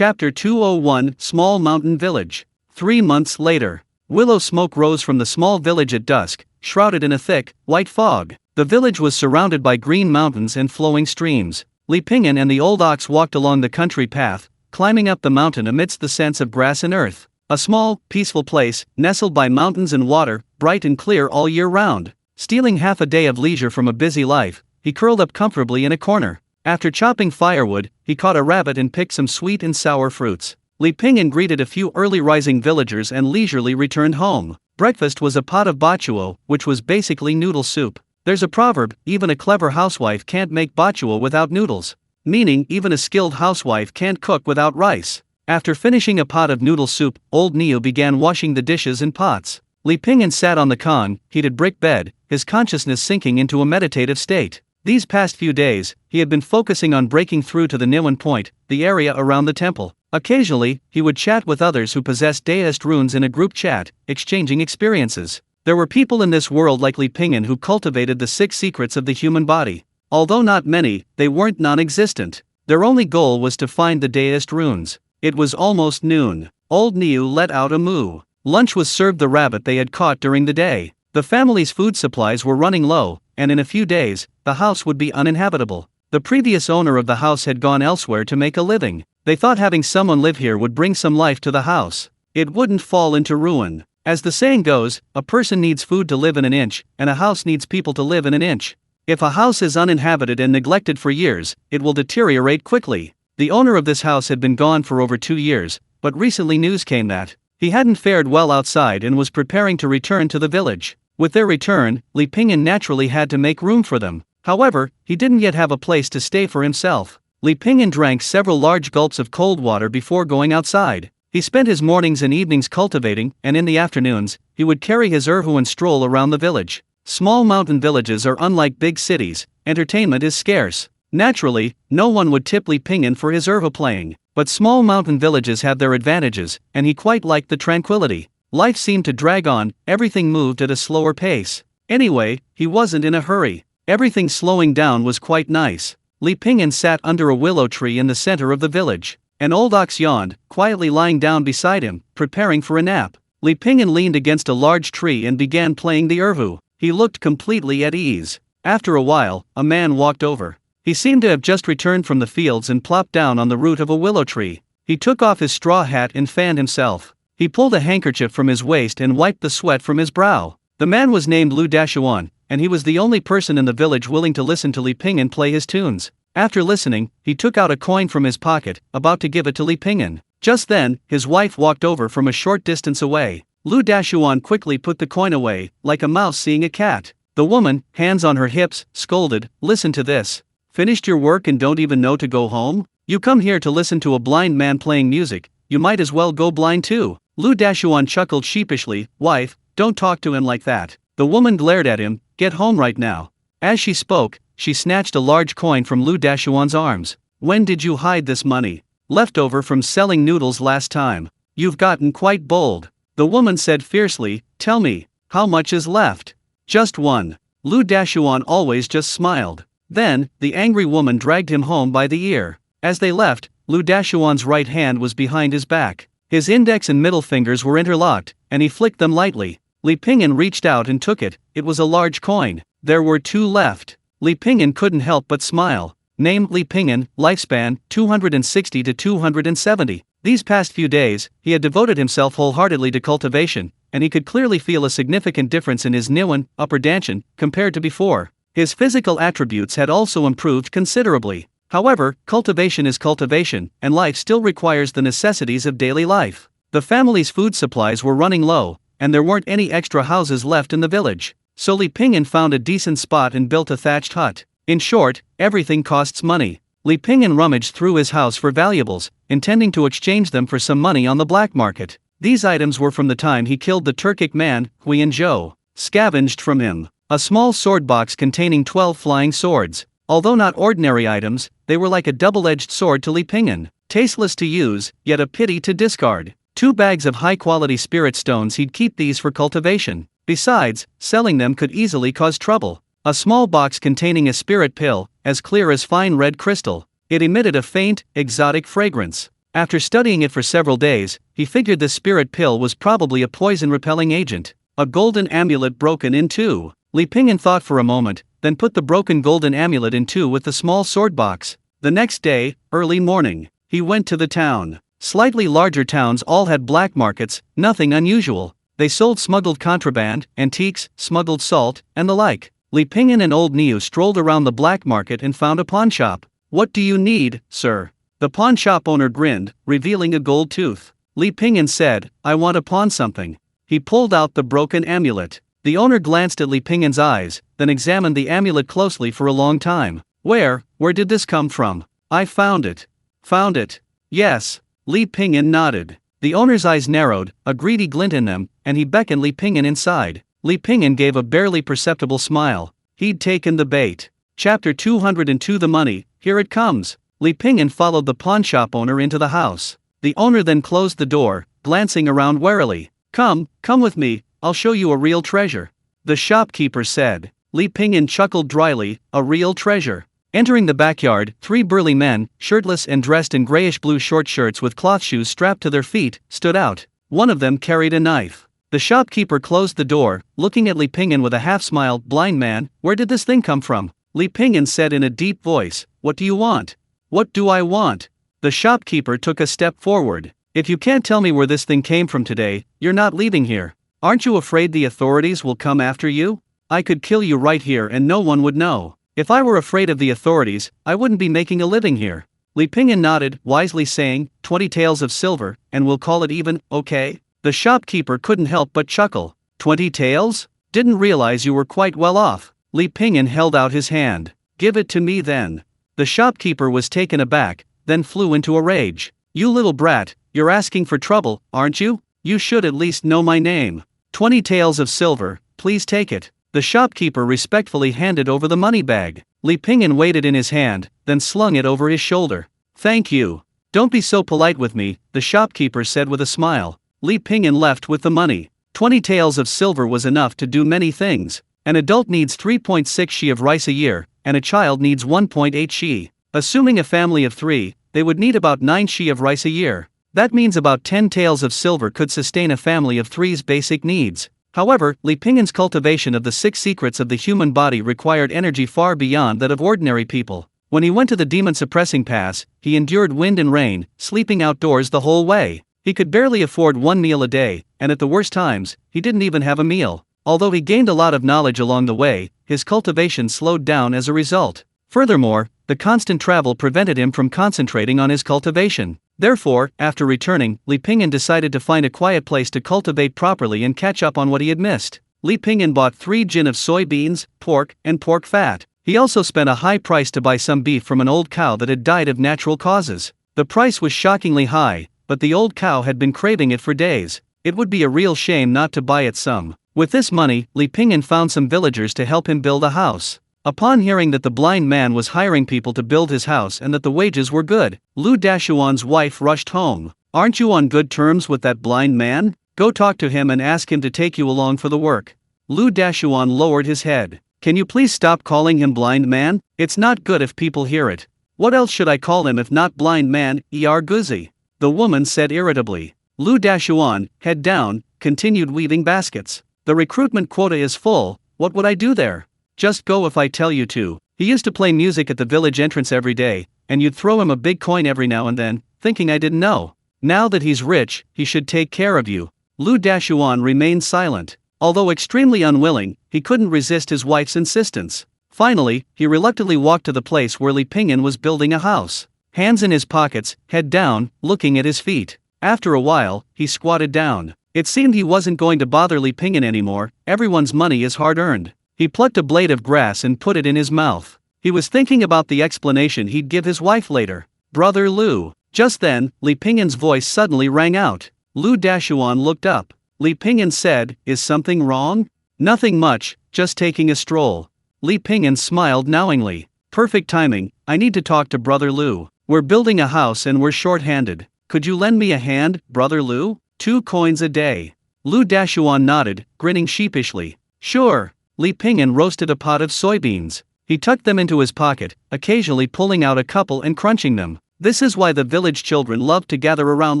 Chapter 201 Small Mountain Village. 3 months later. Willow smoke rose from the small village at dusk, shrouded in a thick, white fog. The village was surrounded by green mountains and flowing streams. Li Ping'an and the old ox walked along the country path, climbing up the mountain amidst the scents of grass and earth. A small, peaceful place, nestled by mountains and water, bright and clear all year round. Stealing half a day of leisure from a busy life, he curled up comfortably in a corner. After chopping firewood, he caught a rabbit and picked some sweet and sour fruits. Li Ping'an greeted a few early-rising villagers and leisurely returned home. Breakfast was a pot of bachuo, which was basically noodle soup. There's a proverb, even a clever housewife can't make bachuo without noodles. Meaning even a skilled housewife can't cook without rice. After finishing a pot of noodle soup, old Niu began washing the dishes and pots. Li Ping'an sat on the heated brick bed, his consciousness sinking into a meditative state. These past few days, he had been focusing on breaking through to the Niwen Point, the area around the temple. Occasionally, he would chat with others who possessed daist runes in a group chat, exchanging experiences. There were people in this world like Li Ping'an who cultivated the 6 secrets of the human body. Although not many, they weren't non-existent. Their only goal was to find the daist runes. It was almost noon. Old Niu let out a moo. Lunch was served the rabbit they had caught during the day. The family's food supplies were running low, and in a few days, the house would be uninhabitable. The previous owner of the house had gone elsewhere to make a living. They thought having someone live here would bring some life to the house. It wouldn't fall into ruin. As the saying goes, a person needs food to live in an inch, and a house needs people to live in an inch. If a house is uninhabited and neglected for years, it will deteriorate quickly. The owner of this house had been gone for over 2 years, but recently news came that he hadn't fared well outside and was preparing to return to the village. With their return, Li Ping'an naturally had to make room for them. However, he didn't yet have a place to stay for himself. Li Ping'an drank several large gulps of cold water before going outside. He spent his mornings and evenings cultivating, and in the afternoons, he would carry his erhu and stroll around the village. Small mountain villages are unlike big cities. Entertainment is scarce. Naturally, no one would tip Li Ping'an for his erhu playing. But small mountain villages have their advantages, and he quite liked the tranquility. Life seemed to drag on, everything moved at a slower pace. Anyway, he wasn't in a hurry. Everything slowing down was quite nice. Li Ping'an sat under a willow tree in the center of the village. An old ox yawned, quietly lying down beside him, preparing for a nap. Li Ping'an leaned against a large tree and began playing the erhu. He looked completely at ease. After a while, a man walked over. He seemed to have just returned from the fields and plopped down on the root of a willow tree. He took off his straw hat and fanned himself. He pulled a handkerchief from his waist and wiped the sweat from his brow. The man was named Lu Dashuan, and he was the only person in the village willing to listen to Li Ping'an play his tunes. After listening, he took out a coin from his pocket, about to give it to Li Ping'an. Just then, his wife walked over from a short distance away. Lu Dashuan quickly put the coin away, like a mouse seeing a cat. The woman, hands on her hips, scolded, "Listen to this. Finished your work and don't even know to go home? You come here to listen to a blind man playing music, you might as well go blind too." Lu Dashuan chuckled sheepishly, "Wife, don't talk to him like that." The woman glared at him, "Get home right now." As she spoke, she snatched a large coin from Lu Dashuan's arms. "When did you hide this money?" "Leftover from selling noodles last time." "You've gotten quite bold." The woman said fiercely, "Tell me, how much is left?" "Just one." Lu Dashuan always just smiled. Then, the angry woman dragged him home by the ear. As they left, Lu Dashuan's right hand was behind his back. His index and middle fingers were interlocked, and he flicked them lightly. Li Ping'an reached out and took it. It was a large coin. There were 2 left. Li Ping'an couldn't help but smile. Name Li Ping'an, lifespan, 260 to 270. These past few days, he had devoted himself wholeheartedly to cultivation, and he could clearly feel a significant difference in his Niwen, upper Danshan, compared to before. His physical attributes had also improved considerably. However, cultivation is cultivation, and life still requires the necessities of daily life. The family's food supplies were running low, and there weren't any extra houses left in the village. So Li Ping'an found a decent spot and built a thatched hut. In short, everything costs money. Li Ping'an rummaged through his house for valuables, intending to exchange them for some money on the black market. These items were from the time he killed the Turkic man, Yingyue. Scavenged from him a small sword box containing 12 flying swords. Although not ordinary items, they were like a double-edged sword to Li Ping'an. Tasteless to use, yet a pity to discard. 2 bags of high-quality spirit stones. He'd keep these for cultivation. Besides, selling them could easily cause trouble. A small box containing a spirit pill, as clear as fine red crystal. It emitted a faint, exotic fragrance. After studying it for several days, he figured this spirit pill was probably a poison-repelling agent. A golden amulet broken in two. Li Pingyan thought for a moment, then put the broken golden amulet in two with the small sword box. The next day, early morning, he went to the town. Slightly larger towns all had black markets, nothing unusual. They sold smuggled contraband, antiques, smuggled salt, and the like. Li Pingyan and old Niu strolled around the black market and found a pawn shop. "What do you need, sir?" The pawn shop owner grinned, revealing a gold tooth. Li Pingyan said, "I want to pawn something." He pulled out the broken amulet. The owner glanced at Li Pingyan's eyes, then examined the amulet closely for a long time. Where did this come from?" "I found it." "Found it?" "Yes." Li Pingyan nodded. The owner's eyes narrowed, a greedy glint in them, and he beckoned Li Pingyan inside. Li Pingyan gave a barely perceptible smile. He'd taken the bait. Chapter 202 The Money, Here It Comes. Li Pingyan followed the pawn shop owner into the house. The owner then closed the door, glancing around warily. Come with me, I'll show you a real treasure," the shopkeeper said. Li Pingyan chuckled dryly, "A real treasure." Entering the backyard, three burly men, shirtless and dressed in grayish-blue short shirts with cloth shoes strapped to their feet, stood out. One of them carried a knife. The shopkeeper closed the door, looking at Li Pingyan with a half-smile. "Blind man, where did this thing come from?" Li Pingyan said in a deep voice. "What do you want?" "What do I want?" The shopkeeper took a step forward. "If you can't tell me where this thing came from today, you're not leaving here. Aren't you afraid the authorities will come after you? I could kill you right here and no one would know. If I were afraid of the authorities, I wouldn't be making a living here." Li Pingyan nodded, wisely saying, 20 taels of silver, and we'll call it even, okay? The shopkeeper couldn't help but chuckle. 20 taels? Didn't realize you were quite well off. Li Pingyan held out his hand. "Give it to me then." The shopkeeper was taken aback, then flew into a rage. "You little brat, you're asking for trouble, aren't you? You should at least know my name. 20 taels of silver, please take it." The shopkeeper respectfully handed over the money bag. Li Pingyan weighed it in his hand, then slung it over his shoulder. "Thank you. Don't be so polite with me," the shopkeeper said with a smile. Li Pingyan left with the money. 20 taels of silver was enough to do many things. An adult needs 3.6 Qi of rice a year, and a child needs 1.8 Qi. Assuming a family of 3, they would need about 9 Qi of rice a year. That means about 10 taels of silver could sustain a family of 3's basic needs. However, Li Pingyan's cultivation of the 6 secrets of the human body required energy far beyond that of ordinary people. When he went to the demon-suppressing pass, he endured wind and rain, sleeping outdoors the whole way. He could barely afford 1 meal a day, and at the worst times, he didn't even have a meal. Although he gained a lot of knowledge along the way, his cultivation slowed down as a result. Furthermore, the constant travel prevented him from concentrating on his cultivation. Therefore, after returning, Li Pingyan decided to find a quiet place to cultivate properly and catch up on what he had missed. Li Pingyan bought 3 jin of soybeans, pork, and pork fat. He also spent a high price to buy some beef from an old cow that had died of natural causes. The price was shockingly high, but the old cow had been craving it for days. It would be a real shame not to buy it some. With this money, Li Pingyan found some villagers to help him build a house. Upon hearing that the blind man was hiring people to build his house and that the wages were good, Lu Dashuan's wife rushed home. "Aren't you on good terms with that blind man? Go talk to him and ask him to take you along for the work." Lu Dashuan lowered his head. "Can you please stop calling him blind man? It's not good if people hear it." "What else should I call him if not blind man, Guzi?" the woman said irritably. Lu Dashuan, head down, continued weaving baskets. "The recruitment quota is full, what would I do there? Just go if I tell you to." He used to play music at the village entrance every day, and you'd throw him a big coin every now and then, thinking I didn't know. Now that he's rich, he should take care of you. Lu Dashuan remained silent. Although extremely unwilling, he couldn't resist his wife's insistence. Finally, he reluctantly walked to the place where Li Pingyan was building a house. Hands in his pockets, head down, looking at his feet. After a while, he squatted down. It seemed he wasn't going to bother Li Pingyan anymore. Everyone's money is hard-earned. He plucked a blade of grass and put it in his mouth. He was thinking about the explanation he'd give his wife later. "Brother Lu." Just then, Li Pingyan's voice suddenly rang out. Lu Dashuan looked up. Li Pingyan said, "Is something wrong?" "Nothing much, just taking a stroll." Li Pingyan smiled knowingly. "Perfect timing, I need to talk to Brother Lu. We're building a house and we're short-handed. Could you lend me a hand, Brother Lu? 2 coins a day." Lu Dashuan nodded, grinning sheepishly. "Sure." Li Pingyan roasted a pot of soybeans. He tucked them into his pocket, occasionally pulling out a couple and crunching them. This is why the village children loved to gather around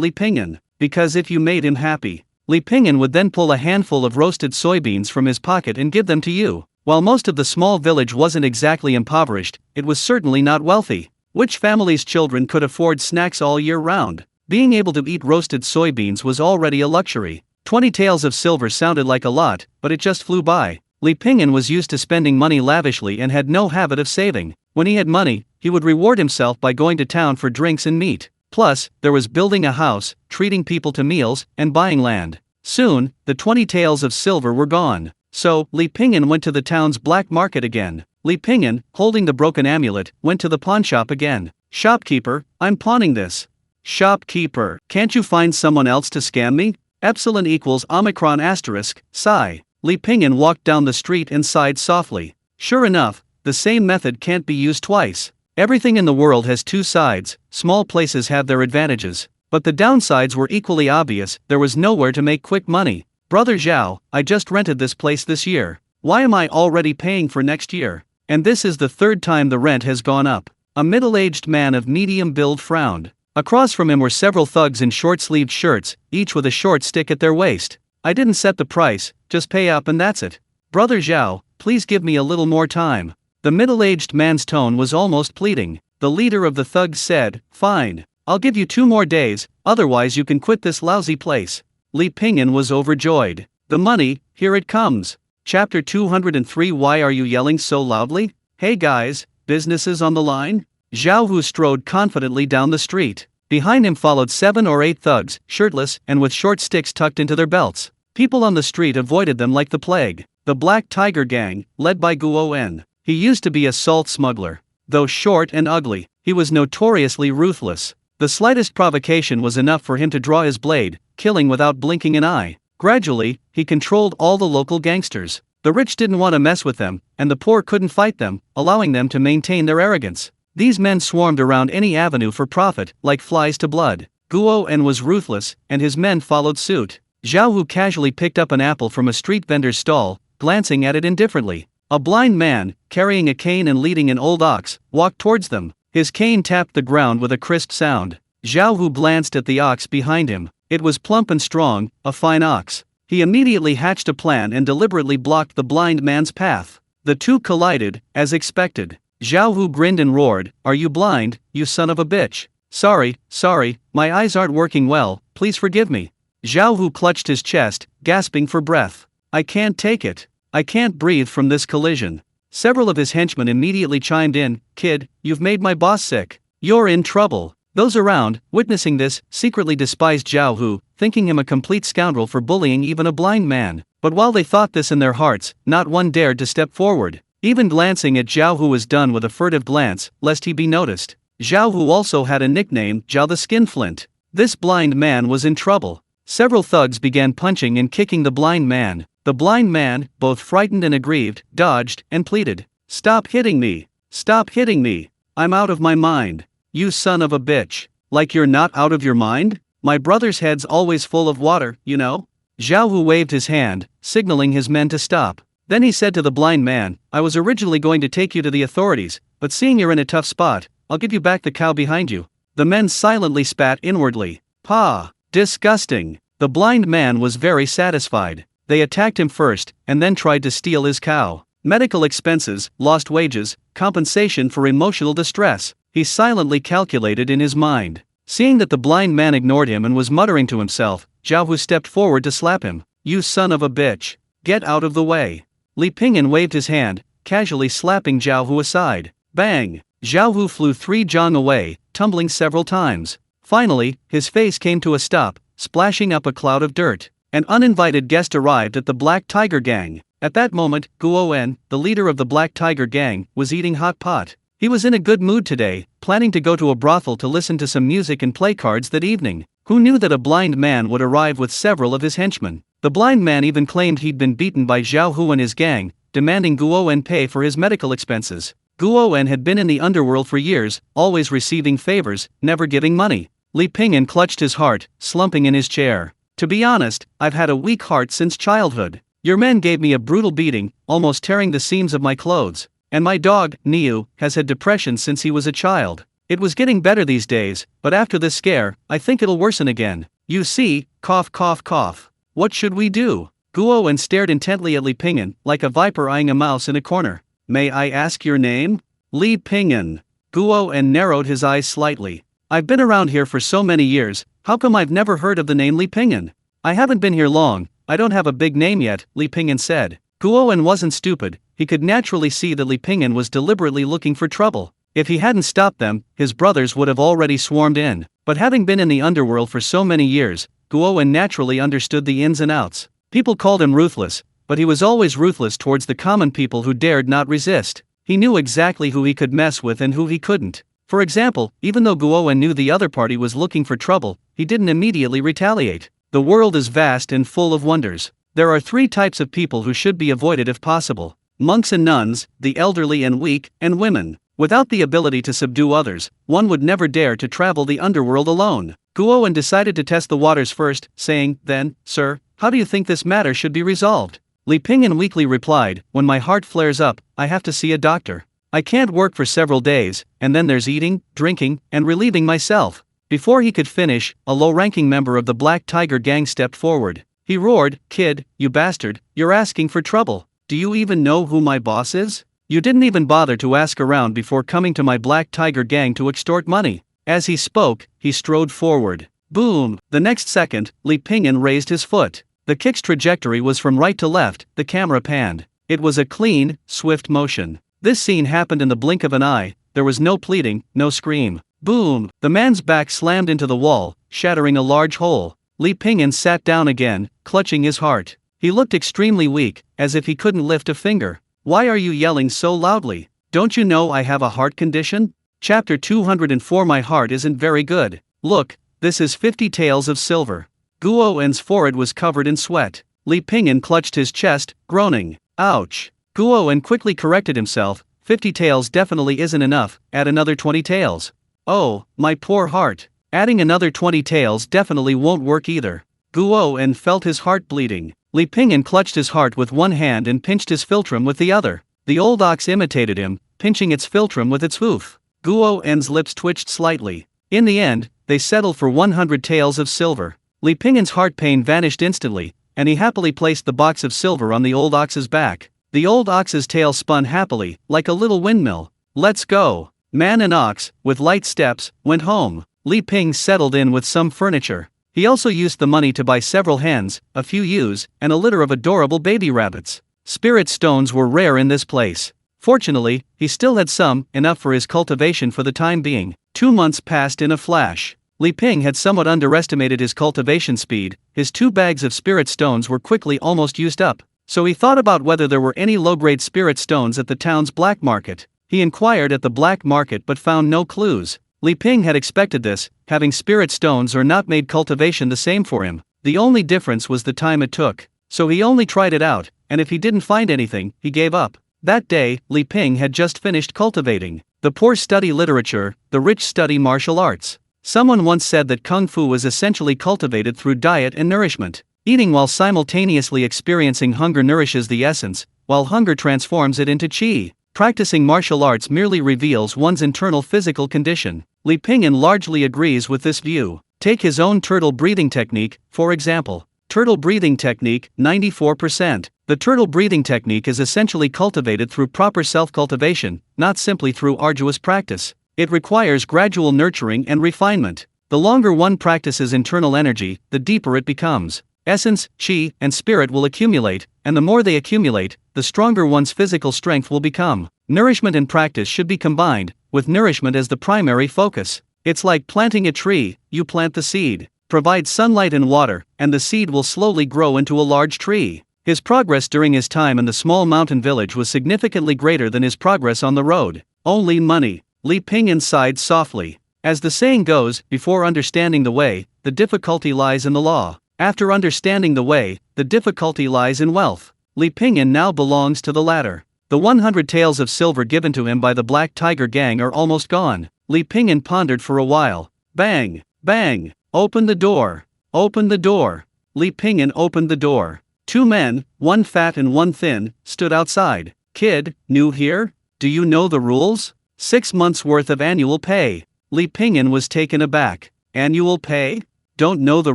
Li Pingyan, because if you made him happy, Li Pingyan would then pull a handful of roasted soybeans from his pocket and give them to you. While most of the small village wasn't exactly impoverished, it was certainly not wealthy. Which family's children could afford snacks all year round? Being able to eat roasted soybeans was already a luxury. 20 taels of silver sounded like a lot, but it just flew by. Li Pingyan was used to spending money lavishly and had no habit of saving. When he had money, he would reward himself by going to town for drinks and meat. Plus, there was building a house, treating people to meals, and buying land. Soon, the 20 taels of silver were gone. So, Li Pingyan went to the town's black market again. Li Pingyan, holding the broken amulet, went to the pawnshop again. Shopkeeper, I'm pawning this. Shopkeeper, can't you find someone else to scam me? Epsilon equals Omicron asterisk, sigh. Li Pingyan walked down the street and sighed softly. Sure enough, the same method can't be used twice. Everything in the world has two sides. Small places have their advantages. But the downsides were equally obvious. There was nowhere to make quick money. Brother Zhao, I just rented this place this year. Why am I already paying for next year? And this is the third time the rent has gone up. A middle-aged man of medium build frowned. Across from him were several thugs in short-sleeved shirts, each with a short stick at their waist. I didn't set the price, just pay up and that's it. Brother Zhao, please give me a little more time. The middle-aged man's tone was almost pleading. The leader of the thugs said, fine, I'll give you 2 more days, otherwise you can quit this lousy place. Li Pingyan was overjoyed. The money, here it comes. Chapter 203. Why are you yelling so loudly? Hey guys, businesses on the line? Zhao Hu strode confidently down the street. Behind him followed 7 or 8 thugs, shirtless and with short sticks tucked into their belts. People on the street avoided them like the plague. The Black Tiger Gang, led by Guo En. He used to be a salt smuggler. Though short and ugly, he was notoriously ruthless. The slightest provocation was enough for him to draw his blade, killing without blinking an eye. Gradually, he controlled all the local gangsters. The rich didn't want to mess with them, and the poor couldn't fight them, allowing them to maintain their arrogance. These men swarmed around any avenue for profit, like flies to blood. Guo En was ruthless, and his men followed suit. Zhao Hu casually picked up an apple from a street vendor's stall, glancing at it indifferently. A blind man, carrying a cane and leading an old ox, walked towards them. His cane tapped the ground with a crisp sound. Zhao Hu glanced at the ox behind him. It was plump and strong, a fine ox. He immediately hatched a plan and deliberately blocked the blind man's path. The two collided, as expected. Zhao Hu grinned and roared, "Are you blind, you son of a bitch? Sorry, my eyes aren't working well, please forgive me." Zhao Hu clutched his chest, gasping for breath. "I can't take it. I can't breathe from this collision." Several of his henchmen immediately chimed in, "Kid, you've made my boss sick. You're in trouble." Those around, witnessing this, secretly despised Zhao Hu, thinking him a complete scoundrel for bullying even a blind man. But while they thought this in their hearts, not one dared to step forward. Even glancing at Zhao Hu was done with a furtive glance, lest he be noticed. Zhao Hu also had a nickname, Zhao the Skinflint. This blind man was in trouble. Several thugs began punching and kicking the blind man. The blind man, both frightened and aggrieved, dodged and pleaded, "Stop hitting me! Stop hitting me! I'm out of my mind. You son of a bitch. Like you're not out of your mind? My brother's head's always full of water, you know?" Zhao Hu waved his hand, signaling his men to stop. Then he said to the blind man, "I was originally going to take you to the authorities, but seeing you're in a tough spot, I'll give you back the cow behind you." The men silently spat inwardly. "Pah! Disgusting!" The blind man was very satisfied. They attacked him first, and then tried to steal his cow. Medical expenses, lost wages, compensation for emotional distress. He silently calculated in his mind. Seeing that the blind man ignored him and was muttering to himself, Zhao Hu stepped forward to slap him. "You son of a bitch! Get out of the way!" Li Pingyan waved his hand, casually slapping Zhao Hu aside. Bang! Zhao Hu flew 3 zhang away, tumbling several times. Finally, his face came to a stop, splashing up a cloud of dirt. An uninvited guest arrived at the Black Tiger Gang. At that moment, Guo En, the leader of the Black Tiger Gang, was eating hot pot. He was in a good mood today, planning to go to a brothel to listen to some music and play cards that evening. Who knew that a blind man would arrive with several of his henchmen? The blind man even claimed he'd been beaten by Zhao Hu and his gang, demanding Guo En pay for his medical expenses. Guo En had been in the underworld for years, always receiving favors, never giving money. Li Pingyan clutched his heart, slumping in his chair. "To be honest, I've had a weak heart since childhood. Your men gave me a brutal beating, almost tearing the seams of my clothes. And my dog, Niu, has had depression since he was a child. It was getting better these days, but after this scare, I think it'll worsen again. You see, cough cough cough. What should we do? Guo stared intently at Li Pingyan, like a viper eyeing a mouse in a corner. May I ask your name? Li Pingyan. Guo narrowed his eyes slightly. I've been around here for so many years, how come I've never heard of the name Li Pingyan? I haven't been here long, I don't have a big name yet, Li Pingyan said. Guo wasn't stupid, he could naturally see that Li Pingyan was deliberately looking for trouble. If he hadn't stopped them, his brothers would have already swarmed in. But having been in the underworld for so many years, Guo naturally understood the ins and outs. People called him ruthless, but he was always ruthless towards the common people who dared not resist. He knew exactly who he could mess with and who he couldn't. For example, even though Guo knew the other party was looking for trouble, he didn't immediately retaliate. The world is vast and full of wonders. There are 3 types of people who should be avoided if possible: monks and nuns, the elderly and weak, and women. Without the ability to subdue others, one would never dare to travel the underworld alone. Guo decided to test the waters first, saying, "Then, sir, how do you think this matter should be resolved?" Li Pingyan weakly replied, "When my heart flares up, I have to see a doctor. I can't work for several days, and then there's eating, drinking, and relieving myself." Before he could finish, a low-ranking member of the Black Tiger gang stepped forward. He roared, "Kid, you bastard, you're asking for trouble. Do you even know who my boss is? You didn't even bother to ask around before coming to my Black Tiger gang to extort money." As he spoke, he strode forward. Boom! The next second, Li Pingyan raised his foot. The kick's trajectory was from right to left, the camera panned. It was a clean, swift motion. This scene happened in the blink of an eye, there was no pleading, no scream. Boom! The man's back slammed into the wall, shattering a large hole. Li Pingyan sat down again, clutching his heart. He looked extremely weak, as if he couldn't lift a finger. "Why are you yelling so loudly? Don't you know I have a heart condition?" Chapter 204. My heart isn't very good. Look, this is 50 taels of silver. Guo's forehead was covered in sweat. Li Pingyan clutched his chest, groaning. Ouch! Guo quickly corrected himself. 50 taels definitely isn't enough, add another 20 taels. Oh, my poor heart. Adding another 20 taels definitely won't work either. Guo felt his heart bleeding. Li Pingyan clutched his heart with one hand and pinched his philtrum with the other. The old ox imitated him, pinching its philtrum with its hoof. Guo's lips twitched slightly. In the end, they settled for 100 taels of silver. Li Pingyan's heart pain vanished instantly, and he happily placed the box of silver on the old ox's back. The old ox's tail spun happily, like a little windmill. "Let's go." Man and ox, with light steps, went home. Li Ping settled in with some furniture. He also used the money to buy several hens, a few ewes, and a litter of adorable baby rabbits. Spirit stones were rare in this place. Fortunately, he still had some, enough for his cultivation for the time being. 2 months passed in a flash. Li Ping had somewhat underestimated his cultivation speed. His 2 bags of spirit stones were quickly almost used up. So he thought about whether there were any low-grade spirit stones at the town's black market. He inquired at the black market but found no clues. Li Ping had expected this, having spirit stones or not made cultivation the same for him. The only difference was the time it took. So he only tried it out, and if he didn't find anything, he gave up. That day, Li Ping had just finished cultivating. The poor study literature, the rich study martial arts. Someone once said that Kung Fu was essentially cultivated through diet and nourishment. Eating while simultaneously experiencing hunger nourishes the essence, while hunger transforms it into Qi. Practicing martial arts merely reveals one's internal physical condition. Li Pingyan largely agrees with this view. Take his own turtle breathing technique, for example. Turtle breathing technique, 94%. The turtle breathing technique is essentially cultivated through proper self-cultivation, not simply through arduous practice. It requires gradual nurturing and refinement. The longer one practices internal energy, the deeper it becomes. Essence, Qi, and spirit will accumulate, and the more they accumulate, the stronger one's physical strength will become. Nourishment and practice should be combined, with nourishment as the primary focus. It's like planting a tree, you plant the seed. Provide sunlight and water, and the seed will slowly grow into a large tree. His progress during his time in the small mountain village was significantly greater than his progress on the road. Only money. Li Pingyan sighed softly. As the saying goes, before understanding the way, the difficulty lies in the law. After understanding the way, the difficulty lies in wealth. Li Pingyan now belongs to the latter. The 100 taels of silver given to him by the Black Tiger gang are almost gone. Li Pingyan pondered for a while. Bang! Bang! Open the door! Open the door! Li Pingyan opened the door. 2 men, one fat and one thin, stood outside. "Kid, new here? Do you know the rules? 6 months' worth of annual pay. Li Pingyan was taken aback. Annual pay? Don't know the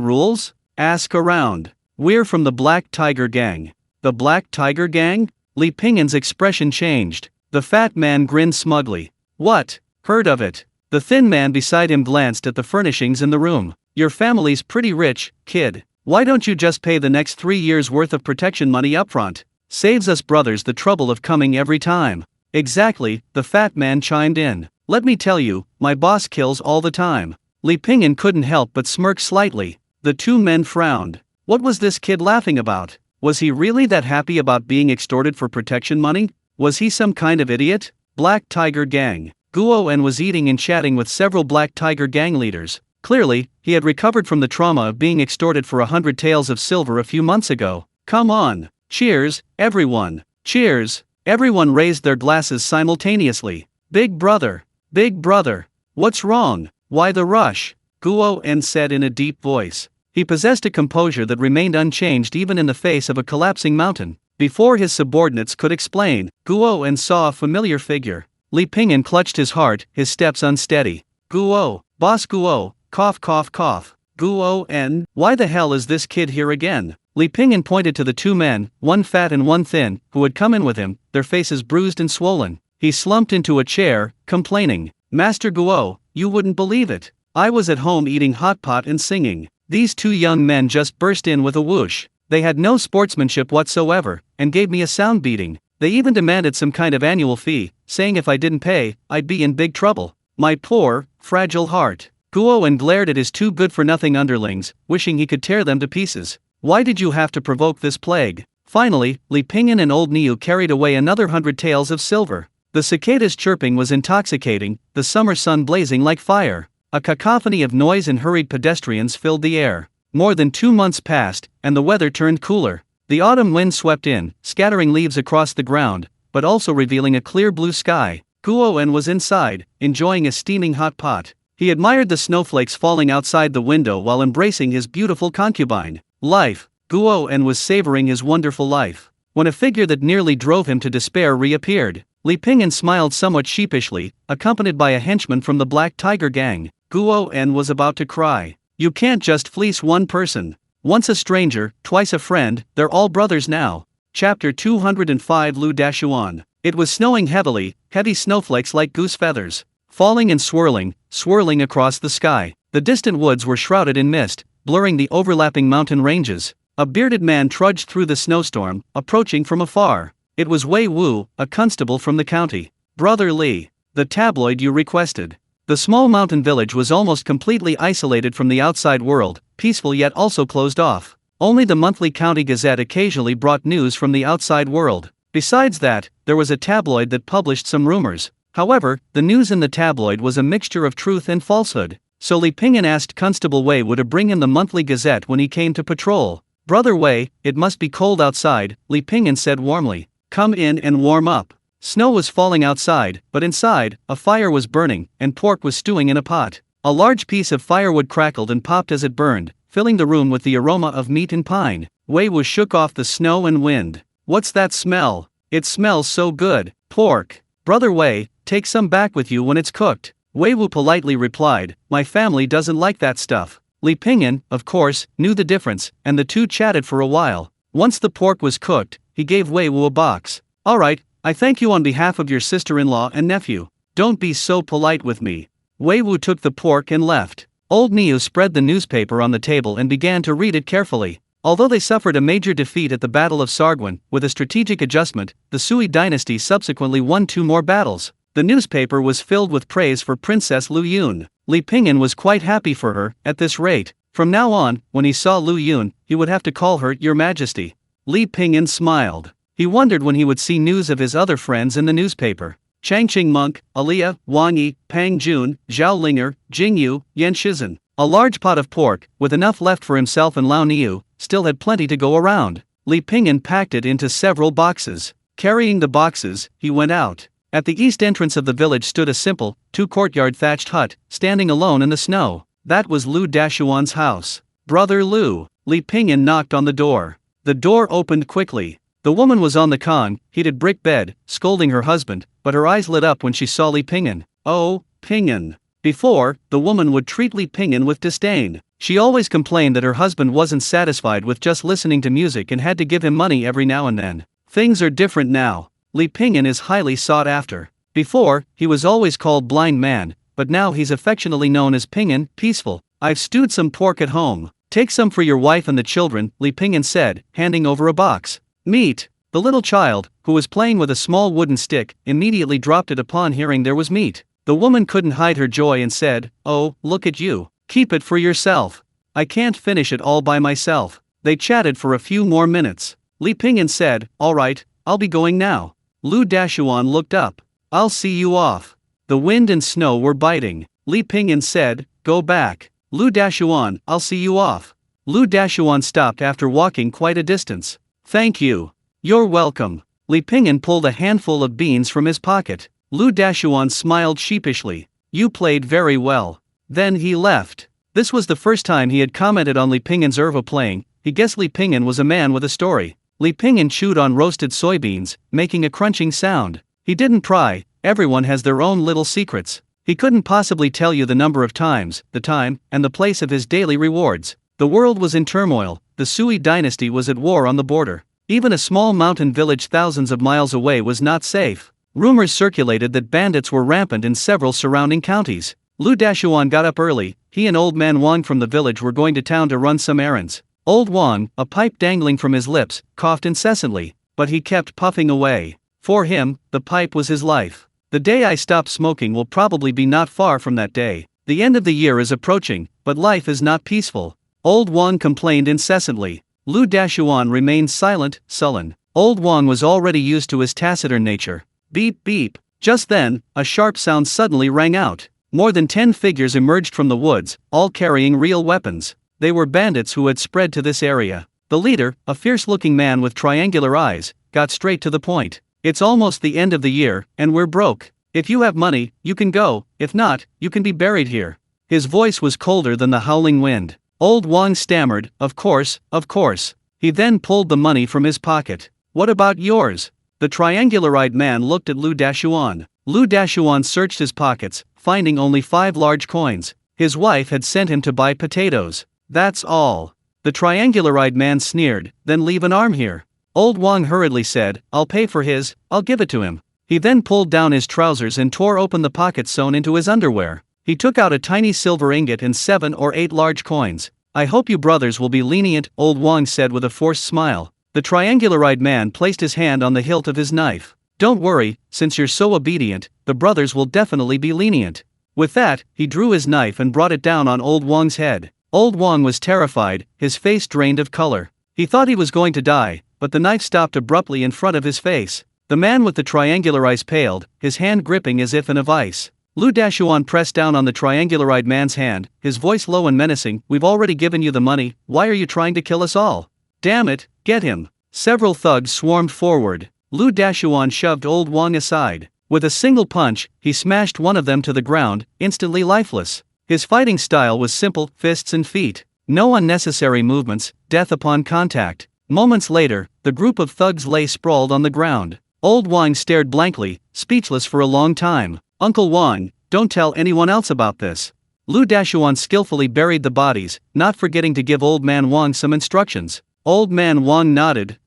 rules? Ask around. We're from the Black Tiger Gang. The Black Tiger Gang? Li Pingyan's expression changed. The fat man grinned smugly. What? Heard of it? The thin man beside him glanced at the furnishings in the room. Your family's pretty rich, kid. Why don't you just pay the next 3 years' worth of protection money upfront? Saves us brothers the trouble of coming every time. Exactly, the fat man chimed in. Let me tell you, my boss kills all the time. Li Pingyan couldn't help but smirk slightly. The two men frowned. What was this kid laughing about? Was he really that happy about being extorted for protection money? Was he some kind of idiot? Black Tiger Gang. Guo was eating and chatting with several Black Tiger Gang leaders. Clearly, he had recovered from the trauma of being extorted for 100 taels of silver a few months ago. Come on. Cheers, everyone. Cheers. Everyone raised their glasses simultaneously. Big brother. Big brother. What's wrong? Why the rush? Guo said in a deep voice. He possessed a composure that remained unchanged even in the face of a collapsing mountain. Before his subordinates could explain, Guo saw a familiar figure. Li Pingyan clutched his heart, his steps unsteady. Guo, boss Guo, cough cough cough. Guo, why the hell is this kid here again? Li Pingyan pointed to the two men, one fat and one thin, who had come in with him, their faces bruised and swollen. He slumped into a chair, complaining. Master Guo, you wouldn't believe it. I was at home eating hot pot and singing. These two young men just burst in with a whoosh. They had no sportsmanship whatsoever, and gave me a sound beating. They even demanded some kind of annual fee, saying if I didn't pay, I'd be in big trouble. My poor, fragile heart. Guo glared at his two good-for-nothing underlings, wishing he could tear them to pieces. Why did you have to provoke this plague? Finally, Li Pingyan and old Niu carried away another 100 taels of silver. The cicadas' chirping was intoxicating, the summer sun blazing like fire. A cacophony of noise and hurried pedestrians filled the air. More than 2 months passed, and the weather turned cooler. The autumn wind swept in, scattering leaves across the ground, but also revealing a clear blue sky. Guo was inside, enjoying a steaming hot pot. He admired the snowflakes falling outside the window while embracing his beautiful concubine. Life. Guo was savoring his wonderful life. When a figure that nearly drove him to despair reappeared, Li Pingyan smiled somewhat sheepishly, accompanied by a henchman from the Black Tiger Gang. Guo was about to cry. You can't just fleece one person. Once a stranger, twice a friend, they're all brothers now. Chapter 205 Lu Dashuan. It was snowing heavily, heavy snowflakes like goose feathers, falling and swirling across the sky. The distant woods were shrouded in mist, blurring the overlapping mountain ranges. A bearded man trudged through the snowstorm, approaching from afar. It was Wei Wu, a constable from the county. Brother Li. The tabloid you requested. The small mountain village was almost completely isolated from the outside world, peaceful yet also closed off. Only the monthly county gazette occasionally brought news from the outside world. Besides that, there was a tabloid that published some rumors. However, the news in the tabloid was a mixture of truth and falsehood. So Li Pingyan asked Constable Wei Wu to bring him the monthly gazette when he came to patrol. Brother Wei, it must be cold outside, Li Pingyan said warmly. Come in and warm up. Snow was falling outside, but inside, a fire was burning, and pork was stewing in a pot. A large piece of firewood crackled and popped as it burned, filling the room with the aroma of meat and pine. Wei Wu shook off the snow and wind. What's that smell? It smells so good. Pork. Brother Wei, take some back with you when it's cooked. Wei Wu politely replied, my family doesn't like that stuff. Li Pingyan, of course, knew the difference, and the two chatted for a while. Once the pork was cooked, he gave Wei Wu a box. All right, I thank you on behalf of your sister-in-law and nephew. Don't be so polite with me. Wei Wu took the pork and left. Old Niu spread the newspaper on the table and began to read it carefully. Although they suffered a major defeat at the Battle of Sargon, with a strategic adjustment, the Sui dynasty subsequently won 2 more battles. The newspaper was filled with praise for Princess Lu Yun. Li Pingyan was quite happy for her. At this rate, from now on, when he saw Lu Yun, he would have to call her Your Majesty. Li Pingyan smiled. He wondered when he would see news of his other friends in the newspaper. Changqing Monk, Alia, Wang Yi, Pang Jun, Zhao Linger, Jingyu, Yan Shizhen. A large pot of pork, with enough left for himself and Lao Niu, still had plenty to go around. Li Pingyan packed it into several boxes. Carrying the boxes, he went out. At the east entrance of the village stood a simple, 2-courtyard thatched hut, standing alone in the snow. That was Lu Dashuan's house. Brother Lu. Li Pingyan knocked on the door. The door opened quickly. The woman was on the heated brick bed, scolding her husband, but her eyes lit up when she saw Li Pingyan. Oh, Pingyan. Before, the woman would treat Li Pingyan with disdain. She always complained that her husband wasn't satisfied with just listening to music and had to give him money every now and then. Things are different now. Li Pingyan is highly sought after. Before, he was always called Blind Man, but now he's affectionately known as Pingyan, peaceful. I've stewed some pork at home. Take some for your wife and the children, Li Pingyan said, handing over a box. Meat. The little child, who was playing with a small wooden stick, immediately dropped it upon hearing there was meat. The woman couldn't hide her joy and said, "Oh, look at you. Keep it for yourself. I can't finish it all by myself." They chatted for a few more minutes. Li Pingyan said, "All right, I'll be going now." Lu Dashuan looked up. "I'll see you off." The wind and snow were biting. Li Pingyan said, "Go back." Lu Dashuan, "I'll see you off." Lu Dashuan stopped after walking quite a distance. "Thank you." "You're welcome." Li Pingyan pulled a handful of beans from his pocket. Lu Dashuan smiled sheepishly. "You played very well." Then he left. This was the first time he had commented on Li Pingyan's playing. He guessed Li Pingyan was a man with a story. Li Pingyan chewed on roasted soybeans, making a crunching sound. He didn't pry. Everyone has their own little secrets. He couldn't possibly tell you the number of times, the time, and the place of his daily rewards. The world was in turmoil. The Sui dynasty was at war on the border. Even a small mountain village thousands of miles away was not safe. Rumors circulated that bandits were rampant in several surrounding counties. Lu Dashuan got up early. He and old man Wang from the village were going to town to run some errands. Old Wang, a pipe dangling from his lips, coughed incessantly, but he kept puffing away. For him, the pipe was his life. "The day I stop smoking will probably be not far from that day. The end of the year is approaching, but life is not peaceful." Old Wang complained incessantly. Lu Dashuan remained silent, sullen. Old Wang was already used to his taciturn nature. Beep beep. Just then, a sharp sound suddenly rang out. More than 10 figures emerged from the woods, all carrying real weapons. They were bandits who had spread to this area. The leader, a fierce-looking man with triangular eyes, got straight to the point. "It's almost the end of the year, and we're broke. If you have money, you can go. If not, you can be buried here." His voice was colder than the howling wind. Old Wang stammered, "Of course, of course." He then pulled the money from his pocket. "What about yours?" The triangular-eyed man looked at Lu Dashuan. Lu Dashuan searched his pockets, finding only 5 large coins. His wife had sent him to buy potatoes. "That's all." The triangular-eyed man sneered, "Then leave an arm here." Old Wang hurriedly said, "I'll pay for his, I'll give it to him." He then pulled down his trousers and tore open the pocket sewn into his underwear. He took out a tiny silver ingot and 7 or 8 large coins. "I hope you brothers will be lenient," Old Wang said with a forced smile. The triangular-eyed man placed his hand on the hilt of his knife. "Don't worry, since you're so obedient, the brothers will definitely be lenient." With that, he drew his knife and brought it down on Old Wang's head. Old Wang was terrified, his face drained of color. He thought he was going to die, but the knife stopped abruptly in front of his face. The man with the triangular eyes paled, his hand gripping as if in a vice. Lu Dashuan pressed down on the triangular-eyed man's hand, his voice low and menacing. "We've already given you the money, why are you trying to kill us all? Damn it, get him!" Several thugs swarmed forward. Lu Dashuan shoved Old Wang aside. With a single punch, he smashed one of them to the ground, instantly lifeless. His fighting style was simple, fists and feet. No unnecessary movements, death upon contact. Moments later, the group of thugs lay sprawled on the ground. Old Wang stared blankly, speechless for a long time. "Uncle Wang, don't tell anyone else about this." Lu Dashuan skillfully buried the bodies, not forgetting to give Old Man Wang some instructions. Old Man Wang nodded.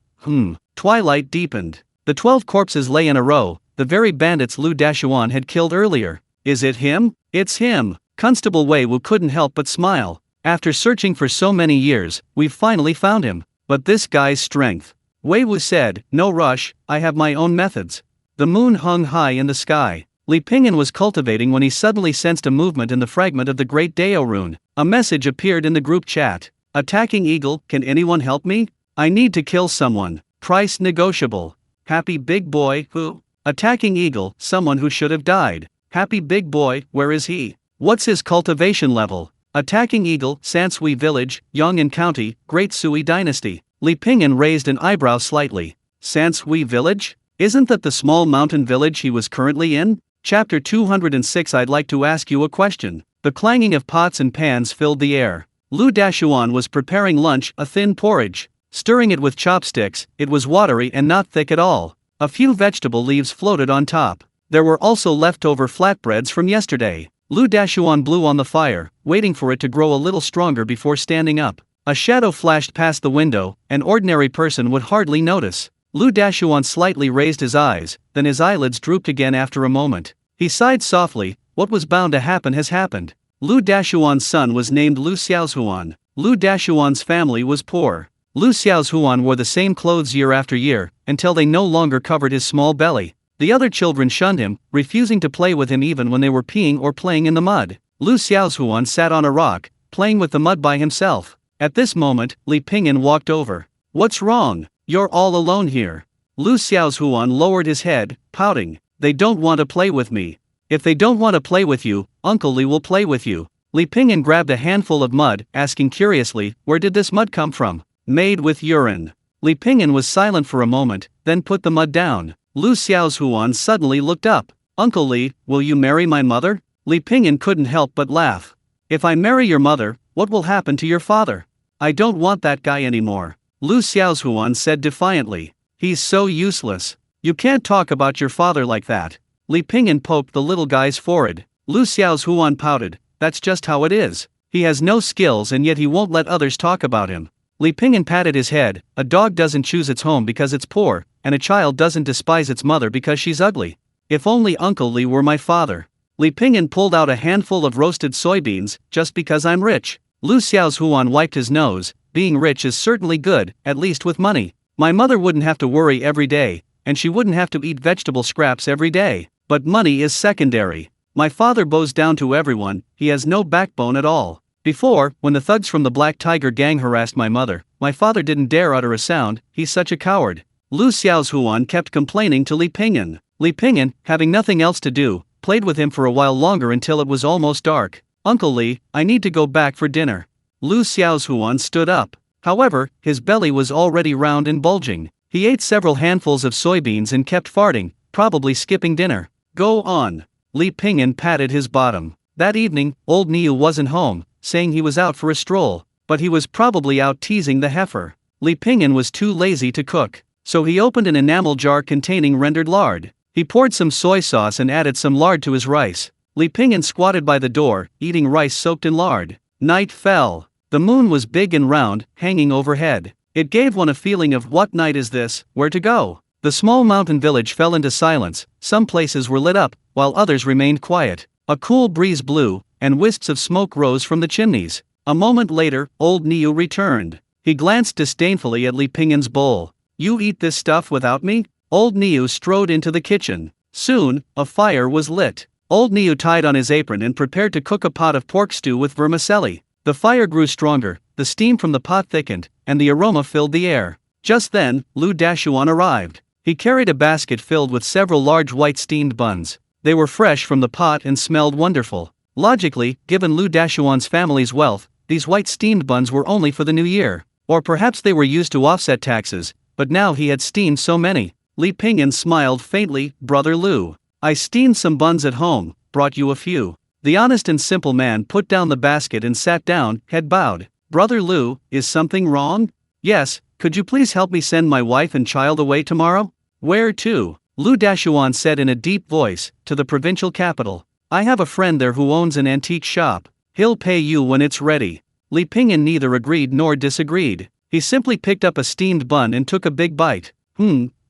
Twilight deepened. The 12 corpses lay in a row, the very bandits Lu Dashuan had killed earlier. "Is it him?" "It's him." Constable Wei Wu couldn't help but smile. "After searching for so many years, we've finally found him. But this guy's strength." Wei Wu said, "No rush, I have my own methods." The moon hung high in the sky. Li Pingyan was cultivating when he suddenly sensed a movement in the fragment of the Great Dao rune. A message appeared in the group chat. "Attacking Eagle, can anyone help me? I need to kill someone. Price negotiable. Happy Big Boy, who? Attacking Eagle, someone who should have died. Happy Big Boy, where is he? What's his cultivation level? Attacking Eagle, Sansui Village, Yong'an County, Great Sui Dynasty." Li Pingyan raised an eyebrow slightly. Sansui Village? Isn't that the small mountain village he was currently in? Chapter 206. I'd like to ask you a question. The clanging of pots and pans filled the air. Lu Dashuan was preparing lunch, a thin porridge. Stirring it with chopsticks, it was watery and not thick at all. A few vegetable leaves floated on top. There were also leftover flatbreads from yesterday. Lu Dashuan blew on the fire, waiting for it to grow a little stronger before standing up. A shadow flashed past the window, an ordinary person would hardly notice. Lu Dashuan slightly raised his eyes, then his eyelids drooped again after a moment. He sighed softly. What was bound to happen has happened. Lu Dashuan's son was named Lu Xiaozuan. Lu Dashuan's family was poor. Lu Xiaozuan wore the same clothes year after year, until they no longer covered his small belly. The other children shunned him, refusing to play with him even when they were peeing or playing in the mud. Lu Xiaozuan sat on a rock, playing with the mud by himself. At this moment, Li Pingyan walked over. "What's wrong? You're all alone here." Lu Xiaozuan lowered his head, pouting. "They don't want to play with me." "If they don't want to play with you, Uncle Li will play with you." Li Pingyan grabbed a handful of mud, asking curiously, "Where did this mud come from?" "Made with urine." Li Pingyan was silent for a moment, then put the mud down. Lu Xiaozuan suddenly looked up. "Uncle Li, will you marry my mother?" Li Pingyan couldn't help but laugh. "If I marry your mother, what will happen to your father?" "I don't want that guy anymore," Lu Xiaozuan said defiantly. "He's so useless. You can't talk about your father like that." Li Pingyan poked the little guy's forehead. Lu Xiaozuan pouted. "That's just how it is. He has no skills and yet he won't let others talk about him." Li Pingyan patted his head. "A dog doesn't choose its home because it's poor, and a child doesn't despise its mother because she's ugly. If only Uncle Li were my father." Li Pingyan pulled out a handful of roasted soybeans. "Just because I'm rich." Lu Xiaozuan wiped his nose. "Being rich is certainly good, at least with money. My mother wouldn't have to worry every day, and she wouldn't have to eat vegetable scraps every day. But money is secondary. My father bows down to everyone, he has no backbone at all. Before, when the thugs from the Black Tiger gang harassed my father didn't dare utter a sound. He's such a coward." Lu Xiaozuan kept complaining to Li Pingyan. Li Pingyan, having nothing else to do, played with him for a while longer until it was almost dark. "Uncle Li, I need to go back for dinner." Lu Xiaozuan stood up. However, his belly was already round and bulging. He ate several handfuls of soybeans and kept farting, probably skipping dinner. "Go on." Li Pingyan patted his bottom. That evening, old Niu wasn't home, saying he was out for a stroll, but he was probably out teasing the heifer. Li Pingyan was too lazy to cook, so he opened an enamel jar containing rendered lard. He poured some soy sauce and added some lard to his rice. Li Pingyan squatted by the door, eating rice soaked in lard. Night fell. The moon was big and round, hanging overhead. It gave one a feeling of what night is this, where to go? The small mountain village fell into silence. Some places were lit up, while others remained quiet. A cool breeze blew, and wisps of smoke rose from the chimneys. A moment later, old Niu returned. He glanced disdainfully at Li Pingyan's bowl. "You eat this stuff without me?" Old Niu strode into the kitchen. Soon, a fire was lit. Old Niu tied on his apron and prepared to cook a pot of pork stew with vermicelli. The fire grew stronger, the steam from the pot thickened, and the aroma filled the air. Just then, Lu Dashuan arrived. He carried a basket filled with several large white steamed buns. They were fresh from the pot and smelled wonderful. Logically, given Lu Dashuan's family's wealth, these white steamed buns were only for the new year. Or perhaps they were used to offset taxes, but now he had steamed so many. Li Pingyan smiled faintly. "Brother Lu, I steamed some buns at home, brought you a few." The honest and simple man put down the basket and sat down, head bowed. "Brother Lu, is something wrong?" "Yes, could you please help me send my wife and child away tomorrow?" "Where to?" Lu Dashuan said in a deep voice. "To the provincial capital. I have a friend there who owns an antique shop. He'll pay you when it's ready." Li Pingyan neither agreed nor disagreed. He simply picked up a steamed bun and took a big bite.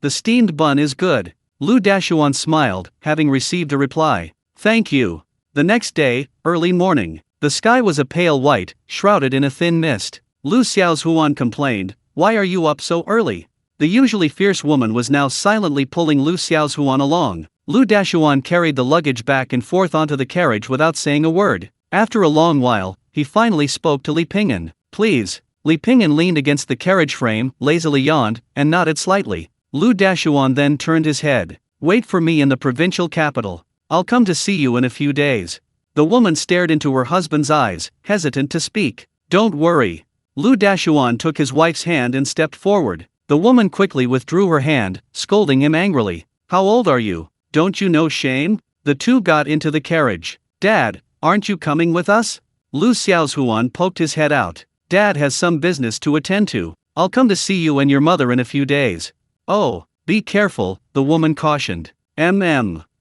The steamed bun is good." Lu Dashuan smiled, having received a reply. "Thank you." The next day, early morning, the sky was a pale white, shrouded in a thin mist. Lu Xiaozuan complained, "Why are you up so early?" The usually fierce woman was now silently pulling Lu Xiaozuan along. Lu Dashuan carried the luggage back and forth onto the carriage without saying a word. After a long while, he finally spoke to Li Pingyan. "Please." Li Pingyan leaned against the carriage frame, lazily yawned, and nodded slightly. Lu Dashuan then turned his head. "Wait for me in the provincial capital. I'll come to see you in a few days." The woman stared into her husband's eyes, hesitant to speak. "Don't worry." Lu Dashuan took his wife's hand and stepped forward. The woman quickly withdrew her hand, scolding him angrily. "How old are you? Don't you know shame?" The two got into the carriage. "Dad, aren't you coming with us?" Lu Xiaozuan poked his head out. "Dad has some business to attend to. I'll come to see you and your mother in a few days." "Oh, be careful," the woman cautioned.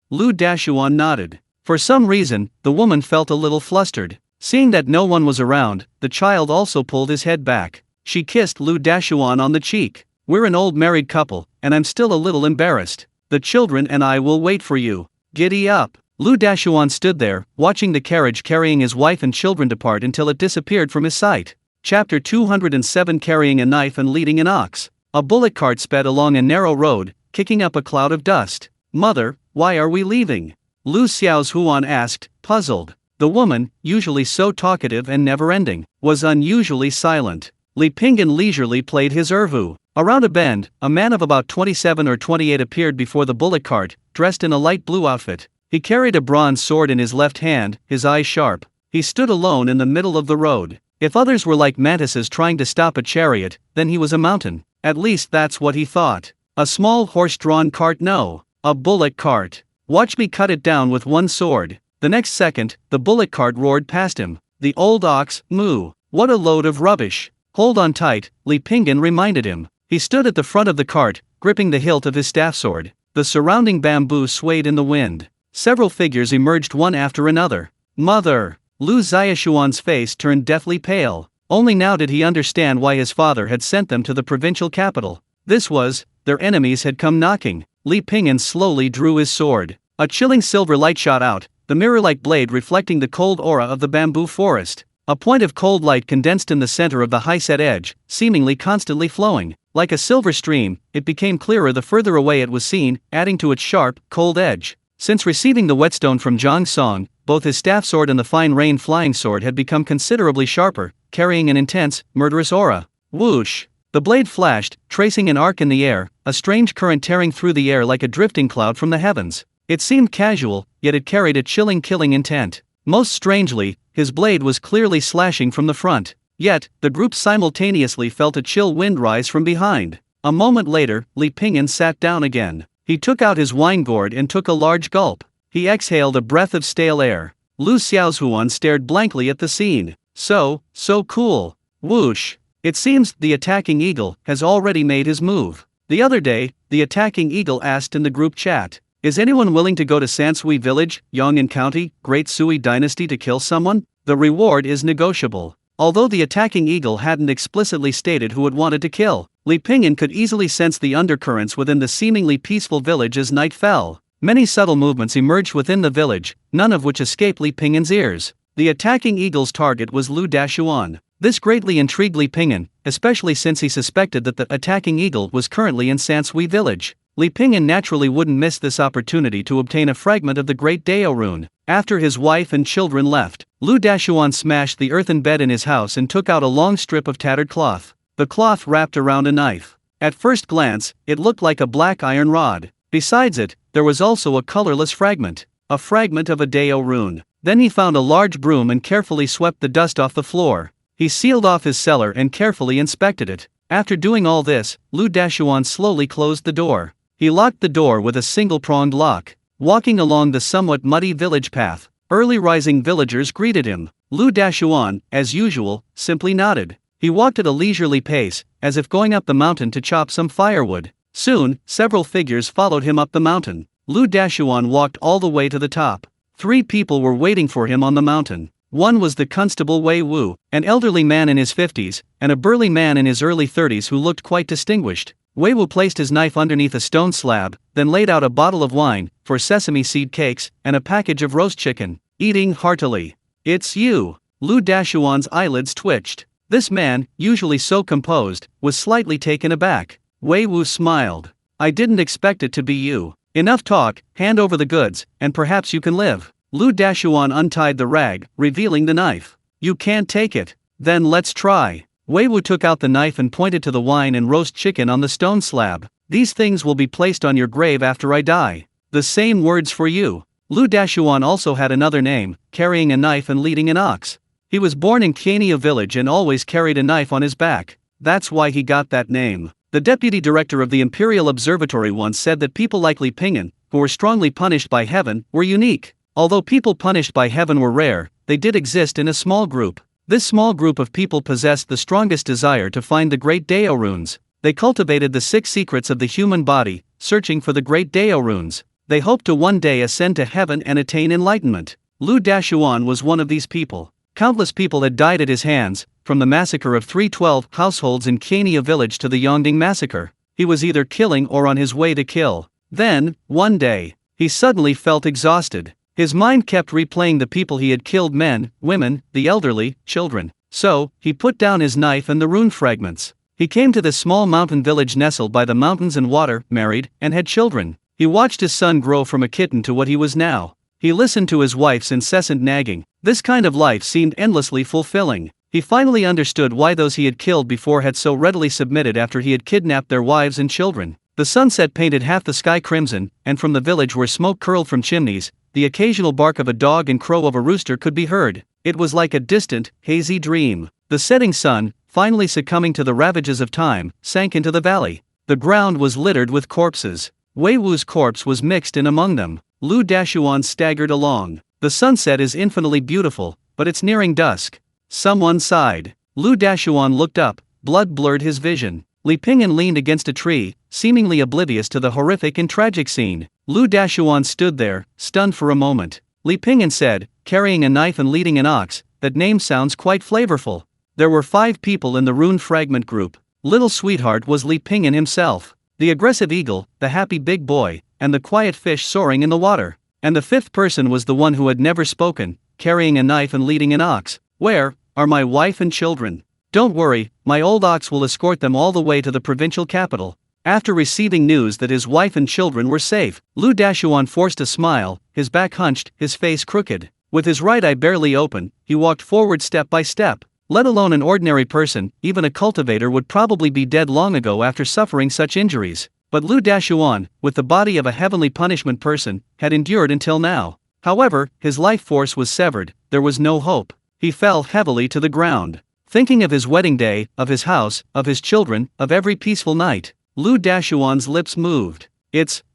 Lu Dashuan nodded. For some reason, the woman felt a little flustered. Seeing that no one was around, the child also pulled his head back. She kissed Lu Dashuan on the cheek. "We're an old married couple, and I'm still a little embarrassed. The children and I will wait for you. Giddy up." Lu Dashuan stood there, watching the carriage carrying his wife and children depart until it disappeared from his sight. Chapter 207 Carrying a knife and leading an ox. A bullock cart sped along a narrow road, kicking up a cloud of dust. "Mother, why are we leaving?" Lu Xiaohuan asked, puzzled. The woman, usually so talkative and never-ending, was unusually silent. Li Pingyan leisurely played his erhu. Around a bend, a man of about 27 or 28 appeared before the bullock cart, dressed in a light blue outfit. He carried a bronze sword in his left hand, his eyes sharp. He stood alone in the middle of the road. If others were like mantises trying to stop a chariot, then he was a mountain. At least that's what he thought. A small horse-drawn cart? No. A bullock cart. Watch me cut it down with one sword. The next second, the bullock cart roared past him. The old ox, moo. What a load of rubbish. Hold on tight, Li Pingyan reminded him. He stood at the front of the cart, gripping the hilt of his staff sword. The surrounding bamboo swayed in the wind. Several figures emerged one after another. Mother! Lu Xiaoshuan's face turned deathly pale. Only now did he understand why his father had sent them to the provincial capital. This was, their enemies had come knocking. Li Pingyan slowly drew his sword. A chilling silver light shot out, the mirror-like blade reflecting the cold aura of the bamboo forest. A point of cold light condensed in the center of the high-set edge, seemingly constantly flowing. Like a silver stream, it became clearer the further away it was seen, adding to its sharp, cold edge. Since receiving the whetstone from Zhang Song, both his staff sword and the fine rain flying sword had become considerably sharper, carrying an intense, murderous aura. Whoosh! The blade flashed, tracing an arc in the air, a strange current tearing through the air like a drifting cloud from the heavens. It seemed casual, yet it carried a chilling killing intent. Most strangely, his blade was clearly slashing from the front. Yet, the group simultaneously felt a chill wind rise from behind. A moment later, Li Pingyan sat down again. He took out his wine gourd and took a large gulp. He exhaled a breath of stale air. Lu Xiaohuan stared blankly at the scene. So cool. Whoosh. It seems the attacking eagle has already made his move. The other day, the attacking eagle asked in the group chat, "Is anyone willing to go to Sansui Village, Yong'an County, Great Sui Dynasty to kill someone? The reward is negotiable." Although the attacking eagle hadn't explicitly stated who it wanted to kill, Li Pingyan could easily sense the undercurrents within the seemingly peaceful village as night fell. Many subtle movements emerged within the village, none of which escaped Li Pingyan's ears. The attacking eagle's target was Lu Dashuan. This greatly intrigued Li Pingyan, especially since he suspected that the attacking eagle was currently in Sansui Village. Li Pingyan naturally wouldn't miss this opportunity to obtain a fragment of the Great Dao rune. After his wife and children left, Lu Dashuan smashed the earthen bed in his house and took out a long strip of tattered cloth. The cloth wrapped around a knife. At first glance, it looked like a black iron rod. Besides it, there was also a colorless fragment. A fragment of a Dao rune. Then he found a large broom and carefully swept the dust off the floor. He sealed off his cellar and carefully inspected it. After doing all this, Lu Dashuan slowly closed the door. He locked the door with a single-pronged lock. Walking along the somewhat muddy village path, early rising villagers greeted him. Lu Dashuan, as usual, simply nodded. He walked at a leisurely pace, as if going up the mountain to chop some firewood. Soon, several figures followed him up the mountain. Lu Dashuan walked all the way to the top. 3 people were waiting for him on the mountain. One was the constable Wei Wu, an elderly man in his 50s, and a burly man in his early 30s who looked quite distinguished. Wei Wu placed his knife underneath a stone slab, then laid out a bottle of wine, 4 sesame seed cakes, and a package of roast chicken, eating heartily. "It's you." Lu Dashuan's eyelids twitched. This man, usually so composed, was slightly taken aback. Wei Wu smiled. "I didn't expect it to be you. Enough talk, hand over the goods, and perhaps you can live." Lu Dashuan untied the rag, revealing the knife. "You can't take it. Then let's try." Wei Wu took out the knife and pointed to the wine and roast chicken on the stone slab. "These things will be placed on your grave after I die. The same words for you." Lu Dashuan also had another name, carrying a knife and leading an ox. He was born in Qianyu village and always carried a knife on his back. That's why he got that name. The deputy director of the Imperial Observatory once said that people like Li Pingyan, who were strongly punished by heaven, were unique. Although people punished by heaven were rare, they did exist in a small group. This small group of people possessed the strongest desire to find the Great Dao runes. They cultivated the 6 secrets of the human body, searching for the Great Dao runes. They hoped to one day ascend to heaven and attain enlightenment. Lu Dashuan was one of these people. Countless people had died at his hands, from the massacre of 312 households in Kenya village to the Yongding massacre. He was either killing or on his way to kill. Then, one day, he suddenly felt exhausted. His mind kept replaying the people he had killed: men, women, the elderly, children. So, he put down his knife and the rune fragments. He came to this small mountain village nestled by the mountains and water, married, and had children. He watched his son grow from a kitten to what he was now. He listened to his wife's incessant nagging. This kind of life seemed endlessly fulfilling. He finally understood why those he had killed before had so readily submitted after he had kidnapped their wives and children. The sunset painted half the sky crimson, and from the village where smoke curled from chimneys, the occasional bark of a dog and crow of a rooster could be heard. It was like a distant, hazy dream. The setting sun, finally succumbing to the ravages of time, sank into the valley. The ground was littered with corpses. Wei Wu's corpse was mixed in among them. Lu Dashuan staggered along. The sunset is infinitely beautiful, but it's nearing dusk. Someone sighed. Lu Dashuan looked up, blood blurred his vision. Li Pingyan leaned against a tree, seemingly oblivious to the horrific and tragic scene. Lu Dashuan stood there, stunned for a moment. Li Pingyan said, carrying a knife and leading an ox, "That name sounds quite flavorful." There were 5 people in the rune fragment group. Little Sweetheart was Li Pingyan himself, the aggressive eagle, the happy big boy, and the quiet fish soaring in the water. And the 5th person was the one who had never spoken, carrying a knife and leading an ox. "Where are my wife and children?" "Don't worry, my old ox will escort them all the way to the provincial capital." After receiving news that his wife and children were safe, Lu Dashuan forced a smile, his back hunched, his face crooked. With his right eye barely open, he walked forward step by step. Let alone an ordinary person, even a cultivator would probably be dead long ago after suffering such injuries. But Lu Dashuan, with the body of a heavenly punishment person, had endured until now. However, his life force was severed, there was no hope. He fell heavily to the ground. Thinking of his wedding day, of his house, of his children, of every peaceful night, Lu Dashuan's lips moved.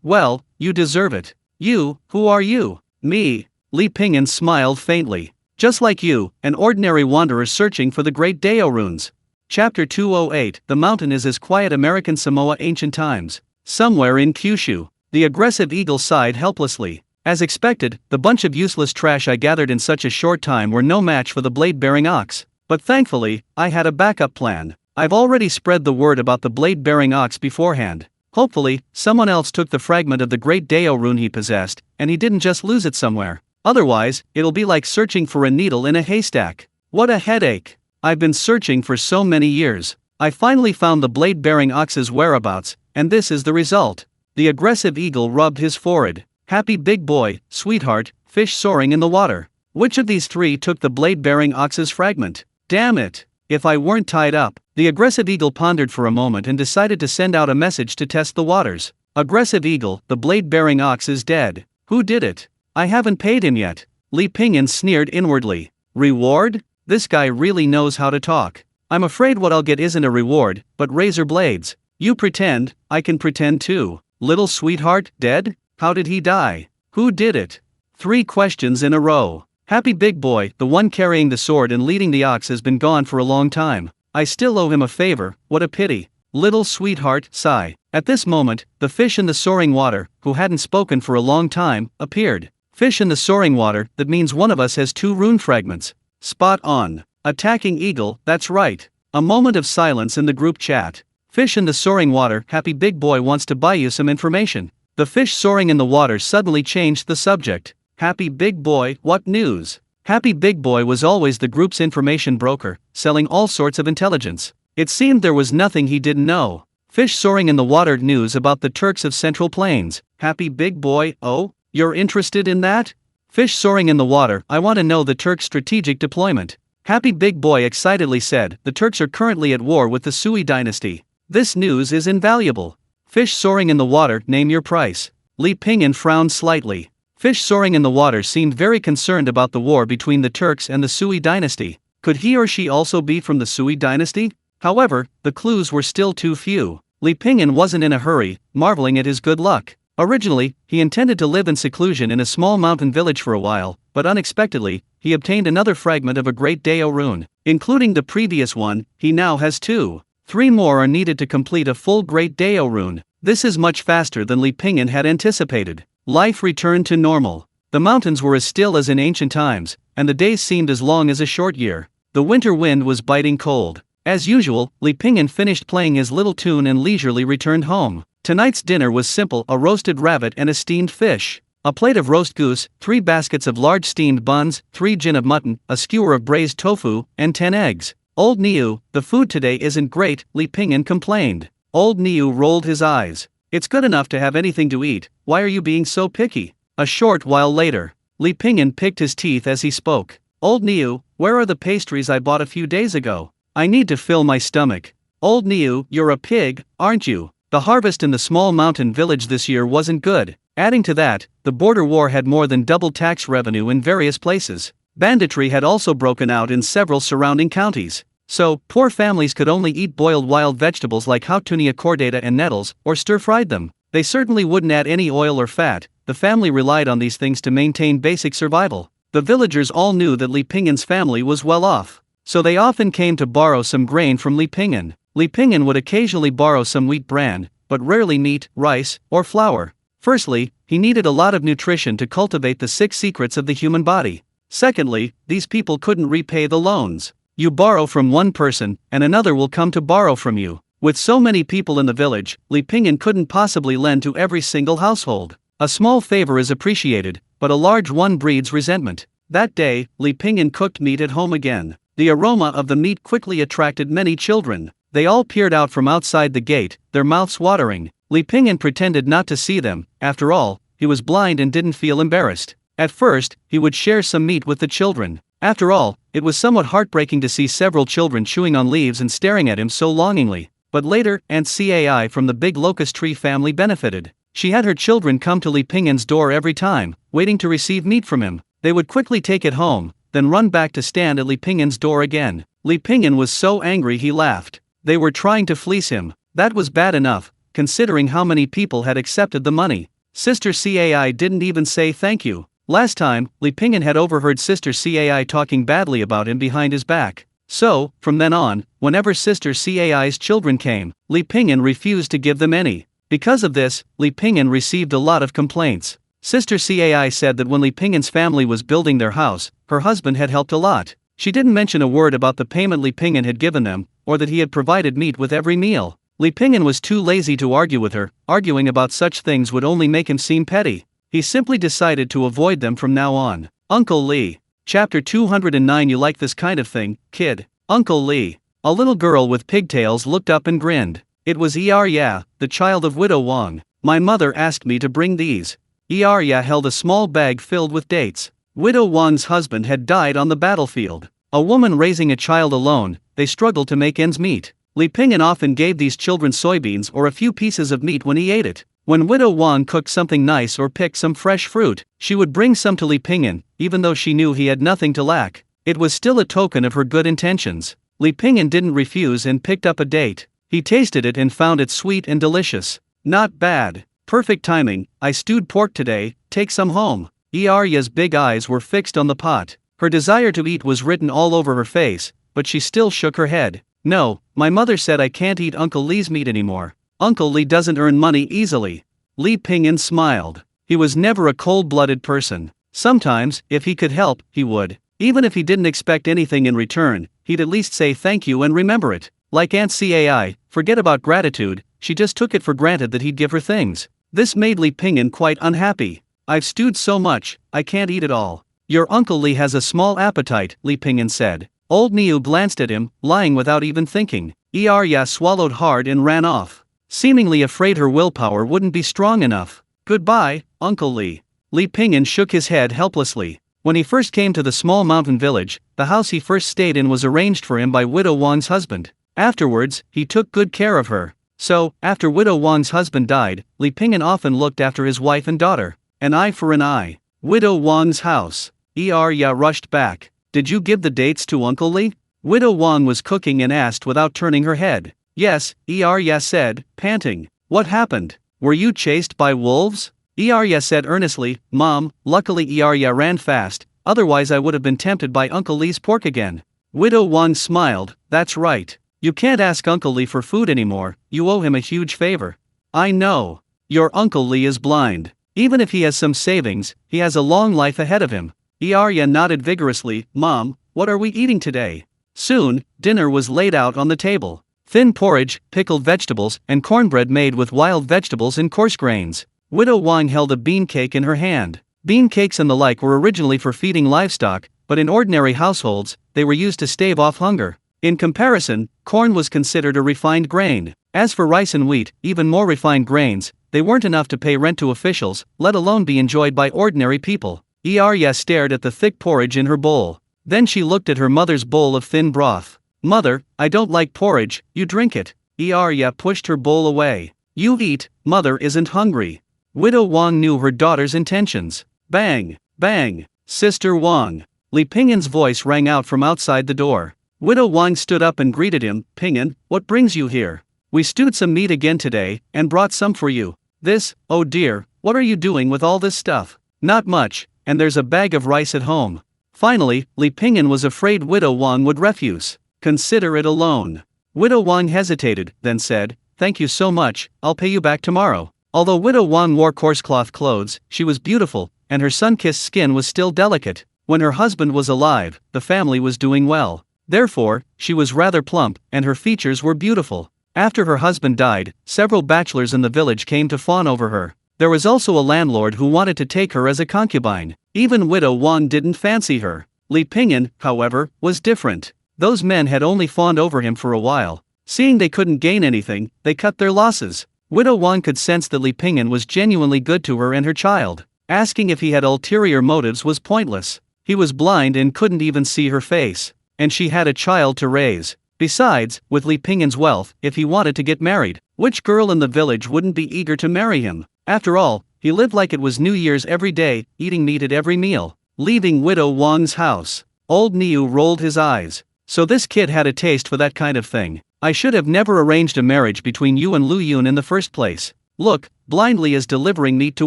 "Well, you deserve it." "You, who are you?" "Me." Li Pingyan smiled faintly. "Just like you, an ordinary wanderer searching for the great Dao runes." Chapter 208. The mountain is as quiet American Samoa ancient times. Somewhere in Kyushu, the aggressive eagle sighed helplessly. As expected, the bunch of useless trash I gathered in such a short time were no match for the blade-bearing ox. But thankfully, I had a backup plan. I've already spread the word about the blade-bearing ox beforehand. Hopefully, someone else took the fragment of the great Dao rune he possessed, and he didn't just lose it somewhere. Otherwise, it'll be like searching for a needle in a haystack. What a headache. I've been searching for so many years. I finally found the blade-bearing ox's whereabouts, and this is the result. The aggressive eagle rubbed his forehead. "Happy big boy, sweetheart, fish soaring in the water. Which of these 3 took the blade-bearing ox's fragment? Damn it. If I weren't tied up." The aggressive eagle pondered for a moment and decided to send out a message to test the waters. "Aggressive eagle, the blade-bearing ox is dead. Who did it? I haven't paid him yet." Li Pingyan sneered inwardly. "Reward? This guy really knows how to talk. I'm afraid what I'll get isn't a reward, but razor blades. You pretend, I can pretend too. Little Sweetheart, dead? How did he die? Who did it?" 3 questions in a row. "Happy big boy, the one carrying the sword and leading the ox, has been gone for a long time. I still owe him a favor, what a pity." Little Sweetheart, sigh. At this moment, the fish in the soaring water, who hadn't spoken for a long time, appeared. "Fish in the soaring water, that means one of us has 2 rune fragments." "Spot on. Attacking eagle, that's right." A moment of silence in the group chat. "Fish in the soaring water, happy big boy wants to buy you some information." The fish soaring in the water suddenly changed the subject. "Happy big boy, what news?" Happy big boy was always the group's information broker, selling all sorts of intelligence. It seemed there was nothing he didn't know. Fish soaring in the water, news about the Turks of Central Plains. Happy big boy, oh? You're interested in that? Fish soaring in the water, I want to know the Turks' strategic deployment. Happy big boy excitedly said, the Turks are currently at war with the Sui dynasty. This news is invaluable. Fish soaring in the water, name your price. Li Pingyan frowned slightly. Fish soaring in the water seemed very concerned about the war between the Turks and the Sui dynasty. Could he or she also be from the Sui dynasty? However, the clues were still too few. Li Pingyan wasn't in a hurry, marveling at his good luck. Originally, he intended to live in seclusion in a small mountain village for a while, but unexpectedly, he obtained another fragment of a great Dao rune. Including the previous one, he now has 2. 3 more are needed to complete a full great Dao rune. This is much faster than Li Pingyan had anticipated. Life returned to normal. The mountains were as still as in ancient times, and the days seemed as long as a short year. The winter wind was biting cold. As usual, Li Pingyan finished playing his little tune and leisurely returned home. Tonight's dinner was simple: a roasted rabbit and a steamed fish. A plate of roast goose, 3 baskets of large steamed buns, 3 jin of mutton, a skewer of braised tofu, and 10 eggs. Old Niu, the food today isn't great, Li Pingyan complained. Old Niu rolled his eyes. It's good enough to have anything to eat, why are you being so picky? A short while later, Li Pingyan picked his teeth as he spoke. Old Niu, where are the pastries I bought a few days ago? I need to fill my stomach. Old Niu, you're a pig, aren't you? The harvest in the small mountain village this year wasn't good. Adding to that, the border war had more than doubled tax revenue in various places. Banditry had also broken out in several surrounding counties. So, poor families could only eat boiled wild vegetables like Hautunia cordata and nettles, or stir-fried them. They certainly wouldn't add any oil or fat. The family relied on these things to maintain basic survival. The villagers all knew that Li Pingyan's family was well off, so they often came to borrow some grain from Li Pingyan. Li Pingyan would occasionally borrow some wheat bran, but rarely meat, rice, or flour. Firstly, he needed a lot of nutrition to cultivate the 6 secrets of the human body. Secondly, these people couldn't repay the loans. You borrow from one person, and another will come to borrow from you. With so many people in the village, Li Pingyan couldn't possibly lend to every single household. A small favor is appreciated, but a large one breeds resentment. That day, Li Pingyan cooked meat at home again. The aroma of the meat quickly attracted many children. They all peered out from outside the gate, their mouths watering. Li Pingyan pretended not to see them. After all, he was blind and didn't feel embarrassed. At first, he would share some meat with the children. After all, it was somewhat heartbreaking to see several children chewing on leaves and staring at him so longingly. But later, Aunt Cai from the big locust tree family benefited. She had her children come to Li Pingyan's door every time, waiting to receive meat from him. They would quickly take it home, then run back to stand at Li Pingyan's door again. Li Pingyan was so angry he laughed. They were trying to fleece him. That was bad enough, considering how many people had accepted the money. Sister Cai didn't even say thank you. Last time, Li Pingyan had overheard Sister Cai talking badly about him behind his back. So, from then on, whenever Sister Cai's children came, Li Pingyan refused to give them any. Because of this, Li Pingyan received a lot of complaints. Sister Cai said that when Li Pingyan's family was building their house, her husband had helped a lot. She didn't mention a word about the payment Li Pingyan had given them, or that he had provided meat with every meal. Li Pingyan was too lazy to argue with her. Arguing about such things would only make him seem petty. He simply decided to avoid them from now on. Uncle Li. Chapter 209. You like this kind of thing, kid? Uncle Li. A little girl with pigtails looked up and grinned. It was Erya, the child of Widow Wang. My mother asked me to bring these. Erya held a small bag filled with dates. Widow Wang's husband had died on the battlefield. A woman raising a child alone, they struggled to make ends meet. Li Pingyan often gave these children soybeans or a few pieces of meat when he ate it. When Widow Wang cooked something nice or picked some fresh fruit, she would bring some to Li Pingyan, even though she knew he had nothing to lack. It was still a token of her good intentions. Li Pingyan didn't refuse and picked up a date. He tasted it and found it sweet and delicious. Not bad. Perfect timing. I stewed pork today, take some home. Erya's big eyes were fixed on the pot. Her desire to eat was written all over her face, but she still shook her head. No, my mother said I can't eat Uncle Li's meat anymore. Uncle Li doesn't earn money easily. Li Pingyan smiled. He was never a cold-blooded person. Sometimes, if he could help, he would. Even if he didn't expect anything in return, he'd at least say thank you and remember it. Like Aunt Cai, forget about gratitude, she just took it for granted that he'd give her things. This made Li Pingyan quite unhappy. I've stewed so much, I can't eat it all. Your Uncle Li has a small appetite, Li Pingyan said. Old Niu glanced at him, lying without even thinking. Erya swallowed hard and ran off, seemingly afraid her willpower wouldn't be strong enough. Goodbye, Uncle Li. Li Pingyan shook his head helplessly. When he first came to the small mountain village, the house he first stayed in was arranged for him by Widow Wang's husband. Afterwards, he took good care of her. So, after Widow Wang's husband died, Li Pingyan often looked after his wife and daughter. An eye for an eye. Widow Wang's house. Erya rushed back. Did you give the dates to Uncle Li? Widow Wang was cooking and asked without turning her head. Yes, Erya said, panting. What happened? Were you chased by wolves? Erya said earnestly, Mom, luckily Erya ran fast, otherwise I would have been tempted by Uncle Li's pork again. Widow Wang smiled, that's right. You can't ask Uncle Li for food anymore, you owe him a huge favor. I know. Your Uncle Li is blind. Even if he has some savings, he has a long life ahead of him. Arya nodded vigorously. Mom, what are we eating today? Soon, dinner was laid out on the table. Thin porridge, pickled vegetables, and cornbread made with wild vegetables and coarse grains. Widow Wang held a bean cake in her hand. Bean cakes and the like were originally for feeding livestock, but in ordinary households, they were used to stave off hunger. In comparison, corn was considered a refined grain. As for rice and wheat, even more refined grains, they weren't enough to pay rent to officials, let alone be enjoyed by ordinary people. Arya stared at the thick porridge in her bowl. Then she looked at her mother's bowl of thin broth. Mother, I don't like porridge, you drink it. Arya pushed her bowl away. You eat, mother isn't hungry. Widow Wang knew her daughter's intentions. Bang, bang, Sister Wang. Li Pingyan's voice rang out from outside the door. Widow Wang stood up and greeted him. Pingyan, what brings you here? We stewed some meat again today, and brought some for you. This, oh dear, what are you doing with all this stuff? Not much, and there's a bag of rice at home. Finally, Li Pingyan was afraid Widow Wang would refuse. Consider it a loan. Widow Wang hesitated, then said, thank you so much, I'll pay you back tomorrow. Although Widow Wang wore coarse cloth clothes, she was beautiful, and her sun-kissed skin was still delicate. When her husband was alive, the family was doing well. Therefore, she was rather plump, and her features were beautiful. After her husband died, several bachelors in the village came to fawn over her. There was also a landlord who wanted to take her as a concubine. Even Widow Wang didn't fancy her. Li Pingyan, however, was different. Those men had only fawned over him for a while. Seeing they couldn't gain anything, they cut their losses. Widow Wang could sense that Li Pingyan was genuinely good to her and her child. Asking if he had ulterior motives was pointless. He was blind and couldn't even see her face. And she had a child to raise. Besides, with Li Pingyan's wealth, if he wanted to get married, which girl in the village wouldn't be eager to marry him? After all, he lived like it was New Year's every day, eating meat at every meal. Leaving Widow Wang's house, old Niu rolled his eyes. So this kid had a taste for that kind of thing. I should have never arranged a marriage between you and Lu Yun in the first place. Look, blindly is delivering meat to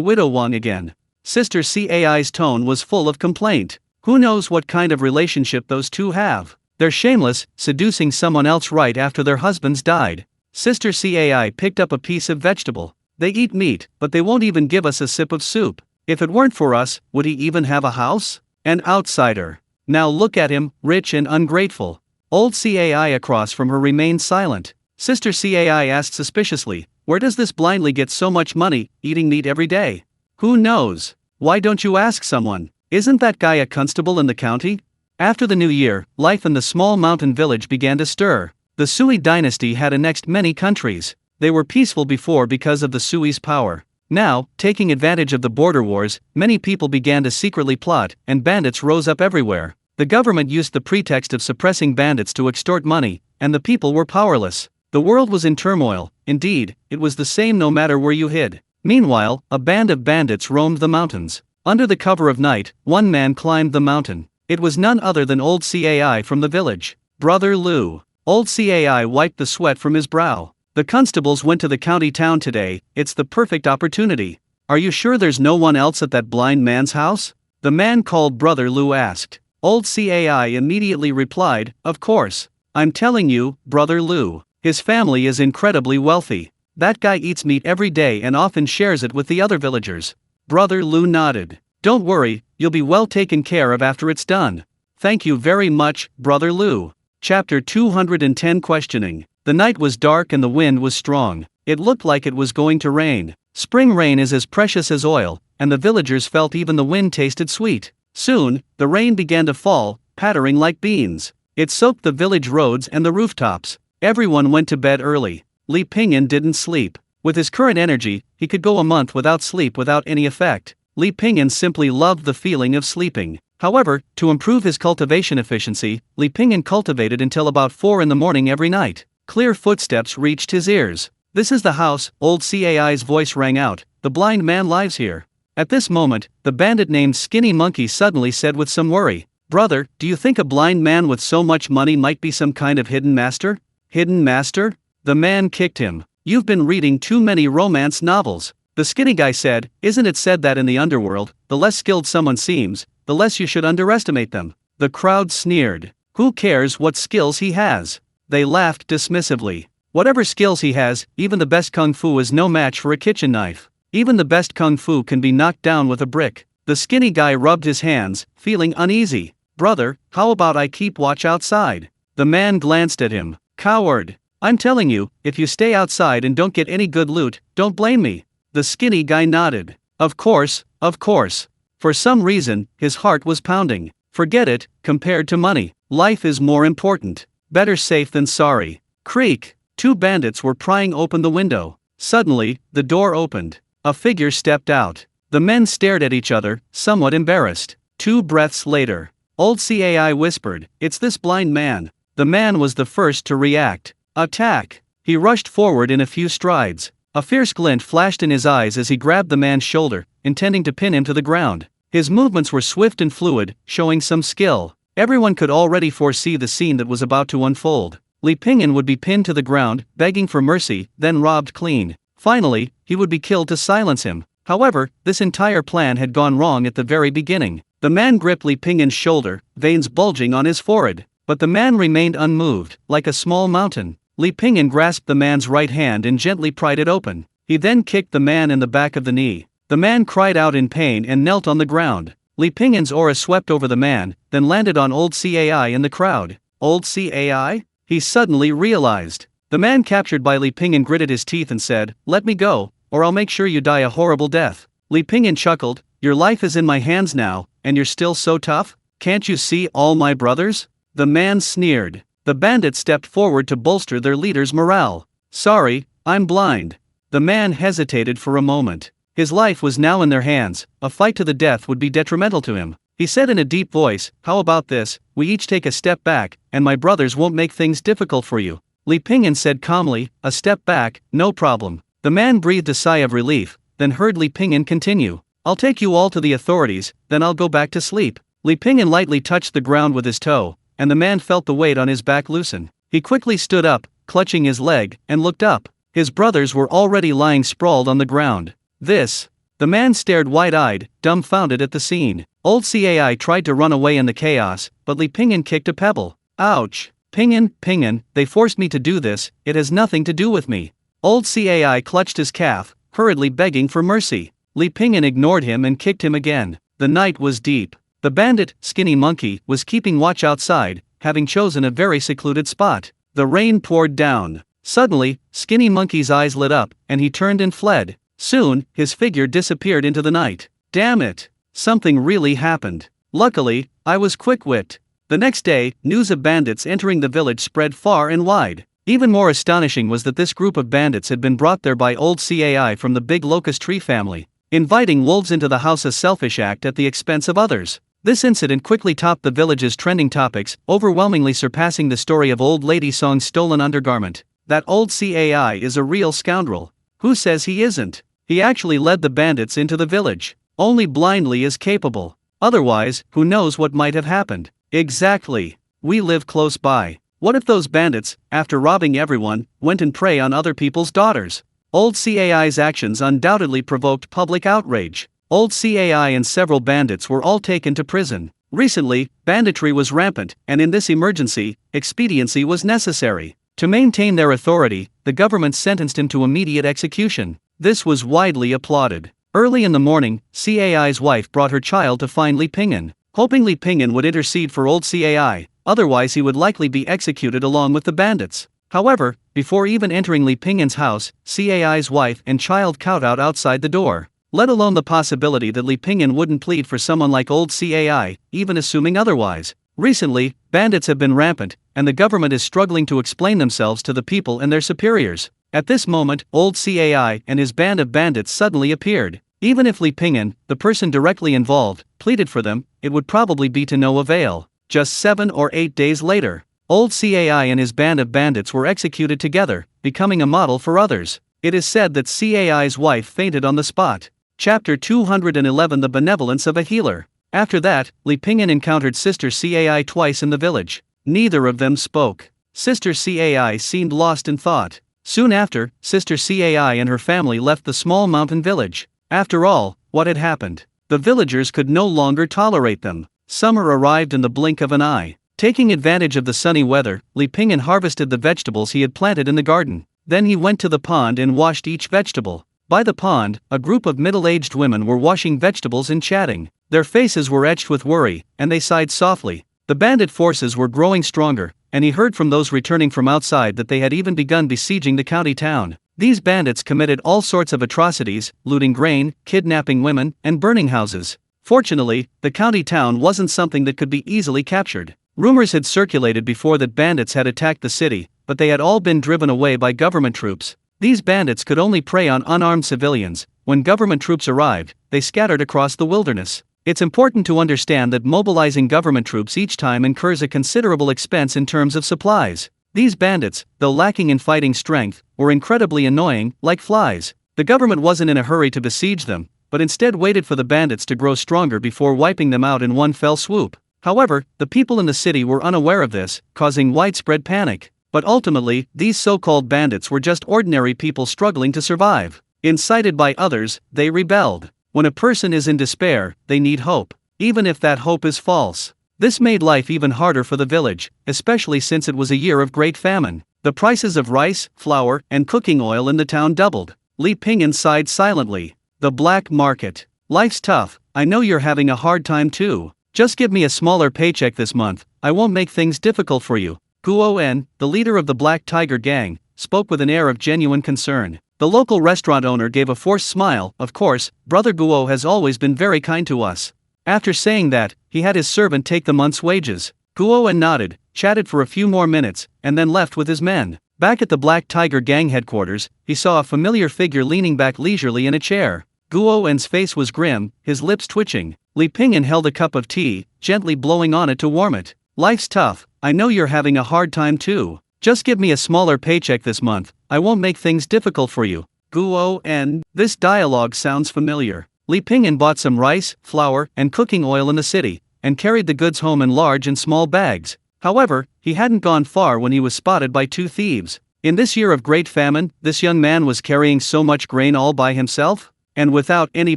Widow Wang again. Sister Cai's tone was full of complaint. Who knows what kind of relationship those two have? They're shameless, seducing someone else right after their husbands died. Sister Cai picked up a piece of vegetable. They eat meat, but they won't even give us a sip of soup. If it weren't for us, would he even have a house? An outsider. Now look at him, rich and ungrateful. Old Cai across from her remained silent. Sister Cai asked suspiciously, where does this blindly get so much money, eating meat every day? Who knows? Why don't you ask someone? Isn't that guy a constable in the county? After the new year, life in the small mountain village began to stir. The Sui dynasty had annexed many countries. They were peaceful before because of the Sui's power. Now, taking advantage of the border wars, many people began to secretly plot, and bandits rose up everywhere. The government used the pretext of suppressing bandits to extort money, and the people were powerless. The world was in turmoil. Indeed, it was the same no matter where you hid. Meanwhile, a band of bandits roamed the mountains. Under the cover of night, one man climbed the mountain. It was none other than old Cai from the village. Brother Lu. Old Cai wiped the sweat from his brow. The constables went to the county town today. It's the perfect opportunity. Are you sure there's no one else at that blind man's house? The man called Brother Lu asked. Old Cai immediately replied, of course. I'm telling you, Brother Lu. His family is incredibly wealthy. That guy eats meat every day and often shares it with the other villagers. Brother Lu nodded. Don't worry, you'll be well taken care of after it's done. Thank you very much, Brother Lu. Chapter 210 Questioning. The night was dark and the wind was strong. It looked like it was going to rain. Spring rain is as precious as oil, and the villagers felt even the wind tasted sweet. Soon, the rain began to fall, pattering like beans. It soaked the village roads and the rooftops. Everyone went to bed early. Li Pingyan didn't sleep. With his current energy, he could go a month without sleep without any effect. Li Pingyan simply loved the feeling of sleeping. However, to improve his cultivation efficiency, Li Pingyan cultivated until about 4 in the morning every night. Clear footsteps reached his ears. This is the house, old Cai's voice rang out. The blind man lives here. At this moment, the bandit named Skinny Monkey suddenly said with some worry, Brother, do you think a blind man with so much money might be some kind of hidden master? Hidden master? The man kicked him. You've been reading too many romance novels. The skinny guy said, isn't it said that in the underworld, the less skilled someone seems, the less you should underestimate them? The crowd sneered. Who cares what skills he has? They laughed dismissively. Whatever skills he has, even the best kung fu is no match for a kitchen knife. Even the best kung fu can be knocked down with a brick. The skinny guy rubbed his hands, feeling uneasy. Brother, how about I keep watch outside? The man glanced at him. Coward. I'm telling you, if you stay outside and don't get any good loot, don't blame me. The skinny guy nodded. Of course, of course. For some reason, his heart was pounding. Forget it, compared to money. Life is more important. Better safe than sorry. Creak. 2 bandits were prying open the window. Suddenly, the door opened. A figure stepped out. The men stared at each other, somewhat embarrassed. 2 breaths later, old CAI whispered, "It's this blind man." The man was the first to react. Attack! He rushed forward in a few strides. A fierce glint flashed in his eyes as he grabbed the man's shoulder, intending to pin him to the ground. His movements were swift and fluid, showing some skill. Everyone could already foresee the scene that was about to unfold. Li Pingyan would be pinned to the ground, begging for mercy, then robbed clean. Finally, he would be killed to silence him. However, this entire plan had gone wrong at the very beginning. The man gripped Li Pingyan's shoulder, veins bulging on his forehead. But the man remained unmoved, like a small mountain. Li Pingyan grasped the man's right hand and gently pried it open. He then kicked the man in the back of the knee. The man cried out in pain and knelt on the ground. Li Pingyan's aura swept over the man, then landed on old CAI in the crowd. Old CAI? He suddenly realized. The man captured by Li Pingyan gritted his teeth and said, "Let me go, or I'll make sure you die a horrible death." Li Pingyan chuckled, "Your life is in my hands now, and you're still so tough? Can't you see all my brothers?" The man sneered. The bandits stepped forward to bolster their leader's morale. "Sorry, I'm blind." The man hesitated for a moment. His life was now in their hands, a fight to the death would be detrimental to him. He said in a deep voice, "How about this, we each take a step back, and my brothers won't make things difficult for you." Li Pingyan said calmly, "A step back, no problem." The man breathed a sigh of relief, then heard Li Pingyan continue, "I'll take you all to the authorities, then I'll go back to sleep." Li Pingyan lightly touched the ground with his toe, and the man felt the weight on his back loosen. He quickly stood up, clutching his leg, and looked up. His brothers were already lying sprawled on the ground. This. The man stared wide-eyed, dumbfounded at the scene. Old CAI tried to run away in the chaos, but Li Pingyan kicked a pebble. "Ouch. Pingyan, they forced me to do this, it has nothing to do with me." Old CAI clutched his calf, hurriedly begging for mercy. Li Pingyan ignored him and kicked him again. The night was deep. The bandit, Skinny Monkey, was keeping watch outside, having chosen a very secluded spot. The rain poured down. Suddenly, Skinny Monkey's eyes lit up, and he turned and fled. Soon, his figure disappeared into the night. Damn it! Something really happened. Luckily, I was quick-witted. The next day, news of bandits entering the village spread far and wide. Even more astonishing was that this group of bandits had been brought there by old CAI from the big locust tree family. Inviting wolves into the house a selfish act at the expense of others. This incident quickly topped the village's trending topics, overwhelmingly surpassing the story of Old Lady Song's stolen undergarment. That old CAI is a real scoundrel. Who says he isn't? He actually led the bandits into the village. Only blindly is capable. Otherwise, who knows what might have happened? Exactly. We live close by. What if those bandits, after robbing everyone, went and prey on other people's daughters? Old CAI's actions undoubtedly provoked public outrage. Old CAI and several bandits were all taken to prison. Recently, banditry was rampant, and in this emergency, expediency was necessary. To maintain their authority, the government sentenced him to immediate execution. This was widely applauded. Early in the morning, CAI's wife brought her child to find Li Pingyan, hoping Li Pingyan would intercede for old CAI, otherwise he would likely be executed along with the bandits. However, before even entering Li Pingyan's house, CAI's wife and child kowtowed outside the door. Let alone the possibility that Li Pingyan wouldn't plead for someone like old CAI, even assuming otherwise. Recently, bandits have been rampant, and the government is struggling to explain themselves to the people and their superiors. At this moment, old CAI and his band of bandits suddenly appeared. Even if Li Pingyan, the person directly involved, pleaded for them, it would probably be to no avail. Just 7 or 8 days later, old CAI and his band of bandits were executed together, becoming a model for others. It is said that CAI's wife fainted on the spot. Chapter 211 The Benevolence of a Healer. After that, Li Pingyan encountered Sister CAI twice in the village. Neither of them spoke. Sister CAI seemed lost in thought. Soon after, Sister CAI and her family left the small mountain village. After all, what had happened? The villagers could no longer tolerate them. Summer arrived in the blink of an eye. Taking advantage of the sunny weather, Li Pingyan harvested the vegetables he had planted in the garden. Then he went to the pond and washed each vegetable. By the pond, a group of middle-aged women were washing vegetables and chatting. Their faces were etched with worry, and they sighed softly. The bandit forces were growing stronger, and he heard from those returning from outside that they had even begun besieging the county town. These bandits committed all sorts of atrocities, looting grain, kidnapping women, and burning houses. Fortunately, the county town wasn't something that could be easily captured. Rumors had circulated before that bandits had attacked the city, but they had all been driven away by government troops. These bandits could only prey on unarmed civilians. When government troops arrived, they scattered across the wilderness. It's important to understand that mobilizing government troops each time incurs a considerable expense in terms of supplies. These bandits, though lacking in fighting strength, were incredibly annoying, like flies. The government wasn't in a hurry to besiege them, but instead waited for the bandits to grow stronger before wiping them out in one fell swoop. However, the people in the city were unaware of this, causing widespread panic. But ultimately, these so-called bandits were just ordinary people struggling to survive. Incited by others, they rebelled. When a person is in despair, they need hope, even if that hope is false. This made life even harder for the village, especially since it was a year of great famine. The prices of rice, flour, and cooking oil in the town doubled. Li Pingyan sighed silently. The black market. Life's tough, I know you're having a hard time too. Just give me a smaller paycheck this month, I won't make things difficult for you. Guo En, the leader of the Black Tiger gang, spoke with an air of genuine concern. The local restaurant owner gave a forced smile. Of course, Brother Guo has always been very kind to us. After saying that, he had his servant take the month's wages. Guo En nodded, chatted for a few more minutes, and then left with his men. Back at the Black Tiger gang headquarters, he saw a familiar figure leaning back leisurely in a chair. Guo En's face was grim, his lips twitching. Li Pingyan held a cup of tea, gently blowing on it to warm it. Life's tough, I know you're having a hard time too. Just give me a smaller paycheck this month, I won't make things difficult for you. Guo En. This dialogue sounds familiar. Li Pingyan bought some rice, flour, and cooking oil in the city, and carried the goods home in large and small bags. However, he hadn't gone far when he was spotted by two thieves. In this year of great famine, this young man was carrying so much grain all by himself, and without any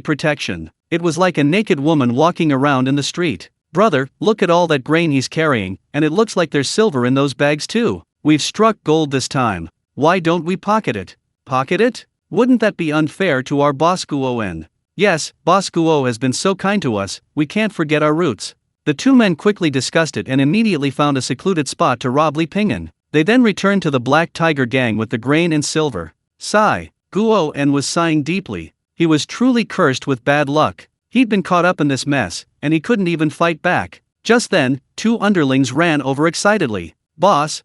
protection. It was like a naked woman walking around in the street. Brother, look at all that grain he's carrying, and it looks like there's silver in those bags too. We've struck gold this time. Why don't we pocket it? Pocket it? Wouldn't that be unfair to our boss Guo En? Yes, Boss Guo has been so kind to us, we can't forget our roots. The two men quickly discussed it and immediately found a secluded spot to rob Li Pingyan. They then returned to the Black Tiger gang with the grain and silver. Sigh. Guo En was sighing deeply. He was truly cursed with bad luck. He'd been caught up in this mess, and he couldn't even fight back. Just then, two underlings ran over excitedly. Boss,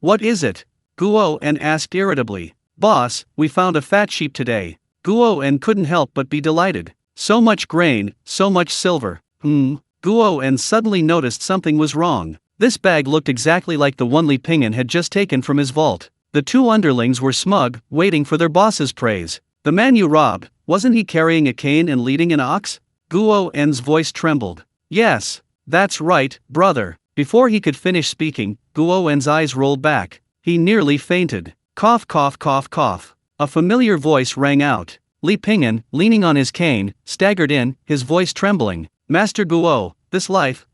what is it? Guo En asked irritably. Boss, we found a fat sheep today. Guo En couldn't help but be delighted. So much grain, so much silver. Guo En suddenly noticed something was wrong. This bag looked exactly like the one Li Pingyan had just taken from his vault. The two underlings were smug, waiting for their boss's praise. The man you robbed, wasn't he carrying a cane and leading an ox? Guo En's voice trembled. Yes, that's right, brother. Before he could finish speaking, Guo En's eyes rolled back. He nearly fainted. Cough, cough, cough, cough. A familiar voice rang out. Li Pingyan, leaning on his cane, staggered in, his voice trembling. Master Guo, this life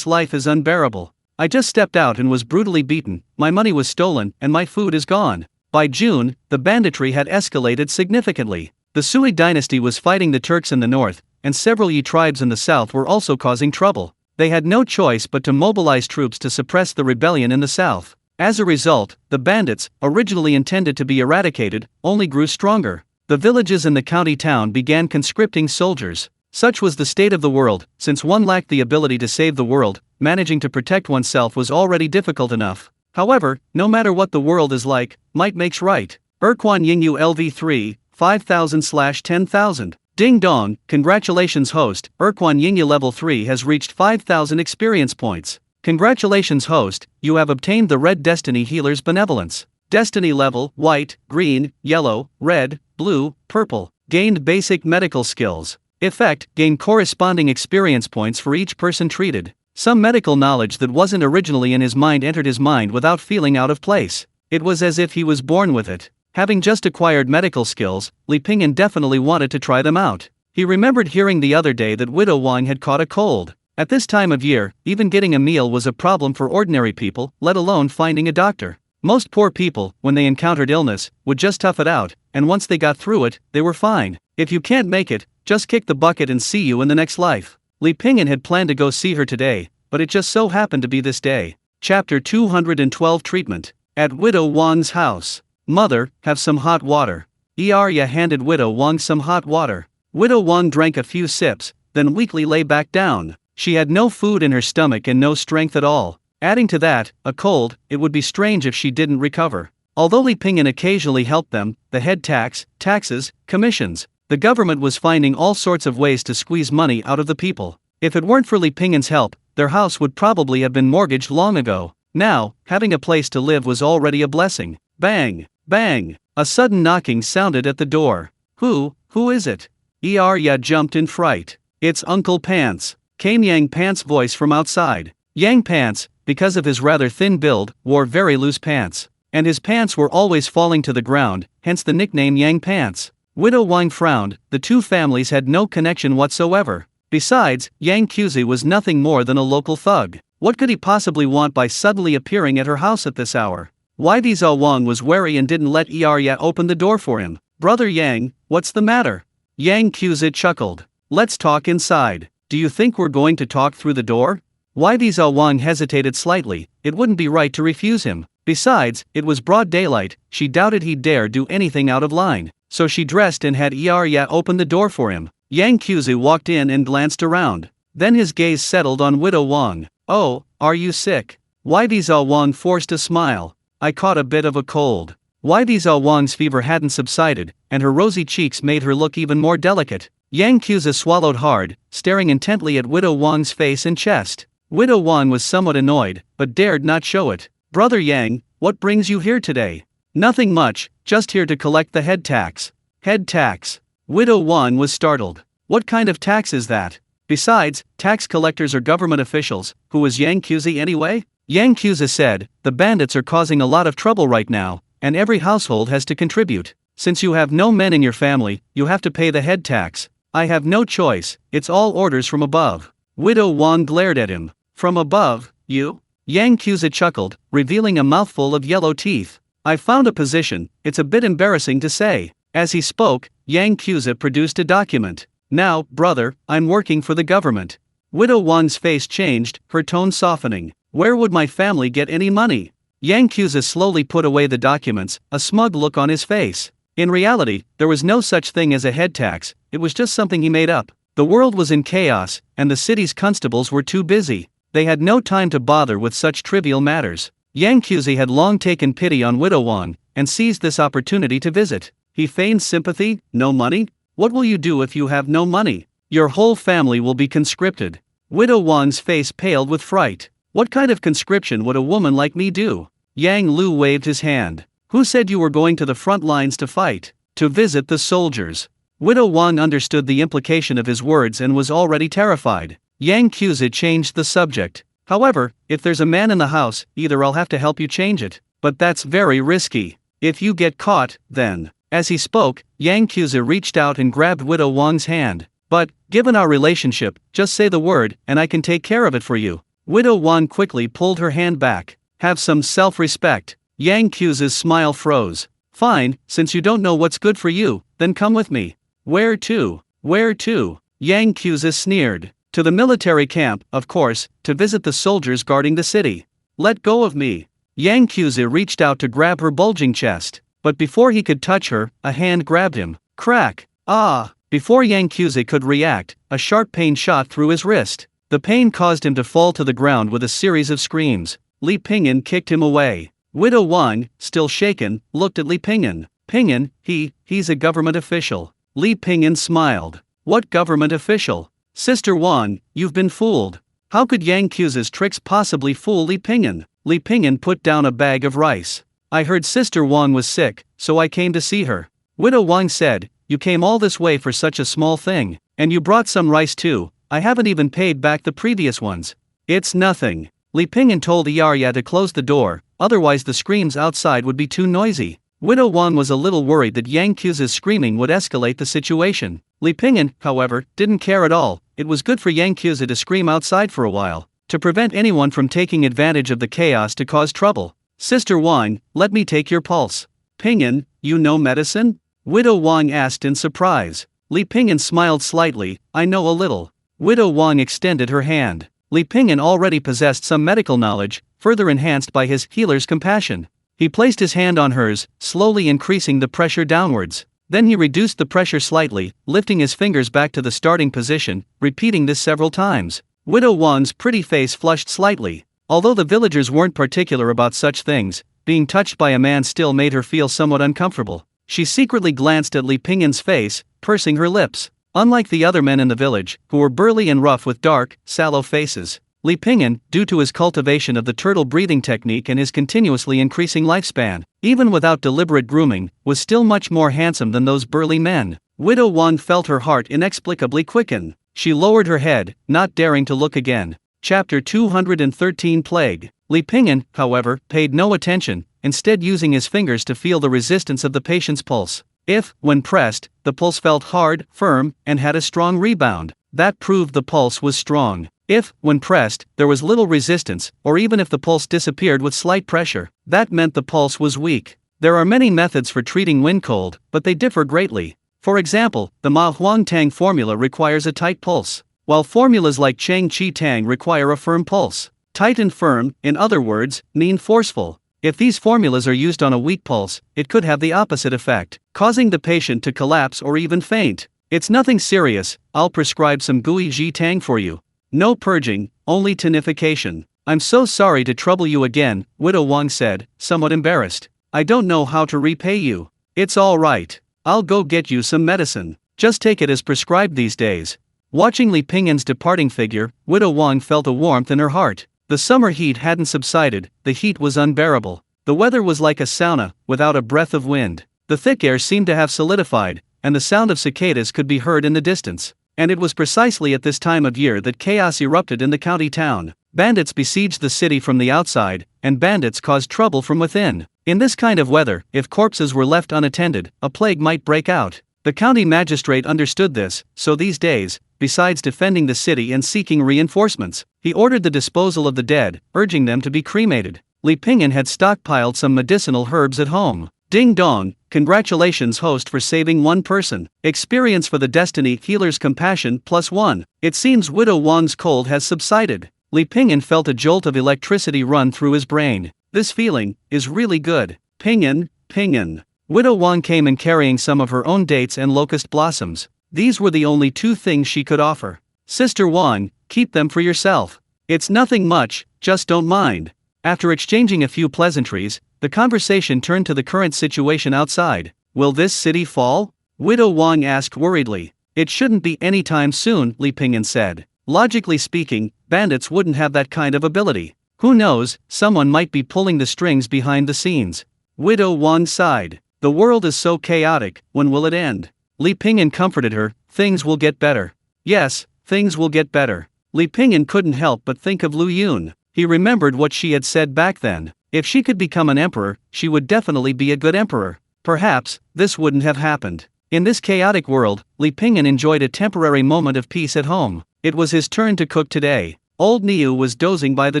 is unbearable. I just stepped out and was brutally beaten, my money was stolen, and my food is gone. By June, the banditry had escalated significantly. The Sui dynasty was fighting the Turks in the north, and several Yi tribes in the south were also causing trouble. They had no choice but to mobilize troops to suppress the rebellion in the south. As a result, the bandits, originally intended to be eradicated, only grew stronger. The villages in the county town began conscripting soldiers. Such was the state of the world, since one lacked the ability to save the world, managing to protect oneself was already difficult enough. However, no matter what the world is like, might makes right. Erquan Yingyue LV3, 5000/10,000. Ding dong, congratulations host, Erquan Yingyue level 3 has reached 5000 experience points. Congratulations host, you have obtained the Red Destiny Healer's Benevolence. Destiny level, white, green, yellow, red, blue, purple. Gained basic medical skills. Effect, gain corresponding experience points for each person treated. Some medical knowledge that wasn't originally in his mind entered his mind without feeling out of place. It was as if he was born with it. Having just acquired medical skills, Li Pingyan definitely wanted to try them out. He remembered hearing the other day that Widow Wang had caught a cold. At this time of year, even getting a meal was a problem for ordinary people, let alone finding a doctor. Most poor people, when they encountered illness, would just tough it out, and once they got through it, they were fine. If you can't make it, just kick the bucket and see you in the next life. Li Pingyan had planned to go see her today, but it just so happened to be this day. Chapter 212 Treatment. At Widow Wang's house. Mother, have some hot water. Arya handed Widow Wang some hot water. Widow Wang drank a few sips, then weakly lay back down. She had no food in her stomach and no strength at all. Adding to that, a cold. It would be strange if she didn't recover. Although Li Pingyan occasionally helped them, the head taxes, commissions, the government was finding all sorts of ways to squeeze money out of the people. If it weren't for Li Pingyan's help, their house would probably have been mortgaged long ago. Now, having a place to live was already a blessing. Bang! Bang! A sudden knocking sounded at the door. Who is it? Arya jumped in fright. It's Uncle Pants, came Yang Pants' voice from outside. Yang Pants, because of his rather thin build, wore very loose pants. And his pants were always falling to the ground, hence the nickname Yang Pants. Widow Wang frowned. The two families had no connection whatsoever. Besides, Yang Qi was nothing more than a local thug. What could he possibly want by suddenly appearing at her house at this hour? Yizhao Wang was wary and didn't let Arya open the door for him. Brother Yang, what's the matter? Yang Qi chuckled. Let's talk inside. Do you think we're going to talk through the door? Yizhao Wang hesitated slightly. It wouldn't be right to refuse him. Besides, it was broad daylight. She doubted he'd dare do anything out of line. So she dressed and had Arya open the door for him. Yang Qi walked in and glanced around. Then his gaze settled on Widow Wang. Oh, are you sick? Yizhao Wang forced a smile. I caught a bit of a cold. Yizhao Wang's fever hadn't subsided, and her rosy cheeks made her look even more delicate. Yang Qi swallowed hard, staring intently at Widow Wang's face and chest. Widow Wang was somewhat annoyed, but dared not show it. Brother Yang, what brings you here today? Nothing much, just here to collect the head tax. Head tax? Widow Wang was startled. What kind of tax is that? Besides, tax collectors are government officials. Who is Yang Qi anyway? Yang Qi said, the bandits are causing a lot of trouble right now, and every household has to contribute. Since you have no men in your family, you have to pay the head tax. I have no choice, it's all orders from above. Widow Wang glared at him. From above, you? Yang Qi chuckled, revealing a mouthful of yellow teeth. I found a position, it's a bit embarrassing to say. As he spoke, Yang Qi produced a document. Now, brother, I'm working for the government. Widow Wang's face changed, her tone softening. Where would my family get any money? Yang Qi slowly put away the documents, a smug look on his face. In reality, there was no such thing as a head tax, it was just something he made up. The world was in chaos, and the city's constables were too busy. They had no time to bother with such trivial matters. Yang Qi had long taken pity on Widow Wang, and seized this opportunity to visit. He feigned sympathy. No money? What will you do if you have no money? Your whole family will be conscripted. Widow Wang's face paled with fright. What kind of conscription would a woman like me do? Yang Lu waved his hand. Who said you were going to the front lines to fight? To visit the soldiers. Widow Wang understood the implication of his words and was already terrified. Yang Qi changed the subject. However, if there's a man in the house, either I'll have to help you change it, but that's very risky. If you get caught, then. As he spoke, Yang Qi reached out and grabbed Widow Wang's hand. But, given our relationship, just say the word, and I can take care of it for you. Widow Wang quickly pulled her hand back. Have some self-respect. Yang Qi's smile froze. Fine, since you don't know what's good for you, then come with me. Where to? Where to? Yang Qi's sneered. To the military camp, of course, to visit the soldiers guarding the city. Let go of me. Yang Qi reached out to grab her bulging chest. But before he could touch her, a hand grabbed him. Crack! Ah! Before Yang Qi could react, a sharp pain shot through his wrist. The pain caused him to fall to the ground with a series of screams. Li Pingyan kicked him away. Widow Wang, still shaken, looked at Li Pingyan. Pingyan, he's a government official. Li Pingyan smiled. What government official? Sister Wang, you've been fooled. How could Yang Qi's tricks possibly fool Li Pingyan? Li Pingyan put down a bag of rice. I heard Sister Wang was sick, so I came to see her. Widow Wang said, you came all this way for such a small thing, and you brought some rice too. I haven't even paid back the previous ones. It's nothing. Li Pingyan told Arya to close the door, otherwise the screams outside would be too noisy. Widow Wang was a little worried that Yang Qi's screaming would escalate the situation. Li Pingyan, however, didn't care at all. It was good for Yang Qi's to scream outside for a while, to prevent anyone from taking advantage of the chaos to cause trouble. Sister Wang, let me take your pulse. Pingyan, you know medicine? Widow Wang asked in surprise. Li Pingyan smiled slightly, I know a little. Widow Wang extended her hand. Li Pingyan already possessed some medical knowledge, further enhanced by his healer's compassion. He placed his hand on hers, slowly increasing the pressure downwards. Then he reduced the pressure slightly, lifting his fingers back to the starting position, repeating this several times. Widow Wang's pretty face flushed slightly. Although the villagers weren't particular about such things, being touched by a man still made her feel somewhat uncomfortable. She secretly glanced at Li Pingyan's face, pursing her lips. Unlike the other men in the village, who were burly and rough with dark, sallow faces, Li Pingyan, due to his cultivation of the turtle breathing technique and his continuously increasing lifespan, even without deliberate grooming, was still much more handsome than those burly men. Widow Wang felt her heart inexplicably quicken. She lowered her head, not daring to look again. Chapter 213 Plague. Li Pingyan, however, paid no attention, instead using his fingers to feel the resistance of the patient's pulse. If, when pressed, the pulse felt hard, firm, and had a strong rebound, that proved the pulse was strong. If, when pressed, there was little resistance, or even if the pulse disappeared with slight pressure, that meant the pulse was weak. There are many methods for treating wind cold, but they differ greatly. For example, the Ma Huang Tang formula requires a tight pulse, while formulas like Cheng Qi Tang require a firm pulse. Tight and firm, in other words, mean forceful. If these formulas are used on a weak pulse, it could have the opposite effect, causing the patient to collapse or even faint. It's nothing serious, I'll prescribe some Gui Ji Tang for you. No purging, only tonification. I'm so sorry to trouble you again, Widow Wang said, somewhat embarrassed. I don't know how to repay you. It's all right. I'll go get you some medicine. Just take it as prescribed these days. Watching Li Pingyan's departing figure, Widow Wang felt a warmth in her heart. The summer heat hadn't subsided, the heat was unbearable. The weather was like a sauna, without a breath of wind. The thick air seemed to have solidified, and the sound of cicadas could be heard in the distance. And it was precisely at this time of year that chaos erupted in the county town. Bandits besieged the city from the outside, and bandits caused trouble from within. In this kind of weather, if corpses were left unattended, a plague might break out. The county magistrate understood this, so these days, besides defending the city and seeking reinforcements, he ordered the disposal of the dead, urging them to be cremated. Li Pingyan had stockpiled some medicinal herbs at home. Ding dong, congratulations host for saving one person. Experience for the Destiny Healer's Compassion +1. It seems Widow Wang's cold has subsided. Li Pingyan felt a jolt of electricity run through his brain. This feeling is really good. Pingyan. Widow Wang came in carrying some of her own dates and locust blossoms. These were the only two things she could offer. Sister Wang, keep them for yourself. It's nothing much, just don't mind. After exchanging a few pleasantries, the conversation turned to the current situation outside. Will this city fall? Widow Wang asked worriedly. It shouldn't be anytime soon, Li Pingyan said. Logically speaking, bandits wouldn't have that kind of ability. Who knows, someone might be pulling the strings behind the scenes. Widow Wang sighed. The world is so chaotic, when will it end? Li Pingyan comforted her, things will get better. Yes, things will get better. Li Pingyan couldn't help but think of Lu Yun. He remembered what she had said back then. If she could become an emperor, she would definitely be a good emperor. Perhaps, this wouldn't have happened. In this chaotic world, Li Pingyan enjoyed a temporary moment of peace at home. It was his turn to cook today. Old Niu was dozing by the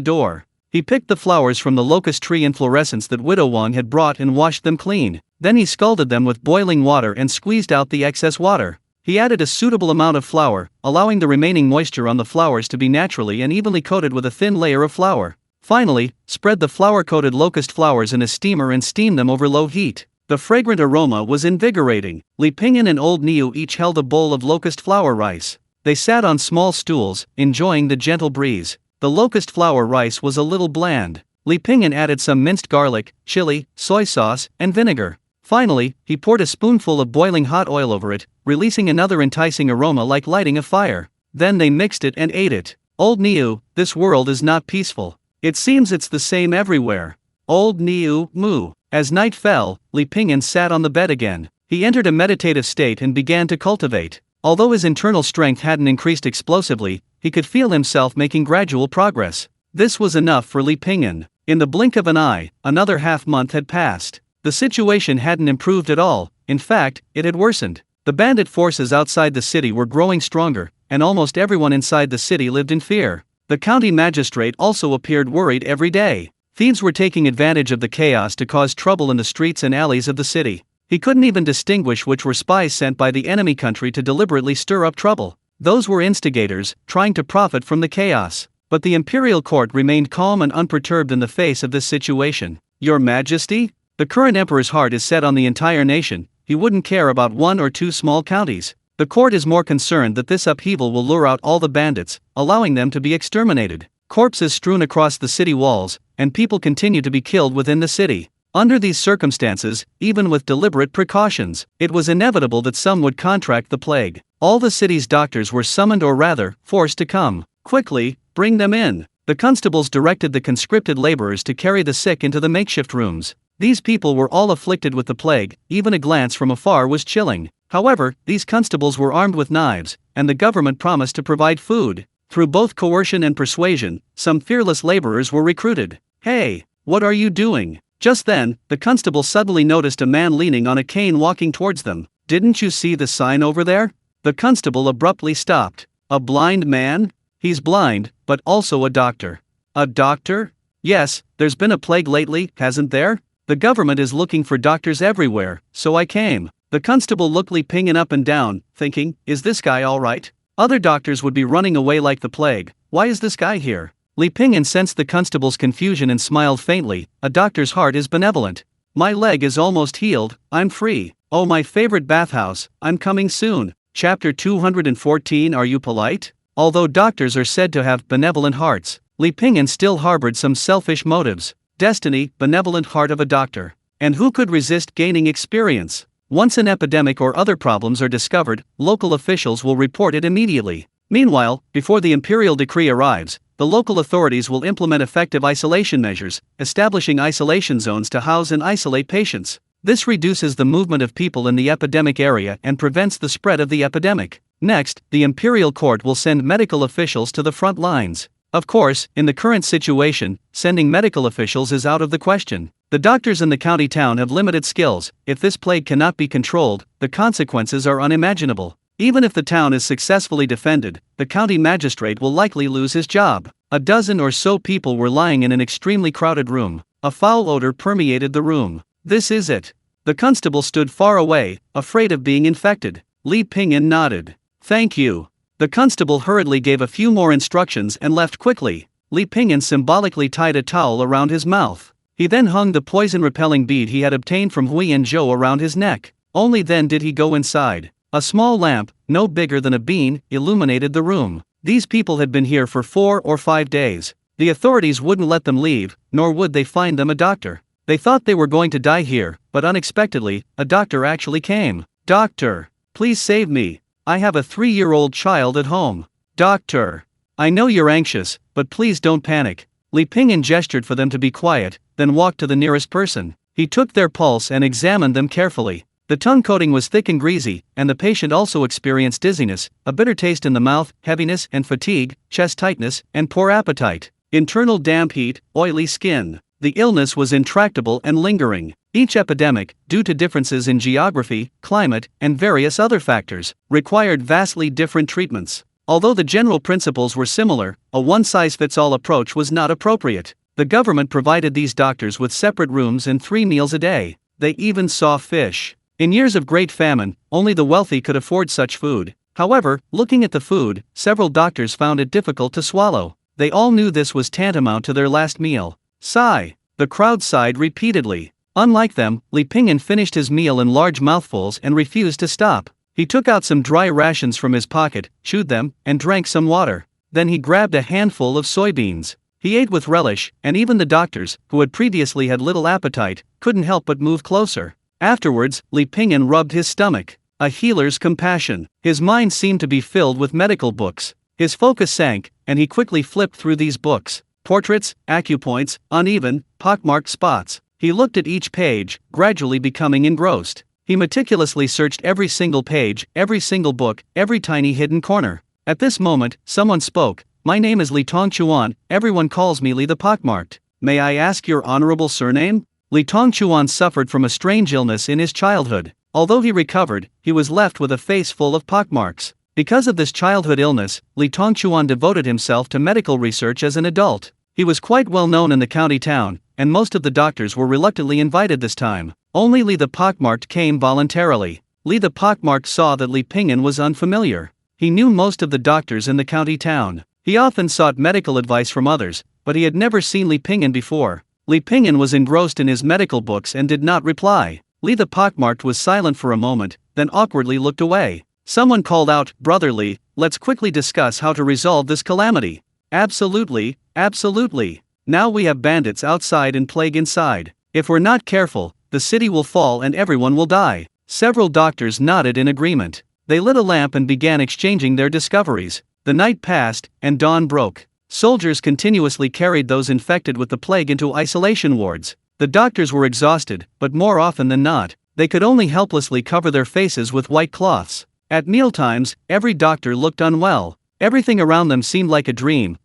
door. He picked the flowers from the locust tree inflorescence that Widow Wang had brought and washed them clean. Then he scalded them with boiling water and squeezed out the excess water. He added a suitable amount of flour, allowing the remaining moisture on the flowers to be naturally and evenly coated with a thin layer of flour. Finally, spread the flour-coated locust flowers in a steamer and steam them over low heat. The fragrant aroma was invigorating. Li Pingyan and Old Niu each held a bowl of locust flour rice. They sat on small stools, enjoying the gentle breeze. The locust flour rice was a little bland. Li Pingyan added some minced garlic, chili, soy sauce, and vinegar. Finally, he poured a spoonful of boiling hot oil over it, releasing another enticing aroma like lighting a fire. Then they mixed it and ate it. Old Niu, this world is not peaceful. It seems it's the same everywhere. Old Niu, moo. As night fell, Li Pingyan sat on the bed again. He entered a meditative state and began to cultivate. Although his internal strength hadn't increased explosively, he could feel himself making gradual progress. This was enough for Li Pingyan. In the blink of an eye, another half-month had passed. The situation hadn't improved at all, in fact, it had worsened. The bandit forces outside the city were growing stronger, and almost everyone inside the city lived in fear. The county magistrate also appeared worried every day. Thieves were taking advantage of the chaos to cause trouble in the streets and alleys of the city. He couldn't even distinguish which were spies sent by the enemy country to deliberately stir up trouble. Those were instigators, trying to profit from the chaos. But the imperial court remained calm and unperturbed in the face of this situation. Your Majesty? The current emperor's heart is set on the entire nation. He wouldn't care about one or two small counties. The court is more concerned that this upheaval will lure out all the bandits, allowing them to be exterminated. Corpses strewn across the city walls, and people continue to be killed within the city. Under these circumstances, even with deliberate precautions, it was inevitable that some would contract the plague. All the city's doctors were summoned, or rather, forced to come. Quickly, bring them in. The constables directed the conscripted laborers to carry the sick into the makeshift rooms. These people were all afflicted with the plague, even a glance from afar was chilling. However, these constables were armed with knives, and the government promised to provide food. Through both coercion and persuasion, some fearless laborers were recruited. Hey, what are you doing? Just then, the constable suddenly noticed a man leaning on a cane walking towards them. Didn't you see the sign over there? The constable abruptly stopped. A blind man? He's blind, but also a doctor. A doctor? Yes, there's been a plague lately, hasn't there? The government is looking for doctors everywhere, so I came. The constable looked Li Pingyan up and down, thinking, is this guy alright? Other doctors would be running away like the plague. Why is this guy here? Li Pingyan sensed the constable's confusion and smiled faintly. A doctor's heart is benevolent. My leg is almost healed, I'm free. Oh, my favorite bathhouse, I'm coming soon. Chapter 214. Are you polite? Although doctors are said to have benevolent hearts, Li Pingyan still harbored some selfish motives. Destiny, benevolent heart of a doctor. And who could resist gaining experience? Once an epidemic or other problems are discovered, local officials will report it immediately. Meanwhile, before the imperial decree arrives, the local authorities will implement effective isolation measures, establishing isolation zones to house and isolate patients. This reduces the movement of people in the epidemic area and prevents the spread of the epidemic. Next, the imperial court will send medical officials to the front lines. Of course, in the current situation, sending medical officials is out of the question. The doctors in the county town have limited skills. If this plague cannot be controlled, the consequences are unimaginable. Even if the town is successfully defended, the county magistrate will likely lose his job. A dozen or so people were lying in an extremely crowded room. A foul odor permeated the room. This is it. The constable stood far away, afraid of being infected. Li Pingyan nodded. Thank you. The constable hurriedly gave a few more instructions and left quickly. Li Pingyan symbolically tied a towel around his mouth. He then hung the poison-repelling bead he had obtained from Hui and Zhou around his neck. Only then did he go inside. A small lamp, no bigger than a bean, illuminated the room. These people had been here for 4 or 5 days. The authorities wouldn't let them leave, nor would they find them a doctor. They thought they were going to die here, but unexpectedly, a doctor actually came. Doctor, please save me. I have a 3-year-old child at home. Doctor, I know you're anxious, but please don't panic. Li Pingyan gestured for them to be quiet, then walked to the nearest person. He took their pulse and examined them carefully. The tongue coating was thick and greasy, and the patient also experienced dizziness, a bitter taste in the mouth, heaviness and fatigue, chest tightness, and poor appetite. Internal damp heat, oily skin. The illness was intractable and lingering. Each epidemic, due to differences in geography, climate, and various other factors, required vastly different treatments. Although the general principles were similar, a one-size-fits-all approach was not appropriate. The government provided these doctors with separate rooms and 3 meals a day. They even saw fish. In years of great famine, only the wealthy could afford such food. However, looking at the food, several doctors found it difficult to swallow. They all knew this was tantamount to their last meal. Sigh. The crowd sighed repeatedly. Unlike them, Li Pingyan finished his meal in large mouthfuls and refused to stop. He took out some dry rations from his pocket, chewed them, and drank some water. Then he grabbed a handful of soybeans. He ate with relish, and even the doctors, who had previously had little appetite, couldn't help but move closer. Afterwards, Li Pingyan rubbed his stomach. A healer's compassion. His mind seemed to be filled with medical books. His focus sank, and he quickly flipped through these books. Portraits, acupoints, uneven, pockmarked spots. He looked at each page, gradually becoming engrossed. He meticulously searched every single page, every single book, every tiny hidden corner. At this moment, someone spoke. My name is Li Tongchuan, everyone calls me Li the Pockmarked. May I ask your honorable surname? Li Tongchuan suffered from a strange illness in his childhood. Although he recovered, he was left with a face full of pockmarks. Because of this childhood illness, Li Tongchuan devoted himself to medical research as an adult. He was quite well known in the county town, and most of the doctors were reluctantly invited this time. Only Li the Pockmarked came voluntarily. Li the Pockmarked saw that Li Pingyan was unfamiliar. He knew most of the doctors in the county town. He often sought medical advice from others, but he had never seen Li Pingyan before. Li Pingyan was engrossed in his medical books and did not reply. Li the Pockmarked was silent for a moment, then awkwardly looked away. Someone called out, "Brother Li, let's quickly discuss how to resolve this calamity." "Absolutely, absolutely. Now we have bandits outside and plague inside. If we're not careful, the city will fall and everyone will die." Several doctors nodded in agreement. They lit a lamp and began exchanging their discoveries. The night passed, and dawn broke. Soldiers continuously carried those infected with the plague into isolation wards. The doctors were exhausted, but more often than not, they could only helplessly cover their faces with white cloths. At mealtimes, every doctor looked unwell. Everything around them seemed like a dream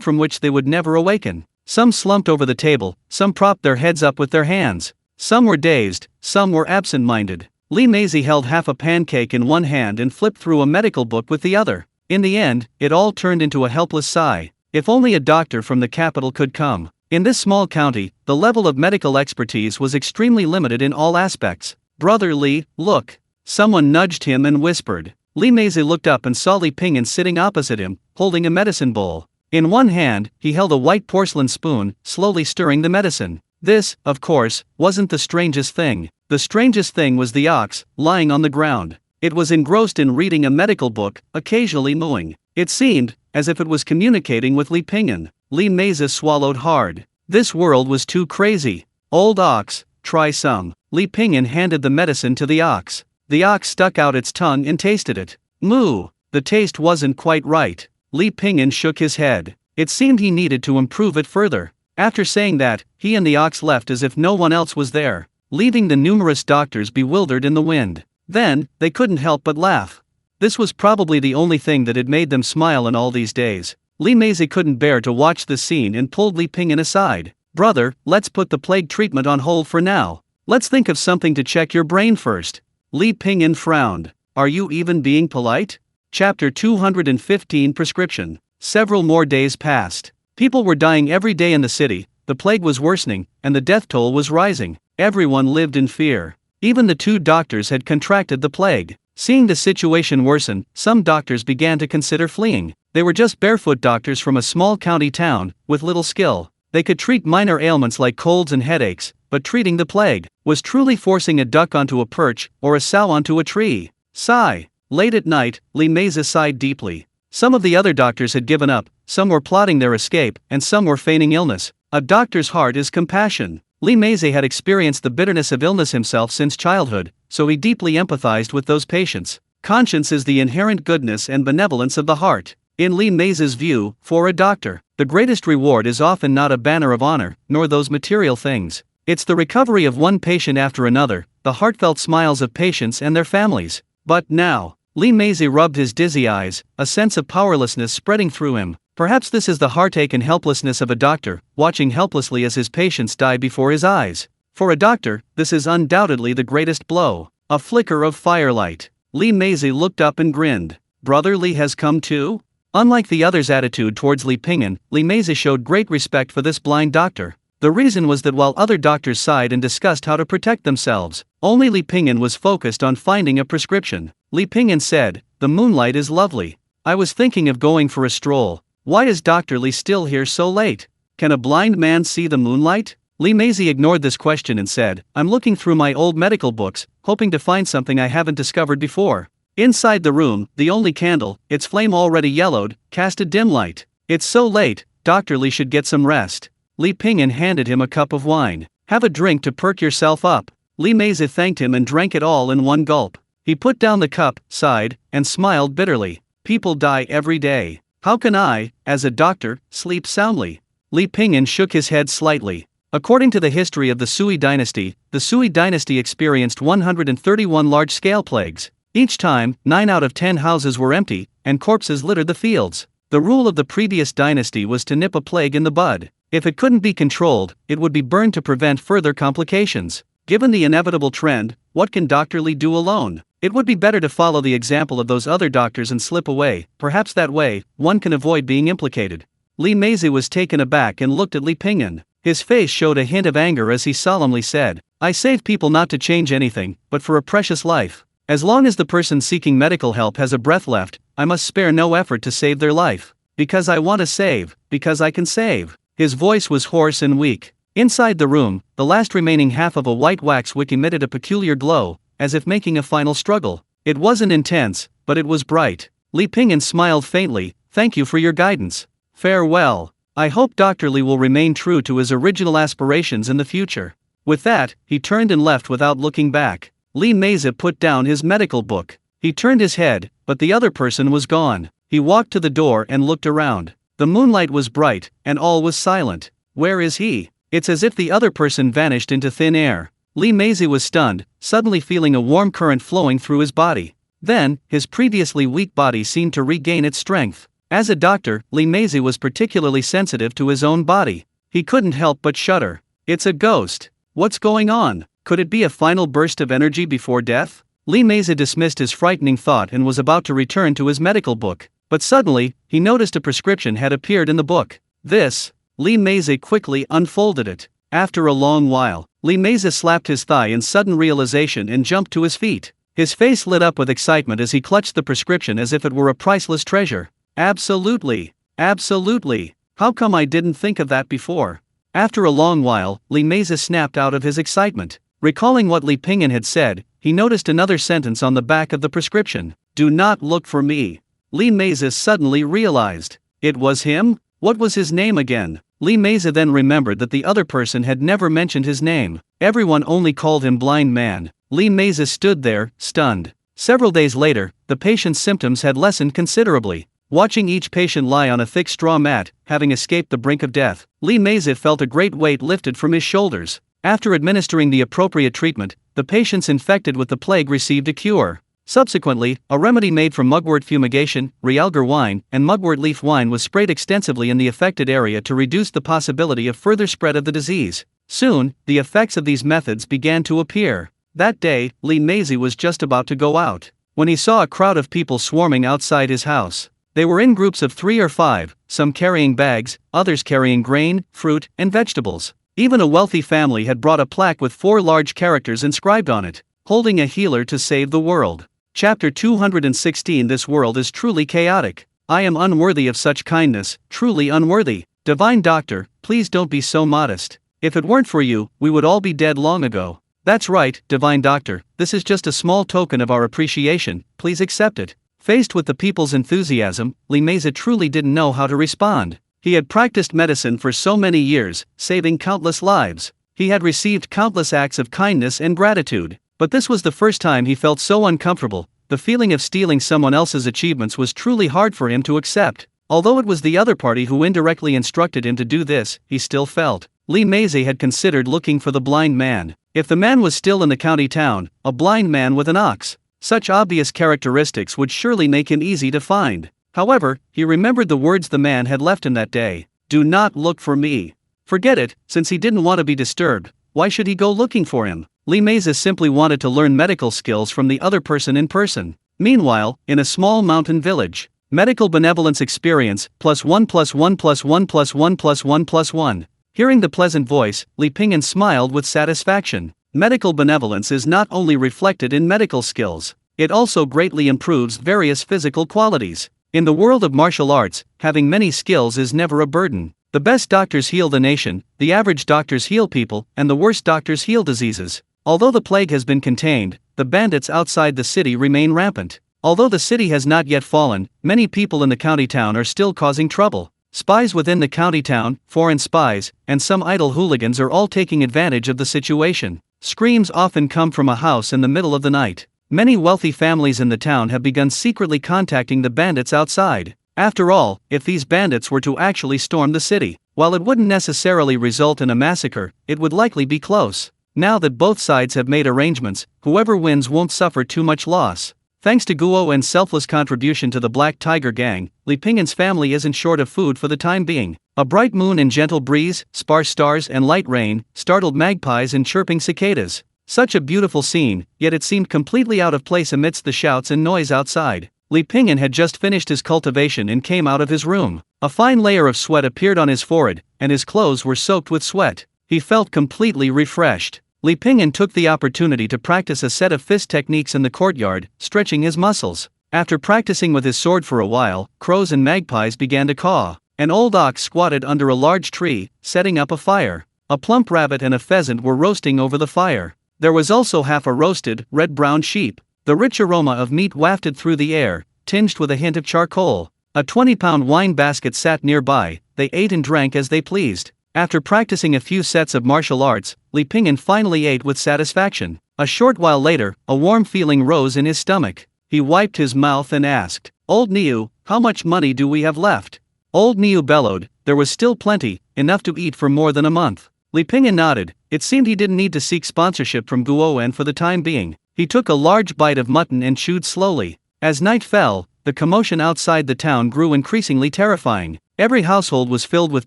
from which they would never awaken. Some slumped over the table, some propped their heads up with their hands. Some were dazed, some were absent-minded. Li Meizi held half a pancake in one hand and flipped through a medical book with the other. In the end, it all turned into a helpless sigh. If only a doctor from the capital could come. In this small county, the level of medical expertise was extremely limited in all aspects. "Brother Li, look." Someone nudged him and whispered. Li Meizi looked up and saw Li Pingyan sitting opposite him, holding a medicine bowl. In one hand, he held a white porcelain spoon, slowly stirring the medicine. This, of course, wasn't the strangest thing. The strangest thing was the ox, lying on the ground. It was engrossed in reading a medical book, occasionally mooing. It seemed as if it was communicating with Li Pingyan. Li Meizi swallowed hard. This world was too crazy. "Old ox, try some." Li Pingyan handed the medicine to the ox. The ox stuck out its tongue and tasted it. "Moo." The taste wasn't quite right. Li Pingyan shook his head. It seemed he needed to improve it further. After saying that, he and the ox left as if no one else was there, leaving the numerous doctors bewildered in the wind. Then, they couldn't help but laugh. This was probably the only thing that had made them smile in all these days. Li Meizi couldn't bear to watch this scene and pulled Li Pingyan aside. "Brother, let's put the plague treatment on hold for now. Let's think of something to check your brain first." Li Pingyan frowned. "Are you even being polite?" Chapter 215 Prescription. Several more days passed. People were dying every day in the city, the plague was worsening, and the death toll was rising. Everyone lived in fear. Even the two doctors had contracted the plague. Seeing the situation worsen, some doctors began to consider fleeing. They were just barefoot doctors from a small county town, with little skill. They could treat minor ailments like colds and headaches, but treating the plague was truly forcing a duck onto a perch or a sow onto a tree. Sigh. Late at night, Li Meizi sighed deeply. Some of the other doctors had given up, some were plotting their escape, and some were feigning illness. A doctor's heart is compassion. Li Meizi had experienced the bitterness of illness himself since childhood, so he deeply empathized with those patients. Conscience is the inherent goodness and benevolence of the heart. In Li Meizi's view, for a doctor, the greatest reward is often not a banner of honor, nor those material things. It's the recovery of one patient after another, the heartfelt smiles of patients and their families. But now, Li Meizi rubbed his dizzy eyes, a sense of powerlessness spreading through him. Perhaps this is the heartache and helplessness of a doctor, watching helplessly as his patients die before his eyes. For a doctor, this is undoubtedly the greatest blow. A flicker of firelight. Li Meizi looked up and grinned. "Brother Li has come too?" Unlike the other's attitude towards Li Pingyan, Li Meizi showed great respect for this blind doctor. The reason was that while other doctors sighed and discussed how to protect themselves, only Li Pingyan was focused on finding a prescription. Li Pingyan said, "The moonlight is lovely. I was thinking of going for a stroll. Why is Dr. Li still here so late? Can a blind man see the moonlight?" Li Meizi ignored this question and said, "I'm looking through my old medical books, hoping to find something I haven't discovered before." Inside the room, the only candle, its flame already yellowed, cast a dim light. "It's so late, Dr. Li should get some rest." Li Pingyan handed him a cup of wine. "Have a drink to perk yourself up." Li Meizi thanked him and drank it all in one gulp. He put down the cup, sighed, and smiled bitterly. "People die every day. How can I, as a doctor, sleep soundly?" Li Pingyan shook his head slightly. According to the history of the Sui dynasty experienced 131 large-scale plagues. Each time, 9 out of 10 houses were empty, and corpses littered the fields. The rule of the previous dynasty was to nip a plague in the bud. If it couldn't be controlled, it would be burned to prevent further complications. Given the inevitable trend, what can Dr. Li do alone? It would be better to follow the example of those other doctors and slip away, perhaps that way, one can avoid being implicated. Li Meizi was taken aback and looked at Li Pingyan. His face showed a hint of anger as he solemnly said, "I save people not to change anything, but for a precious life. As long as the person seeking medical help has a breath left, I must spare no effort to save their life. Because I want to save, because I can save." His voice was hoarse and weak. Inside the room, the last remaining half of a white wax wick emitted a peculiar glow, as if making a final struggle. It wasn't intense, but it was bright. Li Pingyan smiled faintly, "Thank you for your guidance. Farewell. I hope Dr. Li will remain true to his original aspirations in the future." With that, he turned and left without looking back. Li Meizi put down his medical book. He turned his head, but the other person was gone. He walked to the door and looked around. The moonlight was bright, and all was silent. Where is he? It's as if the other person vanished into thin air. Li Meizi was stunned, suddenly feeling a warm current flowing through his body. Then, his previously weak body seemed to regain its strength. As a doctor, Li Meizi was particularly sensitive to his own body. He couldn't help but shudder. It's a ghost. What's going on? Could it be a final burst of energy before death? Li Meizi dismissed his frightening thought and was about to return to his medical book. But suddenly, he noticed a prescription had appeared in the book. This. Li Meizi quickly unfolded it. After a long while, Li Meizi slapped his thigh in sudden realization and jumped to his feet. His face lit up with excitement as he clutched the prescription as if it were a priceless treasure. Absolutely. Absolutely. How come I didn't think of that before? After a long while, Li Meizi snapped out of his excitement. Recalling what Li Pingyan had said, he noticed another sentence on the back of the prescription. "Do not look for me." Li Meizi suddenly realized. It was him? What was his name again? Li Meizi then remembered that the other person had never mentioned his name. Everyone only called him Blind Man. Li Meizi stood there, stunned. Several days later, the patient's symptoms had lessened considerably. Watching each patient lie on a thick straw mat, having escaped the brink of death, Li Meizi felt a great weight lifted from his shoulders. After administering the appropriate treatment, the patients infected with the plague received a cure. Subsequently, a remedy made from mugwort fumigation, realgar wine, and mugwort leaf wine was sprayed extensively in the affected area to reduce the possibility of further spread of the disease. Soon, the effects of these methods began to appear. That day, Li Meizi was just about to go out, when he saw a crowd of people swarming outside his house. They were in groups of 3 or 5, some carrying bags, others carrying grain, fruit, and vegetables. Even a wealthy family had brought a plaque with 4 large characters inscribed on it, "Holding a healer to save the world." Chapter 216. This world is truly chaotic. I am unworthy of such kindness, truly unworthy. Divine Doctor, please don't be so modest. If it weren't for you, we would all be dead long ago. That's right, Divine Doctor, this is just a small token of our appreciation, please accept it. Faced with the people's enthusiasm, Li Meizi truly didn't know how to respond. He had practiced medicine for so many years, saving countless lives. He had received countless acts of kindness and gratitude. But this was the first time he felt so uncomfortable. The feeling of stealing someone else's achievements was truly hard for him to accept. Although it was the other party who indirectly instructed him to do this, he still felt. Li Meizi had considered looking for the blind man. If the man was still in the county town, a blind man with an ox, such obvious characteristics would surely make him easy to find. However, he remembered the words the man had left him that day. "Do not look for me." Forget it, since he didn't want to be disturbed. Why should he go looking for him? Li Meizi simply wanted to learn medical skills from the other person in person. Meanwhile, in a small mountain village, medical benevolence experience +1 +1 +1 +1 +1 +1. Hearing the pleasant voice, Li Pingyan smiled with satisfaction. Medical benevolence is not only reflected in medical skills, it also greatly improves various physical qualities. In the world of martial arts, having many skills is never a burden. The best doctors heal the nation, the average doctors heal people, and the worst doctors heal diseases. Although the plague has been contained, the bandits outside the city remain rampant. Although the city has not yet fallen, many people in the county town are still causing trouble. Spies within the county town, foreign spies, and some idle hooligans are all taking advantage of the situation. Screams often come from a house in the middle of the night. Many wealthy families in the town have begun secretly contacting the bandits outside. After all, if these bandits were to actually storm the city, while it wouldn't necessarily result in a massacre, it would likely be close. Now that both sides have made arrangements, whoever wins won't suffer too much loss. Thanks to Guo and selfless contribution to the Black Tiger Gang, Li Pingyan's family isn't short of food for the time being. A bright moon and gentle breeze, sparse stars and light rain, startled magpies and chirping cicadas. Such a beautiful scene, yet it seemed completely out of place amidst the shouts and noise outside. Li Pingyan had just finished his cultivation and came out of his room. A fine layer of sweat appeared on his forehead, and his clothes were soaked with sweat. He felt completely refreshed. Li Pingyan took the opportunity to practice a set of fist techniques in the courtyard, stretching his muscles. After practicing with his sword for a while, crows and magpies began to caw. An old ox squatted under a large tree, setting up a fire. A plump rabbit and a pheasant were roasting over the fire. There was also half a roasted, red-brown sheep. The rich aroma of meat wafted through the air, tinged with a hint of charcoal. A 20-pound wine basket sat nearby. They ate and drank as they pleased. After practicing a few sets of martial arts, Li Pingyan finally ate with satisfaction. A short while later, a warm feeling rose in his stomach. He wiped his mouth and asked, "Old Niu, how much money do we have left?" Old Niu bellowed, "There was still plenty, enough to eat for more than a month." Li Pingyan nodded. It seemed he didn't need to seek sponsorship from Guoan for the time being. He took a large bite of mutton and chewed slowly. As night fell, the commotion outside the town grew increasingly terrifying. Every household was filled with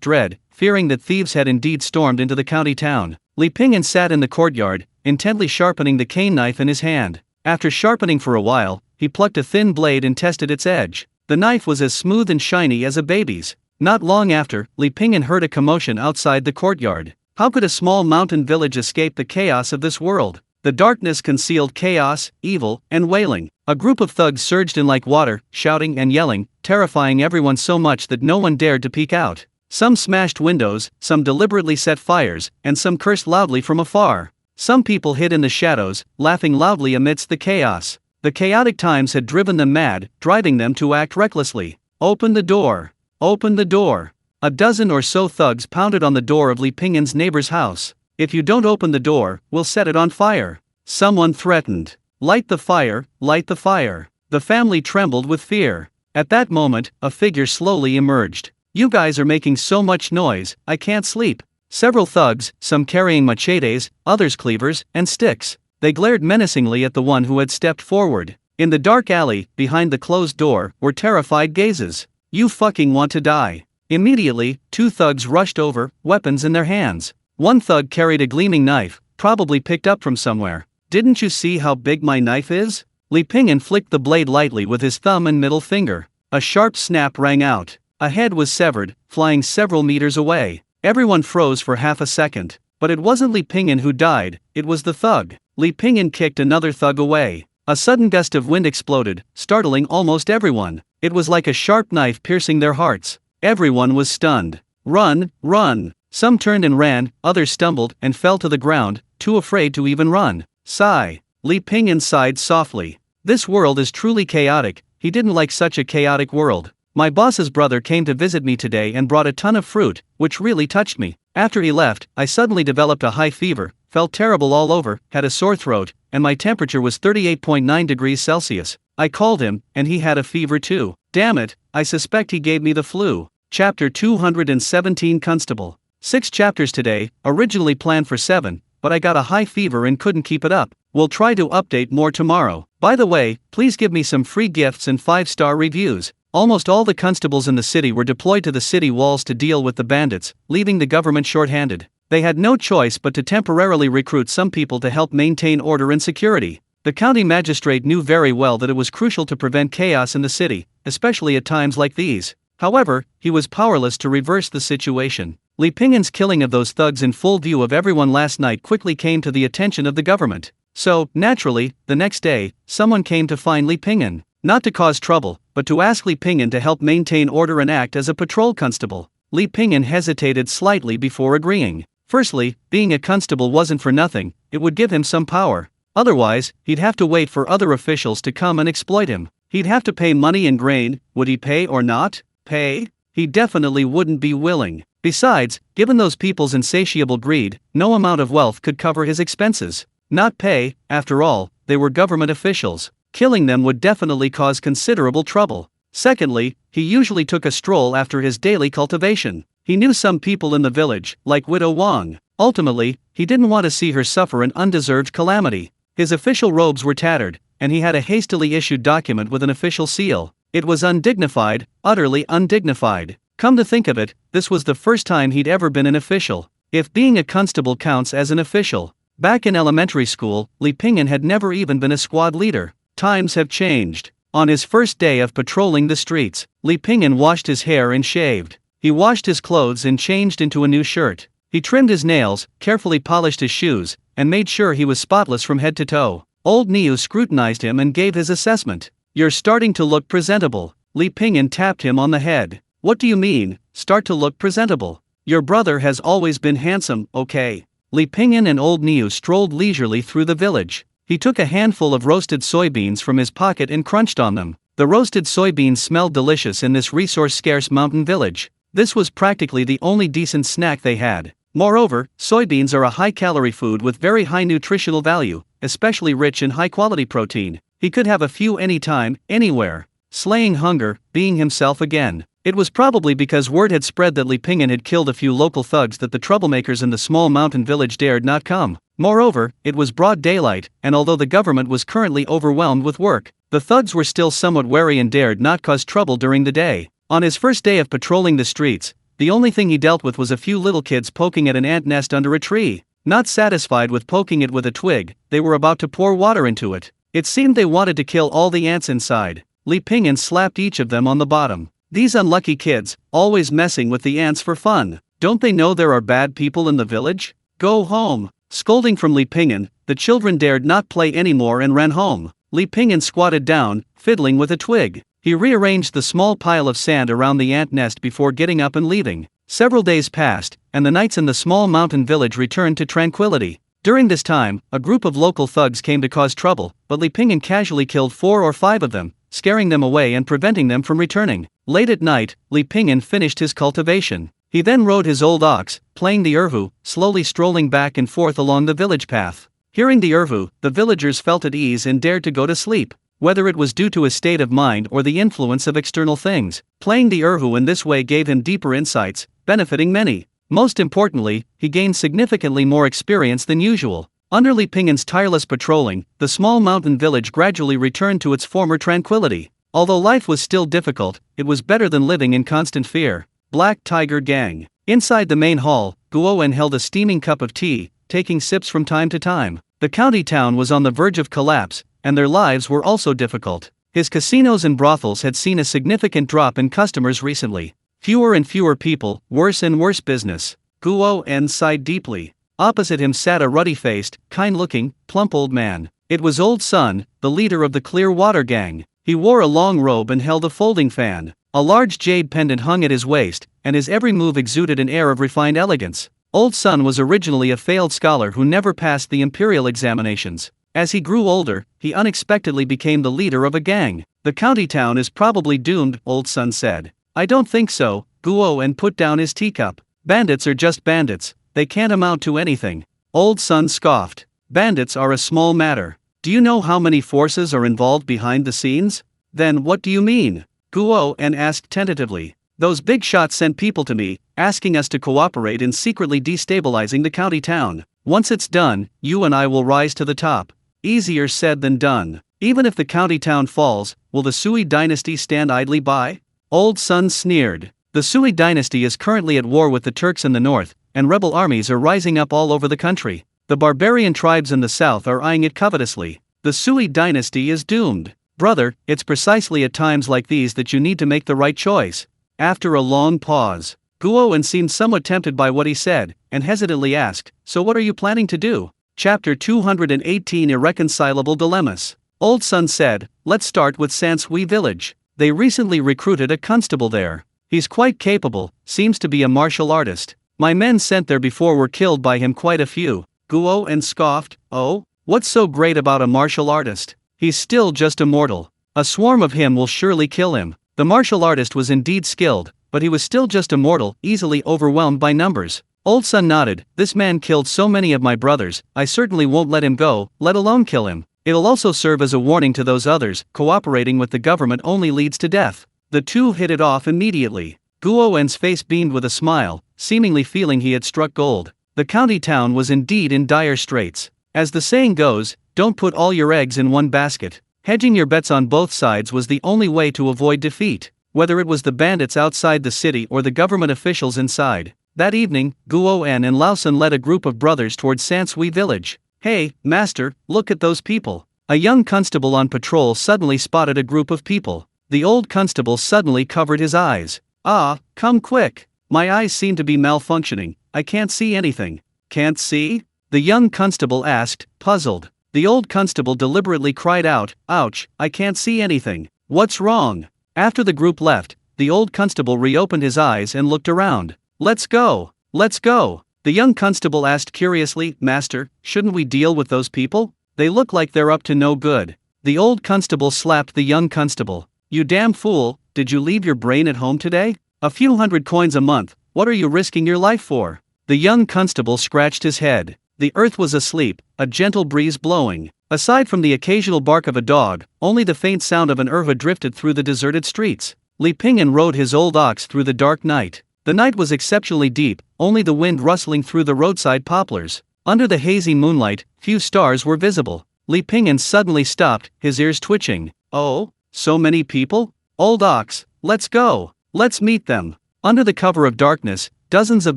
dread, fearing that thieves had indeed stormed into the county town. Li Pingyan sat in the courtyard, intently sharpening the cane knife in his hand. After sharpening for a while, he plucked a thin blade and tested its edge. The knife was as smooth and shiny as a baby's. Not long after, Li Pingyan heard a commotion outside the courtyard. How could a small mountain village escape the chaos of this world? The darkness concealed chaos, evil, and wailing. A group of thugs surged in like water, shouting and yelling, terrifying everyone so much that no one dared to peek out. Some smashed windows, some deliberately set fires, and some cursed loudly from afar. Some people hid in the shadows, laughing loudly amidst the chaos. The chaotic times had driven them mad, driving them to act recklessly. "Open the door! Open the door!" A dozen or so thugs pounded on the door of Li Pingyan's neighbor's house. "If you don't open the door, we'll set it on fire," someone threatened. "Light the fire, light the fire." The family trembled with fear. At that moment, a figure slowly emerged. "You guys are making so much noise, I can't sleep." Several thugs, some carrying machetes, others cleavers, and sticks. They glared menacingly at the one who had stepped forward. In the dark alley, behind the closed door, were terrified gazes. "You fucking want to die." Immediately, two thugs rushed over, weapons in their hands. One thug carried a gleaming knife, probably picked up from somewhere. "Didn't you see how big my knife is?" Li Pingyan flicked the blade lightly with his thumb and middle finger. A sharp snap rang out. A head was severed, flying several meters away. Everyone froze for half a second. But it wasn't Li Pingyan who died, it was the thug. Li Pingyan kicked another thug away. A sudden gust of wind exploded, startling almost everyone. It was like a sharp knife piercing their hearts. Everyone was stunned. "Run, run!" Some turned and ran, others stumbled and fell to the ground, too afraid to even run. Sigh. Li Pingyan sighed softly. This world is truly chaotic. He didn't like such a chaotic world. My boss's brother came to visit me today and brought a ton of fruit, which really touched me. After he left, I suddenly developed a high fever, felt terrible all over, had a sore throat, and my temperature was 38.9 degrees Celsius. I called him, and he had a fever too. Damn it, I suspect he gave me the flu. Chapter 217 Constable. 6 chapters today, originally planned for 7, but I got a high fever and couldn't keep it up. We'll try to update more tomorrow. By the way, please give me some free gifts and 5-star reviews. Almost all the constables in the city were deployed to the city walls to deal with the bandits, leaving the government short-handed. They had no choice but to temporarily recruit some people to help maintain order and security. The county magistrate knew very well that it was crucial to prevent chaos in the city, especially at times like these. However, he was powerless to reverse the situation. Li Pingyan's killing of those thugs in full view of everyone last night quickly came to the attention of the government. So, naturally, the next day, someone came to find Li Pingyan. Not to cause trouble, but to ask Li Pingyan to help maintain order and act as a patrol constable. Li Pingyan hesitated slightly before agreeing. Firstly, being a constable wasn't for nothing, it would give him some power. Otherwise, he'd have to wait for other officials to come and exploit him. He'd have to pay money and grain. Would he pay or not? Pay? He definitely wouldn't be willing. Besides, given those people's insatiable greed, no amount of wealth could cover his expenses. Not pay, after all, they were government officials. Killing them would definitely cause considerable trouble. Secondly, he usually took a stroll after his daily cultivation. He knew some people in the village, like Widow Wang. Ultimately, he didn't want to see her suffer an undeserved calamity. His official robes were tattered, and he had a hastily issued document with an official seal. It was undignified, utterly undignified. Come to think of it, this was the first time he'd ever been an official. If being a constable counts as an official. Back in elementary school, Li Pingyan had never even been a squad leader. Times have changed. On his first day of patrolling the streets, Li Pingyan washed his hair and shaved. He washed his clothes and changed into a new shirt. He trimmed his nails, carefully polished his shoes, and made sure he was spotless from head to toe. Old Niu scrutinized him and gave his assessment. "You're starting to look presentable." Li Pingyan tapped him on the head. "What do you mean, start to look presentable? Your brother has always been handsome, okay?" Li Pingyan and old Niu strolled leisurely through the village. He took a handful of roasted soybeans from his pocket and crunched on them. The roasted soybeans smelled delicious in this resource-scarce mountain village. This was practically the only decent snack they had. Moreover, soybeans are a high-calorie food with very high nutritional value, especially rich in high-quality protein. He could have a few anytime, anywhere. Slaying hunger, being himself again. It was probably because word had spread that Li Pingyan had killed a few local thugs that the troublemakers in the small mountain village dared not come. Moreover, it was broad daylight, and although the government was currently overwhelmed with work, the thugs were still somewhat wary and dared not cause trouble during the day. On his first day of patrolling the streets, the only thing he dealt with was a few little kids poking at an ant nest under a tree. Not satisfied with poking it with a twig, they were about to pour water into it. It seemed they wanted to kill all the ants inside. Li Pingyan slapped each of them on the bottom. "These unlucky kids, always messing with the ants for fun. Don't they know there are bad people in the village? Go home." Scolding from Li Pingyan, the children dared not play anymore and ran home. Li Pingyan squatted down, fiddling with a twig. He rearranged the small pile of sand around the ant nest before getting up and leaving. Several days passed, and the nights in the small mountain village returned to tranquility. During this time, a group of local thugs came to cause trouble, but Li Pingyan casually killed 4 or 5 of them, scaring them away and preventing them from returning. Late at night, Li Pingyan finished his cultivation. He then rode his old ox, playing the erhu, slowly strolling back and forth along the village path. Hearing the erhu, the villagers felt at ease and dared to go to sleep. Whether it was due to his state of mind or the influence of external things, playing the erhu in this way gave him deeper insights, benefiting many. Most importantly, he gained significantly more experience than usual. Under Li Pingyan's tireless patrolling, the small mountain village gradually returned to its former tranquility. Although life was still difficult, it was better than living in constant fear. Black Tiger Gang. Inside the main hall, Guowen held a steaming cup of tea, taking sips from time to time. The county town was on the verge of collapse, and their lives were also difficult. His casinos and brothels had seen a significant drop in customers recently. Fewer and fewer people, worse and worse business. Guowen sighed deeply. Opposite him sat a ruddy-faced, kind-looking, plump old man. It was Old Sun, the leader of the Clear Water Gang. He wore a long robe and held a folding fan. A large jade pendant hung at his waist, and his every move exuded an air of refined elegance. Old Sun was originally a failed scholar who never passed the imperial examinations. As he grew older, he unexpectedly became the leader of a gang. "The county town is probably doomed," Old Sun said. "I don't think so," Guowen put down his teacup. "Bandits are just bandits, they can't amount to anything." Old Sun scoffed. "Bandits are a small matter. Do you know how many forces are involved behind the scenes?" "Then what do you mean?" Guowen asked tentatively. "Those big shots sent people to me, asking us to cooperate in secretly destabilizing the county town. Once it's done, you and I will rise to the top." Easier said than done. "Even if the county town falls, will the Sui dynasty stand idly by?" Old Sun sneered. "The Sui dynasty is currently at war with the Turks in the north, and rebel armies are rising up all over the country. The barbarian tribes in the south are eyeing it covetously. The Sui dynasty is doomed. Brother, it's precisely at times like these that you need to make the right choice." After a long pause, Guowen seemed somewhat tempted by what he said, and hesitantly asked, "So what are you planning to do?" Chapter 218 Irreconcilable Dilemmas. Old Sun said, "Let's start with Sansui village. They recently recruited a constable there. He's quite capable, seems to be a martial artist. My men sent there before were killed by him quite a few." Guowen scoffed. "Oh? What's so great about a martial artist? He's still just a mortal. A swarm of him will surely kill him." The martial artist was indeed skilled, but he was still just a mortal, easily overwhelmed by numbers. Old Sun nodded. "This man killed so many of my brothers, I certainly won't let him go, let alone kill him. It'll also serve as a warning to those others, cooperating with the government only leads to death." The two hit it off immediately. Guowen's face beamed with a smile, seemingly feeling he had struck gold. The county town was indeed in dire straits. As the saying goes, don't put all your eggs in one basket. Hedging your bets on both sides was the only way to avoid defeat, whether it was the bandits outside the city or the government officials inside. That evening, Guowen and Lausun led a group of brothers towards Sansui village. "Hey, master, look at those people. A young constable on patrol suddenly spotted a group of people. The old constable suddenly covered his eyes. "Ah, come quick. My eyes seem to be malfunctioning, I can't see anything." "Can't see?" the young constable asked, puzzled. The old constable deliberately cried out, "Ouch, I can't see anything. What's wrong?" After the group left, the old constable reopened his eyes and looked around. "Let's go, let's go." The young constable asked curiously, "Master, shouldn't we deal with those people? They look like they're up to no good." The old constable slapped the young constable. "You damn fool, did you leave your brain at home today? A few hundred coins a month, what are you risking your life for?" The young constable scratched his head. The earth was asleep, a gentle breeze blowing. Aside from the occasional bark of a dog, only the faint sound of an erhua drifted through the deserted streets. Li Pingyan rode his old ox through the dark night. The night was exceptionally deep, only the wind rustling through the roadside poplars. Under the hazy moonlight, few stars were visible. Li Pingyan suddenly stopped, his ears twitching. "Oh, so many people? Old ox, let's go. Let's meet them." Under the cover of darkness, dozens of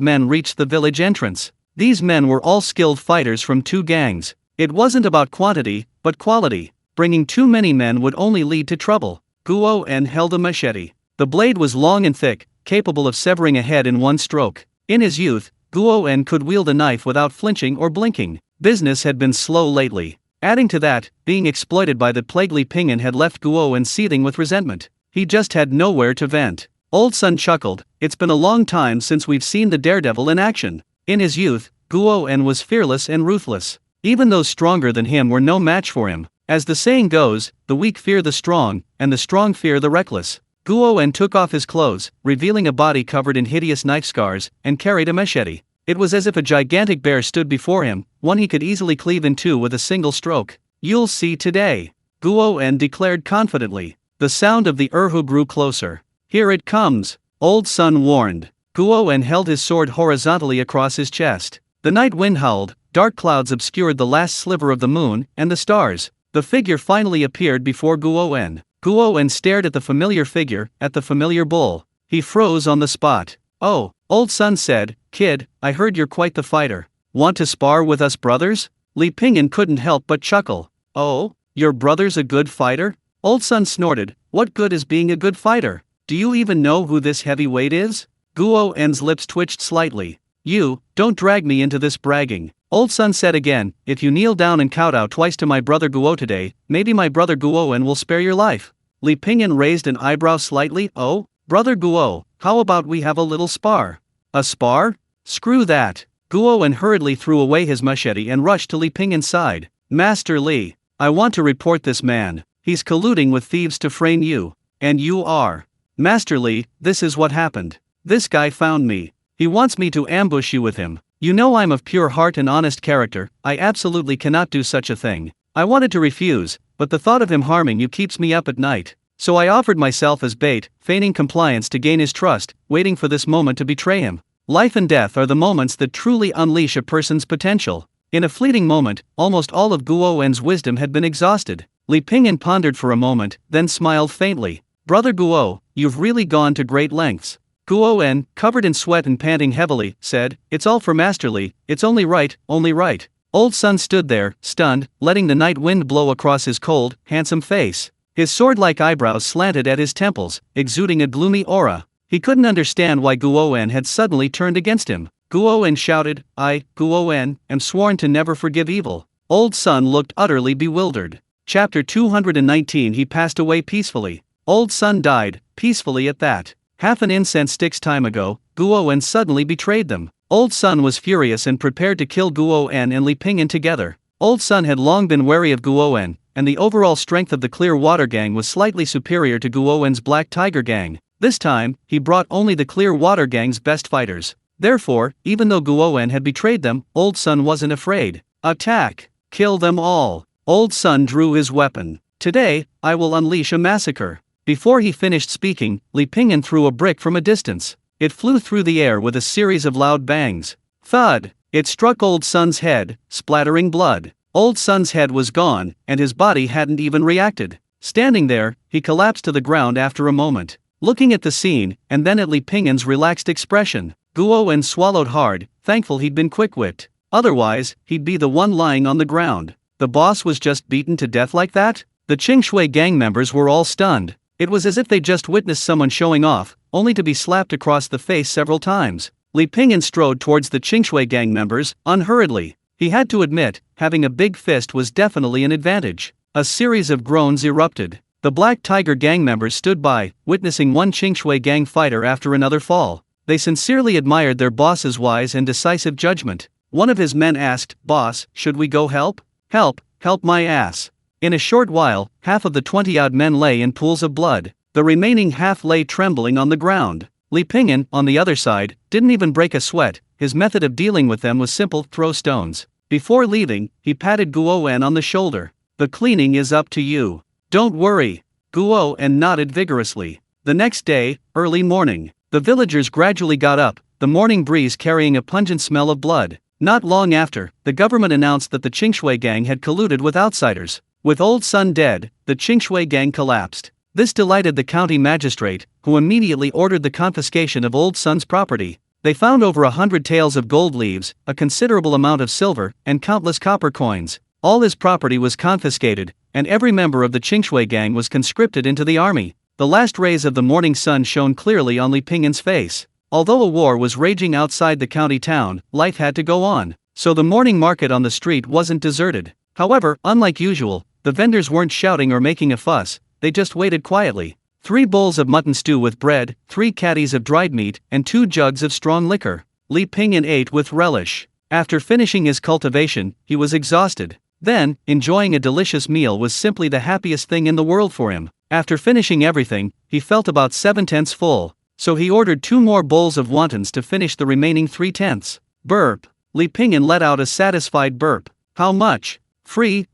men reached the village entrance. These men were all skilled fighters from two gangs. It wasn't about quantity, but quality. Bringing too many men would only lead to trouble. Guo-en held a machete. The blade was long and thick, capable of severing a head in one stroke. In his youth, Guo-en could wield a knife without flinching or blinking. Business had been slow lately. Adding to that, being exploited by the plague Li Pingyan had left Guo-en seething with resentment. He just had nowhere to vent. Old Sun chuckled, "It's been a long time since we've seen the daredevil in action." In his youth, Guo-en was fearless and ruthless. Even those stronger than him were no match for him. As the saying goes, the weak fear the strong, and the strong fear the reckless. Guo-en took off his clothes, revealing a body covered in hideous knife scars, and carried a machete. It was as if a gigantic bear stood before him, one he could easily cleave in two with a single stroke. "You'll see today," Guo-en declared confidently. The sound of the erhu grew closer. "Here it comes," Old Sun warned. Guo-en held his sword horizontally across his chest. The night wind howled, dark clouds obscured the last sliver of the moon and the stars. The figure finally appeared before Guo-en. Guo-en stared at the familiar figure, at the familiar bull. He froze on the spot. "Oh," Old Sun said, "Kid, I heard you're quite the fighter. Want to spar with us brothers?" Li Pingyan couldn't help but chuckle. "Oh, your brother's a good fighter?" Old Sun snorted, "What good is being a good fighter? Do you even know who this heavyweight is?" Guo-en's lips twitched slightly. "You, don't drag me into this bragging." Old Sun said again, "If you kneel down and kowtow twice to my brother Guo today, maybe my brother Guo-en will spare your life." Li Pingyan raised an eyebrow slightly. "Oh, brother Guo, how about we have a little spar?" "A spar? Screw that." Guo-en hurriedly threw away his machete and rushed to Li Pingyan's side. "Master Li, I want to report this man. He's colluding with thieves to frame you. And you are." "Master Li, this is what happened. This guy found me. He wants me to ambush you with him. You know I'm of pure heart and honest character, I absolutely cannot do such a thing. I wanted to refuse, but the thought of him harming you keeps me up at night. So I offered myself as bait, feigning compliance to gain his trust, waiting for this moment to betray him. Life and death are the moments that truly unleash a person's potential." In a fleeting moment, almost all of Guo-en's wisdom had been exhausted. Li Pingyan pondered for a moment, then smiled faintly. "Brother Guo, you've really gone to great lengths." Guo-en, covered in sweat and panting heavily, said, "It's all for Master Li, it's only right, only right." Old Sun stood there, stunned, letting the night wind blow across his cold, handsome face. His sword-like eyebrows slanted at his temples, exuding a gloomy aura. He couldn't understand why Guo-en had suddenly turned against him. Guo-en shouted, "I, Guo-en, am sworn to never forgive evil." Old Sun looked utterly bewildered. Chapter 219. He passed away peacefully. Old Sun died, peacefully at that. Half an incense stick's time ago, Guo-en suddenly betrayed them. Old Sun was furious and prepared to kill Guo-en and Li Pingyan together. Old Sun had long been wary of Guo-en, and the overall strength of the Clear Water Gang was slightly superior to Guo-en's Black Tiger Gang. This time, he brought only the Clear Water Gang's best fighters. Therefore, even though Guo-en had betrayed them, Old Sun wasn't afraid. "Attack! Kill them all!" Old Sun drew his weapon. "Today, I will unleash a massacre." Before he finished speaking, Li Pingyan threw a brick from a distance. It flew through the air with a series of loud bangs. Thud! It struck Old Sun's head, splattering blood. Old Sun's head was gone, and his body hadn't even reacted. Standing there, he collapsed to the ground after a moment. Looking at the scene, and then at Li Pingyan's relaxed expression, Guo-en swallowed hard, thankful he'd been quick-whipped. Otherwise, he'd be the one lying on the ground. The boss was just beaten to death like that? The Qingshui gang members were all stunned. It was as if they just witnessed someone showing off, only to be slapped across the face several times. Li Pingyan strode towards the Qingshui gang members, unhurriedly. He had to admit, having a big fist was definitely an advantage. A series of groans erupted. The Black Tiger gang members stood by, witnessing one Qingshui gang fighter after another fall. They sincerely admired their boss's wise and decisive judgment. One of his men asked, "Boss, should we go help?" Help my ass." In a short while, half of the 20-odd men lay in pools of blood. The remaining half lay trembling on the ground. Li Pingyan, on the other side, didn't even break a sweat. His method of dealing with them was simple: throw stones. Before leaving, he patted Guo on the shoulder. "The cleaning is up to you. Don't worry." Guo nodded vigorously. The next day, early morning, the villagers gradually got up, the morning breeze carrying a pungent smell of blood. Not long after, the government announced that the Qingshui gang had colluded with outsiders. With Old Sun dead, the Qingshui gang collapsed. This delighted the county magistrate, who immediately ordered the confiscation of Old Sun's property. They found over 100 taels of gold leaves, a considerable amount of silver, and countless copper coins. All his property was confiscated, and every member of the Qingshui gang was conscripted into the army. The last rays of the morning sun shone clearly on Li Pingyan's face. Although a war was raging outside the county town, life had to go on, so the morning market on the street wasn't deserted. However, unlike usual, the vendors weren't shouting or making a fuss, they just waited quietly. 3 bowls of mutton stew with bread, 3 caddies of dried meat, and 2 jugs of strong liquor. Li Pingyan ate with relish. After finishing his cultivation, he was exhausted. Then, enjoying a delicious meal was simply the happiest thing in the world for him. After finishing everything, he felt about 7/10 full. So he ordered 2 more bowls of wontons to finish the remaining 3/10. Burp. Li Pingyan let out a satisfied burp. "How much?" Free,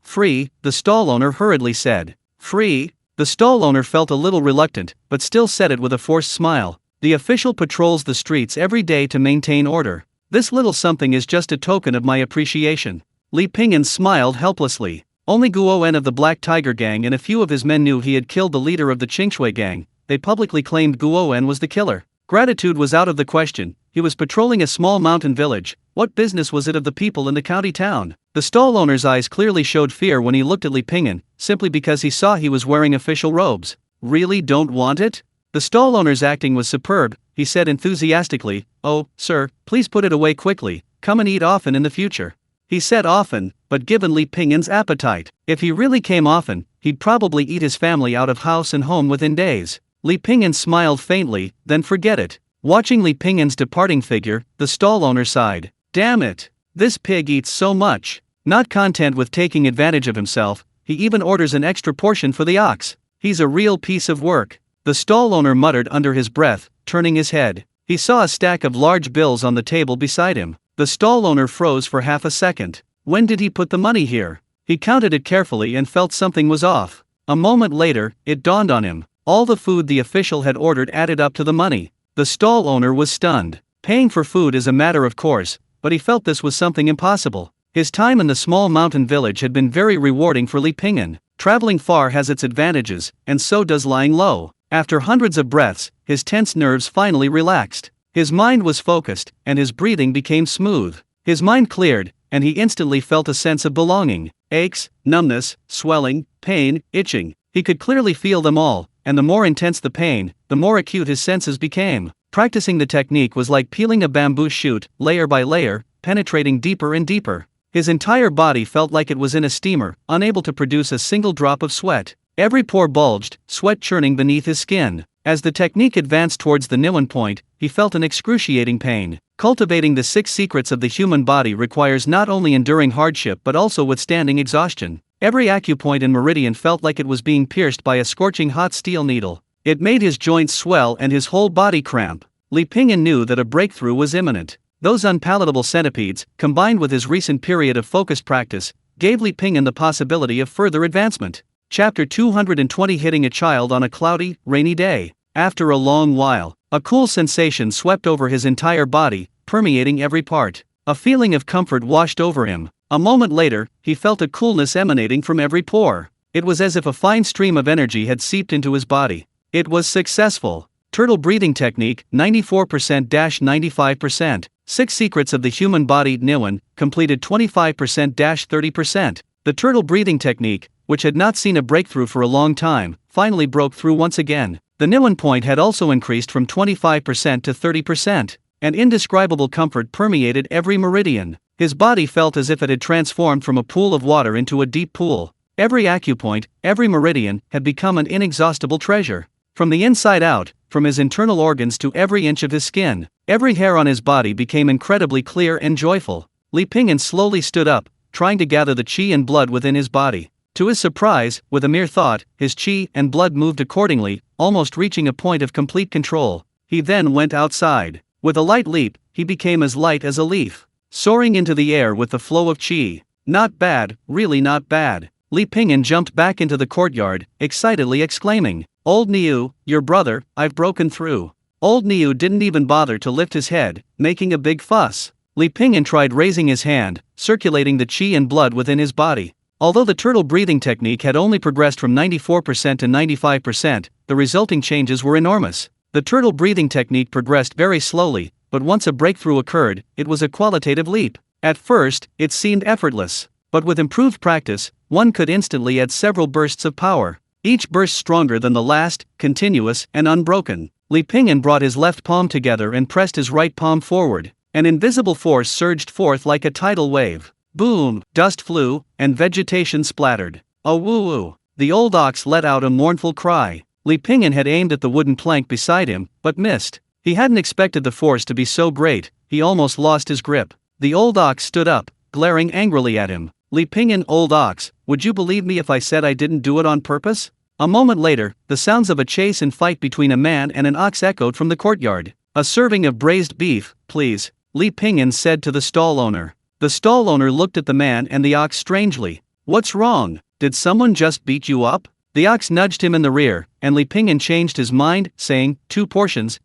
the stall owner hurriedly said. "Free?" The stall owner felt a little reluctant, but still said it with a forced smile. "The official patrols the streets every day to maintain order. This little something is just a token of my appreciation." Li Pingyan smiled helplessly. Only Guo of the Black Tiger gang and a few of his men knew he had killed the leader of the Qingshui gang. They publicly claimed Guo was the killer. Gratitude was out of the question. He was patrolling a small mountain village. What business was it of the people in the county town? The stall owner's eyes clearly showed fear when he looked at Li Pingyan, simply because he saw he was wearing official robes. "Really don't want it?" The stall owner's acting was superb. He said enthusiastically, "Oh, sir, please put it away quickly. Come and eat often in the future." He said often, but given Li Pingyan's appetite, if he really came often, he'd probably eat his family out of house and home within days. Li Pingyan smiled faintly, then forget it. Watching Li Pingyan's departing figure, the stall owner sighed. "Damn it! This pig eats so much." Not content with taking advantage of himself, he even orders an extra portion for the ox. "He's a real piece of work," the stall owner muttered under his breath, turning his head. He saw a stack of large bills on the table beside him. The stall owner froze for half a second. When did he put the money here? He counted it carefully and felt something was off. A moment later, it dawned on him. All the food the official had ordered added up to the money. The stall owner was stunned. Paying for food is a matter of course, but he felt this was something impossible. His time in the small mountain village had been very rewarding for Li Pingyan. Traveling far has its advantages, and so does lying low. After hundreds of breaths, his tense nerves finally relaxed. His mind was focused, and his breathing became smooth. His mind cleared, and he instantly felt a sense of belonging. Aches, numbness, swelling, pain, itching. He could clearly feel them all, and the more intense the pain, the more acute his senses became. Practicing the technique was like peeling a bamboo shoot, layer by layer, penetrating deeper and deeper. His entire body felt like it was in a steamer, unable to produce a single drop of sweat. Every pore bulged, sweat churning beneath his skin. As the technique advanced towards the Niwen point, he felt an excruciating pain. Cultivating the 6 secrets of the human body requires not only enduring hardship but also withstanding exhaustion. Every acupoint and meridian felt like it was being pierced by a scorching hot steel needle. It made his joints swell and his whole body cramp. Li Pingyan knew that a breakthrough was imminent. Those unpalatable centipedes, combined with his recent period of focused practice, gave Li Pingyan the possibility of further advancement. Chapter 220 Hitting a child on a cloudy, rainy day. After a long while, a cool sensation swept over his entire body, permeating every part. A feeling of comfort washed over him. A moment later, he felt a coolness emanating from every pore. It was as if a fine stream of energy had seeped into his body. It was successful. Turtle breathing technique, 94%-95%. 6 secrets of the human body, Niwen, completed 25%-30%. The turtle breathing technique, which had not seen a breakthrough for a long time, finally broke through once again. The Niwen point had also increased from 25% to 30%, and indescribable comfort permeated every meridian. His body felt as if it had transformed from a pool of water into a deep pool. Every acupoint, every meridian, had become an inexhaustible treasure. From the inside out, from his internal organs to every inch of his skin, every hair on his body became incredibly clear and joyful. Li Pingyan slowly stood up, trying to gather the qi and blood within his body. To his surprise, with a mere thought, his qi and blood moved accordingly, almost reaching a point of complete control. He then went outside. With a light leap, he became as light as a leaf, soaring into the air with the flow of qi. Not bad, really not bad. Li Pingyan jumped back into the courtyard, excitedly exclaiming, "Old Niu, your brother, I've broken through." Old Niu didn't even bother to lift his head, making a big fuss. Li Pingyan tried raising his hand, circulating the qi and blood within his body. Although the turtle breathing technique had only progressed from 94% to 95%, the resulting changes were enormous. The turtle breathing technique progressed very slowly, but once a breakthrough occurred, it was a qualitative leap. At first, it seemed effortless, but with improved practice, one could instantly add several bursts of power, each burst stronger than the last, continuous and unbroken. Li Pingyan brought his left palm together and pressed his right palm forward. An invisible force surged forth like a tidal wave. Boom! Dust flew, and vegetation splattered. Oh woo-woo! The old ox let out a mournful cry. Li Pingyan had aimed at the wooden plank beside him, but missed. He hadn't expected the force to be so great, he almost lost his grip. The old ox stood up, glaring angrily at him. Li Pingyan, old ox, would you believe me if I said I didn't do it on purpose? A moment later, the sounds of a chase and fight between a man and an ox echoed from the courtyard. A serving of braised beef, please, Li Pingyan said to the stall owner. The stall owner looked at the man and the ox strangely. What's wrong? Did someone just beat you up? The ox nudged him in the rear, and Li Pingyan changed his mind, saying, 2 portions,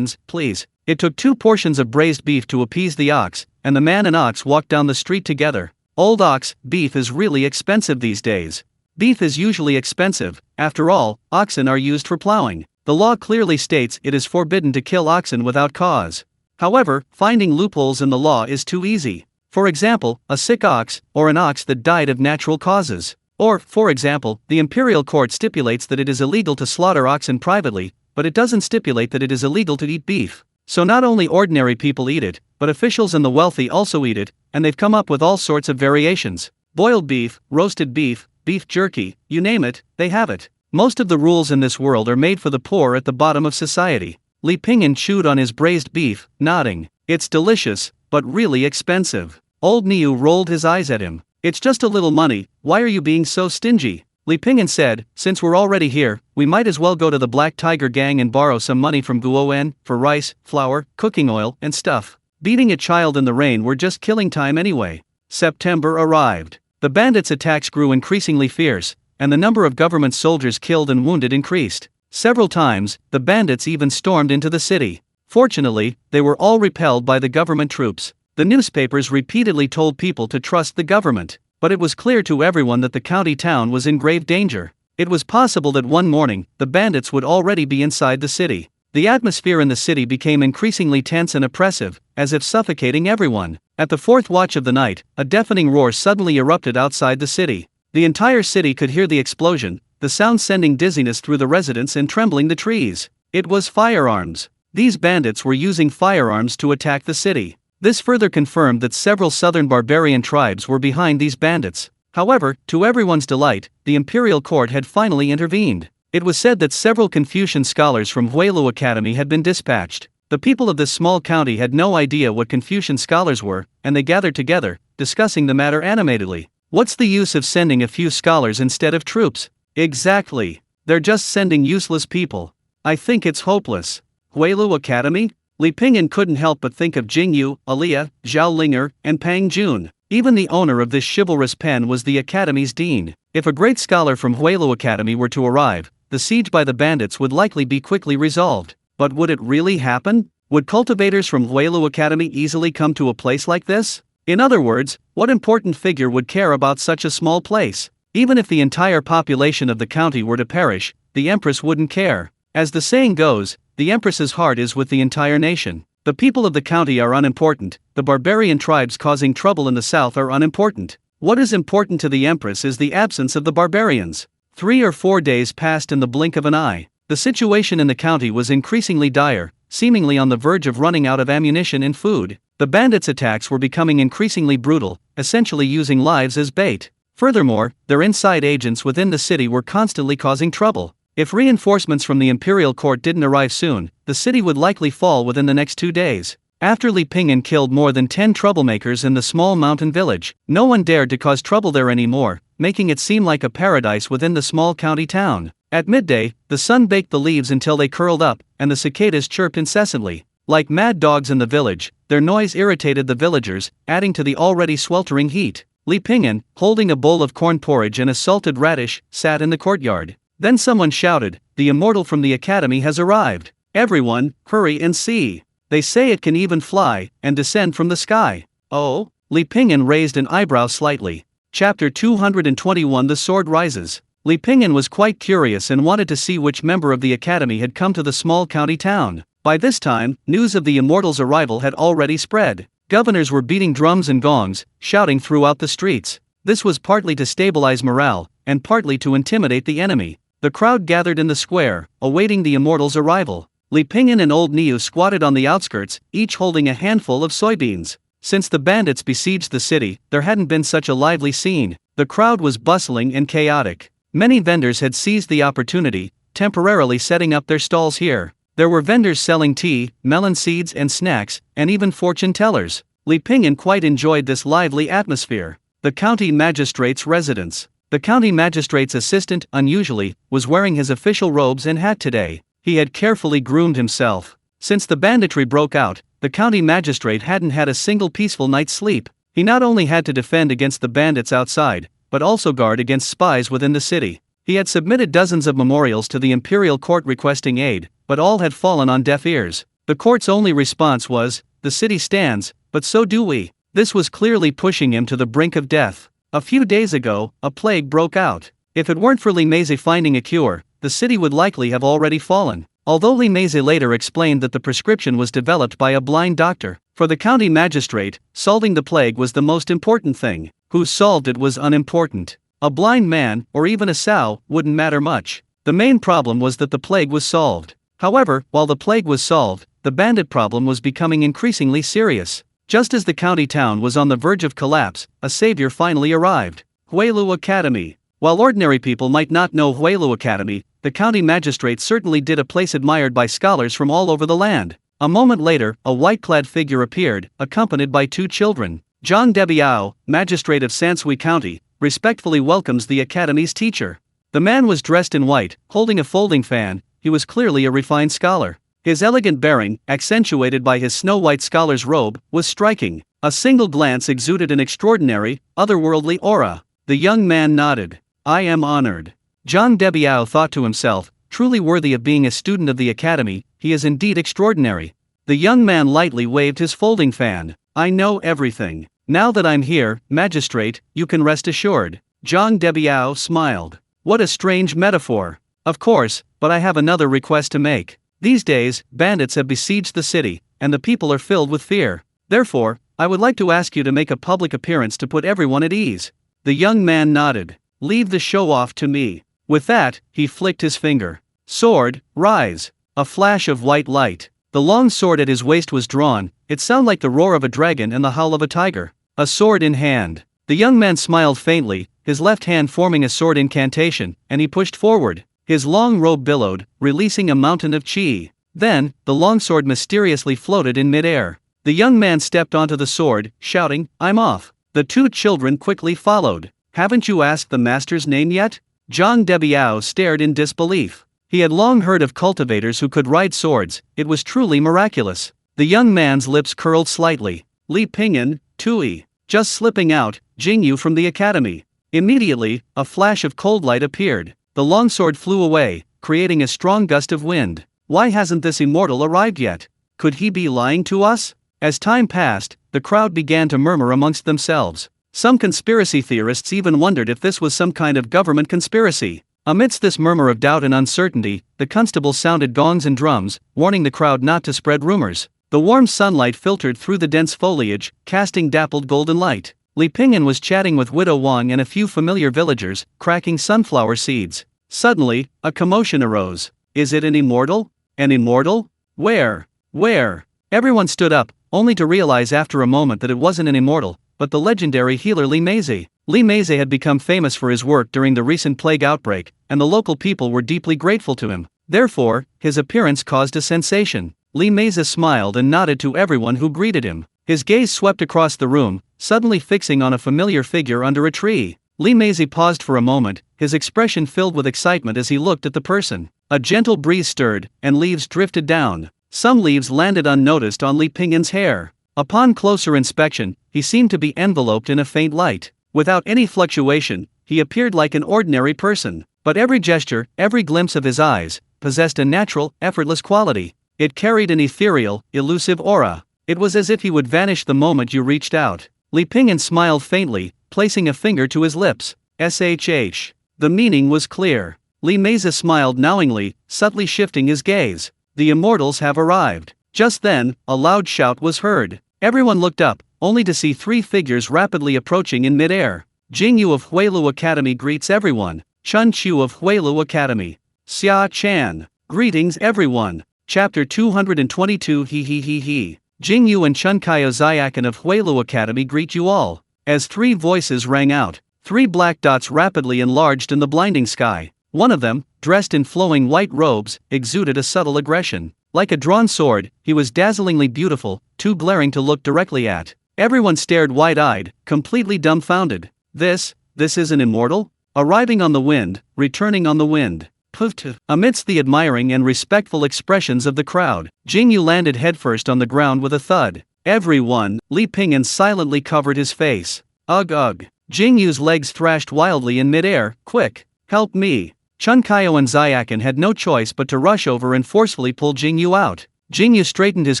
please. It took 2 portions of braised beef to appease the ox, and the man and ox walked down the street together. Old ox, beef is really expensive these days. Beef is usually expensive, after all, oxen are used for plowing. The law clearly states it is forbidden to kill oxen without cause. However, finding loopholes in the law is too easy. For example, a sick ox, or an ox that died of natural causes. Or, for example, the imperial court stipulates that it is illegal to slaughter oxen privately, but it doesn't stipulate that it is illegal to eat beef. So not only ordinary people eat it, but officials and the wealthy also eat it, and they've come up with all sorts of variations. Boiled beef, roasted beef, beef jerky, you name it, they have it. Most of the rules in this world are made for the poor at the bottom of society. Li Pingyan chewed on his braised beef, nodding. It's delicious, but really expensive. Old Niu rolled his eyes at him. It's just a little money, why are you being so stingy? Li Pingyan said, since we're already here, we might as well go to the Black Tiger gang and borrow some money from Guoen, for rice, flour, cooking oil, and stuff. Beating a child in the rain were just killing time anyway. September arrived. The bandits' attacks grew increasingly fierce, and the number of government soldiers killed and wounded increased. Several times, the bandits even stormed into the city. Fortunately, they were all repelled by the government troops. The newspapers repeatedly told people to trust the government, but it was clear to everyone that the county town was in grave danger. It was possible that one morning, the bandits would already be inside the city. The atmosphere in the city became increasingly tense and oppressive, as if suffocating everyone. At the 4th watch of the night, a deafening roar suddenly erupted outside the city. The entire city could hear the explosion, the sound sending dizziness through the residents and trembling the trees. It was firearms. These bandits were using firearms to attack the city. This further confirmed that several southern barbarian tribes were behind these bandits. However, to everyone's delight, the imperial court had finally intervened. It was said that several Confucian scholars from Huilu Academy had been dispatched. The people of this small county had no idea what Confucian scholars were, and they gathered together, discussing the matter animatedly. What's the use of sending a few scholars instead of troops? Exactly. They're just sending useless people. I think it's hopeless. Huilu Academy? Li Pingyan couldn't help but think of Jingyue, Alia, Zhao Linger, and Pang Jun. Even the owner of this chivalrous pen was the academy's dean. If a great scholar from Huilu Academy were to arrive, the siege by the bandits would likely be quickly resolved. But would it really happen? Would cultivators from Huilu Academy easily come to a place like this? In other words, what important figure would care about such a small place? Even if the entire population of the county were to perish, the empress wouldn't care. As the saying goes, the empress's heart is with the entire nation. The people of the county are unimportant, the barbarian tribes causing trouble in the south are unimportant. What is important to the Empress is the absence of the barbarians. 3 or 4 days passed in the blink of an eye. The situation in the county was increasingly dire, seemingly on the verge of running out of ammunition and food. The bandits' attacks were becoming increasingly brutal, essentially using lives as bait. Furthermore, their inside agents within the city were constantly causing trouble. If reinforcements from the imperial court didn't arrive soon, the city would likely fall within the next 2 days. After Li Pingyan killed more than 10 troublemakers in the small mountain village, no one dared to cause trouble there anymore, making it seem like a paradise within the small county town. At midday, the sun baked the leaves until they curled up, and the cicadas chirped incessantly. Like mad dogs in the village, their noise irritated the villagers, adding to the already sweltering heat. Li Pingyan, holding a bowl of corn porridge and a salted radish, sat in the courtyard. Then someone shouted, "The immortal from the academy has arrived. Everyone, hurry and see. They say it can even fly, and descend from the sky." Oh? Li Pingyan raised an eyebrow slightly. Chapter 221 The Sword Rises. Li Pingyan was quite curious and wanted to see which member of the academy had come to the small county town. By this time, news of the immortal's arrival had already spread. Governors were beating drums and gongs, shouting throughout the streets. This was partly to stabilize morale, and partly to intimidate the enemy. The crowd gathered in the square, awaiting the immortal's arrival. Li Pingyan and old Niu squatted on the outskirts, each holding a handful of soybeans. Since the bandits besieged the city, there hadn't been such a lively scene. The crowd was bustling and chaotic. Many vendors had seized the opportunity, temporarily setting up their stalls here. There were vendors selling tea, melon seeds and snacks, and even fortune tellers. Li Pingyan quite enjoyed this lively atmosphere. The county magistrate's residence. The county magistrate's assistant, unusually, was wearing his official robes and hat today. He had carefully groomed himself. Since the banditry broke out, the county magistrate hadn't had a single peaceful night's sleep. He not only had to defend against the bandits outside, but also guard against spies within the city. He had submitted dozens of memorials to the imperial court requesting aid, but all had fallen on deaf ears. The court's only response was, "The city stands, but so do we." This was clearly pushing him to the brink of death. A few days ago, a plague broke out. If it weren't for Li Meize finding a cure, the city would likely have already fallen. Although Li Meize later explained that the prescription was developed by a blind doctor. For the county magistrate, solving the plague was the most important thing. Who solved it was unimportant. A blind man, or even a sow, wouldn't matter much. The main problem was that the plague was solved. However, while the plague was solved, the bandit problem was becoming increasingly serious. Just as the county town was on the verge of collapse, a savior finally arrived. Huilu Academy. While ordinary people might not know Huilu Academy, the county magistrate certainly did, a place admired by scholars from all over the land. A moment later, a white-clad figure appeared, accompanied by 2 children. Zhang Debiao, magistrate of Sansui County, respectfully welcomes the academy's teacher. The man was dressed in white, holding a folding fan. He was clearly a refined scholar. His elegant bearing, accentuated by his snow-white scholar's robe, was striking. A single glance exuded an extraordinary, otherworldly aura. The young man nodded. "I am honored." Zhang Debiao thought to himself, truly worthy of being a student of the academy, he is indeed extraordinary. The young man lightly waved his folding fan. "I know everything. Now that I'm here, magistrate, you can rest assured." Zhang Debiao smiled. "What a strange metaphor." "Of course, but I have another request to make. These days, bandits have besieged the city, and the people are filled with fear. Therefore, I would like to ask you to make a public appearance to put everyone at ease." The young man nodded. "Leave the show-off to me." With that, he flicked his finger. "Sword, rise." A flash of white light. The long sword at his waist was drawn. It sounded like the roar of a dragon and the howl of a tiger. A sword in hand. The young man smiled faintly, his left hand forming a sword incantation, and he pushed forward. His long robe billowed, releasing a mountain of qi. Then, the longsword mysteriously floated in midair. The young man stepped onto the sword, shouting, "I'm off." The 2 children quickly followed. "Haven't you asked the master's name yet?" Zhang Debiao stared in disbelief. He had long heard of cultivators who could ride swords. It was truly miraculous. The young man's lips curled slightly. "Li Pingyan, Tui. Just slipping out, Jingyu from the academy." Immediately, a flash of cold light appeared. The longsword flew away, creating a strong gust of wind. Why hasn't this immortal arrived yet? Could he be lying to us? As time passed, the crowd began to murmur amongst themselves. Some conspiracy theorists even wondered if this was some kind of government conspiracy. Amidst this murmur of doubt and uncertainty, the constables sounded gongs and drums, warning the crowd not to spread rumors. The warm sunlight filtered through the dense foliage, casting dappled golden light. Li Pingyan was chatting with Widow Wang and a few familiar villagers, cracking sunflower seeds. Suddenly, a commotion arose. Is it an immortal? An immortal? Where? Where? Everyone stood up, only to realize after a moment that it wasn't an immortal, but the legendary healer Li Meize. Li Meize had become famous for his work during the recent plague outbreak, and the local people were deeply grateful to him. Therefore, his appearance caused a sensation. Li Meize smiled and nodded to everyone who greeted him. His gaze swept across the room, suddenly fixing on a familiar figure under a tree. Li Meize paused for a moment, his expression filled with excitement as he looked at the person. A gentle breeze stirred, and leaves drifted down. Some leaves landed unnoticed on Li Pingyan's hair. Upon closer inspection, he seemed to be enveloped in a faint light. Without any fluctuation, he appeared like an ordinary person. But every gesture, every glimpse of his eyes, possessed a natural, effortless quality. It carried an ethereal, elusive aura. It was as if he would vanish the moment you reached out. Li Pingyan smiled faintly, placing a finger to his lips. SHH. The meaning was clear. Li Meize smiled knowingly, subtly shifting his gaze. The immortals have arrived. Just then, a loud shout was heard. Everyone looked up, only to see three figures rapidly approaching in midair. Jingyu of Huilu Academy greets everyone. Chun Chu of Huilu Academy. Xia Chan. Greetings everyone. Chapter 222 He he he he. Jingyu and Chunkayo Xiakan of Huilu Academy greet you all. As three voices rang out, three black dots rapidly enlarged in the blinding sky. One of them, dressed in flowing white robes, exuded a subtle aggression. Like a drawn sword, he was dazzlingly beautiful, too glaring to look directly at. Everyone stared wide-eyed, completely dumbfounded. This is an immortal? Arriving on the wind, returning on the wind. Poof. Amidst the admiring and respectful expressions of the crowd, Jingyu landed headfirst on the ground with a thud. Everyone, Li Pingyan silently covered his face. Ugh. Jingyu's legs thrashed wildly in midair. Quick, help me. Chunkayo and Xiakan had no choice but to rush over and forcefully pull Jingyu out. Jingyu straightened his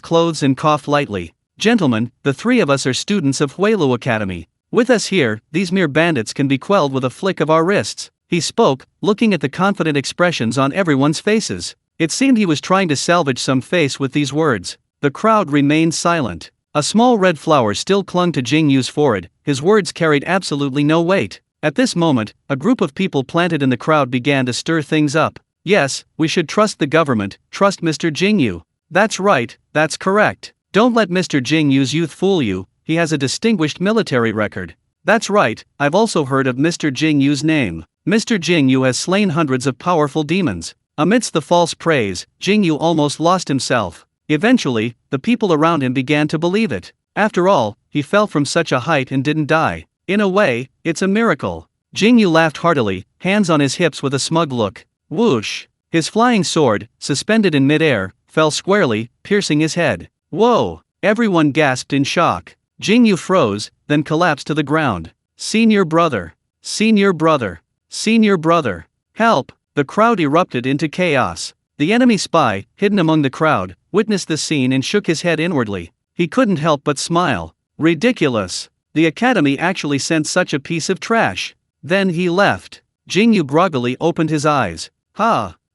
clothes and coughed lightly. Gentlemen, the three of us are students of Huilu Academy. With us here, these mere bandits can be quelled with a flick of our wrists. He spoke, looking at the confident expressions on everyone's faces. It seemed he was trying to salvage some face with these words. The crowd remained silent. A small red flower still clung to Jingyu's forehead. His words carried absolutely no weight. At this moment, a group of people planted in the crowd began to stir things up. Yes, we should trust the government, trust Mr. Jingyu. That's right, that's correct. Don't let Mr. Jingyu's youth fool you, he has a distinguished military record. That's right, I've also heard of Mr. Jingyu's name. Mr. Jingyu has slain hundreds of powerful demons. Amidst the false praise, Jingyu almost lost himself. Eventually, the people around him began to believe it. After all, he fell from such a height and didn't die. In a way, it's a miracle. Jingyu laughed heartily, hands on his hips with a smug look. Whoosh! His flying sword, suspended in midair, fell squarely, piercing his head. Whoa! Everyone gasped in shock. Jingyu froze, then collapsed to the ground. Senior brother! Senior brother! Senior brother! Help! The crowd erupted into chaos. The enemy spy, hidden among the crowd, witnessed the scene and shook his head inwardly. He couldn't help but smile. Ridiculous! The academy actually sent such a piece of trash. Then he left. Jingyu groggily opened his eyes.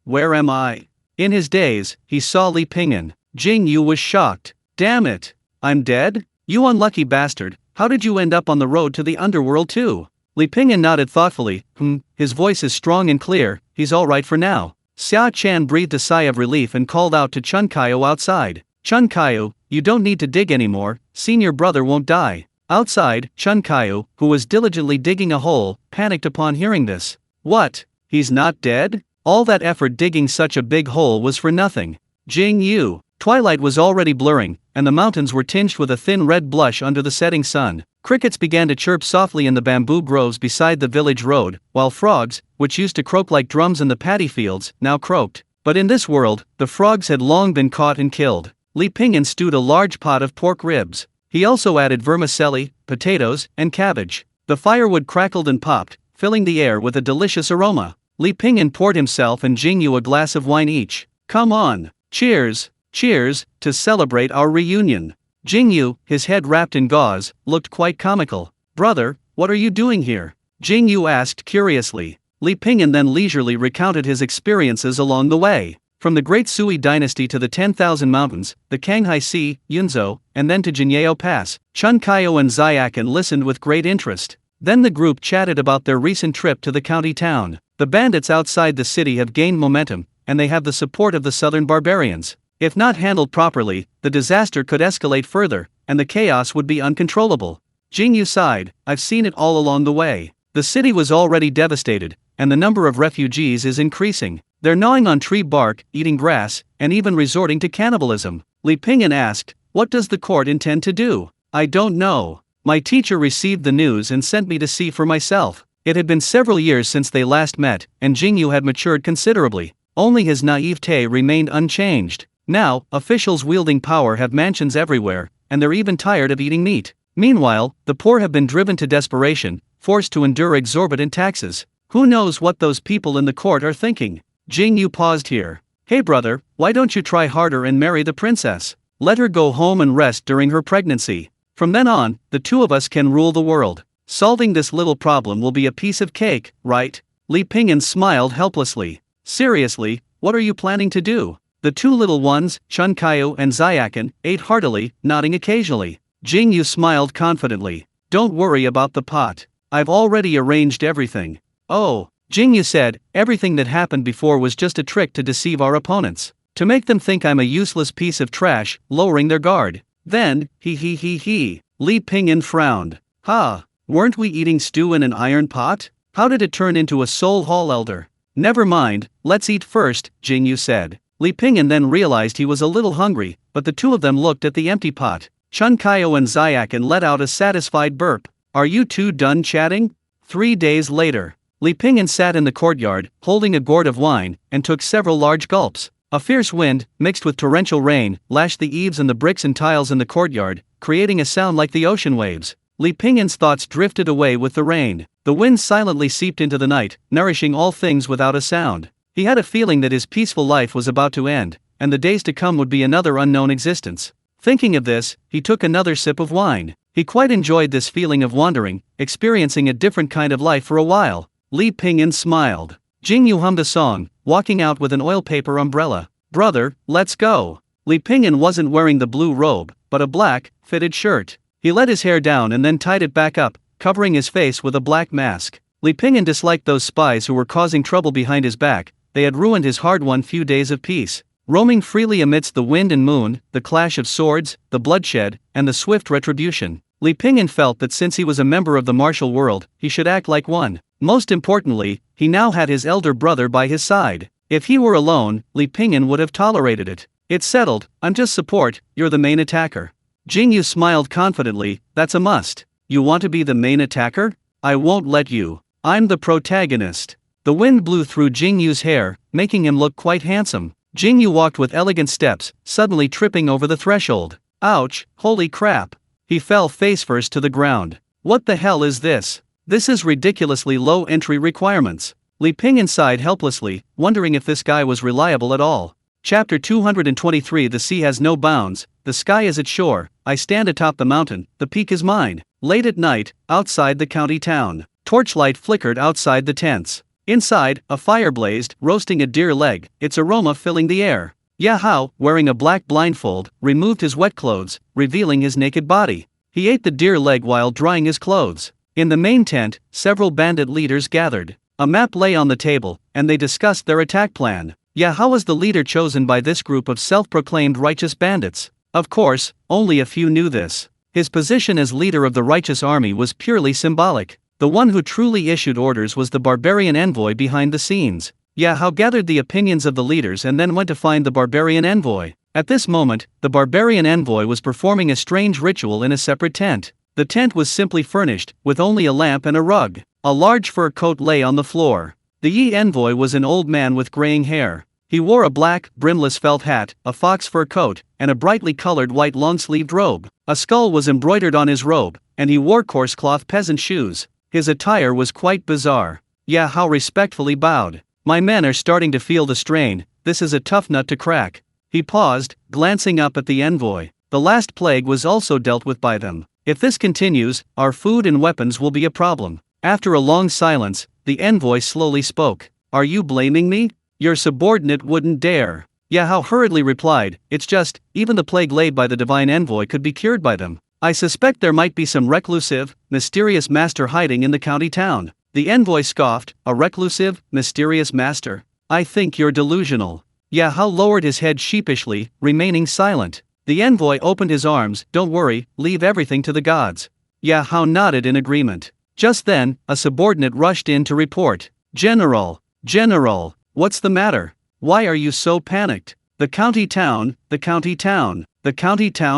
Where am I? In his daze, he saw Li Pingyan. Jingyu was shocked. Damn it! I'm dead? You unlucky bastard, how did you end up on the road to the underworld too? Li Pingyan nodded thoughtfully. His voice is strong and clear, he's alright for now. Xia Chan breathed a sigh of relief and called out to Chunkayo outside. Chunkayo, you don't need to dig anymore, senior brother won't die. Outside, Chunkayo, who was diligently digging a hole, panicked upon hearing this. What? He's not dead? All that effort digging such a big hole was for nothing. Jingyu. Twilight was already blurring, and the mountains were tinged with a thin red blush under the setting sun. Crickets began to chirp softly in the bamboo groves beside the village road, while frogs, which used to croak like drums in the paddy fields, now croaked. But in this world, the frogs had long been caught and killed. Li Pingyan stewed a large pot of pork ribs. He also added vermicelli, potatoes, and cabbage. The firewood crackled and popped, filling the air with a delicious aroma. Li Pingyan poured himself and Jingyu a glass of wine each. Come on, cheers, cheers, to celebrate our reunion. Jingyu, his head wrapped in gauze, looked quite comical. Brother, what are you doing here? Jingyu asked curiously. Li Pingyan then leisurely recounted his experiences along the way. From the Great Sui dynasty to the 10,000 Mountains, the Kanghai Sea, Yunzhou, and then to Jinyeo Pass, Chun Kaio and Xiakan listened with great interest. Then the group chatted about their recent trip to the county town. The bandits outside the city have gained momentum, and they have the support of the southern barbarians. If not handled properly, the disaster could escalate further, and the chaos would be uncontrollable. Yingyue sighed, I've seen it all along the way. The city was already devastated, and the number of refugees is increasing. They're gnawing on tree bark, eating grass, and even resorting to cannibalism. Li Pingyan asked, what does the court intend to do? I don't know. My teacher received the news and sent me to see for myself. It had been several years since they last met, and Yingyue had matured considerably. Only his naivete remained unchanged. Now, officials wielding power have mansions everywhere, and they're even tired of eating meat. Meanwhile, the poor have been driven to desperation, forced to endure exorbitant taxes. Who knows what those people in the court are thinking? Yingyue paused here. Hey brother, why don't you try harder and marry the princess? Let her go home and rest during her pregnancy. From then on, the two of us can rule the world. Solving this little problem will be a piece of cake, right? Li Pingyan smiled helplessly. Seriously, what are you planning to do? The two little ones, Chun Kaio and Xiakan, ate heartily, nodding occasionally. Yingyue smiled confidently. Don't worry about the pot. I've already arranged everything. Oh, Yingyue said, everything that happened before was just a trick to deceive our opponents. To make them think I'm a useless piece of trash, lowering their guard. Then, he. Li Pingyan frowned. Ha, weren't we eating stew in an iron pot? How did it turn into a soul hall elder? Never mind, let's eat first, Yingyue said. Li Pingyan then realized he was a little hungry, but the two of them looked at the empty pot. Chun Kaio and Xiakan let out a satisfied burp. Are you two done chatting? 3 days later. Li Pingyan sat in the courtyard, holding a gourd of wine, and took several large gulps. A fierce wind, mixed with torrential rain, lashed the eaves and the bricks and tiles in the courtyard, creating a sound like the ocean waves. Li Pingyan's thoughts drifted away with the rain. The wind silently seeped into the night, nourishing all things without a sound. He had a feeling that his peaceful life was about to end, and the days to come would be another unknown existence. Thinking of this, he took another sip of wine. He quite enjoyed this feeling of wandering, experiencing a different kind of life for a while. Li Pingyan smiled. Yingyue hummed a song, walking out with an oil paper umbrella. Brother, let's go. Li Pingyan wasn't wearing the blue robe, but a black, fitted shirt. He let his hair down and then tied it back up, covering his face with a black mask. Li Pingyan disliked those spies who were causing trouble behind his back. They had ruined his hard-won few days of peace. Roaming freely amidst the wind and moon, the clash of swords, the bloodshed, and the swift retribution, Li Pingyan felt that since he was a member of the martial world, he should act like one. Most importantly, he now had his elder brother by his side. If he were alone, Li Pingyan would have tolerated it. It's settled, I'm just support, you're the main attacker. Yingyue smiled confidently, that's a must. You want to be the main attacker? I won't let you. I'm the protagonist. The wind blew through Jingyue's hair, making him look quite handsome. Yingyue walked with elegant steps, suddenly tripping over the threshold. Ouch, holy crap. He fell face first to the ground. What the hell is this? This is ridiculously low entry requirements. Li Pingyan sighed helplessly, wondering if this guy was reliable at all. Chapter 223. The sea has no bounds, the sky is its shore, I stand atop the mountain, the peak is mine. Late at night, outside the county town. Torchlight flickered outside the tents. Inside, a fire blazed, roasting a deer leg, its aroma filling the air. Yahao, wearing a black blindfold, removed his wet clothes, revealing his naked body. He ate the deer leg while drying his clothes. In the main tent, several bandit leaders gathered. A map lay on the table, and they discussed their attack plan. Yahao was the leader chosen by this group of self-proclaimed righteous bandits. Of course, only a few knew this. His position as leader of the righteous army was purely symbolic. The one who truly issued orders was the barbarian envoy behind the scenes. Yahao gathered the opinions of the leaders and then went to find the barbarian envoy. At this moment, the barbarian envoy was performing a strange ritual in a separate tent. The tent was simply furnished, with only a lamp and a rug. A large fur coat lay on the floor. The Yi envoy was an old man with graying hair. He wore a black, brimless felt hat, a fox fur coat, and a brightly colored white long-sleeved robe. A skull was embroidered on his robe, and he wore coarse cloth peasant shoes. His attire was quite bizarre. Yahao respectfully bowed. My men are starting to feel the strain, this is a tough nut to crack. He paused, glancing up at the envoy. The last plague was also dealt with by them. If this continues, our food and weapons will be a problem. After a long silence, the envoy slowly spoke. Are you blaming me? Your subordinate wouldn't dare. Yahao hurriedly replied, it's just, even the plague laid by the divine envoy could be cured by them. I suspect there might be some reclusive, mysterious master hiding in the county town. The envoy scoffed, a reclusive, mysterious master? I think you're delusional. Yahao lowered his head sheepishly, remaining silent. The envoy opened his arms, don't worry, leave everything to the gods. Yahao nodded in agreement. Just then, a subordinate rushed in to report. General, what's the matter? Why are you so panicked? The county town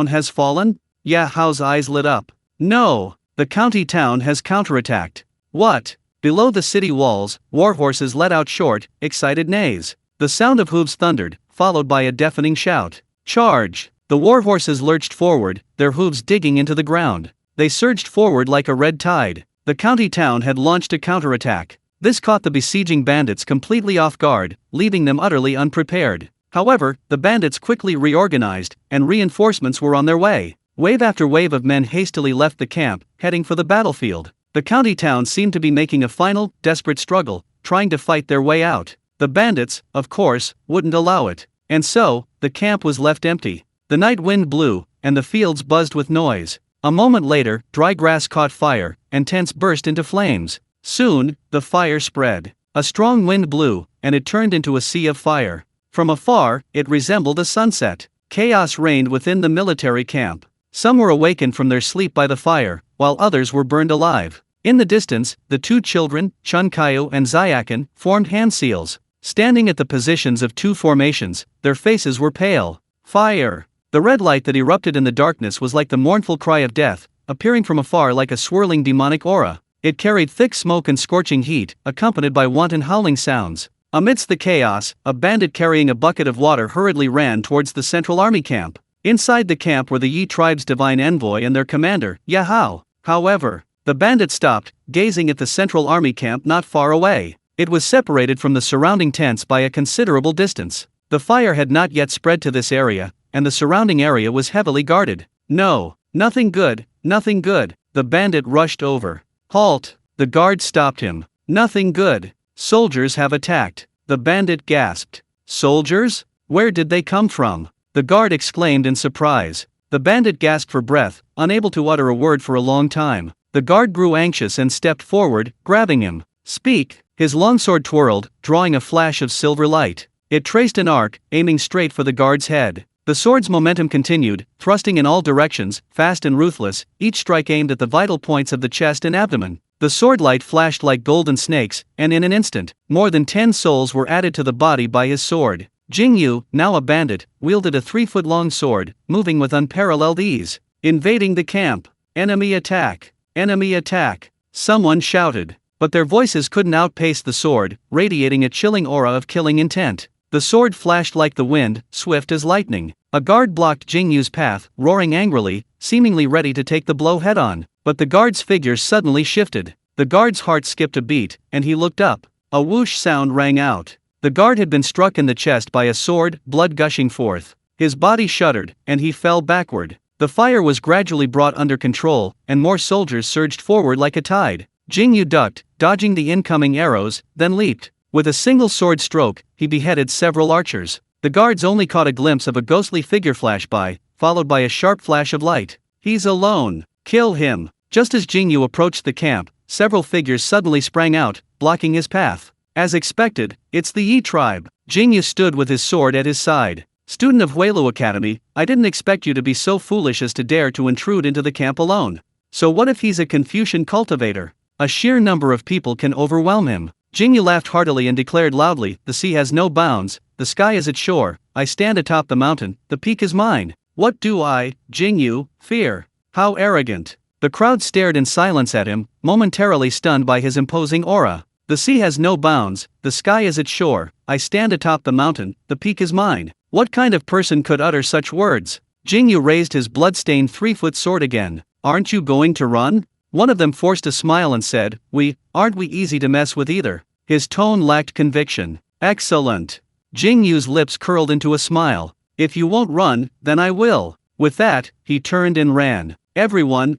has fallen? Yahao's eyes lit up. No, the county town has counterattacked. What? Below the city walls, warhorses let out short, excited neighs. The sound of hooves thundered, followed by a deafening shout. Charge! The warhorses lurched forward, their hooves digging into the ground. They surged forward like a red tide. The county town had launched a counterattack. This caught the besieging bandits completely off guard, leaving them utterly unprepared. However, the bandits quickly reorganized, and reinforcements were on their way. Wave after wave of men hastily left the camp, heading for the battlefield. The county town seemed to be making a final, desperate struggle, trying to fight their way out. The bandits, of course, wouldn't allow it. And so, the camp was left empty. The night wind blew, and the fields buzzed with noise. A moment later, dry grass caught fire, and tents burst into flames. Soon, the fire spread. A strong wind blew, and it turned into a sea of fire. From afar, it resembled a sunset. Chaos reigned within the military camp. Some were awakened from their sleep by the fire, while others were burned alive. In the distance, the two children, Chunkayu and Xiakan, formed hand seals. Standing at the positions of two formations, their faces were pale. Fire! The red light that erupted in the darkness was like the mournful cry of death, appearing from afar like a swirling demonic aura. It carried thick smoke and scorching heat, accompanied by wanton howling sounds. Amidst the chaos, a bandit carrying a bucket of water hurriedly ran towards the central army camp. Inside the camp were the Yi tribe's divine envoy and their commander, Yahao. However, the bandit stopped, gazing at the central army camp not far away. It was separated from the surrounding tents by a considerable distance. The fire had not yet spread to this area, and the surrounding area was heavily guarded. No, nothing good. The bandit rushed over. Halt! The guard stopped him. Nothing good. Soldiers have attacked. The bandit gasped. Soldiers? Where did they come from? The guard exclaimed in surprise. The bandit gasped for breath, unable to utter a word for a long time. The guard grew anxious and stepped forward, grabbing him. Speak! His longsword twirled, drawing a flash of silver light. It traced an arc, aiming straight for the guard's head. The sword's momentum continued, thrusting in all directions, fast and ruthless, each strike aimed at the vital points of the chest and abdomen. The sword light flashed like golden snakes, and in an instant, more than 10 souls were added to the body by his sword. Yingyue, now a bandit, wielded a 3-foot-long sword, moving with unparalleled ease. Invading the camp. Enemy attack! Enemy attack! Someone shouted. But their voices couldn't outpace the sword, radiating a chilling aura of killing intent. The sword flashed like the wind, swift as lightning. A guard blocked Jingyu's path, roaring angrily, seemingly ready to take the blow head-on. But the guard's figure suddenly shifted. The guard's heart skipped a beat, and he looked up. A whoosh sound rang out. The guard had been struck in the chest by a sword, blood gushing forth. His body shuddered, and he fell backward. The fire was gradually brought under control, and more soldiers surged forward like a tide. Yingyu ducked, dodging the incoming arrows, then leaped. With a single sword stroke, he beheaded several archers. The guards only caught a glimpse of a ghostly figure flash by, followed by a sharp flash of light. He's alone. Kill him. Just as Yingyu approached the camp, several figures suddenly sprang out, blocking his path. As expected, it's the Yi tribe. Yingyu stood with his sword at his side. Student of Huelu Academy, I didn't expect you to be so foolish as to dare to intrude into the camp alone. So what if he's a Confucian cultivator? A sheer number of people can overwhelm him. Yingyu laughed heartily and declared loudly, the sea has no bounds, the sky is its shore, I stand atop the mountain, the peak is mine. What do I, Yingyu, fear? How arrogant. The crowd stared in silence at him, momentarily stunned by his imposing aura. The sea has no bounds, the sky is its shore, I stand atop the mountain, the peak is mine. What kind of person could utter such words? Yingyu raised his blood-stained 3-foot sword again. Aren't you going to run? One of them forced a smile and said, aren't we easy to mess with either? His tone lacked conviction. Excellent. Jingyu's lips curled into a smile. If you won't run, then I will. With that, he turned and ran. Everyone,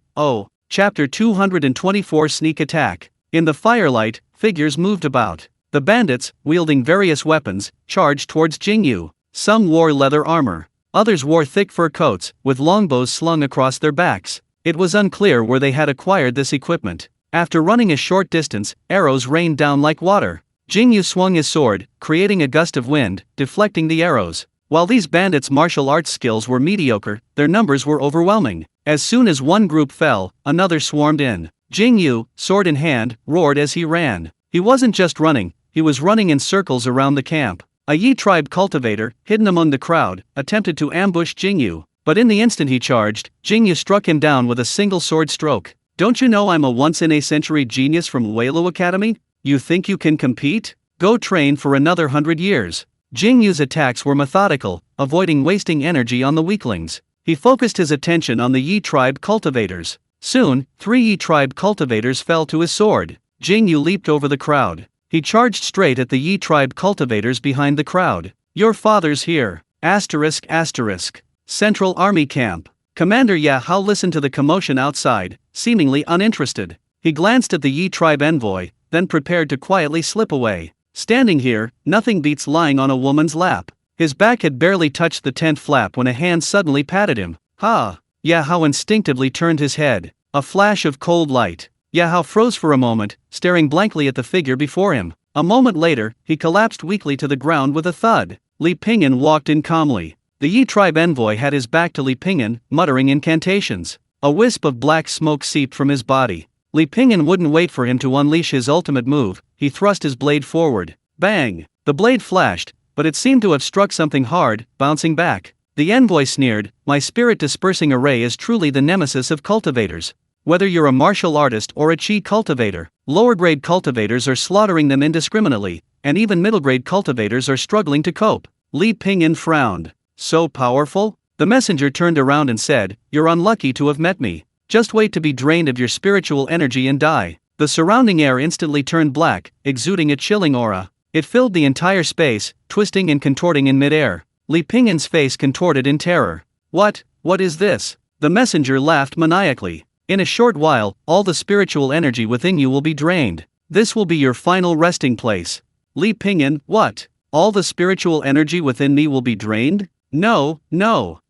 Chapter 224 Sneak Attack. In the firelight, figures moved about. The bandits, wielding various weapons, charged towards Yingyue. Some wore leather armor. Others wore thick fur coats, with longbows slung across their backs. It was unclear where they had acquired this equipment. After running a short distance, arrows rained down like water. Yingyue swung his sword, creating a gust of wind, deflecting the arrows. While these bandits' martial arts skills were mediocre, their numbers were overwhelming. As soon as one group fell, another swarmed in. Yingyue, sword in hand, roared as he ran. He wasn't just running, he was running in circles around the camp. A Yi tribe cultivator, hidden among the crowd, attempted to ambush Yingyue, but in the instant he charged, Yingyue struck him down with a single sword stroke. "Don't you know I'm a once-in-a-century genius from Whaloo Academy? You think you can compete? Go train for another 100 years." Jingyu's attacks were methodical, avoiding wasting energy on the weaklings. He focused his attention on the Yi tribe cultivators. Soon, 3 Yi tribe cultivators fell to his sword. Yingyu leaped over the crowd. He charged straight at the Yi tribe cultivators behind the crowd. "Your father's here. ***. Central Army Camp. Commander Yahao listened to the commotion outside, seemingly uninterested. He glanced at the Yi tribe envoy, then prepared to quietly slip away. Standing here, nothing beats lying on a woman's lap. His back had barely touched the tent flap when a hand suddenly patted him. "Ha!" Yahao instinctively turned his head. A flash of cold light. Yahao froze for a moment, staring blankly at the figure before him. A moment later, he collapsed weakly to the ground with a thud. Li Pingyan walked in calmly. The Yi tribe envoy had his back to Li Pingyan, muttering incantations. A wisp of black smoke seeped from his body. Li Pingyan wouldn't wait for him to unleash his ultimate move. He thrust his blade forward. Bang! The blade flashed, but it seemed to have struck something hard, bouncing back. The envoy sneered, "My spirit-dispersing array is truly the nemesis of cultivators. Whether you're a martial artist or a Qi cultivator, lower-grade cultivators are slaughtering them indiscriminately, and even middle-grade cultivators are struggling to cope." Li Pingyan frowned. "So powerful?" The messenger turned around and said, "You're unlucky to have met me. Just wait to be drained of your spiritual energy and die." The surrounding air instantly turned black, exuding a chilling aura. It filled the entire space, twisting and contorting in midair. Li Pingyan's face contorted in terror. What is this?" The messenger laughed maniacally. "In a short while, all the spiritual energy within you will be drained. This will be your final resting place." Li Pingyan, "What? All the spiritual energy within me will be drained? No.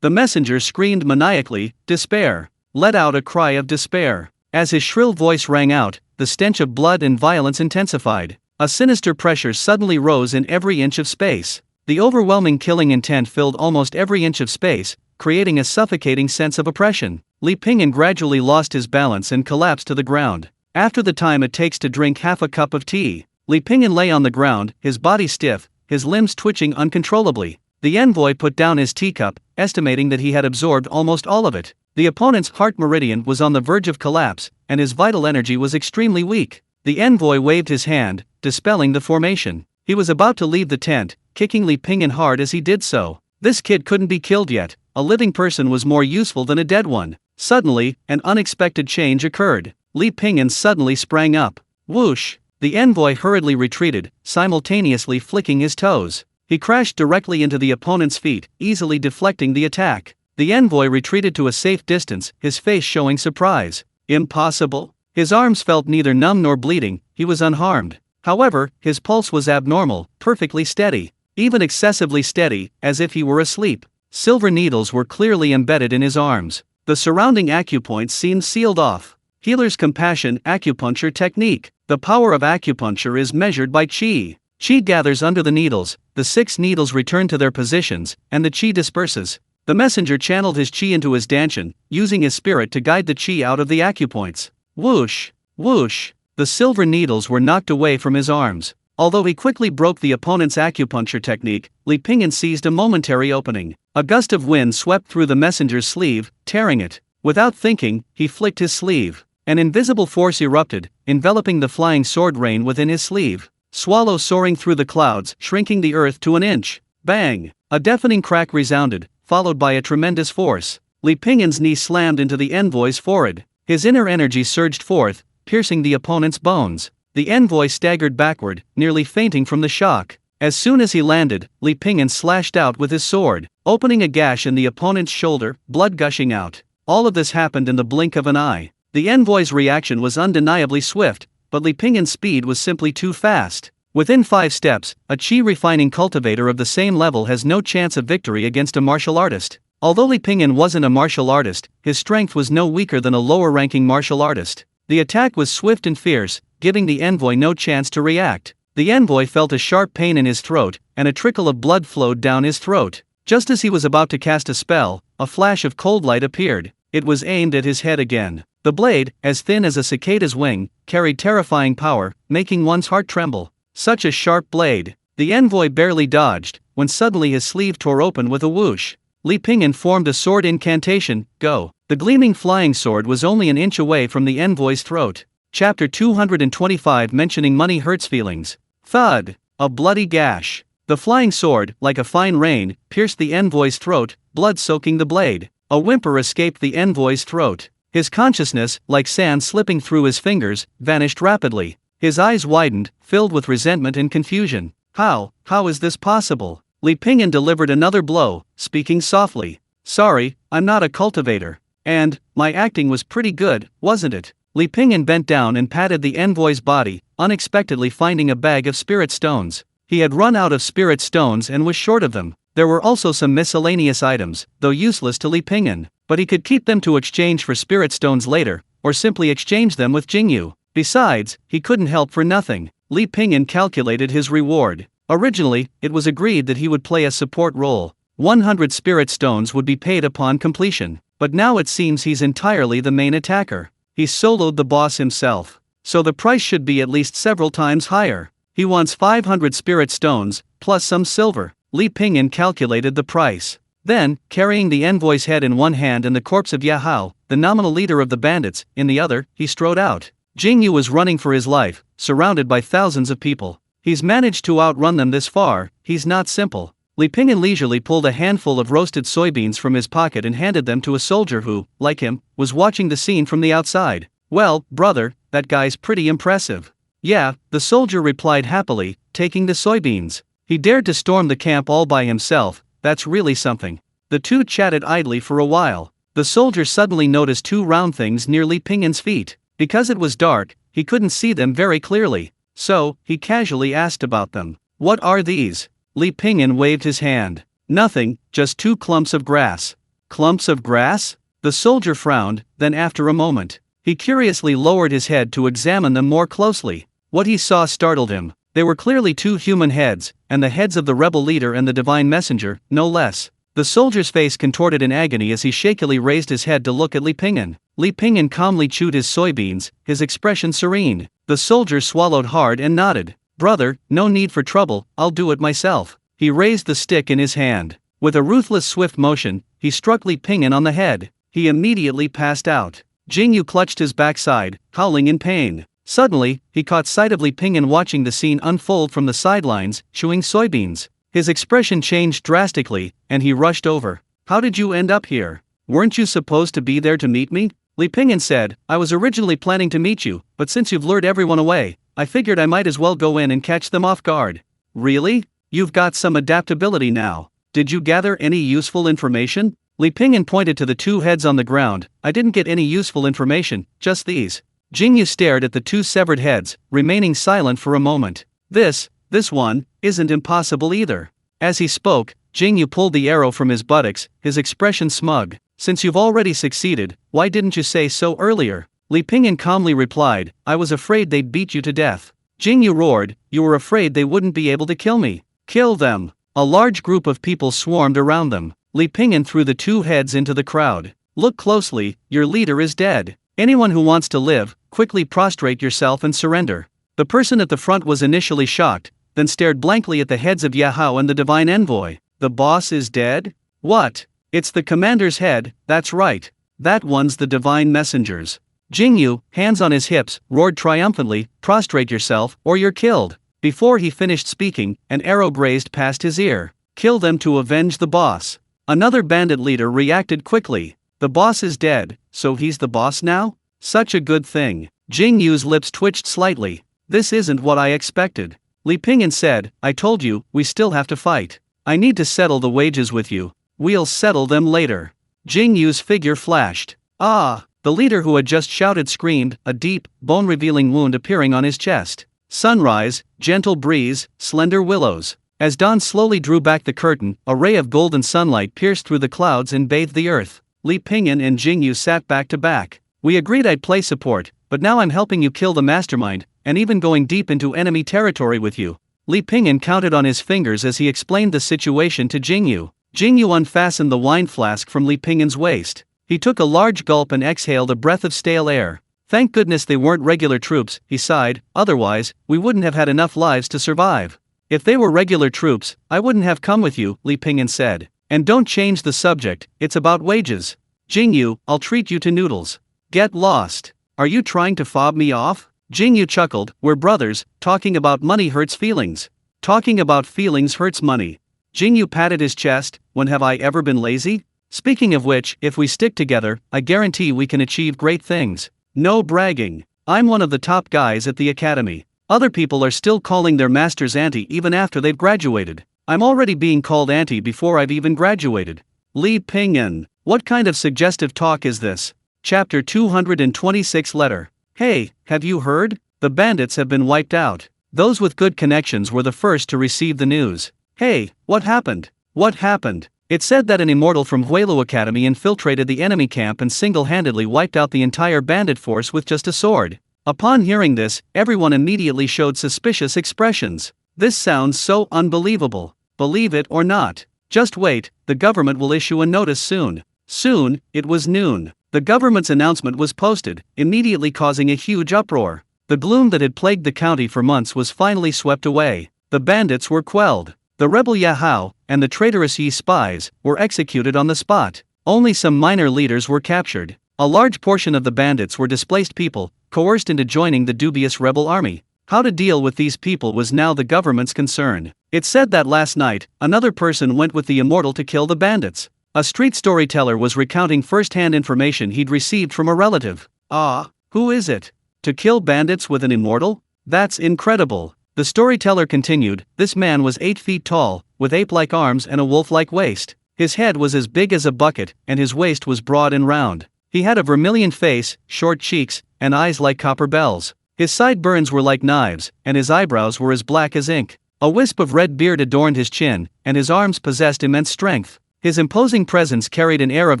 The messenger screamed maniacally, "Despair." Let out a cry of despair. As his shrill voice rang out, the stench of blood and violence intensified. A sinister pressure suddenly rose in every inch of space. The overwhelming killing intent filled almost every inch of space, creating a suffocating sense of oppression. Li Pingyan gradually lost his balance and collapsed to the ground. After the time it takes to drink half a cup of tea, Li Pingyan lay on the ground, his body stiff, his limbs twitching uncontrollably. The envoy put down his teacup, estimating that he had absorbed almost all of it. The opponent's heart meridian was on the verge of collapse, and his vital energy was extremely weak. The envoy waved his hand, dispelling the formation. He was about to leave the tent, kicking Li Pingyan hard as he did so. This kid couldn't be killed yet. A living person was more useful than a dead one. Suddenly, an unexpected change occurred. Li Pingyan suddenly sprang up. Whoosh! The envoy hurriedly retreated, simultaneously flicking his toes. He crashed directly into the opponent's feet, easily deflecting the attack. The envoy retreated to a safe distance, his face showing surprise. Impossible? His arms felt neither numb nor bleeding, he was unharmed. However, his pulse was abnormal, perfectly steady. Even excessively steady, as if he were asleep. Silver needles were clearly embedded in his arms. The surrounding acupoints seemed sealed off. Healer's compassion acupuncture technique. The power of acupuncture is measured by Qi. Qi gathers under the needles, the 6 needles return to their positions, and the Qi disperses. The messenger channeled his Qi into his danshan, using his spirit to guide the Qi out of the acupoints. Whoosh! Whoosh! The silver needles were knocked away from his arms. Although he quickly broke the opponent's acupuncture technique, Li Pingyan seized a momentary opening. A gust of wind swept through the messenger's sleeve, tearing it. Without thinking, he flicked his sleeve. An invisible force erupted, enveloping the flying sword rain within his sleeve. Swallow soaring through the clouds, shrinking the earth to an inch. Bang! A deafening crack resounded, followed by a tremendous force. Li Pingyan's knee slammed into the envoy's forehead. His inner energy surged forth, piercing the opponent's bones. The envoy staggered backward, nearly fainting from the shock. As soon as he landed, Li Pingyan slashed out with his sword, opening a gash in the opponent's shoulder, blood gushing out. All of this happened in the blink of an eye. The envoy's reaction was undeniably swift, but Li Pingyan's speed was simply too fast. Within 5 steps, a Qi refining cultivator of the same level has no chance of victory against a martial artist. Although Li Pingyan wasn't a martial artist, his strength was no weaker than a lower-ranking martial artist. The attack was swift and fierce, giving the envoy no chance to react. The envoy felt a sharp pain in his throat, and a trickle of blood flowed down his throat. Just as he was about to cast a spell, a flash of cold light appeared. It was aimed at his head again. The blade, as thin as a cicada's wing, carried terrifying power, making one's heart tremble. Such a sharp blade. The envoy barely dodged, when suddenly his sleeve tore open with a whoosh. Li Pingyan formed a sword incantation, go. The gleaming flying sword was only an inch away from the envoy's throat. Chapter 225 mentioning money hurts feelings. Thud! A bloody gash. The flying sword, like a fine rain, pierced the envoy's throat, blood soaking the blade. A whimper escaped the envoy's throat. His consciousness, like sand slipping through his fingers, vanished rapidly. His eyes widened, filled with resentment and confusion. How is this possible? Li Pingyan delivered another blow, speaking softly. Sorry, I'm not a cultivator. And, my acting was pretty good, wasn't it? Li Pingyan bent down and patted the envoy's body, unexpectedly finding a bag of spirit stones. He had run out of spirit stones and was short of them. There were also some miscellaneous items, though useless to Li Pingyan, but he could keep them to exchange for spirit stones later, or simply exchange them with Yingyue. Besides, he couldn't help for nothing. Li Pingyan calculated his reward. Originally, it was agreed that he would play a support role. 100 spirit stones would be paid upon completion, but now it seems he's entirely the main attacker. He soloed the boss himself. So the price should be at least several times higher. He wants 500 spirit stones, plus some silver. Li Pingyan calculated the price. Then, carrying the envoy's head in one hand and the corpse of Yahao, the nominal leader of the bandits, in the other, he strode out. Yingyue was running for his life, surrounded by thousands of people. He's managed to outrun them this far, he's not simple. Li Pingyan leisurely pulled a handful of roasted soybeans from his pocket and handed them to a soldier who, like him, was watching the scene from the outside. Well, brother, that guy's pretty impressive. Yeah, the soldier replied happily, taking the soybeans. He dared to storm the camp all by himself, that's really something. The two chatted idly for a while. The soldier suddenly noticed 2 round things near Li Pingyan's feet. Because it was dark, he couldn't see them very clearly. So, he casually asked about them. What are these? Li Pingyan waved his hand. Nothing, just 2 clumps of grass. Clumps of grass? The soldier frowned, then after a moment, he curiously lowered his head to examine them more closely. What he saw startled him. They were clearly 2 human heads, and the heads of the rebel leader and the divine messenger, no less. The soldier's face contorted in agony as he shakily raised his head to look at Li Pingyan. Li Pingyan calmly chewed his soybeans, his expression serene. The soldier swallowed hard and nodded. Brother, no need for trouble, I'll do it myself. He raised the stick in his hand. With a ruthless swift motion, he struck Li Pingyan on the head. He immediately passed out. Yingyue clutched his backside, howling in pain. Suddenly, he caught sight of Li Pingyan watching the scene unfold from the sidelines, chewing soybeans. His expression changed drastically, and he rushed over. How did you end up here? Weren't you supposed to be there to meet me? Li Pingyan said, I was originally planning to meet you, but since you've lured everyone away, I figured I might as well go in and catch them off guard. Really? You've got some adaptability now. Did you gather any useful information? Li Pingyan pointed to the 2 heads on the ground. I didn't get any useful information, just these. Yingyue stared at the 2 severed heads, remaining silent for a moment. This one, isn't impossible either. As he spoke, Yingyue pulled the arrow from his buttocks, his expression smug. Since you've already succeeded, why didn't you say so earlier? Li Pingyan calmly replied, I was afraid they'd beat you to death. Yingyue roared, you were afraid they wouldn't be able to kill me. Kill them. A large group of people swarmed around them. Li Pingyan threw the 2 heads into the crowd. Look closely, your leader is dead. Anyone who wants to live, quickly prostrate yourself and surrender. The person at the front was initially shocked, then stared blankly at the heads of Yahao and the divine envoy. The boss is dead? What? It's the commander's head, that's right. That one's the divine messenger's. Yingyue, hands on his hips, roared triumphantly, prostrate yourself, or you're killed. Before he finished speaking, an arrow grazed past his ear. Kill them to avenge the boss. Another bandit leader reacted quickly. The boss is dead, so he's the boss now? Such a good thing. Jingyue's lips twitched slightly. This isn't what I expected. Li Pingyan said, I told you, we still have to fight. I need to settle the wages with you. We'll settle them later. Jingyue's figure flashed. Ah! The leader who had just shouted screamed, a deep, bone-revealing wound appearing on his chest. Sunrise, gentle breeze, slender willows. As dawn slowly drew back the curtain, a ray of golden sunlight pierced through the clouds and bathed the earth. Li Pingyan and Yingyue sat back to back. We agreed I'd play support, but now I'm helping you kill the mastermind, and even going deep into enemy territory with you. Li Pingyan counted on his fingers as he explained the situation to Yingyue. Yingyue unfastened the wine flask from Li Pingyan's waist. He took a large gulp and exhaled a breath of stale air. Thank goodness they weren't regular troops, he sighed, otherwise, we wouldn't have had enough lives to survive. If they were regular troops, I wouldn't have come with you, Li Pingyan said. And don't change the subject, it's about wages. Yingyue, I'll treat you to noodles. Get lost. Are you trying to fob me off? Yingyue chuckled, we're brothers, talking about money hurts feelings. Talking about feelings hurts money. Yingyue patted his chest, when have I ever been lazy? Speaking of which, if we stick together, I guarantee we can achieve great things. No bragging. I'm one of the top guys at the academy. Other people are still calling their masters auntie even after they've graduated. I'm already being called auntie before I've even graduated. Li Pingyan. What kind of suggestive talk is this? Chapter 226 Letter. Hey, have you heard? The bandits have been wiped out. Those with good connections were the first to receive the news. Hey, what happened? What happened? It said that an immortal from Huelu Academy infiltrated the enemy camp and single-handedly wiped out the entire bandit force with just a sword. Upon hearing this, everyone immediately showed suspicious expressions. This sounds so unbelievable. Believe it or not. Just wait, the government will issue a notice soon. Soon, it was noon. The government's announcement was posted, immediately causing a huge uproar. The gloom that had plagued the county for months was finally swept away. The bandits were quelled. The rebel Yahao, and the traitorous Yi spies, were executed on the spot. Only some minor leaders were captured. A large portion of the bandits were displaced people, coerced into joining the dubious rebel army. How to deal with these people was now the government's concern. It said that last night, another person went with the immortal to kill the bandits. A street storyteller was recounting first-hand information he'd received from a relative. Who is it? To kill bandits with an immortal? That's incredible. The storyteller continued, this man was 8 feet tall, with ape-like arms and a wolf-like waist. His head was as big as a bucket, and his waist was broad and round. He had a vermilion face, short cheeks, and eyes like copper bells. His sideburns were like knives, and his eyebrows were as black as ink. A wisp of red beard adorned his chin, and his arms possessed immense strength. His imposing presence carried an air of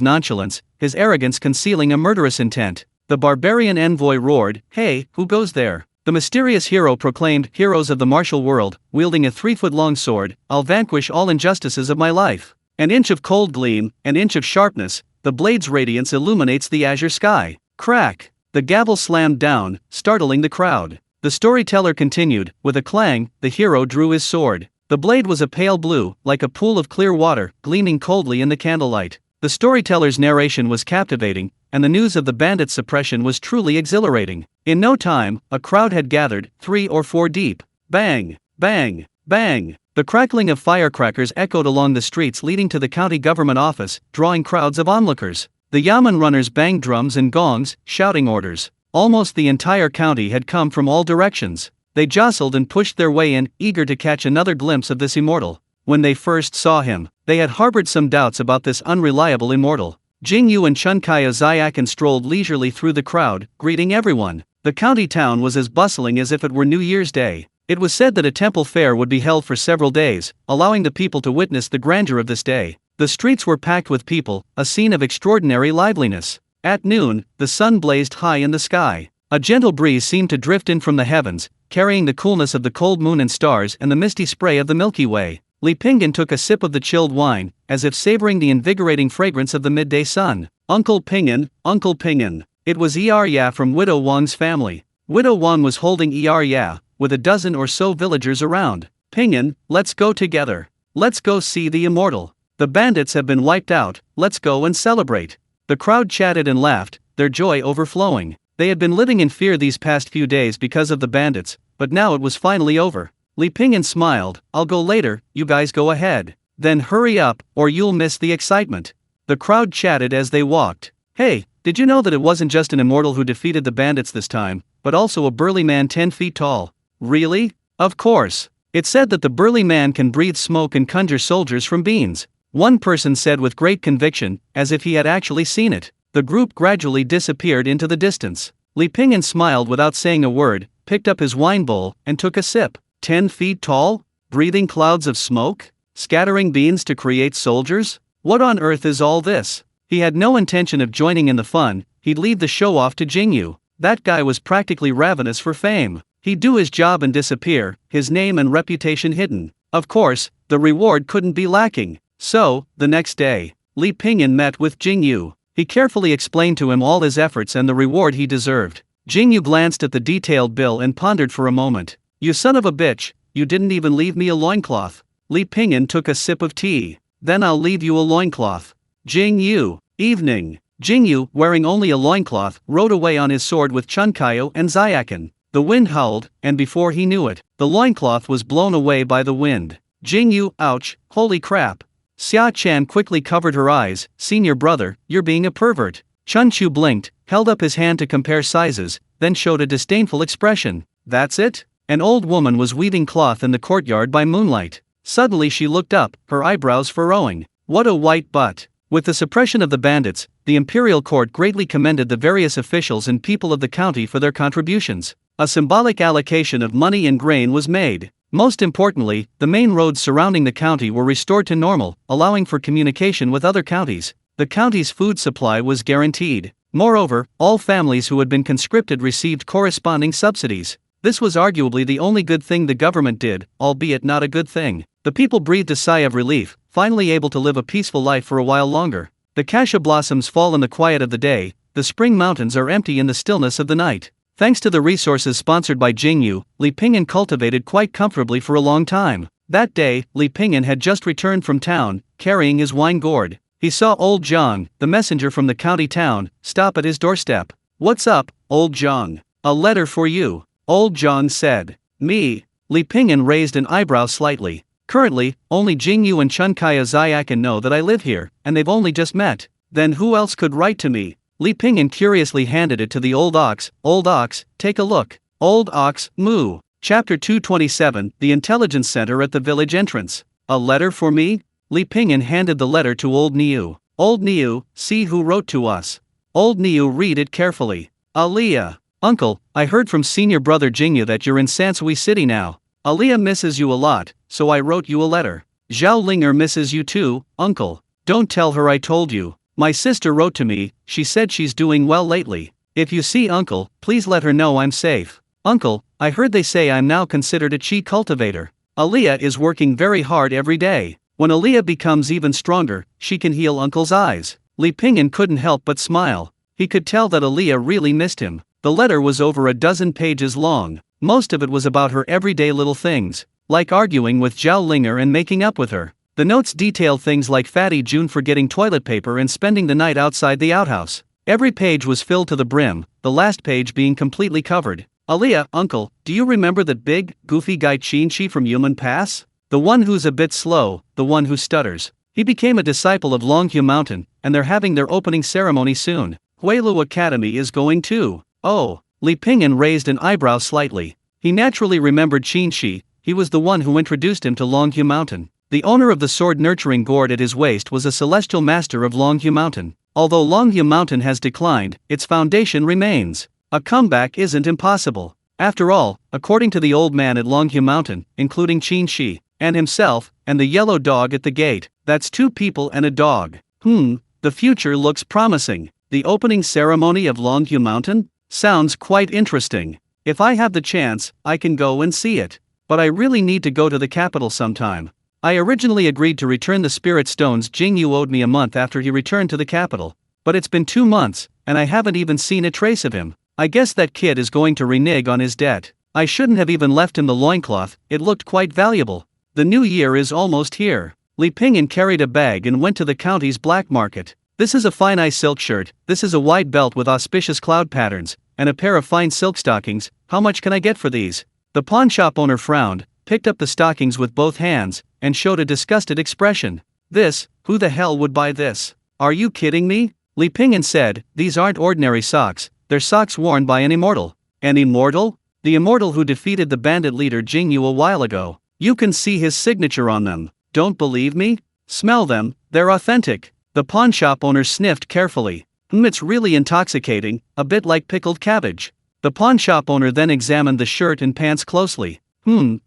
nonchalance, his arrogance concealing a murderous intent. The barbarian envoy roared, hey, who goes there? The mysterious hero proclaimed, heroes of the martial world, wielding a 3-foot-long sword, I'll vanquish all injustices of my life. An inch of cold gleam, an inch of sharpness, the blade's radiance illuminates the azure sky. Crack! The gavel slammed down, startling the crowd. The storyteller continued, with a clang, the hero drew his sword. The blade was a pale blue, like a pool of clear water, gleaming coldly in the candlelight. The storyteller's narration was captivating, and the news of the bandits' suppression was truly exhilarating. In no time, a crowd had gathered, 3 or 4 deep. Bang! Bang! Bang! The crackling of firecrackers echoed along the streets leading to the county government office, drawing crowds of onlookers. The yamen runners banged drums and gongs, shouting orders. Almost the entire county had come from all directions. They jostled and pushed their way in, eager to catch another glimpse of this immortal. When they first saw him, they had harbored some doubts about this unreliable immortal. Yingyue and Chunkaya Zyakan strolled leisurely through the crowd, greeting everyone. The county town was as bustling as if it were New Year's Day. It was said that a temple fair would be held for several days, allowing the people to witness the grandeur of this day. The streets were packed with people, a scene of extraordinary liveliness. At noon, the sun blazed high in the sky. A gentle breeze seemed to drift in from the heavens, carrying the coolness of the cold moon and stars and the misty spray of the Milky Way. Li Pingyan took a sip of the chilled wine, as if savoring the invigorating fragrance of the midday sun. Uncle Pingyan, Uncle Pingyan. It was Ya from Widow Wang's family. Widow Wang was holding Ya, with a dozen or so villagers around. Pingyan, let's go together. Let's go see the immortal. The bandits have been wiped out, let's go and celebrate. The crowd chatted and laughed, their joy overflowing. They had been living in fear these past few days because of the bandits, but now it was finally over. Li Pingyan smiled, I'll go later, you guys go ahead. Then hurry up, or you'll miss the excitement. The crowd chatted as they walked. Hey, did you know that it wasn't just an immortal who defeated the bandits this time, but also a burly man 10 feet tall? Really? Of course. It said that the burly man can breathe smoke and conjure soldiers from beans. One person said with great conviction, as if he had actually seen it. The group gradually disappeared into the distance. Li Pingyan smiled without saying a word, picked up his wine bowl, and took a sip. 10 feet tall? Breathing clouds of smoke? Scattering beans to create soldiers? What on earth is all this? He had no intention of joining in the fun, he'd leave the show off to Yingyue. That guy was practically ravenous for fame. He'd do his job and disappear, his name and reputation hidden. Of course, the reward couldn't be lacking. So, the next day, Li Pingyan met with Yingyue. He carefully explained to him all his efforts and the reward he deserved. Yingyue glanced at the detailed bill and pondered for a moment. You son of a bitch, you didn't even leave me a loincloth. Li Pingyan took a sip of tea. Then I'll leave you a loincloth. Yingyue. Evening. Yingyue, wearing only a loincloth, rode away on his sword with Chunkayo and Xiakan. The wind howled, and before he knew it, the loincloth was blown away by the wind. Yingyue, ouch, holy crap. Xia Chan quickly covered her eyes. Senior brother, you're being a pervert. Chun Chu blinked, held up his hand to compare sizes, then showed a disdainful expression. That's it? An old woman was weaving cloth in the courtyard by moonlight. Suddenly she looked up, her eyebrows furrowing. What a white butt. With the suppression of the bandits, the imperial court greatly commended the various officials and people of the county for their contributions. A symbolic allocation of money and grain was made. Most importantly, the main roads surrounding the county were restored to normal, allowing for communication with other counties. The county's food supply was guaranteed. Moreover, all families who had been conscripted received corresponding subsidies. This was arguably the only good thing the government did, albeit not a good thing. The people breathed a sigh of relief, finally able to live a peaceful life for a while longer. The cassia blossoms fall in the quiet of the day, the spring mountains are empty in the stillness of the night. Thanks to the resources sponsored by Yingyue, Li Pingyan cultivated quite comfortably for a long time. That day, Li Pingyan had just returned from town, carrying his wine gourd. He saw old Zhang, the messenger from the county town, stop at his doorstep. What's up, old Zhang? A letter for you, old Zhang said. Me? Li Pingyan raised an eyebrow slightly. Currently, only Yingyue and Chunkaya Xiakan know that I live here, and they've only just met. Then who else could write to me? Li Pingyan curiously handed it to the old ox. Old ox, take a look. Old ox, moo. Chapter 227, The Intelligence Center at the village entrance. A letter for me? Li Pingyan handed the letter to old Niu. Old Niu, see who wrote to us. Old Niu read it carefully. Aliyah. Uncle, I heard from senior brother Yingyue that you're in Sansui City now. Aliyah misses you a lot, so I wrote you a letter. Zhao Linger misses you too, uncle. Don't tell her I told you. My sister wrote to me, she said she's doing well lately. If you see uncle, please let her know I'm safe. Uncle, I heard they say I'm now considered a Qi cultivator. Aliyah is working very hard every day. When Aliyah becomes even stronger, she can heal uncle's eyes. Li Pingyan couldn't help but smile. He could tell that Aliyah really missed him. The letter was over a dozen pages long. Most of it was about her everyday little things, like arguing with Zhao Linger and making up with her. The notes detailed things like Fatty June forgetting toilet paper and spending the night outside the outhouse. Every page was filled to the brim, the last page being completely covered. Aliyah, uncle, do you remember that big, goofy guy Qi from Human Pass? The one who's a bit slow, the one who stutters. He became a disciple of Longhu Mountain, and they're having their opening ceremony soon. Huilu Academy is going too. Oh, Li Pingyan raised an eyebrow slightly. He naturally remembered Qi. He was the one who introduced him to Longhu Mountain. The owner of the sword-nurturing gourd at his waist was a celestial master of Longhu Mountain. Although Longhu Mountain has declined, its foundation remains. A comeback isn't impossible. After all, according to the old man at Longhu Mountain, including Qi, and himself, and the yellow dog at the gate, that's 2 people and a dog. The future looks promising. The opening ceremony of Longhu Mountain? Sounds quite interesting. If I have the chance, I can go and see it. But I really need to go to the capital sometime. I originally agreed to return the spirit stones Yingyue owed me a month after he returned to the capital. But it's been 2 months, and I haven't even seen a trace of him. I guess that kid is going to renege on his debt. I shouldn't have even left him the loincloth, it looked quite valuable. The new year is almost here. Li Pingyan carried a bag and went to the county's black market. This is a fine ice silk shirt, this is a white belt with auspicious cloud patterns, and a pair of fine silk stockings. How much can I get for these? The pawn shop owner frowned, picked up the stockings with both hands, and showed a disgusted expression. This, who the hell would buy this? Are you kidding me? Li Pingyan said, these aren't ordinary socks, they're socks worn by an immortal. An immortal? The immortal who defeated the bandit leader Yingyue a while ago. You can see his signature on them. Don't believe me? Smell them, they're authentic. The pawn shop owner sniffed carefully. It's really intoxicating, a bit like pickled cabbage. The pawnshop owner then examined the shirt and pants closely.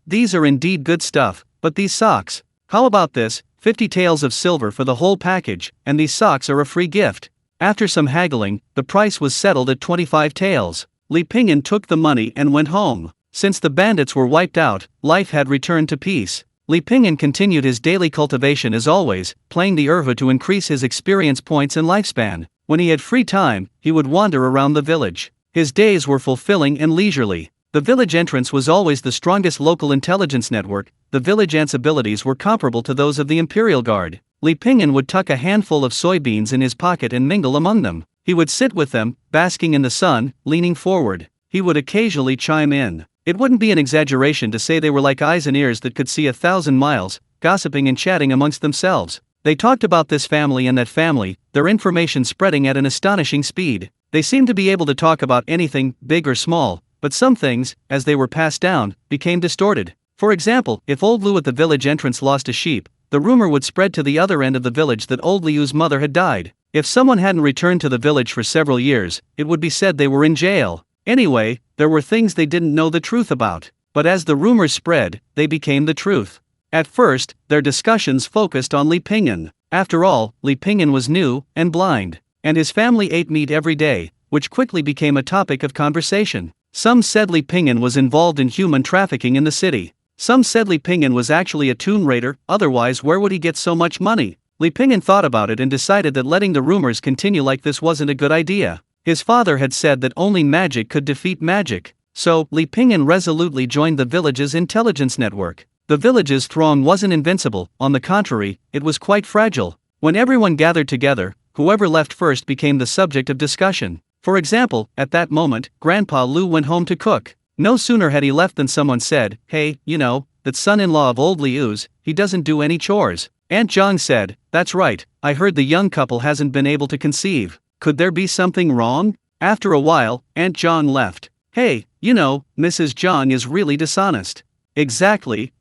These are indeed good stuff, but these socks. How about this, 50 taels of silver for the whole package, and these socks are a free gift. After some haggling, the price was settled at 25 taels. Li Pingyan took the money and went home. Since the bandits were wiped out, life had returned to peace. Li Pingyan continued his daily cultivation as always, playing the erhu to increase his experience points and lifespan. When he had free time, he would wander around the village. His days were fulfilling and leisurely. The village entrance was always the strongest local intelligence network. The village ants' abilities were comparable to those of the Imperial Guard. Li Pingyan would tuck a handful of soybeans in his pocket and mingle among them. He would sit with them, basking in the sun, leaning forward. He would occasionally chime in. It wouldn't be an exaggeration to say they were like eyes and ears that could see 1,000 miles, gossiping and chatting amongst themselves. They talked about this family and that family, their information spreading at an astonishing speed. They seemed to be able to talk about anything, big or small, but some things, as they were passed down, became distorted. For example, if old Liu at the village entrance lost a sheep, the rumor would spread to the other end of the village that old Liu's mother had died. If someone hadn't returned to the village for several years, it would be said they were in jail. Anyway, there were things they didn't know the truth about. But as the rumors spread, they became the truth. At first, their discussions focused on Li Pingyan. After all, Li Pingyan was new and blind, and his family ate meat every day, which quickly became a topic of conversation. Some said Li Pingyan was involved in human trafficking in the city. Some said Li Pingyan was actually a tomb raider, otherwise where would he get so much money? Li Pingyan thought about it and decided that letting the rumors continue like this wasn't a good idea. His father had said that only magic could defeat magic. So, Li Pingyan resolutely joined the village's intelligence network. The village's throng wasn't invincible, on the contrary, it was quite fragile. When everyone gathered together, whoever left first became the subject of discussion. For example, at that moment, Grandpa Liu went home to cook. No sooner had he left than someone said, "Hey, you know, that son-in-law of old Liu's, he doesn't do any chores." Aunt Zhang said, "That's right, I heard the young couple hasn't been able to conceive. Could there be something wrong?" After a while, Aunt Zhang left. "Hey, you know, Mrs. Zhang is really dishonest." Exactly.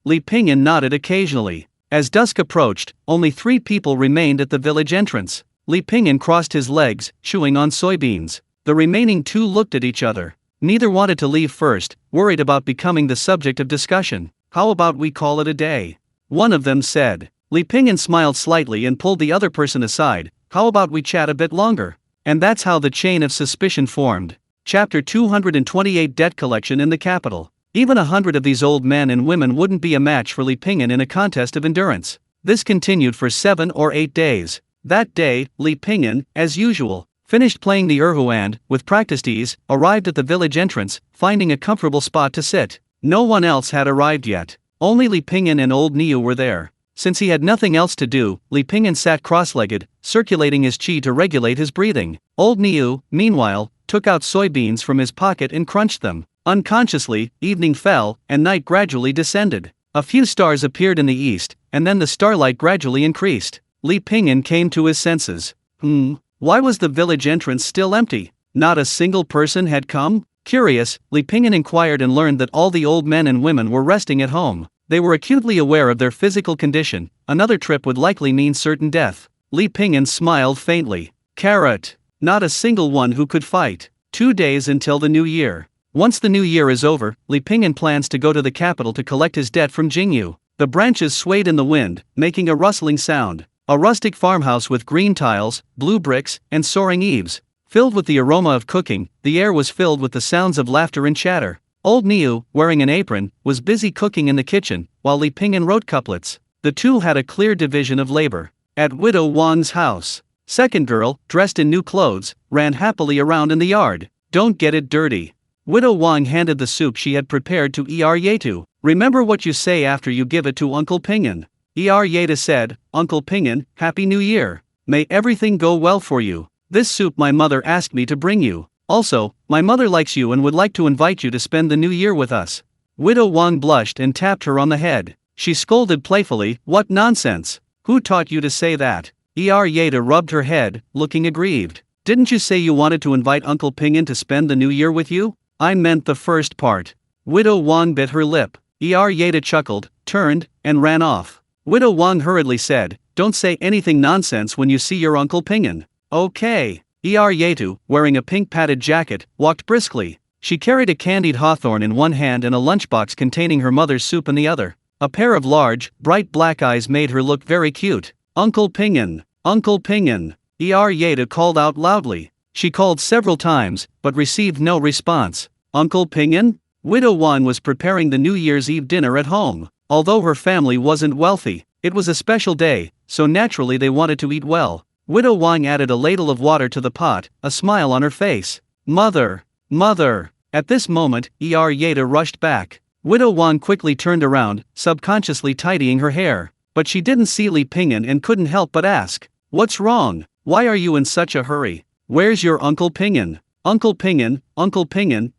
Li Pingyan nodded occasionally. As dusk approached, only 3 people remained at the village entrance. Li Pingyan crossed his legs, chewing on soybeans. The remaining 2 looked at each other. Neither wanted to leave first, worried about becoming the subject of discussion. "How about we call it a day?" one of them said. Li Pingyan smiled slightly and pulled the other person aside. "How about we chat a bit longer?" And that's how the chain of suspicion formed. Chapter 228 Debt Collection in the Capital. Even 100 of these old men and women wouldn't be a match for Li Pingyan in a contest of endurance. This continued for 7 or 8 days. That day, Li Pingyan, as usual, finished playing the erhu and, with practiced ease, arrived at the village entrance, finding a comfortable spot to sit. No one else had arrived yet. Only Li Pingyan and old Niu were there. Since he had nothing else to do, Li Pingyan sat cross-legged, circulating his qi to regulate his breathing. Old Niu, meanwhile, took out soybeans from his pocket and crunched them. Unconsciously, evening fell, and night gradually descended. A few stars appeared in the east, and then the starlight gradually increased. Li Pingyan came to his senses. Why was the village entrance still empty? Not a single person had come? Curious, Li Pingyan inquired and learned that all the old men and women were resting at home. They were acutely aware of their physical condition. Another trip would likely mean certain death. Li Pingyan smiled faintly. Carrot. Not a single one who could fight. 2 days until the new year. Once the new year is over, Li Pingyan plans to go to the capital to collect his debt from Yingyue. The branches swayed in the wind, making a rustling sound. A rustic farmhouse with green tiles, blue bricks, and soaring eaves. Filled with the aroma of cooking, the air was filled with the sounds of laughter and chatter. Old Niu, wearing an apron, was busy cooking in the kitchen, while Li Pingyan wrote couplets. The two had a clear division of labor. At Widow Wang's house, second girl, dressed in new clothes, ran happily around in the yard. Don't get it dirty. Widow Wang handed the soup she had prepared to Yetu. Remember what you say after you give it to Uncle Pingyan. Yetu said, Uncle Pingyan, Happy New Year. May everything go well for you. This soup my mother asked me to bring you. Also, my mother likes you and would like to invite you to spend the new year with us. Widow Wang blushed and tapped her on the head. She scolded playfully, What nonsense? Who taught you to say that? Yetu rubbed her head, looking aggrieved. Didn't you say you wanted to invite Uncle Pingyan to spend the new year with you? I meant the first part. Widow Wang bit her lip. Yetu chuckled, turned, and ran off. Widow Wang hurriedly said, Don't say anything nonsense when you see your Uncle Pingyan. Okay. Yetu, wearing a pink padded jacket, walked briskly. She carried a candied hawthorn in one hand and a lunchbox containing her mother's soup in the other. A pair of large, bright black eyes made her look very cute. Uncle Pinyin! Uncle Pinyin! Yetu called out loudly. She called several times, but received no response. Uncle Pinyin? Widow Wang was preparing the New Year's Eve dinner at home. Although her family wasn't wealthy, it was a special day, so naturally they wanted to eat well. Widow Wang added a ladle of water to the pot, a smile on her face. Mother! Mother! At this moment, Yetu rushed back. Widow Wang quickly turned around, subconsciously tidying her hair. But she didn't see Li Pinyin and couldn't help but ask, "What's wrong? Why are you in such a hurry? Where's your Uncle Pinyin? Uncle Pinyin,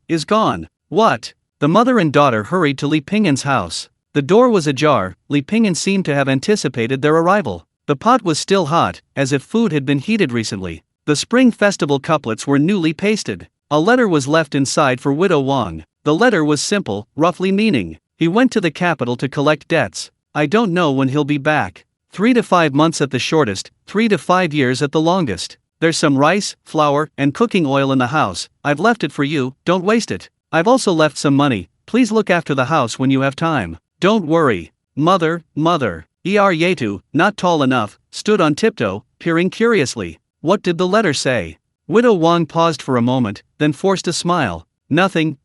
is gone." What? The mother and daughter hurried to Li Pinyin's house. The door was ajar. Li Pinyin seemed to have anticipated their arrival. The pot was still hot, as if food had been heated recently. The Spring Festival couplets were newly pasted. A letter was left inside for Widow Wang. The letter was simple, roughly meaning, "He went to the capital to collect debts. I don't know when he'll be back. 3 to 5 months at the shortest, 3 to 5 years at the longest. There's some rice, flour, and cooking oil in the house. I've left it for you, don't waste it. I've also left some money. Please look after the house when you have time. Don't worry." Mother. Yetu, not tall enough, stood on tiptoe, peering curiously. What did the letter say? Widow Wang paused for a moment, then forced a smile. Nothing.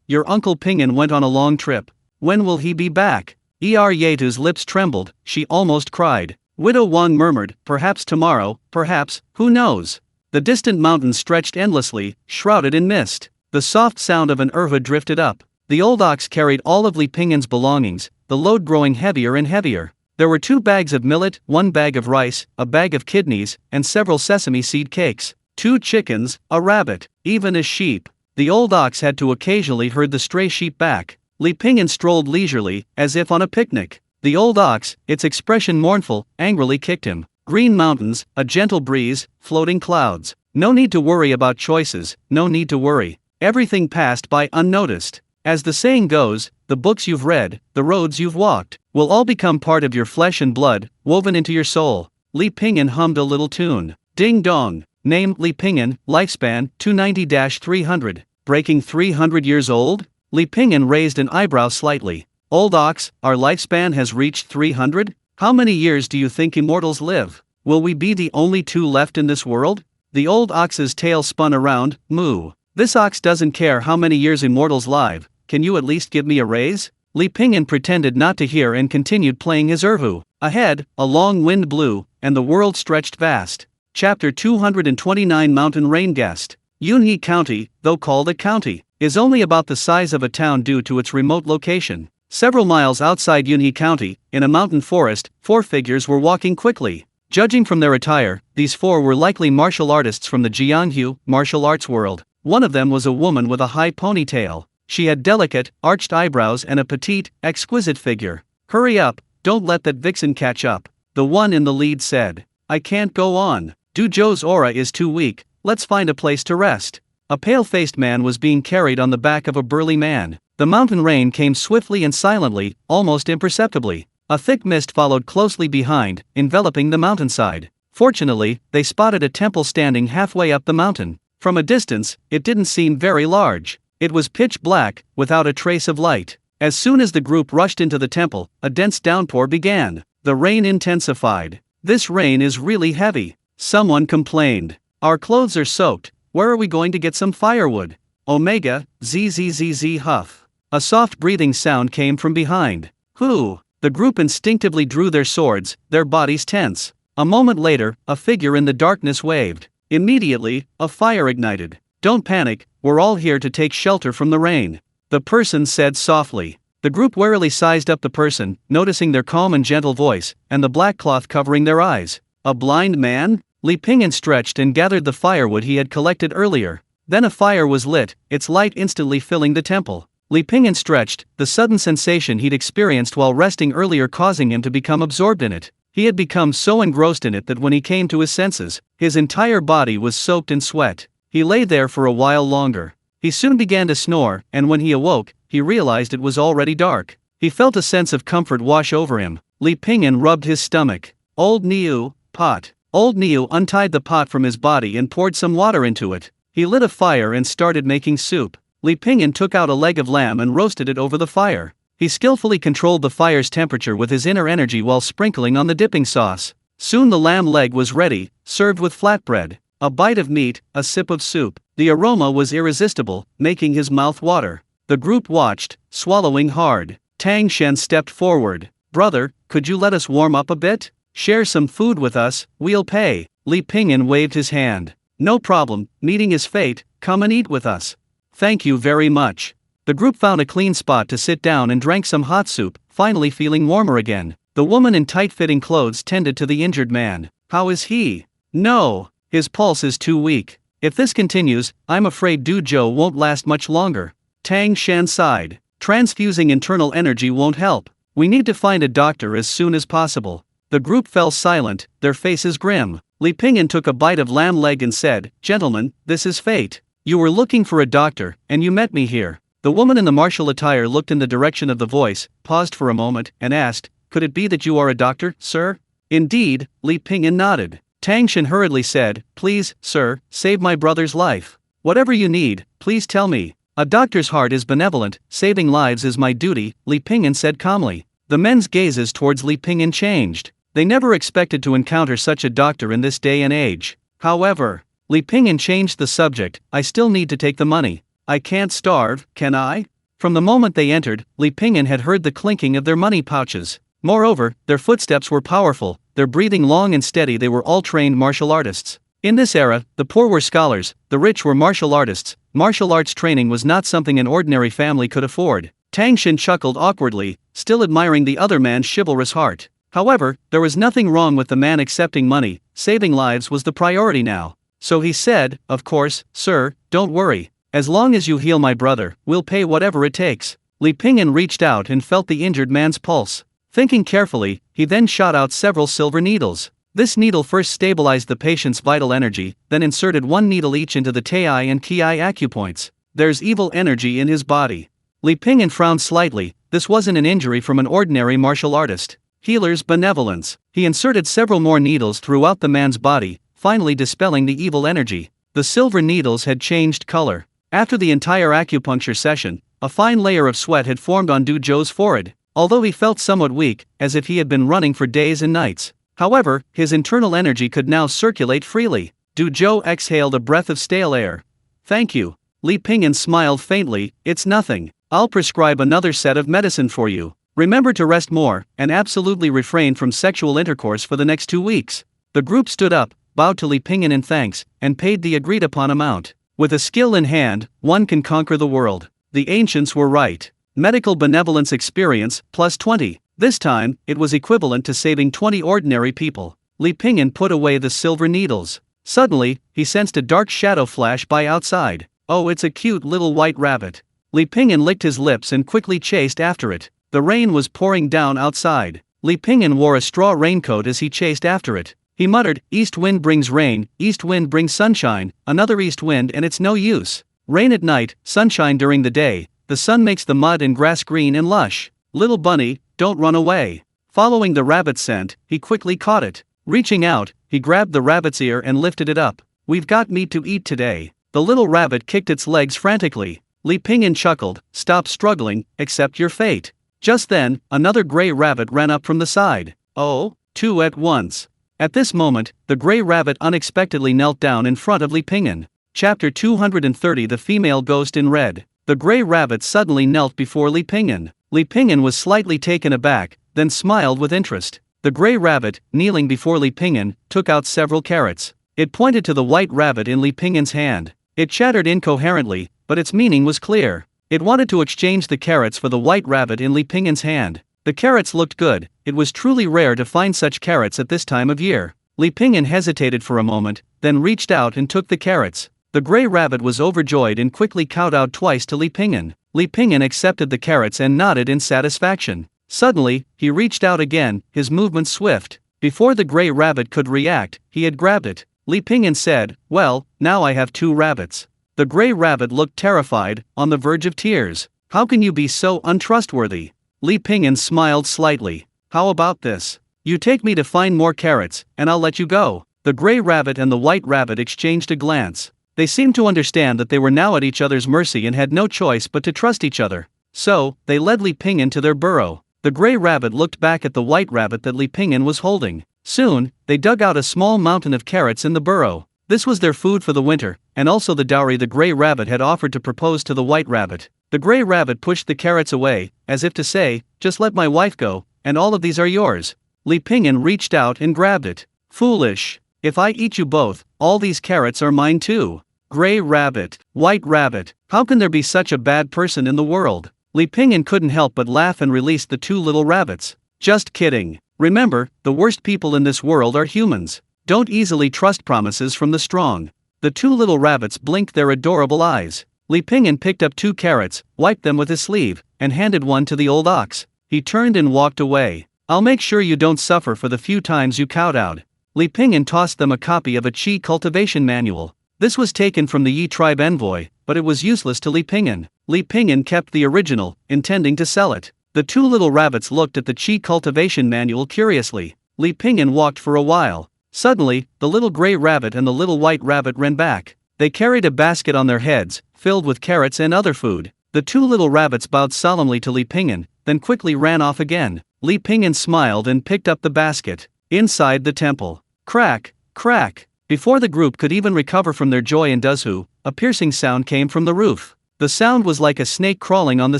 Your Uncle Pinyin went on a long trip. When will he be back?" Yetu's lips trembled, she almost cried. Widow Wang murmured, "Perhaps tomorrow, perhaps, who knows?" The distant mountains stretched endlessly, shrouded in mist. The soft sound of an erhu drifted up. The old ox carried all of Li Pinyin's belongings, the load growing heavier and heavier. There were 2 bags of millet, 1 bag of rice, a bag of kidneys, and several sesame seed cakes. 2 chickens, a rabbit, even a sheep. The old ox had to occasionally herd the stray sheep back. Li Pinyin strolled leisurely, as if on a picnic. The old ox, its expression mournful, angrily kicked him. Green mountains, a gentle breeze, floating clouds. No need to worry about choices, no need to worry. Everything passed by unnoticed. As the saying goes, the books you've read, the roads you've walked, will all become part of your flesh and blood, woven into your soul. Li Pinyin hummed a little tune. Ding dong. Name Li Pinyin, lifespan 290-300. Breaking 300 years old? Li Pinyin raised an eyebrow slightly. Old ox, our lifespan has reached 300? How many years do you think immortals live? Will we be the only 2 left in this world? The old ox's tail spun around, moo. This ox doesn't care how many years immortals live. Can you at least give me a raise? Li Pinyin pretended not to hear and continued playing his erhu. Ahead, a long wind blew, and the world stretched vast. Chapter 229 Mountain Rain Guest. Yunhe County, though called a county, is only about the size of a town due to its remote location. Several miles outside Yunhe County, in a mountain forest, 4 figures were walking quickly. Judging from their attire, these 4 were likely martial artists from the Jianghu martial arts world. One of them was a woman with a high ponytail. She had delicate, arched eyebrows and a petite, exquisite figure. "Hurry up, don't let that vixen catch up," the one in the lead said. "I can't go on. Dujo's aura is too weak, let's find a place to rest." A pale-faced man was being carried on the back of a burly man. The mountain rain came swiftly and silently, almost imperceptibly. A thick mist followed closely behind, enveloping the mountainside. Fortunately, they spotted a temple standing halfway up the mountain. From a distance, it didn't seem very large. It was pitch black, without a trace of light. As soon as the group rushed into the temple, a dense downpour began. The rain intensified. "This rain is really heavy," someone complained. "Our clothes are soaked. Where are we going to get some firewood?" Omega, zzz huff. A soft breathing sound came from behind. "Who?" The group instinctively drew their swords, their bodies tense. A moment later, a figure in the darkness waved. Immediately, a fire ignited. "Don't panic, we're all here to take shelter from the rain," the person said softly. The group warily sized up the person, noticing their calm and gentle voice, and the black cloth covering their eyes. A blind man? Li Pinyin stretched and gathered the firewood he had collected earlier. Then a fire was lit, its light instantly filling the temple. Li Pinyin stretched, the sudden sensation he'd experienced while resting earlier causing him to become absorbed in it. He had become so engrossed in it that when he came to his senses, his entire body was soaked in sweat. He lay there for a while longer. He soon began to snore, and when he awoke, he realized it was already dark. He felt a sense of comfort wash over him. Li Pinyin rubbed his stomach. "Old Niu, pot. Old Niu untied the pot from his body and poured some water into it. He lit a fire and started making soup. Li Pingyan took out a leg of lamb and roasted it over the fire. He skillfully controlled the fire's temperature with his inner energy while sprinkling on the dipping sauce. Soon the lamb leg was ready, served with flatbread. A bite of meat, a sip of soup. The aroma was irresistible, making his mouth water. The group watched, swallowing hard. Tang Shen stepped forward. "Brother, could you let us warm up a bit? Share some food with us, we'll pay." Li Pingyan waved his hand. "No problem, meeting is fate, come and eat with us." "Thank you very much." The group found a clean spot to sit down and drank some hot soup, finally feeling warmer again. The woman in tight-fitting clothes tended to the injured man. "How is he?" "No, his pulse is too weak. If this continues, I'm afraid Du Zhou won't last much longer." Tang Shen sighed. "Transfusing internal energy won't help. We need to find a doctor as soon as possible." The group fell silent, their faces grim. Li Pingyan took a bite of lamb leg and said, "Gentlemen, this is fate. You were looking for a doctor, and you met me here." The woman in the martial attire looked in the direction of the voice, paused for a moment, and asked, "Could it be that you are a doctor, sir?" "Indeed," Li Pingyan nodded. Tang Shen hurriedly said, "Please, sir, save my brother's life. Whatever you need, please tell me. A doctor's heart is benevolent, saving lives is my duty," Li Pingyan said calmly. The men's gazes towards Li Pingyan changed. They never expected to encounter such a doctor in this day and age. However, Li Pingyan changed the subject. "I still need to take the money. I can't starve, can I?" From the moment they entered, Li Pingyan had heard the clinking of their money pouches. Moreover, their footsteps were powerful, their breathing long and steady. They were all trained martial artists. In this era, the poor were scholars, the rich were martial artists. Martial arts training was not something an ordinary family could afford. Tang Shen chuckled awkwardly, still admiring the other man's chivalrous heart. However, there was nothing wrong with the man accepting money. Saving lives was the priority now. So he said, "Of course, sir, don't worry. As long as you heal my brother, we'll pay whatever it takes." Li Pingyan reached out and felt the injured man's pulse. Thinking carefully, he then shot out several silver needles. This needle first stabilized the patient's vital energy, then inserted one needle each into the Tei and Qi acupoints. "There's evil energy in his body." Li Pingyan frowned slightly. This wasn't an injury from an ordinary martial artist. Healer's benevolence. He inserted several more needles throughout the man's body, finally dispelling the evil energy. The silver needles had changed color. After the entire acupuncture session, a fine layer of sweat had formed on Du Zhou's forehead, although he felt somewhat weak, as if he had been running for days and nights. However, his internal energy could now circulate freely. Du Zhou exhaled a breath of stale air. "Thank you." Li Pingyan smiled faintly, "It's nothing. I'll prescribe another set of medicine for you. Remember to rest more, and absolutely refrain from sexual intercourse for the next 2 weeks." The group stood up, bowed to Li Pingyan in thanks, and paid the agreed-upon amount. With a skill in hand, one can conquer the world. The ancients were right. Medical benevolence experience, plus 20. This time, it was equivalent to saving 20 ordinary people. Li Pingyan put away the silver needles. Suddenly, he sensed a dark shadow flash by outside. "Oh, it's a cute little white rabbit." Li Pingyan licked his lips and quickly chased after it. The rain was pouring down outside. Li Pingyan wore a straw raincoat as he chased after it. He muttered, "East wind brings rain, east wind brings sunshine, another east wind and it's no use. Rain at night, sunshine during the day, the sun makes the mud and grass green and lush. Little bunny, don't run away." Following the rabbit's scent, he quickly caught it. Reaching out, he grabbed the rabbit's ear and lifted it up. "We've got meat to eat today." The little rabbit kicked its legs frantically. Li Pingyan chuckled, "Stop struggling, accept your fate." Just then, another gray rabbit ran up from the side. "Oh, 2 at once." At this moment, the gray rabbit unexpectedly knelt down in front of Li Pingyan. Chapter 230. The female ghost in red. The gray rabbit suddenly knelt before Li Pingyan. Li Pingyan was slightly taken aback, then smiled with interest. The gray rabbit, kneeling before Li Pingyan, took out several carrots. It pointed to the white rabbit in Li Pingyan's hand. It chattered incoherently, but its meaning was clear. It wanted to exchange the carrots for the white rabbit in Li Pingyan's hand. The carrots looked good. It was truly rare to find such carrots at this time of year. Li Pingyan hesitated for a moment, then reached out and took the carrots. The gray rabbit was overjoyed and quickly kowtowed twice to Li Pingyan. Li Pingyan accepted the carrots and nodded in satisfaction. Suddenly, he reached out again, his movements swift. Before the gray rabbit could react, he had grabbed it. Li Pingyan said, "Well, now I have 2 rabbits." The gray rabbit looked terrified, on the verge of tears. "How can you be so untrustworthy?" Li Pingyan smiled slightly. "How about this? You take me to find more carrots, and I'll let you go." The gray rabbit and the white rabbit exchanged a glance. They seemed to understand that they were now at each other's mercy and had no choice but to trust each other. So, they led Li Pingyan to their burrow. The gray rabbit looked back at the white rabbit that Li Pingyan was holding. Soon, they dug out a small mountain of carrots in the burrow. This was their food for the winter, and also the dowry the gray rabbit had offered to propose to the white rabbit. The gray rabbit pushed the carrots away, as if to say, "Just let my wife go, and all of these are yours." Li Pingyan reached out and grabbed it. "Foolish. If I eat you both, all these carrots are mine too." Gray rabbit, white rabbit, how can there be such a bad person in the world? Li Pingyan couldn't help but laugh and released the two little rabbits. Just kidding. Remember, the worst people in this world are humans. Don't easily trust promises from the strong. The two little rabbits blinked their adorable eyes. Li Pingyan picked up 2 carrots, wiped them with his sleeve, and handed one to the old ox. He turned and walked away. "I'll make sure you don't suffer for the few times you kowtowed." Li Pingyan tossed them a copy of a Qi cultivation manual. This was taken from the Yi tribe envoy, but it was useless to Li Pingyan. Li Pingyan kept the original, intending to sell it. The two little rabbits looked at the Qi cultivation manual curiously. Li Pingyan walked for a while. Suddenly, the little gray rabbit and the little white rabbit ran back. They carried a basket on their heads, filled with carrots and other food. The two little rabbits bowed solemnly to Li Pingyan, then quickly ran off again. Li Pingyan smiled and picked up the basket. Inside the temple. Crack, crack. Before the group could even recover from their joy and duzhu, a piercing sound came from the roof. The sound was like a snake crawling on the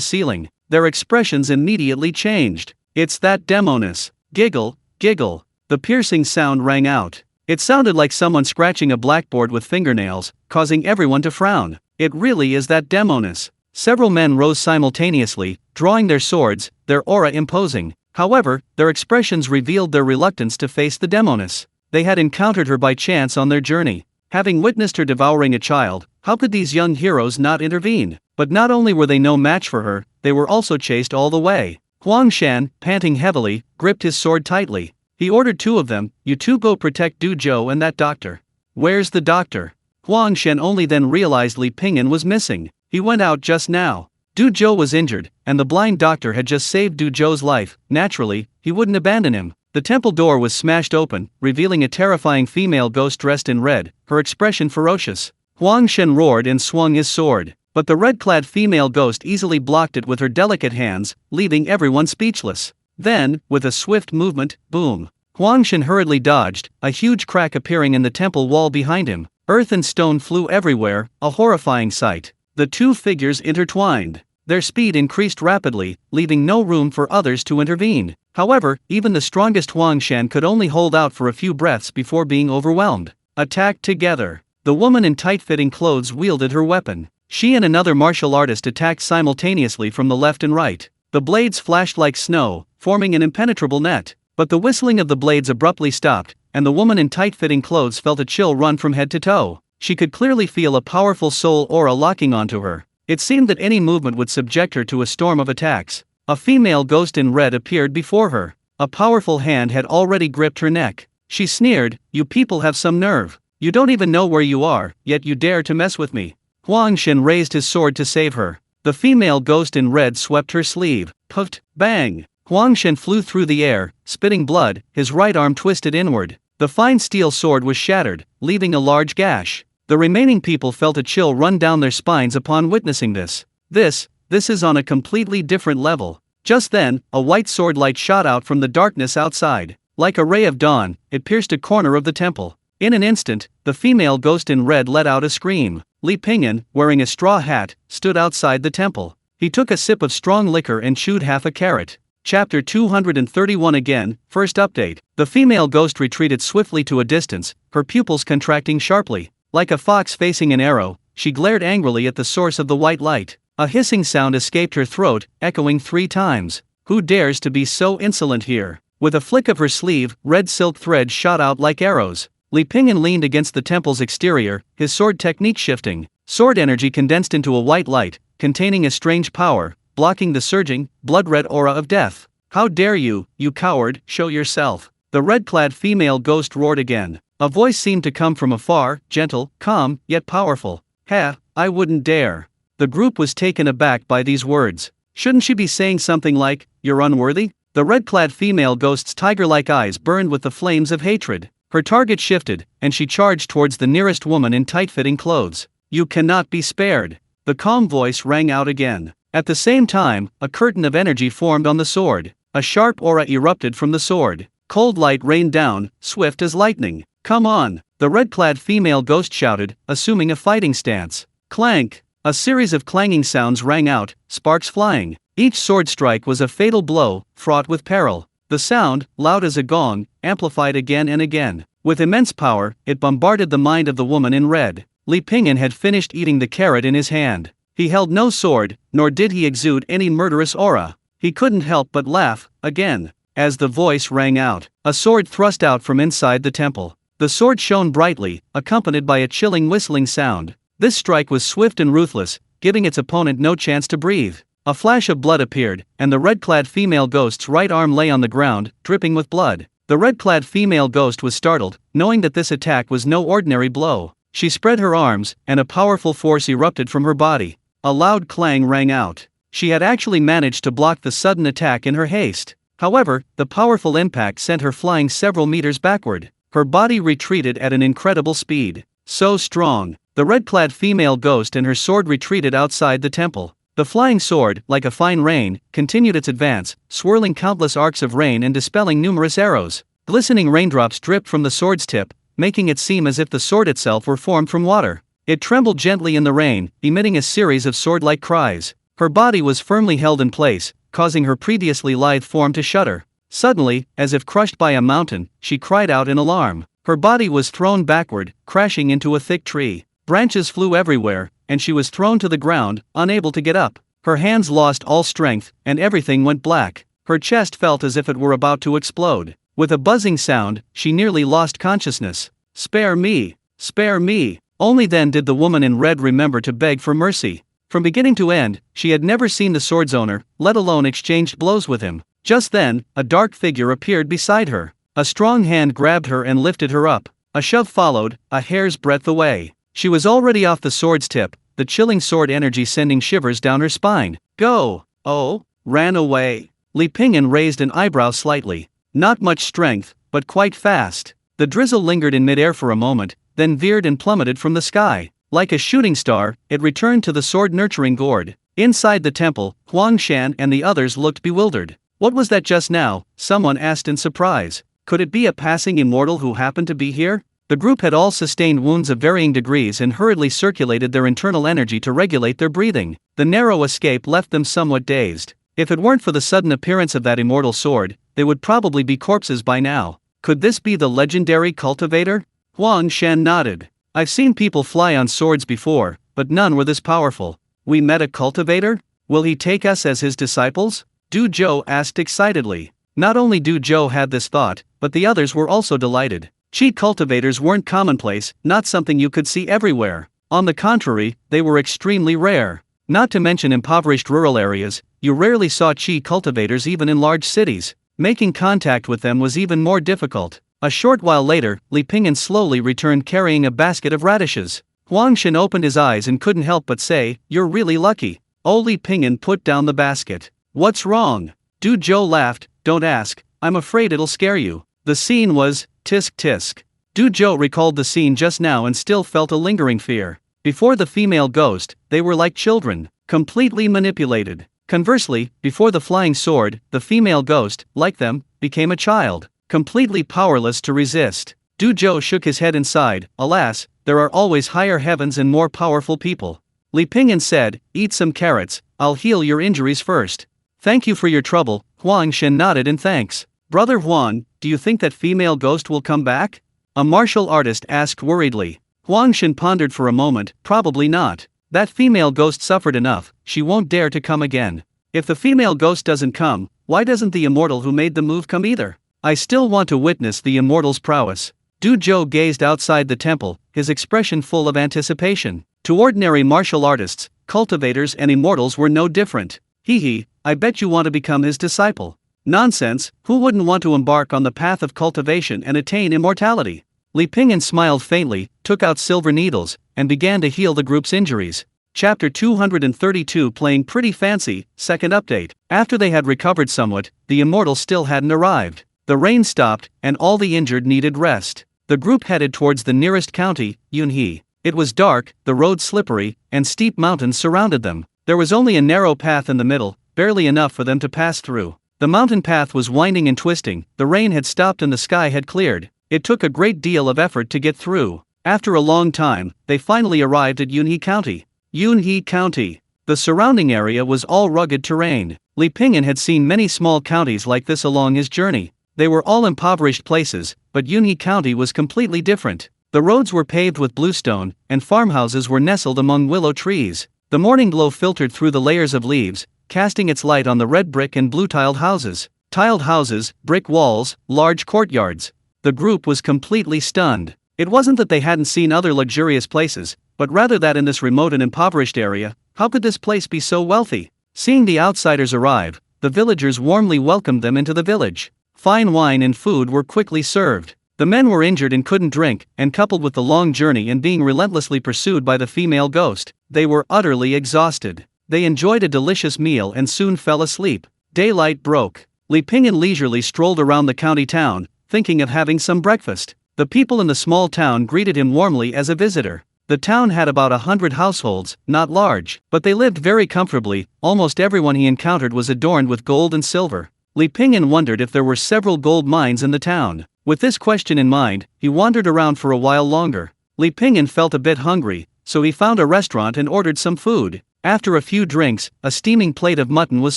ceiling. Their expressions immediately changed. "It's that demoness. Giggle, giggle." The piercing sound rang out. It sounded like someone scratching a blackboard with fingernails, causing everyone to frown. "It really is that demoness." Several men rose simultaneously, drawing their swords, their aura imposing. However, their expressions revealed their reluctance to face the demoness. They had encountered her by chance on their journey. Having witnessed her devouring a child, how could these young heroes not intervene? But not only were they no match for her, they were also chased all the way. Huang Shan, panting heavily, gripped his sword tightly. He ordered 2 of them, "You two go protect Du Zhou and that doctor." "Where's the doctor?" Huang Shan only then realized Li Pingyan was missing. He went out just now. Du Zhou was injured, and the blind doctor had just saved Du Zhou's life. Naturally, he wouldn't abandon him. The temple door was smashed open, revealing a terrifying female ghost dressed in red, her expression ferocious. Huang Shen roared and swung his sword, but the red-clad female ghost easily blocked it with her delicate hands, leaving everyone speechless. Then, with a swift movement, boom. Huang Shen hurriedly dodged, a huge crack appearing in the temple wall behind him. Earth and stone flew everywhere, a horrifying sight. The two figures intertwined. Their speed increased rapidly, leaving no room for others to intervene. However, even the strongest Huang Shan could only hold out for a few breaths before being overwhelmed. Attacked together. The woman in tight-fitting clothes wielded her weapon. She and another martial artist attacked simultaneously from the left and right. The blades flashed like snow, forming an impenetrable net. But the whistling of the blades abruptly stopped, and the woman in tight-fitting clothes felt a chill run from head to toe. She could clearly feel a powerful soul aura locking onto her. It seemed that any movement would subject her to a storm of attacks. A female ghost in red appeared before her. A powerful hand had already gripped her neck. She sneered, "You people have some nerve. You don't even know where you are, yet you dare to mess with me." Huang Shen raised his sword to save her. The female ghost in red swept her sleeve. Puffed, bang! Huang Shen flew through the air, spitting blood, his right arm twisted inward. The fine steel sword was shattered, leaving a large gash. The remaining people felt a chill run down their spines upon witnessing this. This is on a completely different level. Just then, a white sword light shot out from the darkness outside. Like a ray of dawn, it pierced a corner of the temple. In an instant, the female ghost in red let out a scream. Li Pingyan, wearing a straw hat, stood outside the temple. He took a sip of strong liquor and chewed half a carrot. Chapter 231 again, first update. The female ghost retreated swiftly to a distance, her pupils contracting sharply. Like a fox facing an arrow, she glared angrily at the source of the white light. A hissing sound escaped her throat, echoing 3 times. "Who dares to be so insolent here?" With a flick of her sleeve, red silk threads shot out like arrows. Li Pingyan leaned against the temple's exterior, his sword technique shifting. Sword energy condensed into a white light, containing a strange power, blocking the surging, blood-red aura of death. "How dare you, you coward, show yourself!" The red-clad female ghost roared again. A voice seemed to come from afar, gentle, calm, yet powerful. I wouldn't dare." The group was taken aback by these words. Shouldn't she be saying something like, "You're unworthy"? The red-clad female ghost's tiger-like eyes burned with the flames of hatred. Her target shifted, and she charged towards the nearest woman in tight-fitting clothes. "You cannot be spared." The calm voice rang out again. At the same time, a curtain of energy formed on the sword. A sharp aura erupted from the sword. Cold light rained down, swift as lightning. "Come on!" the red-clad female ghost shouted, assuming a fighting stance. Clank! A series of clanging sounds rang out, sparks flying. Each sword strike was a fatal blow, fraught with peril. The sound, loud as a gong, amplified again and again. With immense power, it bombarded the mind of the woman in red. Li Pingyan had finished eating the carrot in his hand. He held no sword, nor did he exude any murderous aura. He couldn't help but laugh, again. As the voice rang out, a sword thrust out from inside the temple. The sword shone brightly, accompanied by a chilling whistling sound. This strike was swift and ruthless, giving its opponent no chance to breathe. A flash of blood appeared, and the red-clad female ghost's right arm lay on the ground, dripping with blood. The red-clad female ghost was startled, knowing that this attack was no ordinary blow. She spread her arms, and a powerful force erupted from her body. A loud clang rang out. She had actually managed to block the sudden attack in her haste. However, the powerful impact sent her flying several meters backward. Her body retreated at an incredible speed. So strong. The red-clad female ghost and her sword retreated outside the temple. The flying sword, like a fine rain, continued its advance, swirling countless arcs of rain and dispelling numerous arrows. Glistening raindrops dripped from the sword's tip, making it seem as if the sword itself were formed from water. It trembled gently in the rain, emitting a series of sword-like cries. Her body was firmly held in place, causing her previously lithe form to shudder. Suddenly, as if crushed by a mountain, she cried out in alarm. Her body was thrown backward, crashing into a thick tree. Branches flew everywhere, and she was thrown to the ground, unable to get up. Her hands lost all strength, and everything went black. Her chest felt as if it were about to explode. With a buzzing sound, she nearly lost consciousness. "Spare me! Spare me!" Only then did the woman in red remember to beg for mercy. From beginning to end, she had never seen the sword's owner, let alone exchanged blows with him. Just then, a dark figure appeared beside her. A strong hand grabbed her and lifted her up. A shove followed, a hair's breadth away. She was already off the sword's tip, the chilling sword energy sending shivers down her spine. "Go!" "Oh, ran away." Li Pingyan raised an eyebrow slightly. Not much strength, but quite fast. The drizzle lingered in midair for a moment, then veered and plummeted from the sky. Like a shooting star, it returned to the sword-nurturing gourd. Inside the temple, Huang Shan and the others looked bewildered. "What was that just now?" someone asked in surprise. Could it be a passing immortal who happened to be here? The group had all sustained wounds of varying degrees and hurriedly circulated their internal energy to regulate their breathing. The narrow escape left them somewhat dazed. If it weren't for the sudden appearance of that immortal sword, they would probably be corpses by now. Could this be the legendary cultivator? Huang Shan nodded. "I've seen people fly on swords before, but none were this powerful. We met a cultivator? Will he take us as his disciples?" Du Zhou asked excitedly. Not only Du Zhou had this thought, but the others were also delighted. Qi cultivators weren't commonplace, not something you could see everywhere. On the contrary, they were extremely rare. Not to mention impoverished rural areas, you rarely saw Qi cultivators even in large cities. Making contact with them was even more difficult. A short while later, Li Pingyan slowly returned carrying a basket of radishes. Huang Shan opened his eyes and couldn't help but say, "You're really lucky." Oh, Li Pingyan put down the basket. "What's wrong?" Du Zhou laughed. "Don't ask, I'm afraid it'll scare you." The scene was, tisk tisk. Du Zhou recalled the scene just now and still felt a lingering fear. Before the female ghost, they were like children, completely manipulated. Conversely, before the flying sword, the female ghost, like them, became a child, completely powerless to resist. Du Zhou shook his head and sighed. Alas, there are always higher heavens and more powerful people. Li Pingyan said, "Eat some carrots, I'll heal your injuries first." "Thank you for your trouble." Huang Shan nodded in thanks. "Brother Huang, do you think that female ghost will come back?" a martial artist asked worriedly. Huang Shan pondered for a moment. "Probably not. That female ghost suffered enough, she won't dare to come again. If the female ghost doesn't come, why doesn't the immortal who made the move come either? I still want to witness the immortal's prowess." Du Zhou gazed outside the temple, his expression full of anticipation. To ordinary martial artists, cultivators and immortals were no different. "Hee, I bet you want to become his disciple." "Nonsense, who wouldn't want to embark on the path of cultivation and attain immortality?" Li Pingyan smiled faintly, took out silver needles, and began to heal the group's injuries. Chapter 232 Playing Pretty Fancy, Second Update. After they had recovered somewhat, the immortal still hadn't arrived. The rain stopped, and all the injured needed rest. The group headed towards the nearest county, Yunhe. It was dark, the road slippery, and steep mountains surrounded them. There was only a narrow path in the middle, barely enough for them to pass through. The mountain path was winding and twisting, the rain had stopped and the sky had cleared. It took a great deal of effort to get through. After a long time, they finally arrived at Yunhe County. Yunhe County. The surrounding area was all rugged terrain. Li Pingyan had seen many small counties like this along his journey. They were all impoverished places, but Yunhe County was completely different. The roads were paved with bluestone, and farmhouses were nestled among willow trees. The morning glow filtered through the layers of leaves, casting its light on the red brick and blue-tiled houses. Tiled houses, brick walls, large courtyards. The group was completely stunned. It wasn't that they hadn't seen other luxurious places, but rather that in this remote and impoverished area, how could this place be so wealthy? Seeing the outsiders arrive, the villagers warmly welcomed them into the village. Fine wine and food were quickly served. The men were injured and couldn't drink, and coupled with the long journey and being relentlessly pursued by the female ghost, they were utterly exhausted. They enjoyed a delicious meal and soon fell asleep. Daylight broke. Li Pingyan leisurely strolled around the county town, thinking of having some breakfast. The people in the small town greeted him warmly as a visitor. The town had about 100 households, not large, but they lived very comfortably. Almost everyone he encountered was adorned with gold and silver. Li Pingyan wondered if there were several gold mines in the town. With this question in mind, he wandered around for a while longer. Li Pingyan felt a bit hungry, so he found a restaurant and ordered some food. After a few drinks, a steaming plate of mutton was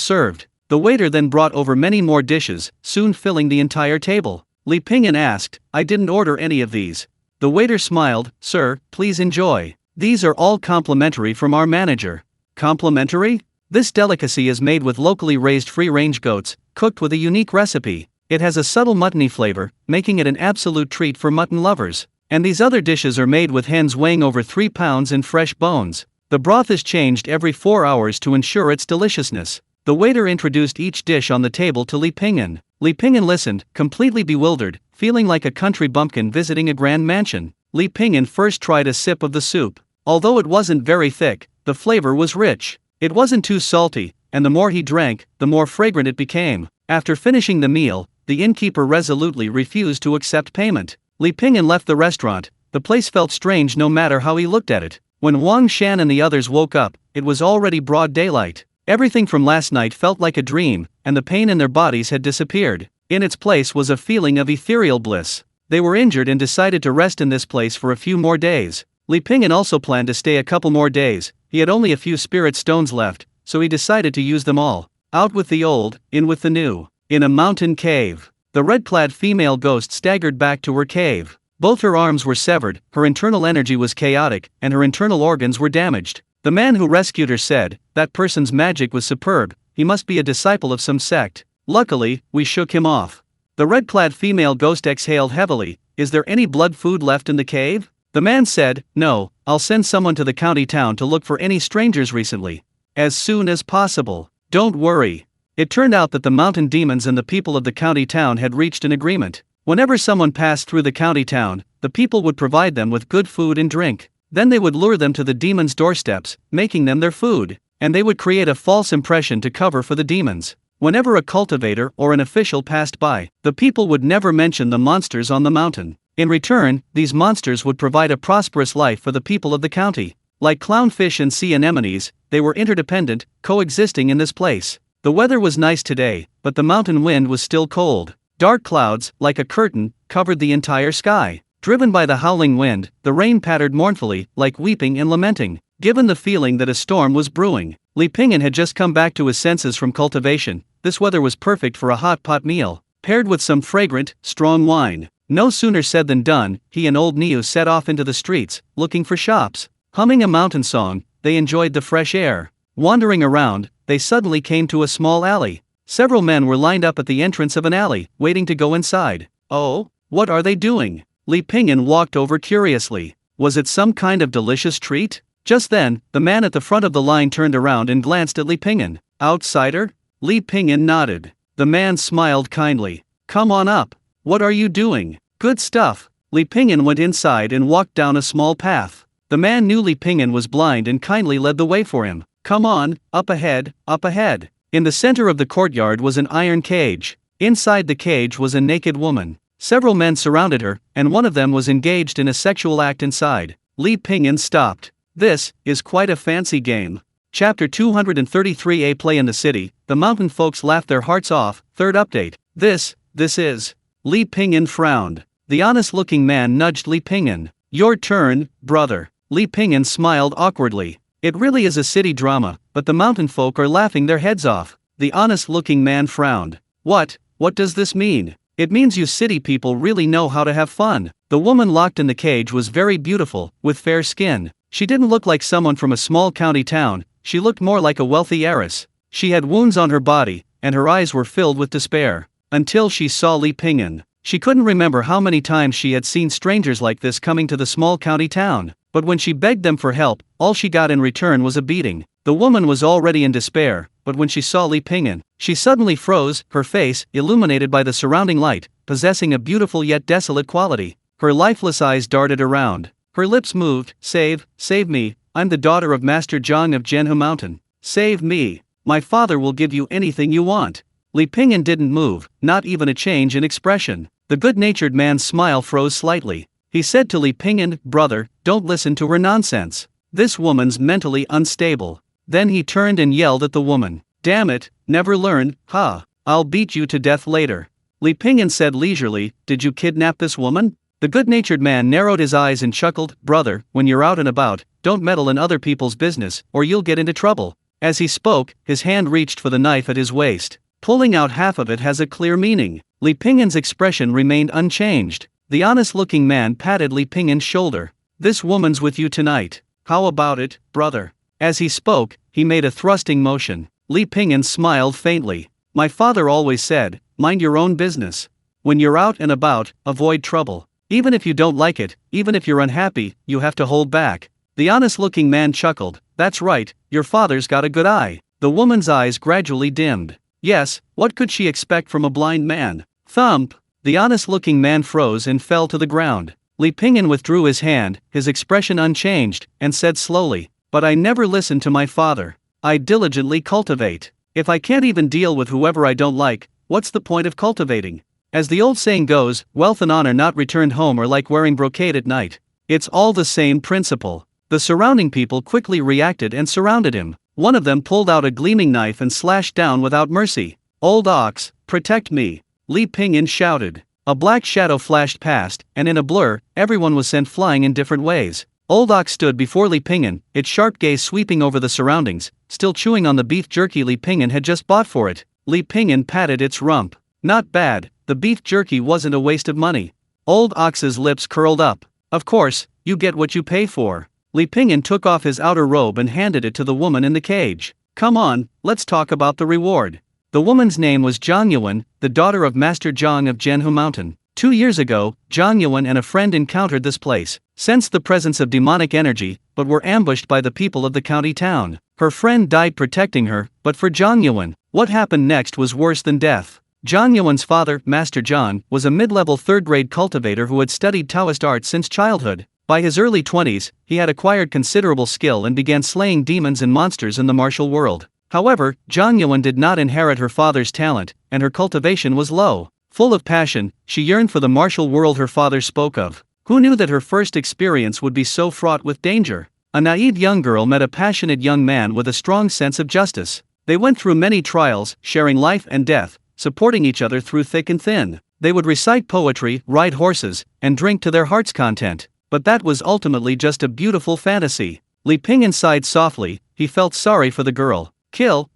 served. The waiter then brought over many more dishes, soon filling the entire table. Li Pingyan asked, "I didn't order any of these." The waiter smiled, "Sir, please enjoy. These are all complimentary from our manager." Complimentary? This delicacy is made with locally raised free-range goats, cooked with a unique recipe. It has a subtle muttony flavor, making it an absolute treat for mutton lovers. And these other dishes are made with hens weighing over 3 pounds in fresh bones. The broth is changed every 4 hours to ensure its deliciousness. The waiter introduced each dish on the table to Li Pingyan. Li Pingyan listened, completely bewildered, feeling like a country bumpkin visiting a grand mansion. Li Pingyan first tried a sip of the soup. Although it wasn't very thick, the flavor was rich. It wasn't too salty, and the more he drank, the more fragrant it became. After finishing the meal, the innkeeper resolutely refused to accept payment. Li Pingyan left the restaurant. The place felt strange no matter how he looked at it. When Wang Shan and the others woke up, it was already broad daylight. Everything from last night felt like a dream, and the pain in their bodies had disappeared. In its place was a feeling of ethereal bliss. They were injured and decided to rest in this place for a few more days. Li Pingyan also planned to stay a couple more days. He had only a few spirit stones left, so he decided to use them all. Out with the old, in with the new. In a mountain cave, the red-clad female ghost staggered back to her cave. Both her arms were severed, her internal energy was chaotic, and her internal organs were damaged. The man who rescued her said, "That person's magic was superb, he must be a disciple of some sect. Luckily, we shook him off." The red-clad female ghost exhaled heavily. "Is there any blood food left in the cave?" The man said, "No, I'll send someone to the county town to look for any strangers recently. As soon as possible. Don't worry." It turned out that the mountain demons and the people of the county town had reached an agreement. Whenever someone passed through the county town, the people would provide them with good food and drink. Then they would lure them to the demons' doorsteps, making them their food, and they would create a false impression to cover for the demons. Whenever a cultivator or an official passed by, the people would never mention the monsters on the mountain. In return, these monsters would provide a prosperous life for the people of the county. Like clownfish and sea anemones, they were interdependent, coexisting in this place. The weather was nice today, but the mountain wind was still cold. Dark clouds, like a curtain, covered the entire sky. Driven by the howling wind, the rain pattered mournfully, like weeping and lamenting. Given the feeling that a storm was brewing, Li Pingyan had just come back to his senses from cultivation. This weather was perfect for a hot pot meal, paired with some fragrant, strong wine. No sooner said than done, he and old Niu set off into the streets, looking for shops. Humming a mountain song, they enjoyed the fresh air. Wandering around, they suddenly came to a small alley. Several men were lined up at the entrance of an alley, waiting to go inside. "Oh, what are they doing?" Li Pingyan walked over curiously. Was it some kind of delicious treat? Just then, the man at the front of the line turned around and glanced at Li Pingyan. "Outsider?" Li Pingyan nodded. The man smiled kindly. "Come on up. What are you doing?" "Good stuff." Li Pingyan went inside and walked down a small path. The man knew Li Pingyan was blind and kindly led the way for him. "Come on, up ahead, up ahead." In the center of the courtyard was an iron cage. Inside the cage was a naked woman. Several men surrounded her, and one of them was engaged in a sexual act inside. Li Pingyan stopped. This is quite a fancy game. Chapter 233A Play in the City. The mountain folks laughed their hearts off. Third update. This is. Li Pingyan frowned. The honest-looking man nudged Li Pingyan. Your turn, brother. Li Pingyan smiled awkwardly. It really is a city drama, but the mountain folk are laughing their heads off. The honest-looking man frowned. What does this mean? It means you city people really know how to have fun. The woman locked in the cage was very beautiful, with fair skin. She didn't look like someone from a small county town, she looked more like a wealthy heiress. She had wounds on her body, and her eyes were filled with despair. Until she saw Li Pingyan. She couldn't remember how many times she had seen strangers like this coming to the small county town. But when she begged them for help, all she got in return was a beating. The woman was already in despair, but when she saw Li Pingyan, she suddenly froze, her face, illuminated by the surrounding light, possessing a beautiful yet desolate quality. Her lifeless eyes darted around. Her lips moved. Save me, I'm the daughter of Master Zhang of Manhwa Mountain. Save me. My father will give you anything you want. Li Pingyan didn't move, not even a change in expression. The good-natured man's smile froze slightly. He said to Li Pingyan, brother, don't listen to her nonsense. This woman's mentally unstable. Then he turned and yelled at the woman. Damn it, never learned, ha, I'll beat you to death later. Li Pingyan said leisurely, did you kidnap this woman? The good-natured man narrowed his eyes and chuckled, brother, when you're out and about, don't meddle in other people's business, or you'll get into trouble. As he spoke, his hand reached for the knife at his waist. Pulling out half of it has a clear meaning. Li Pingyan's expression remained unchanged. The honest-looking man patted Li Pingyan's shoulder. This woman's with you tonight. How about it, brother? As he spoke, he made a thrusting motion. Li Pingyan smiled faintly. My father always said, mind your own business. When you're out and about, avoid trouble. Even if you don't like it, even if you're unhappy, you have to hold back. The honest-looking man chuckled. That's right, your father's got a good eye. The woman's eyes gradually dimmed. Yes, what could she expect from a blind man? Thump! The honest-looking man froze and fell to the ground. Li Pingyan withdrew his hand, his expression unchanged, and said slowly, but I never listen to my father. I diligently cultivate. If I can't even deal with whoever I don't like, what's the point of cultivating? As the old saying goes, wealth and honor not returned home are like wearing brocade at night. It's all the same principle. The surrounding people quickly reacted and surrounded him. One of them pulled out a gleaming knife and slashed down without mercy. Old ox, protect me! Li Pingyan shouted. A black shadow flashed past, and in a blur, everyone was sent flying in different ways. Old ox stood before Li Pingyan, its sharp gaze sweeping over the surroundings, still chewing on the beef jerky Li Pingyan had just bought for it. Li Pingyan patted its rump. Not bad, the beef jerky wasn't a waste of money. Old ox's lips curled up. Of course, you get what you pay for. Li Pingyan took off his outer robe and handed it to the woman in the cage. Come on, let's talk about the reward. The woman's name was Zhang Yuan, the daughter of Master Zhang of Manhwa Mountain. 2 years ago, Zhang Yuan and a friend encountered this place, sensed the presence of demonic energy, but were ambushed by the people of the county town. Her friend died protecting her, but for Zhang Yuan, what happened next was worse than death. Zhang Yuan's father, Master Zhang, was a mid-level third-grade cultivator who had studied Taoist art since childhood. By his early 20s, he had acquired considerable skill and began slaying demons and monsters in the martial world. However, Zhang Yuan did not inherit her father's talent, and her cultivation was low. Full of passion, she yearned for the martial world her father spoke of. Who knew that her first experience would be so fraught with danger? A naive young girl met a passionate young man with a strong sense of justice. They went through many trials, sharing life and death, supporting each other through thick and thin. They would recite poetry, ride horses, and drink to their heart's content. But that was ultimately just a beautiful fantasy. Li Pingyan sighed softly. He felt sorry for the girl. Kill,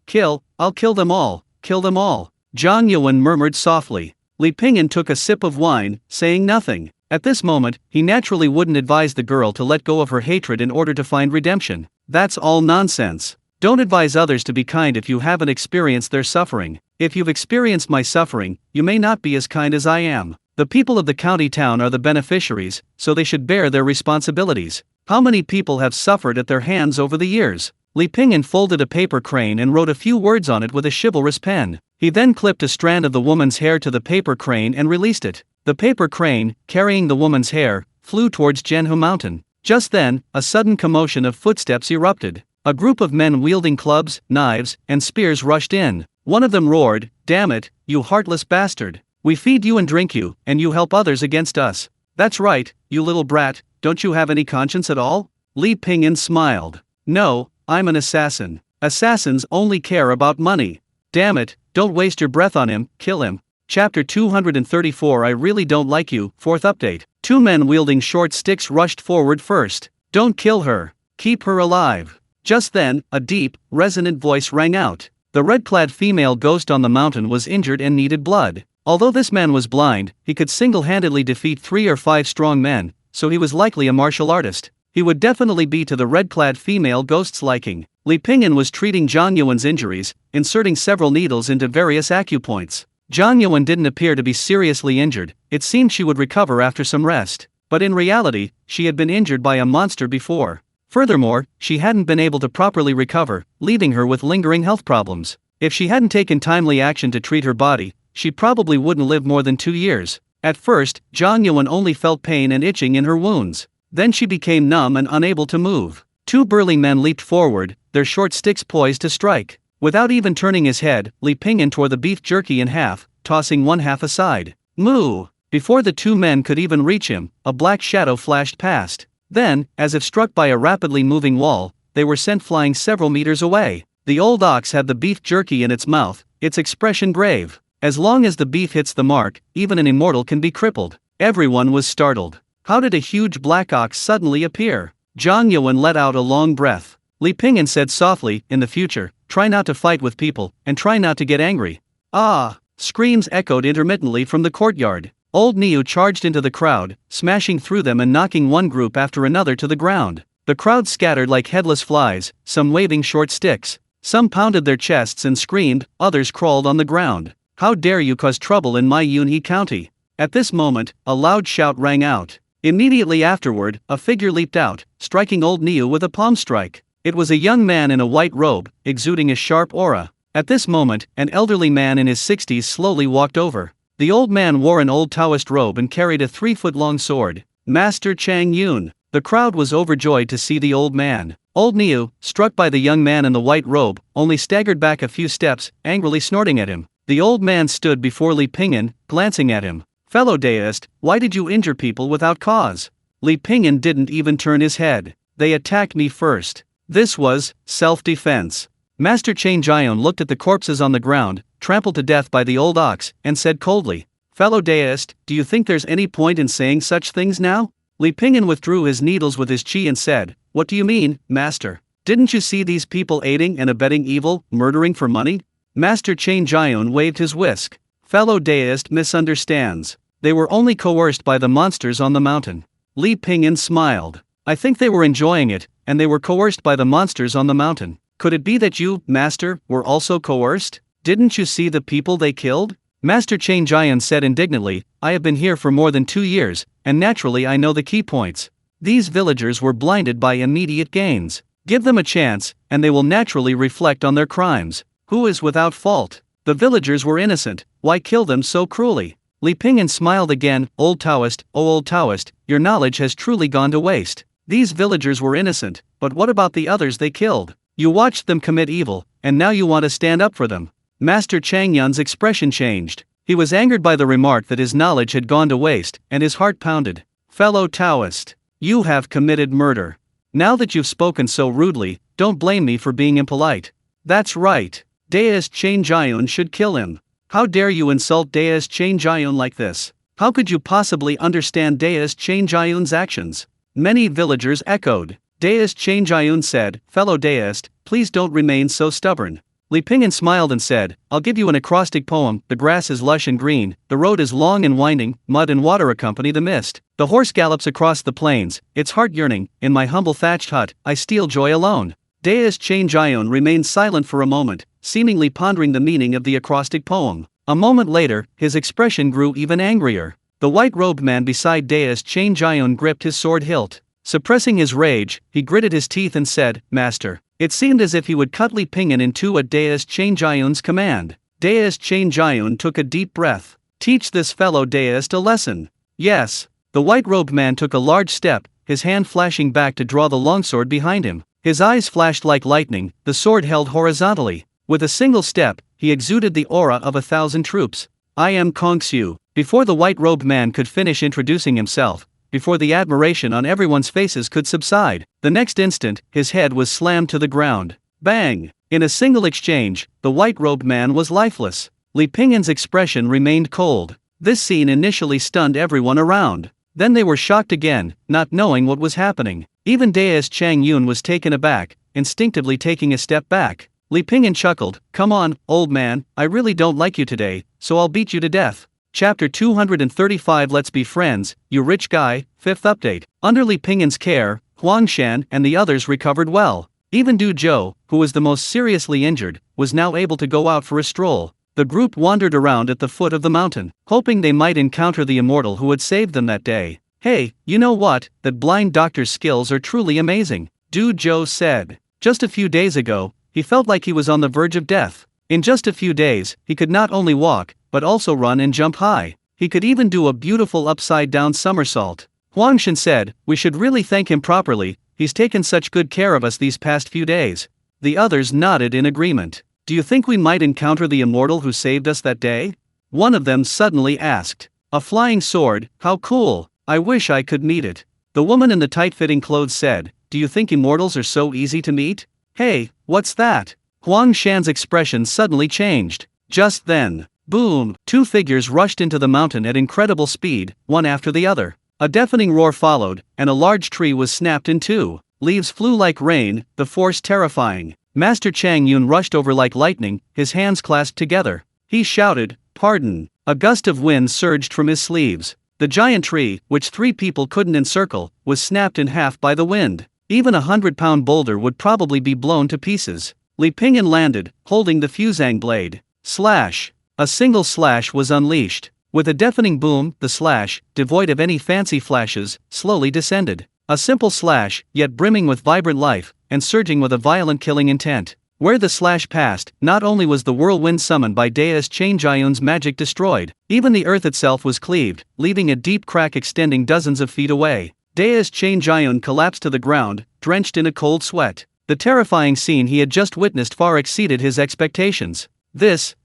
I'll kill them all, Zhang Yuan murmured softly. Li Pingyan took a sip of wine, saying nothing. At this moment, he naturally wouldn't advise the girl to let go of her hatred in order to find redemption. That's all nonsense. Don't advise others to be kind if you haven't experienced their suffering. If you've experienced my suffering, you may not be as kind as I am. The people of the county town are the beneficiaries, so they should bear their responsibilities. How many people have suffered at their hands over the years? Li Pingyan folded a paper crane and wrote a few words on it with a chivalrous pen. He then clipped a strand of the woman's hair to the paper crane and released it. The paper crane, carrying the woman's hair, flew towards Manhwa Mountain. Just then, a sudden commotion of footsteps erupted. A group of men wielding clubs, knives, and spears rushed in. One of them roared, "Damn it, you heartless bastard! We feed you and drink you, and you help others against us. That's right, you little brat, don't you have any conscience at all? Li Pingyan smiled. No, I'm an assassin. Assassins only care about money. Damn it, don't waste your breath on him, kill him. Chapter 234 I really don't like you, 4th update. Two men wielding short sticks rushed forward first. Don't kill her. Keep her alive. Just then, a deep, resonant voice rang out. The red-clad female ghost on the mountain was injured and needed blood. Although this man was blind, he could single-handedly defeat 3 or 5 strong men, so he was likely a martial artist. He would definitely be to the red-clad female ghost's liking. Li Pingyan was treating Zhang Yuan's injuries, inserting several needles into various acupoints. Zhang Yuan didn't appear to be seriously injured. It seemed she would recover after some rest. But in reality, she had been injured by a monster before. Furthermore, she hadn't been able to properly recover, leaving her with lingering health problems. If she hadn't taken timely action to treat her body, she probably wouldn't live more than 2 years. At first, Zhang Yuan only felt pain and itching in her wounds. Then she became numb and unable to move. 2 burly men leaped forward, their short sticks poised to strike. Without even turning his head, Li Pingyan tore the beef jerky in half, tossing one half aside. Moo! Before the 2 men could even reach him, a black shadow flashed past. Then, as if struck by a rapidly moving wall, they were sent flying several meters away. The old ox had the beef jerky in its mouth, its expression grave. As long as the beef hits the mark, even an immortal can be crippled. Everyone was startled. How did a huge black ox suddenly appear? Zhang Yuan let out a long breath. Li Pingyan said softly, in the future, try not to fight with people, and try not to get angry. Ah! Screams echoed intermittently from the courtyard. Old Niu charged into the crowd, smashing through them and knocking one group after another to the ground. The crowd scattered like headless flies, some waving short sticks. Some pounded their chests and screamed, others crawled on the ground. How dare you cause trouble in my Yunhe county? At this moment, a loud shout rang out. Immediately afterward, a figure leaped out, striking old Niu with a palm strike. It was a young man in a white robe, exuding a sharp aura. At this moment, an elderly man in his 60s slowly walked over. The old man wore an old Taoist robe and carried a 3-foot-long sword. Master Chang Yun. The crowd was overjoyed to see the old man. Old Niu, struck by the young man in the white robe, only staggered back a few steps, angrily snorting at him. The old man stood before Li Pingyan, glancing at him. Fellow deist, why did you injure people without cause? Li Pingyan didn't even turn his head. They attacked me first. This was self-defense. Master Chang Jian looked at the corpses on the ground, trampled to death by the old ox, and said coldly, Fellow deist, do you think there's any point in saying such things now? Li Pingyan withdrew his needles with his qi and said, What do you mean, master? Didn't you see these people aiding and abetting evil, murdering for money? Master Chang Jian waved his whisk. Fellow deist misunderstands. They were only coerced by the monsters on the mountain. Li Pingyan smiled. I think they were enjoying it, and they were coerced by the monsters on the mountain. Could it be that you, master, were also coerced? Didn't you see the people they killed? Master Chang Jian said indignantly, I have been here for more than 2 years, and naturally I know the key points. These villagers were blinded by immediate gains. Give them a chance, and they will naturally reflect on their crimes. Who is without fault? The villagers were innocent, why kill them so cruelly? Li Pingyan smiled again, Old Taoist, oh old Taoist, your knowledge has truly gone to waste. These villagers were innocent, but what about the others they killed? You watched them commit evil, and now you want to stand up for them. Master Chang Yun's expression changed. He was angered by the remark that his knowledge had gone to waste, and his heart pounded. Fellow Taoist, you have committed murder. Now that you've spoken so rudely, don't blame me for being impolite. That's right. Deist Chang Jian should kill him. How dare you insult Deist Chang Jian like this? How could you possibly understand Deist Chang Jian's actions? Many villagers echoed. Deist Chang Jian said, Fellow Deist, please don't remain so stubborn. Li Pingyan smiled and said, I'll give you an acrostic poem. The grass is lush and green, the road is long and winding, mud and water accompany the mist. The horse gallops across the plains, its heart yearning, in my humble thatched hut, I steal joy alone. Deist Chang Jian remained silent for a moment, seemingly pondering the meaning of the acrostic poem. A moment later, his expression grew even angrier. The white-robed man beside Deist Chang Jian gripped his sword hilt. Suppressing his rage, he gritted his teeth and said, Master. It seemed as if he would cut Li Pingyan in two at Deist Chang Jian's command. Deist Chang Jian took a deep breath. Teach this fellow Deist a lesson. Yes. The white-robed man took a large step, his hand flashing back to draw the longsword behind him. His eyes flashed like lightning, the sword held horizontally. With a single step, he exuded the aura of 1,000 troops. I am Kongxiu. Before the white-robed man could finish introducing himself, before the admiration on everyone's faces could subside, the next instant, his head was slammed to the ground. Bang! In a single exchange, the white-robed man was lifeless. Li Pingyan's expression remained cold. This scene initially stunned everyone around. Then they were shocked again, not knowing what was happening. Even Deist Chang Yun was taken aback, instinctively taking a step back. Li Pingyan chuckled, "Come on, old man, I really don't like you today, so I'll beat you to death." Chapter 235 Let's be friends, you rich guy. 5th update. Under Li Pingyan's care, Huangshan and the others recovered well. Even Du Zhou, who was the most seriously injured, was now able to go out for a stroll. The group wandered around at the foot of the mountain, hoping they might encounter the immortal who had saved them that day. "Hey, you know what, that blind doctor's skills are truly amazing," Du Zhou said. Just a few days ago, he felt like he was on the verge of death. In just a few days, he could not only walk, but also run and jump high. He could even do a beautiful upside-down somersault. Huangshan said, "We should really thank him properly, he's taken such good care of us these past few days." The others nodded in agreement. "Do you think we might encounter the immortal who saved us that day?" One of them suddenly asked. "A flying sword, how cool, I wish I could meet it." The woman in the tight-fitting clothes said, "Do you think immortals are so easy to meet?" "Hey, what's that?" Huang Shan's expression suddenly changed. Just then, boom, two figures rushed into the mountain at incredible speed, one after the other. A deafening roar followed, and a large tree was snapped in two. Leaves flew like rain, the force terrifying. Master Chang Yun rushed over like lightning, his hands clasped together. He shouted, "Pardon!" A gust of wind surged from his sleeves. The giant tree, which 3 people couldn't encircle, was snapped in half by the wind. Even a 100-pound boulder would probably be blown to pieces. Li Pingyan landed, holding the fusang blade. Slash! A single slash was unleashed. With a deafening boom, the slash, devoid of any fancy flashes, slowly descended. A simple slash, yet brimming with vibrant life, and surging with a violent killing intent. Where the slash passed, not only was the whirlwind summoned by Deist Chang Jiun's magic destroyed, even the earth itself was cleaved, leaving a deep crack extending dozens of feet away. Deist Chang Jiun collapsed to the ground, drenched in a cold sweat. The terrifying scene he had just witnessed far exceeded his expectations. This.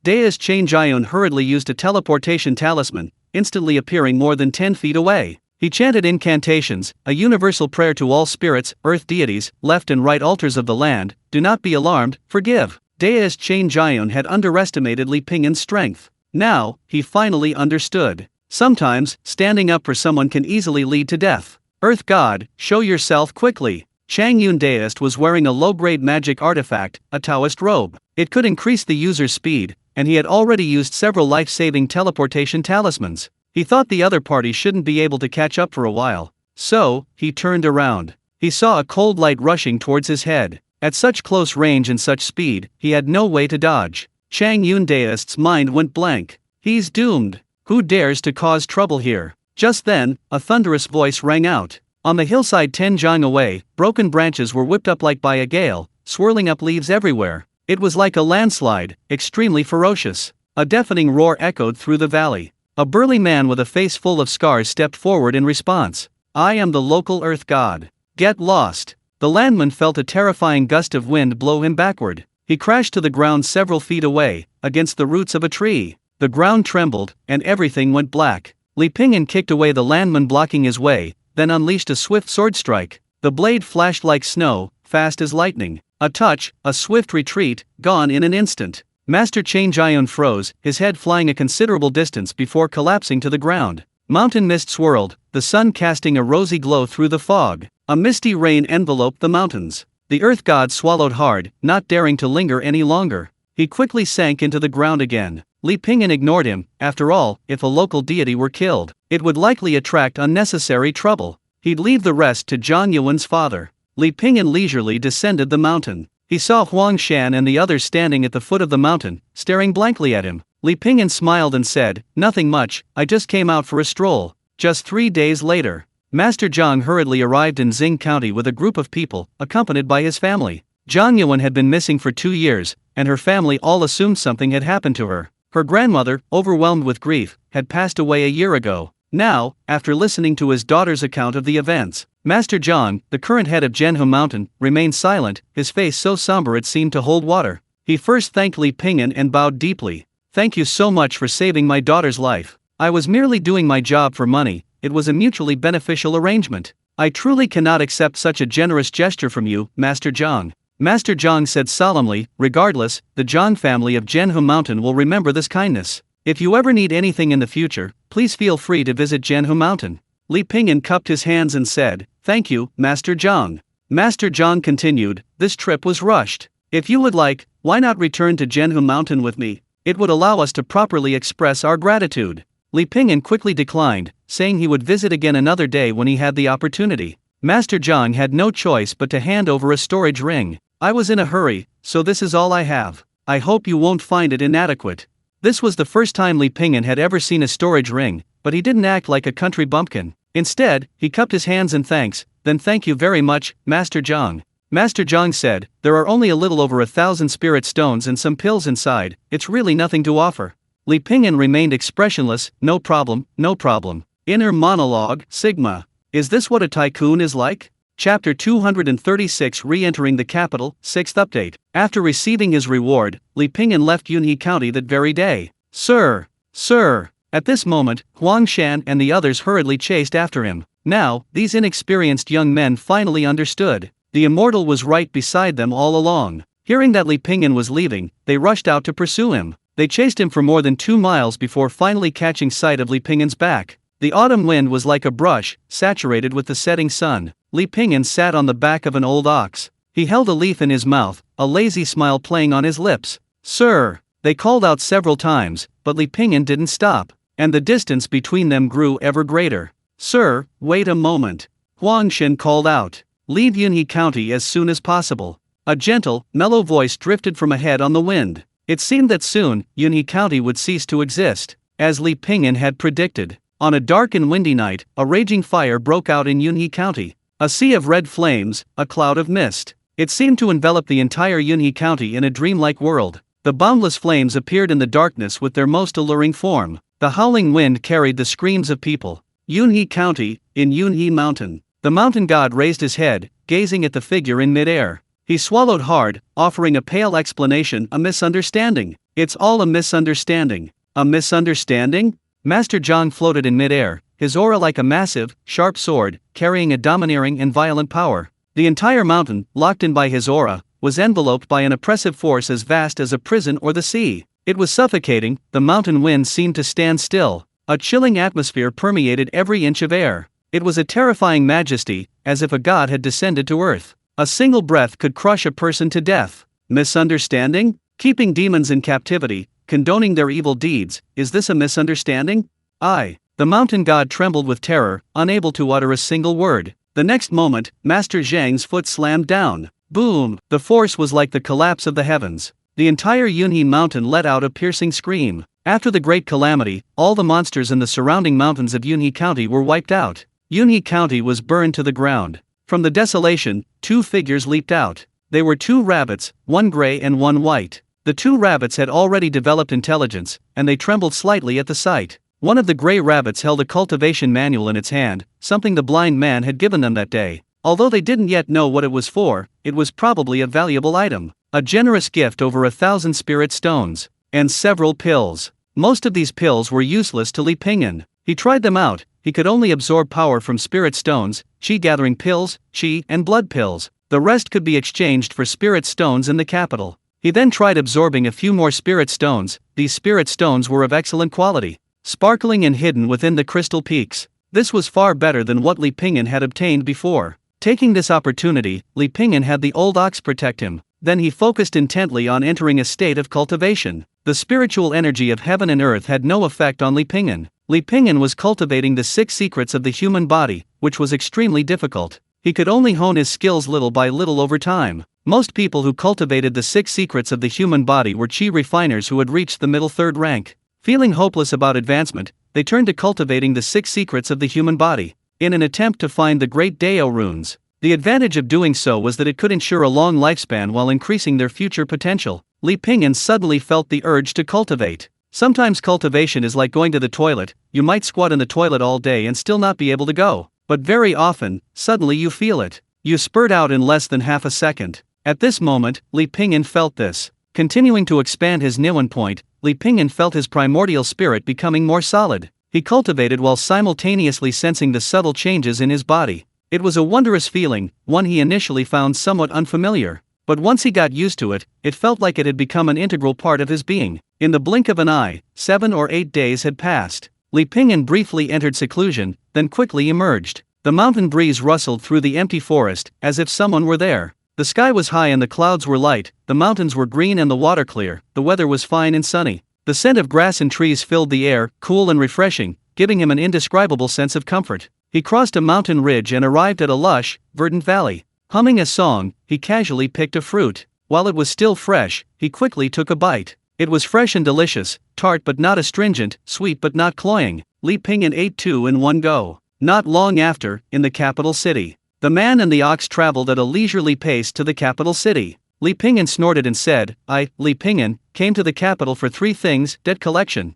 Deist Chang Jiun hurriedly used a teleportation talisman, instantly appearing more than 10 feet away. He chanted incantations, a universal prayer to all spirits, earth deities, left and right altars of the land, "Do not be alarmed, forgive." Deist Chang Jiun had underestimated Li Pingyan's strength. Now, he finally understood. Sometimes, standing up for someone can easily lead to death. Earth God, show yourself quickly. Chang Yun Deist was wearing a low-grade magic artifact, a Taoist robe. It could increase the user's speed, and he had already used several life-saving teleportation talismans. He thought the other party shouldn't be able to catch up for a while. So, he turned around. He saw a cold light rushing towards his head. At such close range and such speed, he had no way to dodge. Chang Yun Deist's mind went blank. He's doomed. Who dares to cause trouble here? Just then, a thunderous voice rang out. On the hillside 10 jiang away, broken branches were whipped up like by a gale, swirling up leaves everywhere. It was like a landslide, extremely ferocious. A deafening roar echoed through the valley. A burly man with a face full of scars stepped forward in response. "I am the local earth god. Get lost." The landman felt a terrifying gust of wind blow him backward. He crashed to the ground several feet away, against the roots of a tree. The ground trembled, and everything went black. Li Pingyan kicked away the landman blocking his way, then unleashed a swift sword strike. The blade flashed like snow, fast as lightning. A touch, a swift retreat, gone in an instant. Master Chang Jiun froze, his head flying a considerable distance before collapsing to the ground. Mountain mist swirled, the sun casting a rosy glow through the fog. A misty rain enveloped the mountains. The earth god swallowed hard, not daring to linger any longer. He quickly sank into the ground again. Li Pingyan ignored him. After all, if a local deity were killed, it would likely attract unnecessary trouble. He'd leave the rest to Zhang Yuan's father. Li Pingyan leisurely descended the mountain. He saw Huang Shan and the others standing at the foot of the mountain, staring blankly at him. Li Pingyan smiled and said, "Nothing much, I just came out for a stroll." Just 3 days later, Master Zhang hurriedly arrived in Xing County with a group of people, accompanied by his family. Zhang Yuan had been missing for 2 years, and her family all assumed something had happened to her. Her grandmother, overwhelmed with grief, had passed away a year ago. Now, after listening to his daughter's account of the events, Master Zhang, the current head of Zhenhe Mountain, remained silent, his face so somber it seemed to hold water. He first thanked Li Pingyan and bowed deeply. Thank you so much for saving my daughter's life. I was merely doing my job for money, it was a mutually beneficial arrangement. I truly cannot accept such a generous gesture from you, Master Zhang. Master Zhang said solemnly. Regardless, the Zhang family of Zhenhe Mountain will remember this kindness. If you ever need anything in the future, please feel free to visit Zhenhe Mountain. Li Pingyan cupped his hands and said, "Thank you, Master Zhang." Master Zhang continued, "This trip was rushed. If you would like, why not return to Zhenhe Mountain with me? It would allow us to properly express our gratitude." Li Pingyan quickly declined, saying he would visit again another day when he had the opportunity. Master Zhang had no choice but to hand over a storage ring. "I was in a hurry, so this is all I have. I hope you won't find it inadequate." This was the first time Li Pingyan had ever seen a storage ring, but he didn't act like a country bumpkin. Instead, he cupped his hands in thanks. "Then thank you very much, Master Zhang." Master Zhang said, "There are only a little over 1,000 spirit stones and some pills inside, it's really nothing to offer." Li Pingyan remained expressionless. No problem, no problem. Inner monologue, Sigma. Is this what a tycoon is like? Chapter 236, Re-entering the capital, 6th update. After receiving his reward, Li Pingyan left Yunhe County that very day. Sir! Sir! At this moment, Huang Shan and the others hurriedly chased after him. Now, these inexperienced young men finally understood. The immortal was right beside them all along. Hearing that Li Pingyan was leaving, they rushed out to pursue him. They chased him for more than 2 miles before finally catching sight of Li Pingyan's back. The autumn wind was like a brush, saturated with the setting sun. Li Pingyan sat on the back of an old ox. He held a leaf in his mouth, a lazy smile playing on his lips. "Sir!" They called out several times, but Li Pingyan didn't stop, and the distance between them grew ever greater. "Sir, wait a moment." Huang Shan called out. "Leave Yunhe County as soon as possible." A gentle, mellow voice drifted from ahead on the wind. It seemed that soon, Yunhe County would cease to exist, as Li Pingyan had predicted. On a dark and windy night, a raging fire broke out in Yunhe County. A sea of red flames, a cloud of mist. It seemed to envelop the entire Yunhe County in a dreamlike world. The boundless flames appeared in the darkness with their most alluring form. The howling wind carried the screams of people. Yunhe County, in Yunhe Mountain. The mountain god raised his head, gazing at the figure in midair. He swallowed hard, offering a pale explanation. "A misunderstanding. It's all a misunderstanding." "A misunderstanding?" Master Zhang floated in midair, his aura like a massive, sharp sword, carrying a domineering and violent power. The entire mountain, locked in by his aura, was enveloped by an oppressive force as vast as a prison or the sea. It was suffocating. The mountain wind seemed to stand still. A chilling atmosphere permeated every inch of air. It was a terrifying majesty, as if a god had descended to earth. A single breath could crush a person to death. Misunderstanding? Keeping demons in captivity, condoning their evil deeds, is this a misunderstanding? The mountain god trembled with terror, unable to utter a single word. The next moment, Master Zhang's foot slammed down. Boom! The force was like the collapse of the heavens. The entire Yunhe mountain let out a piercing scream. After the great calamity, all the monsters in the surrounding mountains of Yunhe County were wiped out. Yunhe County was burned to the ground. From the desolation, 2 figures leaped out. They were 2 rabbits, one gray and one white. The 2 rabbits had already developed intelligence, and they trembled slightly at the sight. One of the gray rabbits held a cultivation manual in its hand, something the blind man had given them that day. Although they didn't yet know what it was for, it was probably a valuable item. A generous gift over 1,000 spirit stones. And several pills. Most of these pills were useless to Li Pingyan. He tried them out. He could only absorb power from spirit stones, Qi-gathering pills, Qi and blood pills. The rest could be exchanged for spirit stones in the capital. He then tried absorbing a few more spirit stones. These spirit stones were of excellent quality, sparkling and hidden within the crystal peaks. This was far better than what Li Pingyan had obtained before. Taking this opportunity, Li Pingyan had the old ox protect him. Then he focused intently on entering a state of cultivation. The spiritual energy of heaven and earth had no effect on Li Pingyan. Li Pingyan was cultivating the 6 secrets of the human body, which was extremely difficult. He could only hone his skills little by little over time. Most people who cultivated the 6 secrets of the human body were Qi refiners who had reached the middle 3rd rank. Feeling hopeless about advancement, they turned to cultivating the 6 secrets of the human body, in an attempt to find the great Dao runes. The advantage of doing so was that it could ensure a long lifespan while increasing their future potential. Li Pingyan suddenly felt the urge to cultivate. Sometimes cultivation is like going to the toilet. You might squat in the toilet all day and still not be able to go. But very often, suddenly you feel it. You spurt out in less than half a second. At this moment, Li Pingyan felt this. Continuing to expand his Niwen point, Li Pingyan felt his primordial spirit becoming more solid. He cultivated while simultaneously sensing the subtle changes in his body. It was a wondrous feeling, one he initially found somewhat unfamiliar. But once he got used to it, it felt like it had become an integral part of his being. In the blink of an eye, 7 or 8 days had passed. Li Pingyan briefly entered seclusion, then quickly emerged. The mountain breeze rustled through the empty forest, as if someone were there. The sky was high and the clouds were light, the mountains were green and the water clear, the weather was fine and sunny. The scent of grass and trees filled the air, cool and refreshing, giving him an indescribable sense of comfort. He crossed a mountain ridge and arrived at a lush, verdant valley. Humming a song, he casually picked a fruit. While it was still fresh, he quickly took a bite. It was fresh and delicious, tart but not astringent, sweet but not cloying. Li Pingyan ate 2 in one go. Not long after, in the capital city, the man and the ox traveled at a leisurely pace to the capital city. Li Pingyan snorted and said, "I, Li Pingyan, came to the capital for 3 things: debt collection,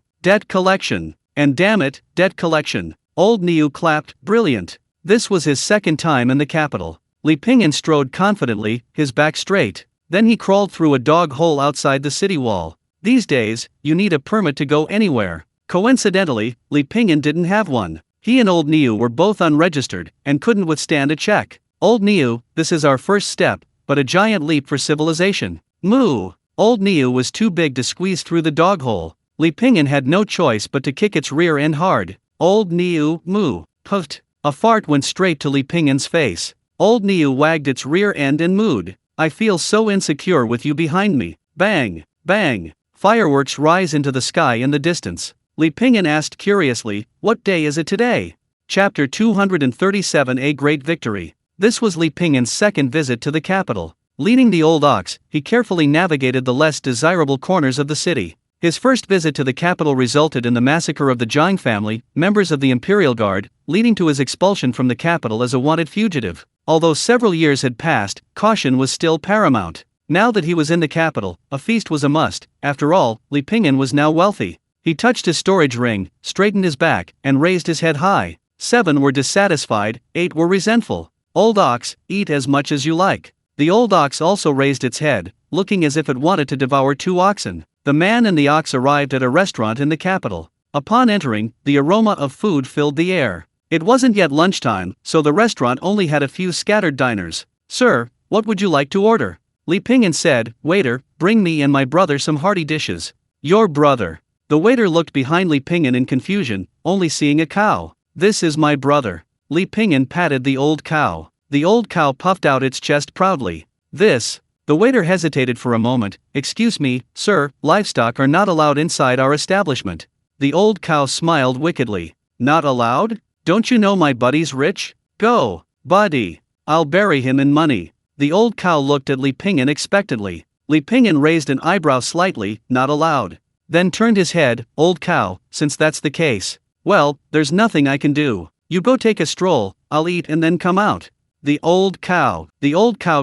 and damn it, debt collection." Old Niu clapped, "Brilliant." This was his second time in the capital. Li Pingyan strode confidently, his back straight. Then he crawled through a dog hole outside the city wall. These days, you need a permit to go anywhere. Coincidentally, Li Pingyan didn't have one. He and Old Niu were both unregistered, and couldn't withstand a check. "Old Niu, this is our first step, but a giant leap for civilization. Moo!" Old Niu was too big to squeeze through the dog hole. Li Pingyan had no choice but to kick its rear end hard. "Old Niu, moo!" Puffed. A fart went straight to Li Pingyan's face. Old Niu wagged its rear end and mooed. "I feel so insecure with you behind me." Bang! Bang! Fireworks rise into the sky in the distance. Li Pingyan asked curiously, "What day is it today?" Chapter 237. A Great Victory. This was Li Pingyan's second visit to the capital. Leading the old ox, he carefully navigated the less desirable corners of the city. His first visit to the capital resulted in the massacre of the Jiang family, members of the Imperial Guard, leading to his expulsion from the capital as a wanted fugitive. Although several years had passed, caution was still paramount. Now that he was in the capital, a feast was a must. After all, Li Pingyan was now wealthy. He touched his storage ring, straightened his back, and raised his head high. 7 were dissatisfied, 8 were resentful. "Old ox, eat as much as you like." The old ox also raised its head, looking as if it wanted to devour 2 oxen. The man and the ox arrived at a restaurant in the capital. Upon entering, the aroma of food filled the air. It wasn't yet lunchtime, so the restaurant only had a few scattered diners. "Sir, what would you like to order?" Li Pingyan said. "Waiter, bring me and my brother some hearty dishes." "Your brother?" The waiter looked behind Li Pingyan in confusion, only seeing a cow. "This is my brother." Li Pingyan patted the old cow. The old cow puffed out its chest proudly. "This?" The waiter hesitated for a moment. "Excuse me, sir, livestock are not allowed inside our establishment." The old cow smiled wickedly. "Not allowed? Don't you know my buddy's rich? Go, buddy. I'll bury him in money." The old cow looked at Li Pingyan expectantly. Li Pingyan raised an eyebrow slightly. "Not allowed." Then turned his head. "Old cow, since that's the case, well, there's nothing I can do. You go take a stroll, I'll eat and then come out." The old cow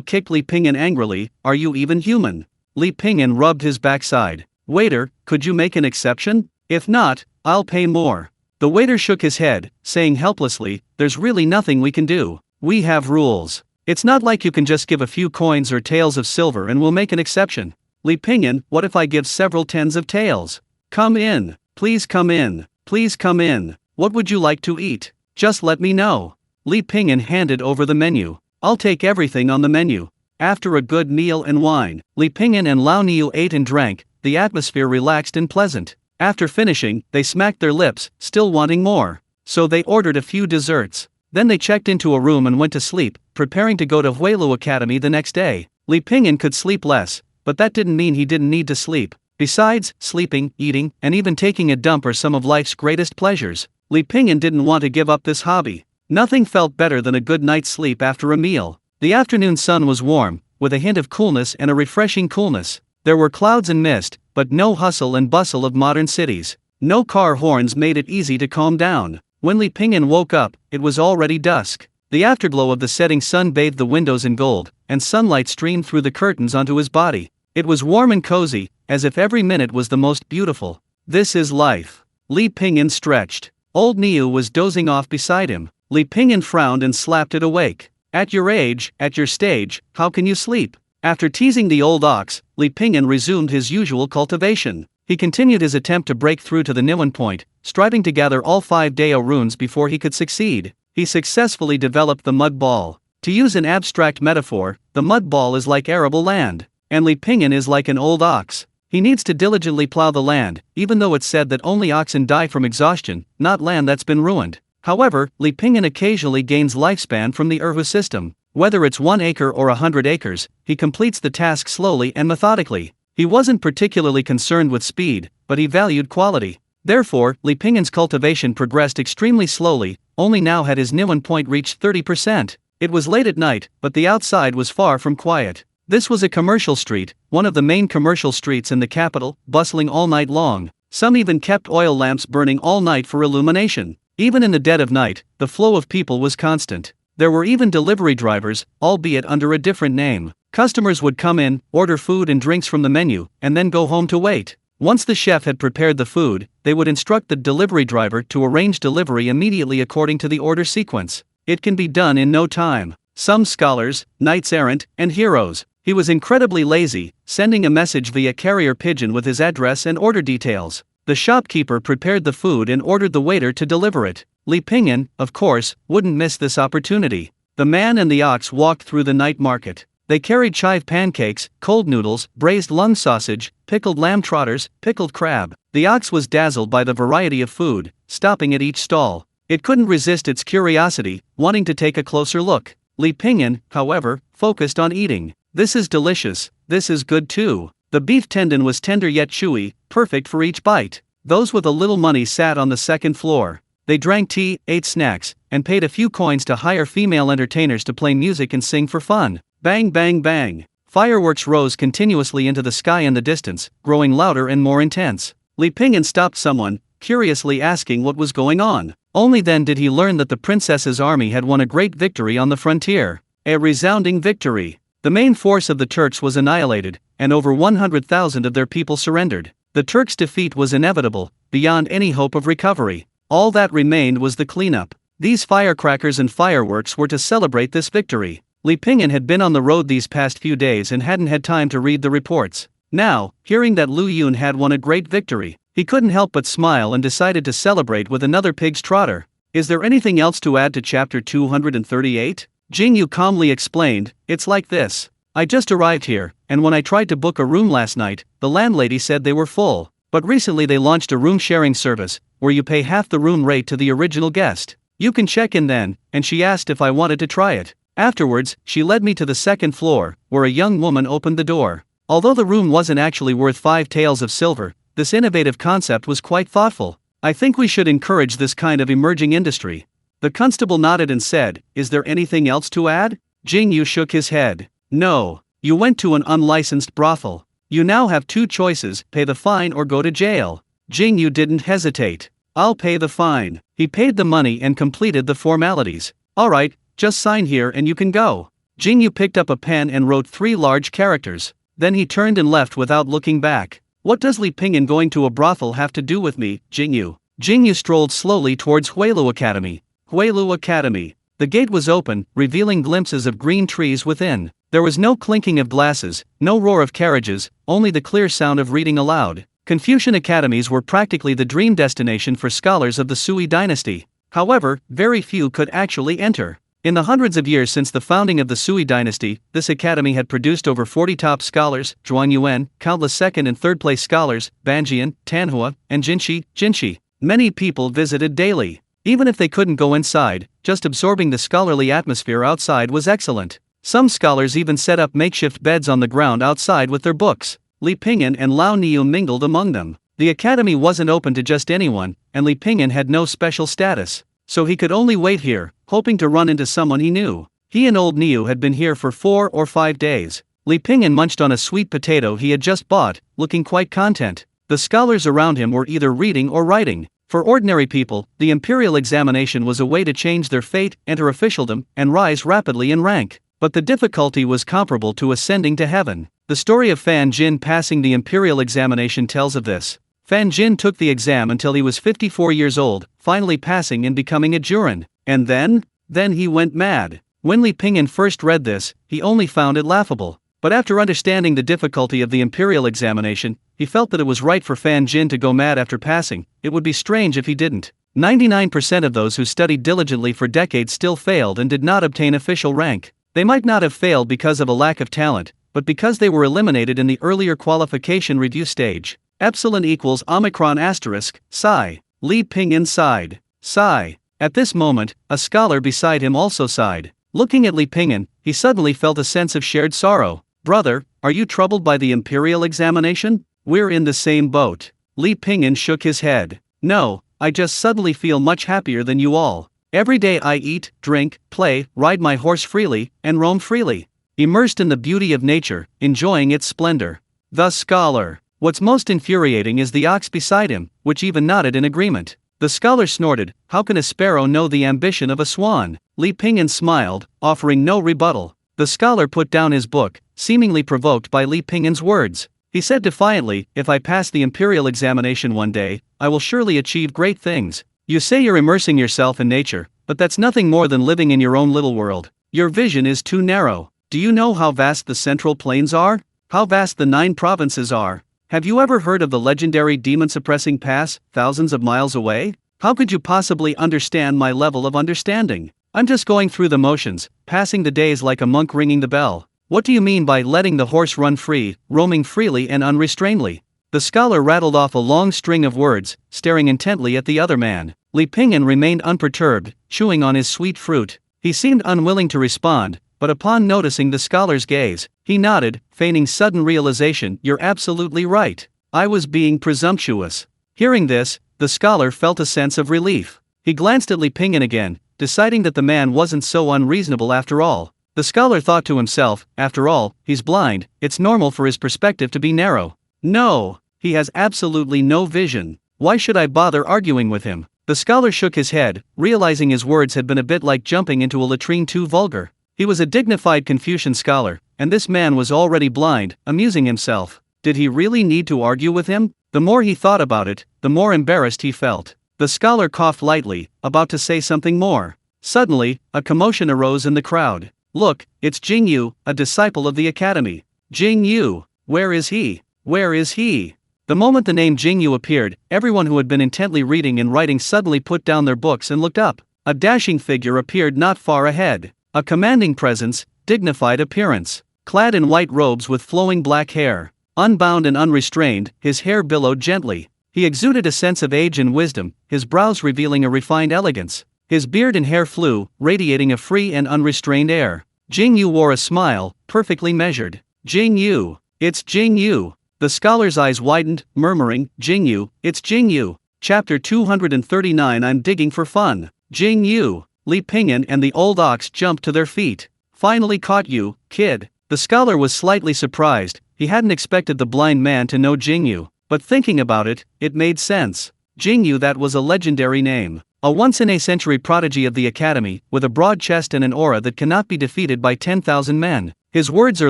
kicked Li Pingyan angrily. "Are you even human?" Li Pingyan rubbed his backside. "Waiter, could you make an exception? If not, I'll pay more." The waiter shook his head, saying helplessly, "There's really nothing we can do. We have rules. It's not like you can just give a few coins or taels of silver and we'll make an exception." "Li Pingyan, what if I give several tens of taels?" "Come in. Please come in. Please come in. What would you like to eat? Just let me know." Li Pingyan handed over the menu. "I'll take everything on the menu." After a good meal and wine, Li Pingyan and Lao Niu ate and drank, the atmosphere relaxed and pleasant. After finishing, they smacked their lips, still wanting more. So they ordered a few desserts. Then they checked into a room and went to sleep, preparing to go to Huilu Academy the next day. Li Pingyan could sleep less, but that didn't mean he didn't need to sleep. Besides, sleeping, eating, and even taking a dump are some of life's greatest pleasures. Li Pingyan didn't want to give up this hobby. Nothing felt better than a good night's sleep after a meal. The afternoon sun was warm, with a hint of coolness and a refreshing coolness. There were clouds and mist, but no hustle and bustle of modern cities. No car horns made it easy to calm down. When Li Pingyan woke up, it was already dusk. The afterglow of the setting sun bathed the windows in gold, and sunlight streamed through the curtains onto his body. It was warm and cozy, as if every minute was the most beautiful. "This is life." Li Pingyan stretched. Old Niu was dozing off beside him. Li Pingyan frowned and slapped it awake. "At your age, at your stage, how can you sleep?" After teasing the old ox, Li Pingyan resumed his usual cultivation. He continued his attempt to break through to the Niwen point, striving to gather all 5 Dao runes before he could succeed. He successfully developed the mud ball. To use an abstract metaphor, the mud ball is like arable land, and Li Pingyan is like an old ox. He needs to diligently plow the land, even though it's said that only oxen die from exhaustion, not land that's been ruined. However, Li Pingyan occasionally gains lifespan from the Erhu system. Whether it's 1 acre or 100 acres, he completes the task slowly and methodically. He wasn't particularly concerned with speed, but he valued quality. Therefore, Li Pingyan's cultivation progressed extremely slowly, only now had his Niwen point reached 30%. It was late at night, but the outside was far from quiet. This was a commercial street, one of the main commercial streets in the capital, bustling all night long. Some even kept oil lamps burning all night for illumination. Even in the dead of night, the flow of people was constant. There were even delivery drivers, albeit under a different name. Customers would come in, order food and drinks from the menu, and then go home to wait. Once the chef had prepared the food, they would instruct the delivery driver to arrange delivery immediately according to the order sequence. It can be done in no time. Some scholars, knights errant, and heroes. He was incredibly lazy, sending a message via carrier pigeon with his address and order details. The shopkeeper prepared the food and ordered the waiter to deliver it. Li Pingyan, of course, wouldn't miss this opportunity. The man and the ox walked through the night market. They carried chive pancakes, cold noodles, braised lung sausage, pickled lamb trotters, pickled crab. The ox was dazzled by the variety of food, stopping at each stall. It couldn't resist its curiosity, wanting to take a closer look. Li Pingyan, however, focused on eating. This is delicious, this is good too. The beef tendon was tender yet chewy, perfect for each bite. Those with a little money sat on the second floor. They drank tea, ate snacks, and paid a few coins to hire female entertainers to play music and sing for fun. Bang bang bang. Fireworks rose continuously into the sky in the distance, growing louder and more intense. Li Pingyan stopped someone, curiously asking what was going on. Only then did he learn that the princess's army had won a great victory on the frontier. A resounding victory. The main force of the Turks was annihilated, and over 100,000 of their people surrendered. The Turks' defeat was inevitable, beyond any hope of recovery. All that remained was the cleanup. These firecrackers and fireworks were to celebrate this victory. Li Pingyan had been on the road these past few days and hadn't had time to read the reports. Now, hearing that Lu Yun had won a great victory, he couldn't help but smile and decided to celebrate with another pig's trotter. Is there anything else to add to chapter 238? Yingyue calmly explained, it's like this. I just arrived here, and when I tried to book a room last night, the landlady said they were full. But recently they launched a room sharing service, where you pay half the room rate to the original guest. You can check in then, and she asked if I wanted to try it. Afterwards, she led me to the second floor, where a young woman opened the door. Although the room wasn't actually worth 5 taels of silver, this innovative concept was quite thoughtful. I think we should encourage this kind of emerging industry. The constable nodded and said, is there anything else to add? Yingyue shook his head. No, you went to an unlicensed brothel. You now have 2 choices, pay the fine or go to jail. Yingyue didn't hesitate. I'll pay the fine. He paid the money and completed the formalities. Alright, just sign here and you can go. Yingyue picked up a pen and wrote 3 large characters. Then he turned and left without looking back. What does Li Pingyan going to a brothel have to do with me, Yingyue? Yingyue strolled slowly towards Huilu Academy. Huilu Academy. The gate was open, revealing glimpses of green trees within. There was no clinking of glasses, no roar of carriages, only the clear sound of reading aloud. Confucian academies were practically the dream destination for scholars of the Sui dynasty. However, very few could actually enter. In the hundreds of years since the founding of the Sui dynasty, this academy had produced over 40 top scholars, Zhuang Yuan, countless second and third place scholars, Banjian, Tanhua, and Jinshi. Many people visited daily. Even if they couldn't go inside, just absorbing the scholarly atmosphere outside was excellent. Some scholars even set up makeshift beds on the ground outside with their books. Li Pingyan and Lao Niu mingled among them. The academy wasn't open to just anyone, and Li Pingyan had no special status. So he could only wait here, hoping to run into someone he knew. He and old Niu had been here for 4 or 5 days. Li Pingyan munched on a sweet potato he had just bought, looking quite content. The scholars around him were either reading or writing. For ordinary people, the imperial examination was a way to change their fate, enter officialdom, and rise rapidly in rank. But the difficulty was comparable to ascending to heaven. The story of Fan Jin passing the imperial examination tells of this. Fan Jin took the exam until he was 54 years old, finally passing and becoming a Juren. And then he went mad. When Li Pingyan first read this, he only found it laughable. But after understanding the difficulty of the imperial examination, he felt that it was right for Fan Jin to go mad after passing. It would be strange if he didn't. 99% of those who studied diligently for decades still failed and did not obtain official rank. They might not have failed because of a lack of talent, but because they were eliminated in the earlier qualification review stage. Epsilon equals Omicron asterisk, psi. Li Pingyan sighed. Sigh. At this moment, a scholar beside him also sighed. Looking at Li Pingyan, he suddenly felt a sense of shared sorrow. Brother, are you troubled by the imperial examination? We're in the same boat. Li Pingyan shook his head. No, I just suddenly feel much happier than you all. Every day I eat, drink, play, ride my horse freely, and roam freely. Immersed in the beauty of nature, enjoying its splendor. The scholar. What's most infuriating is the ox beside him, which even nodded in agreement. The scholar snorted, how can a sparrow know the ambition of a swan? Li Pingyan smiled, offering no rebuttal. The scholar put down his book, seemingly provoked by Li Pingyan's words. He said defiantly, if I pass the imperial examination one day, I will surely achieve great things. You say you're immersing yourself in nature, but that's nothing more than living in your own little world. Your vision is too narrow. Do you know how vast the central plains are? How vast the 9 provinces are? Have you ever heard of the legendary demon-suppressing pass, thousands of miles away? How could you possibly understand my level of understanding? I'm just going through the motions, passing the days like a monk ringing the bell. What do you mean by letting the horse run free, roaming freely and unrestrainedly? The scholar rattled off a long string of words, staring intently at the other man. Li Pingyan remained unperturbed, chewing on his sweet fruit. He seemed unwilling to respond, but upon noticing the scholar's gaze, he nodded, feigning sudden realization. You're absolutely right. I was being presumptuous. Hearing this, the scholar felt a sense of relief. He glanced at Li Pingyan again, deciding that the man wasn't so unreasonable after all. The scholar thought to himself, after all, he's blind, it's normal for his perspective to be narrow. No, he has absolutely no vision. Why should I bother arguing with him? The scholar shook his head, realizing his words had been a bit like jumping into a latrine too vulgar. He was a dignified Confucian scholar, and this man was already blind, amusing himself. Did he really need to argue with him? The more he thought about it, the more embarrassed he felt. The scholar coughed lightly, about to say something more. Suddenly, a commotion arose in the crowd. Look, it's Yingyue, a disciple of the academy. Yingyue, where is he? Where is he? The moment the name Yingyue appeared, everyone who had been intently reading and writing suddenly put down their books and looked up. A dashing figure appeared not far ahead. A commanding presence, dignified appearance. Clad in white robes with flowing black hair. Unbound and unrestrained, his hair billowed gently. He exuded a sense of age and wisdom, his brows revealing a refined elegance. His beard and hair flew, radiating a free and unrestrained air. Yingyue wore a smile, perfectly measured. Yingyue, it's Yingyue. The scholar's eyes widened, murmuring, Yingyue, it's Yingyue. Chapter 239. I'm digging for fun. Yingyue. Li Pingyan and the old ox jumped to their feet. Finally caught you, kid. The scholar was slightly surprised. He hadn't expected the blind man to know Yingyue, but thinking about it, it made sense. Yingyue, that was a legendary name. A once-in-a-century prodigy of the academy, with a broad chest and an aura that cannot be defeated by 10,000 men. His words are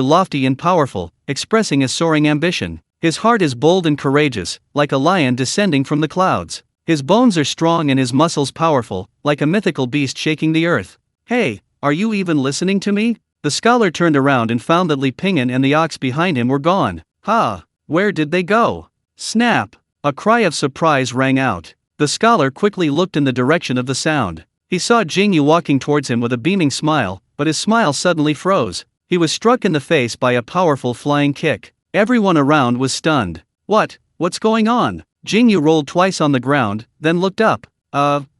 lofty and powerful, expressing a soaring ambition. His heart is bold and courageous, like a lion descending from the clouds. His bones are strong and his muscles powerful, like a mythical beast shaking the earth. Hey, are you even listening to me? The scholar turned around and found that Li Pingyan and the ox behind him were gone. Ha! Where did they go? Snap! A cry of surprise rang out. The scholar quickly looked in the direction of the sound. He saw Yingyue walking towards him with a beaming smile, but his smile suddenly froze. He was struck in the face by a powerful flying kick. Everyone around was stunned. What's going on? Yingyue rolled twice on the ground, then looked up.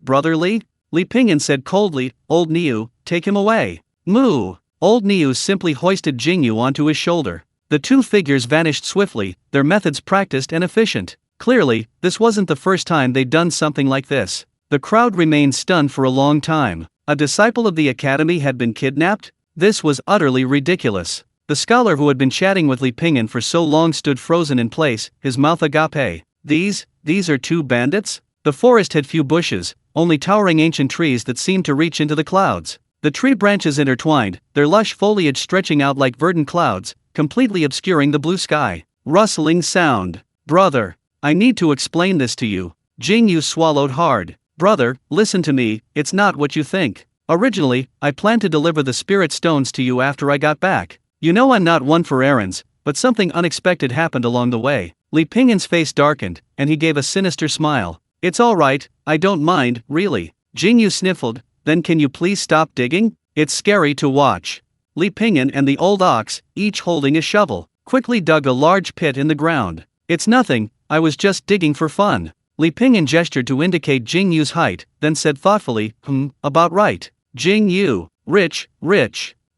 Brother Li? Li Pingyan said coldly, Old Niu, take him away. Moo! Old Niu simply hoisted Yingyue onto his shoulder. The two figures vanished swiftly, their methods practiced and efficient. Clearly, this wasn't the first time they'd done something like this. The crowd remained stunned for a long time. A disciple of the academy had been kidnapped? This was utterly ridiculous. The scholar who had been chatting with Li Pingyan for so long stood frozen in place, his mouth agape. These are two bandits? The forest had few bushes, only towering ancient trees that seemed to reach into the clouds. The tree branches intertwined, their lush foliage stretching out like verdant clouds, completely obscuring the blue sky. Rustling sound. Brother, I need to explain this to you. Yingyue swallowed hard. Brother, listen to me, it's not what you think. Originally, I planned to deliver the spirit stones to you after I got back. You know I'm not one for errands, but something unexpected happened along the way. Li Pingyan's face darkened, and he gave a sinister smile. It's all right, I don't mind, really. Jingyu sniffled, then can you please stop digging? It's scary to watch. Li Pingyan and the old ox, each holding a shovel, quickly dug a large pit in the ground. It's nothing, I was just digging for fun. Li Pingyan gestured to indicate Jingyu's height, then said thoughtfully, about right. Jingyu, rich.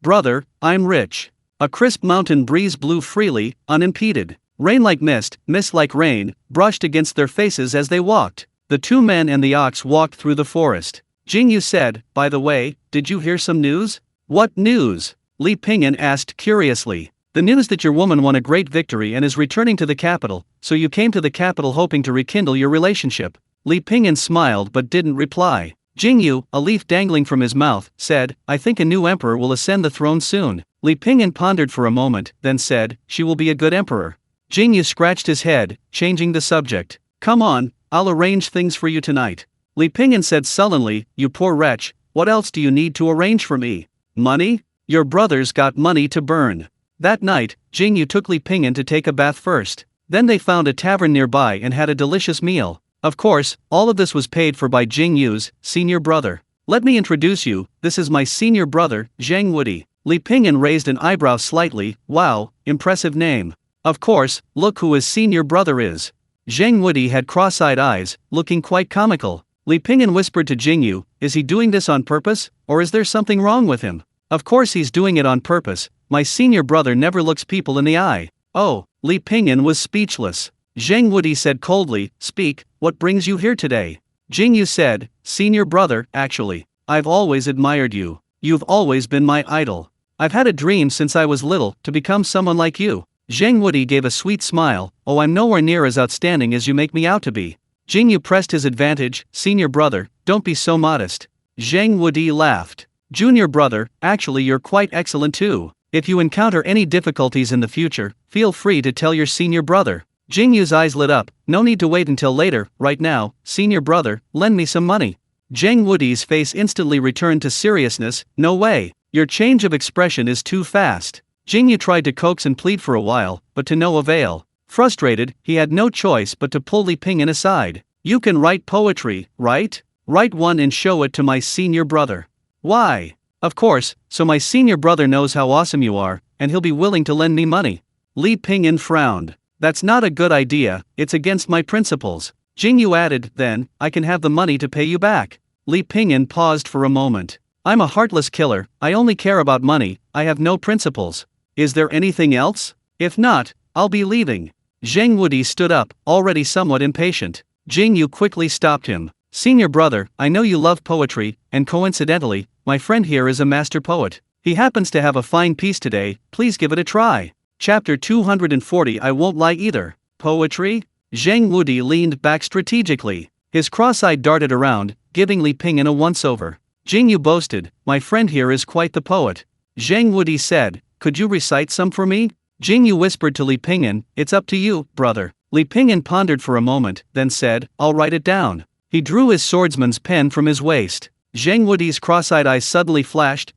Brother, I'm rich. A crisp mountain breeze blew freely, unimpeded. Rain like mist like rain, brushed against their faces as they walked. The two men and the ox walked through the forest. Jingyu said, by the way, did you hear some news? What news? Li Pingyan asked curiously. The news that your woman won a great victory and is returning to the capital, so you came to the capital hoping to rekindle your relationship. Li Pingyan smiled but didn't reply. Jingyu, a leaf dangling from his mouth, said, I think a new emperor will ascend the throne soon. Li Pingyan pondered for a moment, then said, she will be a good emperor. Jingyu scratched his head, changing the subject. Come on, I'll arrange things for you tonight. Li Pingyan said sullenly, you poor wretch, what else do you need to arrange for me? Money? Your brother's got money to burn. That night, Jingyu took Li Pingyan to take a bath first. Then they found a tavern nearby and had a delicious meal. Of course, all of this was paid for by Jingyu's senior brother. Let me introduce you, this is my senior brother, Zhang Wudi. Li Pingyan raised an eyebrow slightly, wow, impressive name. Of course, look who his senior brother is. Zhang Wudi had cross-eyed eyes, looking quite comical. Li Pingyan whispered to Jingyu, is he doing this on purpose, or is there something wrong with him? Of course he's doing it on purpose, my senior brother never looks people in the eye. Oh, Li Pingyan was speechless. Zhang Wudi said coldly, speak, what brings you here today? Jingyu said, senior brother, actually, I've always admired you. You've always been my idol. I've had a dream since I was little to become someone like you. Zhang Wudi gave a sweet smile, oh I'm nowhere near as outstanding as you make me out to be. Jingyu pressed his advantage, senior brother, don't be so modest. Zhang Wudi laughed. Junior brother, actually you're quite excellent too. If you encounter any difficulties in the future, feel free to tell your senior brother. Jingyu's eyes lit up, no need to wait until later, right now, senior brother, lend me some money. Zhang Wudi's face instantly returned to seriousness, no way, your change of expression is too fast. Jingyu tried to coax and plead for a while, but to no avail. Frustrated, he had no choice but to pull Li Pingyan aside. You can write poetry, right? Write one and show it to my senior brother. Why? Of course, so my senior brother knows how awesome you are, and he'll be willing to lend me money. Li Pingyan frowned. That's not a good idea, it's against my principles. Jingyu added, then, I can have the money to pay you back. Li Pingyan paused for a moment. I'm a heartless killer, I only care about money, I have no principles. Is there anything else? If not, I'll be leaving. Zhang Wudi stood up, already somewhat impatient. Jingyu quickly stopped him. Senior brother, I know you love poetry, and coincidentally, my friend here is a master poet. He happens to have a fine piece today, please give it a try. Chapter 240 I won't lie either. Poetry? Zhang Wudi leaned back strategically. His cross-eye darted around, giving Li Pingyan a once-over. Jingyu boasted, my friend here is quite the poet. Zhang Wudi said, could you recite some for me? Jingyu whispered to Li Pingyan, it's up to you, brother. Li Pingyan pondered for a moment, then said, I'll write it down. He drew his swordsman's pen from his waist. Zhang Wudi's cross-eyed eyes suddenly flashed,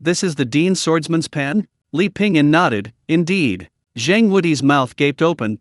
this is the Dean's swordsman's pen? Li Pingyan nodded, indeed. Zhang Wudi's mouth gaped open,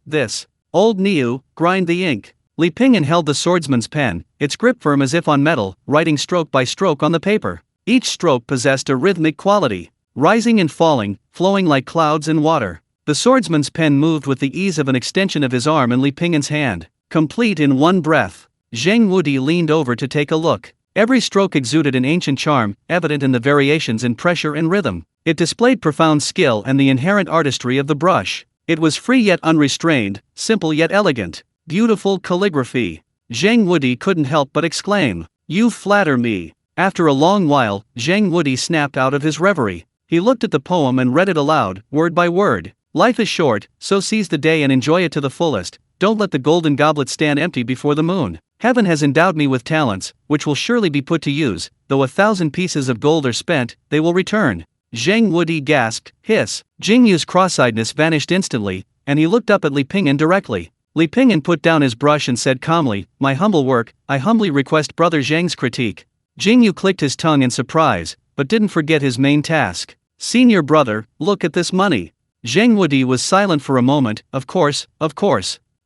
this. Old Niu, grind the ink. Li Pingyan held the swordsman's pen, its grip firm as if on metal, writing stroke by stroke on the paper. Each stroke possessed a rhythmic quality, rising and falling, flowing like clouds in water. The swordsman's pen moved with the ease of an extension of his arm in Li Pingyan's hand, complete in one breath. Zhang Wudi leaned over to take a look. Every stroke exuded an ancient charm, evident in the variations in pressure and rhythm. It displayed profound skill and the inherent artistry of the brush. It was free yet unrestrained, simple yet elegant. Beautiful calligraphy. Zhang Wudi couldn't help but exclaim, you flatter me. After a long while, Zhang Wudi snapped out of his reverie. He looked at the poem and read it aloud, word by word. Life is short, so seize the day and enjoy it to the fullest. Don't let the golden goblet stand empty before the moon. Heaven has endowed me with talents, which will surely be put to use. Though 1,000 pieces of gold are spent, they will return. Zhang Wudi gasped, hiss. Jingyu's cross-eyedness vanished instantly, and he looked up at Li Pingyan directly. Li Pingyan put down his brush and said calmly, my humble work, I humbly request Brother Zhang's critique. Jingyu clicked his tongue in surprise, but didn't forget his main task. Senior brother, look at this money. Zheng Wudi was silent for a moment. Of course.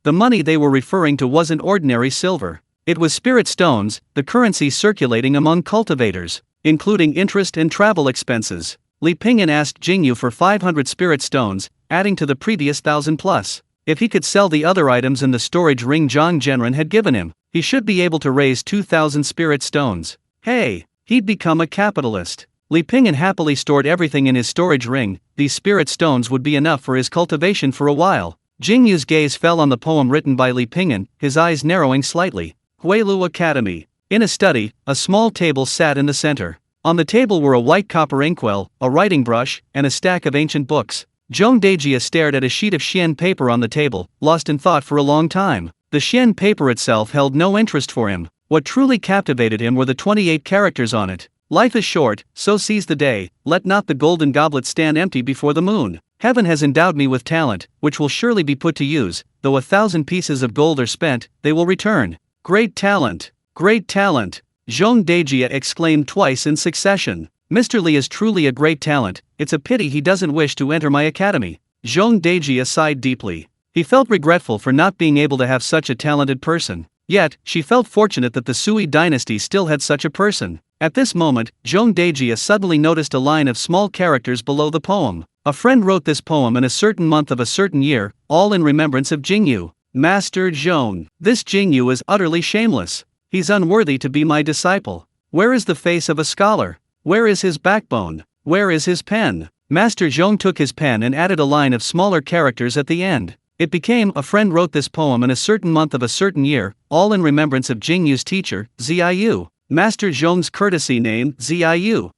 The money they were referring to wasn't ordinary silver. It was spirit stones, the currency circulating among cultivators, including interest and travel expenses. Li Pingyan asked Jingyu for 500 spirit stones, adding to the previous 1,000 plus. If he could sell the other items in the storage ring Zhang Zhenren had given him, he should be able to raise 2,000 spirit stones. Hey, he'd become a capitalist. Li Pingyan happily stored everything in his storage ring. These spirit stones would be enough for his cultivation for a while. Jingyu's gaze fell on the poem written by Li Pingyan, his eyes narrowing slightly. Huilu Academy. In a study, a small table sat in the center. On the table were a white copper inkwell, a writing brush, and a stack of ancient books. Zhong Dejia stared at a sheet of Xian paper on the table, lost in thought for a long time. The Xian paper itself held no interest for him. What truly captivated him were the 28 characters on it. Life is short, so seize the day, let not the golden goblet stand empty before the moon. Heaven has endowed me with talent, which will surely be put to use. Though 1,000 pieces of gold are spent, they will return. Great talent! Great talent! Zhong Dejia exclaimed twice in succession. Mr. Li is truly a great talent, it's a pity he doesn't wish to enter my academy. Zhong Dejia sighed deeply. He felt regretful for not being able to have such a talented person. Yet, she felt fortunate that the Sui dynasty still had such a person. At this moment, Zhong Dejia suddenly noticed a line of small characters below the poem. A friend wrote this poem in a certain month of a certain year, all in remembrance of Jingyu. Master Zhong. This Jingyu is utterly shameless. He's unworthy to be my disciple. Where is the face of a scholar? Where is his backbone? Where is his pen? Master Zhong took his pen and added a line of smaller characters at the end. It became, a friend wrote this poem in a certain month of a certain year, all in remembrance of Jingyu's teacher, Ziyu. Master Zhong's courtesy name, Ziyu.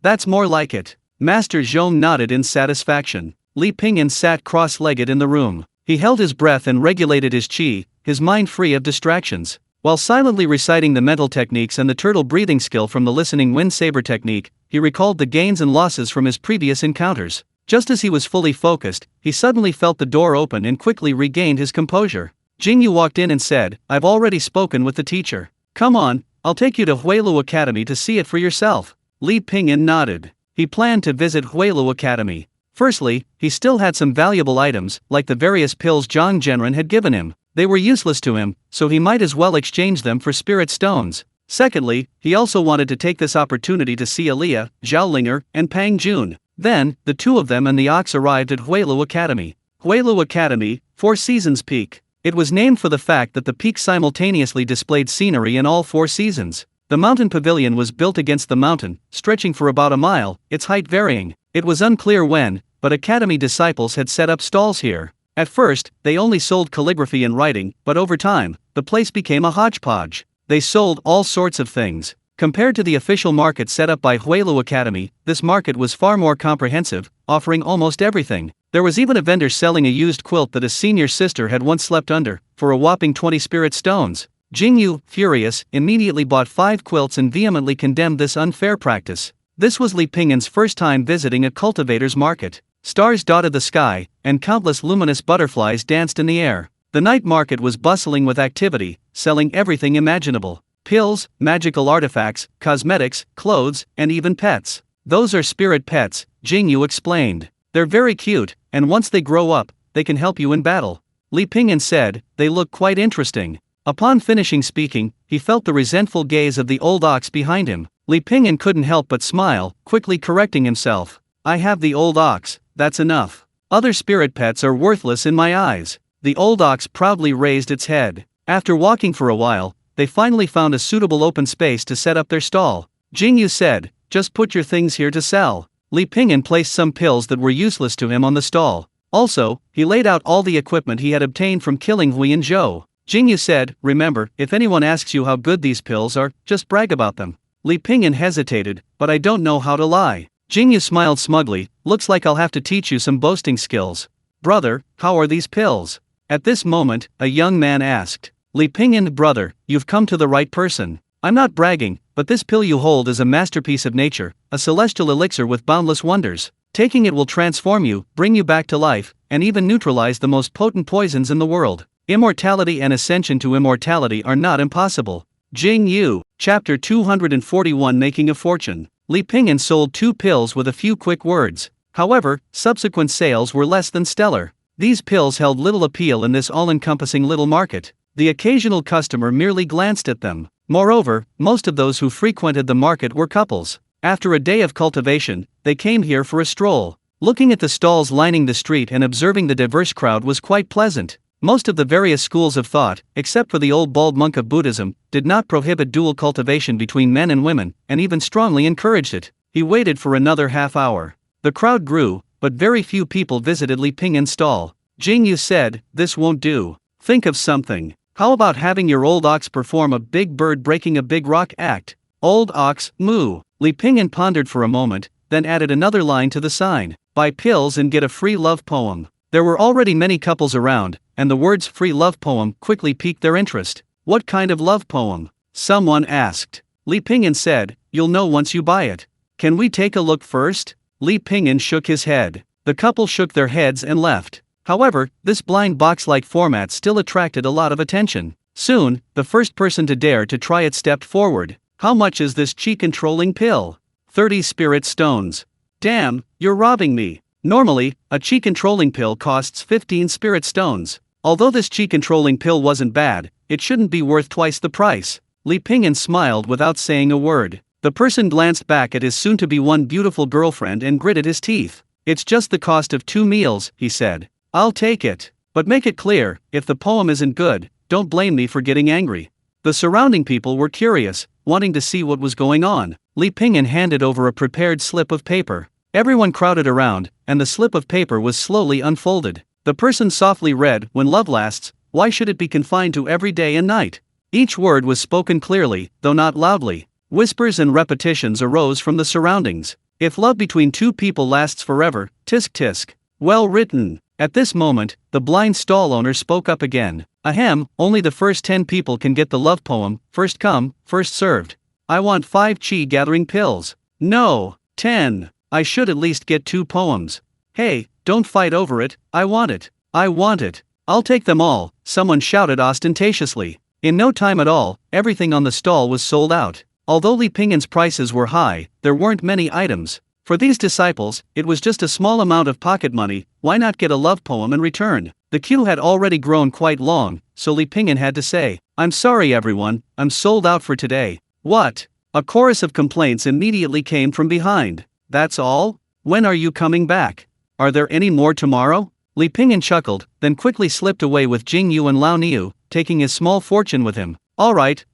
That's more like it. Master Zhong nodded in satisfaction. Li Pingyan sat cross-legged in the room. He held his breath and regulated his qi, his mind free of distractions. While silently reciting the mental techniques and the turtle breathing skill from the listening wind saber technique, he recalled the gains and losses from his previous encounters. Just as he was fully focused, he suddenly felt the door open and quickly regained his composure. Jingyu walked in and said, "I've already spoken with the teacher. Come on, I'll take you to Huilu Academy to see it for yourself." Li Pingyan nodded. He planned to visit Huilu Academy. Firstly, he still had some valuable items, like the various pills Zhang Zhenren had given him. They were useless to him, so he might as well exchange them for spirit stones. Secondly, he also wanted to take this opportunity to see Aliyah, Zhaolinger, and Pang Jun. Then, the two of them and the ox arrived at Huilu Academy. Huilu Academy, Four Seasons Peak. It was named for the fact that the peak simultaneously displayed scenery in all 4 seasons. The mountain pavilion was built against the mountain, stretching for about a mile, its height varying. It was unclear when, but academy disciples had set up stalls here. At first, they only sold calligraphy and writing, but over time, the place became a hodgepodge. They sold all sorts of things. Compared to the official market set up by Huilu Academy, this market was far more comprehensive, offering almost everything. There was even a vendor selling a used quilt that a senior sister had once slept under, for a whopping 20 spirit stones. Jingyu, furious, immediately bought 5 quilts and vehemently condemned this unfair practice. This was Li Pingyan's first time visiting a cultivator's market. Stars dotted the sky, and countless luminous butterflies danced in the air. The night market was bustling with activity, selling everything imaginable. Pills, magical artifacts, cosmetics, clothes, and even pets. Those are spirit pets, Jingyu explained. They're very cute, and once they grow up, they can help you in battle. Li Pingyan said, they look quite interesting. Upon finishing speaking, he felt the resentful gaze of the old ox behind him. Li Pingyan couldn't help but smile, quickly correcting himself. I have the old ox, that's enough. Other spirit pets are worthless in my eyes. The old ox proudly raised its head. After walking for a while, they finally found a suitable open space to set up their stall. Jingyu said, just put your things here to sell. Li Pingyan placed some pills that were useless to him on the stall. Also, he laid out all the equipment he had obtained from killing Huiyan Zhou. Jingyu said, remember, if anyone asks you how good these pills are, just brag about them. Li Pingyan hesitated, but I don't know how to lie. Jingyu smiled smugly, looks like I'll have to teach you some boasting skills. Brother, how are these pills? At this moment, a young man asked. Li Pingyan, brother, you've come to the right person. I'm not bragging, but this pill you hold is a masterpiece of nature, a celestial elixir with boundless wonders. Taking it will transform you, bring you back to life, and even neutralize the most potent poisons in the world. Immortality and ascension to immortality are not impossible. Jingyu, Chapter 241, Making a Fortune. Li Pingyan sold 2 pills with a few quick words. However, subsequent sales were less than stellar. These pills held little appeal in this all-encompassing little market. The occasional customer merely glanced at them. Moreover, most of those who frequented the market were couples. After a day of cultivation, they came here for a stroll. Looking at the stalls lining the street and observing the diverse crowd was quite pleasant. Most of the various schools of thought, except for the old bald monk of Buddhism, did not prohibit dual cultivation between men and women, and even strongly encouraged it. He waited for another half hour. The crowd grew, but very few people visited Li Pingyan's stall. Yingyue said, "This won't do. Think of something. How about having your old ox perform a big bird breaking a big rock act? Old ox, moo." Li Pingyan pondered for a moment, then added another line to the sign. Buy pills and get a free love poem. There were already many couples around, and the words free love poem quickly piqued their interest. What kind of love poem? Someone asked. Li Pingyan said, "You'll know once you buy it. Can we take a look first?" Li Pingyan shook his head. The couple shook their heads and left. However, this blind box-like format still attracted a lot of attention. Soon, the first person to dare to try it stepped forward. "How much is this Qi-controlling pill?" 30 spirit stones. "Damn, you're robbing me." Normally, a Qi-controlling pill costs 15 spirit stones. Although this Qi-controlling pill wasn't bad, it shouldn't be worth twice the price. Li Pingyan smiled without saying a word. The person glanced back at his soon-to-be-one beautiful girlfriend and gritted his teeth. "It's just the cost of 2 meals," he said. "I'll take it. But make it clear, if the poem isn't good, don't blame me for getting angry." The surrounding people were curious, wanting to see what was going on. Li Pingyan handed over a prepared slip of paper. Everyone crowded around, and the slip of paper was slowly unfolded. The person softly read, "When love lasts, why should it be confined to every day and night?" Each word was spoken clearly, though not loudly. Whispers and repetitions arose from the surroundings. "If love between two people lasts forever, tisk tisk." Well written. At this moment, the blind stall owner spoke up again. "Ahem, only the first 10 people can get the love poem, first come, first served. I want 5 Qi gathering pills." "No, 10. I should at least get 2 poems." "Hey, don't fight over it, I want it. I want it. I'll take them all," someone shouted ostentatiously. In no time at all, everything on the stall was sold out. Although Li Pingyan's prices were high, there weren't many items. For these disciples, it was just a small amount of pocket money. Why not get a love poem in return? The queue had already grown quite long, so Li Pingyan had to say, "I'm sorry everyone, I'm sold out for today." "What?" A chorus of complaints immediately came from behind. "That's all? When are you coming back? Are there any more tomorrow?" Li Pingyan chuckled, then quickly slipped away with Yingyue and Lao Niu, taking his small fortune with him. All right.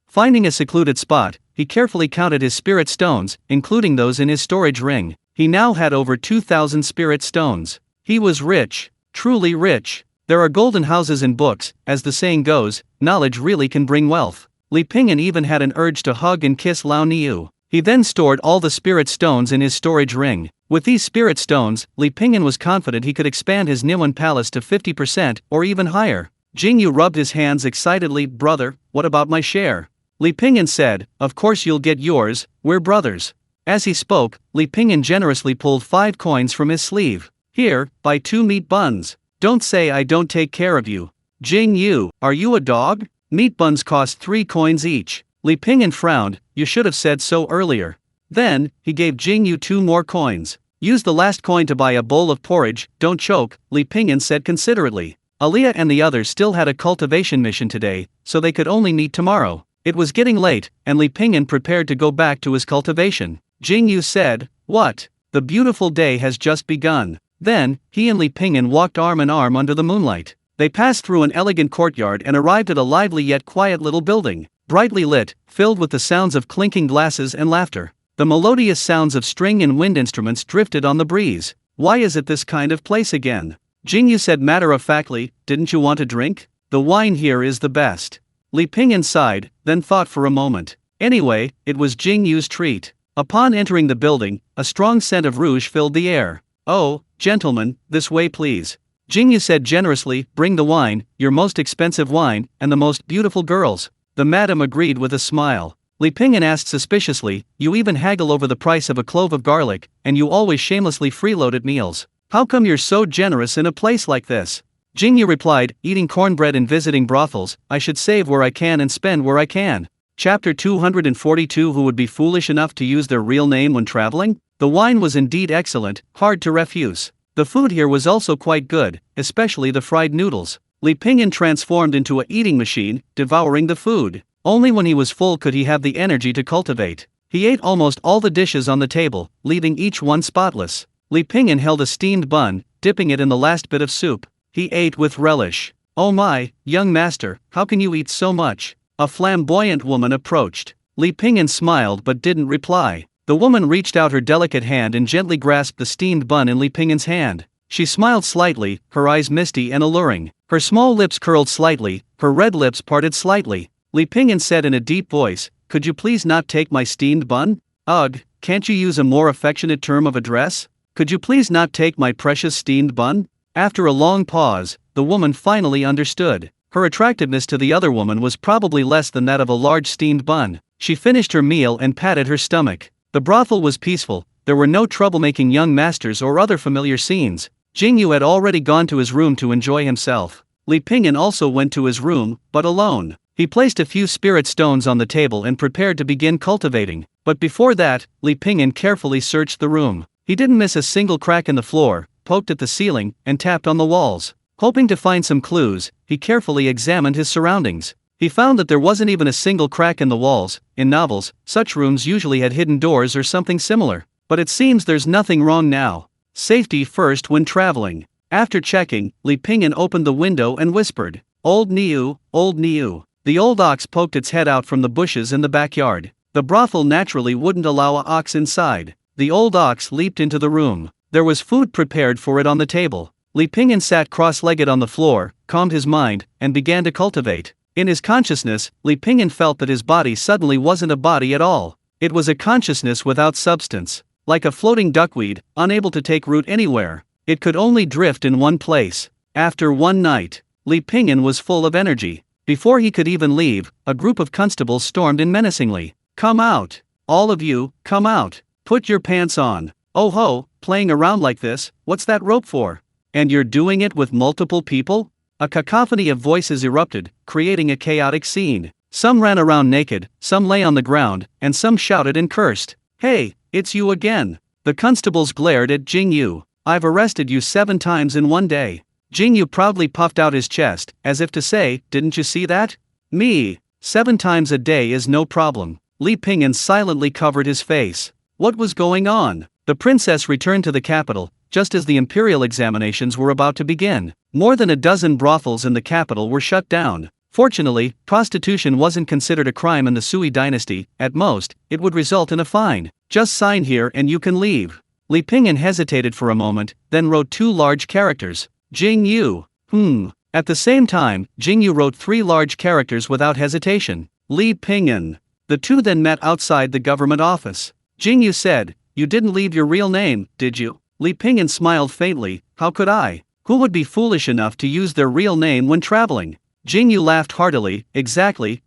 Finding a secluded spot, he carefully counted his spirit stones, including those in his storage ring. He now had over 2,000 spirit stones. He was rich, truly rich. There are golden houses in books, as the saying goes, knowledge really can bring wealth. Li Pingyan even had an urge to hug and kiss Lao Niu. He then stored all the spirit stones in his storage ring. With these spirit stones, Li Pingyan was confident he could expand his Niwen palace to 50% or even higher. Yingyue rubbed his hands excitedly. "Brother, what about my share?" Li Pingyan said, "Of course you'll get yours, we're brothers." As he spoke, Li Pingyan generously pulled 5 coins from his sleeve. "Here, buy 2 meat buns. Don't say I don't take care of you." "Yingyue, are you a dog? Meat buns cost 3 coins each." Li Pingyan frowned. "You should have said so earlier." Then, he gave Yingyue 2 more coins. "Use the last coin to buy a bowl of porridge, don't choke," Li Pingyan said considerately. Aliyah and the others still had a cultivation mission today, so they could only meet tomorrow. It was getting late, and Li Pingyan prepared to go back to his cultivation. Yingyue said, "What? The beautiful day has just begun." Then, he and Li Pingyan walked arm in arm under the moonlight. They passed through an elegant courtyard and arrived at a lively yet quiet little building, brightly lit, filled with the sounds of clinking glasses and laughter. The melodious sounds of string and wind instruments drifted on the breeze. "Why is it this kind of place again?" Yingyue said matter-of-factly, "Didn't you want a drink? The wine here is the best." Li Pingyan sighed, then thought for a moment. Anyway, it was Jingyue's treat. Upon entering the building, a strong scent of rouge filled the air. "Oh, gentlemen, this way please." Yingyue said generously, "Bring the wine, your most expensive wine, and the most beautiful girls." The madam agreed with a smile. Li Pingyan asked suspiciously, "You even haggle over the price of a clove of garlic, and you always shamelessly freeload at meals. How come you're so generous in a place like this?" Yingyue replied, "Eating cornbread and visiting brothels, I should save where I can and spend where I can." Chapter 242. Who would be foolish enough to use their real name when traveling? The wine was indeed excellent, hard to refuse. The food here was also quite good, especially the fried noodles. Li Pingyan transformed into a eating machine, devouring the food. Only when he was full could he have the energy to cultivate. He ate almost all the dishes on the table, leaving each one spotless. Li Pingyan held a steamed bun, dipping it in the last bit of soup. He ate with relish. "Oh my, young master, how can you eat so much?" A flamboyant woman approached. Li Pingyan smiled but didn't reply. The woman reached out her delicate hand and gently grasped the steamed bun in Li Pingyan's hand. She smiled slightly, her eyes misty and alluring. Her small lips curled slightly, her red lips parted slightly. Li Pingyan said in a deep voice, "Could you please not take my steamed bun? Ugh, can't you use a more affectionate term of address? Could you please not take my precious steamed bun?" After a long pause, the woman finally understood. Her attractiveness to the other woman was probably less than that of a large steamed bun. She finished her meal and patted her stomach. The brothel was peaceful, there were no troublemaking young masters or other familiar scenes. Yingyue had already gone to his room to enjoy himself. Li Pingyan also went to his room, but alone. He placed a few spirit stones on the table and prepared to begin cultivating. But before that, Li Pingyan carefully searched the room. He didn't miss a single crack in the floor, poked at the ceiling, and tapped on the walls. Hoping to find some clues, he carefully examined his surroundings. He found that there wasn't even a single crack in the walls. In novels, such rooms usually had hidden doors or something similar. But it seems there's nothing wrong now. Safety first when traveling. After checking, Li Pingyan opened the window and whispered, "Old Niu, old Niu." The old ox poked its head out from the bushes in the backyard. The brothel naturally wouldn't allow an ox inside. The old ox leaped into the room. There was food prepared for it on the table. Li Pingyan sat cross-legged on the floor, calmed his mind, and began to cultivate. In his consciousness, Li Pingyan felt that his body suddenly wasn't a body at all. It was a consciousness without substance. Like a floating duckweed, unable to take root anywhere. It could only drift in one place. After one night, Li Pingyan was full of energy. Before he could even leave, a group of constables stormed in menacingly. "Come out! All of you, come out! Put your pants on! Oh ho, playing around like this, what's that rope for? And you're doing it with multiple people?" A cacophony of voices erupted, creating a chaotic scene. Some ran around naked, some lay on the ground, and some shouted and cursed. "Hey, it's you again!" The constables glared at Yingyue. "I've arrested you 7 times in one day." Yingyue proudly puffed out his chest, as if to say, "Didn't you see that? Me, 7 times a day is no problem." Li Pingyan silently covered his face. What was going on? The princess returned to the capital, just as the imperial examinations were about to begin. More than a dozen brothels in the capital were shut down. Fortunately, prostitution wasn't considered a crime in the Sui dynasty. At most, it would result in a fine. "Just sign here and you can leave." Li Pingyan hesitated for a moment, then wrote 2 large characters. Yingyue. At the same time, Yingyue wrote 3 large characters without hesitation. Li Pingyan. The two then met outside the government office. Yingyue said, "You didn't leave your real name, did you?" Li Pingyan smiled faintly. "How could I? Who would be foolish enough to use their real name when traveling?" Yingyue laughed heartily. Exactly.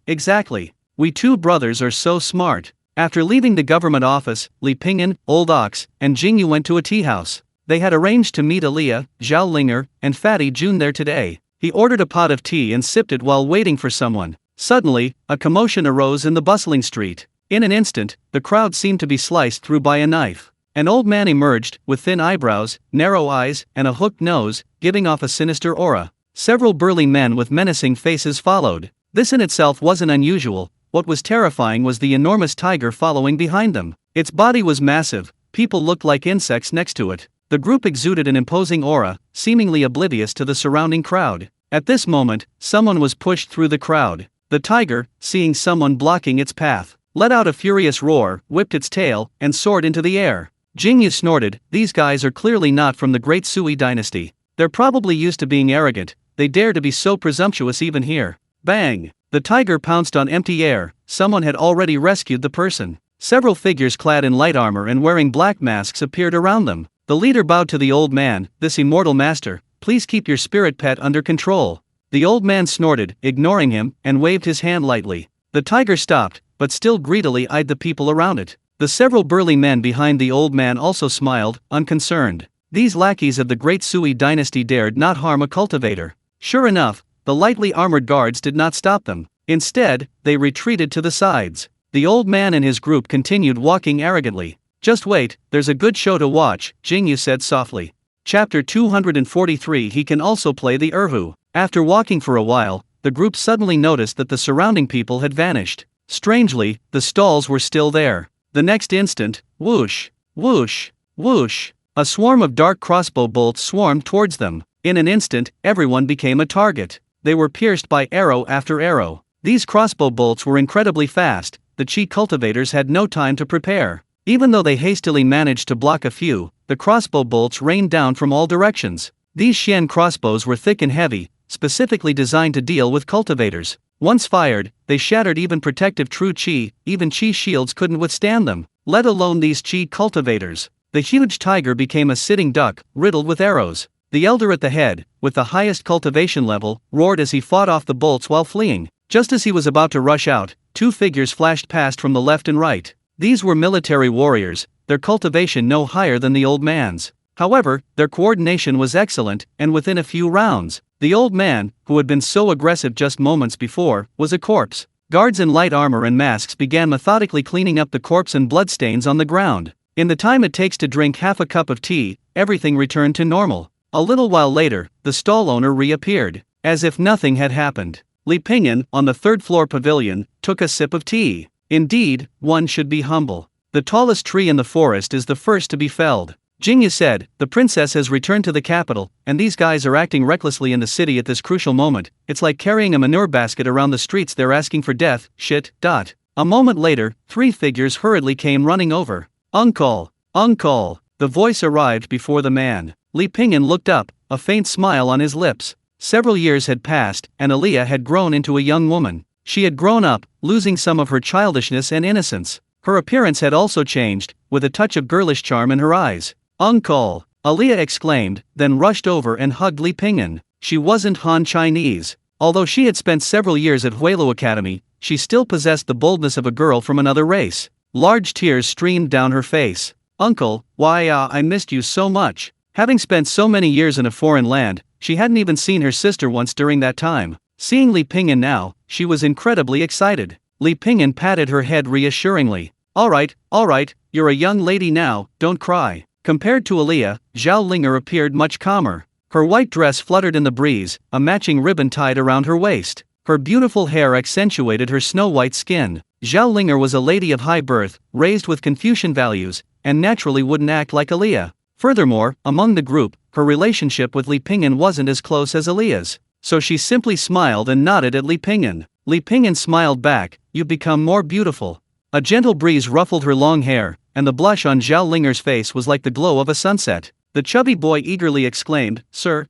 We 2 brothers are so smart." After leaving the government office, Li Pingyan, Old Ox, and Yingyue went to a tea house. They had arranged to meet Aaliyah, Zhao Linger, and Fatty Jun there today. He ordered a pot of tea and sipped it while waiting for someone. Suddenly, a commotion arose in the bustling street. In an instant, the crowd seemed to be sliced through by a knife. An old man emerged, with thin eyebrows, narrow eyes, and a hooked nose, giving off a sinister aura. Several burly men with menacing faces followed. This in itself wasn't unusual. What was terrifying was the enormous tiger following behind them. Its body was massive, people looked like insects next to it. The group exuded an imposing aura, seemingly oblivious to the surrounding crowd. At this moment, someone was pushed through the crowd. The tiger, seeing someone blocking its path, let out a furious roar, whipped its tail, and soared into the air. Yingyue snorted, "These guys are clearly not from the great Sui dynasty. They're probably used to being arrogant, they dare to be so presumptuous even here." Bang! The tiger pounced on empty air. Someone had already rescued the person. Several figures clad in light armor and wearing black masks appeared around them. The leader bowed to the old man. "This immortal master, please keep your spirit pet under control." The old man snorted, ignoring him, and waved his hand lightly. The tiger stopped, but still greedily eyed the people around it. The several burly men behind the old man also smiled, unconcerned. These lackeys of the great Sui dynasty dared not harm a cultivator. Sure enough, the lightly armored guards did not stop them. Instead, they retreated to the sides. The old man and his group continued walking arrogantly. Just wait, there's a good show to watch, Yingyue said softly. Chapter 243. He can also play the erhu. After walking for a while, the group suddenly noticed that the surrounding people had vanished. Strangely, the stalls were still there. The next instant, whoosh, whoosh, whoosh, a swarm of dark crossbow bolts swarmed towards them. In an instant, everyone became a target. They were pierced by arrow after arrow. These crossbow bolts were incredibly fast. The Qi cultivators had no time to prepare. Even though they hastily managed to block a few, the crossbow bolts rained down from all directions. These Xian crossbows were thick and heavy, specifically designed to deal with cultivators. Once fired, they shattered even protective true Qi. Even Qi shields couldn't withstand them, let alone these Qi cultivators. The huge tiger became a sitting duck, riddled with arrows. The elder at the head, with the highest cultivation level, roared as he fought off the bolts while fleeing. Just as he was about to rush out, two figures flashed past from the left and right. These were military warriors, their cultivation no higher than the old man's. However, their coordination was excellent, and within a few rounds, the old man, who had been so aggressive just moments before, was a corpse. Guards in light armor and masks began methodically cleaning up the corpse and bloodstains on the ground. In the time it takes to drink half a cup of tea, everything returned to normal. A little while later, the stall owner reappeared, as if nothing had happened. Li Pingyan, on the third-floor pavilion, took a sip of tea. Indeed, one should be humble. The tallest tree in the forest is the first to be felled. Yingyue said, the princess has returned to the capital, and these guys are acting recklessly in the city at this crucial moment. It's like carrying a manure basket around the streets. They're asking for death, shit. A moment later, three figures hurriedly came running over. Uncle! Uncle! The voice arrived before the man. Li Pingyan looked up, a faint smile on his lips. Several years had passed, and Aliyah had grown into a young woman. She had grown up, losing some of her childishness and innocence. Her appearance had also changed, with a touch of girlish charm in her eyes. Uncle! Aliyah exclaimed, then rushed over and hugged Li Pingyan. She wasn't Han Chinese. Although she had spent several years at Huelu Academy, she still possessed the boldness of a girl from another race. Large tears streamed down her face. Uncle, why, I missed you so much. Having spent so many years in a foreign land, she hadn't even seen her sister once during that time. Seeing Li Pingyan now, she was incredibly excited. Li Pingyan patted her head reassuringly. All right, you're a young lady now, don't cry. Compared to Aliyah, Zhao Linger appeared much calmer. Her white dress fluttered in the breeze, a matching ribbon tied around her waist. Her beautiful hair accentuated her snow-white skin. Zhao Linger was a lady of high birth, raised with Confucian values, and naturally wouldn't act like Aliyah. Furthermore, among the group, her relationship with Li Pingyan wasn't as close as Aliyah's. So she simply smiled and nodded at Li Pingyan. Li Pingyan smiled back, you've become more beautiful. A gentle breeze ruffled her long hair, and the blush on Zhao Linger's face was like the glow of a sunset. The chubby boy eagerly exclaimed, Sir,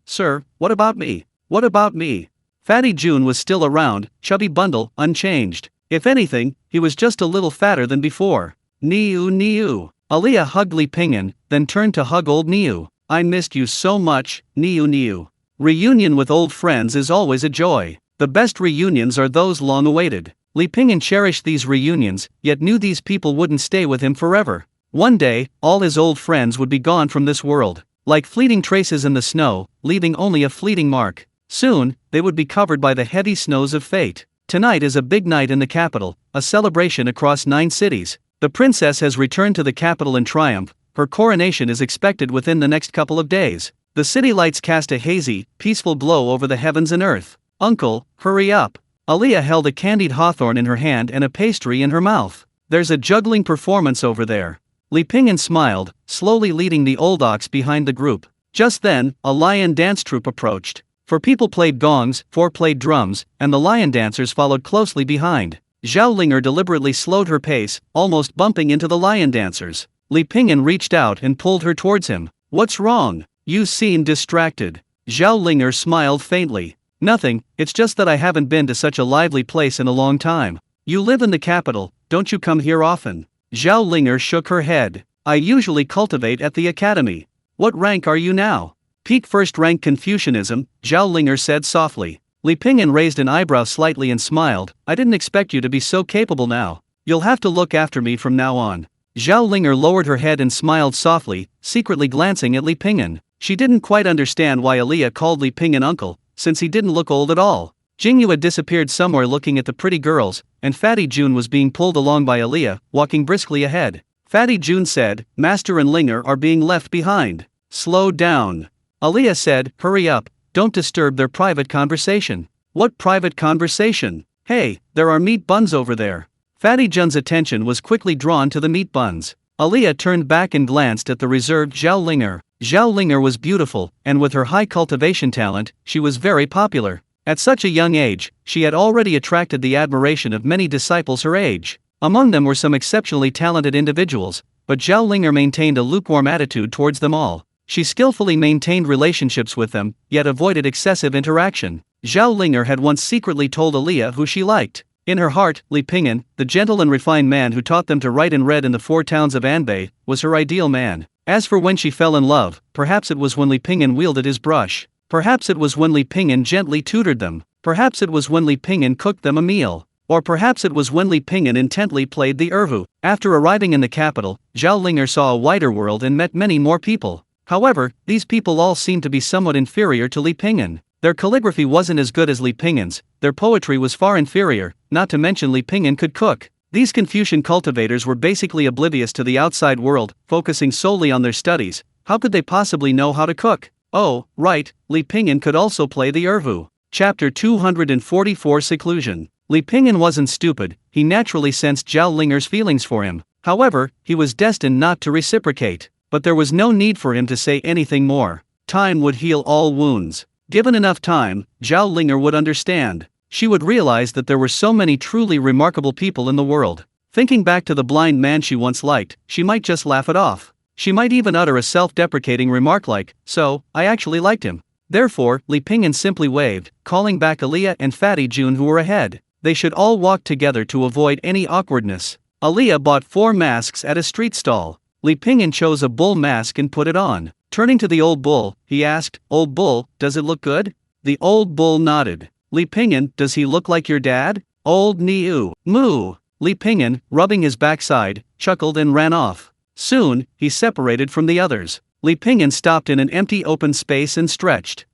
what about me? What about me? Fatty June was still around, chubby bundle, unchanged. If anything, he was just a little fatter than before. Niu. Aliyah hugged Li Pingyan, then turned to hug old Niu. I missed you so much, Niu. Reunion with old friends is always a joy. The best reunions are those long awaited. Li Pingyan cherished these reunions, yet knew these people wouldn't stay with him forever. One day, all his old friends would be gone from this world, like fleeting traces in the snow, leaving only a fleeting mark. Soon, they would be covered by the heavy snows of fate. Tonight is a big night in the capital, a celebration across 9 cities. The princess has returned to the capital in triumph. Her coronation is expected within the next couple of days. The city lights cast a hazy, peaceful glow over the heavens and earth. Uncle, hurry up. Aliyah held a candied hawthorn in her hand and a pastry in her mouth. There's a juggling performance over there. Li Pingyan smiled, slowly leading the old ox behind the group. Just then, a lion dance troupe approached. 4 people played gongs, 4 played drums, and the lion dancers followed closely behind. Zhao Linger deliberately slowed her pace, almost bumping into the lion dancers. Li Pingyan reached out and pulled her towards him. What's wrong? You seem distracted. Zhao Linger smiled faintly. Nothing, it's just that I haven't been to such a lively place in a long time. You live in the capital, don't you come here often? Zhao Linger shook her head. I usually cultivate at the academy. What rank are you now? Peak first rank Confucianism, Zhao Linger said softly. Li Pingyan raised an eyebrow slightly and smiled. I didn't expect you to be so capable now. You'll have to look after me from now on. Zhao Linger lowered her head and smiled softly, secretly glancing at Li Pingyan. She didn't quite understand why Aliyah called Li Pingyan uncle, since he didn't look old at all. Jingyue had disappeared somewhere looking at the pretty girls, and Fatty June was being pulled along by Aaliyah, walking briskly ahead. Fatty June said, "Master and Linger are being left behind. Slow down." Aaliyah said, "Hurry up, don't disturb their private conversation." "What private conversation? Hey, there are meat buns over there." Fatty June's attention was quickly drawn to the meat buns. Aaliyah turned back and glanced at the reserved Zhao Linger. Zhao Linger was beautiful, and with her high cultivation talent, she was very popular. At such a young age, she had already attracted the admiration of many disciples her age. Among them were some exceptionally talented individuals, but Zhao Linger maintained a lukewarm attitude towards them all. She skillfully maintained relationships with them, yet avoided excessive interaction. Zhao Linger had once secretly told Aaliyah who she liked. In her heart, Li Ping'an, the gentle and refined man who taught them to write and read in the 4 towns of Anbei, was her ideal man. As for when she fell in love, perhaps it was when Li Ping'an wielded his brush. Perhaps it was when Li Ping'an gently tutored them. Perhaps it was when Li Ping'an cooked them a meal. Or perhaps it was when Li Ping'an intently played the erhu. After arriving in the capital, Zhao Linger saw a wider world and met many more people. However, these people all seemed to be somewhat inferior to Li Ping'an. Their calligraphy wasn't as good as Li Ping'an's, their poetry was far inferior, not to mention Li Ping'an could cook. These Confucian cultivators were basically oblivious to the outside world, focusing solely on their studies. How could they possibly know how to cook? Oh, right, Li Ping'an could also play the erhu. Chapter 244 Seclusion. Li Ping'an wasn't stupid, he naturally sensed Zhao Linger's feelings for him. However, he was destined not to reciprocate. But there was no need for him to say anything more. Time would heal all wounds. Given enough time, Zhao Linger would understand. She would realize that there were so many truly remarkable people in the world. Thinking back to the blind man she once liked, she might just laugh it off. She might even utter a self-deprecating remark like, "So, I actually liked him." Therefore, Li Ping'an simply waved, calling back Aaliyah and Fatty June who were ahead. They should all walk together to avoid any awkwardness. Aaliyah bought 4 masks at a street stall. Li Ping'an chose a bull mask and put it on. Turning to the old bull, he asked, "Old bull, does it look good?" The old bull nodded. "Li Ping'an, does he look like your dad?" "Old Niu, moo." Li Ping'an, rubbing his backside, chuckled and ran off. Soon, he separated from the others. Li Ping'an stopped in an empty open space and stretched.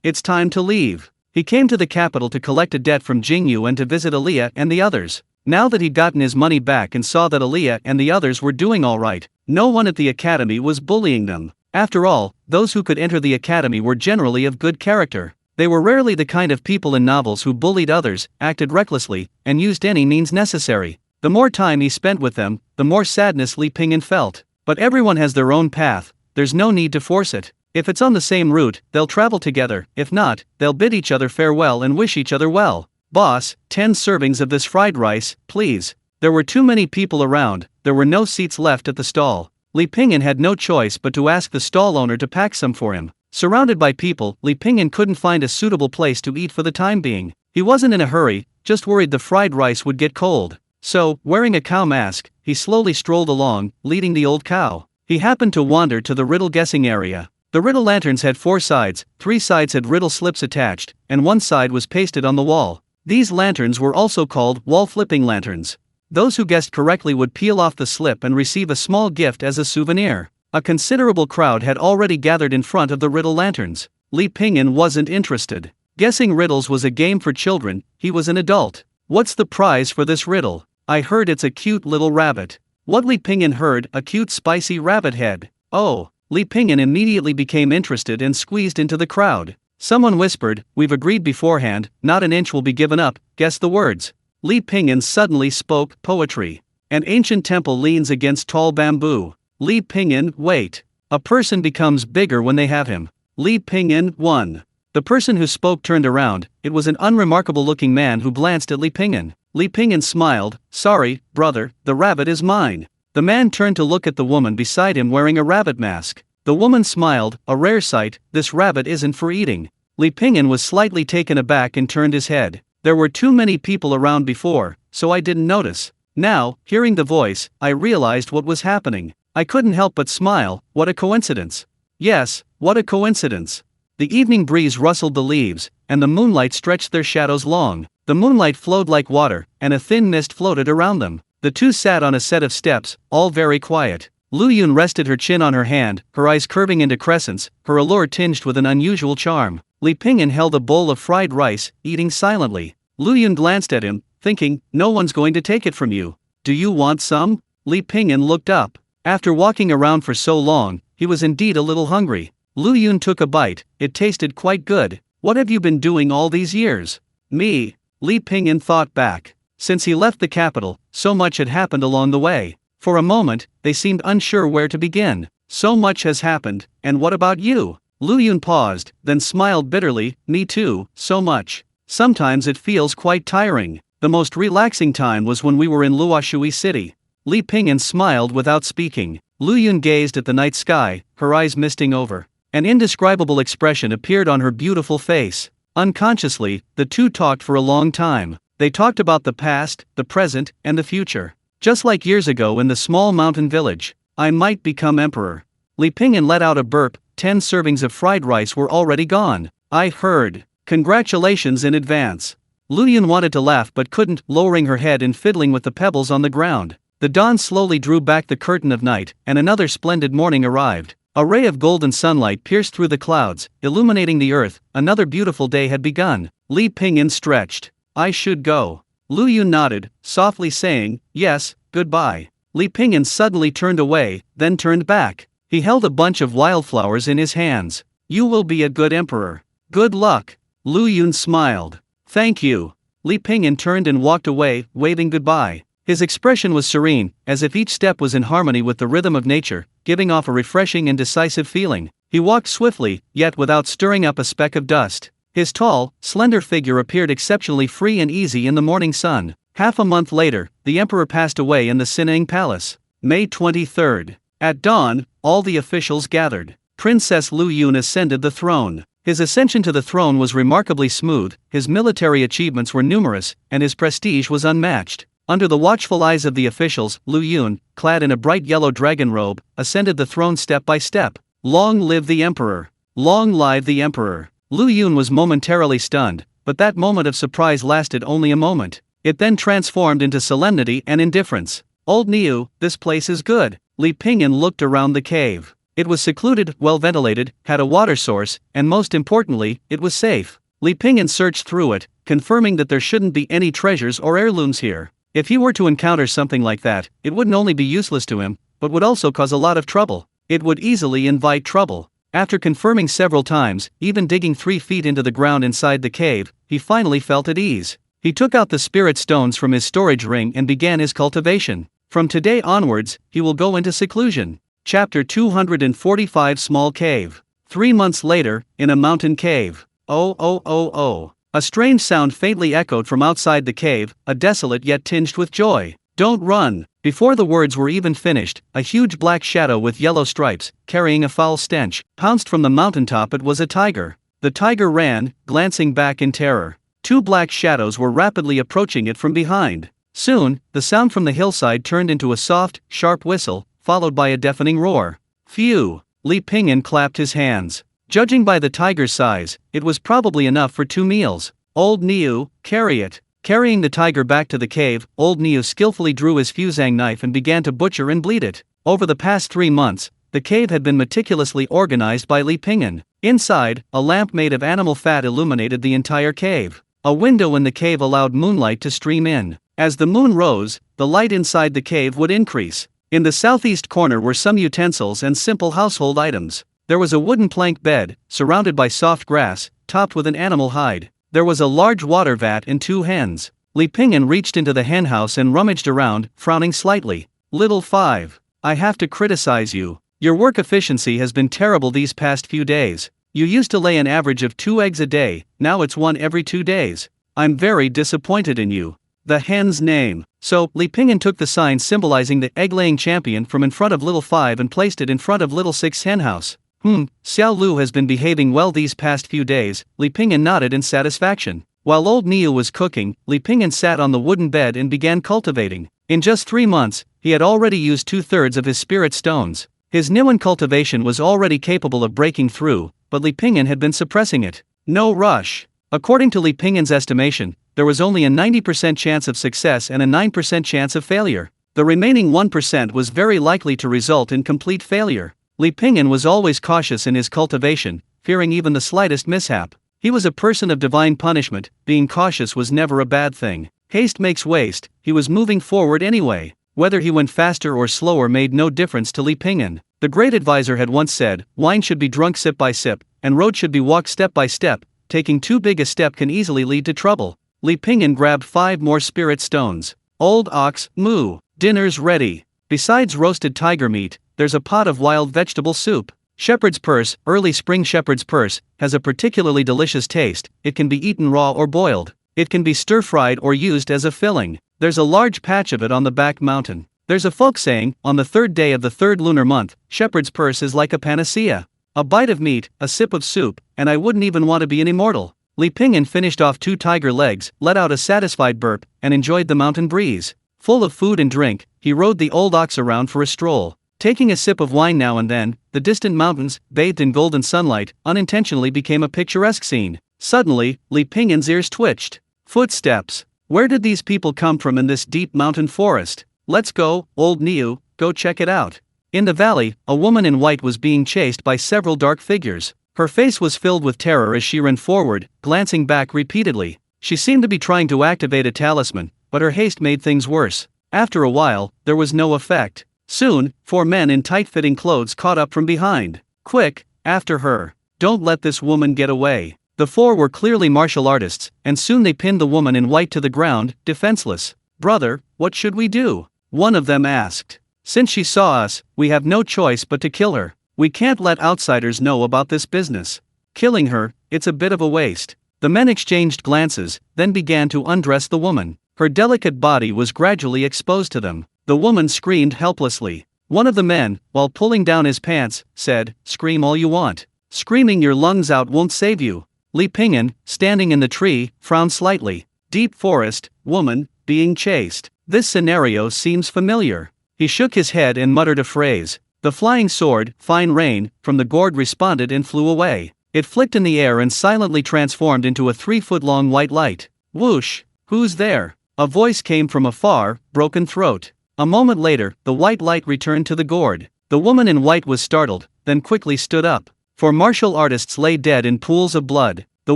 It's time to leave. He came to the capital to collect a debt from Jingyue and to visit Aaliyah and the others. Now that he'd gotten his money back and saw that Aaliyah and the others were doing alright, no one at the academy was bullying them. After all, those who could enter the academy were generally of good character. They were rarely the kind of people in novels who bullied others, acted recklessly, and used any means necessary. The more time he spent with them, the more sadness Li Ping'an felt. But everyone has their own path, there's no need to force it. If it's on the same route, they'll travel together, if not, they'll bid each other farewell and wish each other well. "Boss, 10 servings of this fried rice, please." There were too many people around, there were no seats left at the stall. Li Ping'an had no choice but to ask the stall owner to pack some for him. Surrounded by people, Li Ping'an couldn't find a suitable place to eat for the time being. He wasn't in a hurry, just worried the fried rice would get cold. So, wearing a cow mask, he slowly strolled along, leading the old cow. He happened to wander to the riddle guessing area. The riddle lanterns had 4 sides, 3 sides had riddle slips attached, and 1 side was pasted on the wall. These lanterns were also called wall-flipping lanterns. Those who guessed correctly would peel off the slip and receive a small gift as a souvenir. A considerable crowd had already gathered in front of the riddle lanterns. Li Ping'an wasn't interested. Guessing riddles was a game for children, he was an adult. "What's the prize for this riddle?" "I heard it's a cute little rabbit." What Li Ping'an heard, a cute spicy rabbit head. Oh, Li Ping'an immediately became interested and squeezed into the crowd. Someone whispered, "We've agreed beforehand, not an inch will be given up, guess the words." Li Ping'an suddenly spoke poetry. "An ancient temple leans against tall bamboo." Li Ping'an, wait. A person becomes bigger when they have him. Li Ping'an, 1. The person who spoke turned around, it was an unremarkable looking man who glanced at Li Ping'an. Li Ping'an smiled, "Sorry, brother, the rabbit is mine." The man turned to look at the woman beside him wearing a rabbit mask. The woman smiled, "A rare sight, this rabbit isn't for eating." Li Ping'an was slightly taken aback and turned his head. "There were too many people around before, so I didn't notice. Now, hearing the voice, I realized what was happening. I couldn't help but smile, what a coincidence." Yes, what a coincidence. The evening breeze rustled the leaves, and the moonlight stretched their shadows long. The moonlight flowed like water, and a thin mist floated around them. The two sat on a set of steps, all very quiet. Lu Yun rested her chin on her hand, her eyes curving into crescents, her allure tinged with an unusual charm. Li Pingyan held a bowl of fried rice, eating silently. Lu Yun glanced at him, thinking, no one's going to take it from you. Do you want some? Li Pingyan looked up. After walking around for so long, he was indeed a little hungry. Lu Yun took a bite. It tasted quite good. What have you been doing all these years? Me. Li Pingyan thought back. Since he left the capital, so much had happened along the way. For a moment, they seemed unsure where to begin. So much has happened, and what about you? Lu Yun paused, then smiled bitterly. Me too, so much. Sometimes it feels quite tiring. The most relaxing time was when we were in Luoshui City. Li Pingyan smiled without speaking. Lu Yun gazed at the night sky, her eyes misting over. An indescribable expression appeared on her beautiful face. Unconsciously, the two talked for a long time. They talked about the past, the present, and the future. Just like years ago in the small mountain village. I might become emperor. Li Pingyan let out a burp. 10 servings of fried rice were already gone. I heard. Congratulations in advance. Lu Yun wanted to laugh but couldn't, lowering her head and fiddling with the pebbles on the ground. The dawn slowly drew back the curtain of night, and another splendid morning arrived. A ray of golden sunlight pierced through the clouds, illuminating the earth. Another beautiful day had begun. Li Pingyan stretched. I should go. Lu Yun nodded, softly saying, yes, goodbye. Li Pingyan suddenly turned away, then turned back. He held a bunch of wildflowers in his hands. You will be a good emperor. Good luck. Lu Yun smiled. Thank you. Li Pingyan turned and walked away, waving goodbye. His expression was serene, as if each step was in harmony with the rhythm of nature, giving off a refreshing and decisive feeling. He walked swiftly, yet without stirring up a speck of dust. His tall, slender figure appeared exceptionally free and easy in the morning sun. Half a month later, the emperor passed away in the Sinang Palace. May 23rd. At dawn, all the officials gathered. Princess Lu Yun ascended the throne. His ascension to the throne was remarkably smooth, his military achievements were numerous, and his prestige was unmatched. Under the watchful eyes of the officials, Lu Yun, clad in a bright yellow dragon robe, ascended the throne step by step. Long live the emperor! Long live the emperor! Lu Yun was momentarily stunned, but that moment of surprise lasted only a moment. It then transformed into solemnity and indifference. Old Niu, this place is good. Li Pingyan looked around the cave. It was secluded, well ventilated, had a water source, and most importantly, it was safe. Li Pingyan searched through it, confirming that there shouldn't be any treasures or heirlooms here. If he were to encounter something like that, it wouldn't only be useless to him, but would also cause a lot of trouble. It would easily invite trouble. After confirming several times, even digging 3 feet into the ground inside the cave, he finally felt at ease. He took out the spirit stones from his storage ring and began his cultivation. From today onwards, he will go into seclusion. Chapter 245 Small Cave. 3 months later, in a mountain cave. Oh oh oh oh. A strange sound faintly echoed from outside the cave, a desolate yet tinged with joy. Don't run! Before the words were even finished, a huge black shadow with yellow stripes, carrying a foul stench, pounced from the mountaintop. It was a tiger. The tiger ran, glancing back in terror. 2 black shadows were rapidly approaching it from behind. Soon, the sound from the hillside turned into a soft, sharp whistle, followed by a deafening roar. Phew! Li Pingyan clapped his hands. Judging by the tiger's size, it was probably enough for 2 meals. Old Niu, carry it. Carrying the tiger back to the cave, Old Niu skillfully drew his fusang knife and began to butcher and bleed it. Over the past 3 months, the cave had been meticulously organized by Li Pingyan. Inside, a lamp made of animal fat illuminated the entire cave. A window in the cave allowed moonlight to stream in. As the moon rose, the light inside the cave would increase. In the southeast corner were some utensils and simple household items. There was a wooden plank bed, surrounded by soft grass, topped with an animal hide. There was a large water vat and 2 hens. Li Pingyan reached into the henhouse and rummaged around, frowning slightly. Little 5. I have to criticize you. Your work efficiency has been terrible these past few days. You used to lay an average of 2 eggs a day, now it's 1 every 2 days. I'm very disappointed in you. The hen's name. So, Li Pingyan took the sign symbolizing the egg-laying champion from in front of Little 5 and placed it in front of Little 6's henhouse. Xiao Lu has been behaving well these past few days. Li Pingyan nodded in satisfaction. While Old Niu was cooking, Li Pingyan sat on the wooden bed and began cultivating. In just 3 months, he had already used 2/3 of his spirit stones. His Niuan cultivation was already capable of breaking through, but Li Pingyan had been suppressing it. No rush. According to Li Pingyan's estimation, there was only a 90% chance of success and a 9% chance of failure. The remaining 1% was very likely to result in complete failure. Li Pingyan was always cautious in his cultivation, fearing even the slightest mishap. He was a person of divine punishment. Being cautious was never a bad thing. Haste makes waste. He was moving forward anyway. Whether he went faster or slower made no difference to Li Pingyan. The great advisor had once said, wine should be drunk sip by sip, and road should be walked step by step. Taking too big a step can easily lead to trouble. Li Pingyan grabbed 5 more spirit stones. Old ox, moo. Dinner's ready. Besides roasted tiger meat, there's a pot of wild vegetable soup. Shepherd's purse, early spring shepherd's purse, has a particularly delicious taste. It can be eaten raw or boiled. It can be stir-fried or used as a filling. There's a large patch of it on the back mountain. There's a folk saying, on the 3rd day of the 3rd lunar month, shepherd's purse is like a panacea. A bite of meat, a sip of soup, and I wouldn't even want to be an immortal. Li Pingyan finished off 2 tiger legs, let out a satisfied burp, and enjoyed the mountain breeze. Full of food and drink, he rode the old ox around for a stroll. Taking a sip of wine now and then, the distant mountains, bathed in golden sunlight, unintentionally became a picturesque scene. Suddenly, Li Pingyan's ears twitched. Footsteps. Where did these people come from in this deep mountain forest? Let's go, old Niu, go check it out. In the valley, a woman in white was being chased by several dark figures. Her face was filled with terror as she ran forward, glancing back repeatedly. She seemed to be trying to activate a talisman, but her haste made things worse. After a while, there was no effect. Soon, 4 men in tight-fitting clothes caught up from behind. Quick, after her. Don't let this woman get away. The 4 were clearly martial artists, and soon they pinned the woman in white to the ground, defenseless. Brother, what should we do? One of them asked. Since she saw us, we have no choice but to kill her. We can't let outsiders know about this business. Killing her, it's a bit of a waste. The men exchanged glances, then began to undress the woman. Her delicate body was gradually exposed to them. The woman screamed helplessly. One of the men, while pulling down his pants, said, "Scream all you want. Screaming your lungs out won't save you." Li Pingyan, standing in the tree, frowned slightly. Deep forest, woman, being chased. This scenario seems familiar. He shook his head and muttered a phrase. The flying sword, fine rain, from the gourd responded and flew away. It flicked in the air and silently transformed into a 3-foot-long white light. Whoosh! Who's there? A voice came from a far, broken throat. A moment later, the white light returned to the gourd. The woman in white was startled, then quickly stood up. 4 martial artists lay dead in pools of blood. The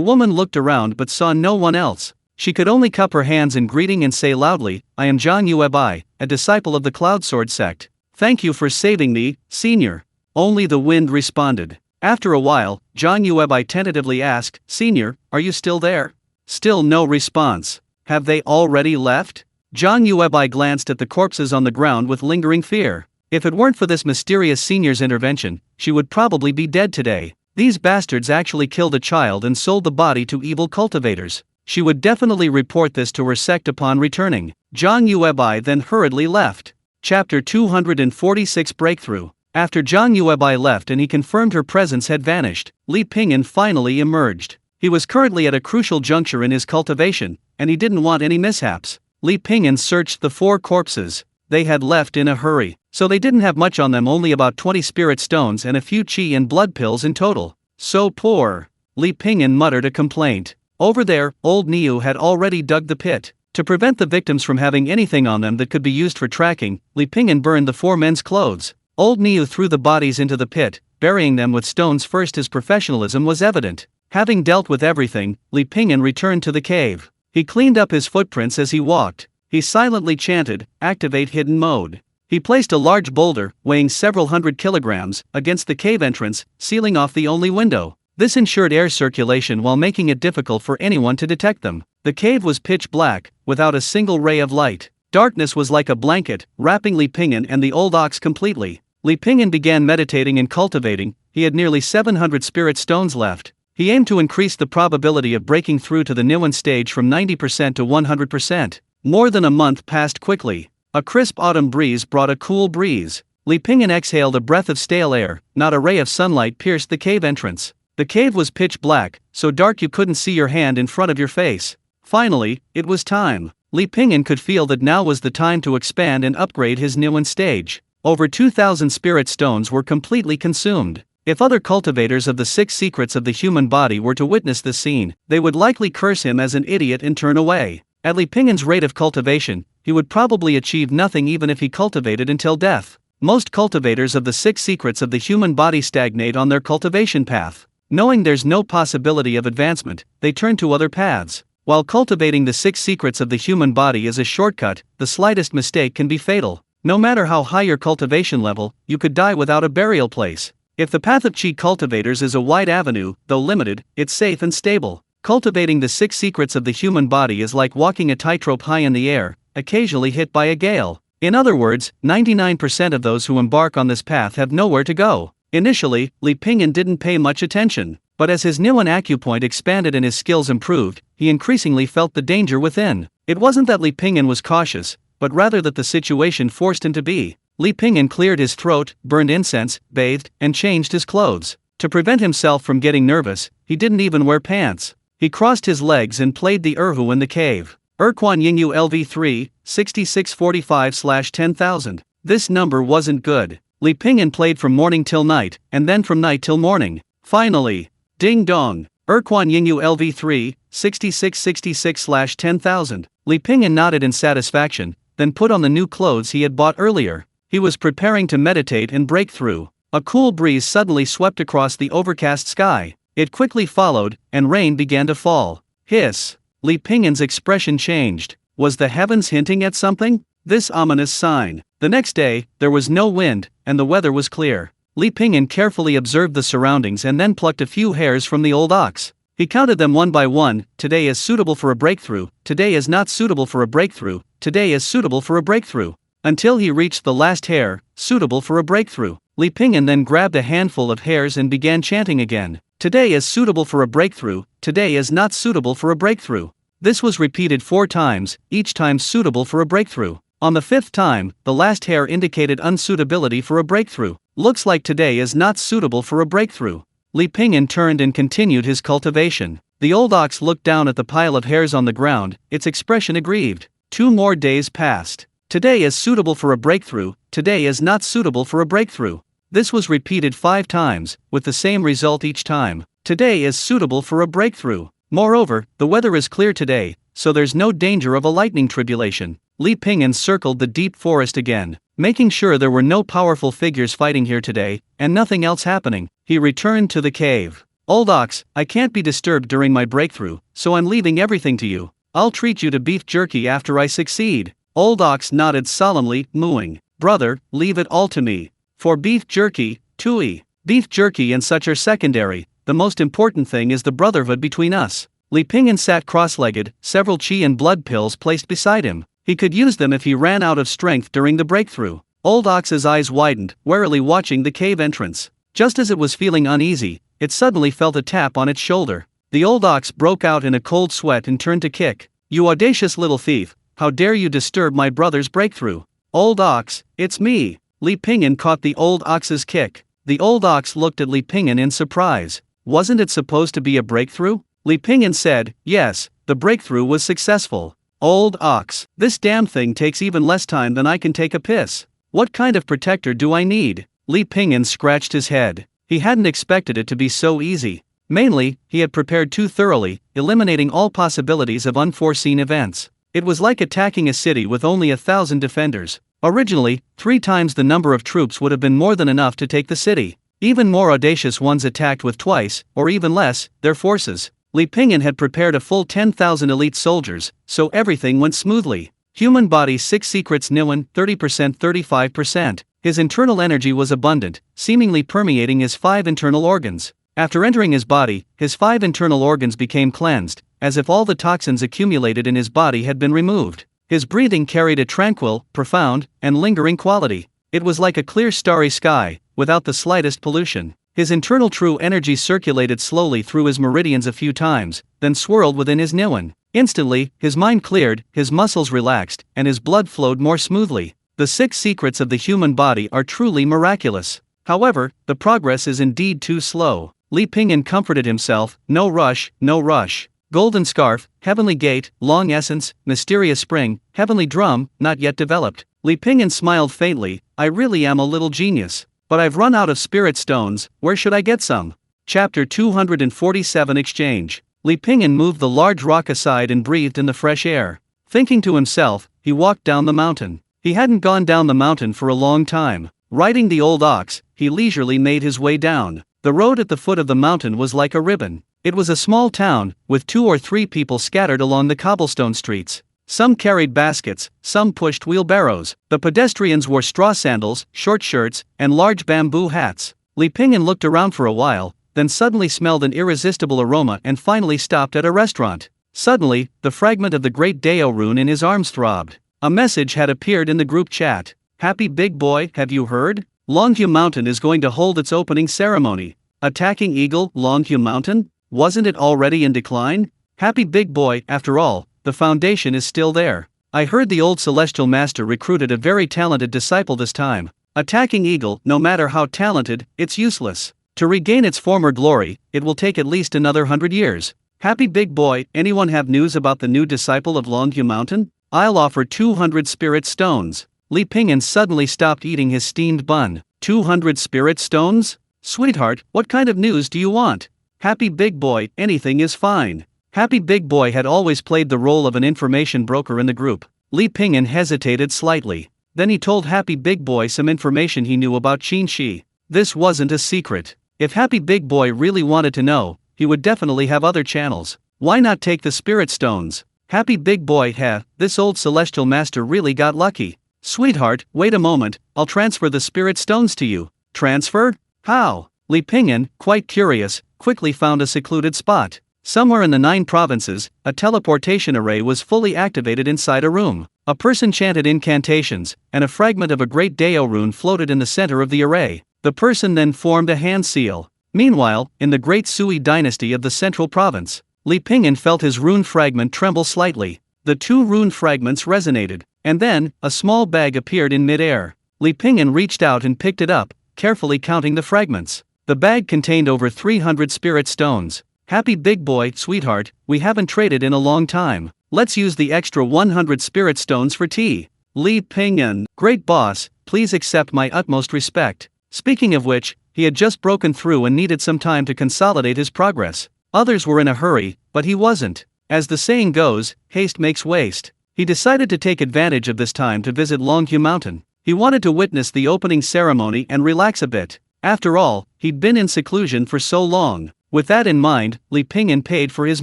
woman looked around but saw no one else. She could only cup her hands in greeting and say loudly, "I am Zhang Yuebai, a disciple of the Cloud Sword sect. Thank you for saving me, senior." Only the wind responded. After a while, Zhang Yuebai tentatively asked, "Senior, are you still there?" Still no response. Have they already left? Zhang Yuebai glanced at the corpses on the ground with lingering fear. If it weren't for this mysterious senior's intervention, she would probably be dead today. These bastards actually killed a child and sold the body to evil cultivators. She would definitely report this to her sect upon returning. Zhang Yuebai then hurriedly left. Chapter 246 Breakthrough. After Zhang Yuebai left and he confirmed her presence had vanished, Li Pingyan finally emerged. He was currently at a crucial juncture in his cultivation, and he didn't want any mishaps. Li Pingyan searched the 4 corpses. They had left in a hurry, so they didn't have much on them, only about 20 spirit stones and a few qi and blood pills in total. So poor. Li Pingyan muttered a complaint. Over there, old Niu had already dug the pit. To prevent the victims from having anything on them that could be used for tracking, Li Pingyan burned the 4 men's clothes. Old Niu threw the bodies into the pit, burying them with stones first. His professionalism was evident. Having dealt with everything, Li Pingyan returned to the cave. He cleaned up his footprints as he walked. He silently chanted, "Activate hidden mode." He placed a large boulder, weighing several hundred kilograms, against the cave entrance, sealing off the only window. This ensured air circulation while making it difficult for anyone to detect them. The cave was pitch black, without a single ray of light. Darkness was like a blanket, wrapping Li Pingyan and the old ox completely. Li Pingyan began meditating and cultivating. He had nearly 700 spirit stones left. He aimed to increase the probability of breaking through to the Niwen stage from 90% to 100%. More than a month passed quickly. A crisp autumn breeze brought a cool breeze. Li Pingyan exhaled a breath of stale air. Not a ray of sunlight pierced the cave entrance. The cave was pitch black, so dark you couldn't see your hand in front of your face. Finally, it was time. Li Pingyan could feel that now was the time to expand and upgrade his Niwen stage. Over 2,000 spirit stones were completely consumed. If other cultivators of the 6 secrets of the human body were to witness this scene, they would likely curse him as an idiot and turn away. At Li Pingyan's rate of cultivation, he would probably achieve nothing even if he cultivated until death. Most cultivators of the 6 secrets of the human body stagnate on their cultivation path. Knowing there's no possibility of advancement, they turn to other paths. While cultivating the 6 secrets of the human body is a shortcut, the slightest mistake can be fatal. No matter how high your cultivation level, you could die without a burial place. If the path of Qi cultivators is a wide avenue, though limited, it's safe and stable. Cultivating the 6 secrets of the human body is like walking a tightrope high in the air, occasionally hit by a gale. In other words, 99% of those who embark on this path have nowhere to go. Initially, Li Pingyan didn't pay much attention, but as his Niwen acupoint expanded and his skills improved, he increasingly felt the danger within. It wasn't that Li Pingyan was cautious, but rather that the situation forced him to be. Li Pingyan cleared his throat, burned incense, bathed, and changed his clothes. To prevent himself from getting nervous, he didn't even wear pants. He crossed his legs and played the erhu in the cave. Erquan Yingyue LV3, 6645/10000. This number wasn't good. Li Pingyan played from morning till night, and then from night till morning. Finally, ding dong. Erquan Yingyue LV3, 6666/10000. Li Pingyan nodded in satisfaction, then put on the new clothes he had bought earlier. He was preparing to meditate and break through. A cool breeze suddenly swept across the overcast sky. It quickly followed, and rain began to fall. Hiss. Li Pingyan's expression changed. Was the heavens hinting at something? This ominous sign. The next day, there was no wind, and the weather was clear. Li Pingyan carefully observed the surroundings and then plucked a few hairs from the old ox. He counted them one by one. Today is suitable for a breakthrough, today is not suitable for a breakthrough, today is suitable for a breakthrough. Until he reached the last hair, suitable for a breakthrough. Li Pingyan then grabbed a handful of hairs and began chanting again. Today is suitable for a breakthrough, today is not suitable for a breakthrough. This was repeated 4 times, each time suitable for a breakthrough. On the 5th time, the last hair indicated unsuitability for a breakthrough. Looks like today is not suitable for a breakthrough. Li Pingyan turned and continued his cultivation. The old ox looked down at the pile of hairs on the ground, its expression aggrieved. 2 more days passed. Today is suitable for a breakthrough, today is not suitable for a breakthrough. This was repeated 5 times, with the same result each time. Today is suitable for a breakthrough. Moreover, the weather is clear today, so there's no danger of a lightning tribulation. Li Pingyan circled the deep forest again, making sure there were no powerful figures fighting here today, and nothing else happening. He returned to the cave. Old ox, I can't be disturbed during my breakthrough, so I'm leaving everything to you. I'll treat you to beef jerky after I succeed. Old ox nodded solemnly, mooing. Brother, leave it all to me. For beef jerky, tui. Beef jerky and such are secondary, the most important thing is the brotherhood between us. Li Pingyan sat cross-legged, several qi and blood pills placed beside him. He could use them if he ran out of strength during the breakthrough. Old ox's eyes widened, warily watching the cave entrance. Just as it was feeling uneasy, it suddenly felt a tap on its shoulder. The old ox broke out in a cold sweat and turned to kick. You audacious little thief, how dare you disturb my brother's breakthrough? Old ox, it's me. Li Pingyan caught the old ox's kick. The old ox looked at Li Pingyan in surprise. Wasn't it supposed to be a breakthrough? Li Pingyan said, yes, the breakthrough was successful. Old ox, this damn thing takes even less time than I can take a piss. What kind of protector do I need? Li Pingyan scratched his head. He hadn't expected it to be so easy. Mainly, he had prepared too thoroughly, eliminating all possibilities of unforeseen events. It was like attacking a city with only 1,000 defenders. Originally, 3 times the number of troops would have been more than enough to take the city. Even more audacious ones attacked with twice, or even less, their forces. Li Pingyan had prepared a full 10,000 elite soldiers, so everything went smoothly. Human body 6 secrets Niwen, 30% 35%. His internal energy was abundant, seemingly permeating his 5 internal organs. After entering his body, his 5 internal organs became cleansed, as if all the toxins accumulated in his body had been removed. His breathing carried a tranquil, profound, and lingering quality. It was like a clear starry sky, without the slightest pollution. His internal true energy circulated slowly through his meridians a few times, then swirled within his Niwen. Instantly, his mind cleared, his muscles relaxed, and his blood flowed more smoothly. The 6 secrets of the human body are truly miraculous. However, the progress is indeed too slow. Li Pingyan comforted himself, no rush, no rush. Golden scarf, heavenly gate, long essence, mysterious spring, heavenly drum, not yet developed. Li Pingyan smiled faintly, I really am a little genius. But I've run out of spirit stones, where should I get some? Chapter 247 Exchange. Li Pingyan moved the large rock aside and breathed in the fresh air. Thinking to himself, he walked down the mountain. He hadn't gone down the mountain for a long time. Riding the old ox, he leisurely made his way down. The road at the foot of the mountain was like a ribbon. It was a small town, with 2 or 3 people scattered along the cobblestone streets. Some carried baskets, some pushed wheelbarrows. The pedestrians wore straw sandals, short shirts, and large bamboo hats. Li Pingyan looked around for a while, then suddenly smelled an irresistible aroma and finally stopped at a restaurant. Suddenly, the fragment of the great Dao rune in his arms throbbed. A message had appeared in the group chat. "Happy big boy, have you heard? Longyue Mountain is going to hold its opening ceremony. Attacking Eagle, Longyue Mountain? Wasn't it already in decline? Happy big boy, after all, the foundation is still there. I heard the old celestial master recruited a very talented disciple this time. Attacking Eagle, no matter how talented, it's useless. To regain its former glory, it will take at least another 100 years. Happy big boy, anyone have news about the new disciple of Longyue Mountain? I'll offer 200 spirit stones." Li Pingyan suddenly stopped eating his steamed bun. 200 spirit stones? Sweetheart, what kind of news do you want? Happy big boy, anything is fine. Happy big boy had always played the role of an information broker in the group. Li Pingyan hesitated slightly. Then he told Happy Big Boy some information he knew about Qin Shi. This wasn't a secret. If Happy Big Boy really wanted to know, he would definitely have other channels. Why not take the spirit stones? Happy Big Boy, this old celestial master really got lucky. Sweetheart, wait a moment, I'll transfer the spirit stones to you. Transfer? How? Li Pingyan, quite curious, quickly found a secluded spot. Somewhere in the 9 provinces, a teleportation array was fully activated inside a room. A person chanted incantations, and a fragment of a great Dao rune floated in the center of the array. The person then formed a hand seal. Meanwhile, in the great Sui dynasty of the central province, Li Pingyan felt his rune fragment tremble slightly. The 2 rune fragments resonated, and then, a small bag appeared in mid-air. Li Pingyan reached out and picked it up, carefully counting the fragments. The bag contained over 300 spirit stones. Happy big boy, sweetheart, we haven't traded in a long time. Let's use the extra 100 spirit stones for tea. Li Pingyan, great boss, please accept my utmost respect. Speaking of which, he had just broken through and needed some time to consolidate his progress. Others were in a hurry, but he wasn't. As the saying goes, haste makes waste. He decided to take advantage of this time to visit Longyue Mountain. He wanted to witness the opening ceremony and relax a bit. After all, he'd been in seclusion for so long. With that in mind, Li Pingyan paid for his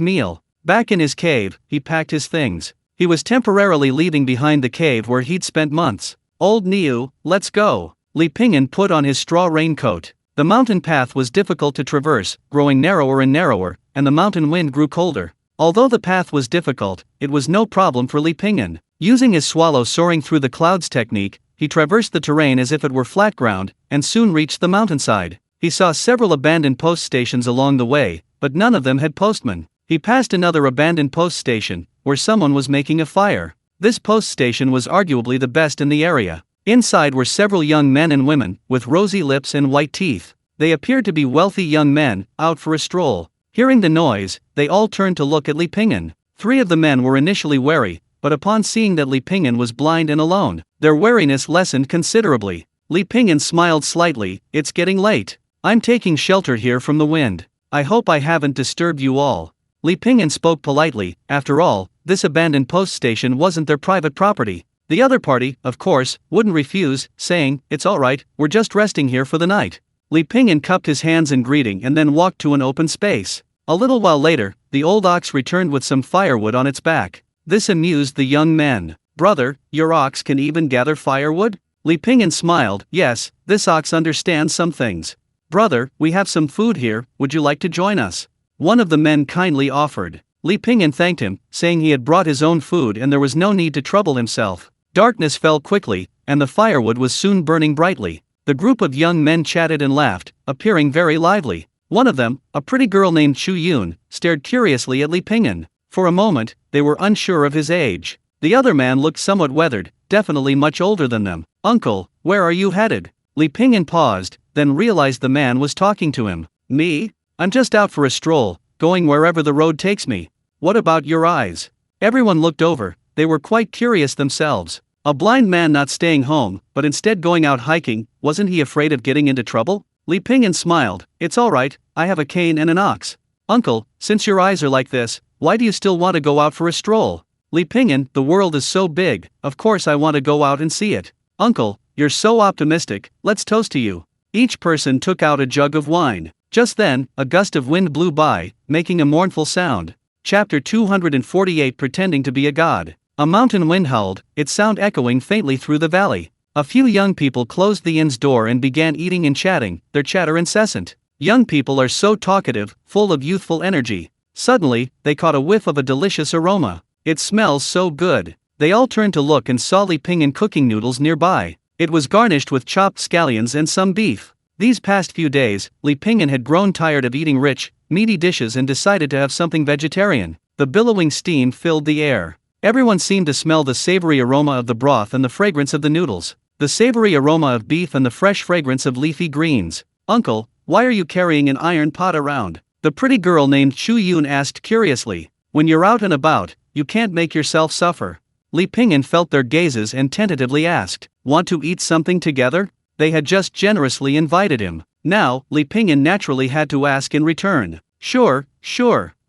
meal. Back in his cave, he packed his things. He was temporarily leaving behind the cave where he'd spent months. Old Niu, let's go. Li Pingyan put on his straw raincoat. The mountain path was difficult to traverse, growing narrower and narrower, and the mountain wind grew colder. Although the path was difficult, it was no problem for Li Pingyan. Using his swallow soaring through the clouds technique, he traversed the terrain as if it were flat ground, and soon reached the mountainside. He saw several abandoned post stations along the way, but none of them had postmen. He passed another abandoned post station, where someone was making a fire. This post station was arguably the best in the area. Inside were several young men and women, with rosy lips and white teeth. They appeared to be wealthy young men, out for a stroll. Hearing the noise, they all turned to look at Li Pingyan. 3 of the men were initially wary, but upon seeing that Li Pingyan was blind and alone, their wariness lessened considerably. Li Pingyan smiled slightly. It's getting late. I'm taking shelter here from the wind. I hope I haven't disturbed you all. Li Pingyan spoke politely. After all, this abandoned post station wasn't their private property. The other party, of course, wouldn't refuse, saying, "It's alright, we're just resting here for the night." Li Pingyan cupped his hands in greeting and then walked to an open space. A little while later, the old ox returned with some firewood on its back. This amused the young men. "Brother, your ox can even gather firewood?" Li Pingyan smiled. "Yes, this ox understands some things." "Brother, we have some food here, would you like to join us?" One of the men kindly offered. Li Pingyan thanked him, saying he had brought his own food and there was no need to trouble himself. Darkness fell quickly, and the firewood was soon burning brightly. The group of young men chatted and laughed, appearing very lively. One of them, a pretty girl named Chu Yun, stared curiously at Li Pingyan. For a moment, they were unsure of his age. The other man looked somewhat weathered, definitely much older than them. "Uncle, where are you headed?" Li Pingyan paused, then realized the man was talking to him. "Me? I'm just out for a stroll, going wherever the road takes me. What about your eyes?" Everyone looked over, they were quite curious themselves. A blind man not staying home, but instead going out hiking, wasn't he afraid of getting into trouble? Li Pingyan smiled. "It's alright, I have a cane and an ox." "Uncle, since your eyes are like this, why do you still want to go out for a stroll?" "Li Pingyan, the world is so big, of course I want to go out and see it." "Uncle, you're so optimistic, let's toast to you." Each person took out a jug of wine. Just then, a gust of wind blew by, making a mournful sound. Chapter 248 Pretending to be a god. A mountain wind howled, its sound echoing faintly through the valley. A few young people closed the inn's door and began eating and chatting, their chatter incessant. Young people are so talkative, full of youthful energy. Suddenly, they caught a whiff of a delicious aroma. It smells so good. They all turned to look and saw Li Pingyan cooking noodles nearby. It was garnished with chopped scallions and some beef. These past few days, Li Pingyan had grown tired of eating rich, meaty dishes and decided to have something vegetarian. The billowing steam filled the air. Everyone seemed to smell the savory aroma of the broth and the fragrance of the noodles. The savory aroma of beef and the fresh fragrance of leafy greens. "Uncle, why are you carrying an iron pot around?" the pretty girl named Chu Yun asked curiously. "When you're out and about, you can't make yourself suffer." Li Pingyan felt their gazes and tentatively asked, "Want to eat something together?" They had just generously invited him. Now, Li Pingyan naturally had to ask in return. Sure.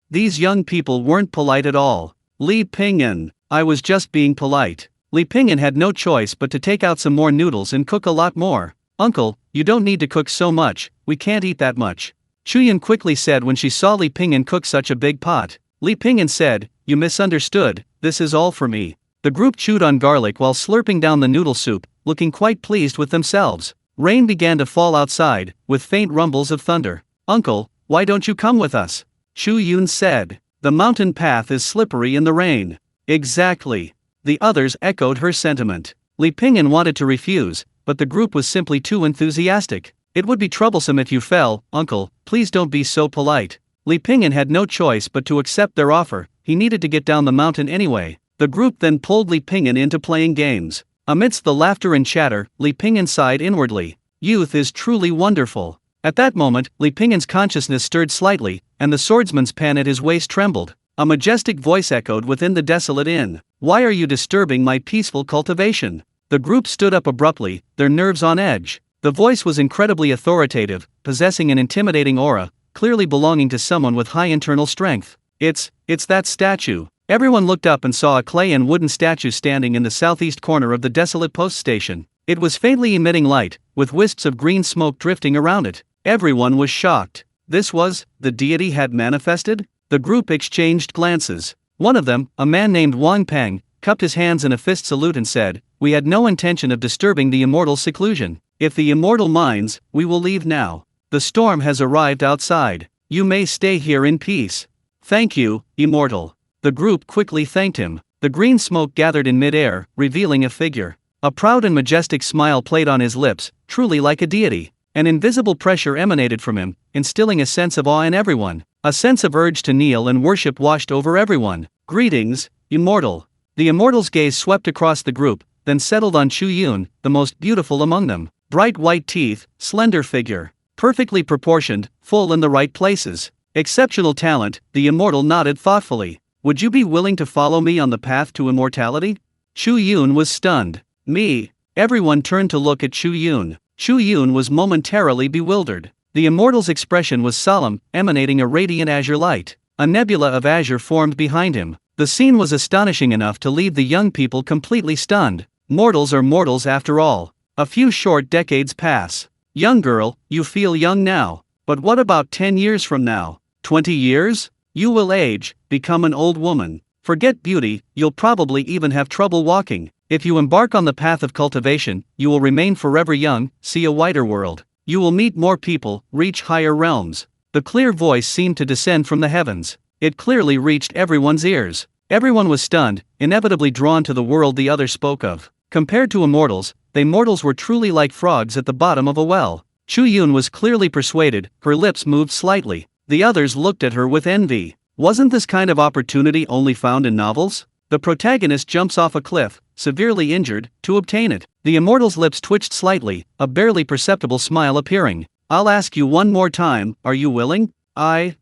These young people weren't polite at all. "Li Pingyan, I was just being polite." Li Pingyan had no choice but to take out some more noodles and cook a lot more. "Uncle, you don't need to cook so much, we can't eat that much," Chu Yun quickly said when she saw Li Pingyan cook such a big pot. Li Pingyan said, "You misunderstood, this is all for me." The group chewed on garlic while slurping down the noodle soup, looking quite pleased with themselves. Rain began to fall outside, with faint rumbles of thunder. "Uncle, why don't you come with us?" Chu Yun said. "The mountain path is slippery in the rain." "Exactly." The others echoed her sentiment. Li Pingyan wanted to refuse, but the group was simply too enthusiastic. "It would be troublesome if you fell, uncle, please don't be so polite." Li Pingyan had no choice but to accept their offer, he needed to get down the mountain anyway. The group then pulled Li Pingyan into playing games. Amidst the laughter and chatter, Li Pingyan sighed inwardly. Youth is truly wonderful. At that moment, Li Pingyan's consciousness stirred slightly, and the swordsman's pen at his waist trembled. A majestic voice echoed within the desolate inn. "Why are you disturbing my peaceful cultivation?" The group stood up abruptly, their nerves on edge. The voice was incredibly authoritative, possessing an intimidating aura, clearly belonging to someone with high internal strength. It's that statue." Everyone looked up and saw a clay and wooden statue standing in the southeast corner of the desolate post station. It was faintly emitting light, with wisps of green smoke drifting around it. Everyone was shocked. This was, the deity had manifested? The group exchanged glances. One of them, a man named Wang Peng, cupped his hands in a fist salute and said, "We had no intention of disturbing the immortal's seclusion. If the immortal minds, we will leave now. The storm has arrived outside. You may stay here in peace." "Thank you, immortal." The group quickly thanked him. The green smoke gathered in mid-air, revealing a figure. A proud and majestic smile played on his lips, truly like a deity. An invisible pressure emanated from him, instilling a sense of awe in everyone. A sense of urge to kneel and worship washed over everyone. "Greetings, immortal." The immortal's gaze swept across the group, then settled on Chu Yun, the most beautiful among them. Bright white teeth, slender figure, perfectly proportioned, full in the right places. Exceptional talent, the immortal nodded thoughtfully. "Would you be willing to follow me on the path to immortality?" Chu Yun was stunned. "Me?" Everyone turned to look at Chu Yun. Chu Yun was momentarily bewildered. The immortal's expression was solemn, emanating a radiant azure light. A nebula of azure formed behind him. The scene was astonishing enough to leave the young people completely stunned. Mortals are mortals after all. A few short decades pass. "Young girl, you feel young now. But what about 10 years from now? 20 years? You will age, become an old woman. Forget beauty, you'll probably even have trouble walking. If you embark on the path of cultivation, you will remain forever young, see a wider world. You will meet more people, reach higher realms." The clear voice seemed to descend from the heavens. It clearly reached everyone's ears. Everyone was stunned, inevitably drawn to the world the other spoke of. Compared to immortals, they mortals were truly like frogs at the bottom of a well. Chu Yun was clearly persuaded, her lips moved slightly. The others looked at her with envy. Wasn't this kind of opportunity only found in novels? The protagonist jumps off a cliff, severely injured, to obtain it. The immortal's lips twitched slightly, a barely perceptible smile appearing. "I'll ask you one more time, are you willing?" I.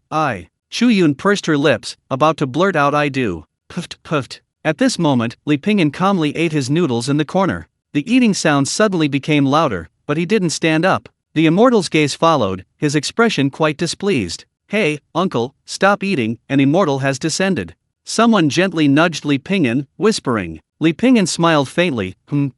Chu Yun pursed her lips, about to blurt out "I do." Puffed. At this moment, Li Pingyan calmly ate his noodles in the corner. The eating sound suddenly became louder, but he didn't stand up. The immortal's gaze followed, his expression quite displeased. "Hey, uncle, stop eating, an immortal has descended." Someone gently nudged Li Pingyan, whispering. Li Pingyan smiled faintly.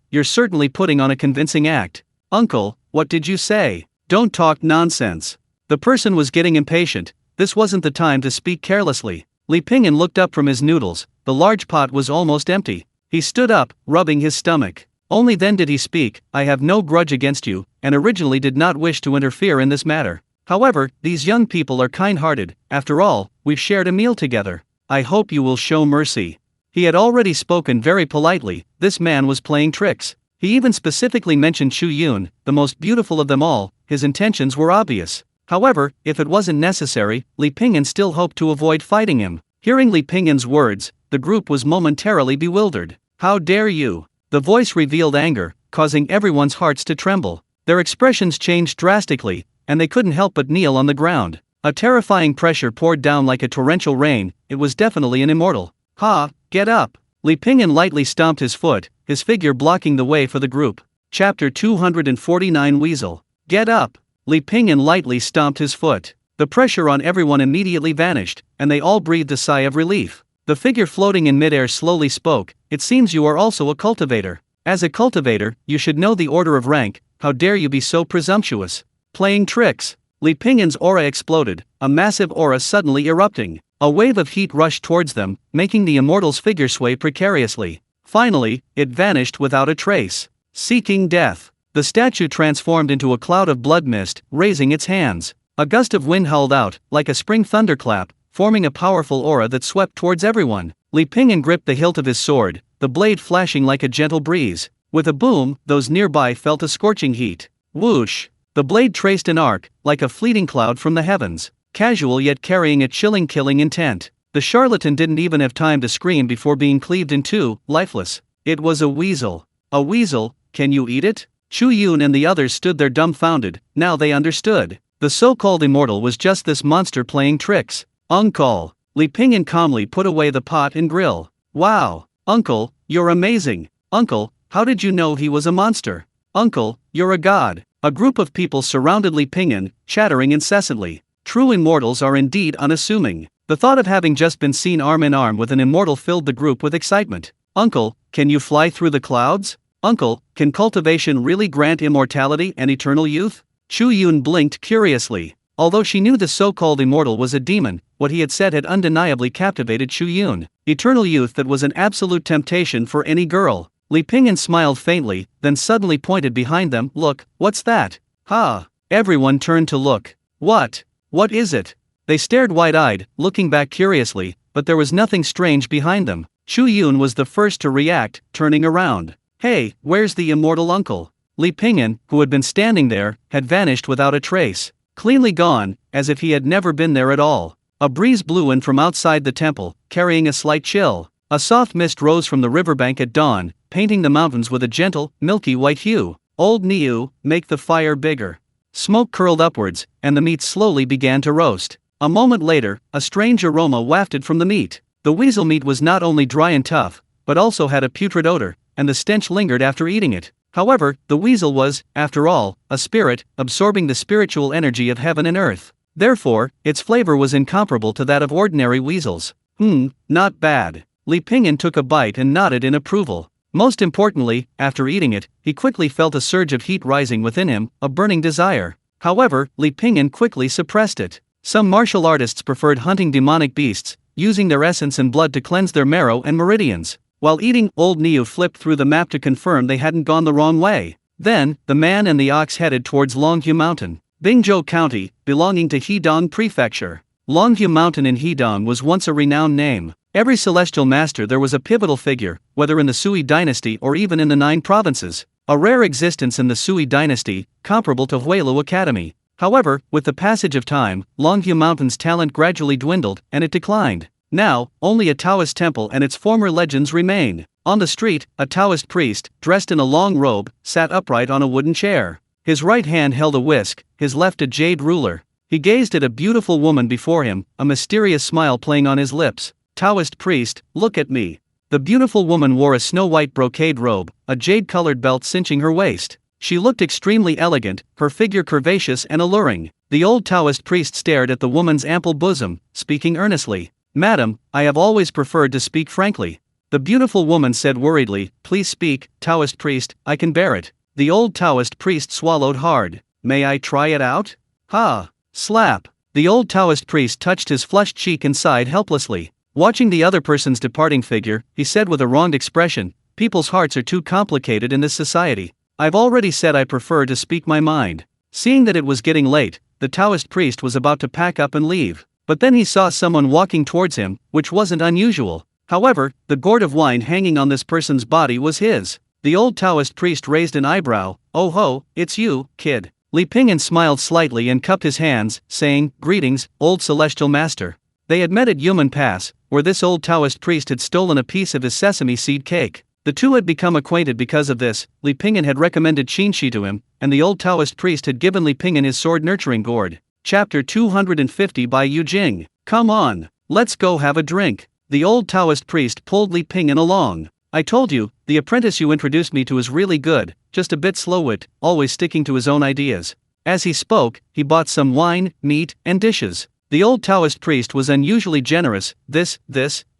You're certainly putting on a convincing act." "Uncle, what did you say?" "Don't talk nonsense." The person was getting impatient. This wasn't the time to speak carelessly. Li Pingyan looked up from his noodles. The large pot was almost empty. He stood up, rubbing his stomach. Only then did he speak. I have no grudge against you, and originally did not wish to interfere in this matter. However, these young people are kind-hearted. After all, we've shared a meal together. I hope you will show mercy. He had already spoken very politely. This man was playing tricks. He even specifically mentioned Chu Yun, the most beautiful of them all. His intentions were obvious. However, if it wasn't necessary, Li Pingyan still hoped to avoid fighting him. Hearing Li Pingyan's words, the group was momentarily bewildered. How dare you? The voice revealed anger, causing everyone's hearts to tremble. Their expressions changed drastically, and they couldn't help but kneel on the ground. A terrifying pressure poured down like a torrential rain. It was definitely an immortal. Ha, get up! Li Pingyan lightly stomped his foot, his figure blocking the way for the group. Chapter 249 Weasel. Get up! Li Pingyan lightly stomped his foot. The pressure on everyone immediately vanished, and they all breathed a sigh of relief. The figure floating in midair slowly spoke. It seems you are also a cultivator. As a cultivator, you should know the order of rank. How dare you be so presumptuous? Playing tricks. Li Pingyan's aura exploded, a massive aura suddenly erupting. A wave of heat rushed towards them, making the immortal's figure sway precariously. Finally, it vanished without a trace. Seeking death. The statue transformed into a cloud of blood mist, raising its hands. A gust of wind howled out, like a spring thunderclap, forming a powerful aura that swept towards everyone. Li Pingyan gripped the hilt of his sword, the blade flashing like a gentle breeze. With a boom, those nearby felt a scorching heat. Whoosh! The blade traced an arc, like a fleeting cloud from the heavens, casual yet carrying a chilling killing intent. The charlatan didn't even have time to scream before being cleaved in two, lifeless. It was a weasel. A weasel? Can you eat it? Chu Yun and the others stood there dumbfounded. Now they understood. The so-called immortal was just this monster playing tricks. Uncle. Li Pingyan calmly put away the pot and grill. Wow. Uncle, you're amazing. Uncle, how did you know he was a monster? Uncle, you're a god. A group of people surrounded Li Pingyan, chattering incessantly. True immortals are indeed unassuming. The thought of having just been seen arm in arm with an immortal filled the group with excitement. Uncle, can you fly through the clouds? Uncle, can cultivation really grant immortality and eternal youth? Chu Yun blinked curiously. Although she knew the so-called immortal was a demon, what he had said had undeniably captivated Chu Yun. Eternal youth that was an absolute temptation for any girl. Li Pingyan smiled faintly, then suddenly pointed behind them. Look, what's that? Ha! Everyone turned to look. What? What is it? They stared wide-eyed, looking back curiously, but there was nothing strange behind them. Chu Yun was the first to react, turning around. Hey, where's the immortal uncle? Li Pingyan, who had been standing there, had vanished without a trace. Cleanly gone, as if he had never been there at all. A breeze blew in from outside the temple, carrying a slight chill. A soft mist rose from the riverbank at dawn, painting the mountains with a gentle, milky white hue. Old Niu, make the fire bigger. Smoke curled upwards, and the meat slowly began to roast. A moment later, a strange aroma wafted from the meat. The weasel meat was not only dry and tough, but also had a putrid odor, and the stench lingered after eating it. However, the weasel was, after all, a spirit, absorbing the spiritual energy of heaven and earth. Therefore, its flavor was incomparable to that of ordinary weasels. Not bad. Li Pingyan took a bite and nodded in approval. Most importantly, after eating it, he quickly felt a surge of heat rising within him, a burning desire. However, Li Pingyan quickly suppressed it. Some martial artists preferred hunting demonic beasts, using their essence and blood to cleanse their marrow and meridians. While eating, old Niu flipped through the map to confirm they hadn't gone the wrong way. Then, the man and the ox headed towards Longhu Mountain, Bingzhou County, belonging to Hedong Prefecture. Longhu Mountain in Hedong was once a renowned name. Every celestial master there was a pivotal figure, whether in the Sui dynasty or even in the 9 provinces. A rare existence in the Sui dynasty, comparable to Huelu Academy. However, with the passage of time, Longhu Mountain's talent gradually dwindled, and it declined. Now, only a Taoist temple and its former legends remain. On the street, a Taoist priest, dressed in a long robe, sat upright on a wooden chair. His right hand held a whisk, his left a jade ruler. He gazed at a beautiful woman before him, a mysterious smile playing on his lips. Taoist priest, look at me. The beautiful woman wore a snow-white brocade robe, a jade-colored belt cinching her waist. She looked extremely elegant, her figure curvaceous and alluring. The old Taoist priest stared at the woman's ample bosom, speaking earnestly. Madam, I have always preferred to speak frankly. The beautiful woman said worriedly, please speak, Taoist priest, I can bear it. The old Taoist priest swallowed hard. May I try it out? Ha! Slap. The old Taoist priest touched his flushed cheek and sighed helplessly. Watching the other person's departing figure, he said with a wronged expression, "People's hearts are too complicated in this society. I've already said I prefer to speak my mind." Seeing that it was getting late, the Taoist priest was about to pack up and leave. But then he saw someone walking towards him, which wasn't unusual. However, the gourd of wine hanging on this person's body was his. The old Taoist priest raised an eyebrow. "Oh ho, it's you, kid." Li Pingyan smiled slightly and cupped his hands, saying, "Greetings, old celestial master." They had met at Yumen Pass, where this old Taoist priest had stolen a piece of his sesame seed cake. The two had become acquainted because of this. Li Pingyan had recommended Qinshi to him, and the old Taoist priest had given Li Pingyan his sword nurturing gourd. Chapter 250 by Yu Jing. "Come on, let's go have a drink." The old Taoist priest pulled Li Pingyan along. "I told you, the apprentice you introduced me to is really good, just a bit slow-wit, always sticking to his own ideas." As he spoke, he bought some wine, meat, and dishes. The old Taoist priest was unusually generous. This,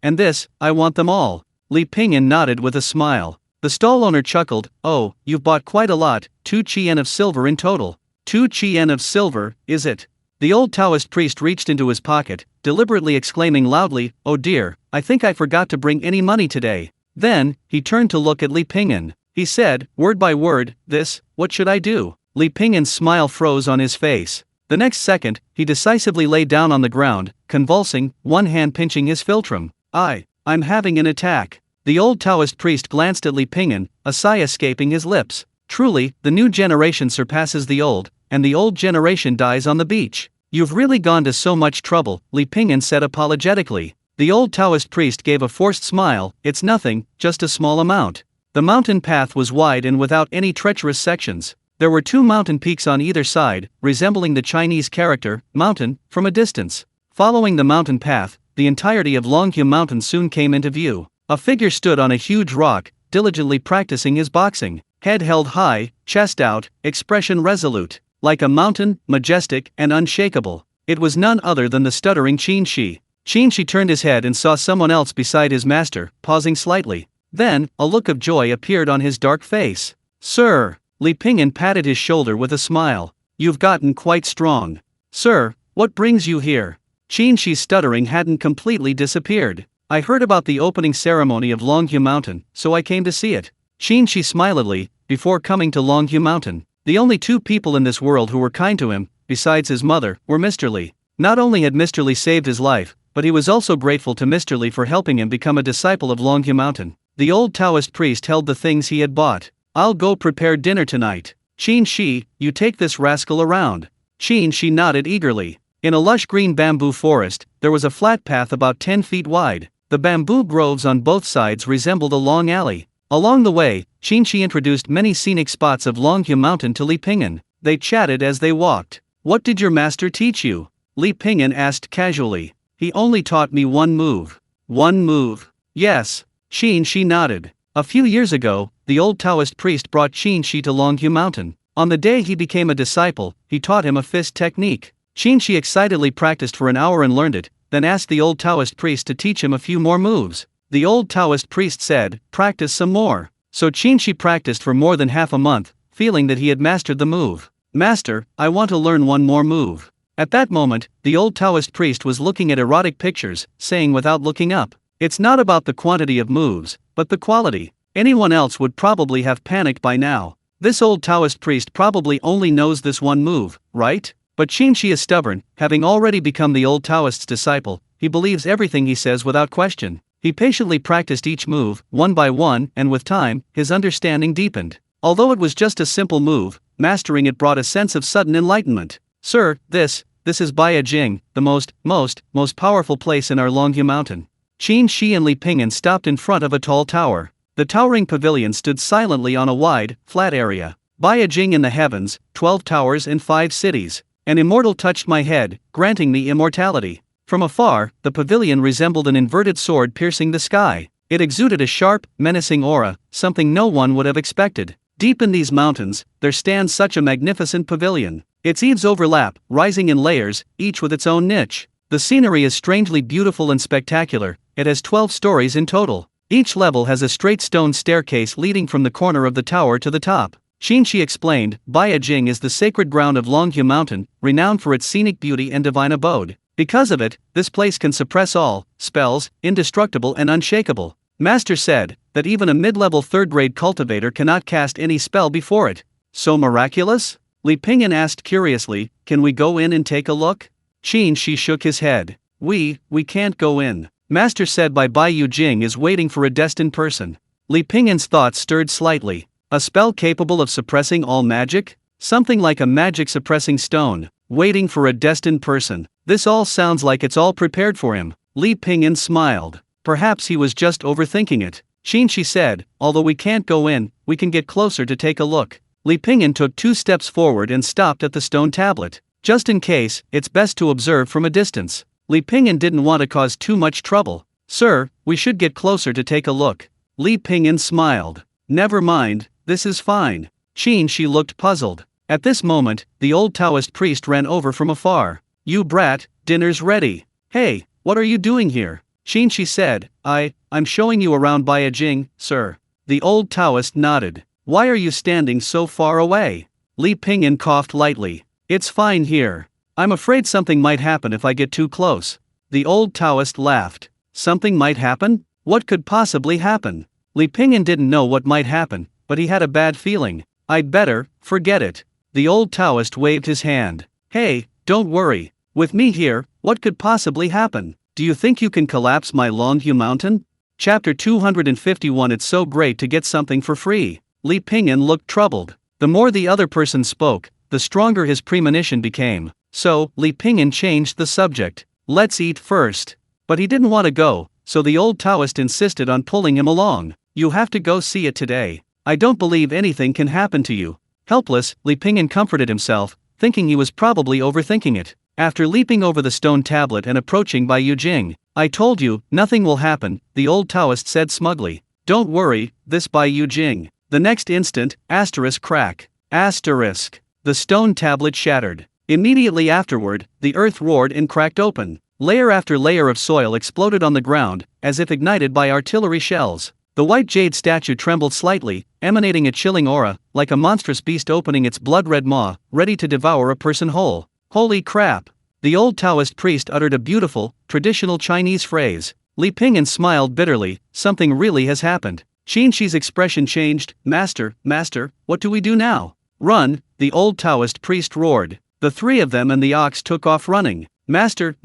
and this, I want them all." Li Pingyan nodded with a smile. The stall owner chuckled. "Oh, you've bought quite a lot, 2 Qi of silver in total." 2 Qi of silver, is it? The old Taoist priest reached into his pocket, deliberately exclaiming loudly, "Oh dear, I think I forgot to bring any money today." Then, he turned to look at Li Pingyan. He said, word by word, "What should I do?" Li Pingyan's smile froze on his face. The next second, he decisively lay down on the ground, convulsing, one hand pinching his philtrum. I'm having an attack." The old Taoist priest glanced at Li Pingyan, a sigh escaping his lips. Truly, the new generation surpasses the old, and the old generation dies on the beach. "You've really gone to so much trouble," Li Pingyan said apologetically. The old Taoist priest gave a forced smile. "It's nothing, just a small amount." The mountain path was wide and without any treacherous sections. There were 2 mountain peaks on either side, resembling the Chinese character, mountain, from a distance. Following the mountain path, the entirety of Longhu Mountain soon came into view. A figure stood on a huge rock, diligently practicing his boxing. Head held high, chest out, expression resolute. Like a mountain, majestic and unshakable. It was none other than the stuttering Qinshi. Qinshi turned his head and saw someone else beside his master, pausing slightly. Then, a look of joy appeared on his dark face. "Sir!" Li Pingyan patted his shoulder with a smile. "You've gotten quite strong." "Sir, what brings you here?" Qinshi's stuttering hadn't completely disappeared. "I heard about the opening ceremony of Longhu Mountain, so I came to see it." Qinshi smilingly, before coming to Longhu Mountain. The only 2 people in this world who were kind to him, besides his mother, were Mr. Li. Not only had Mr. Li saved his life, but he was also grateful to Mr. Li for helping him become a disciple of Longhu Mountain. The old Taoist priest held the things he had bought. "I'll go prepare dinner tonight. Qinshi, you take this rascal around." Qinshi nodded eagerly. In a lush green bamboo forest, there was a flat path about 10 feet wide. The bamboo groves on both sides resembled a long alley. Along the way, Qinshi introduced many scenic spots of Longhu Mountain to Li Pingyan. They chatted as they walked. "What did your master teach you?" Li Pingyan asked casually. "He only taught me one move." "One move?" "Yes." Qinshi nodded. A few years ago, the old Taoist priest brought Qinshi to Longhu Mountain. On the day he became a disciple, he taught him a fist technique. Qinshi excitedly practiced for an hour and learned it, then asked the old Taoist priest to teach him a few more moves. The old Taoist priest said, "Practice some more." So Qinshi practiced for more than half a month, feeling that he had mastered the move. "Master, I want to learn one more move." At that moment, the old Taoist priest was looking at erotic pictures, saying without looking up, "It's not about the quantity of moves, but the quality." Anyone else would probably have panicked by now. This old Taoist priest probably only knows this one move, right? But Qinshi is stubborn, having already become the old Taoist's disciple. He believes everything he says without question. He patiently practiced each move, one by one, and with time, his understanding deepened. Although it was just a simple move, mastering it brought a sense of sudden enlightenment. "Sir, this is Baiyajing, the most powerful place in our Longhu Mountain." Qinshi and Li Pingyan stopped in front of a tall tower. The towering pavilion stood silently on a wide, flat area. Baiyajing in the heavens, 12 towers and 5 cities. An immortal touched my head, granting me immortality. From afar, the pavilion resembled an inverted sword piercing the sky. It exuded a sharp, menacing aura, something no one would have expected. Deep in these mountains, there stands such a magnificent pavilion. Its eaves overlap, rising in layers, each with its own niche. The scenery is strangely beautiful and spectacular. It has 12 stories in total. Each level has a straight stone staircase leading from the corner of the tower to the top. Xinshi explained, Baiyijing is the sacred ground of Longhua Mountain, renowned for its scenic beauty and divine abode. Because of it, this place can suppress all spells, indestructible and unshakable. Master said that even a mid-level third-grade cultivator cannot cast any spell before it. So miraculous? Li Pingyan asked curiously, can we go in and take a look? Xinshi shook his head. We can't go in. Master said Baiyijing is waiting for a destined person. Li Pingyan's thoughts stirred slightly. A spell capable of suppressing all magic? Something like a magic-suppressing stone, waiting for a destined person. This all sounds like it's all prepared for him. Li Pingyan smiled. Perhaps he was just overthinking it. Xinshi said, although we can't go in, we can get closer to take a look. Li Pingyan took 2 steps forward and stopped at the stone tablet. Just in case, it's best to observe from a distance. Li Pingyan didn't want to cause too much trouble. Sir, we should get closer to take a look. Li Pingyan smiled. Never mind, this is fine. Xinshi looked puzzled. At this moment, the old Taoist priest ran over from afar. You brat, dinner's ready. Hey, what are you doing here? Xinshi said, I'm showing you around Baiyijing, sir. The old Taoist nodded. Why are you standing so far away? Li Pingyan coughed lightly. It's fine here. I'm afraid something might happen if I get too close. The old Taoist laughed. Something might happen? What could possibly happen? Li Pingyan didn't know what might happen, but he had a bad feeling. I'd better forget it. The old Taoist waved his hand. Hey, don't worry. With me here, what could possibly happen? Do you think you can collapse my Longhua Mountain? Chapter 251. It's so great to get something for free. Li Pingyan looked troubled. The more the other person spoke, the stronger his premonition became. So, Li Pingyan changed the subject. Let's eat first. But he didn't want to go, so the old Taoist insisted on pulling him along. You have to go see it today. I don't believe anything can happen to you. Helpless, Li Pingyan comforted himself, thinking he was probably overthinking it. After leaping over the stone tablet and approaching Baiyijing, I told you, nothing will happen, the old Taoist said smugly. Don't worry, this Baiyijing. The next instant, crack. The stone tablet shattered. Immediately afterward, the earth roared and cracked open. Layer after layer of soil exploded on the ground, as if ignited by artillery shells. The white jade statue trembled slightly, emanating a chilling aura, like a monstrous beast opening its blood-red maw, ready to devour a person whole. Holy crap! The old Taoist priest uttered a beautiful, traditional Chinese phrase. Li Pingyan smiled bitterly. Something really has happened. Xinshi's expression changed. Master, what do we do now? Run, the old Taoist priest roared. The 3 of them and the ox took off running. Master,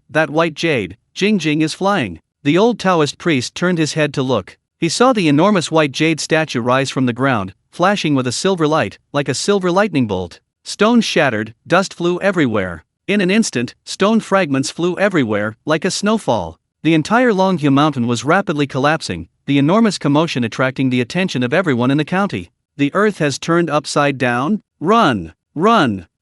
that white jade, Jing is flying. The old Taoist priest turned his head to look. He saw the enormous white jade statue rise from the ground, flashing with a silver light, like a silver lightning bolt. Stones shattered, dust flew everywhere. In an instant, stone fragments flew everywhere, like a snowfall. The entire Longhua Mountain was rapidly collapsing, the enormous commotion attracting the attention of everyone in the county. The earth has turned upside down? Run!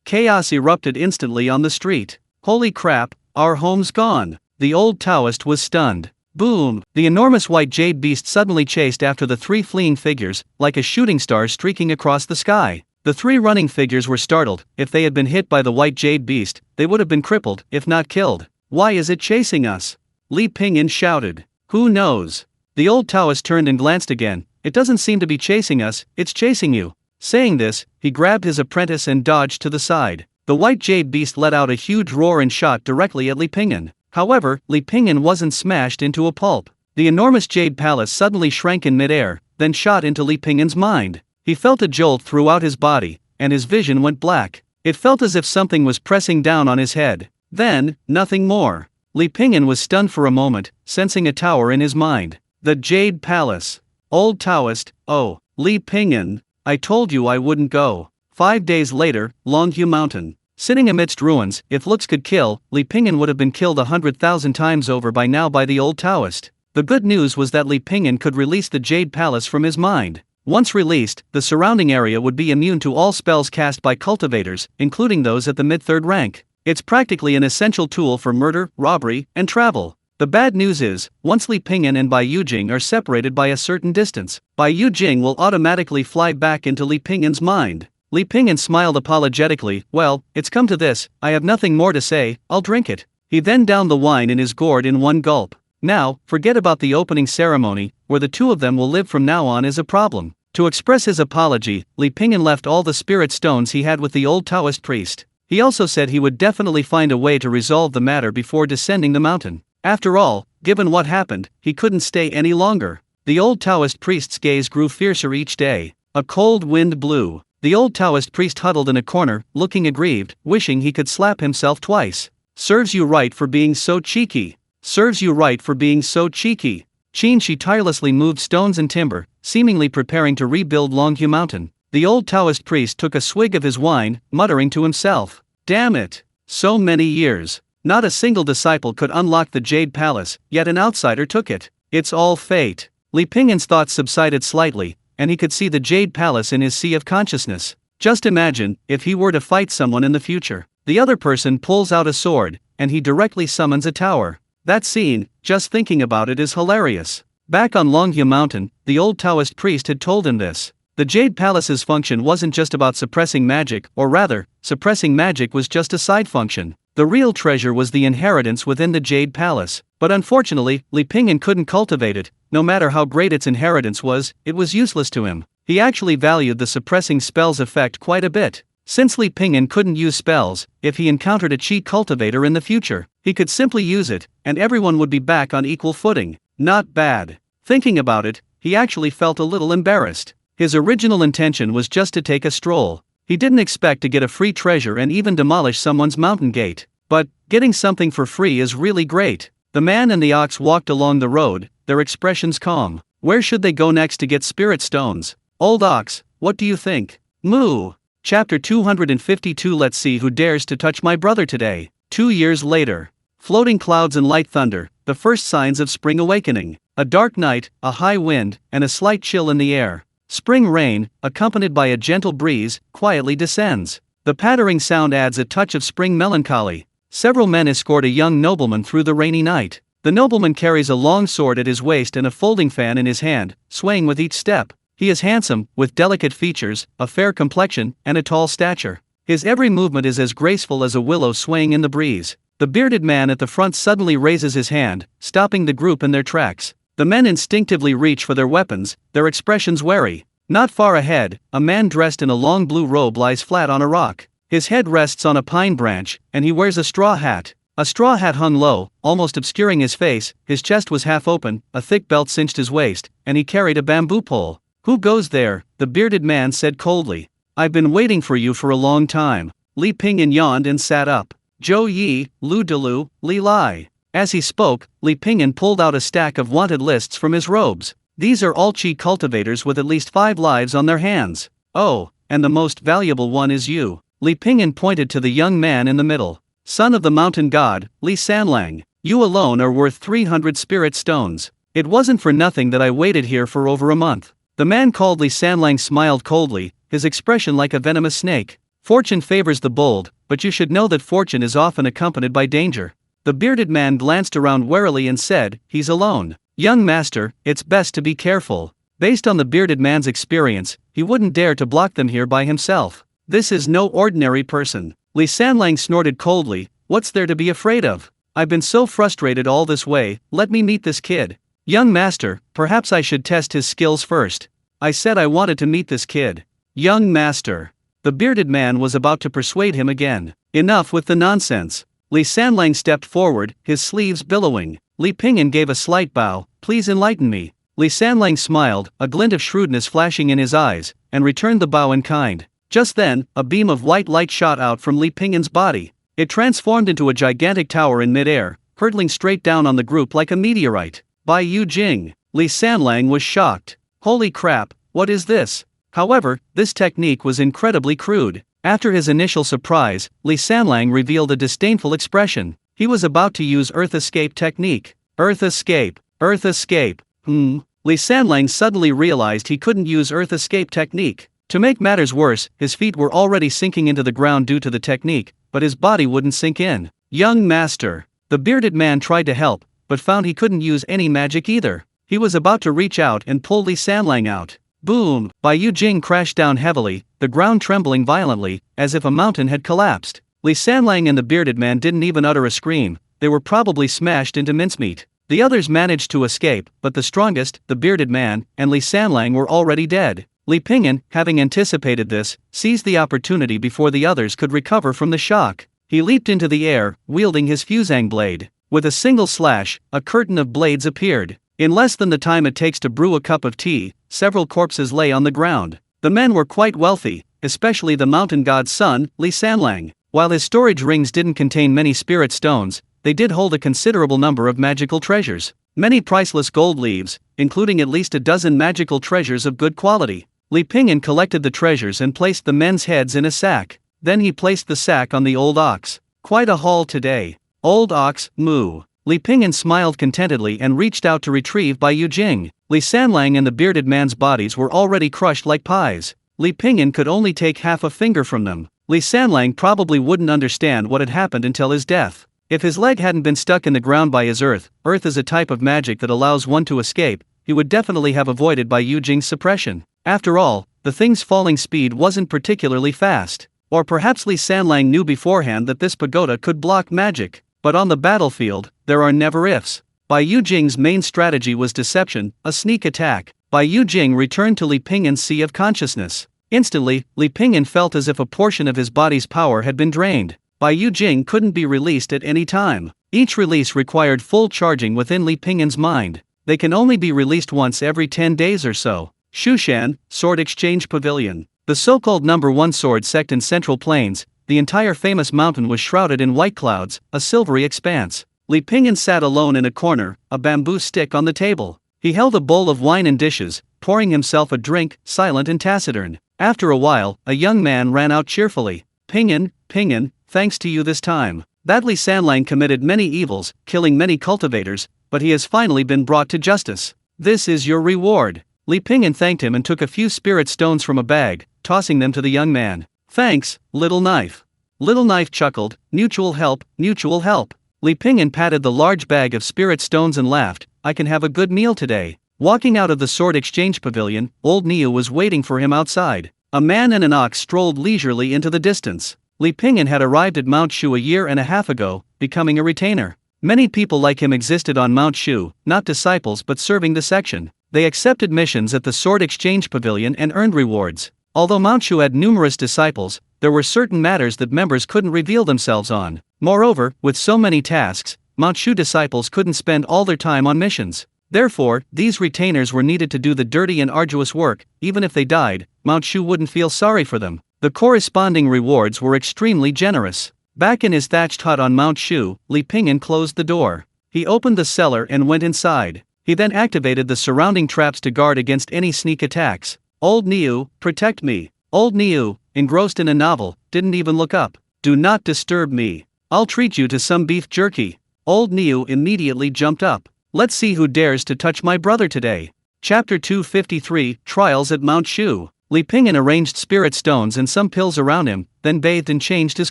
Chaos erupted instantly on the street. Holy crap, our home's gone. The old Taoist was stunned. Boom! The enormous white jade beast suddenly chased after the 3 fleeing figures, like a shooting star streaking across the sky. The 3 running figures were startled. If they had been hit by the white jade beast, they would have been crippled, if not killed. Why is it chasing us? Li Pingyan shouted. Who knows? The old Taoist turned and glanced again. It doesn't seem to be chasing us, it's chasing you. Saying this, he grabbed his apprentice and dodged to the side. The white jade beast let out a huge roar and shot directly at Li Pingyan. However, Li Pingyan wasn't smashed into a pulp. The enormous jade palace suddenly shrank in midair, then shot into Li Pingyan's mind. He felt a jolt throughout his body, and his vision went black. It felt as if something was pressing down on his head. Then, nothing more. Li Pingyan was stunned for a moment, sensing a tower in his mind. The Jade Palace. Old Taoist, oh, Li Pingyan, I told you I wouldn't go. 5 days later, Longhua Mountain. Sitting amidst ruins, if looks could kill, Li Pingyan would have been killed 100,000 times over by now by the old Taoist. The good news was that Li Pingyan could release the Jade Palace from his mind. Once released, the surrounding area would be immune to all spells cast by cultivators, including those at the mid-3rd rank. It's practically an essential tool for murder, robbery, and travel. The bad news is, once Li Pingyan and Baiyijing are separated by a certain distance, Baiyijing will automatically fly back into Li Pingyan's mind. Li Pingyan smiled apologetically. Well, it's come to this, I have nothing more to say, I'll drink it. He then downed the wine in his gourd in one gulp. Now, forget about the opening ceremony, where the 2 of them will live from now on is a problem. To express his apology, Li Pingyan left all the spirit stones he had with the old Taoist priest. He also said he would definitely find a way to resolve the matter before descending the mountain. After all, given what happened, he couldn't stay any longer. The old Taoist priest's gaze grew fiercer each day. A cold wind blew. The old Taoist priest huddled in a corner, looking aggrieved, wishing he could slap himself twice. Serves you right for being so cheeky. Serves you right for being so cheeky. She tirelessly moved stones and timber, seemingly preparing to rebuild Longhu Mountain. The old Taoist priest took a swig of his wine, muttering to himself, "Damn it! So many years. Not a single disciple could unlock the Jade Palace, yet an outsider took it. It's all fate." Li Pingyan's thoughts subsided slightly, and he could see the Jade Palace in his sea of consciousness. Just imagine, if he were to fight someone in the future. The other person pulls out a sword, and he directly summons a tower. That scene, just thinking about it, is hilarious. Back on Longhu Mountain, the old Taoist priest had told him this. The Jade Palace's function wasn't just about suppressing magic, or rather, suppressing magic was just a side function. The real treasure was the inheritance within the Jade Palace. But unfortunately, Li Pingyan couldn't cultivate it. No matter how great its inheritance was, it was useless to him. He actually valued the suppressing spells effect quite a bit. Since Li Pingyan couldn't use spells, if he encountered a Qi cultivator in the future, he could simply use it, and everyone would be back on equal footing. Not bad. Thinking about it, he actually felt a little embarrassed. His original intention was just to take a stroll. He didn't expect to get a free treasure and even demolish someone's mountain gate. But, getting something for free is really great. The man and the ox walked along the road, their expressions calm. Where should they go next to get spirit stones? Old ox, what do you think? Moo! Chapter 252. Let's see who dares to touch my brother today. 2 years later. Floating clouds and light thunder, the first signs of spring awakening. A dark night, a high wind, and a slight chill in the air. Spring rain, accompanied by a gentle breeze, quietly descends. The pattering sound adds a touch of spring melancholy. Several men escort a young nobleman through the rainy night. The nobleman carries a long sword at his waist and a folding fan in his hand, swaying with each step. He is handsome, with delicate features, a fair complexion, and a tall stature. His every movement is as graceful as a willow swaying in the breeze. The bearded man at the front suddenly raises his hand, stopping the group in their tracks. The men instinctively reach for their weapons, their expressions wary. Not far ahead, a man dressed in a long blue robe lies flat on a rock. His head rests on a pine branch, and he wears a straw hat. A straw hat hung low, almost obscuring his face. His chest was half open, a thick belt cinched his waist, and he carried a bamboo pole. "Who goes there?" the bearded man said coldly. "I've been waiting for you for a long time." Li Pingyan yawned and sat up. "Zhou Yi, Lu Delu, Li Lai." As he spoke, Li Pingyan pulled out a stack of wanted lists from his robes. "These are all Qi cultivators with at least 5 lives on their hands. Oh, and the most valuable one is you." Li Pingyan pointed to the young man in the middle. "Son of the mountain god, Li Sanlang, you alone are worth 300 spirit stones. It wasn't for nothing that I waited here for over a month." The man called Li Sanlang smiled coldly, his expression like a venomous snake. "Fortune favors the bold, but you should know that fortune is often accompanied by danger." The bearded man glanced around warily and said, "He's alone. Young master, it's best to be careful." Based on the bearded man's experience, he wouldn't dare to block them here by himself. "This is no ordinary person." Li Sanlang snorted coldly, "What's there to be afraid of? I've been so frustrated all this way, let me meet this kid." "Young master, perhaps I should test his skills first. I said I wanted to meet this kid." "Young master." The bearded man was about to persuade him again. "Enough with the nonsense." Li Sanlang stepped forward, his sleeves billowing. Li Pingyan gave a slight bow. "Please enlighten me." Li Sanlang smiled, a glint of shrewdness flashing in his eyes, and returned the bow in kind. Just then, a beam of white light shot out from Li Pingyan's body. It transformed into a gigantic tower in midair, hurtling straight down on the group like a meteorite. "By Yu Jing." Li Sanlang was shocked. "Holy crap, what is this?" However, this technique was incredibly crude. After his initial surprise, Li Sanlang revealed a disdainful expression. He was about to use Earth Escape technique. Earth Escape. Earth Escape. Li Sanlang suddenly realized he couldn't use Earth Escape technique. To make matters worse, his feet were already sinking into the ground due to the technique, but his body wouldn't sink in. "Young master." The bearded man tried to help, but found he couldn't use any magic either. He was about to reach out and pull Li Sanlang out. Boom! Bai Yu Jing crashed down heavily, the ground trembling violently, as if a mountain had collapsed. Li Sanlang and the bearded man didn't even utter a scream. They were probably smashed into mincemeat. The others managed to escape, but the strongest, the bearded man, and Li Sanlang were already dead. Li Pingyan, having anticipated this, seized the opportunity before the others could recover from the shock. He leaped into the air, wielding his fusang blade. With a single slash, a curtain of blades appeared. In less than the time it takes to brew a cup of tea, several corpses lay on the ground. The men were quite wealthy, especially the mountain god's son, Li Sanlang. While his storage rings didn't contain many spirit stones, they did hold a considerable number of magical treasures. Many priceless gold leaves, including at least a dozen magical treasures of good quality. Li Pingyan collected the treasures and placed the men's heads in a sack. Then he placed the sack on the old ox. Quite a haul today. Old ox, moo. Li Pingyan smiled contentedly and reached out to retrieve Bai Yujing. Li Sanlang and the bearded man's bodies were already crushed like pies. Li Pingyan could only take half a finger from them. Li Sanlang probably wouldn't understand what had happened until his death. If his leg hadn't been stuck in the ground by his earth is a type of magic that allows one to escape, he would definitely have avoided Bai Yujing's suppression. After all, the thing's falling speed wasn't particularly fast. Or perhaps Li Sanlang knew beforehand that this pagoda could block magic. But on the battlefield, there are never ifs. Bai Yujing's main strategy was deception, a sneak attack. Bai Yujing returned to Li Pingyan's sea of consciousness. Instantly, Li Pingyan felt as if a portion of his body's power had been drained. Bai Yujing couldn't be released at any time. Each release required full charging within Li Pingyan's mind. They can only be released once every 10 days or so. Shushan, Sword Exchange Pavilion. The so-called number 1 sword sect in Central Plains, the entire famous mountain was shrouded in white clouds, a silvery expanse. Li Pingyan sat alone in a corner, a bamboo stick on the table. He held a bowl of wine and dishes, pouring himself a drink, silent and taciturn. After a while, a young man ran out cheerfully. Pingyan, thanks to you this time. That Li Sanlang committed many evils, killing many cultivators, but he has finally been brought to justice. This is your reward. Li Pingyan thanked him and took a few spirit stones from a bag, tossing them to the young man. Thanks, Little Knife. Little Knife chuckled, mutual help, mutual help. Li Pingyan patted the large bag of spirit stones and laughed, I can have a good meal today. Walking out of the sword exchange pavilion, old Niu was waiting for him outside. A man and an ox strolled leisurely into the distance. Li Pingyan had arrived at Mount Shu a year and a half ago, becoming a retainer. Many people like him existed on Mount Shu, not disciples but serving the section. They accepted missions at the sword exchange pavilion and earned rewards. Although Mount Shu had numerous disciples, there were certain matters that members couldn't reveal themselves on. Moreover, with so many tasks, Mount Shu disciples couldn't spend all their time on missions. Therefore, these retainers were needed to do the dirty and arduous work. Even if they died, Mount Shu wouldn't feel sorry for them. The corresponding rewards were extremely generous. Back in his thatched hut on Mount Shu, Li Pingyan closed the door. He opened the cellar and went inside. He then activated the surrounding traps to guard against any sneak attacks. Old Niu, protect me. Old Niu, engrossed in a novel, didn't even look up. Do not disturb me. I'll treat you to some beef jerky. Old Niu immediately jumped up. Let's see who dares to touch my brother today. Chapter 253, Trials at Mount Shu. Li Pingyan arranged spirit stones and some pills around him, then bathed and changed his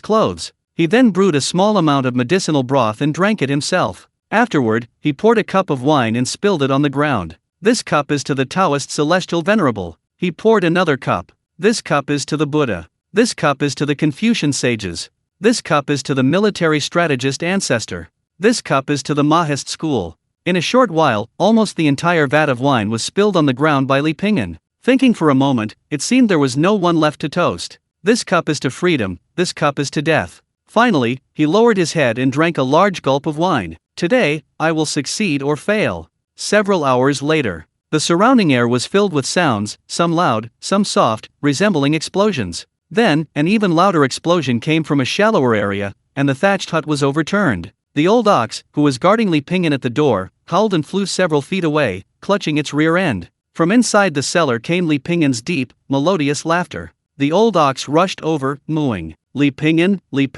clothes. He then brewed a small amount of medicinal broth and drank it himself. Afterward, he poured a cup of wine and spilled it on the ground. This cup is to the Taoist celestial venerable. He poured another cup. This cup is to the Buddha. This cup is to the Confucian sages. This cup is to the military strategist ancestor. This cup is to the Mahist school. In a short while, almost the entire vat of wine was spilled on the ground by Li Pingyan. Thinking for a moment, it seemed there was no one left to toast. This cup is to freedom, this cup is to death. Finally, he lowered his head and drank a large gulp of wine. Today, I will succeed or fail. Several hours later, the surrounding air was filled with sounds, some loud, some soft, resembling explosions. Then, an even louder explosion came from a shallower area, and the thatched hut was overturned. The old ox, who was guarding Li Pingyan at the door, howled and flew several feet away, clutching its rear end. From inside the cellar came Li Pingyan's deep, melodious laughter. The old ox rushed over, mooing. Li Pingyan, Li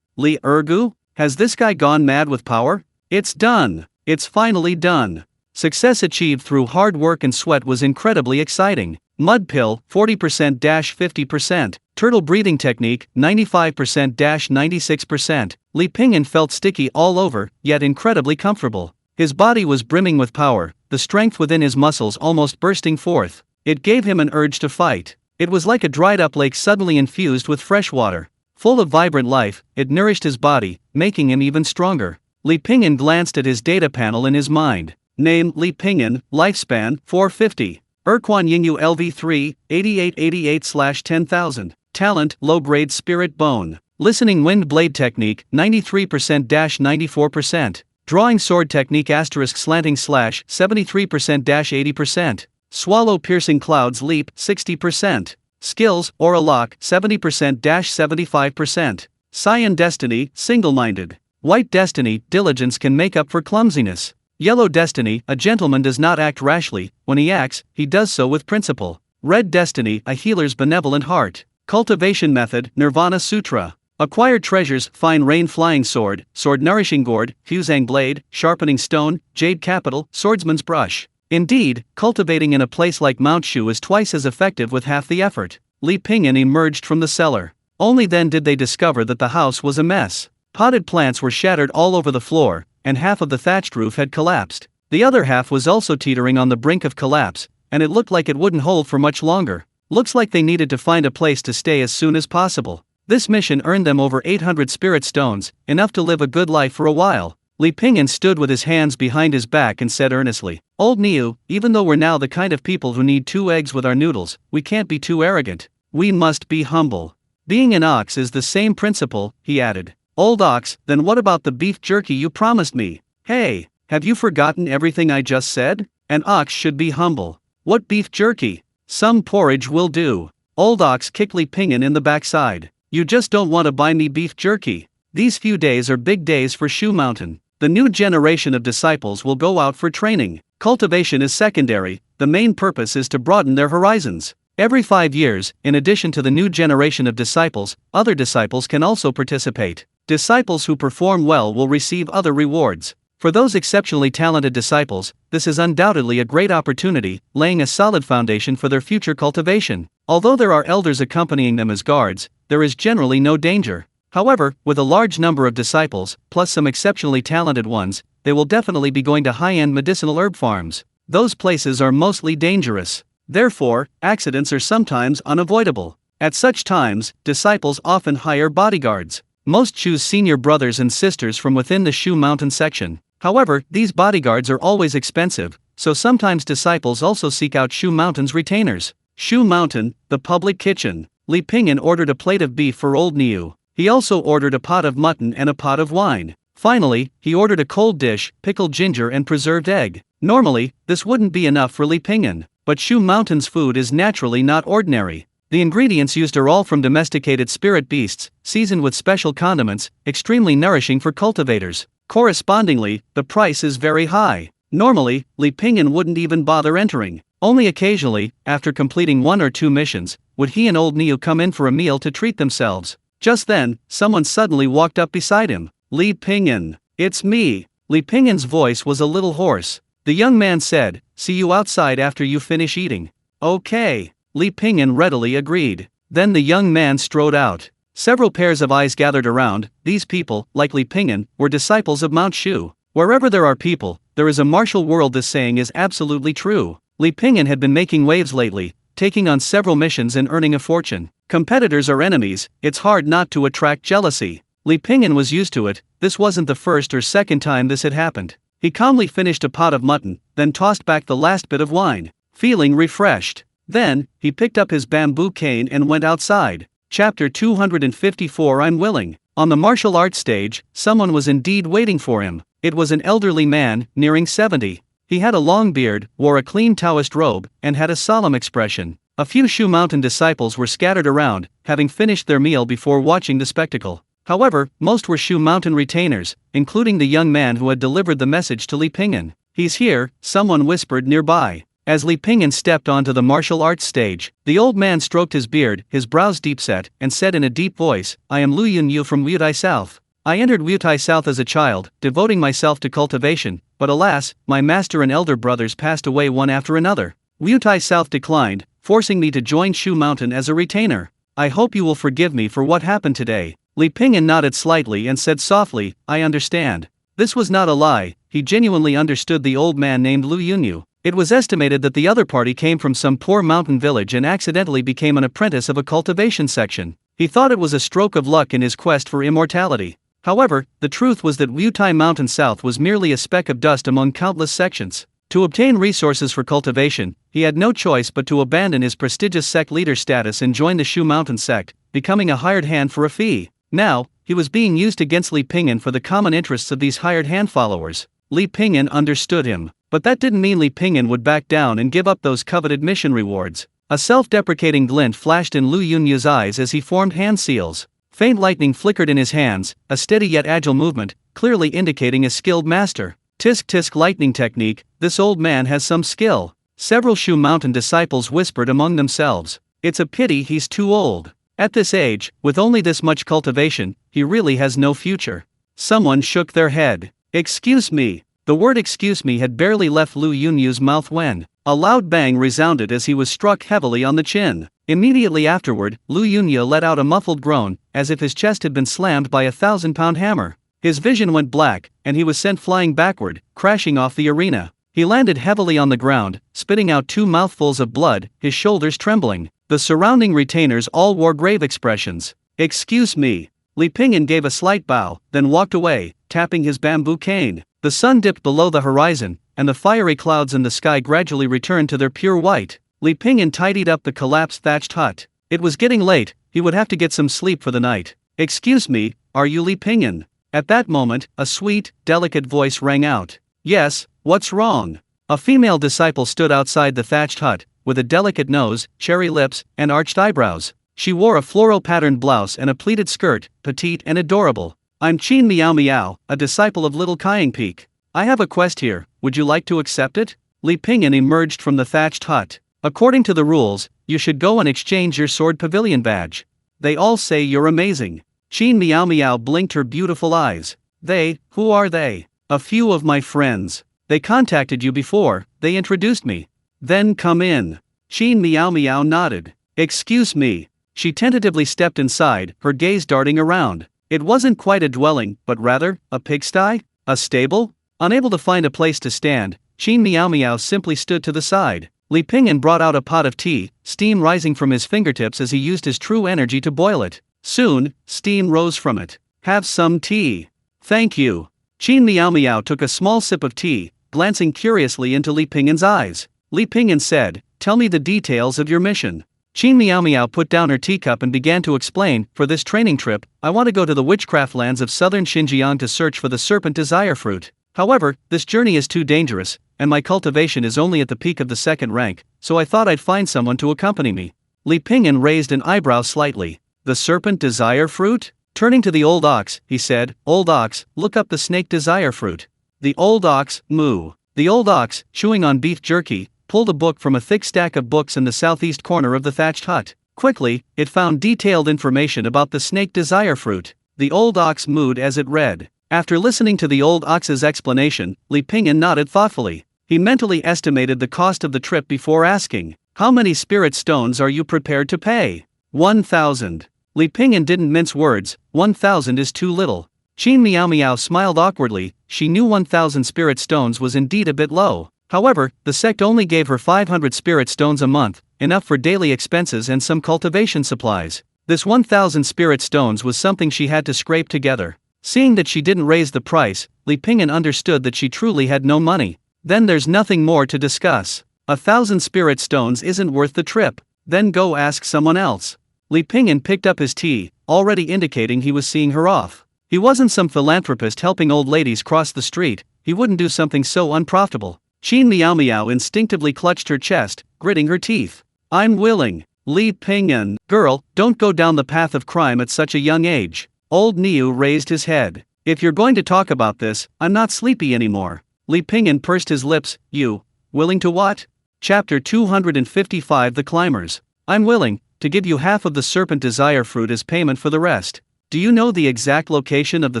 Ergu? Has this guy gone mad with power? It's done. It's finally done. Success achieved through hard work and sweat was incredibly exciting. Mud pill, 40%-50%. Turtle breathing technique, 95%-96%. Li Pingyan felt sticky all over, yet incredibly comfortable. His body was brimming with power, the strength within his muscles almost bursting forth. It gave him an urge to fight. It was like a dried-up lake suddenly infused with fresh water. Full of vibrant life, it nourished his body, making him even stronger. Li Pingyan glanced at his data panel in his mind. Name, Li Pingyan, lifespan, 450. Erquan Yingyue LV3, 8888/10,000. Talent, low-grade spirit bone. Listening wind blade technique, 93%-94%. Drawing sword technique */73%-80%. Swallow piercing clouds leap, 60%. Skills, aura lock, 70%-75%. Cyan destiny, single-minded. White destiny, diligence can make up for clumsiness. Yellow destiny, a gentleman does not act rashly, when he acts, he does so with principle. Red destiny, a healer's benevolent heart. Cultivation method, Nirvana Sutra. Acquired treasures, fine rain flying sword, sword nourishing gourd, fusang blade, sharpening stone, jade capital, swordsman's brush. Indeed, cultivating in a place like Mount Shu is twice as effective with half the effort. Li Pingyan emerged from the cellar. Only then did they discover that the house was a mess. Potted plants were shattered all over the floor, and half of the thatched roof had collapsed. The other half was also teetering on the brink of collapse, and it looked like it wouldn't hold for much longer. Looks like they needed to find a place to stay as soon as possible. This mission earned them over 800 spirit stones, enough to live a good life for a while. Li Pingyan stood with his hands behind his back and said earnestly, "Old Niu, even though we're now the kind of people who need 2 eggs with our noodles, we can't be too arrogant. We must be humble. Being an ox is the same principle," he added. "Old ox, then what about the beef jerky you promised me? Hey, have you forgotten everything I just said? An ox should be humble. What beef jerky? Some porridge will do." Old ox kicked Li Pingyan in the backside. "You just don't want to buy me beef jerky. These few days are big days for Shu Mountain. The new generation of disciples will go out for training. Cultivation is secondary, the main purpose is to broaden their horizons. Every 5 years, in addition to the new generation of disciples, other disciples can also participate. Disciples who perform well will receive other rewards. For those exceptionally talented disciples, this is undoubtedly a great opportunity, laying a solid foundation for their future cultivation. Although there are elders accompanying them as guards, there is generally no danger. However, with a large number of disciples, plus some exceptionally talented ones, they will definitely be going to high-end medicinal herb farms. Those places are mostly dangerous. Therefore, accidents are sometimes unavoidable. At such times, disciples often hire bodyguards. Most choose senior brothers and sisters from within the Shu Mountain section. However, these bodyguards are always expensive, so sometimes disciples also seek out Shu Mountain's retainers. Shu Mountain, the public kitchen. Li Pingyan ordered a plate of beef for old Niu. He also ordered a pot of mutton and a pot of wine. Finally, he ordered a cold dish, pickled ginger and preserved egg. Normally, this wouldn't be enough for Li Pingyan, but Shu Mountain's food is naturally not ordinary. The ingredients used are all from domesticated spirit beasts, seasoned with special condiments, extremely nourishing for cultivators. Correspondingly, the price is very high. Normally, Li Pingyan wouldn't even bother entering. Only occasionally, after completing 1 or 2 missions, would he and old Niu come in for a meal to treat themselves. Just then, someone suddenly walked up beside him. "Li Pingyan, it's me." Li Pingyan's voice was a little hoarse. The young man said, "See you outside after you finish eating." "Okay." Li Pingyan readily agreed. Then the young man strode out. Several pairs of eyes gathered around. These people, like Li Pingyan, were disciples of Mount Shu. Wherever there are people, there is a martial world. This saying is absolutely true. Li Pingyan had been making waves lately, taking on several missions and earning a fortune. Competitors are enemies, it's hard not to attract jealousy. Li Pingyan was used to it. This wasn't the first or second time this had happened. He calmly finished a pot of mutton, then tossed back the last bit of wine, feeling refreshed. Then, he picked up his bamboo cane and went outside. Chapter 254 I'm willing. On the martial arts stage, someone was indeed waiting for him. It was an elderly man, nearing 70. He had a long beard, wore a clean Taoist robe, and had a solemn expression. A few Shu Mountain disciples were scattered around, having finished their meal before watching the spectacle. However, most were Shu Mountain retainers, including the young man who had delivered the message to Li Pingyan. "He's here," someone whispered nearby. As Li Pingyan stepped onto the martial arts stage, the old man stroked his beard, his brows deep-set, and said in a deep voice, "I am Lu Yunyu from Wutai South. I entered Wutai South as a child, devoting myself to cultivation, but alas, my master and elder brothers passed away one after another. Wutai South declined, forcing me to join Shu Mountain as a retainer. I hope you will forgive me for what happened today." Li Pingyan nodded slightly and said softly, "I understand." This was not a lie, he genuinely understood the old man named Lu Yunyu. It was estimated that the other party came from some poor mountain village and accidentally became an apprentice of a cultivation section. He thought it was a stroke of luck in his quest for immortality. However, the truth was that Wutai Mountain South was merely a speck of dust among countless sections. To obtain resources for cultivation, he had no choice but to abandon his prestigious sect leader status and join the Shu Mountain sect, becoming a hired hand for a fee. Now, he was being used against Li Pingyan for the common interests of these hired hand followers. Li Pingyan understood him, but that didn't mean Li Pingyan would back down and give up those coveted mission rewards. A self-deprecating glint flashed in Lu Yunyu's eyes as he formed hand seals. Faint lightning flickered in his hands, a steady yet agile movement, clearly indicating a skilled master. Tisk-tisk lightning technique, this old man has some skill. Several Shu Mountain disciples whispered among themselves. It's a pity he's too old. At this age, with only this much cultivation, he really has no future. Someone shook their head. Excuse me. The word excuse me had barely left Lu Yunyu's mouth when a loud bang resounded as he was struck heavily on the chin. Immediately afterward, Lu Yunyu let out a muffled groan, as if his chest had been slammed by a 1,000-pound hammer. His vision went black, and he was sent flying backward, crashing off the arena. He landed heavily on the ground, spitting out 2 mouthfuls of blood, his shoulders trembling. The surrounding retainers all wore grave expressions. Excuse me. Li Pingyan gave a slight bow, then walked away, tapping his bamboo cane. The sun dipped below the horizon, and the fiery clouds in the sky gradually returned to their pure white. Li Pingyan tidied up the collapsed thatched hut. It was getting late, he would have to get some sleep for the night. Excuse me, are you Li Pingyan? At that moment, a sweet, delicate voice rang out. Yes, what's wrong? A female disciple stood outside the thatched hut, with a delicate nose, cherry lips, and arched eyebrows. She wore a floral-patterned blouse and a pleated skirt, petite and adorable. I'm Qin Miao Miao, a disciple of Little Kying Peak. I have a quest here, would you like to accept it? Li Pingyan emerged from the thatched hut. According to the rules, you should go and exchange your sword pavilion badge. They all say you're amazing. Qin Miao Miao blinked her beautiful eyes. They, who are they? A few of my friends. They contacted you before, they introduced me. Then come in. Qin Miao Miao nodded. Excuse me. She tentatively stepped inside, her gaze darting around. It wasn't quite a dwelling, but rather, a pigsty? A stable? Unable to find a place to stand, Qin Miao Miao simply stood to the side. Li Pingyan brought out a pot of tea, steam rising from his fingertips as he used his true energy to boil it. Soon, steam rose from it. Have some tea. Thank you. Qin Miao Miao took a small sip of tea, glancing curiously into Li Pingyan's eyes. Li Pingyan said, tell me the details of your mission. Qin Miao Miao put down her teacup and began to explain, for this training trip, I want to go to the witchcraft lands of southern Xinjiang to search for the serpent desire fruit. However, this journey is too dangerous, and my cultivation is only at the peak of the 2nd rank, so I thought I'd find someone to accompany me. Li Pingyan raised an eyebrow slightly. The serpent desire fruit? Turning to the old ox, he said, Old ox, look up the snake desire fruit. The old ox, moo. The old ox, chewing on beef jerky, pulled a book from a thick stack of books in the southeast corner of the thatched hut. Quickly, it found detailed information about the snake desire fruit. The old ox mooed as it read. After listening to the old ox's explanation, Li Pingyan nodded thoughtfully. He mentally estimated the cost of the trip before asking, how many spirit stones are you prepared to pay? 1,000. Li Pingyan didn't mince words, 1,000 is too little. Qin Miao Miao smiled awkwardly, she knew 1,000 spirit stones was indeed a bit low. However, the sect only gave her 500 spirit stones a month, enough for daily expenses and some cultivation supplies. This 1,000 spirit stones was something she had to scrape together. Seeing that she didn't raise the price, Li Pingyan understood that she truly had no money. Then there's nothing more to discuss. 1,000 spirit stones isn't worth the trip. Then go ask someone else. Li Pingyan picked up his tea, already indicating he was seeing her off. He wasn't some philanthropist helping old ladies cross the street, he wouldn't do something so unprofitable. Qin Miao Miao instinctively clutched her chest, gritting her teeth. I'm willing. Li Pingyan, girl, don't go down the path of crime at such a young age. Old Niu raised his head. If you're going to talk about this, I'm not sleepy anymore. Li Pingyan pursed his lips. You, willing to what? Chapter 255 The Climbers. I'm willing to give you half of the serpent desire fruit as payment for the rest. Do you know the exact location of the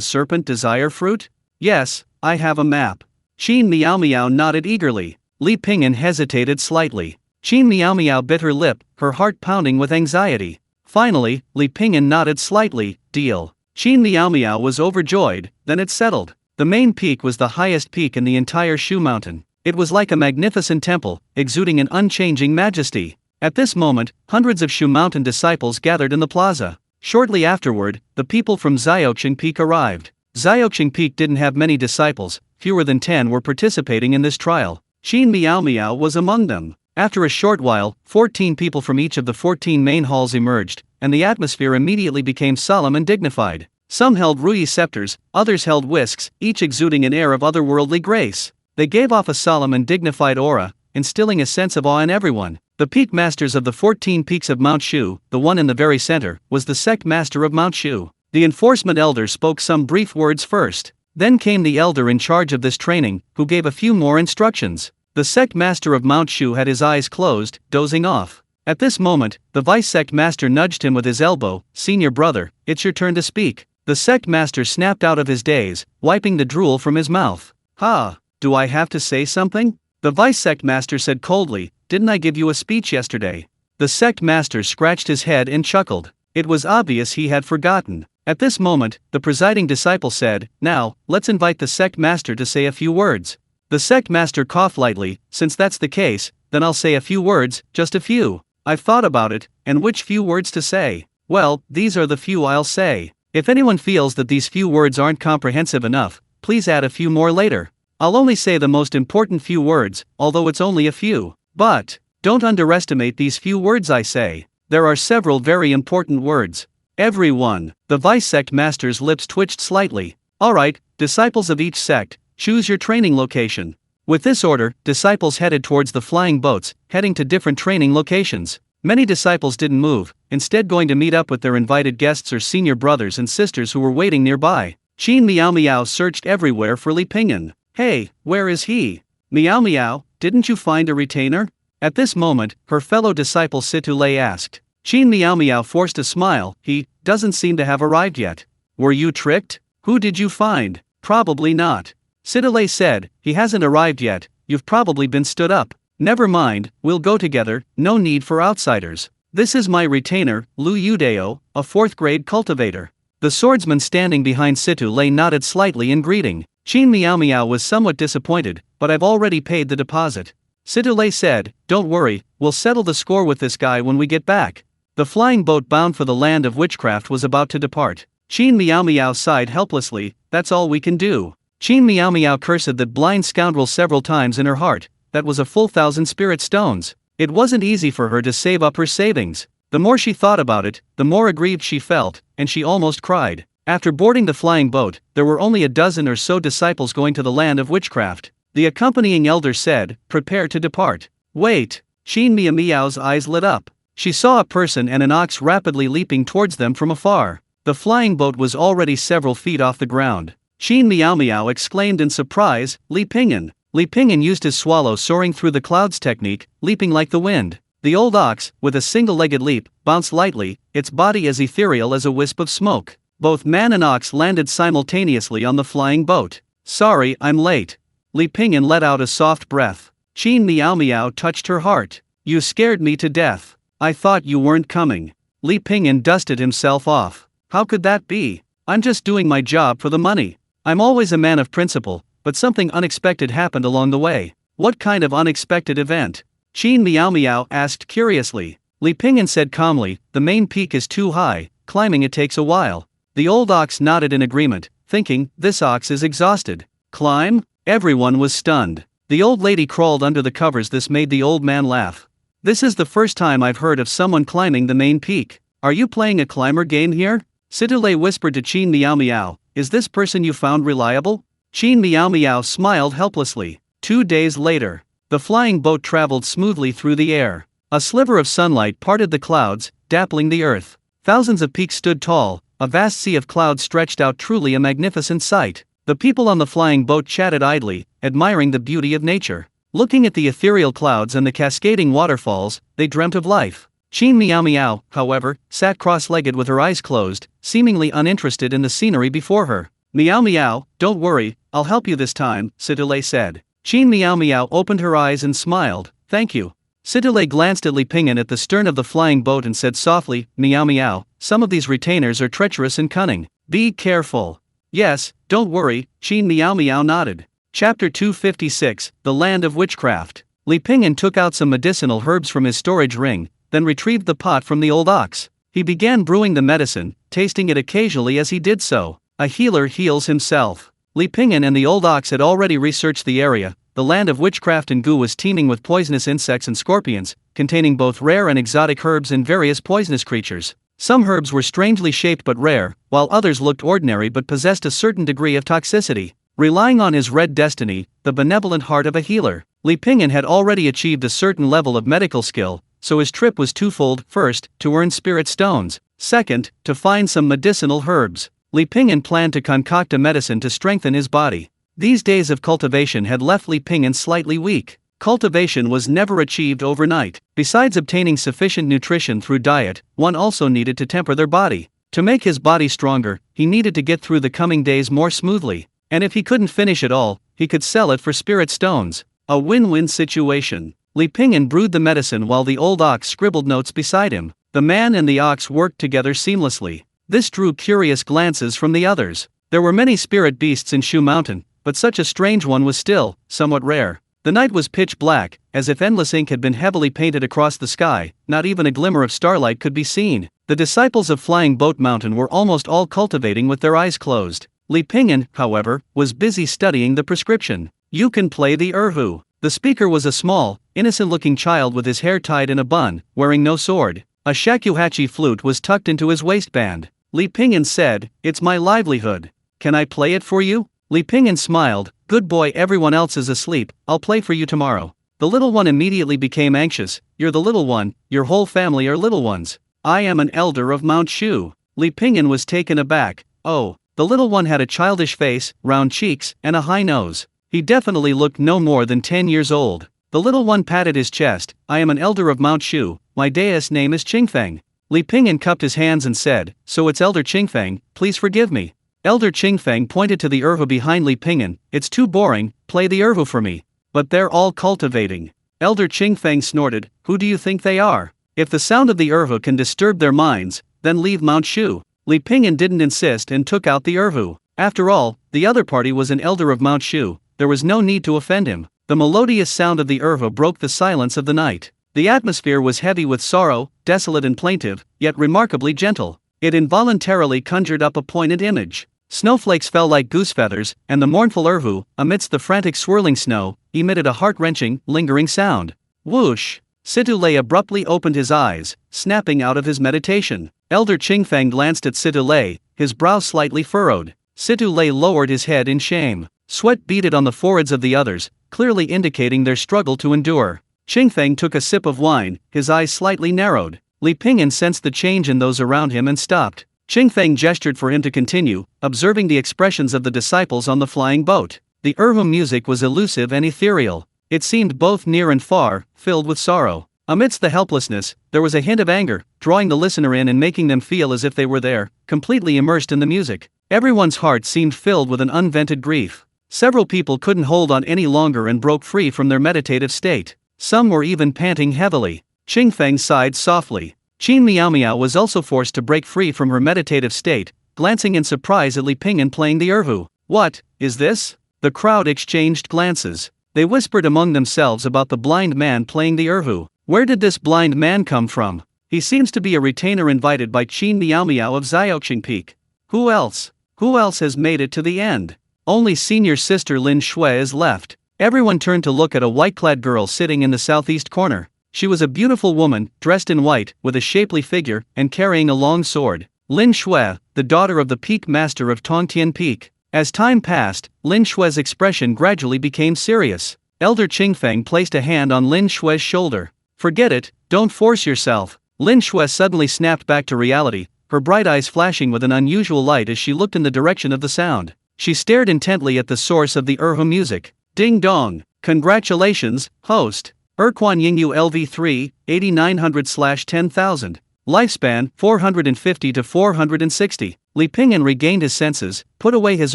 serpent desire fruit? Yes, I have a map. Qin Miao Miao nodded eagerly. Li Pingyan hesitated slightly. Qin Miao Miao bit her lip, her heart pounding with anxiety. Finally, Li Pingyan nodded slightly. Deal. Qin Miao Miao was overjoyed, then it settled. The main peak was the highest peak in the entire Shu Mountain. It was like a magnificent temple, exuding an unchanging majesty. At this moment, hundreds of Shu Mountain disciples gathered in the plaza. Shortly afterward, the people from Xiaoqing Peak arrived. Xiaoqing Peak didn't have many disciples, fewer than 10 were participating in this trial. Qin Miao Miao was among them. After a short while, 14 people from each of the 14 main halls emerged, and the atmosphere immediately became solemn and dignified. Some held ruyi scepters, others held whisks, each exuding an air of otherworldly grace. They gave off a solemn and dignified aura, instilling a sense of awe in everyone. The peak masters of the 14 peaks of Mount Shu, the one in the very center, was the sect master of Mount Shu. The enforcement elder spoke some brief words first. Then came the elder in charge of this training, who gave a few more instructions. The sect master of Mount Shu had his eyes closed, dozing off. At this moment, the vice sect master nudged him with his elbow. "Senior brother, it's your turn to speak." The sect master snapped out of his daze, wiping the drool from his mouth. "Ha, do I have to say something?" The vice sect master said coldly, "Didn't I give you a speech yesterday?" The sect master scratched his head and chuckled. It was obvious he had forgotten. At this moment, the presiding disciple said, "Now, let's invite the sect master to say a few words." The sect master coughed lightly. "Since that's the case, then I'll say a few words, just a few. I've thought about it, and which few words to say? Well, these are the few I'll say. If anyone feels that these few words aren't comprehensive enough, please add a few more later. I'll only say the most important few words, although it's only a few. But don't underestimate these few words I say. There are several very important words. Everyone." The vice sect master's lips twitched slightly. "Alright, disciples of each sect, choose your training location." With this order, disciples headed towards the flying boats, heading to different training locations. Many disciples didn't move, instead going to meet up with their invited guests or senior brothers and sisters who were waiting nearby. Qin Miao Miao searched everywhere for Li Pingyan. "Hey, where is he? Miao Miao, didn't you find a retainer?" At this moment, her fellow disciple Situlei asked. Qin Miao Miao forced a smile. "He doesn't seem to have arrived yet." "Were you tricked? Who did you find?" "Probably not." Situlei said, "He hasn't arrived yet, you've probably been stood up. Never mind, we'll go together, no need for outsiders. This is my retainer, Lu Yudeo, a 4th grade cultivator." The swordsman standing behind Situlei nodded slightly in greeting. Qin Miao Miao was somewhat disappointed, "But I've already paid the deposit." Situlei said, "Don't worry, we'll settle the score with this guy when we get back." The flying boat bound for the land of witchcraft was about to depart. Qin Miao Miao sighed helplessly. "That's all we can do." Qin Miao Miao cursed that blind scoundrel several times in her heart. That was a full 1,000 spirit stones. It wasn't easy for her to save up her savings. The more she thought about it, the more aggrieved she felt, and she almost cried. After boarding the flying boat, there were only a dozen or so disciples going to the land of witchcraft. The accompanying elder said, "Prepare to depart." "Wait." Qin Miao Miao's eyes lit up. She saw a person and an ox rapidly leaping towards them from afar. The flying boat was already several feet off the ground. Qin Miao Miao exclaimed in surprise, "Li Pingyan." Li Pingyan used his swallow soaring through the clouds technique, leaping like the wind. The old ox, with a single-legged leap, bounced lightly, its body as ethereal as a wisp of smoke. Both man and ox landed simultaneously on the flying boat. "Sorry, I'm late." Li Pingyan let out a soft breath. Qin Miao Miao touched her heart. "You scared me to death. I thought you weren't coming." Li Pingyan dusted himself off. "How could that be? I'm just doing my job for the money. I'm always a man of principle, but something unexpected happened along the way." "What kind of unexpected event?" Qin Miao Miao asked curiously. Li Pingyan said calmly, "The main peak is too high, climbing it takes a while." The old ox nodded in agreement, thinking, "This ox is exhausted. Climb?" Everyone was stunned. The old lady crawled under the covers. This made the old man laugh. "This is the first time I've heard of someone climbing the main peak. Are you playing a climber game here?" Situlei whispered to Qin Miao Miao, "Is this person you found reliable?" Qin Miao Miao smiled helplessly. 2 days later, the flying boat traveled smoothly through the air. A sliver of sunlight parted the clouds, dappling the earth. Thousands of peaks stood tall, a vast sea of clouds stretched out, truly a magnificent sight. The people on the flying boat chatted idly, admiring the beauty of nature. Looking at the ethereal clouds and the cascading waterfalls, they dreamt of life. Qin Miao Miao, however, sat cross-legged with her eyes closed, seemingly uninterested in the scenery before her. "Miao Miao, don't worry, I'll help you this time," Situlei said. Qin Miao Miao opened her eyes and smiled. "Thank you." Situlei glanced at Li Pingyan at the stern of the flying boat and said softly, "Miao Miao, some of these retainers are treacherous and cunning. Be careful." "Yes, don't worry," Qin Miao Miao nodded. Chapter 256, The Land of Witchcraft. Li Pingyan took out some medicinal herbs from his storage ring, then retrieved the pot from the old ox. He began brewing the medicine, tasting it occasionally as he did so. A healer heals himself. Li Pingyan and the old ox had already researched the area, the land of witchcraft and goo was teeming with poisonous insects and scorpions, containing both rare and exotic herbs and various poisonous creatures. Some herbs were strangely shaped but rare, while others looked ordinary but possessed a certain degree of toxicity. Relying on his red destiny, the benevolent heart of a healer, Li Pingyan had already achieved a certain level of medical skill, so his trip was twofold: first, to earn spirit stones; second, to find some medicinal herbs. Li Pingyan planned to concoct a medicine to strengthen his body. These days of cultivation had left Li Pingyan slightly weak. Cultivation was never achieved overnight. Besides obtaining sufficient nutrition through diet, one also needed to temper their body. To make his body stronger, he needed to get through the coming days more smoothly. And if he couldn't finish it all, he could sell it for spirit stones. A win-win situation. Li Pingyan brewed the medicine while the old ox scribbled notes beside him. The man and the ox worked together seamlessly. This drew curious glances from the others. There were many spirit beasts in Shu Mountain, but such a strange one was still somewhat rare. The night was pitch black, as if endless ink had been heavily painted across the sky. Not even a glimmer of starlight could be seen. The disciples of Flying Boat Mountain were almost all cultivating with their eyes closed. Li Pingyan, however, was busy studying the prescription. "You can play the erhu." The speaker was a small, innocent-looking child with his hair tied in a bun, wearing no sword. A shakuhachi flute was tucked into his waistband. Li Pingyan said, "It's my livelihood. Can I play it for you?" Li Pingyan smiled, "Good boy, everyone else is asleep, I'll play for you tomorrow." The little one immediately became anxious. "You're the little one, your whole family are little ones." "I am an elder of Mount Shu." Li Pingyan was taken aback. "Oh." The little one had a childish face, round cheeks, and a high nose. He definitely looked no more than 10 years old. The little one patted his chest. "I am an elder of Mount Shu, my deus name is Qingfeng." Li Pingyan cupped his hands and said, "So it's Elder Qingfeng, please forgive me." Elder Qingfeng pointed to the erhu behind Li Pingyan. "It's too boring, play the erhu for me." "But they're all cultivating." Elder Qingfeng snorted, "Who do you think they are? If the sound of the erhu can disturb their minds, then leave Mount Shu." Li Pingyan didn't insist and took out the erhu. After all, the other party was an elder of Mount Shu. There was no need to offend him. The melodious sound of the erhu broke the silence of the night. The atmosphere was heavy with sorrow, desolate and plaintive, yet remarkably gentle. It involuntarily conjured up a poignant image. Snowflakes fell like goose feathers, and the mournful erhu, amidst the frantic swirling snow, emitted a heart-wrenching, lingering sound. Whoosh! Situlei abruptly opened his eyes, snapping out of his meditation. Elder Qingfeng glanced at Situlei, his brow slightly furrowed. Situlei lowered his head in shame. Sweat beaded on the foreheads of the others, clearly indicating their struggle to endure. Qingfeng took a sip of wine, his eyes slightly narrowed. Li Pingyan sensed the change in those around him and stopped. Qingfeng gestured for him to continue, observing the expressions of the disciples on the flying boat. The erhu music was elusive and ethereal. It seemed both near and far, filled with sorrow. Amidst the helplessness, there was a hint of anger, drawing the listener in and making them feel as if they were there, completely immersed in the music. Everyone's heart seemed filled with an unvented grief. Several people couldn't hold on any longer and broke free from their meditative state. Some were even panting heavily. Qingfeng sighed softly. Qin Miao Miao was also forced to break free from her meditative state, glancing in surprise at Li Pingyan playing the erhu. "What is this?" The crowd exchanged glances. They whispered among themselves about the blind man playing the erhu. Where did this blind man come from? He seems to be a retainer invited by Qin Miao Miao of Xiaoqing Peak. Who else? Who else has made it to the end? Only senior sister Lin Shui is left. Everyone turned to look at a white-clad girl sitting in the southeast corner. She was a beautiful woman, dressed in white, with a shapely figure, and carrying a long sword. Lin Shui, the daughter of the Peak Master of Tongtian Peak. As time passed, Lin Shui's expression gradually became serious. Elder Qingfeng placed a hand on Lin Shui's shoulder. "Forget it, don't force yourself." Lin Shui suddenly snapped back to reality, her bright eyes flashing with an unusual light as she looked in the direction of the sound. She stared intently at the source of the erhu music. Ding dong! Congratulations, host! Erquan Yingyue LV3, 8900/10,000. Lifespan, 450 to 460. Li Pingyan regained his senses, put away his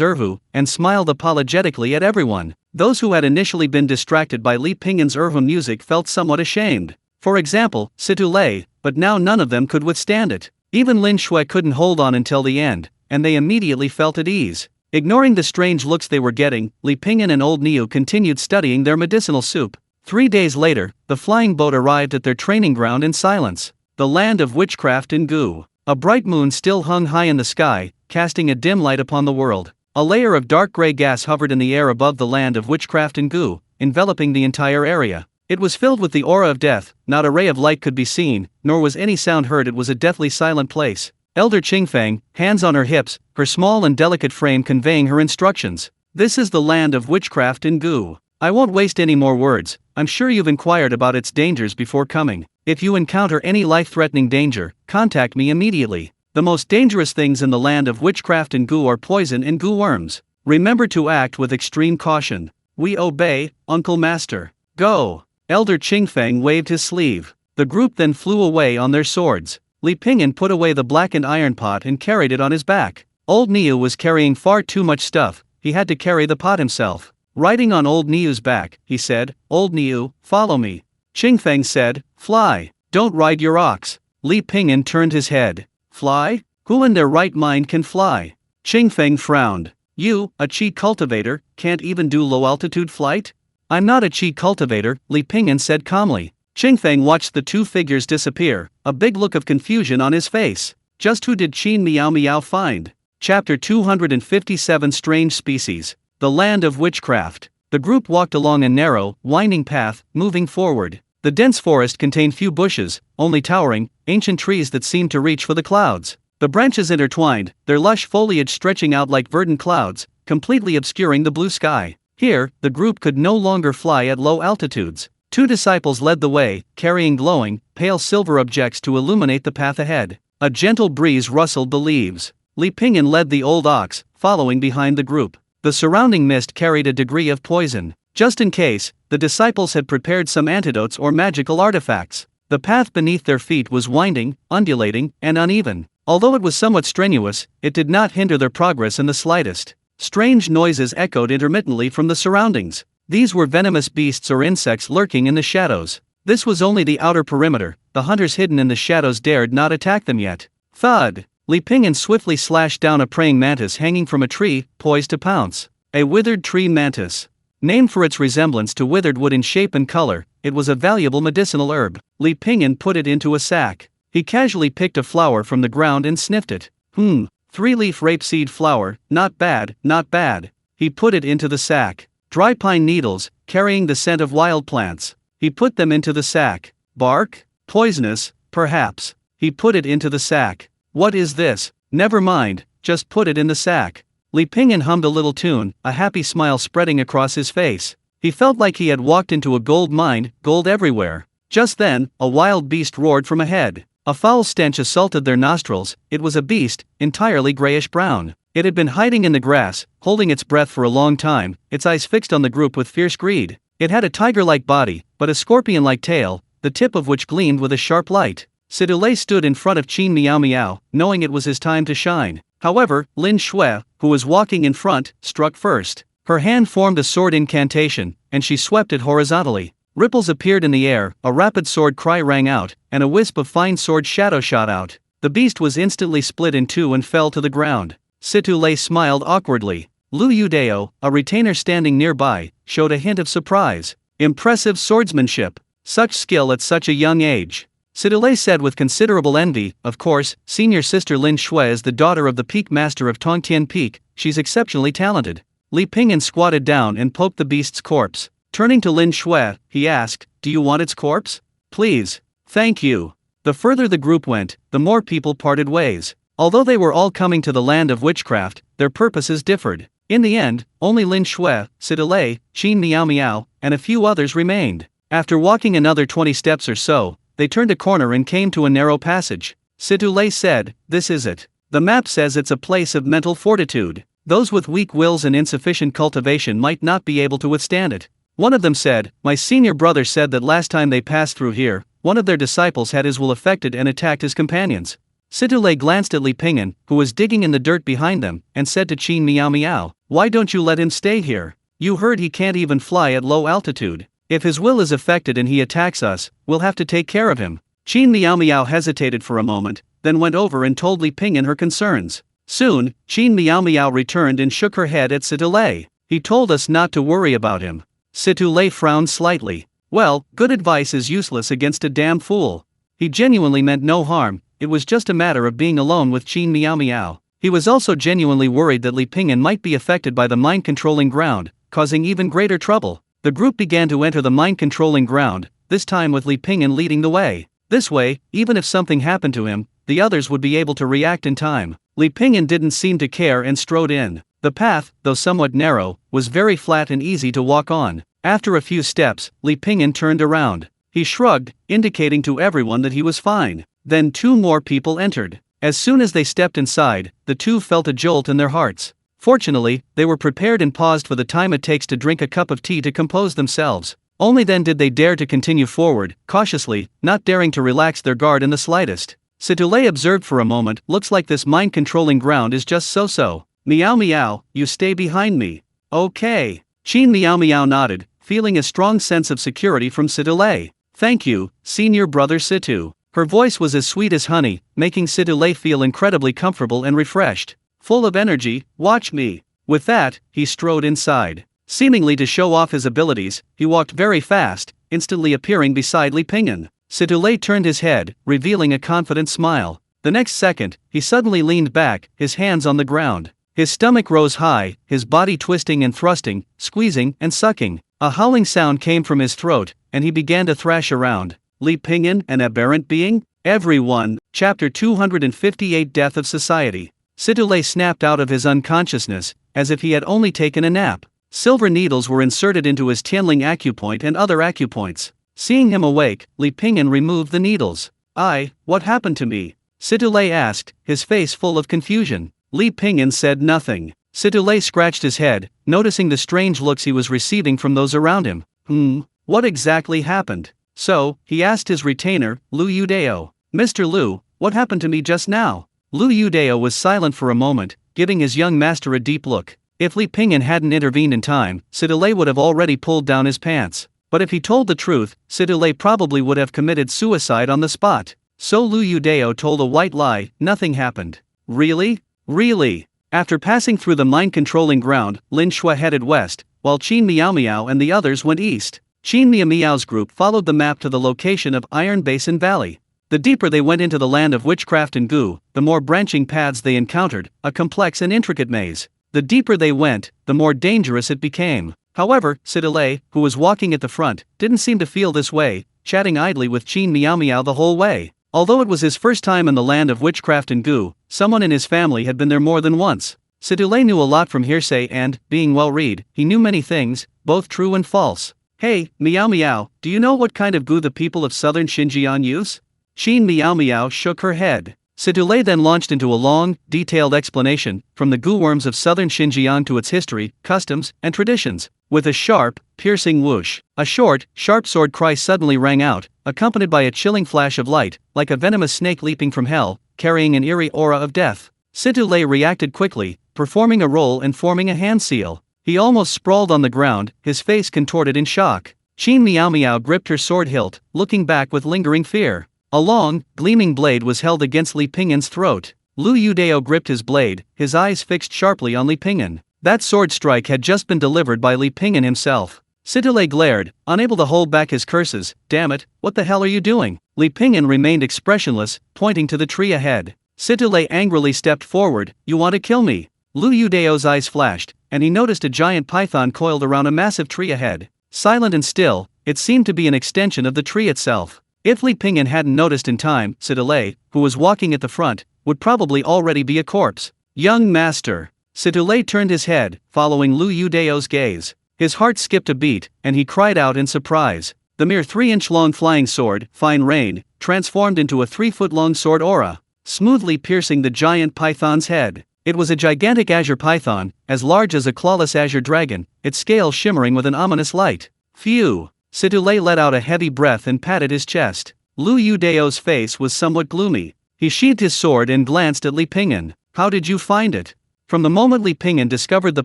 erhu, and smiled apologetically at everyone. Those who had initially been distracted by Li Pingyan's erhu music felt somewhat ashamed. For example, Situlei, but now none of them could withstand it. Even Lin Shui couldn't hold on until the end, and they immediately felt at ease. Ignoring the strange looks they were getting, Li Pingyan and old Niu continued studying their medicinal soup. 3 days later, the flying boat arrived at their training ground in silence. The land of witchcraft and goo. A bright moon still hung high in the sky, casting a dim light upon the world. A layer of dark gray gas hovered in the air above the land of witchcraft and goo, enveloping the entire area. It was filled with the aura of death, not a ray of light could be seen, nor was any sound heard. It was a deathly silent place. Elder Qingfeng, hands on her hips, her small and delicate frame conveying her instructions. This is the land of witchcraft and goo. I won't waste any more words, I'm sure you've inquired about its dangers before coming. If you encounter any life-threatening danger, contact me immediately. The most dangerous things in the land of witchcraft and goo are poison and goo worms. Remember to act with extreme caution. We obey, Uncle Master. Go! Elder Qingfeng waved his sleeve. The group then flew away on their swords. Li Pingyan put away the blackened iron pot and carried it on his back. Old Niu was carrying far too much stuff, he had to carry the pot himself. Riding on Old Niu's back, he said, Old Niu, follow me. Qingfeng said, fly, don't ride your ox. Li Pingyan turned his head. Fly? Who in their right mind can fly? Qingfeng frowned. You, a Qi cultivator, can't even do low-altitude flight? I'm not a Qi cultivator, Li Pingyan said calmly. Qingfeng watched the two figures disappear, a big look of confusion on his face. Just who did Qin Miao Miao find? Chapter 257 Strange Species. The Land of Witchcraft. The group walked along a narrow, winding path, moving forward. The dense forest contained few bushes, only towering, ancient trees that seemed to reach for the clouds. The branches intertwined, their lush foliage stretching out like verdant clouds, completely obscuring the blue sky. Here, the group could no longer fly at low altitudes. Two disciples led the way, carrying glowing, pale silver objects to illuminate the path ahead. A gentle breeze rustled the leaves. Li Pingyan led the old ox, following behind the group. The surrounding mist carried a degree of poison. Just in case, the disciples had prepared some antidotes or magical artifacts. The path beneath their feet was winding, undulating, and uneven. Although it was somewhat strenuous, it did not hinder their progress in the slightest. Strange noises echoed intermittently from the surroundings. These were venomous beasts or insects lurking in the shadows. This was only the outer perimeter, the hunters hidden in the shadows dared not attack them yet. Thud! Li Pingyan swiftly slashed down a praying mantis hanging from a tree, poised to pounce. A withered tree mantis. Named for its resemblance to withered wood in shape and color, it was a valuable medicinal herb. Li Pingyan put it into a sack. He casually picked a flower from the ground and sniffed it. 3-leaf rapeseed flower, not bad, not bad. He put it into the sack. Dry pine needles, carrying the scent of wild plants. He put them into the sack. Bark? Poisonous, perhaps. He put it into the sack. What is this? Never mind, just put it in the sack. Li Pingyan hummed a little tune, a happy smile spreading across his face. He felt like he had walked into a gold mine, gold everywhere. Just then, a wild beast roared from ahead. A foul stench assaulted their nostrils. It was a beast, entirely grayish-brown. It had been hiding in the grass, holding its breath for a long time, its eyes fixed on the group with fierce greed. It had a tiger-like body, but a scorpion-like tail, the tip of which gleamed with a sharp light. Sidulei stood in front of Qin Miao Miao, knowing it was his time to shine. However, Lin Shui, who was walking in front, struck first. Her hand formed a sword incantation, and she swept it horizontally. Ripples appeared in the air, a rapid sword cry rang out, and a wisp of fine sword shadow shot out. The beast was instantly split in two and fell to the ground. Sidulei smiled awkwardly. Lu Yudeo, a retainer standing nearby, showed a hint of surprise. Impressive swordsmanship. Such skill at such a young age. Sidulei said with considerable envy, of course, senior sister Lin Shui is the daughter of the peak master of Tongtian Peak, she's exceptionally talented. Li Pingyan squatted down and poked the beast's corpse. Turning to Lin Shui, he asked, do you want its corpse? Please. Thank you. The further the group went, the more people parted ways. Although they were all coming to the land of witchcraft, their purposes differed. In the end, only Lin Shui, Sidulei, Qin Miao Miao, and a few others remained. After walking another 20 steps or so, they turned a corner and came to a narrow passage. Sidulei said, this is it. The map says it's a place of mental fortitude. Those with weak wills and insufficient cultivation might not be able to withstand it. One of them said, my senior brother said that last time they passed through here, one of their disciples had his will affected and attacked his companions. Sidulei glanced at Li Pingyan, who was digging in the dirt behind them, and said to Qin Miao Miao, why don't you let him stay here? You heard he can't even fly at low altitude. If his will is affected and he attacks us, we'll have to take care of him. Qin Miao Miao hesitated for a moment, then went over and told Li Pingyan her concerns. Soon, Qin Miao Miao returned and shook her head at Sidulei. He told us not to worry about him. Sidulei frowned slightly. Well, good advice is useless against a damn fool. He genuinely meant no harm, it was just a matter of being alone with Qin Miao Miao. He was also genuinely worried that Li Pingyan might be affected by the mind-controlling ground, causing even greater trouble. The group began to enter the mind-controlling ground, this time with Li Pingyan leading the way. This way, even if something happened to him, the others would be able to react in time. Li Pingyan didn't seem to care and strode in. The path, though somewhat narrow, was very flat and easy to walk on. After a few steps, Li Pingyan turned around. He shrugged, indicating to everyone that he was fine. Then 2 more people entered. As soon as they stepped inside, the 2 felt a jolt in their hearts. Fortunately, they were prepared and paused for the time it takes to drink a cup of tea to compose themselves. Only then did they dare to continue forward, cautiously, not daring to relax their guard in the slightest. Situlay observed for a moment, looks like this mind-controlling ground is just so-so. Meow meow, you stay behind me. Okay. Qin meow meow nodded, feeling a strong sense of security from Situlay. Thank you, senior brother Situ. Her voice was as sweet as honey, making Situlay feel incredibly comfortable and refreshed. Full of energy, watch me. With that, he strode inside. Seemingly to show off his abilities, he walked very fast, instantly appearing beside Li Pingyan. Situlay turned his head, revealing a confident smile. The next second, he suddenly leaned back, his hands on the ground. His stomach rose high, his body twisting and thrusting, squeezing and sucking. A howling sound came from his throat, and he began to thrash around. Li Pingyan, an aberrant being? Everyone. Chapter 258 Death of Society. Situlay snapped out of his unconsciousness, as if he had only taken a nap. Silver needles were inserted into his Tianling acupoint and other acupoints. Seeing him awake, Li Pingyan removed the needles. What happened to me? Situlay asked, his face full of confusion. Li Pingyan said nothing. Situlay scratched his head, noticing the strange looks he was receiving from those around him. What exactly happened? So, he asked his retainer, Lu Yudeo. Mr. Lu, what happened to me just now? Lu Yudeo was silent for a moment, giving his young master a deep look. If Li Pingyan hadn't intervened in time, Situlay would have already pulled down his pants. But if he told the truth, Situlay probably would have committed suicide on the spot. So Lu Yudeo told a white lie, nothing happened. Really? Really? After passing through the mind-controlling ground, Lin Shui headed west, while Qin Miao Miao and the others went east. Qin Miao Miao's group followed the map to the location of Iron Basin Valley. The deeper they went into the land of witchcraft and goo, the more branching paths they encountered, a complex and intricate maze. The deeper they went, the more dangerous it became. However, Situlay, who was walking at the front, didn't seem to feel this way, chatting idly with Qin Miao Miao the whole way. Although it was his first time in the land of witchcraft and goo, someone in his family had been there more than once. Situlay knew a lot from hearsay and, being well-read, he knew many things, both true and false. Hey, Miao Miao, do you know what kind of goo the people of southern Xinjiang use? Qin Miao Miao shook her head. Situlay then launched into a long, detailed explanation, from the goo worms of southern Xinjiang to its history, customs, and traditions. With a sharp, piercing whoosh, a short, sharp sword cry suddenly rang out, accompanied by a chilling flash of light, like a venomous snake leaping from hell, carrying an eerie aura of death. Situlay reacted quickly, performing a roll and forming a hand seal. He almost sprawled on the ground, his face contorted in shock. Qin Miao Miao gripped her sword hilt, looking back with lingering fear. A long, gleaming blade was held against Li Pingyan's throat. Lu Yudeo gripped his blade, his eyes fixed sharply on Li Pingyan. That sword strike had just been delivered by Li Pingyan himself. Situlay glared, unable to hold back his curses. Damn it, what the hell are you doing? Li Pingyan remained expressionless, pointing to the tree ahead. Situlay angrily stepped forward. You want to kill me? Lu Yudeo's eyes flashed, and he noticed a giant python coiled around a massive tree ahead. Silent and still, it seemed to be an extension of the tree itself. If Li Pingyan hadn't noticed in time, Situlay, who was walking at the front, would probably already be a corpse. Young master. Situlay turned his head, following Lu Yudeo's gaze. His heart skipped a beat, and he cried out in surprise. The mere 3-inch-long flying sword, Fine Rain, transformed into a 3-foot-long sword aura, smoothly piercing the giant python's head. It was a gigantic azure python, as large as a clawless azure dragon, its scales shimmering with an ominous light. Phew! Situlay let out a heavy breath and patted his chest. Lu Yudeo's face was somewhat gloomy. He sheathed his sword and glanced at Li Pingyan. How did you find it? From the moment Li Pingyan discovered the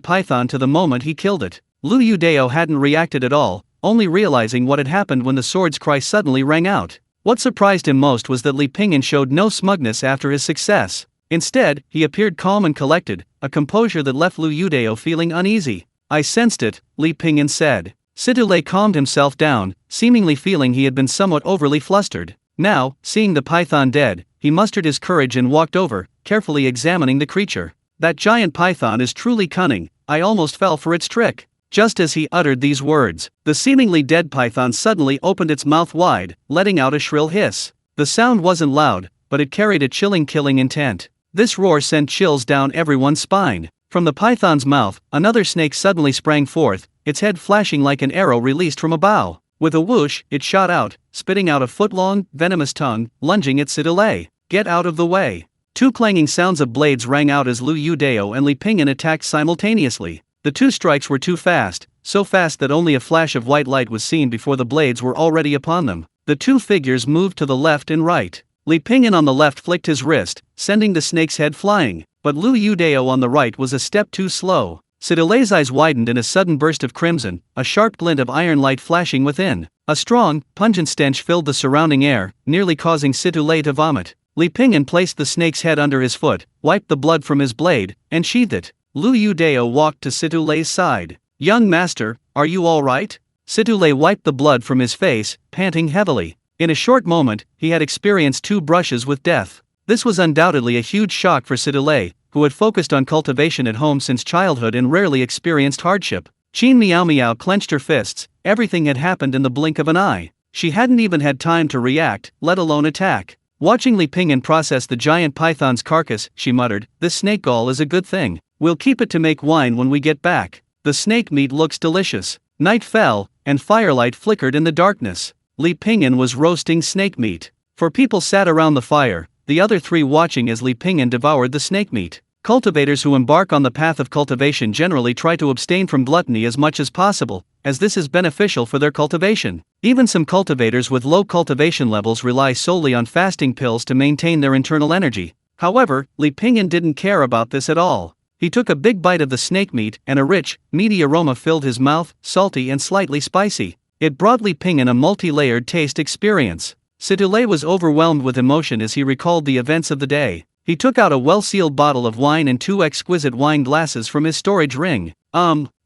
python to the moment he killed it, Lu Yudeo hadn't reacted at all, only realizing what had happened when the sword's cry suddenly rang out. What surprised him most was that Li Pingyan showed no smugness after his success. Instead, he appeared calm and collected, a composure that left Lu Yudeo feeling uneasy. I sensed it, Li Pingyan said. Situlay calmed himself down, seemingly feeling he had been somewhat overly flustered. Now, seeing the python dead, he mustered his courage and walked over, carefully examining the creature. That giant python is truly cunning, I almost fell for its trick. Just as he uttered these words, the seemingly dead python suddenly opened its mouth wide, letting out a shrill hiss. The sound wasn't loud, but it carried a chilling killing intent. This roar sent chills down everyone's spine. From the python's mouth, another snake suddenly sprang forth, its head flashing like an arrow released from a bow. With a whoosh, it shot out, spitting out a foot-long, venomous tongue, lunging at Sidolei. "Get out of the way!" Two clanging sounds of blades rang out as Lu Yudao and Li Pingyan attacked simultaneously. The two strikes were too fast, so fast that only a flash of white light was seen before the blades were already upon them. The two figures moved to the left and right. Li Pingyan on the left flicked his wrist, sending the snake's head flying, but Lu Yudao on the right was a step too slow. Sidolei's eyes widened in a sudden burst of crimson, a sharp glint of iron light flashing within. A strong, pungent stench filled the surrounding air, nearly causing Sidolei to vomit. Li Pingyan placed the snake's head under his foot, wiped the blood from his blade, and sheathed it. Lu Yudao walked to Sidolei's side. "Young master, are you all right?" Sidolei wiped the blood from his face, panting heavily. In a short moment, he had experienced 2 brushes with death. This was undoubtedly a huge shock for Sidolei, who had focused on cultivation at home since childhood and rarely experienced hardship. Qin Miao Miao clenched her fists. Everything had happened in the blink of an eye. She hadn't even had time to react, let alone attack. Watching Li Pingyan process the giant python's carcass, she muttered, "This snake gall is a good thing. We'll keep it to make wine when we get back. The snake meat looks delicious." Night fell, and firelight flickered in the darkness. Li Pingyan was roasting snake meat. 4 people sat around the fire, the other 3 watching as Li Pingyan devoured the snake meat. Cultivators who embark on the path of cultivation generally try to abstain from gluttony as much as possible, as this is beneficial for their cultivation. Even some cultivators with low cultivation levels rely solely on fasting pills to maintain their internal energy. However, Li Pingyan didn't care about this at all. He took a big bite of the snake meat and a rich, meaty aroma filled his mouth, salty and slightly spicy. It brought Li Pingyan a multi-layered taste experience. Sidolei was overwhelmed with emotion as he recalled the events of the day. He took out a well-sealed bottle of wine and 2 exquisite wine glasses from his storage ring.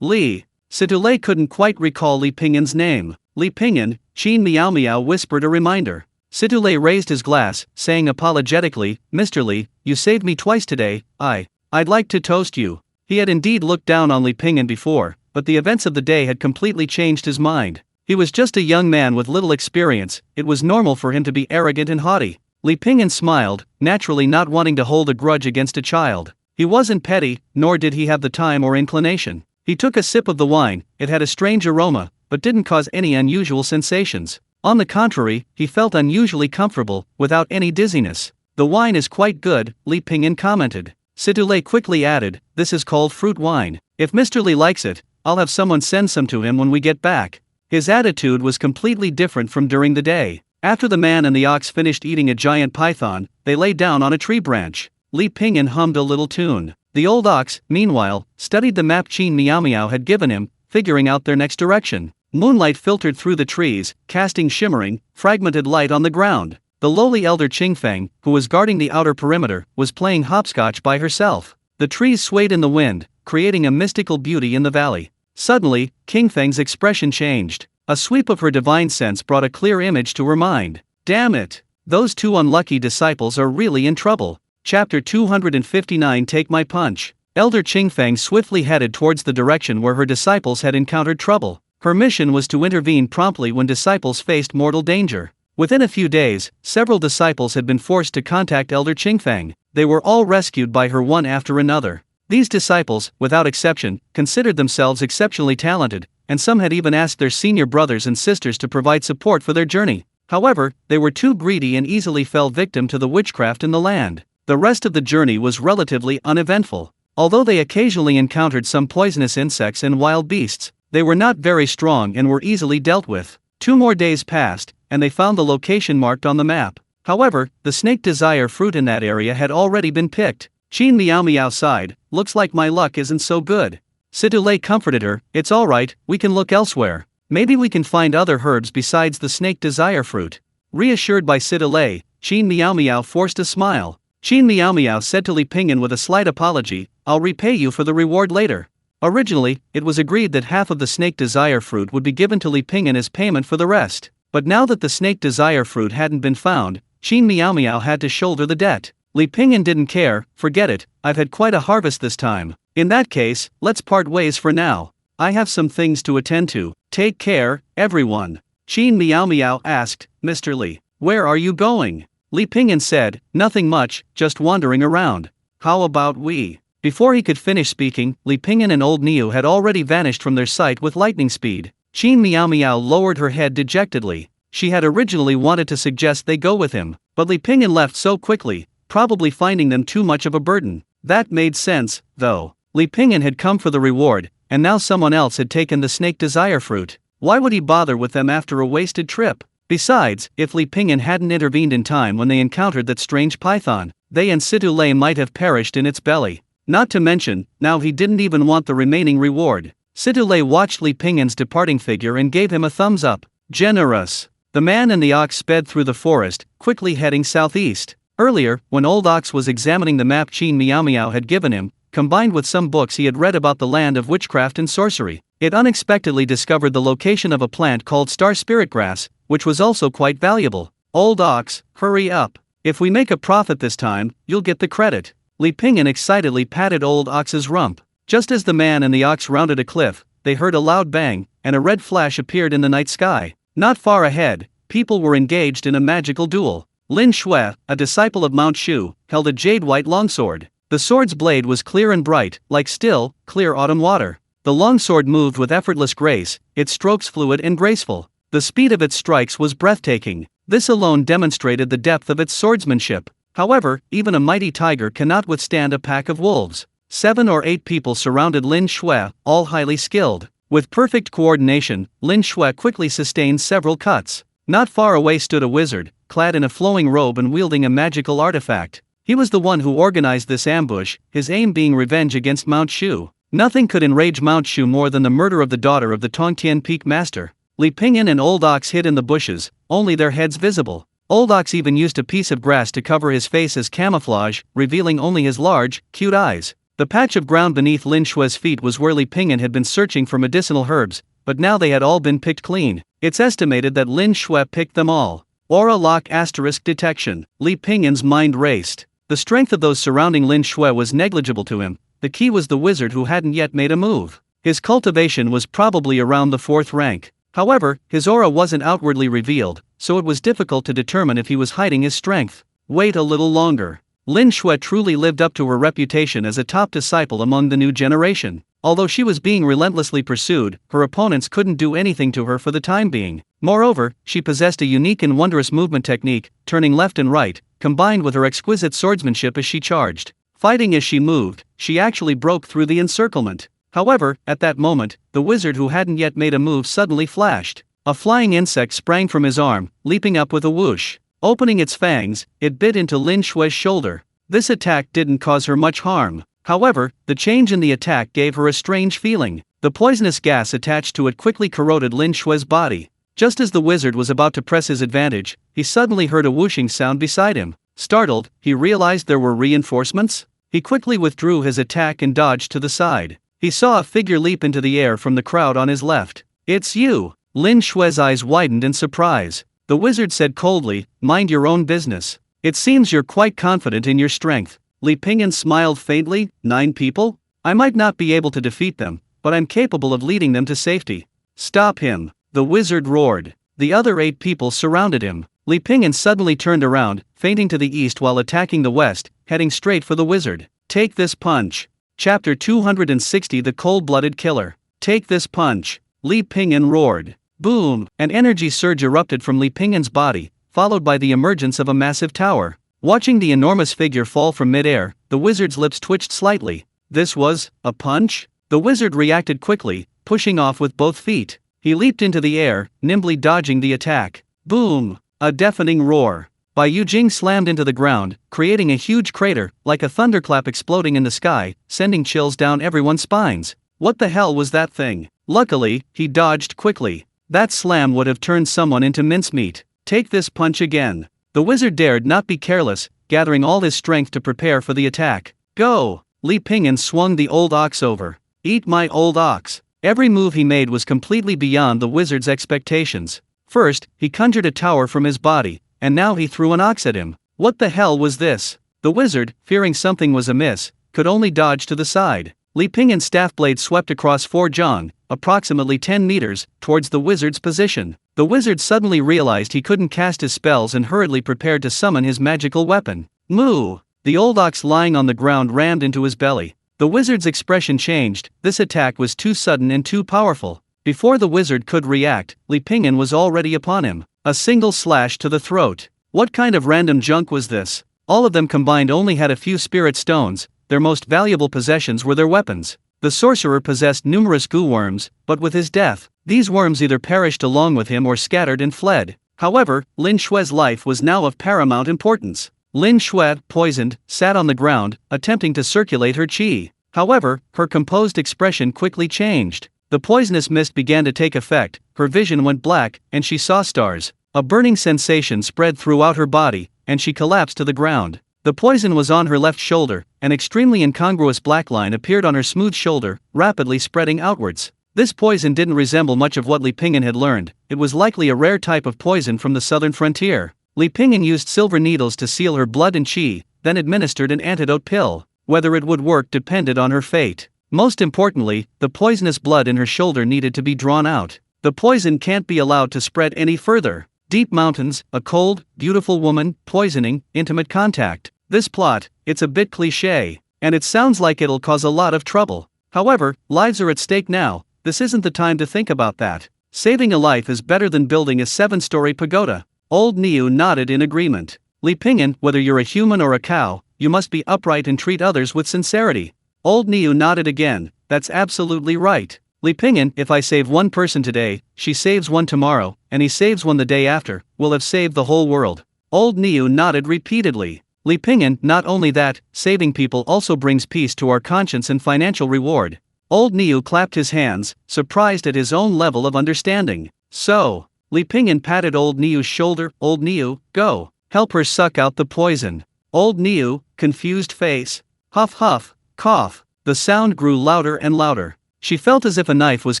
Li. Sidolei couldn't quite recall Li Pingyan's name. Li Pingyan, Qin Miao Miao whispered a reminder. Sidolei raised his glass, saying apologetically, "Mr. Li, you saved me twice today. I'd like to toast you." He had indeed looked down on Li Pingyan before, but the events of the day had completely changed his mind. He was just a young man with little experience. It was normal for him to be arrogant and haughty. Li Pingyan smiled, naturally not wanting to hold a grudge against a child. He wasn't petty, nor did he have the time or inclination. He took a sip of the wine. It had a strange aroma, but didn't cause any unusual sensations. On the contrary, he felt unusually comfortable, without any dizziness. "The wine is quite good," Li Pingyan commented. Sidolei quickly added, "This is called fruit wine. If Mr. Li likes it, I'll have someone send some to him when we get back." His attitude was completely different from during the day. After the man and the ox finished eating a giant python, they lay down on a tree branch. Li Pingyan hummed a little tune. The old ox, meanwhile, studied the map Qin Miao Miao had given him, figuring out their next direction. Moonlight filtered through the trees, casting shimmering, fragmented light on the ground. The lowly elder Qingfeng, who was guarding the outer perimeter, was playing hopscotch by herself. The trees swayed in the wind, creating a mystical beauty in the valley. Suddenly, Qingfeng's expression changed. A sweep of her divine sense brought a clear image to her mind. "Damn it! Those 2 unlucky disciples are really in trouble." Chapter 259 Take My Punch. Elder Qingfeng swiftly headed towards the direction where her disciples had encountered trouble. Her mission was to intervene promptly when disciples faced mortal danger. Within a few days, several disciples had been forced to contact Elder Qingfeng. They were all rescued by her one after another. These disciples, without exception, considered themselves exceptionally talented, and some had even asked their senior brothers and sisters to provide support for their journey. However, they were too greedy and easily fell victim to the witchcraft in the land. The rest of the journey was relatively uneventful. Although they occasionally encountered some poisonous insects and wild beasts, they were not very strong and were easily dealt with. 2 more days passed, and they found the location marked on the map. However, the snake desire fruit in that area had already been picked. Qin Miao Miao sighed, "Looks like my luck isn't so good." Sidolei comforted her, "It's alright, we can look elsewhere. Maybe we can find other herbs besides the snake desire fruit." Reassured by Sidolei, Qin Miao Miao forced a smile. Qin Miao Miao said to Li Pingyan with a slight apology, "I'll repay you for the reward later." Originally, it was agreed that half of the snake desire fruit would be given to Li Pingyan as payment for the rest. But now that the snake desire fruit hadn't been found, Qin Miao Miao had to shoulder the debt. Li Pingyan didn't care. "Forget it, I've had quite a harvest this time. In that case, let's part ways for now." I have some things to attend to. Take care, everyone. Qin Miao Miao asked, Mr. Li, where are you going? Li Pingyan said, nothing much, just wandering around. How about we? Before he could finish speaking, Li Pingyan and old Niu had already vanished from their sight with lightning speed. Qin Miao Miao lowered her head dejectedly. She had originally wanted to suggest they go with him, but Li Pingyan left so quickly, probably finding them too much of a burden. That made sense, though. Li Pingyan had come for the reward, and now someone else had taken the snake desire fruit. Why would he bother with them after a wasted trip? Besides, if Li Pingyan hadn't intervened in time when they encountered that strange python, they and Situ Lei might have perished in its belly. Not to mention, now he didn't even want the remaining reward. Situ Lei watched Li Pingyan's departing figure and gave him a thumbs up. Generous. The man and the ox sped through the forest, quickly heading southeast. Earlier, when Old Ox was examining the map Qin Miao Miao had given him, combined with some books he had read about the land of witchcraft and sorcery, it unexpectedly discovered the location of a plant called star spirit grass, which was also quite valuable. Old Ox, hurry up. If we make a profit this time, you'll get the credit. Li Pingyan excitedly patted Old Ox's rump. Just as the man and the ox rounded a cliff, they heard a loud bang, and a red flash appeared in the night sky. Not far ahead, people were engaged in a magical duel. Lin Shui, a disciple of Mount Shu, held a jade-white longsword. The sword's blade was clear and bright, like still, clear autumn water. The longsword moved with effortless grace, its strokes fluid and graceful. The speed of its strikes was breathtaking. This alone demonstrated the depth of its swordsmanship. However, even a mighty tiger cannot withstand a pack of wolves. 7 or 8 people surrounded Lin Shui, all highly skilled. With perfect coordination, Lin Shui quickly sustained several cuts. Not far away stood a wizard, clad in a flowing robe and wielding a magical artifact. He was the one who organized this ambush, his aim being revenge against Mount Shu. Nothing could enrage Mount Shu more than the murder of the daughter of the Tongtian Peak Master. Li Pingyan and Old Ox hid in the bushes, only their heads visible. Old Ox even used a piece of grass to cover his face as camouflage, revealing only his large, cute eyes. The patch of ground beneath Lin Shui's feet was where Li Pingyan had been searching for medicinal herbs, but now they had all been picked clean. It's estimated that Lin Shui picked them all. Aura lock * detection. Li Pingyan's mind raced. The strength of those surrounding Lin Shui was negligible to him. The key was the wizard who hadn't yet made a move. His cultivation was probably around the 4th rank. However, his aura wasn't outwardly revealed, so it was difficult to determine if he was hiding his strength. Wait a little longer. Lin Shui truly lived up to her reputation as a top disciple among the new generation. Although she was being relentlessly pursued, her opponents couldn't do anything to her for the time being. Moreover, she possessed a unique and wondrous movement technique, turning left and right, combined with her exquisite swordsmanship as she charged. Fighting as she moved, she actually broke through the encirclement. However, at that moment, the wizard who hadn't yet made a move suddenly flashed. A flying insect sprang from his arm, leaping up with a whoosh. Opening its fangs, it bit into Lin Shui's shoulder. This attack didn't cause her much harm. However, the change in the attack gave her a strange feeling. The poisonous gas attached to it quickly corroded Lin Shui's body. Just as the wizard was about to press his advantage, he suddenly heard a whooshing sound beside him. Startled, he realized there were reinforcements. He quickly withdrew his attack and dodged to the side. He saw a figure leap into the air from the crowd on his left. It's you! Lin Shui's eyes widened in surprise. The wizard said coldly, mind your own business. It seems you're quite confident in your strength. Li Pingyan smiled faintly. 9 people? I might not be able to defeat them, but I'm capable of leading them to safety. Stop him! The wizard roared. The other 8 people surrounded him. Li Pingyan suddenly turned around, feinting to the east while attacking the west, heading straight for the wizard. Take this punch. Chapter 260 The Cold-Blooded Killer. Take this punch. Li Pingyan roared. Boom! An energy surge erupted from Li Pingyan's body, followed by the emergence of a massive tower. Watching the enormous figure fall from mid-air, the wizard's lips twitched slightly. This was a punch? The wizard reacted quickly, pushing off with both feet. He leaped into the air, nimbly dodging the attack. Boom! A deafening roar. Bai Yujing slammed into the ground, creating a huge crater, like a thunderclap exploding in the sky, sending chills down everyone's spines. What the hell was that thing? Luckily, he dodged quickly. That slam would have turned someone into mincemeat. Take this punch again. The wizard dared not be careless, gathering all his strength to prepare for the attack. Go! Li Pingyan swung the old ox over. Eat my old ox. Every move he made was completely beyond the wizard's expectations. First, he conjured a tower from his body, and now he threw an ox at him. What the hell was this? The wizard, fearing something was amiss, could only dodge to the side. Li Pingyan's staff blade swept across 4 zhang, approximately 10 meters, towards the wizard's position. The wizard suddenly realized he couldn't cast his spells and hurriedly prepared to summon his magical weapon. Moo! The old ox lying on the ground rammed into his belly. The wizard's expression changed. This attack was too sudden and too powerful. Before the wizard could react, Li Pingyan was already upon him. A single slash to the throat. What kind of random junk was this? All of them combined only had a few spirit stones. Their most valuable possessions were their weapons. The sorcerer possessed numerous goo worms, but with his death, these worms either perished along with him or scattered and fled. However, Lin Xue's life was now of paramount importance. Lin Xue, poisoned, sat on the ground, attempting to circulate her qi. However, her composed expression quickly changed. The poisonous mist began to take effect, her vision went black, and she saw stars. A burning sensation spread throughout her body, and she collapsed to the ground. The poison was on her left shoulder. An extremely incongruous black line appeared on her smooth shoulder, rapidly spreading outwards. This poison didn't resemble much of what Li Pingyan had learned. It was likely a rare type of poison from the southern frontier. Li Pingyan used silver needles to seal her blood and qi, then administered an antidote pill. Whether it would work depended on her fate. Most importantly, the poisonous blood in her shoulder needed to be drawn out. The poison can't be allowed to spread any further. Deep mountains, a cold, beautiful woman, poisoning, intimate contact. This plot, it's a bit cliché, and it sounds like it'll cause a lot of trouble. However, lives are at stake now. This isn't the time to think about that. Saving a life is better than building a 7-story pagoda. Old Niu nodded in agreement. Li Pingyan, whether you're a human or a cow, you must be upright and treat others with sincerity. Old Niu nodded again. That's absolutely right. Li Pingyan, if I save one person today, she saves one tomorrow, and he saves one the day after, we'll have saved the whole world. Old Niu nodded repeatedly. Li Pingyan, not only that, saving people also brings peace to our conscience and financial reward. Old Niu clapped his hands, surprised at his own level of understanding. So, Li Pingyan patted Old Niu's shoulder. Old Niu, go. Help her suck out the poison. Old Niu, confused face. Huff huff, cough. The sound grew louder and louder. She felt as if a knife was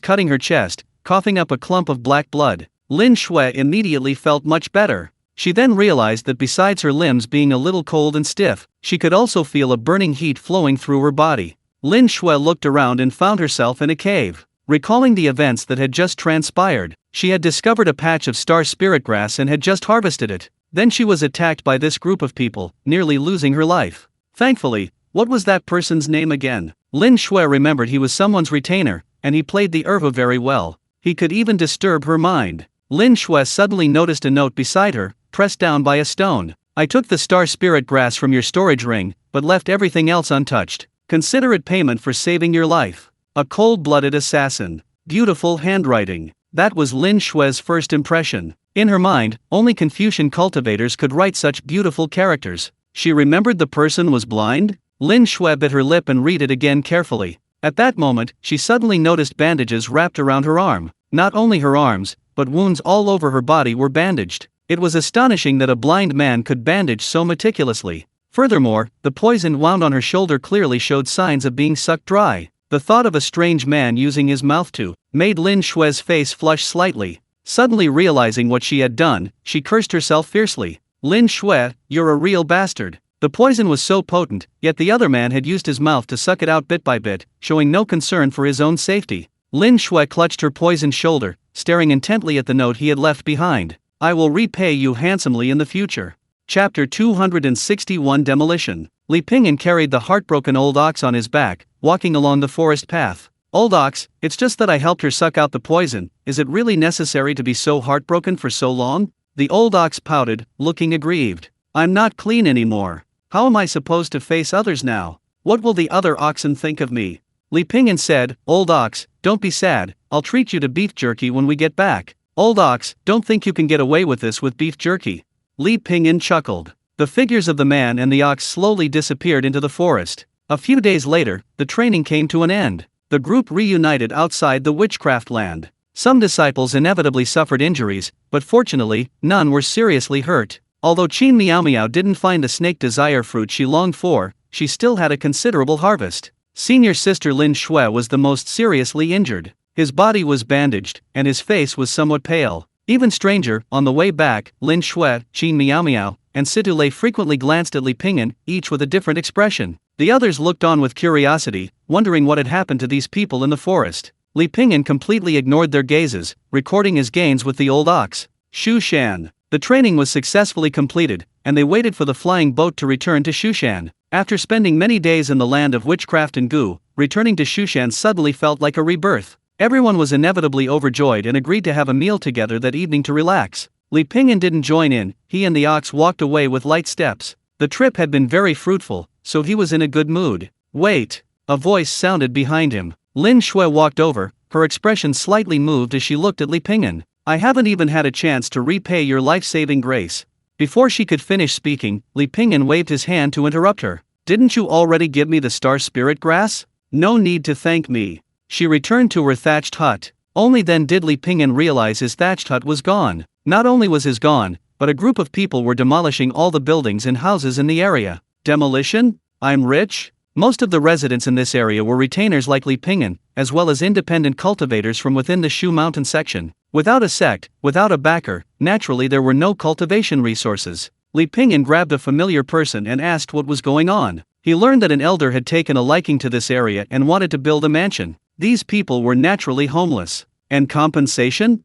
cutting her chest, coughing up a clump of black blood. Lin Xue immediately felt much better. She then realized that besides her limbs being a little cold and stiff, she could also feel a burning heat flowing through her body. Lin Xue looked around and found herself in a cave. Recalling the events that had just transpired, she had discovered a patch of star spirit grass and had just harvested it. Then she was attacked by this group of people, nearly losing her life. Thankfully, what was that person's name again? Lin Xue remembered he was someone's retainer, and he played the erhu very well. He could even disturb her mind. Lin Xue suddenly noticed a note beside her, pressed down by a stone. I took the star spirit grass from your storage ring, but left everything else untouched. Consider it payment for saving your life. A cold-blooded assassin. Beautiful handwriting. That was Lin Xue's first impression. In her mind, only Confucian cultivators could write such beautiful characters. She remembered the person was blind? Lin Xue bit her lip and read it again carefully. At that moment, she suddenly noticed bandages wrapped around her arm. Not only her arms, but wounds all over her body were bandaged. It was astonishing that a blind man could bandage so meticulously. Furthermore, the poison wound on her shoulder clearly showed signs of being sucked dry. The thought of a strange man using his mouth to made Lin Xue's face flush slightly. Suddenly realizing what she had done, she cursed herself fiercely. Lin Xue, you're a real bastard. The poison was so potent, yet the other man had used his mouth to suck it out bit by bit, showing no concern for his own safety. Lin Xue clutched her poisoned shoulder, staring intently at the note he had left behind. I will repay you handsomely in the future. Chapter 261 Demolition. Li Pingyan carried the heartbroken old ox on his back, walking along the forest path. Old ox, it's just that I helped her suck out the poison. Is it really necessary to be so heartbroken for so long? The old ox pouted, looking aggrieved. I'm not clean anymore. How am I supposed to face others now? What will the other oxen think of me? Li Pingyan said, Old ox, don't be sad, I'll treat you to beef jerky when we get back. Old ox, don't think you can get away with this with beef jerky. Li Pingyan chuckled. The figures of the man and the ox slowly disappeared into the forest. A few days later, the training came to an end. The group reunited outside the witchcraft land. Some disciples inevitably suffered injuries, but fortunately, none were seriously hurt. Although Qin Miao Miao didn't find the snake desire fruit she longed for, she still had a considerable harvest. Senior sister Lin Xue was the most seriously injured. His body was bandaged, and his face was somewhat pale. Even stranger, on the way back, Lin Xue, Qin Miao Miao, and Situlei frequently glanced at Li Pingyan, each with a different expression. The others looked on with curiosity, wondering what had happened to these people in the forest. Li Pingyan completely ignored their gazes, recording his gains with the old ox. Shushan. The training was successfully completed, and they waited for the flying boat to return to Shushan. After spending many days in the land of witchcraft and goo, returning to Shushan suddenly felt like a rebirth. Everyone was inevitably overjoyed and agreed to have a meal together that evening to relax. Li Pingyan didn't join in, he and the ox walked away with light steps. The trip had been very fruitful, so he was in a good mood. Wait! A voice sounded behind him. Lin Shui walked over, her expression slightly moved as she looked at Li Pingyan. I haven't even had a chance to repay your life-saving grace. Before she could finish speaking, Li Pingyan waved his hand to interrupt her. Didn't you already give me the star spirit grass? No need to thank me. She returned to her thatched hut. Only then did Li Pingyan realize his thatched hut was gone. Not only was his gone, but a group of people were demolishing all the buildings and houses in the area. Demolition? I'm rich? Most of the residents in this area were retainers like Li Pingyan, as well as independent cultivators from within the Shu Mountain section. Without a sect, without a backer, naturally there were no cultivation resources. Li Pingyan grabbed a familiar person and asked what was going on. He learned that an elder had taken a liking to this area and wanted to build a mansion. These people were naturally homeless. And compensation?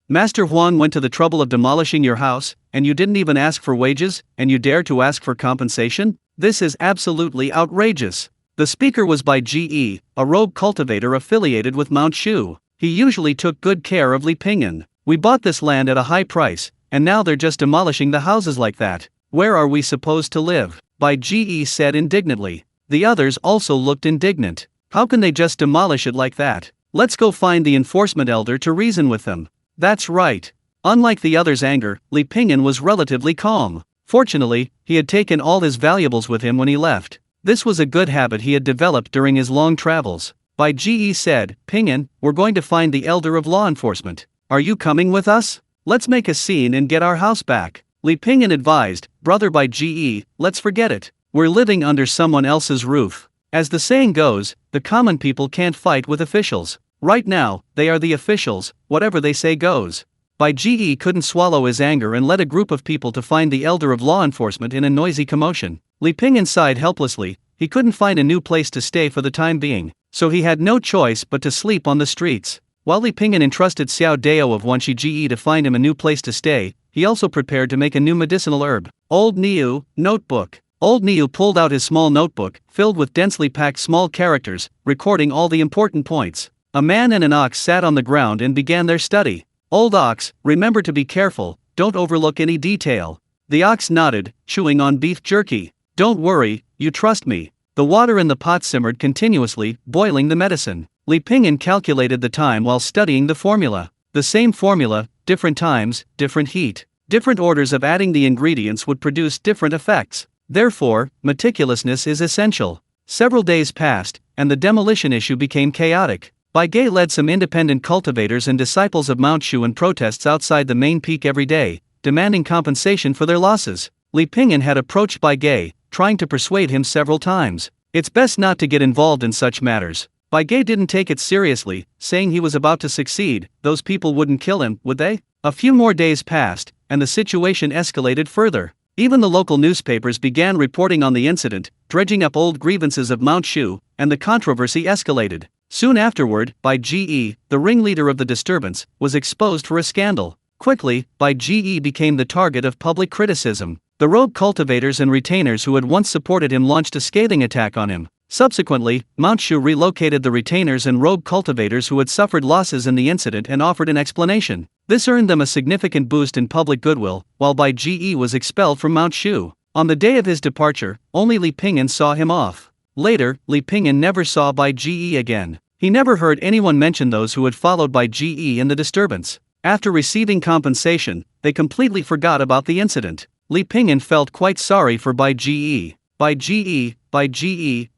Master Huang went to the trouble of demolishing your house, and you didn't even ask for wages, and you dare to ask for compensation? This is absolutely outrageous. The speaker was Bai Ge, a rogue cultivator affiliated with Mount Shu. He usually took good care of Li Pingyan. We bought this land at a high price, and now they're just demolishing the houses like that. Where are we supposed to live? Bai Ge said indignantly. The others also looked indignant. How can they just demolish it like that? Let's go find the enforcement elder to reason with them. That's right. Unlike the others' anger, Li Pingyan was relatively calm. Fortunately, he had taken all his valuables with him when he left. This was a good habit he had developed during his long travels. Bai Ge said, Pingyan, we're going to find the elder of law enforcement. Are you coming with us? Let's make a scene and get our house back. Li Pingyan advised, Brother Bai Ge, let's forget it. We're living under someone else's roof. As the saying goes, the common people can't fight with officials. Right now, they are the officials, whatever they say goes. Bai Ge couldn't swallow his anger and led a group of people to find the elder of law enforcement in a noisy commotion. Li Pingyan sighed helplessly. He couldn't find a new place to stay for the time being, so he had no choice but to sleep on the streets. While Li Pingyan entrusted Xiao Dao of Wanshi Ge to find him a new place to stay, he also prepared to make a new medicinal herb. Old Niu, notebook. Old Niu pulled out his small notebook, filled with densely packed small characters, recording all the important points. A man and an ox sat on the ground and began their study. Old ox, remember to be careful, don't overlook any detail. The ox nodded, chewing on beef jerky. Don't worry, you trust me. The water in the pot simmered continuously, boiling the medicine. Li Pingyan calculated the time while studying the formula. The same formula, different times, different heat. Different orders of adding the ingredients would produce different effects. Therefore, meticulousness is essential. Several days passed, and the demolition issue became chaotic. Bai Ge led some independent cultivators and disciples of Mount Shu in protests outside the main peak every day, demanding compensation for their losses. Li Pingyan had approached Bai Ge, trying to persuade him several times. It's best not to get involved in such matters. Bai Ge didn't take it seriously, saying he was about to succeed. Those people wouldn't kill him, would they? A few more days passed, and the situation escalated further. Even the local newspapers began reporting on the incident, dredging up old grievances of Mount Shu, and the controversy escalated. Soon afterward, Bai Ge, the ringleader of the disturbance, was exposed for a scandal. Quickly, Bai Ge became the target of public criticism. The rogue cultivators and retainers who had once supported him launched a scathing attack on him. Subsequently, Mount Shu relocated the retainers and rogue cultivators who had suffered losses in the incident and offered an explanation. This earned them a significant boost in public goodwill, while Bai Ge was expelled from Mount Shu. On the day of his departure, only Li Pingyan saw him off. Later, Li Pingyan never saw Bai Ge again. He never heard anyone mention those who had followed Bai Ge in the disturbance. After receiving compensation, they completely forgot about the incident. Li Pingyan felt quite sorry for Bai Ge. Bai Ge,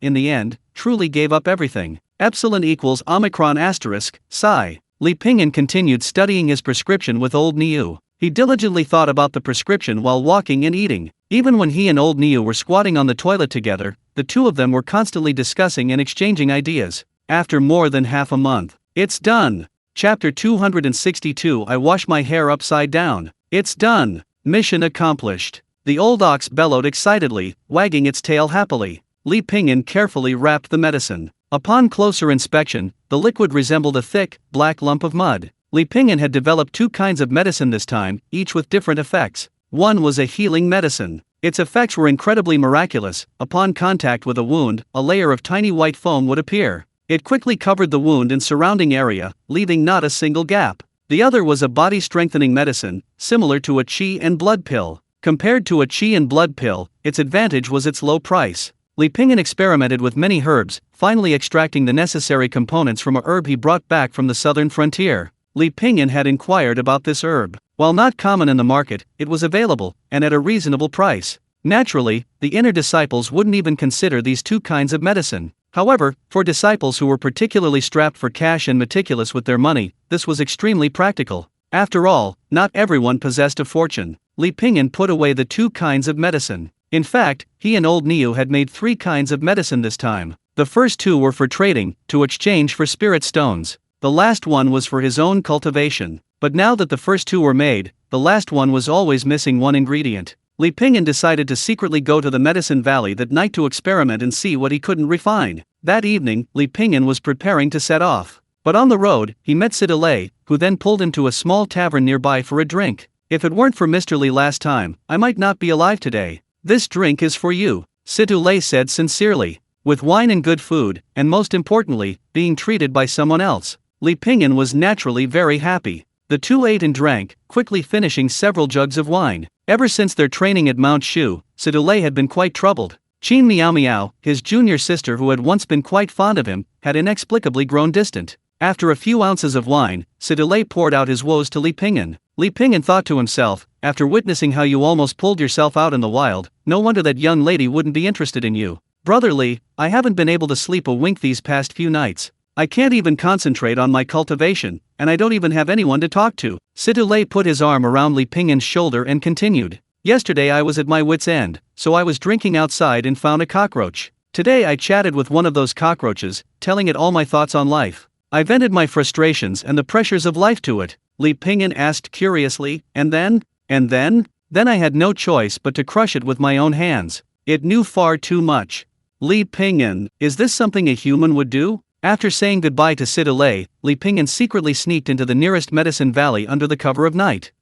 in the end, truly gave up everything. Epsilon equals Omicron asterisk, psi. Li Pingyan continued studying his prescription with old Niu. He diligently thought about the prescription while walking and eating. Even when he and old Niu were squatting on the toilet together, the two of them were constantly discussing and exchanging ideas. After more than half a month, it's done. Chapter 262. I wash my hair upside down. It's done. Mission accomplished. The old ox bellowed excitedly, wagging its tail happily. Li Pingyan carefully wrapped the medicine. Upon closer inspection, the liquid resembled a thick, black lump of mud. Li Pingyan had developed two kinds of medicine this time, each with different effects. One was a healing medicine. Its effects were incredibly miraculous. Upon contact with a wound, a layer of tiny white foam would appear. It quickly covered the wound and surrounding area, leaving not a single gap. The other was a body-strengthening medicine, similar to a qi and blood pill. Compared to a qi and blood pill, its advantage was its low price. Li Pingyan experimented with many herbs, finally extracting the necessary components from a herb he brought back from the southern frontier. Li Pingyan had inquired about this herb. While not common in the market, it was available, and at a reasonable price. Naturally, the inner disciples wouldn't even consider these two kinds of medicine. However, for disciples who were particularly strapped for cash and meticulous with their money, this was extremely practical. After all, not everyone possessed a fortune. Li Pingyan put away the two kinds of medicine. In fact, he and old Niu had made 3 kinds of medicine this time. The first 2 were for trading, to exchange for spirit stones. The last one was for his own cultivation. But now that the first 2 were made, the last one was always missing one ingredient. Li Pingyan decided to secretly go to the Medicine Valley that night to experiment and see what he couldn't refine. That evening, Li Pingyan was preparing to set off. But on the road, he met Sidolei, who then pulled him to a small tavern nearby for a drink. "If it weren't for Mr. Li last time, I might not be alive today. This drink is for you," Sidolei said sincerely. With wine and good food, and most importantly, being treated by someone else, Li Pingyan was naturally very happy. The two ate and drank, quickly finishing several jugs of wine. Ever since their training at Mount Shu, Sidolei had been quite troubled. Qin Miao Miao, his junior sister who had once been quite fond of him, had inexplicably grown distant. After a few ounces of wine, Sidolei poured out his woes to Li Pingyan. Li Pingyan thought to himself, after witnessing how you almost pulled yourself out in the wild, no wonder that young lady wouldn't be interested in you. Brother Li, I haven't been able to sleep a wink these past few nights. I can't even concentrate on my cultivation, and I don't even have anyone to talk to. Sidolei put his arm around Li Pingyan's shoulder and continued. Yesterday I was at my wit's end, so I was drinking outside and found a cockroach. Today I chatted with one of those cockroaches, telling it all my thoughts on life. I vented my frustrations and the pressures of life to it. Li Pingyan asked curiously, and then? Then I had no choice but to crush it with my own hands. It knew far too much. Li Pingyan, is this something a human would do? After saying goodbye to Sidolei, Li Pingyan secretly sneaked into the nearest Medicine Valley under the cover of night.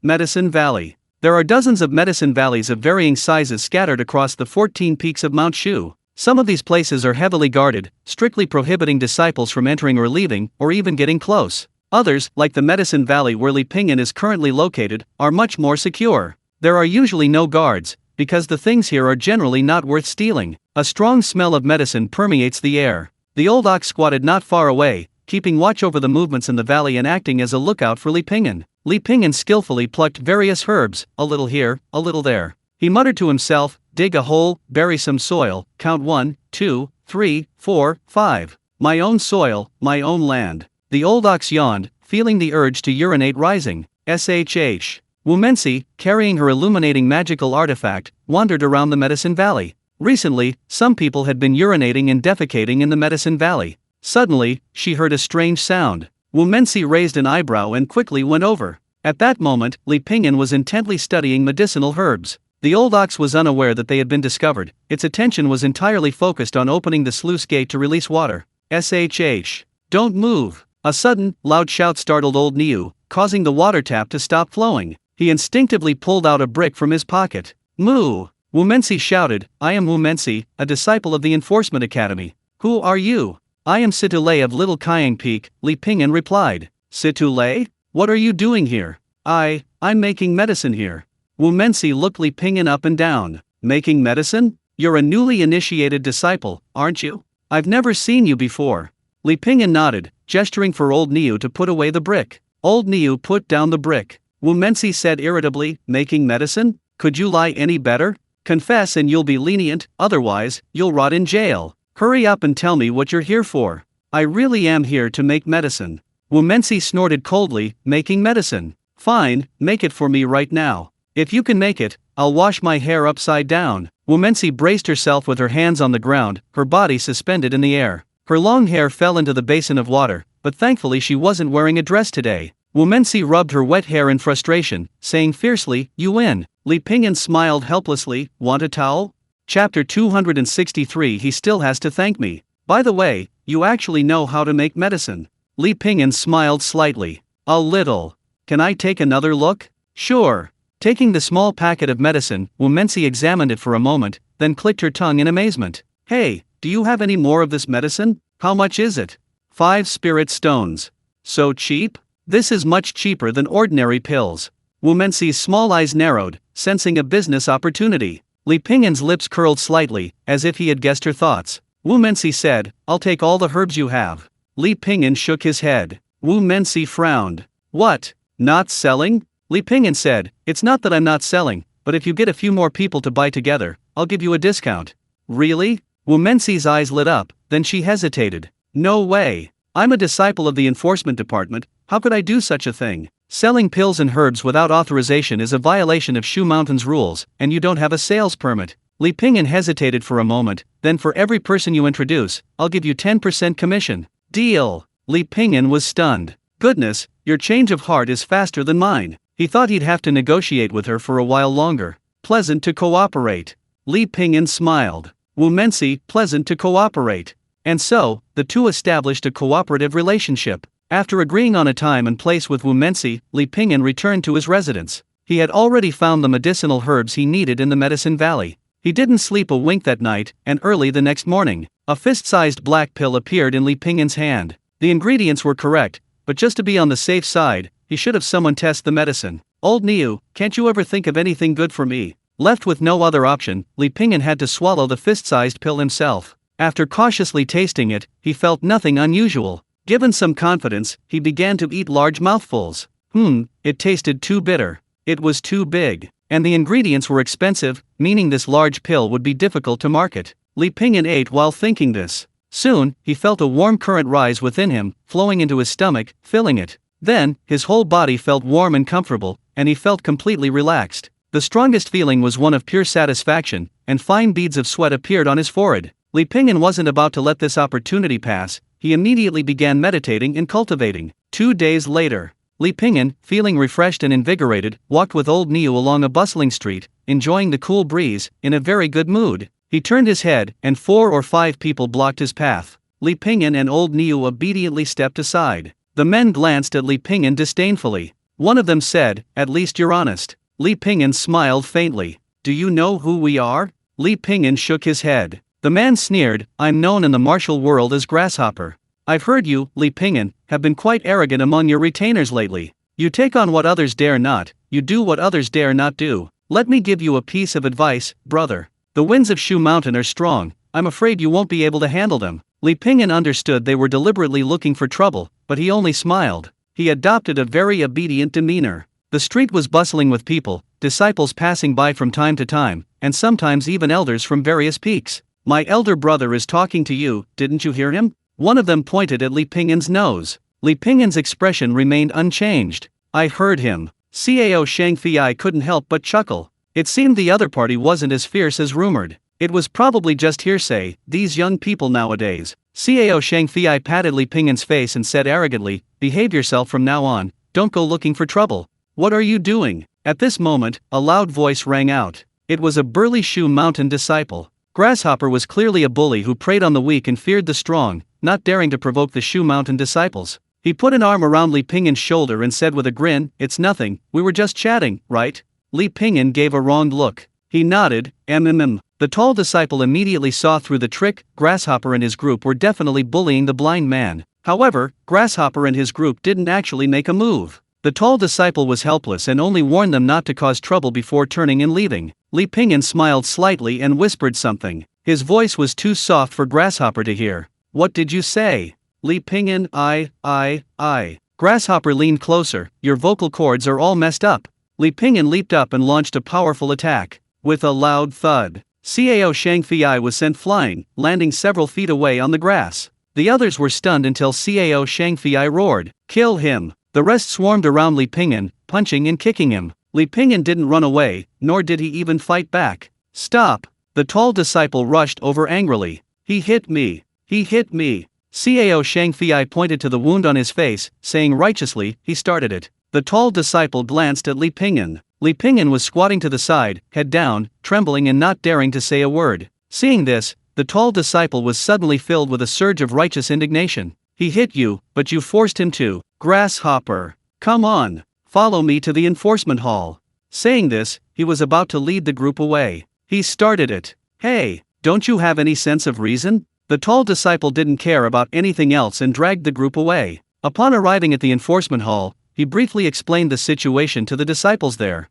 Medicine Valley. There are dozens of medicine valleys of varying sizes scattered across the 14 peaks of Mount Shu. Some of these places are heavily guarded, strictly prohibiting disciples from entering or leaving, or even getting close. Others, like the Medicine Valley where Li Pingyan is currently located, are much more secure. There are usually no guards, because the things here are generally not worth stealing. A strong smell of medicine permeates the air. The old ox squatted not far away, keeping watch over the movements in the valley and acting as a lookout for Li Pingyan. Li Pingyan skillfully plucked various herbs, a little here, a little there. He muttered to himself, dig a hole, bury some soil, count 1, 2, 3, 4, 5. My own soil, my own land. The old ox yawned, feeling the urge to urinate rising. SHH. Wumensi, carrying her illuminating magical artifact, wandered around the Medicine Valley. Recently, some people had been urinating and defecating in the Medicine Valley. Suddenly, she heard a strange sound. Wumensi raised an eyebrow and quickly went over. At that moment, Li Pingyan was intently studying medicinal herbs. The old ox was unaware that they had been discovered. Its attention was entirely focused on opening the sluice gate to release water. SHH. Don't move. A sudden, loud shout startled old Niu, causing the water tap to stop flowing. He instinctively pulled out a brick from his pocket. Moo! Wumensi shouted, I am Wumensi, a disciple of the Enforcement Academy. Who are you? I am Sidolei of Little Kyang Peak, Li Pingyan replied. Sidolei? What are you doing here? I'm making medicine here. Wumensi looked Li Pingyan up and down. Making medicine? You're a newly initiated disciple, aren't you? I've never seen you before. Li Pingyan nodded, gesturing for old Niu to put away the brick. Old Niu put down the brick. Wumensi said irritably, making medicine? Could you lie any better? Confess and you'll be lenient, otherwise, you'll rot in jail. Hurry up and tell me what you're here for. I really am here to make medicine. Wumensi snorted coldly, making medicine. Fine, make it for me right now. If you can make it, I'll wash my hair upside down. Wumensi braced herself with her hands on the ground, her body suspended in the air. Her long hair fell into the basin of water, but thankfully she wasn't wearing a dress today. Wumensi rubbed her wet hair in frustration, saying fiercely, you win. Li Pingyan smiled helplessly, want a towel? Chapter 263 He still has to thank me. By the way, you actually know how to make medicine. Li Pingyan smiled slightly. A little. Can I take another look? Sure. Taking the small packet of medicine, Wu Mensi examined it for a moment, then clicked her tongue in amazement. Hey, do you have any more of this medicine? How much is it? 5 spirit stones. So cheap? This is much cheaper than ordinary pills. Wu Mensi's small eyes narrowed, sensing a business opportunity. Li Pingyan's lips curled slightly, as if he had guessed her thoughts. Wu Mensi said, I'll take all the herbs you have. Li Pingyan shook his head. Wu Mensi frowned. What? Not selling? Li Pingyan said, it's not that I'm not selling, but if you get a few more people to buy together, I'll give you a discount. Really? Wu Mensi's eyes lit up, then she hesitated. No way. I'm a disciple of the enforcement department, how could I do such a thing? Selling pills and herbs without authorization is a violation of Shu Mountain's rules, and you don't have a sales permit. Li Pingyan hesitated for a moment, then for every person you introduce, I'll give you 10% commission. Deal. Li Pingyan was stunned. Goodness, your change of heart is faster than mine. He thought he'd have to negotiate with her for a while longer. Pleasant to cooperate. Li Pingyan smiled. Wu Mensi, pleasant to cooperate. And so, the two established a cooperative relationship. After agreeing on a time and place with Wu Mensi, Li Pingyan returned to his residence. He had already found the medicinal herbs he needed in the Medicine Valley. He didn't sleep a wink that night, and early the next morning, a fist-sized black pill appeared in Li Pingyan's hand. The ingredients were correct, but just to be on the safe side, he should have someone test the medicine. Old Niu, can't you ever think of anything good for me? Left with no other option, Li Pingyan had to swallow the fist-sized pill himself. After cautiously tasting it, he felt nothing unusual. Given some confidence, he began to eat large mouthfuls. It tasted too bitter. It was too big. And the ingredients were expensive, meaning this large pill would be difficult to market. Li Pingyan ate while thinking this. Soon, he felt a warm current rise within him, flowing into his stomach, filling it. Then, his whole body felt warm and comfortable, and he felt completely relaxed. The strongest feeling was one of pure satisfaction, and fine beads of sweat appeared on his forehead. Li Pingyan wasn't about to let this opportunity pass. He immediately began meditating and cultivating. 2 days later, Li Pingyan, feeling refreshed and invigorated, walked with old Niu along a bustling street, enjoying the cool breeze, in a very good mood. He turned his head, and 4 or 5 people blocked his path. Li Pingyan and old Niu obediently stepped aside. The men glanced at Li Pingyan disdainfully. One of them said, at least you're honest. Li Pingyan smiled faintly. Do you know who we are? Li Pingyan shook his head. The man sneered, I'm known in the martial world as Grasshopper. I've heard you, Li Pingyan, have been quite arrogant among your retainers lately. You take on what others dare not, you do what others dare not do. Let me give you a piece of advice, brother. The winds of Shu Mountain are strong, I'm afraid you won't be able to handle them. Li Pingyan understood they were deliberately looking for trouble, but he only smiled. He adopted a very obedient demeanor. The street was bustling with people, disciples passing by from time to time, and sometimes even elders from various peaks. My elder brother is talking to you, didn't you hear him? One of them pointed at Li Pingyan's nose. Li Pingyan's expression remained unchanged. I heard him. Cao Shangfei couldn't help but chuckle. It seemed the other party wasn't as fierce as rumored. It was probably just hearsay, these young people nowadays. Cao Shangfei patted Li Pingyan's face and said arrogantly, behave yourself from now on, don't go looking for trouble. What are you doing? At this moment, a loud voice rang out. It was a burly Shu Mountain disciple. Grasshopper was clearly a bully who preyed on the weak and feared the strong, not daring to provoke the Shu Mountain disciples. He put an arm around Li Pingyan's shoulder and said with a grin, it's nothing, we were just chatting, right? Li Pingyan gave a wronged look. He nodded, The tall disciple immediately saw through the trick. Grasshopper and his group were definitely bullying the blind man. However, Grasshopper and his group didn't actually make a move. The tall disciple was helpless and only warned them not to cause trouble before turning and leaving. Li Pingyan smiled slightly and whispered something. His voice was too soft for Grasshopper to hear. What did you say? Li Pingyan, I. Grasshopper leaned closer, your vocal cords are all messed up. Li Pingyan leaped up and launched a powerful attack. With a loud thud, Cao Shangfei was sent flying, landing several feet away on the grass. The others were stunned until Cao Shangfei roared, kill him. The rest swarmed around Li Pingyan, punching and kicking him. Li Pingyan didn't run away, nor did he even fight back. Stop! The tall disciple rushed over angrily. He hit me. Cao Shangfei pointed to the wound on his face, saying righteously, he started it. The tall disciple glanced at Li Pingyan. Li Pingyan was squatting to the side, head down, trembling and not daring to say a word. Seeing this, The tall disciple was suddenly filled with a surge of righteous indignation. He hit you, but you forced him to. Grasshopper. Come on. Follow me to the enforcement hall. Saying this, he was about to lead the group away. He started it. Hey, don't you have any sense of reason? The tall disciple didn't care about anything else and dragged the group away. Upon arriving at the enforcement hall, he briefly explained the situation to the disciples there.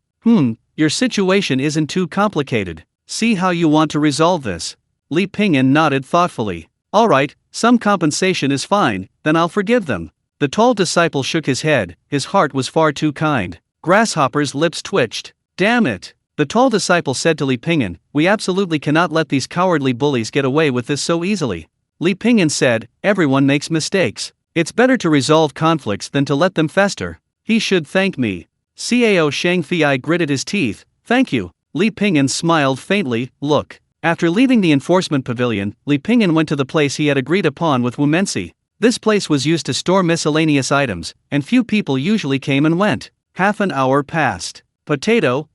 Your situation isn't too complicated. See how you want to resolve this. Li Pingyan nodded thoughtfully. Alright, some compensation is fine, then I'll forgive them. The tall disciple shook his head, his heart was far too kind. Grasshopper's lips twitched. Damn it! The tall disciple said to Li Pingyan, we absolutely cannot let these cowardly bullies get away with this so easily. Li Pingyan said, everyone makes mistakes. It's better to resolve conflicts than to let them fester. He should thank me. Cao Shangfei gritted his teeth. Thank you. Li Pingyan smiled faintly. Look. After leaving the enforcement pavilion, Li Pingyan went to the place he had agreed upon with Wu Mensi. This place was used to store miscellaneous items, and few people usually came and went. Half an hour passed. Potato,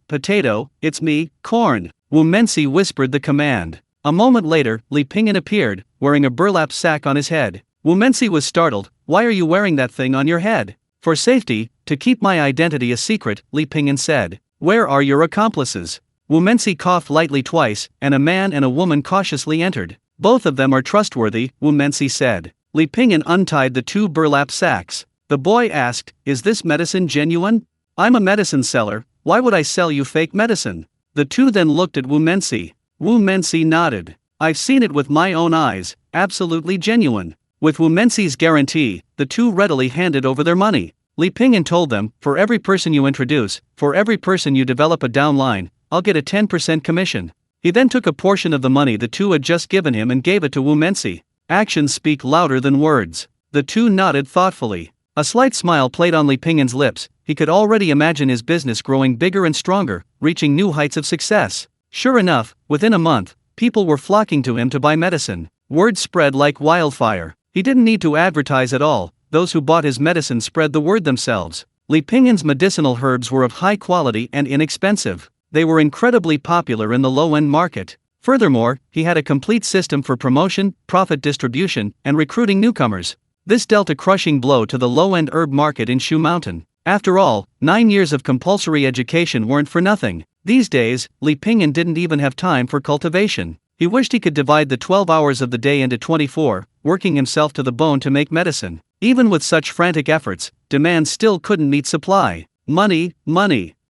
it's me, corn. Wu Mensi whispered the command. A moment later, Li Pingyan appeared, wearing a burlap sack on his head. Wu Mensi was startled. Why are you wearing that thing on your head? For safety, to keep my identity a secret, Li Pingyan said. Where are your accomplices? Wu Mensi coughed lightly twice, and a man and a woman cautiously entered. Both of them are trustworthy, Wu Mensi said. Li Pingyan untied the two burlap sacks. The boy asked, is this medicine genuine? I'm a medicine seller, why would I sell you fake medicine? The two then looked at Wu Mensi. Wu Mensi nodded. I've seen it with my own eyes, absolutely genuine. With Wu Mensi's guarantee, the two readily handed over their money. Li Pingyan told them, for every person you introduce, for every person you develop a downline, I'll get a 10% commission. He then took a portion of the money the two had just given him and gave it to Wu Mensi. Actions speak louder than words. The two nodded thoughtfully. A slight smile played on Li Pingyan's lips. He could already imagine his business growing bigger and stronger, reaching new heights of success. Sure enough, within a month, people were flocking to him to buy medicine. Word spread like wildfire. He didn't need to advertise at all. Those who bought his medicine spread the word themselves. Li Pingyan's medicinal herbs were of high quality and inexpensive. They were incredibly popular in the low-end market. Furthermore, he had a complete system for promotion, profit distribution, and recruiting newcomers. This dealt a crushing blow to the low-end herb market in Shu Mountain. After all, 9 years of compulsory education weren't for nothing. These days, Li Pingyan didn't even have time for cultivation. He wished he could divide the 12 hours of the day into 24, working himself to the bone to make medicine. Even with such frantic efforts, demand still couldn't meet supply. Money.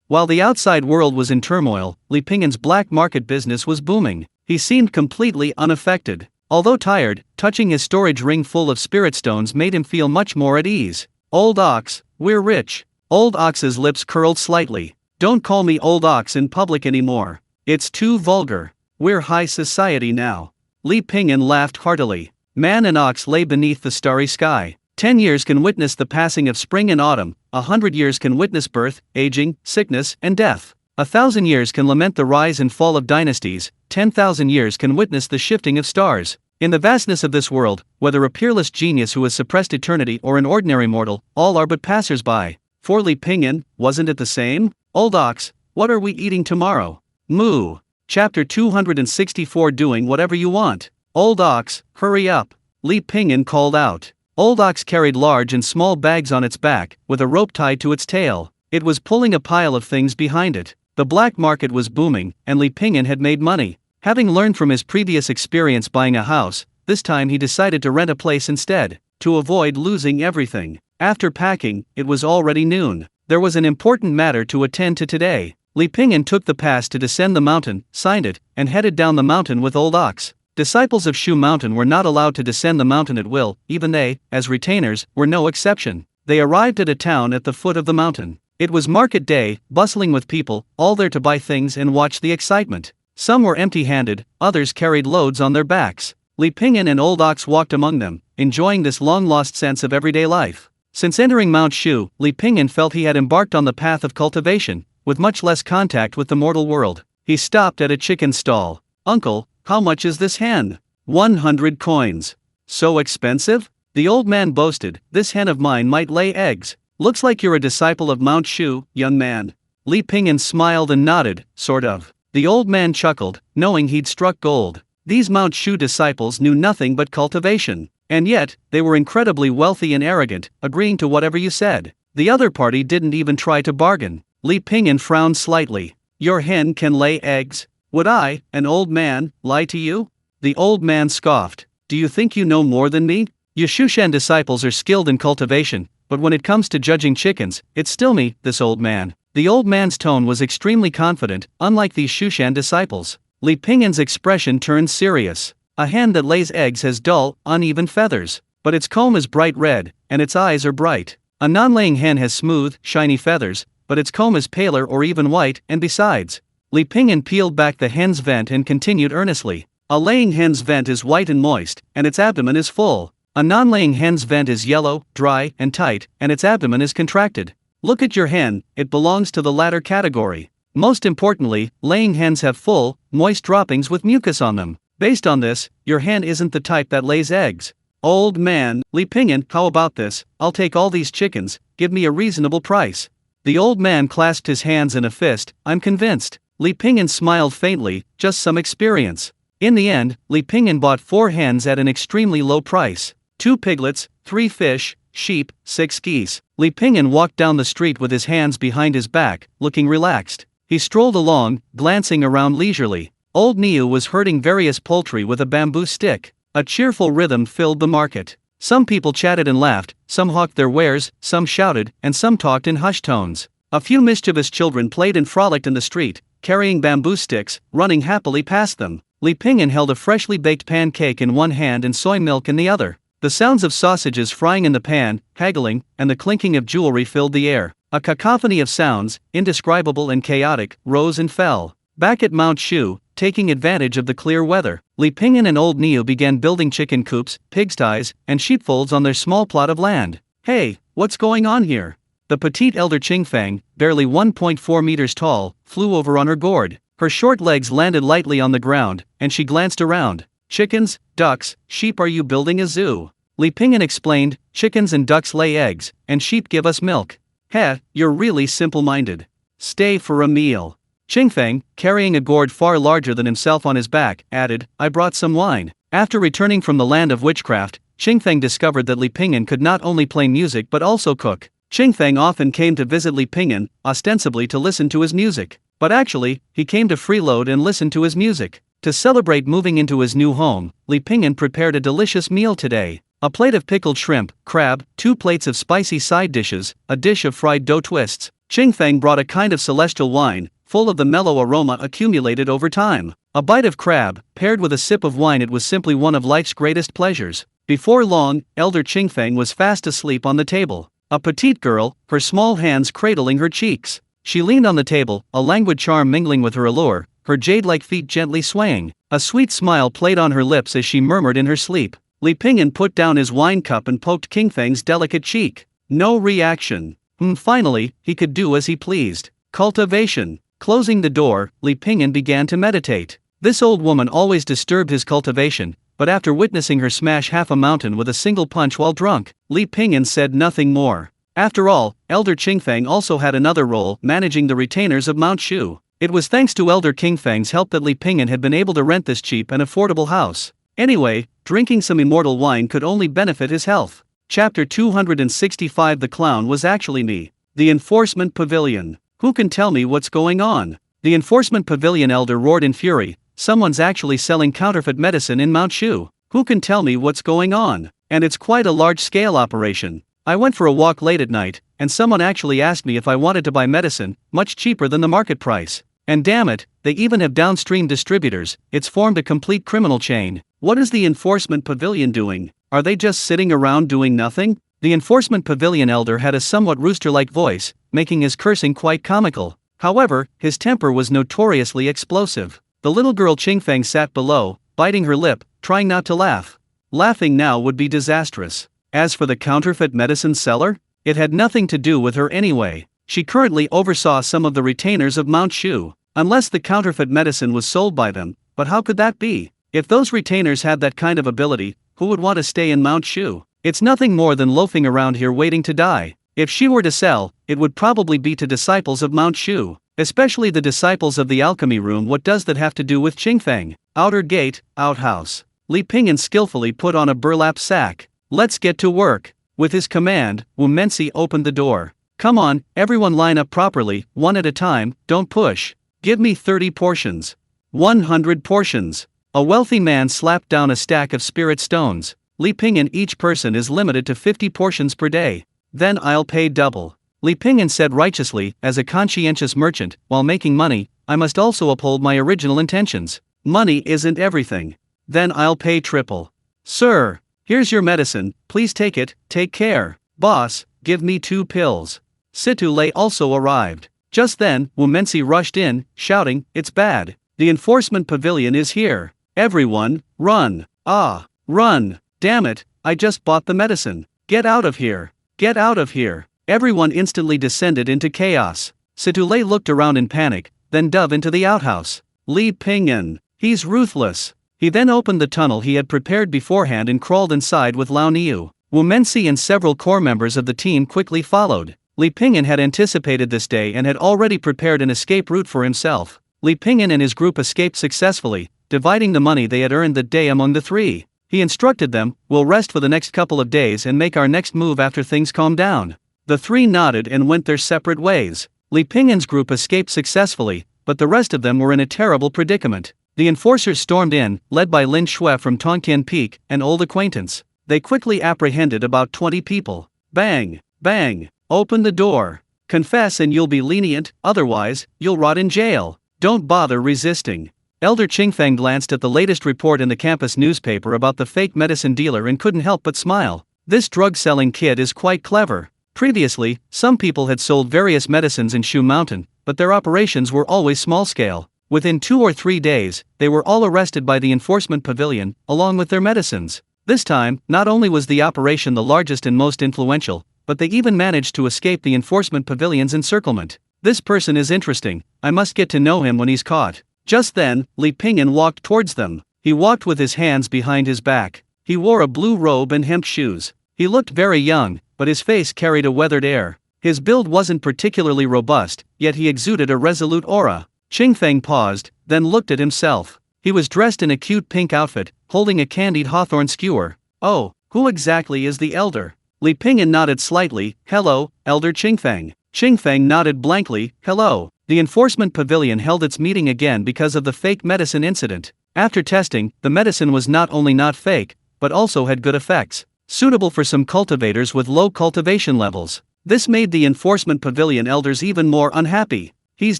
While the outside world was in turmoil, Li Pingyan's black market business was booming. He seemed completely unaffected. Although tired, touching his storage ring full of spirit stones made him feel much more at ease. Old Ox, we're rich. Old Ox's lips curled slightly. Don't call me Old Ox in public anymore. It's too vulgar. We're high society now. Li Pingyan laughed heartily. Man and ox lay beneath the starry sky. 10 years can witness the passing of spring and autumn, 100 years can witness birth, aging, sickness, and death. 1,000 years can lament the rise and fall of dynasties, 10,000 years can witness the shifting of stars. In the vastness of this world, whether a peerless genius who has suppressed eternity or an ordinary mortal, all are but passers-by. For Li Pingyan, wasn't it the same? Old Ox, what are we eating tomorrow? Moo. Chapter 264 Doing whatever you want. Old Ox, hurry up. Li Pingyan called out. Old Ox carried large and small bags on its back, with a rope tied to its tail. It was pulling a pile of things behind it. The black market was booming, and Li Pingyan had made money. Having learned from his previous experience buying a house, this time he decided to rent a place instead, to avoid losing everything. After packing, it was already noon. There was an important matter to attend to today. Li Pingyan took the pass to descend the mountain, signed it, and headed down the mountain with Old Ox. Disciples of Shu Mountain were not allowed to descend the mountain at will, even they, as retainers, were no exception. They arrived at a town at the foot of the mountain. It was market day, bustling with people, all there to buy things and watch the excitement. Some were empty-handed, others carried loads on their backs. Li Pingyan and Old Ox walked among them, enjoying this long-lost sense of everyday life. Since entering Mount Shu, Li Pingyan felt he had embarked on the path of cultivation, with much less contact with the mortal world. He stopped at a chicken stall. Uncle, how much is this hen? 100 coins. So expensive? The old man boasted, this hen of mine might lay eggs. Looks like you're a disciple of Mount Shu, young man. Li Pingyan smiled and nodded, sort of. The old man chuckled, knowing he'd struck gold. These Mount Shu disciples knew nothing but cultivation. And yet, they were incredibly wealthy and arrogant, agreeing to whatever you said. The other party didn't even try to bargain. Li Pingyan frowned slightly. Your hen can lay eggs? Would I, an old man, lie to you? The old man scoffed. Do you think you know more than me? You Shushan disciples are skilled in cultivation, but when it comes to judging chickens, it's still me, this old man. The old man's tone was extremely confident, unlike these Shushan disciples. Li Pingyan's expression turned serious. A hen that lays eggs has dull, uneven feathers, but its comb is bright red, and its eyes are bright. A non-laying hen has smooth, shiny feathers, but its comb is paler or even white, and besides. Li Pingyan peeled back the hen's vent and continued earnestly. A laying hen's vent is white and moist, and its abdomen is full. A non-laying hen's vent is yellow, dry, and tight, and its abdomen is contracted. Look at your hen, it belongs to the latter category. Most importantly, laying hens have full, moist droppings with mucus on them. Based on this, your hen isn't the type that lays eggs. Old man, Li Pingyan, how about this? I'll take all these chickens, give me a reasonable price. The old man clasped his hands in a fist. I'm convinced. Li Pingyan smiled faintly, just some experience. In the end, Li Pingyan bought 4 hens at an extremely low price. 2 piglets, 3 fish, sheep, 6 geese. Li Pingyan walked down the street with his hands behind his back, looking relaxed. He strolled along, glancing around leisurely. Old Niu was herding various poultry with a bamboo stick. A cheerful rhythm filled the market. Some people chatted and laughed, some hawked their wares, some shouted, and some talked in hushed tones. A few mischievous children played and frolicked in the street, carrying bamboo sticks, running happily past them. Li Pingyan held a freshly baked pancake in one hand and soy milk in the other. The sounds of sausages frying in the pan, haggling, and the clinking of jewelry filled the air. A cacophony of sounds, indescribable and chaotic, rose and fell. Back at Mount Shu, taking advantage of the clear weather, Li Pingyan and old Niu began building chicken coops, pigsties, and sheepfolds on their small plot of land. Hey, what's going on here? The petite elder Qingfang, barely 1.4 meters tall, flew over on her gourd. Her short legs landed lightly on the ground, and she glanced around. Chickens, ducks, sheep, are you building a zoo? Li Pingyan explained, chickens and ducks lay eggs, and sheep give us milk. Heh, you're really simple-minded. Stay for a meal. Qingfang, carrying a gourd far larger than himself on his back, added, I brought some wine. After returning from the land of witchcraft, Qingfang discovered that Li Pingyan could not only play music but also cook. Qingfang often came to visit Li Pingyan, ostensibly to listen to his music. But actually, he came to freeload and listen to his music. To celebrate moving into his new home, Li Pingyan prepared a delicious meal today. A plate of pickled shrimp, crab, 2 plates of spicy side dishes, a dish of fried dough twists. Qingfang brought a kind of celestial wine, full of the mellow aroma accumulated over time. A bite of crab, paired with a sip of wine, it was simply one of life's greatest pleasures. Before long, elder Qingfang was fast asleep on the table. A petite girl, her small hands cradling her cheeks. She leaned on the table, a languid charm mingling with her allure, her jade-like feet gently swaying. A sweet smile played on her lips as she murmured in her sleep. Li Pingyan put down his wine cup and poked Qingfang's delicate cheek. No reaction. Finally, he could do as he pleased. Cultivation. Closing the door, Li Pingyan began to meditate. This old woman always disturbed his cultivation, but after witnessing her smash half a mountain with a single punch while drunk, Li Pingyan said nothing more. After all, Elder Qingfang also had another role, managing the retainers of Mount Shu. It was thanks to Elder Qingfang's help that Li Pingyan had been able to rent this cheap and affordable house. Anyway, drinking some immortal wine could only benefit his health. Chapter 265. The clown was actually me. The Enforcement Pavilion. Who can tell me what's going on? The Enforcement Pavilion elder roared in fury. Someone's actually selling counterfeit medicine in Mount Shu. Who can tell me what's going on? And it's quite a large-scale operation. I went for a walk late at night, and someone actually asked me if I wanted to buy medicine, much cheaper than the market price. And damn it, they even have downstream distributors. It's formed a complete criminal chain. What is the Enforcement Pavilion doing? Are they just sitting around doing nothing? The Enforcement Pavilion elder had a somewhat rooster-like voice, making his cursing quite comical. However, his temper was notoriously explosive. The little girl Qingfang sat below, biting her lip, trying not to laugh. Laughing now would be disastrous. As for the counterfeit medicine seller, it had nothing to do with her anyway. She currently oversaw some of the retainers of Mount Shu, unless the counterfeit medicine was sold by them. But how could that be? If those retainers had that kind of ability, who would want to stay in Mount Shu? It's nothing more than loafing around here waiting to die. If she were to sell, it would probably be to disciples of Mount Shu. Especially the disciples of the alchemy room. What does that have to do with Qingfeng? Outer gate, outhouse. Li Pingyan skillfully put on a burlap sack. Let's get to work. With his command, Wu Mensi opened the door. Come on, everyone line up properly, one at a time, don't push. Give me 30 portions. 100 portions. A wealthy man slapped down a stack of spirit stones. Li Pingyan, each person is limited to 50 portions per day. Then I'll pay double. Li Pingyan said righteously, as a conscientious merchant, while making money, I must also uphold my original intentions. Money isn't everything. Then I'll pay triple. Sir, here's your medicine, please take it, take care. Boss, give me 2 pills. Situ Lei also arrived. Just then, Wu Mensi rushed in, shouting, it's bad. The enforcement pavilion is here. Everyone, run. Ah, run. Damn it, I just bought the medicine. Get out of here. Get out of here. Everyone instantly descended into chaos. Situ Lei looked around in panic, then dove into the outhouse. Li Pingyan, he's ruthless. He then opened the tunnel he had prepared beforehand and crawled inside with Lao Niu. Wu Mensi and several core members of the team quickly followed. Li Pingyan had anticipated this day and had already prepared an escape route for himself. Li Pingyan and his group escaped successfully, dividing the money they had earned that day among the 3. He instructed them, we'll rest for the next couple of days and make our next move after things calm down. The 3 nodded and went their separate ways. Li Pingyan's group escaped successfully, but the rest of them were in a terrible predicament. The enforcers stormed in, led by Lin Shui from Tonkin Peak, an old acquaintance. They quickly apprehended about 20 people. Bang! Bang! Open the door. Confess and you'll be lenient, otherwise, you'll rot in jail. Don't bother resisting. Elder Qingfeng glanced at the latest report in the campus newspaper about the fake medicine dealer and couldn't help but smile. This drug-selling kid is quite clever. Previously, some people had sold various medicines in Shu Mountain, but their operations were always small-scale. Within 2 or 3 days, they were all arrested by the enforcement pavilion, along with their medicines. This time, not only was the operation the largest and most influential, but they even managed to escape the enforcement pavilion's encirclement. This person is interesting, I must get to know him when he's caught. Just then, Li Pingyan walked towards them. He walked with his hands behind his back. He wore a blue robe and hemp shoes. He looked very young, but his face carried a weathered air. His build wasn't particularly robust, yet he exuded a resolute aura. Qingfeng paused, then looked at himself. He was dressed in a cute pink outfit, holding a candied hawthorn skewer. Oh, who exactly is the elder? Li Pingyan nodded slightly, hello, Elder Qingfeng. Qingfeng nodded blankly, hello. The enforcement pavilion held its meeting again because of the fake medicine incident. After testing, the medicine was not only not fake, but also had good effects, suitable for some cultivators with low cultivation levels. This made the enforcement pavilion elders even more unhappy. He's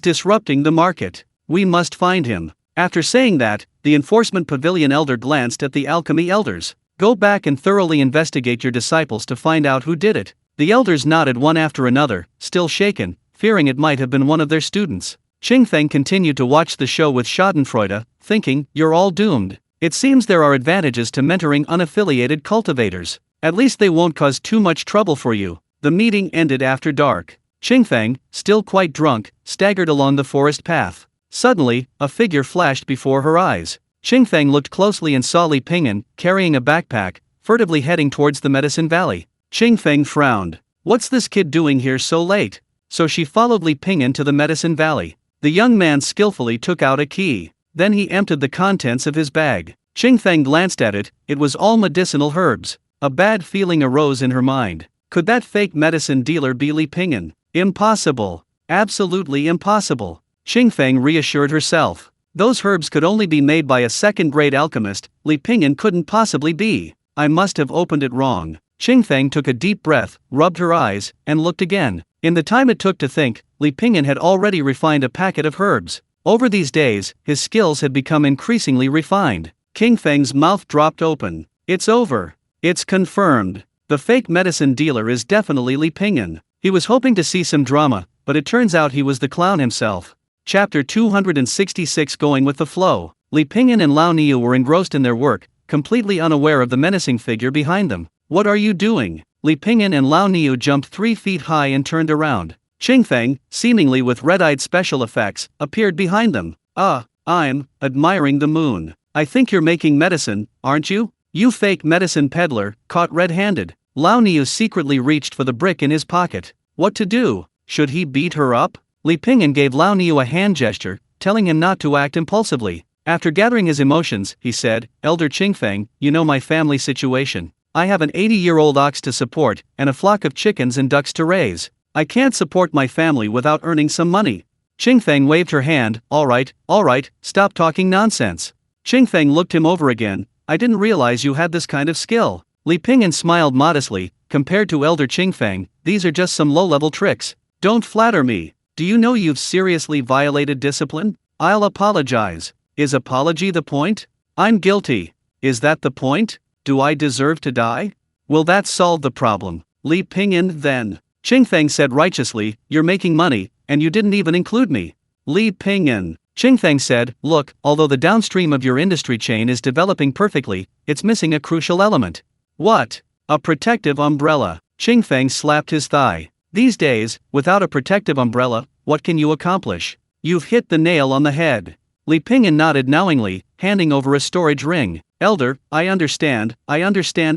disrupting the market. We must find him. After saying that, the enforcement pavilion elder glanced at the alchemy elders. Go back and thoroughly investigate your disciples to find out who did it. The elders nodded one after another, still shaken, fearing it might have been one of their students. Qingfeng continued to watch the show with schadenfreude, thinking, you're all doomed. It seems there are advantages to mentoring unaffiliated cultivators. At least they won't cause too much trouble for you. The meeting ended after dark. Qingfeng, still quite drunk, staggered along the forest path. Suddenly, a figure flashed before her eyes. Qingfeng looked closely and saw Li Pingyan, carrying a backpack, furtively heading towards the Medicine Valley. Qingfeng frowned. What's this kid doing here so late? So she followed Li Pingyan to the Medicine Valley. The young man skillfully took out a key. Then he emptied the contents of his bag. Qingfeng glanced at it, it was all medicinal herbs. A bad feeling arose in her mind. Could that fake medicine dealer be Li Pingyan? Impossible. Absolutely impossible. Qingfeng reassured herself. Those herbs could only be made by a second-grade alchemist, Li Pingyan couldn't possibly be. I must have opened it wrong. Qingfeng took a deep breath, rubbed her eyes, and looked again. In the time it took to think, Li Pingyan had already refined a packet of herbs. Over these days, his skills had become increasingly refined. Qingfeng's mouth dropped open. It's over. It's confirmed. The fake medicine dealer is definitely Li Pingyan. He was hoping to see some drama, but it turns out he was the clown himself. Chapter 266 Going with the Flow. Li Pingyan and Lao Niu were engrossed in their work, completely unaware of the menacing figure behind them. What are you doing? Li Pingyan and Lao Niu jumped 3 feet high and turned around. Qingfeng, seemingly with red-eyed special effects, appeared behind them. I'm admiring the moon. I think you're making medicine, aren't you? You fake medicine peddler, caught red-handed. Lao Niu secretly reached for the brick in his pocket. What to do? Should he beat her up? Li Pingyan gave Lao Niu a hand gesture, telling him not to act impulsively. After gathering his emotions, he said, "Elder Qingfeng, you know my family situation. I have an 80-year-old ox to support, and a flock of chickens and ducks to raise. I can't support my family without earning some money." Qingfeng waved her hand. All right, stop talking nonsense." Qingfeng looked him over again. "I didn't realize you had this kind of skill." Li Pingyan smiled modestly. "Compared to Elder Qingfeng, these are just some low-level tricks. Don't flatter me. Do you know you've seriously violated discipline? I'll apologize." "Is apology the point? I'm guilty." "Is that the point? Do I deserve to die? Will that solve the problem?" Li Pingyan then. Qingfeng said righteously, "You're making money, and you didn't even include me." Li Pingyan. Qingfeng said, "Look, although the downstream of your industry chain is developing perfectly, it's missing a crucial element." "What?" "A protective umbrella." Qingfeng slapped his thigh. "These days, without a protective umbrella, what can you accomplish? You've hit the nail on the head." Li Pingyan nodded knowingly, handing over a storage ring. "Elder, I understand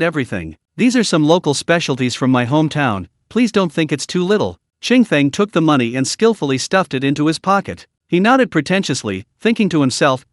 everything. These are some local specialties from my hometown, please don't think it's too little." Qingfeng took the money and skillfully stuffed it into his pocket. He nodded pretentiously, thinking to himself,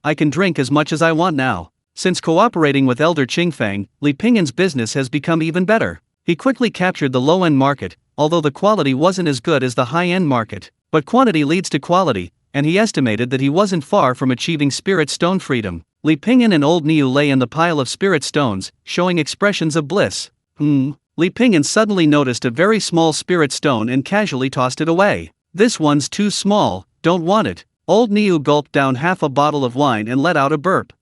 I can drink as much as I want now. Since cooperating with Elder Qingfeng, Li Pingyan's business has become even better. He quickly captured the low-end market, although the quality wasn't as good as the high-end market. But quantity leads to quality, and he estimated that he wasn't far from achieving spirit stone freedom. Li Pingyan and Old Niu lay in the pile of spirit stones, showing expressions of bliss. Li Pingyan suddenly noticed a very small spirit stone and casually tossed it away. "This one's too small, don't want it." Old Niu gulped down half a bottle of wine and let out a burp.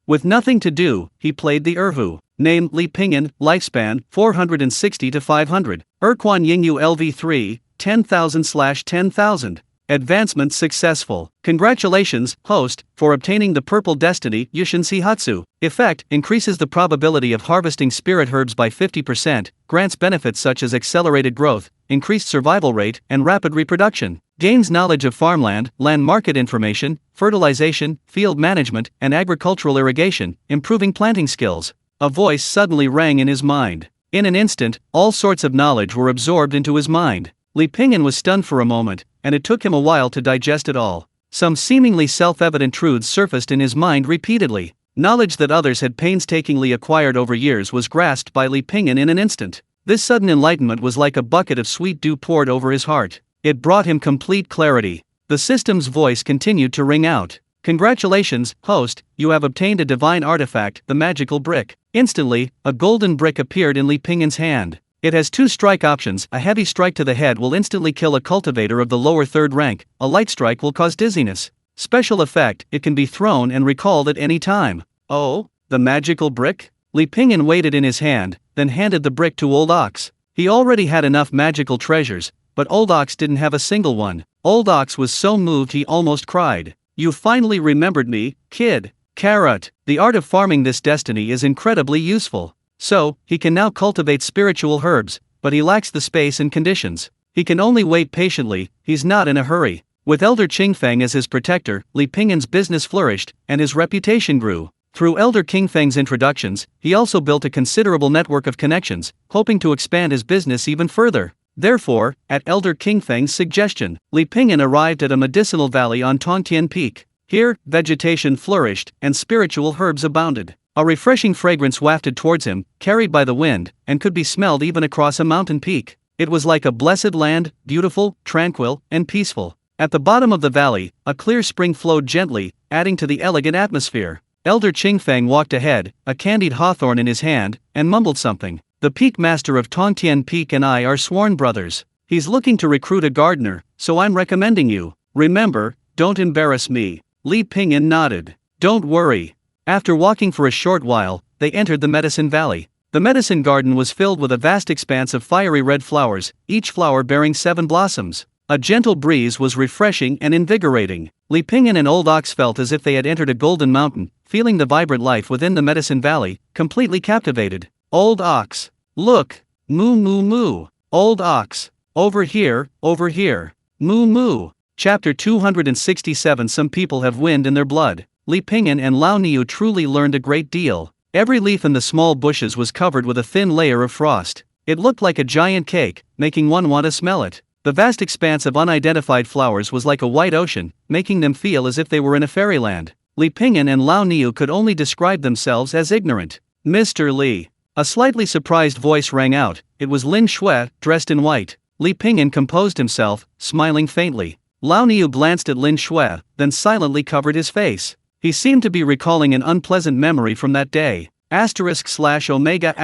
With nothing to do, he played the erhu. Name Li Pingyan, lifespan 460 to 500. Erquan Yingyue LV3, 10,000/10,000. Advancement successful. Congratulations, host, for obtaining the purple destiny Yushin Shihatsu. Effect: increases the probability of harvesting spirit herbs by 50%, grants benefits such as accelerated growth, increased survival rate, and rapid reproduction. Gains knowledge of farmland, land market information, fertilization, field management, and agricultural irrigation, improving planting skills. A voice suddenly rang in his mind. In an instant, all sorts of knowledge were absorbed into his mind. Li Pingyan was stunned for a moment, and it took him a while to digest it all. Some seemingly self-evident truths surfaced in his mind repeatedly. Knowledge that others had painstakingly acquired over years was grasped by Li Pingyan in an instant. This sudden enlightenment was like a bucket of sweet dew poured over his heart. It brought him complete clarity. The system's voice continued to ring out. "Congratulations, host, you have obtained a divine artifact, the magical brick." Instantly, a golden brick appeared in Li Pingyan's hand. It has 2 strike options. A heavy strike to the head will instantly kill a cultivator of the lower 3rd rank, a light strike will cause dizziness. Special effect: it can be thrown and recalled at any time. Oh, the magical brick? Li Pingyan weighed it in his hand, then handed the brick to Old Ox. He already had enough magical treasures, but Old Ox didn't have a single one. Old Ox was so moved he almost cried. "You finally remembered me, kid." Carrot. The art of farming this destiny is incredibly useful. So, he can now cultivate spiritual herbs, but he lacks the space and conditions. He can only wait patiently, he's not in a hurry. With Elder Qingfeng as his protector, Li Pingyan's business flourished, and his reputation grew. Through Elder Qingfeng's introductions, he also built a considerable network of connections, hoping to expand his business even further. Therefore, at Elder Qingfeng's suggestion, Li Pingyan arrived at a medicinal valley on Tongtian Peak. Here, vegetation flourished, and spiritual herbs abounded. A refreshing fragrance wafted towards him, carried by the wind, and could be smelled even across a mountain peak. It was like a blessed land, beautiful, tranquil, and peaceful. At the bottom of the valley, a clear spring flowed gently, adding to the elegant atmosphere. Elder Qingfeng walked ahead, a candied hawthorn in his hand, and mumbled something. "The peak master of Tongtian Peak and I are sworn brothers. He's looking to recruit a gardener, so I'm recommending you. Remember, don't embarrass me." Li Pingyan nodded. "Don't worry." After walking for a short while, they entered the medicine valley. The medicine garden was filled with a vast expanse of fiery red flowers, each flower bearing 7 blossoms. A gentle breeze was refreshing and invigorating. Li Pingyan and Old Ox felt as if they had entered a golden mountain, feeling the vibrant life within the medicine valley, completely captivated. Old Ox. "Look! Moo moo moo! Old Ox! Over here, over here! Moo moo!" Chapter 267. Some people have wind in their blood. Li Pingyan and Lao Niu truly learned a great deal. Every leaf in the small bushes was covered with a thin layer of frost. It looked like a giant cake, making one want to smell it. The vast expanse of unidentified flowers was like a white ocean, making them feel as if they were in a fairyland. Li Pingyan and Lao Niu could only describe themselves as ignorant. Mr. Li. A slightly surprised voice rang out. It was Lin Shui, dressed in white. Li Pingyan composed himself, smiling faintly. Lao Niu glanced at Lin Shui, then silently covered his face. He seemed to be recalling an unpleasant memory from that day. **Omega**.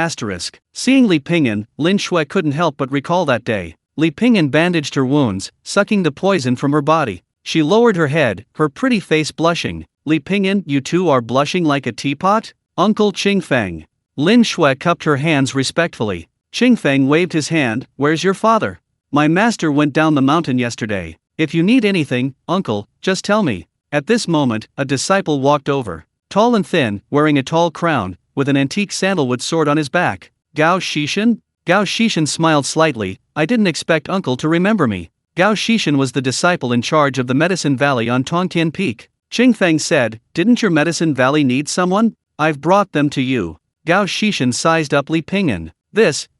Seeing Li Pingyan, Lin Shui couldn't help but recall that day. Li Pingyan bandaged her wounds, sucking the poison from her body. She lowered her head, her pretty face blushing. Li Pingyan, you two are blushing like a teapot? Uncle Qingfeng. Lin Shui cupped her hands respectfully. Qingfeng waved his hand. Where's your father? My master went down the mountain yesterday. If you need anything, uncle, just tell me. At this moment, a disciple walked over. Tall and thin, wearing a tall crown, with an antique sandalwood sword on his back. Gao Shishan? Gao Shishan smiled slightly. I didn't expect uncle to remember me. Gao Shishan was the disciple in charge of the Medicine Valley on Tongtian Peak. Qingfeng said, didn't your Medicine Valley need someone? I've brought them to you. Gao Shishan sized up Li Pingyan.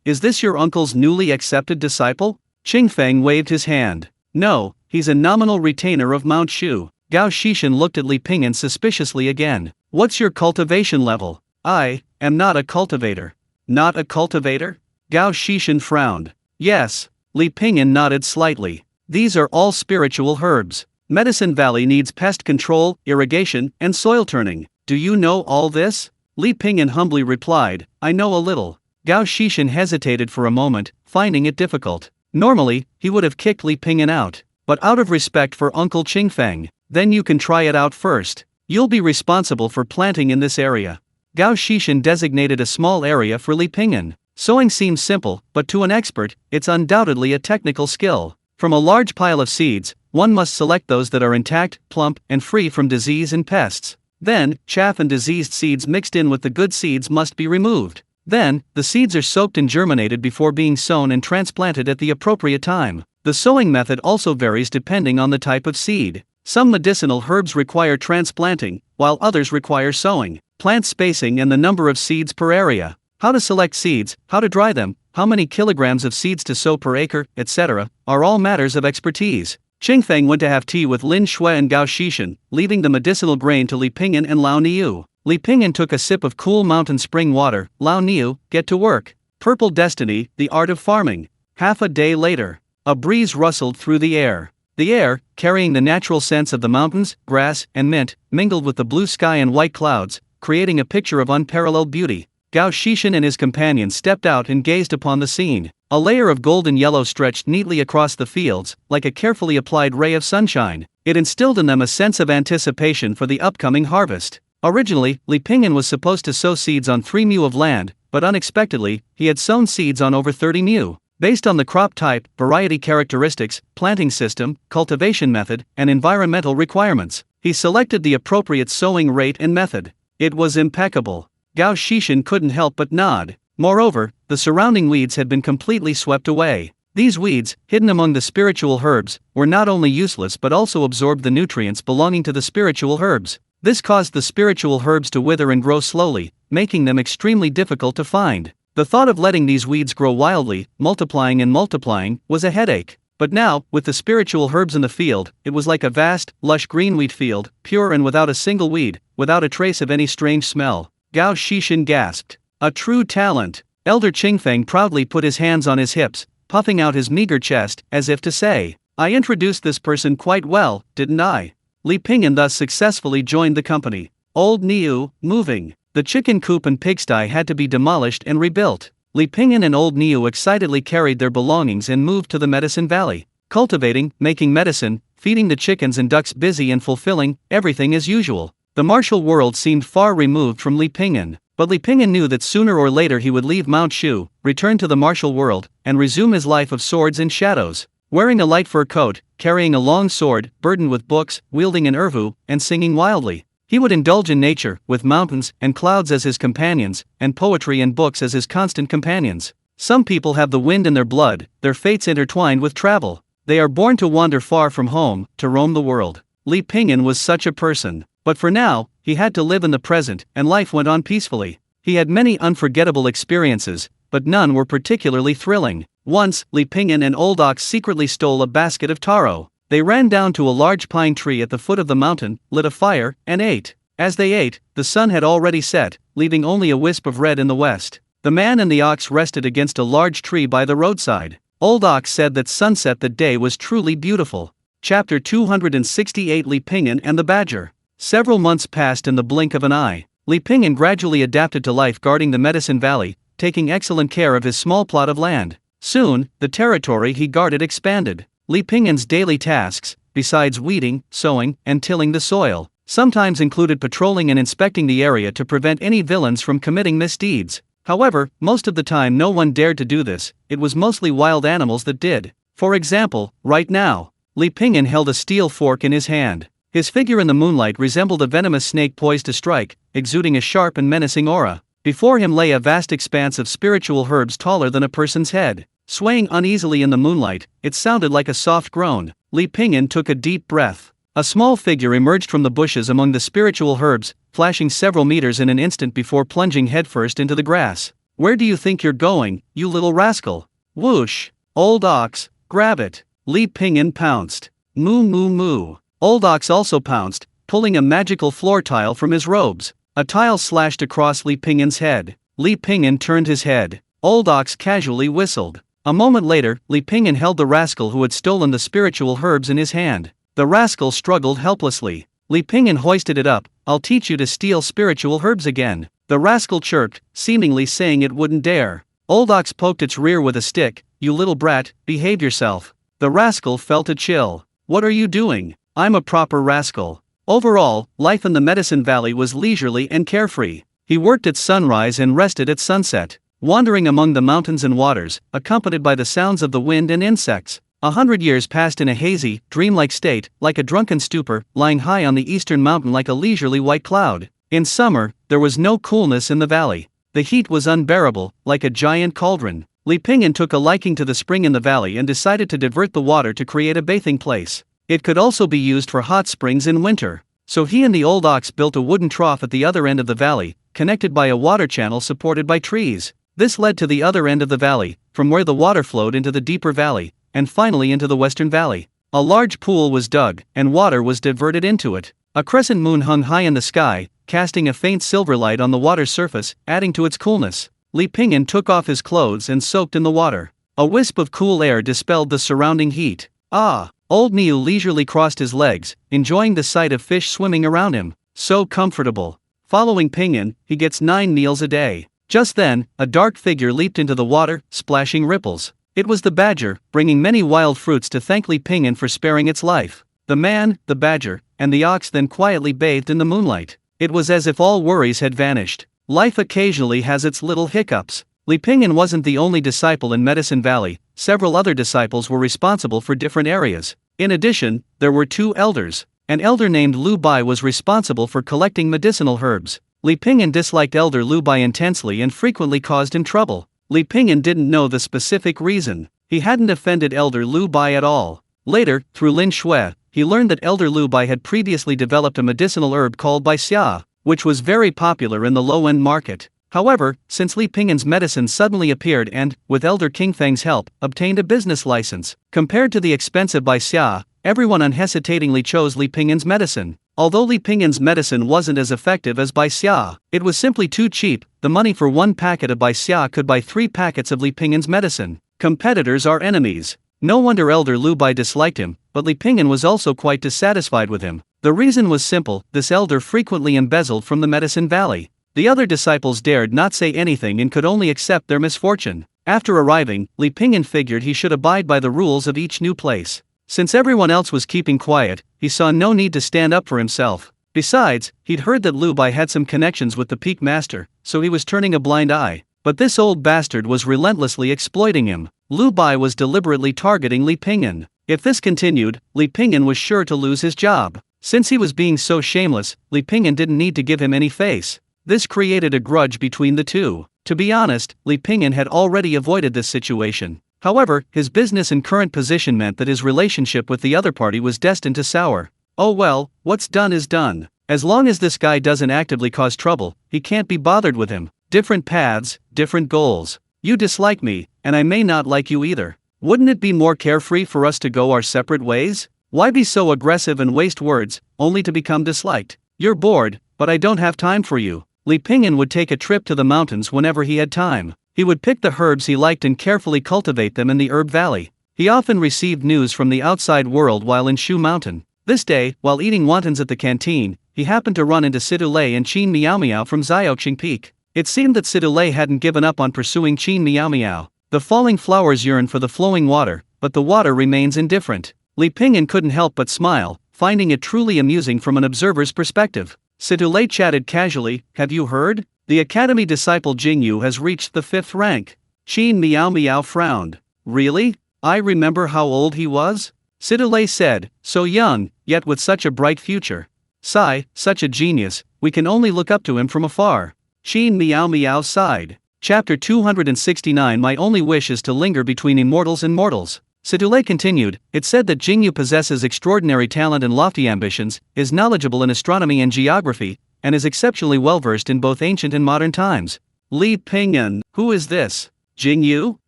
Is this your uncle's newly accepted disciple? Qingfeng waved his hand. No, he's a nominal retainer of Mount Shu. Gao Shishan looked at Li Pingyan suspiciously again. What's your cultivation level? I am not a cultivator. Not a cultivator? Gao Shishan frowned. Yes. Li Pingyan nodded slightly. These are all spiritual herbs. Medicine Valley needs pest control, irrigation, and soil turning. Do you know all this? Li Pingyan humbly replied, I know a little. Gao Shishan hesitated for a moment, finding it difficult. Normally, he would have kicked Li Pingyan out. But out of respect for Uncle Qingfeng, then you can try it out first. You'll be responsible for planting in this area. Gao Shishan designated a small area for Li Pingyan. Sowing seems simple, but to an expert, it's undoubtedly a technical skill. From a large pile of seeds, one must select those that are intact, plump, and free from disease and pests. Then, chaff and diseased seeds mixed in with the good seeds must be removed. Then, the seeds are soaked and germinated before being sown and transplanted at the appropriate time. The sowing method also varies depending on the type of seed. Some medicinal herbs require transplanting, while others require sowing. Plant spacing and the number of seeds per area. How to select seeds, how to dry them, how many kilograms of seeds to sow per acre, etc., are all matters of expertise. Qingfeng went to have tea with Lin Shui and Gao Shishan, leaving the medicinal grain to Li Pingyan and Lao Niu. Li Pingyan took a sip of cool mountain spring water. Lao Niu, get to work. Purple Destiny, the art of farming. Half a day later, a breeze rustled through the air. The air, carrying the natural scents of the mountains, grass, and mint, mingled with the blue sky and white clouds, creating a picture of unparalleled beauty. Gao Shishan and his companions stepped out and gazed upon the scene. A layer of golden yellow stretched neatly across the fields, like a carefully applied ray of sunshine. It instilled in them a sense of anticipation for the upcoming harvest. Originally, Li Pingyan was supposed to sow seeds on 3 mu of land, but unexpectedly, he had sown seeds on over 30 mu. Based on the crop type, variety characteristics, planting system, cultivation method, and environmental requirements, he selected the appropriate sowing rate and method. It was impeccable. Gao Shishan couldn't help but nod. Moreover, the surrounding weeds had been completely swept away. These weeds, hidden among the spiritual herbs, were not only useless but also absorbed the nutrients belonging to the spiritual herbs. This caused the spiritual herbs to wither and grow slowly, making them extremely difficult to find. The thought of letting these weeds grow wildly, multiplying, was a headache. But now, with the spiritual herbs in the field, it was like a vast, lush green wheat field, pure and without a single weed, without a trace of any strange smell. Gao Shishan gasped. A true talent. Elder Qingfeng proudly put his hands on his hips, puffing out his meager chest, as if to say, I introduced this person quite well, didn't I? Li Pingyan thus successfully joined the company. Old Niu, moving. The chicken coop and pigsty had to be demolished and rebuilt. Li Pingyan and Old Niu excitedly carried their belongings and moved to the Medicine Valley. Cultivating, making medicine, feeding the chickens and ducks, busy and fulfilling, everything as usual. The martial world seemed far removed from Li Pingyan, but Li Pingyan knew that sooner or later he would leave Mount Shu, return to the martial world, and resume his life of swords and shadows. Wearing a light fur coat, carrying a long sword, burdened with books, wielding an erhu, and singing wildly. He would indulge in nature, with mountains and clouds as his companions, and poetry and books as his constant companions. Some people have the wind in their blood, their fates intertwined with travel. They are born to wander far from home, to roam the world. Li Pingyan was such a person. But for now, he had to live in the present, and life went on peacefully. He had many unforgettable experiences, but none were particularly thrilling. Once, Li Pingyan and Old Ox secretly stole a basket of taro. They ran down to a large pine tree at the foot of the mountain, lit a fire, and ate. As they ate, the sun had already set, leaving only a wisp of red in the west. The man and the ox rested against a large tree by the roadside. Old Ox said that sunset that day was truly beautiful. Chapter 268 Li Pingyan and the Badger. Several months passed in the blink of an eye. Li Pingyan gradually adapted to life guarding the Medicine Valley, taking excellent care of his small plot of land. Soon, the territory he guarded expanded. Li Pingyan's daily tasks, besides weeding, sowing, and tilling the soil, sometimes included patrolling and inspecting the area to prevent any villains from committing misdeeds. However, most of the time no one dared to do this, it was mostly wild animals that did. For example, right now, Li Pingyan held a steel fork in his hand. His figure in the moonlight resembled a venomous snake poised to strike, exuding a sharp and menacing aura. Before him lay a vast expanse of spiritual herbs taller than a person's head. Swaying uneasily in the moonlight, it sounded like a soft groan. Li Pingyan took a deep breath. A small figure emerged from the bushes among the spiritual herbs, flashing several meters in an instant before plunging headfirst into the grass. "Where do you think you're going, you little rascal?" Whoosh! Old Ox, grab it! Li Pingyan pounced. Moo moo moo. Old Ox also pounced, pulling a magical floor tile from his robes. A tile slashed across Li Pingyan's head. Li Pingyan turned his head. Old Ox casually whistled. A moment later, Li Pingyan held the rascal who had stolen the spiritual herbs in his hand. The rascal struggled helplessly. Li Pingyan hoisted it up. "I'll teach you to steal spiritual herbs again." The rascal chirped, seemingly saying it wouldn't dare. Old Ox poked its rear with a stick. "You little brat, behave yourself." The rascal felt a chill. "What are you doing? I'm a proper rascal." Overall, life in the Medicine Valley was leisurely and carefree. He worked at sunrise and rested at sunset, wandering among the mountains and waters, accompanied by the sounds of the wind and insects. 100 years passed in a hazy, dreamlike state, like a drunken stupor, lying high on the eastern mountain like a leisurely white cloud. In summer, there was no coolness in the valley. The heat was unbearable, like a giant cauldron. Li Pingyan took a liking to the spring in the valley and decided to divert the water to create a bathing place. It could also be used for hot springs in winter. So he and the Old Ox built a wooden trough at the other end of the valley, connected by a water channel supported by trees. This led to the other end of the valley, from where the water flowed into the deeper valley, and finally into the western valley. A large pool was dug, and water was diverted into it. A crescent moon hung high in the sky, casting a faint silver light on the water's surface, adding to its coolness. Li Pingyan took off his clothes and soaked in the water. A wisp of cool air dispelled the surrounding heat. Ah! Old Niu leisurely crossed his legs, enjoying the sight of fish swimming around him. So comfortable. Following Pingyan, he gets 9 meals a day. Just then, a dark figure leaped into the water, splashing ripples. It was the badger, bringing many wild fruits to thank Li Pingyan for sparing its life. The man, the badger, and the ox then quietly bathed in the moonlight. It was as if all worries had vanished. Life occasionally has its little hiccups. Li Pingyan wasn't the only disciple in Medicine Valley, several other disciples were responsible for different areas. In addition, there were 2 elders. An elder named Lu Bai was responsible for collecting medicinal herbs. Li Pingyan disliked Elder Lu Bai intensely and frequently caused him trouble. Li Pingyan didn't know the specific reason. He hadn't offended Elder Lu Bai at all. Later, through Lin Shui, he learned that Elder Lu Bai had previously developed a medicinal herb called Bai Xia, which was very popular in the low-end market. However, since Li Pingyan's medicine suddenly appeared and, with Elder King Feng's help, obtained a business license, compared to the expensive Bai Xia, everyone unhesitatingly chose Li Pingyan's medicine. Although Li Pingyan's medicine wasn't as effective as Bai Xia, it was simply too cheap. The money for 1 packet of Bai Xia could buy 3 packets of Li Pingyan's medicine. Competitors are enemies. No wonder Elder Lu Bai disliked him, but Li Pingyan was also quite dissatisfied with him. The reason was simple: this elder frequently embezzled from the Medicine Valley. The other disciples dared not say anything and could only accept their misfortune. After arriving, Li Pingyan figured he should abide by the rules of each new place. Since everyone else was keeping quiet, he saw no need to stand up for himself. Besides, he'd heard that Lu Bai had some connections with the Peak Master, so he was turning a blind eye. But this old bastard was relentlessly exploiting him. Lu Bai was deliberately targeting Li Pingyan. If this continued, Li Pingyan was sure to lose his job. Since he was being so shameless, Li Pingyan didn't need to give him any face. This created a grudge between the two. To be honest, Li Pingyan had already avoided this situation. However, his business and current position meant that his relationship with the other party was destined to sour. Oh well, what's done is done. As long as this guy doesn't actively cause trouble, he can't be bothered with him. Different paths, different goals. You dislike me, and I may not like you either. Wouldn't it be more carefree for us to go our separate ways? Why be so aggressive and waste words, only to become disliked? You're bored, but I don't have time for you. Li Pingyan would take a trip to the mountains whenever he had time. He would pick the herbs he liked and carefully cultivate them in the herb valley. He often received news from the outside world while in Shu Mountain. This day, while eating wontons at the canteen, he happened to run into Sidulei and Qin Miao Miao from Xiaoqing Peak. It seemed that Sidulei hadn't given up on pursuing Qin Miao Miao. The falling flowers yearn for the flowing water, but the water remains indifferent. Li Pingyan couldn't help but smile, finding it truly amusing from an observer's perspective. Sidulei chatted casually, "Have you heard? The academy disciple Jingyue has reached the 5th rank." Qin Miao Miao frowned. "Really? I remember how old he was?" Sidulei said, "So young, yet with such a bright future. Sigh, such a genius, we can only look up to him from afar." Qin Miao Miao sighed. Chapter 269 My only wish is to linger between immortals and mortals. Sidulei continued, "It's said that Jingyue possesses extraordinary talent and lofty ambitions, is knowledgeable in astronomy and geography, and is exceptionally well-versed in both ancient and modern times." Li Pingyan, who is this? Jingyue?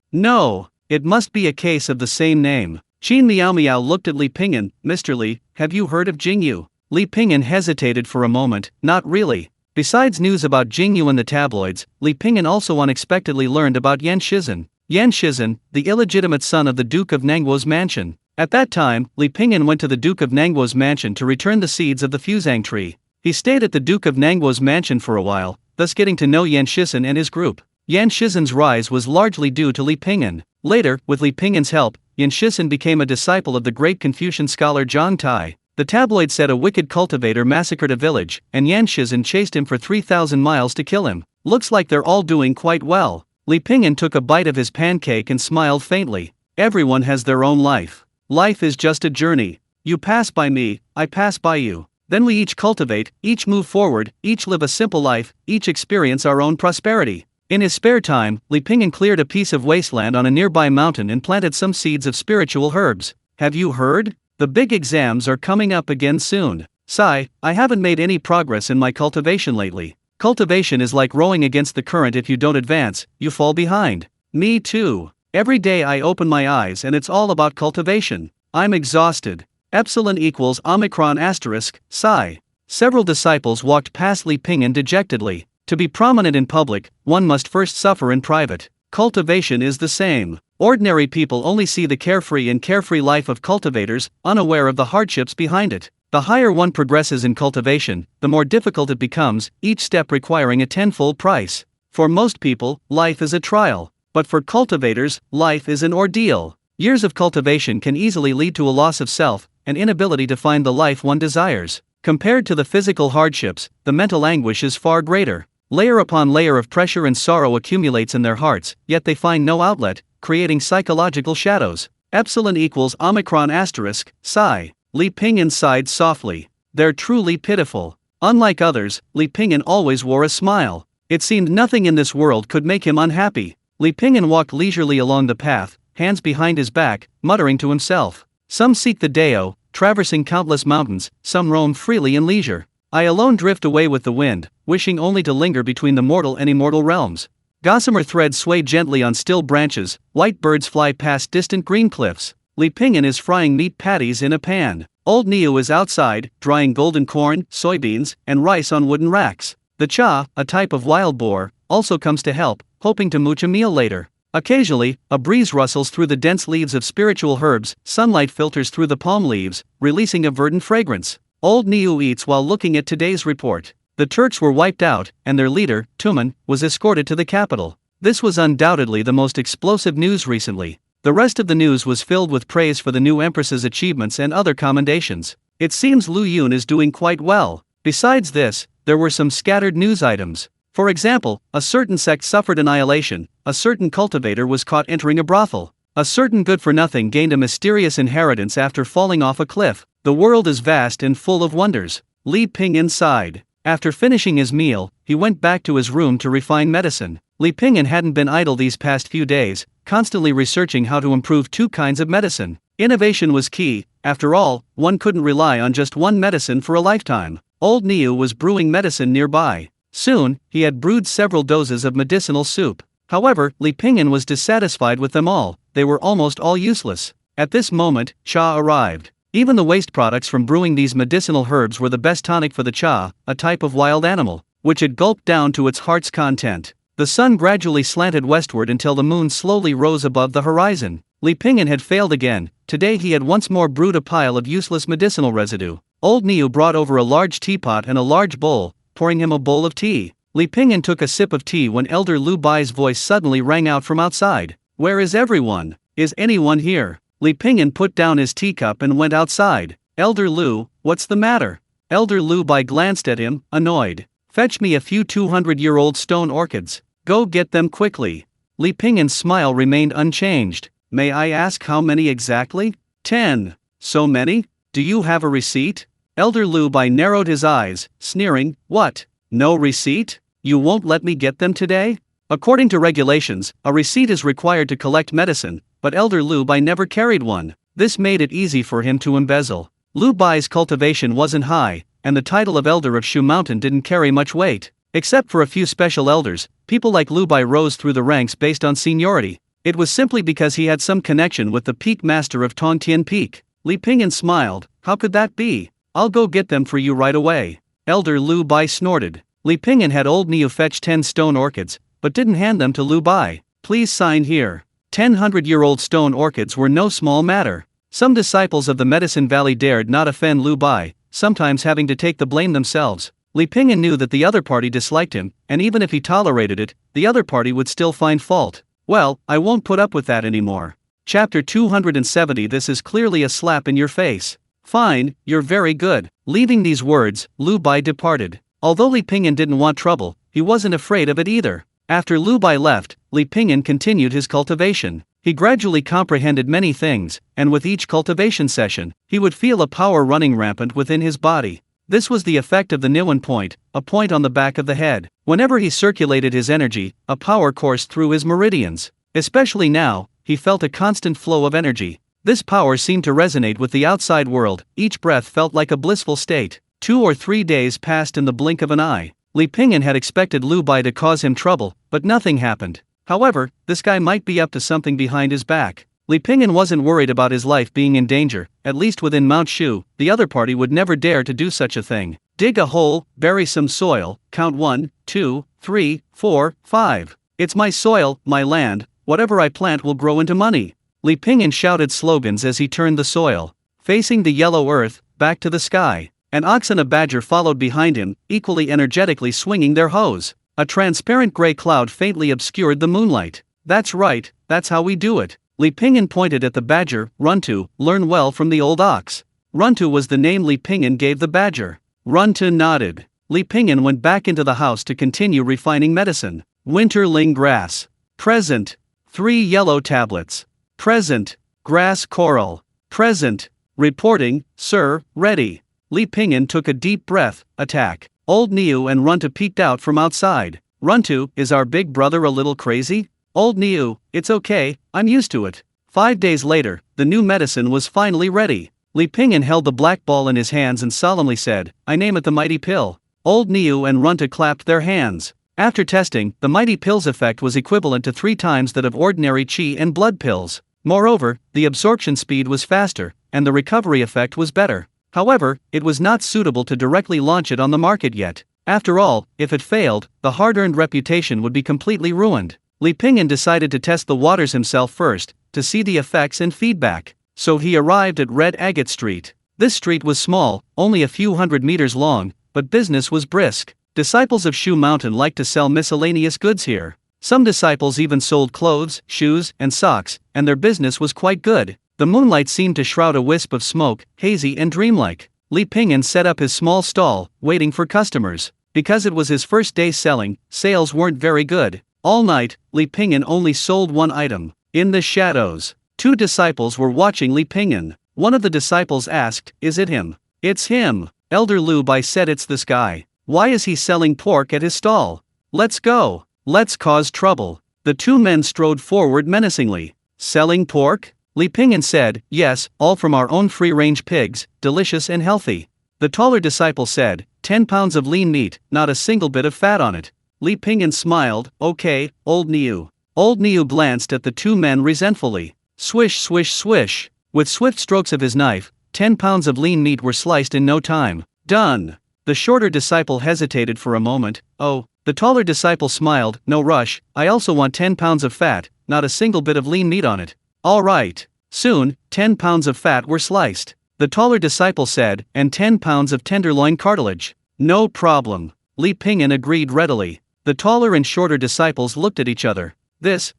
No, it must be a case of the same name. Qin Miao Miao looked at Li Pingyan. "Mr. Li, have you heard of Jingyue?" Li Pingyan hesitated for a moment. "Not really." Besides news about Jingyue in the tabloids, Li Pingyan also unexpectedly learned about Yan Shizhen. Yan Shizhen, the illegitimate son of the Duke of Nangguo's mansion. At that time, Li Pingyan went to the Duke of Nangguo's mansion to return the seeds of the fusang tree. He stayed at the Duke of Nangguo's mansion for a while, thus getting to know Yan Shizhen and his group. Yan Shizhen's rise was largely due to Li Pingyan. Later, with Li Pingyan's help, Yan Shizhen became a disciple of the great Confucian scholar Zhang Tai. The tabloid said a wicked cultivator massacred a village, and Yan Shizhen chased him for 3,000 miles to kill him. Looks like they're all doing quite well. Li Pingyan took a bite of his pancake and smiled faintly. Everyone has their own life. Life is just a journey. You pass by me, I pass by you. Then we each cultivate, each move forward, each live a simple life, each experience our own prosperity. In his spare time, Li Pingyan cleared a piece of wasteland on a nearby mountain and planted some seeds of spiritual herbs. Have you heard? The big exams are coming up again soon. Sigh, I haven't made any progress in my cultivation lately. Cultivation is like rowing against the current. If you don't advance, you fall behind. Me too. Every day I open my eyes and it's all about cultivation. I'm exhausted. Epsilon equals Omicron asterisk, sigh. Several disciples walked past Li Pingyan dejectedly. To be prominent in public, one must first suffer in private. Cultivation is the same. Ordinary people only see the carefree life of cultivators, unaware of the hardships behind it. The higher one progresses in cultivation, the more difficult it becomes, each step requiring a tenfold price. For most people, life is a trial. But for cultivators, life is an ordeal. Years of cultivation can easily lead to a loss of self, an inability to find the life one desires. Compared to the physical hardships, the mental anguish is far greater. Layer upon layer of pressure and sorrow accumulates in their hearts, yet they find no outlet, creating psychological shadows. Epsilon equals Omicron asterisk, sigh. Li Pingyan sighed softly. They're truly pitiful. Unlike others, Li Pingyan always wore a smile. It seemed nothing in this world could make him unhappy. Li Pingyan walked leisurely along the path, hands behind his back, muttering to himself. Some seek the Dao, traversing countless mountains, some roam freely in leisure. I alone drift away with the wind, wishing only to linger between the mortal and immortal realms. Gossamer threads sway gently on still branches, white birds fly past distant green cliffs. Li Pingyan is frying meat patties in a pan. Old Niu is outside, drying golden corn, soybeans, and rice on wooden racks. The Cha, a type of wild boar, also comes to help, hoping to mooch a meal later. Occasionally, a breeze rustles through the dense leaves of spiritual herbs, sunlight filters through the palm leaves, releasing a verdant fragrance. Old Niu eats while looking at today's report. The Turks were wiped out, and their leader, Tumen, was escorted to the capital. This was undoubtedly the most explosive news recently. The rest of the news was filled with praise for the new empress's achievements and other commendations. It seems Lu Yun is doing quite well. Besides this, there were some scattered news items. For example, a certain sect suffered annihilation, a certain cultivator was caught entering a brothel, a certain good-for-nothing gained a mysterious inheritance after falling off a cliff. The world is vast and full of wonders. Li Pingyan sighed. After finishing his meal, he went back to his room to refine medicine. Li Pingyan hadn't been idle these past few days, constantly researching how to improve two kinds of medicine. Innovation was key. After all, one couldn't rely on just one medicine for a lifetime. Old Niu was brewing medicine nearby. Soon, he had brewed several doses of medicinal soup. However, Li Pingyan was dissatisfied with them all. They were almost all useless. At this moment, cha arrived. Even the waste products from brewing these medicinal herbs were the best tonic for the cha, a type of wild animal, which it gulped down to its heart's content. The sun gradually slanted westward until the moon slowly rose above the horizon. Li Pingyan had failed again. Today he had once more brewed a pile of useless medicinal residue. Old Niu brought over a large teapot and a large bowl, pouring him a bowl of tea. Li Pingyan took a sip of tea when Elder Lu Bai's voice suddenly rang out from outside. "Where is everyone? Is anyone here?" Li Pingyan put down his teacup and went outside. "Elder Lu, what's the matter?" Elder Lu Bai glanced at him, annoyed. "Fetch me a few 200-year-old stone orchids. Go get them quickly." Li Pingyan's smile remained unchanged. "May I ask how many exactly?" 10. "So many? Do you have a receipt?" Elder Lu Bai narrowed his eyes, sneering. "What? No receipt? You won't let me get them today?" According to regulations, a receipt is required to collect medicine, but Elder Lu Bai never carried one. This made it easy for him to embezzle. Lu Bai's cultivation wasn't high, and the title of Elder of Shu Mountain didn't carry much weight. Except for a few special elders, people like Lu Bai rose through the ranks based on seniority. It was simply because he had some connection with the peak master of Tongtian Peak. Li Pingyan smiled. "How could that be? I'll go get them for you right away." Elder Lu Bai snorted. Li Pingyan had old Niu fetch 10 stone orchids, but didn't hand them to Lu Bai. "Please sign here." 100-year-old stone orchids were no small matter. Some disciples of the Medicine Valley dared not offend Lu Bai, sometimes having to take the blame themselves. Li Pingyan knew that the other party disliked him, and even if he tolerated it, the other party would still find fault. "Well, I won't put up with that anymore." Chapter 270. This is clearly a slap in your face. "Fine, you're very good." Leaving these words, Lu Bai departed. Although Li Pingyan didn't want trouble, he wasn't afraid of it either. After Lu Bai left, Li Pingyan continued his cultivation. He gradually comprehended many things, and with each cultivation session, he would feel a power running rampant within his body. This was the effect of the Niwen point, a point on the back of the head. Whenever he circulated his energy, a power coursed through his meridians. Especially now, he felt a constant flow of energy. This power seemed to resonate with the outside world. Each breath felt like a blissful state. 2 or 3 days passed in the blink of an eye. Li Pingyan had expected Lu Bai to cause him trouble, but nothing happened. However, this guy might be up to something behind his back. Li Pingyan wasn't worried about his life being in danger. At least within Mount Shu, the other party would never dare to do such a thing. Dig a hole, bury some soil, count 1, 2, 3, 4, 5. It's my soil, my land, whatever I plant will grow into money. Li Pingyan shouted slogans as he turned the soil, facing the yellow earth, back to the sky. An ox and a badger followed behind him, equally energetically swinging their hoes. A transparent gray cloud faintly obscured the moonlight. "That's right, that's how we do it." Li Pingyan pointed at the badger. "Runtu, learn well from the old ox." Runtu was the name Li Pingyan gave the badger. Runtu nodded. Li Pingyan went back into the house to continue refining medicine. Winterling grass. Present. 3 yellow tablets. Present. Grass coral. Present. Reporting, sir, ready. Li Pingyan took a deep breath. Attack. Old Niu and Runtu peeked out from outside. "Runtu, is our big brother a little crazy?" "Old Niu, it's okay, I'm used to it." 5 days later, the new medicine was finally ready. Li Pingyan held the black ball in his hands and solemnly said, "I name it the mighty pill." Old Niu and Runtu clapped their hands. After testing, the mighty pill's effect was equivalent to 3 times that of ordinary qi and blood pills. Moreover, the absorption speed was faster, and the recovery effect was better. However, it was not suitable to directly launch it on the market yet. After all, if it failed, the hard-earned reputation would be completely ruined. Li Pingyan decided to test the waters himself first, to see the effects and feedback. So he arrived at Red Agate Street. This street was small, only a few hundred meters long, but business was brisk. Disciples of Shu Mountain liked to sell miscellaneous goods here. Some disciples even sold clothes, shoes, and socks, and their business was quite good. The moonlight seemed to shroud a wisp of smoke, hazy and dreamlike. Li Pingyan set up his small stall, waiting for customers. Because it was his first day selling, sales weren't very good. All night, Li Pingyan only sold one item. In the shadows, 2 disciples were watching Li Pingyan. One of the disciples asked, "Is it him?" "It's him." Elder Lu Bai said, "It's this guy. Why is he selling pork at his stall? Let's go. Let's cause trouble." The 2 men strode forward menacingly. "Selling pork?" Li Pingyan said, "Yes, all from our own free-range pigs, delicious and healthy." The taller disciple said, 10 pounds of lean meat, not a single bit of fat on it." Li Pingyan smiled. "Okay, old Niu. Old Niu glanced at the two men resentfully. Swish, swish, swish. With swift strokes of his knife, 10 pounds of lean meat were sliced in no time. Done. The shorter disciple hesitated for a moment. Oh, the taller disciple smiled. No rush, I also want 10 pounds of fat, not a single bit of lean meat on it. All right. Soon, 10 pounds of fat were sliced. The taller disciple said, and 10 pounds of tenderloin cartilage. No problem. Li Pingyan agreed readily. The taller and shorter disciples looked at each other.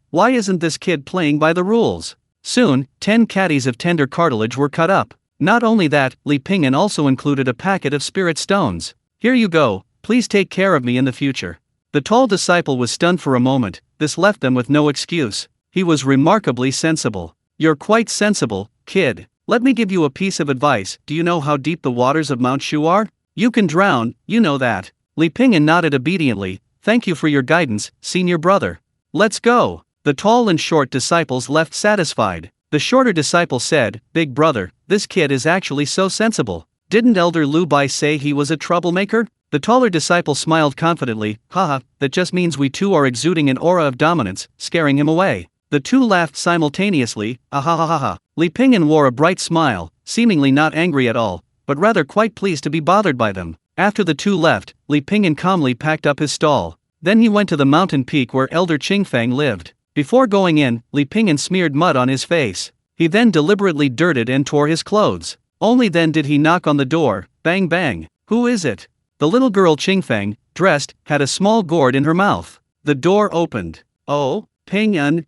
Why isn't this kid playing by the rules? Soon, 10 caddies of tender cartilage were cut up. Not only that, Li Pingyan also included a packet of spirit stones. Here you go, please take care of me in the future. The tall disciple was stunned for a moment. This left them with no excuse. He was remarkably sensible. You're quite sensible, kid. Let me give you a piece of advice. Do you know how deep the waters of Mount Shu are? You can drown, you know that. Li Pingyan nodded obediently. Thank you for your guidance, senior brother. Let's go. The tall and short disciples left satisfied. The shorter disciple said, Big brother, this kid is actually so sensible. Didn't Elder Lu Bai say he was a troublemaker? The taller disciple smiled confidently. Haha, that just means we two are exuding an aura of dominance, scaring him away. The two laughed simultaneously. Ahahaha. Li Pingyan wore a bright smile, seemingly not angry at all, but rather quite pleased to be bothered by them. After the two left, Li Pingyan calmly packed up his stall. Then he went to the mountain peak where Elder Qingfang lived. Before going in, Li Pingyan smeared mud on his face. He then deliberately dirted and tore his clothes. Only then did he knock on the door. Bang bang. Who is it? The little girl Qingfang, dressed, had a small gourd in her mouth. The door opened. Oh, Pingyan,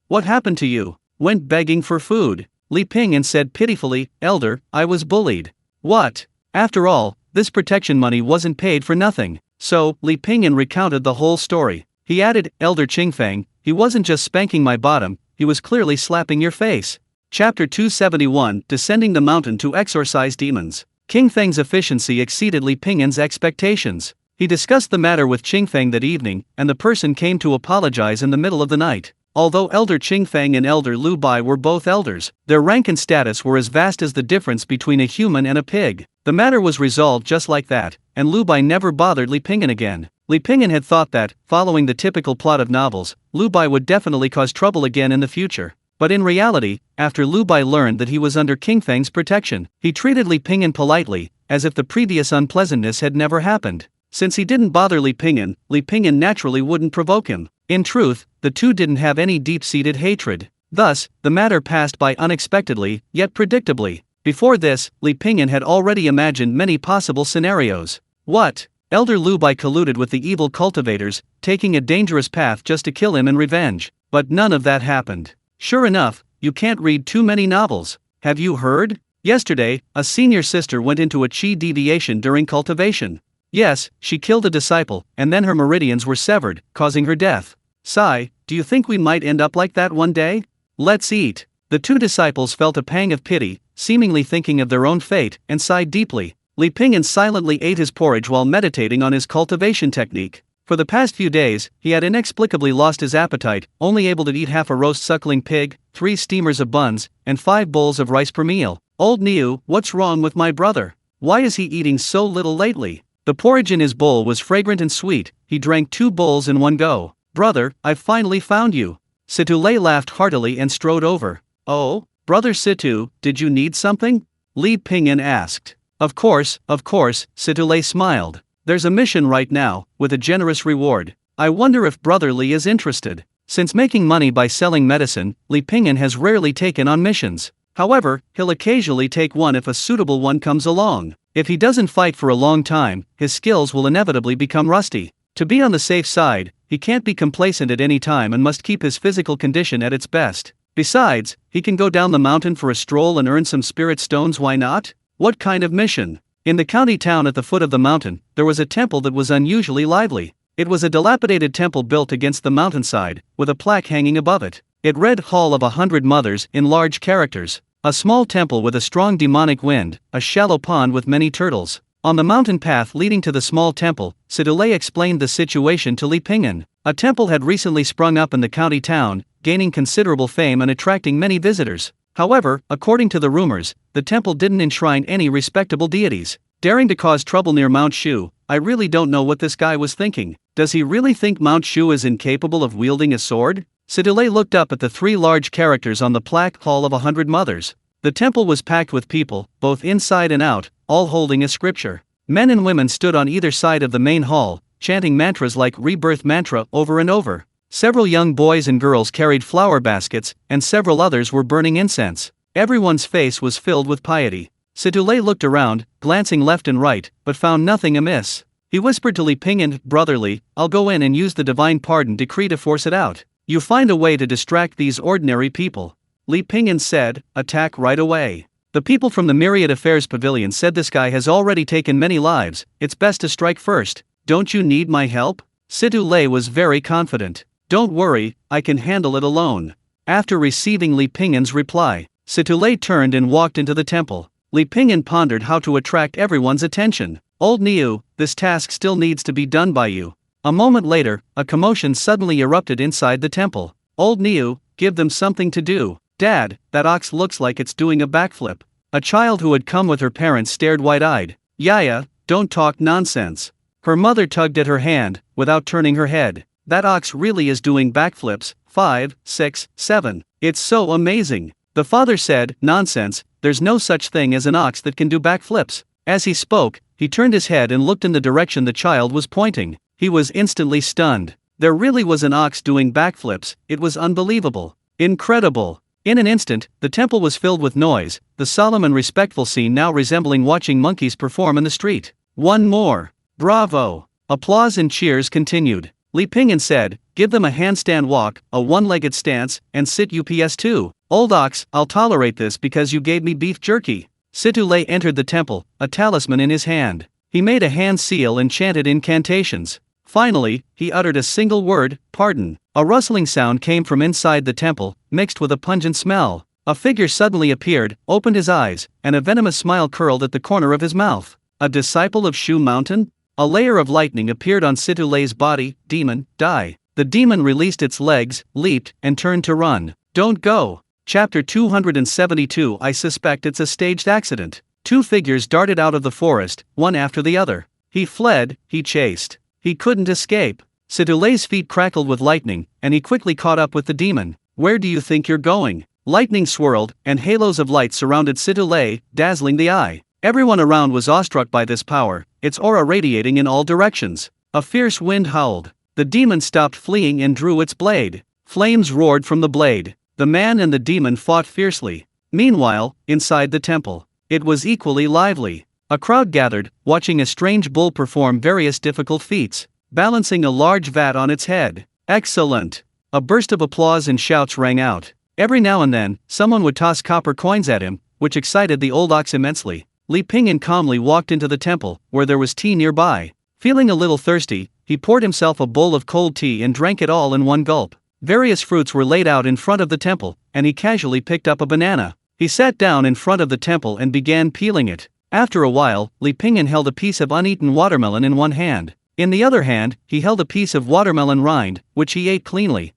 what happened to you? Went begging for food. Li Pingyan said pitifully, Elder, I was bullied. What? After all, this protection money wasn't paid for nothing. So, Li Pingyan recounted the whole story. He added, Elder Qingfang, he wasn't just spanking my bottom, he was clearly slapping your face. Chapter 271, Descending the Mountain to Exorcise Demons. Qingfang's efficiency exceeded Li Pingyan's expectations. He discussed the matter with Qingfang that evening, and the person came to apologize in the middle of the night. Although Elder Qingfang and Elder Lu Bai were both elders, their rank and status were as vast as the difference between a human and a pig. The matter was resolved just like that, and Lu Bai never bothered Li Pingyan again. Li Pingyan had thought that, following the typical plot of novels, Lu Bai would definitely cause trouble again in the future. But in reality, after Lu Bai learned that he was under Qingfang's protection, he treated Li Pingyan politely, as if the previous unpleasantness had never happened. Since he didn't bother Li Pingyan naturally wouldn't provoke him. In truth, the two didn't have any deep-seated hatred. Thus, the matter passed by unexpectedly, yet predictably. Before this, Li Pingyan had already imagined many possible scenarios. What? Elder Lu Bai colluded with the evil cultivators, taking a dangerous path just to kill him in revenge. But none of that happened. Sure enough, you can't read too many novels. Have you heard? Yesterday, a senior sister went into a Qi deviation during cultivation. Yes, she killed a disciple, and then her meridians were severed, causing her death. Sigh, do you think we might end up like that one day? Let's eat. The two disciples felt a pang of pity, seemingly thinking of their own fate, and sighed deeply. Li Pingyan silently ate his porridge while meditating on his cultivation technique. For the past few days, he had inexplicably lost his appetite, only able to eat half a roast suckling pig, 3 steamers of buns, and 5 bowls of rice per meal. Old Niu, what's wrong with my brother? Why is he eating so little lately? The porridge in his bowl was fragrant and sweet. He drank 2 bowls in one go. Brother, I've finally found you. Situlei laughed heartily and strode over. Oh, brother Situ, did you need something? Li Pingyan asked. Of course, Situlei smiled. There's a mission right now, with a generous reward. I wonder if Brother Li is interested. Since making money by selling medicine, Li Pingyan has rarely taken on missions. However, he'll occasionally take one if a suitable one comes along. If he doesn't fight for a long time, his skills will inevitably become rusty. To be on the safe side, he can't be complacent at any time and must keep his physical condition at its best. Besides, he can go down the mountain for a stroll and earn some spirit stones, why not? What kind of mission? In the county town at the foot of the mountain, there was a temple that was unusually lively. It was a dilapidated temple built against the mountainside, with a plaque hanging above it. It read Hall of 100 Mothers in large characters. A small temple with a strong demonic wind, a shallow pond with many turtles. On the mountain path leading to the small temple, Situlei explained the situation to Li Pingyan. A temple had recently sprung up in the county town, gaining considerable fame and attracting many visitors. However, according to the rumors, the temple didn't enshrine any respectable deities. Daring to cause trouble near Mount Shu, I really don't know what this guy was thinking. Does he really think Mount Shu is incapable of wielding a sword? Sidule looked up at the 3 large characters on the plaque Hall of 100 Mothers. The temple was packed with people, both inside and out, all holding a scripture. Men and women stood on either side of the main hall, chanting mantras like Rebirth Mantra over and over. Several young boys and girls carried flower baskets, and several others were burning incense. Everyone's face was filled with piety. Sidule looked around, glancing left and right, but found nothing amiss. He whispered to Li Pingyan, "Brotherly, I'll go in and use the divine pardon decree to force it out. You find a way to distract these ordinary people." Li Pingyan said, "Attack right away." The people from the Myriad Affairs Pavilion said, "This guy has already taken many lives, it's best to strike first. Don't you need my help?" Sidule was very confident. "Don't worry, I can handle it alone." After receiving Li Pingyan's reply, Sidule turned and walked into the temple. Li Pingyan pondered how to attract everyone's attention. "Old Niu, this task still needs to be done by you." A moment later, a commotion suddenly erupted inside the temple. "Old Niu, give them something to do." "Dad, that ox looks like it's doing a backflip." A child who had come with her parents stared wide-eyed. "Yaya, don't talk nonsense." Her mother tugged at her hand, without turning her head. "That ox really is doing backflips, 5, 6, 7. It's so amazing." The father said, "Nonsense, there's no such thing as an ox that can do backflips." As he spoke, he turned his head and looked in the direction the child was pointing. He was instantly stunned. There really was an ox doing backflips. It was unbelievable. Incredible. In an instant, the temple was filled with noise, the solemn and respectful scene now resembling watching monkeys perform in the street. "One more. Bravo." Applause and cheers continued. Li Pingyan said, "Give them a handstand walk, a one-legged stance, and sit UPS2. Old ox, I'll tolerate this because you gave me beef jerky." Sidule entered the temple, a talisman in his hand. He made a hand seal and chanted incantations. Finally, he uttered a single word, "Pardon." A rustling sound came from inside the temple, mixed with a pungent smell. A figure suddenly appeared, opened his eyes, and a venomous smile curled at the corner of his mouth. A disciple of Shu Mountain? A layer of lightning appeared on Sidule's body. "Demon, die." The demon released its legs, leaped, and turned to run. "Don't go." Chapter 272. I suspect it's a staged accident. 2 figures darted out of the forest, one after the other. He fled, he chased. He couldn't escape. Sidule's feet crackled with lightning, and he quickly caught up with the demon. "Where do you think you're going?" Lightning swirled, and halos of light surrounded Sidule, dazzling the eye. Everyone around was awestruck by this power, its aura radiating in all directions. A fierce wind howled. The demon stopped fleeing and drew its blade. Flames roared from the blade. The man and the demon fought fiercely. Meanwhile, inside the temple, it was equally lively. A crowd gathered, watching a strange bull perform various difficult feats, balancing a large vat on its head. "Excellent!" A burst of applause and shouts rang out. Every now and then, someone would toss copper coins at him, which excited the old ox immensely. Li Pingyan calmly walked into the temple, where there was tea nearby. Feeling a little thirsty, he poured himself a bowl of cold tea and drank it all in one gulp. Various fruits were laid out in front of the temple, and he casually picked up a banana. He sat down in front of the temple and began peeling it. After a while, Li Pingyan held a piece of uneaten watermelon in one hand. In the other hand, he held a piece of watermelon rind, which he ate cleanly.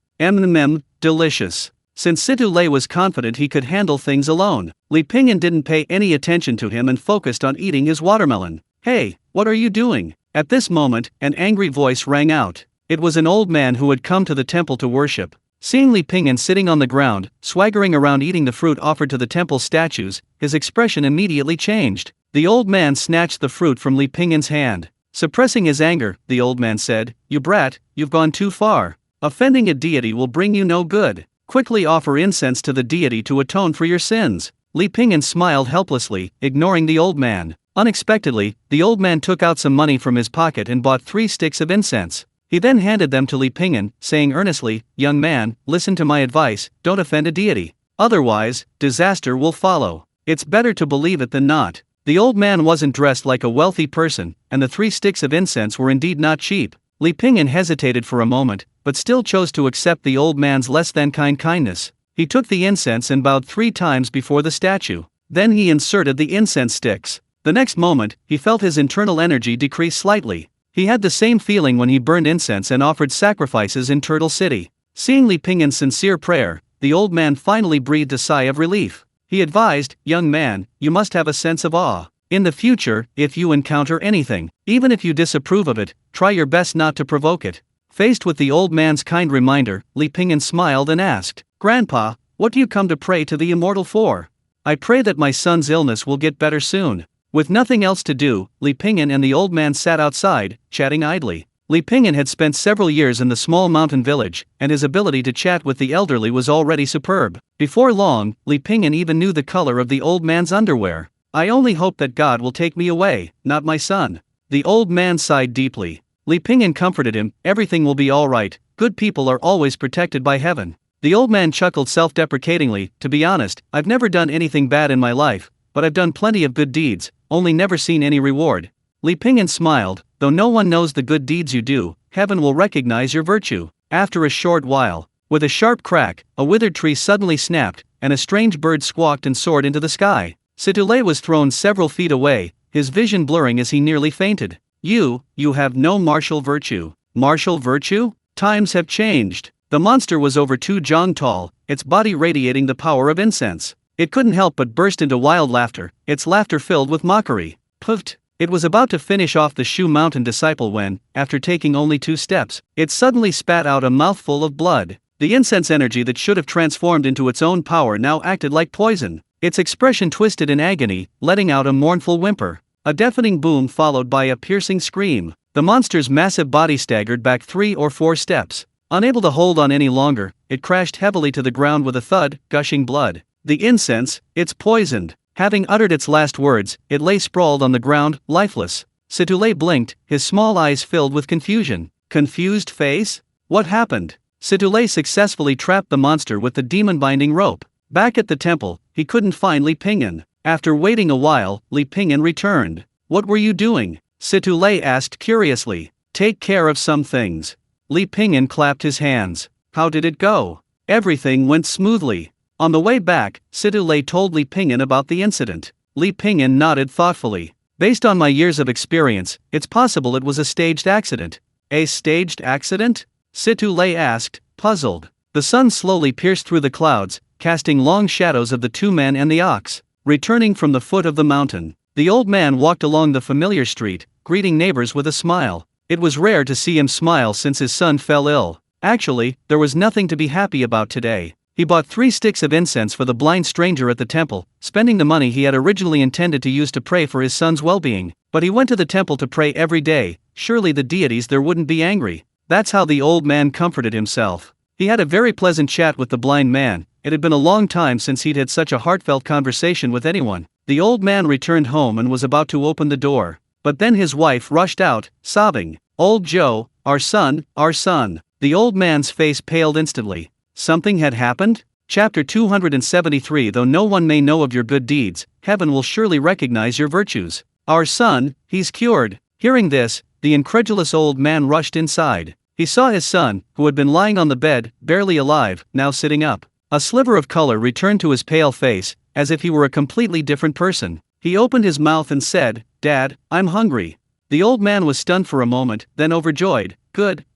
Delicious. Since Sidule was confident he could handle things alone, Li Pingyan didn't pay any attention to him and focused on eating his watermelon. "Hey, what are you doing?" At this moment, an angry voice rang out. It was an old man who had come to the temple to worship. Seeing Li Pingyan sitting on the ground, swaggering around eating the fruit offered to the temple's statues, his expression immediately changed. The old man snatched the fruit from Li Pingyan's hand. Suppressing his anger, the old man said, "You brat, you've gone too far. Offending a deity will bring you no good. Quickly offer incense to the deity to atone for your sins." Li Pingyan smiled helplessly, ignoring the old man. Unexpectedly, the old man took out some money from his pocket and bought 3 sticks of incense. He then handed them to Li Pingyan, saying earnestly, "Young man, listen to my advice, don't offend a deity. Otherwise, disaster will follow. It's better to believe it than not." The old man wasn't dressed like a wealthy person, and the 3 sticks of incense were indeed not cheap. Li Pingyan hesitated for a moment, but still chose to accept the old man's less-than-kind kindness. He took the incense and bowed 3 times before the statue. Then he inserted the incense sticks. The next moment, he felt his internal energy decrease slightly. He had the same feeling when he burned incense and offered sacrifices in Turtle City. Seeing Li Pingyan's sincere prayer, the old man finally breathed a sigh of relief. He advised, "Young man, you must have a sense of awe. In the future, if you encounter anything, even if you disapprove of it, try your best not to provoke it. Faced with the old man's kind reminder, Li Pingyan smiled and asked, Grandpa, what do you come to pray to the immortal for? I pray that my son's illness will get better soon. With nothing else to do, Li Pingyan and the old man sat outside, chatting idly. Li Pingyan had spent several years in the small mountain village, and his ability to chat with the elderly was already superb. Before long, Li Pingyan even knew the color of the old man's underwear. I only hope that God will take me away, not my son. The old man sighed deeply. Li Pingyan comforted him, everything will be alright, good people are always protected by heaven. The old man chuckled self-deprecatingly, to be honest, I've never done anything bad in my life, but I've done plenty of good deeds, only never seen any reward. Li Pingyan smiled, though no one knows the good deeds you do, heaven will recognize your virtue. After a short while, with a sharp crack, a withered tree suddenly snapped, and a strange bird squawked and soared into the sky. Situlé was thrown several feet away, his vision blurring as he nearly fainted. You have no martial virtue. Martial virtue? Times have changed. The monster was over 2 jong tall, its body radiating the power of incense. It couldn't help but burst into wild laughter, its laughter filled with mockery. Puffed. It was about to finish off the Shu Mountain disciple when, after taking only 2 steps, it suddenly spat out a mouthful of blood. The incense energy that should have transformed into its own power now acted like poison. Its expression twisted in agony, letting out a mournful whimper. A deafening boom followed by a piercing scream. The monster's massive body staggered back 3 or 4 steps. Unable to hold on any longer, it crashed heavily to the ground with a thud, gushing blood. The incense, it's poisoned. Having uttered its last words, it lay sprawled on the ground, lifeless. Situlé blinked, his small eyes filled with confusion. Confused face? What happened? Situlé successfully trapped the monster with the demon-binding rope. Back at the temple, he couldn't find Li Pingyan. After waiting a while, Li Pingyan returned. What were you doing? Situlé asked curiously. Take care of some things. Li Pingyan clapped his hands. How did it go? Everything went smoothly. On the way back, Situlé told Li Pingyan about the incident. Li Pingyan nodded thoughtfully. Based on my years of experience, it's possible it was a staged accident. A staged accident? Situlé asked, puzzled. The sun slowly pierced through the clouds, casting long shadows of the 2 men and the ox. Returning from the foot of the mountain, the old man walked along the familiar street, greeting neighbors with a smile. It was rare to see him smile since his son fell ill. Actually, there was nothing to be happy about today. He bought 3 sticks of incense for the blind stranger at the temple, spending the money he had originally intended to use to pray for his son's well-being. But he went to the temple to pray every day, surely the deities there wouldn't be angry. That's how the old man comforted himself. He had a very pleasant chat with the blind man. It had been a long time since he'd had such a heartfelt conversation with anyone. The old man returned home and was about to open the door. But then his wife rushed out, sobbing, Old Joe, our son, our son. The old man's face paled instantly. Something had happened? Chapter 273 Though no one may know of your good deeds, heaven will surely recognize your virtues. Our son, he's cured. Hearing this, the incredulous old man rushed inside. He saw his son, who had been lying on the bed, barely alive, now sitting up. A sliver of color returned to his pale face, as if he were a completely different person. He opened his mouth and said, Dad, I'm hungry. The old man was stunned for a moment, then overjoyed. Good.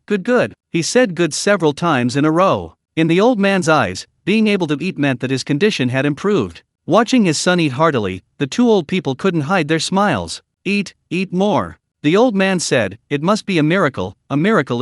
He said good several times in a row. In the old man's eyes, being able to eat meant that his condition had improved. Watching his son eat heartily, the 2 old people couldn't hide their smiles. Eat more. The old man said, It must be a miracle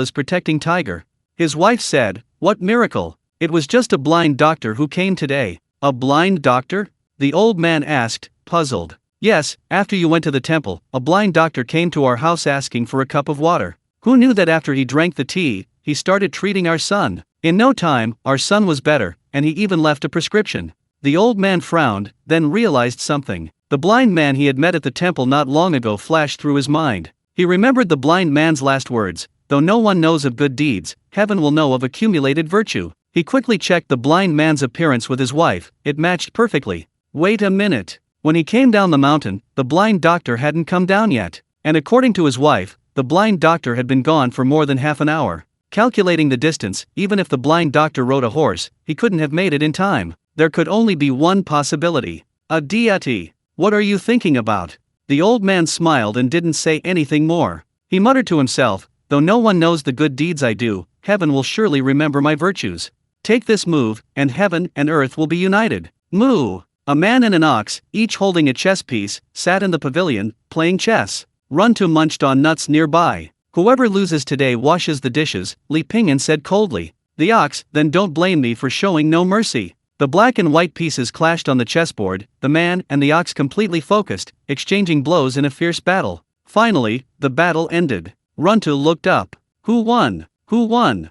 is protecting Tiger. His wife said, What miracle? It was just a blind doctor who came today. A blind doctor? The old man asked, puzzled. Yes, after you went to the temple, a blind doctor came to our house asking for a cup of water. Who knew that after he drank the tea, he started treating our son? In no time, our son was better, and he even left a prescription. The old man frowned, then realized something. The blind man he had met at the temple not long ago flashed through his mind. He remembered the blind man's last words, though no one knows of good deeds, heaven will know of accumulated virtue. He quickly checked the blind man's appearance with his wife, it matched perfectly. Wait a minute. When he came down the mountain, the blind doctor hadn't come down yet. And according to his wife, the blind doctor had been gone for more than half an hour. Calculating the distance, even if the blind doctor rode a horse, he couldn't have made it in time. There could only be one possibility. A deity. What are you thinking about? The old man smiled and didn't say anything more. He muttered to himself, though no one knows the good deeds I do, heaven will surely remember my virtues. Take this move, and heaven and earth will be united. Moo! A man and an ox, each holding a chess piece, sat in the pavilion, playing chess. Runtu munched on nuts nearby. Whoever loses today washes the dishes, Li Pingyan said coldly. The ox, then don't blame me for showing no mercy. The black and white pieces clashed on the chessboard, the man and the ox completely focused, exchanging blows in a fierce battle. Finally, the battle ended. Runtu looked up. Who won? Who won?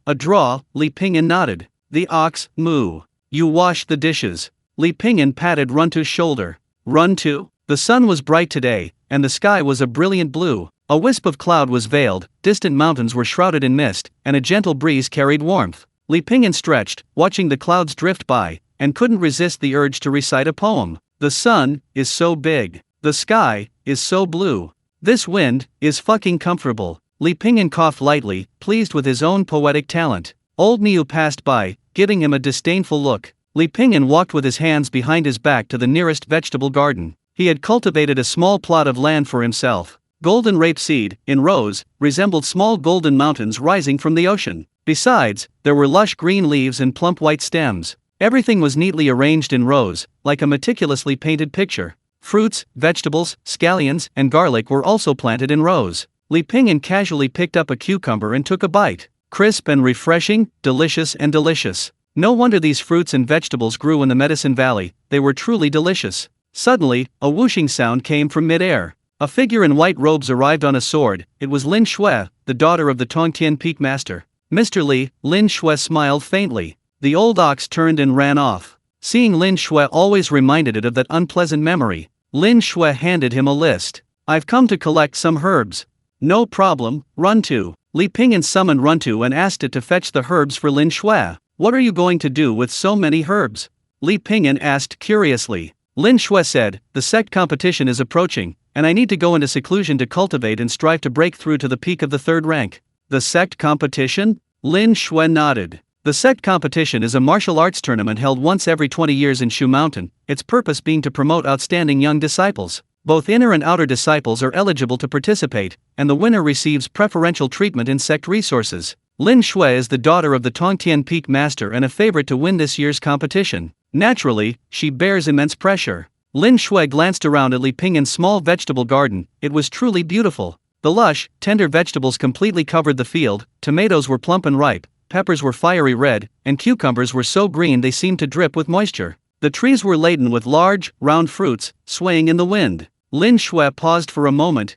A draw, Li Pingyan nodded. The ox, moo. You washed the dishes. Li Pingyan patted Runtu's shoulder. Runtu? The sun was bright today, and the sky was a brilliant blue. A wisp of cloud was veiled, distant mountains were shrouded in mist, and a gentle breeze carried warmth. Li Pingyan stretched, watching the clouds drift by, and couldn't resist the urge to recite a poem. The sun is so big. The sky is so blue. This wind is fucking comfortable. Li Pingyan coughed lightly, pleased with his own poetic talent. Old Niu passed by, giving him a disdainful look. Li Pingyan walked with his hands behind his back to the nearest vegetable garden. He had cultivated a small plot of land for himself. Golden rapeseed, in rows, resembled small golden mountains rising from the ocean. Besides, there were lush green leaves and plump white stems. Everything was neatly arranged in rows, like a meticulously painted picture. Fruits, vegetables, scallions, and garlic were also planted in rows. Li Pingyan casually picked up a cucumber and took a bite. Crisp and refreshing, delicious and delicious. No wonder these fruits and vegetables grew in the Medicine Valley, they were truly delicious. Suddenly, a whooshing sound came from mid-air. A figure in white robes arrived on a sword. It was Lin Shui, the daughter of the Tongtian Peak Master. Mr. Li, Lin Shui smiled faintly. The old ox turned and ran off. Seeing Lin Shui always reminded it of that unpleasant memory. Lin Shui handed him a list. I've come to collect some herbs. No problem, Runtu. Li Pingyan summoned Runtu and asked it to fetch the herbs for Lin Shui. What are you going to do with so many herbs? Li Pingyan asked curiously. Lin Shui said, the sect competition is approaching, and I need to go into seclusion to cultivate and strive to break through to the peak of the third rank. The sect competition? Lin Shui nodded. The sect competition is a martial arts tournament held once every 20 years in Shu Mountain, its purpose being to promote outstanding young disciples. Both inner and outer disciples are eligible to participate, and the winner receives preferential treatment in sect resources. Lin Shui is the daughter of the Tongtian Peak Master and a favorite to win this year's competition. Naturally, she bears immense pressure. Lin Shui glanced around at Li Pingyan's small vegetable garden. It was truly beautiful. The lush, tender vegetables completely covered the field. Tomatoes were plump and ripe, peppers were fiery red, and cucumbers were so green they seemed to drip with moisture. The trees were laden with large, round fruits, swaying in the wind. Lin Shui paused for a moment.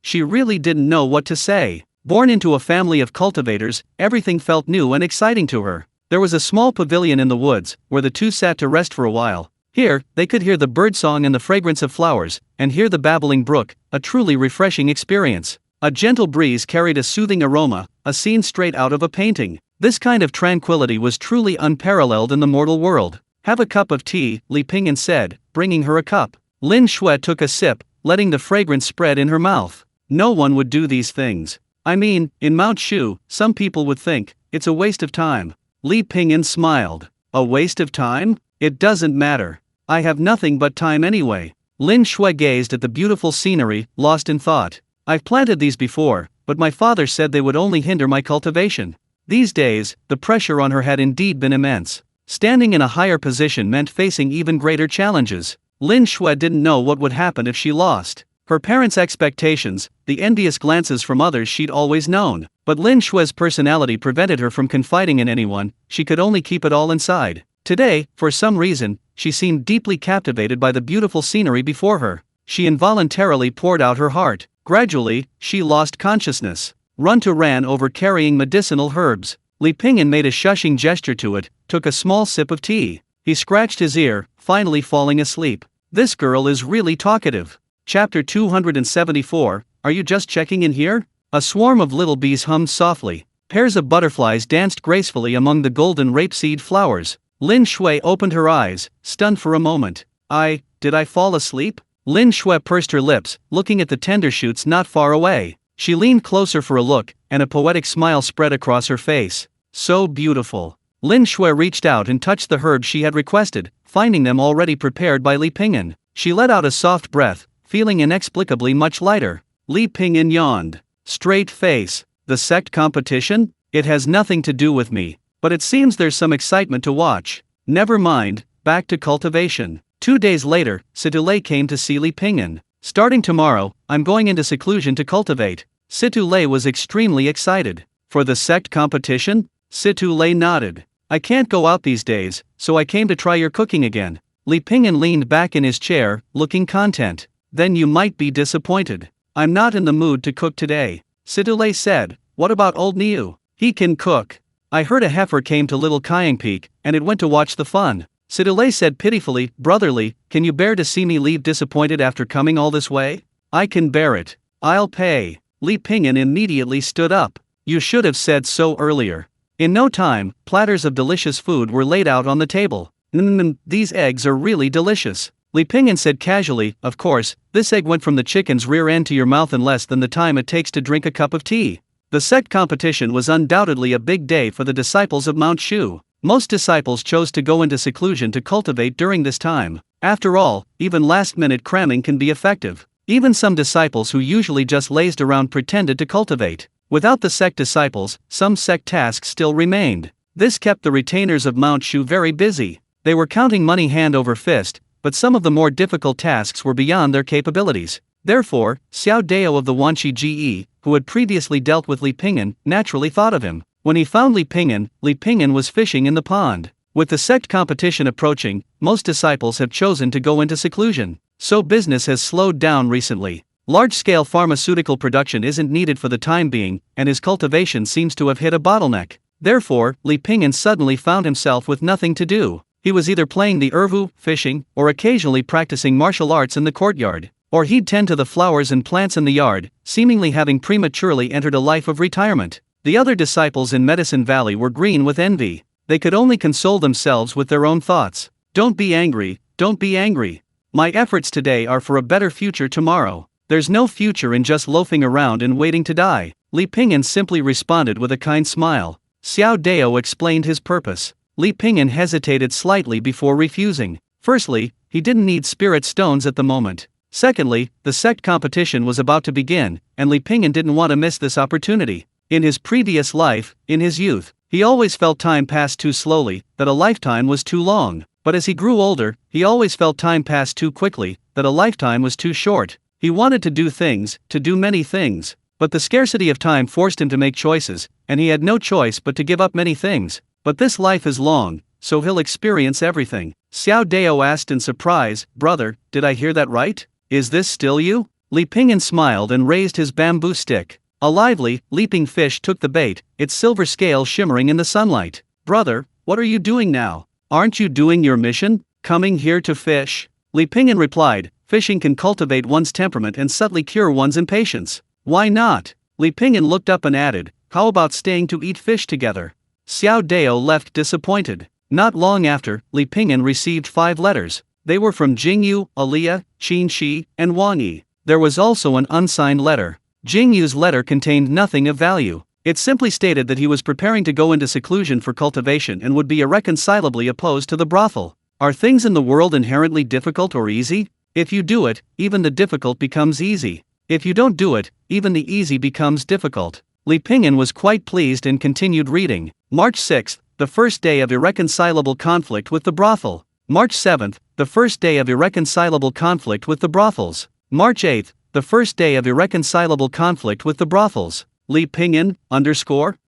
She really didn't know what to say. Born into a family of cultivators, everything felt new and exciting to her. There was a small pavilion in the woods, where the two sat to rest for a while. Here, they could hear the birdsong and the fragrance of flowers, and hear the babbling brook, a truly refreshing experience. A gentle breeze carried a soothing aroma, a scene straight out of a painting. This kind of tranquility was truly unparalleled in the mortal world. Have a cup of tea, Li Pingyan said, bringing her a cup. Lin Shui took a sip, letting the fragrance spread in her mouth. No one would do these things. I mean, in Mount Shu, some people would think, it's a waste of time. Li Pingyan smiled. A waste of time? It doesn't matter. I have nothing but time anyway. Lin Shui gazed at the beautiful scenery, lost in thought. I've planted these before, but my father said they would only hinder my cultivation. These days, the pressure on her had indeed been immense. Standing in a higher position meant facing even greater challenges. Lin Shui didn't know what would happen if she lost. Her parents' expectations, the envious glances from others she'd always known. But Lin Shui's personality prevented her from confiding in anyone, she could only keep it all inside. Today, for some reason, she seemed deeply captivated by the beautiful scenery before her. She involuntarily poured out her heart. Gradually, she lost consciousness. Runtu ran over carrying medicinal herbs. Li Pingyan made a shushing gesture to it, took a small sip of tea. He scratched his ear, finally falling asleep. This girl is really talkative. Chapter 274, Are you just checking in here? A swarm of little bees hummed softly. Pairs of butterflies danced gracefully among the golden rapeseed flowers. Lin Shui opened her eyes, stunned for a moment. Did I fall asleep? Lin Shui pursed her lips, looking at the tender shoots not far away. She leaned closer for a look, and a poetic smile spread across her face. So beautiful. Lin Shui reached out and touched the herbs she had requested, finding them already prepared by Li Pingyan. She let out a soft breath, feeling inexplicably much lighter. Li Pingyan yawned. Straight face. The sect competition? It has nothing to do with me, but it seems there's some excitement to watch. Never mind, back to cultivation. 2 days later, Situlei came to see Li Pingyan. Starting tomorrow, I'm going into seclusion to cultivate. Situlei was extremely excited. For the sect competition? Situlei nodded. I can't go out these days, so I came to try your cooking again. Li Pingyan leaned back in his chair, looking content. Then you might be disappointed. I'm not in the mood to cook today. Situlei said, what about old Niu? He can cook. I heard a heifer came to Little Kyang Peak, and it went to watch the fun. Situlei said pitifully, brotherly, can you bear to see me leave disappointed after coming all this way? I can bear it. I'll pay. Li Pingyan immediately stood up. You should have said so earlier. In no time, platters of delicious food were laid out on the table. These eggs are really delicious. Li Pingyan said casually, of course, this egg went from the chicken's rear end to your mouth in less than the time it takes to drink a cup of tea. The sect competition was undoubtedly a big day for the disciples of Mount Shu. Most disciples chose to go into seclusion to cultivate during this time. After all, even last-minute cramming can be effective. Even some disciples who usually just lazed around pretended to cultivate. Without the sect disciples, some sect tasks still remained. This kept the retainers of Mount Shu very busy. They were counting money hand over fist, but some of the more difficult tasks were beyond their capabilities. Therefore, Xiao Dao of the Wanqi Ge, who had previously dealt with Li Pingyan, naturally thought of him. When he found Li Pingyan was fishing in the pond. With the sect competition approaching, most disciples have chosen to go into seclusion. So business has slowed down recently. Large-scale pharmaceutical production isn't needed for the time being, and his cultivation seems to have hit a bottleneck. Therefore, Li Pingyan suddenly found himself with nothing to do. He was either playing the ervu, fishing, or occasionally practicing martial arts in the courtyard. Or he'd tend to the flowers and plants in the yard, seemingly having prematurely entered a life of retirement. The other disciples in Medicine Valley were green with envy. They could only console themselves with their own thoughts. Don't be angry, don't be angry. My efforts today are for a better future tomorrow. There's no future in just loafing around and waiting to die. Li Pingyan simply responded with a kind smile. Xiao Dao explained his purpose. Li Pingyan hesitated slightly before refusing. Firstly, he didn't need spirit stones at the moment. Secondly, the sect competition was about to begin, and Li Pingyan didn't want to miss this opportunity. In his previous life, in his youth, he always felt time passed too slowly, that a lifetime was too long. But as he grew older, he always felt time passed too quickly, that a lifetime was too short. He wanted to do things, to do many things. But the scarcity of time forced him to make choices, and he had no choice but to give up many things. But this life is long, so he'll experience everything. Xiao Dao asked in surprise, brother, did I hear that right? Is this still you? Li Pingyan smiled and raised his bamboo stick. A lively, leaping fish took the bait, its silver scale shimmering in the sunlight. Brother, what are you doing now? Aren't you doing your mission? Coming here to fish? Li Pingyan replied, fishing can cultivate one's temperament and subtly cure one's impatience. Why not? Li Pingyan looked up and added, how about staying to eat fish together? Xiao Dao left disappointed. Not long after, Li Pingyan received 5 letters. They were from Jingyue, Aliyah, Qin Shi, and Wang Yi. There was also an unsigned letter. Jingyue's letter contained nothing of value. It simply stated that he was preparing to go into seclusion for cultivation and would be irreconcilably opposed to the brothel. Are things in the world inherently difficult or easy? If you do it, even the difficult becomes easy. If you don't do it, even the easy becomes difficult. Li Pingyan was quite pleased and continued reading. March 6th, the first day of irreconcilable conflict with the brothel. March 7th, the first day of irreconcilable conflict with the brothels. March 8th, the first day of irreconcilable conflict with the brothels. Li Pingyan,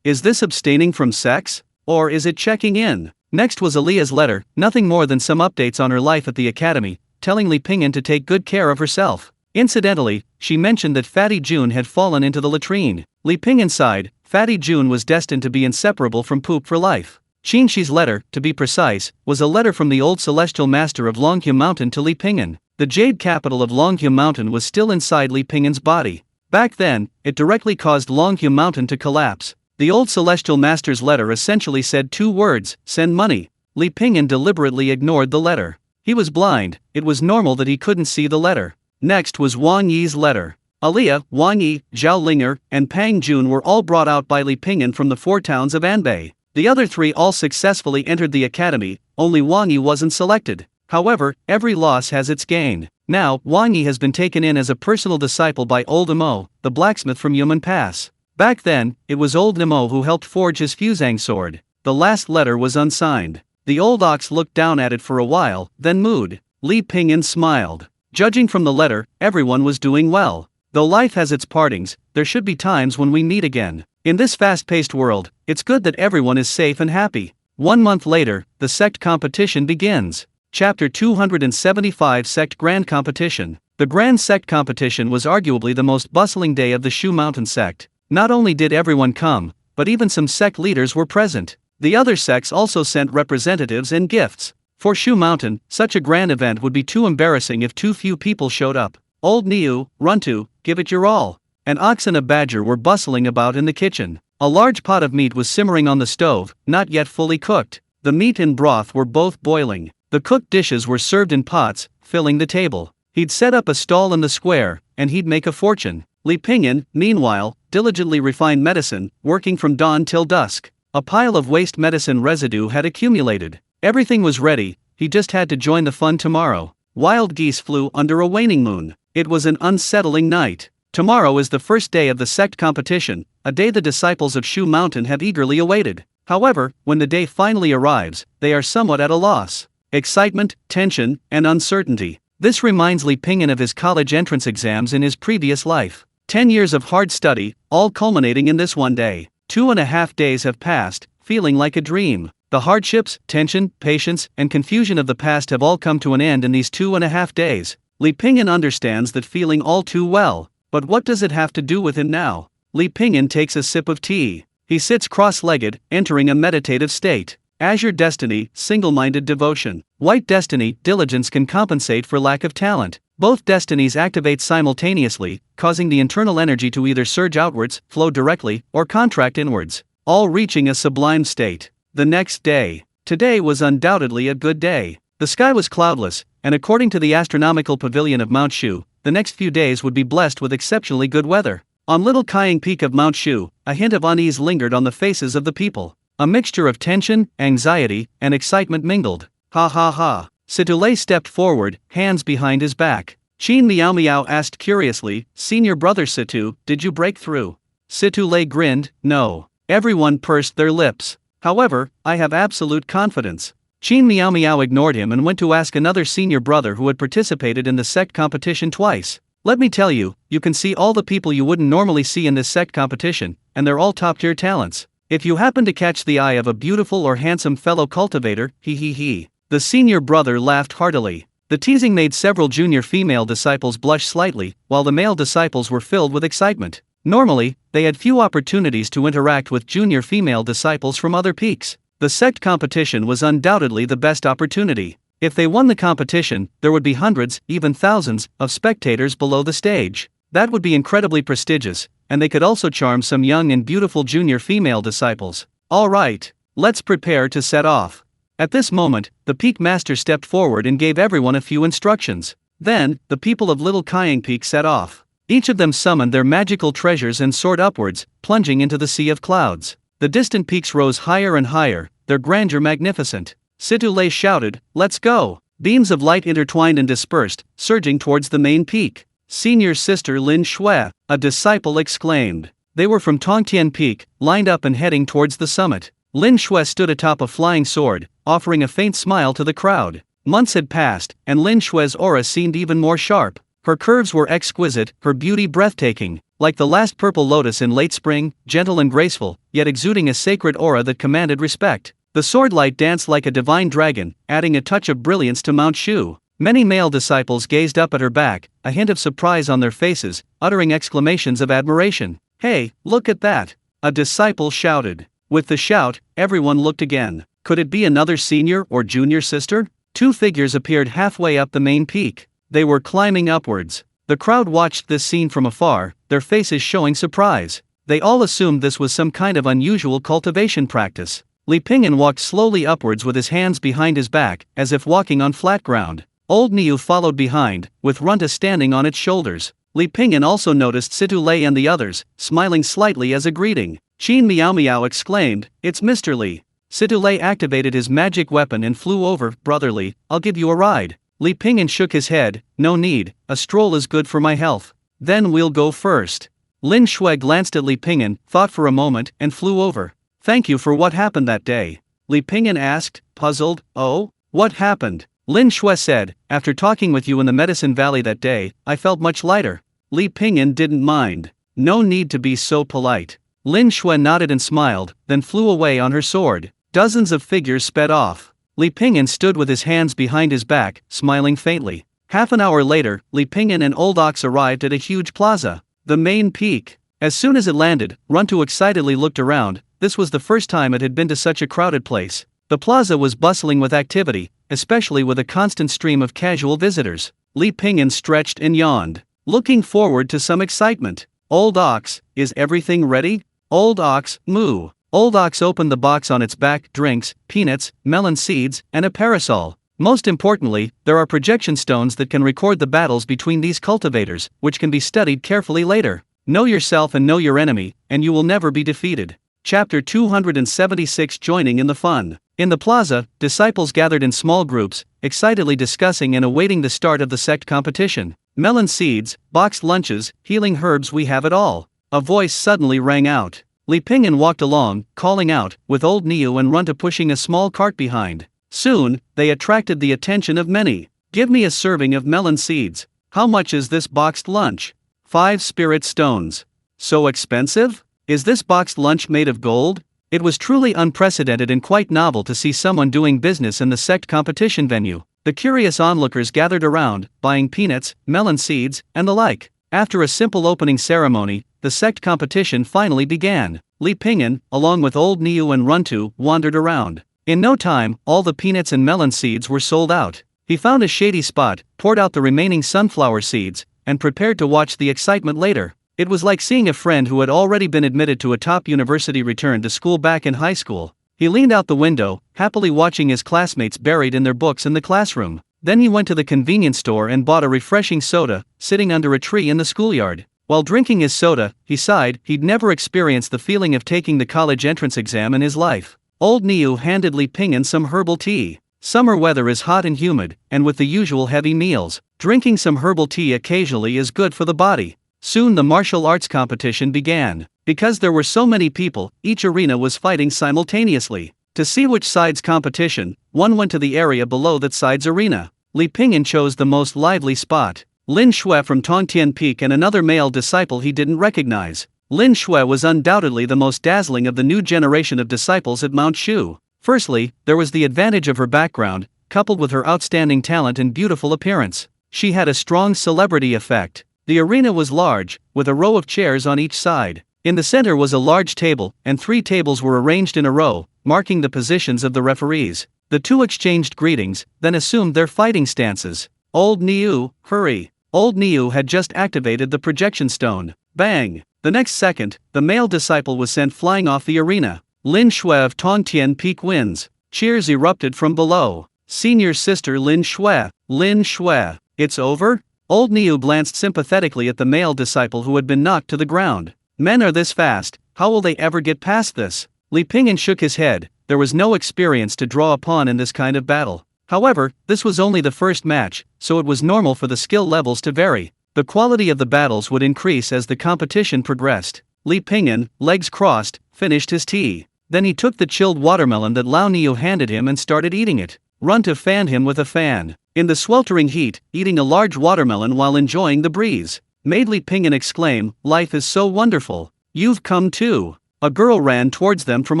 is this abstaining from sex? Or is it checking in? Next was Aliyah's letter, nothing more than some updates on her life at the academy, telling Li Pingyan to take good care of herself. Incidentally, she mentioned that Fatty June had fallen into the latrine. Li Pingyan sighed. Fatty June was destined to be inseparable from poop for life. Qin Shi's letter, to be precise, was a letter from the old celestial master of Longhua Mountain to Li Pingyan. The jade capital of Longhua Mountain was still inside Li Pingyan's body. Back then, it directly caused Longhua Mountain to collapse. The old celestial master's letter essentially said 2 words, send money. Li Pingyan deliberately ignored the letter. He was blind, it was normal that he couldn't see the letter. Next was Wang Yi's letter. Aliyah, Wang Yi, Zhao Linger, and Pang Jun were all brought out by Li Pingyan from the 4 towns of Anbei. The other 3 all successfully entered the academy, only Wang Yi wasn't selected. However, every loss has its gain. Now, Wang Yi has been taken in as a personal disciple by Old Nemo, the blacksmith from Yumen Pass. Back then, it was Old Nemo who helped forge his Fusang sword. The last letter was unsigned. The old ox looked down at it for a while, then mooed. Li Pingyan smiled. Judging from the letter, everyone was doing well. Though life has its partings, there should be times when we meet again. In this fast-paced world, it's good that everyone is safe and happy. 1 month later, the sect competition begins. Chapter 275 Sect Grand Competition. The Grand Sect Competition was arguably the most bustling day of the Shu Mountain sect. Not only did everyone come, but even some sect leaders were present. The other sects also sent representatives and gifts. For Shu Mountain, such a grand event would be too embarrassing if too few people showed up. Old Niu, Runtu, give it your all. An ox and a badger were bustling about in the kitchen. A large pot of meat was simmering on the stove, not yet fully cooked. The meat and broth were both boiling. The cooked dishes were served in pots, filling the table. He'd set up a stall in the square, and he'd make a fortune. Li Pingyan, meanwhile, diligently refined medicine, working from dawn till dusk. A pile of waste medicine residue had accumulated. Everything was ready, he just had to join the fun tomorrow. Wild geese flew under a waning moon. It was an unsettling night. Tomorrow is the first day of the sect competition, a day the disciples of Shu Mountain have eagerly awaited. However, when the day finally arrives, they are somewhat at a loss. Excitement, tension, and uncertainty. This reminds Li Pingyan of his college entrance exams in his previous life. 10 years of hard study, all culminating in this one day. 2.5 days have passed, feeling like a dream. The hardships, tension, patience, and confusion of the past have all come to an end in these 2.5 days. Li Pingyan understands that feeling all too well. But what does it have to do with him now? Li Pingyan takes a sip of tea. He sits cross-legged, entering a meditative state. Azure destiny, single-minded devotion. White destiny, diligence can compensate for lack of talent. Both destinies activate simultaneously, causing the internal energy to either surge outwards, flow directly, or contract inwards, all reaching a sublime state. The next day. Today was undoubtedly a good day. The sky was cloudless, and according to the astronomical pavilion of Mount Shu, the next few days would be blessed with exceptionally good weather. On Little Kying Peak of Mount Shu, a hint of unease lingered on the faces of the people. A mixture of tension, anxiety, and excitement mingled. Ha ha ha. Situlei stepped forward, hands behind his back. Qin Miao Miao asked curiously, "Senior brother Situ, did you break through?" Situlei grinned, "No." Everyone pursed their lips. "However, I have absolute confidence." Qin Miao Miao ignored him and went to ask another senior brother who had participated in the sect competition twice. "Let me tell you, you can see all the people you wouldn't normally see in this sect competition, and they're all top-tier talents. If you happen to catch the eye of a beautiful or handsome fellow cultivator, he. The senior brother laughed heartily. The teasing made several junior female disciples blush slightly, while the male disciples were filled with excitement. Normally, they had few opportunities to interact with junior female disciples from other peaks. The sect competition was undoubtedly the best opportunity. If they won the competition, there would be hundreds, even thousands, of spectators below the stage. That would be incredibly prestigious, and they could also charm some young and beautiful junior female disciples. All right, let's prepare to set off. At this moment, the peak master stepped forward and gave everyone a few instructions. Then, the people of Little Kying Peak set off. Each of them summoned their magical treasures and soared upwards, plunging into the sea of clouds. The distant peaks rose higher and higher, their grandeur magnificent. Situlei shouted, "Let's go!" Beams of light intertwined and dispersed, surging towards the main peak. Senior sister Lin Shui, a disciple exclaimed. They were from Tongtian Peak, lined up and heading towards the summit. Lin Shui stood atop a flying sword, offering a faint smile to the crowd. Months had passed, and Lin Shui's aura seemed even more sharp. Her curves were exquisite, her beauty breathtaking. Like the last purple lotus in late spring, gentle and graceful, yet exuding a sacred aura that commanded respect. The sword light danced like a divine dragon, adding a touch of brilliance to Mount Shu. Many male disciples gazed up at her back, a hint of surprise on their faces, uttering exclamations of admiration. "Hey, look at that!" a disciple shouted. With the shout, everyone looked again. Could it be another senior or junior sister? Two figures appeared halfway up the main peak. They were climbing upwards. The crowd watched this scene from afar, their faces showing surprise. They all assumed this was some kind of unusual cultivation practice. Li Pingyan walked slowly upwards with his hands behind his back, as if walking on flat ground. Old Niu followed behind, with Runta standing on its shoulders. Li Pingyan also noticed Situlei and the others, smiling slightly as a greeting. Qin Miao Miao exclaimed, "It's Mr. Li." Situlei activated his magic weapon and flew over. "Brotherly, I'll give you a ride." Li Pingyan shook his head, "No need, a stroll is good for my health." "Then we'll go first." Lin Shui glanced at Li Pingyan, thought for a moment, and flew over. "Thank you for what happened that day." Li Pingyan asked, puzzled. "Oh? What happened?" Lin Shui said, "After talking with you in the Medicine Valley that day, I felt much lighter." Li Pingyan didn't mind. "No need to be so polite." Lin Shui nodded and smiled, then flew away on her sword. Dozens of figures sped off. Li Pingyan stood with his hands behind his back, smiling faintly. Half an hour later, Li Pingyan and Old Ox arrived at a huge plaza. The main peak. As soon as it landed, Runtu excitedly looked around. This was the first time it had been to such a crowded place. The plaza was bustling with activity, especially with a constant stream of casual visitors. Li Pingyan stretched and yawned, looking forward to some excitement. "Old Ox, is everything ready?" "Old Ox, moo." Old Ox opened the box on its back. Drinks, peanuts, melon seeds, and a parasol. Most importantly, there are projection stones that can record the battles between these cultivators, which can be studied carefully later. Know yourself and know your enemy, and you will never be defeated. Chapter 276 Joining in the Fun. In the plaza, disciples gathered in small groups, excitedly discussing and awaiting the start of the sect competition. "Melon seeds, boxed lunches, healing herbs, we have it all." A voice suddenly rang out. Li Pingyan walked along, calling out, with old Niu and Runta pushing a small cart behind. Soon, they attracted the attention of many. "Give me a serving of melon seeds." "How much is this boxed lunch?" 5 spirit stones. "So expensive? Is this boxed lunch made of gold?" It was truly unprecedented and quite novel to see someone doing business in the sect competition venue. The curious onlookers gathered around, buying peanuts, melon seeds, and the like. After a simple opening ceremony, the sect competition finally began. Li Pingyan, along with old Niu and Runtu, wandered around. In no time, all the peanuts and melon seeds were sold out. He found a shady spot, poured out the remaining sunflower seeds, and prepared to watch the excitement later. It was like seeing a friend who had already been admitted to a top university return to school back in high school. He leaned out the window, happily watching his classmates buried in their books in the classroom. Then he went to the convenience store and bought a refreshing soda, sitting under a tree in the schoolyard. While drinking his soda, he sighed. He'd never experienced the feeling of taking the college entrance exam in his life. Old Niu handed Li Pingyan some herbal tea. Summer weather is hot and humid, and with the usual heavy meals, drinking some herbal tea occasionally is good for the body. Soon the martial arts competition began. Because there were so many people, each arena was fighting simultaneously. To see which side's competition, one went to the area below that side's arena. Li Pingyan chose the most lively spot. Lin Shui from Tongtian Peak and another male disciple he didn't recognize. Lin Shui was undoubtedly the most dazzling of the new generation of disciples at Mount Shu. Firstly, there was the advantage of her background, coupled with her outstanding talent and beautiful appearance. She had a strong celebrity effect. The arena was large, with a row of chairs on each side. In the center was a large table, and 3 tables were arranged in a row, marking the positions of the referees. The two exchanged greetings, then assumed their fighting stances. "Old Niu, hurry." Old Niu had just activated the projection stone. Bang! The next second, the male disciple was sent flying off the arena. Lin Shui of Tongtian Peak wins. Cheers erupted from below. "Senior sister Lin Shui. Lin Shui. It's over?" Old Niu glanced sympathetically at the male disciple who had been knocked to the ground. "Men are this fast, how will they ever get past this?" Li Pingyan shook his head. There was no experience to draw upon in this kind of battle. However, this was only the first match, so it was normal for the skill levels to vary. The quality of the battles would increase as the competition progressed. Li Pingyan, legs crossed, finished his tea. Then he took the chilled watermelon that Lao Niu handed him and started eating it. Runta fanned him with a fan. In the sweltering heat, eating a large watermelon while enjoying the breeze made Li Pingyan exclaim, "Life is so wonderful. You've come too." A girl ran towards them from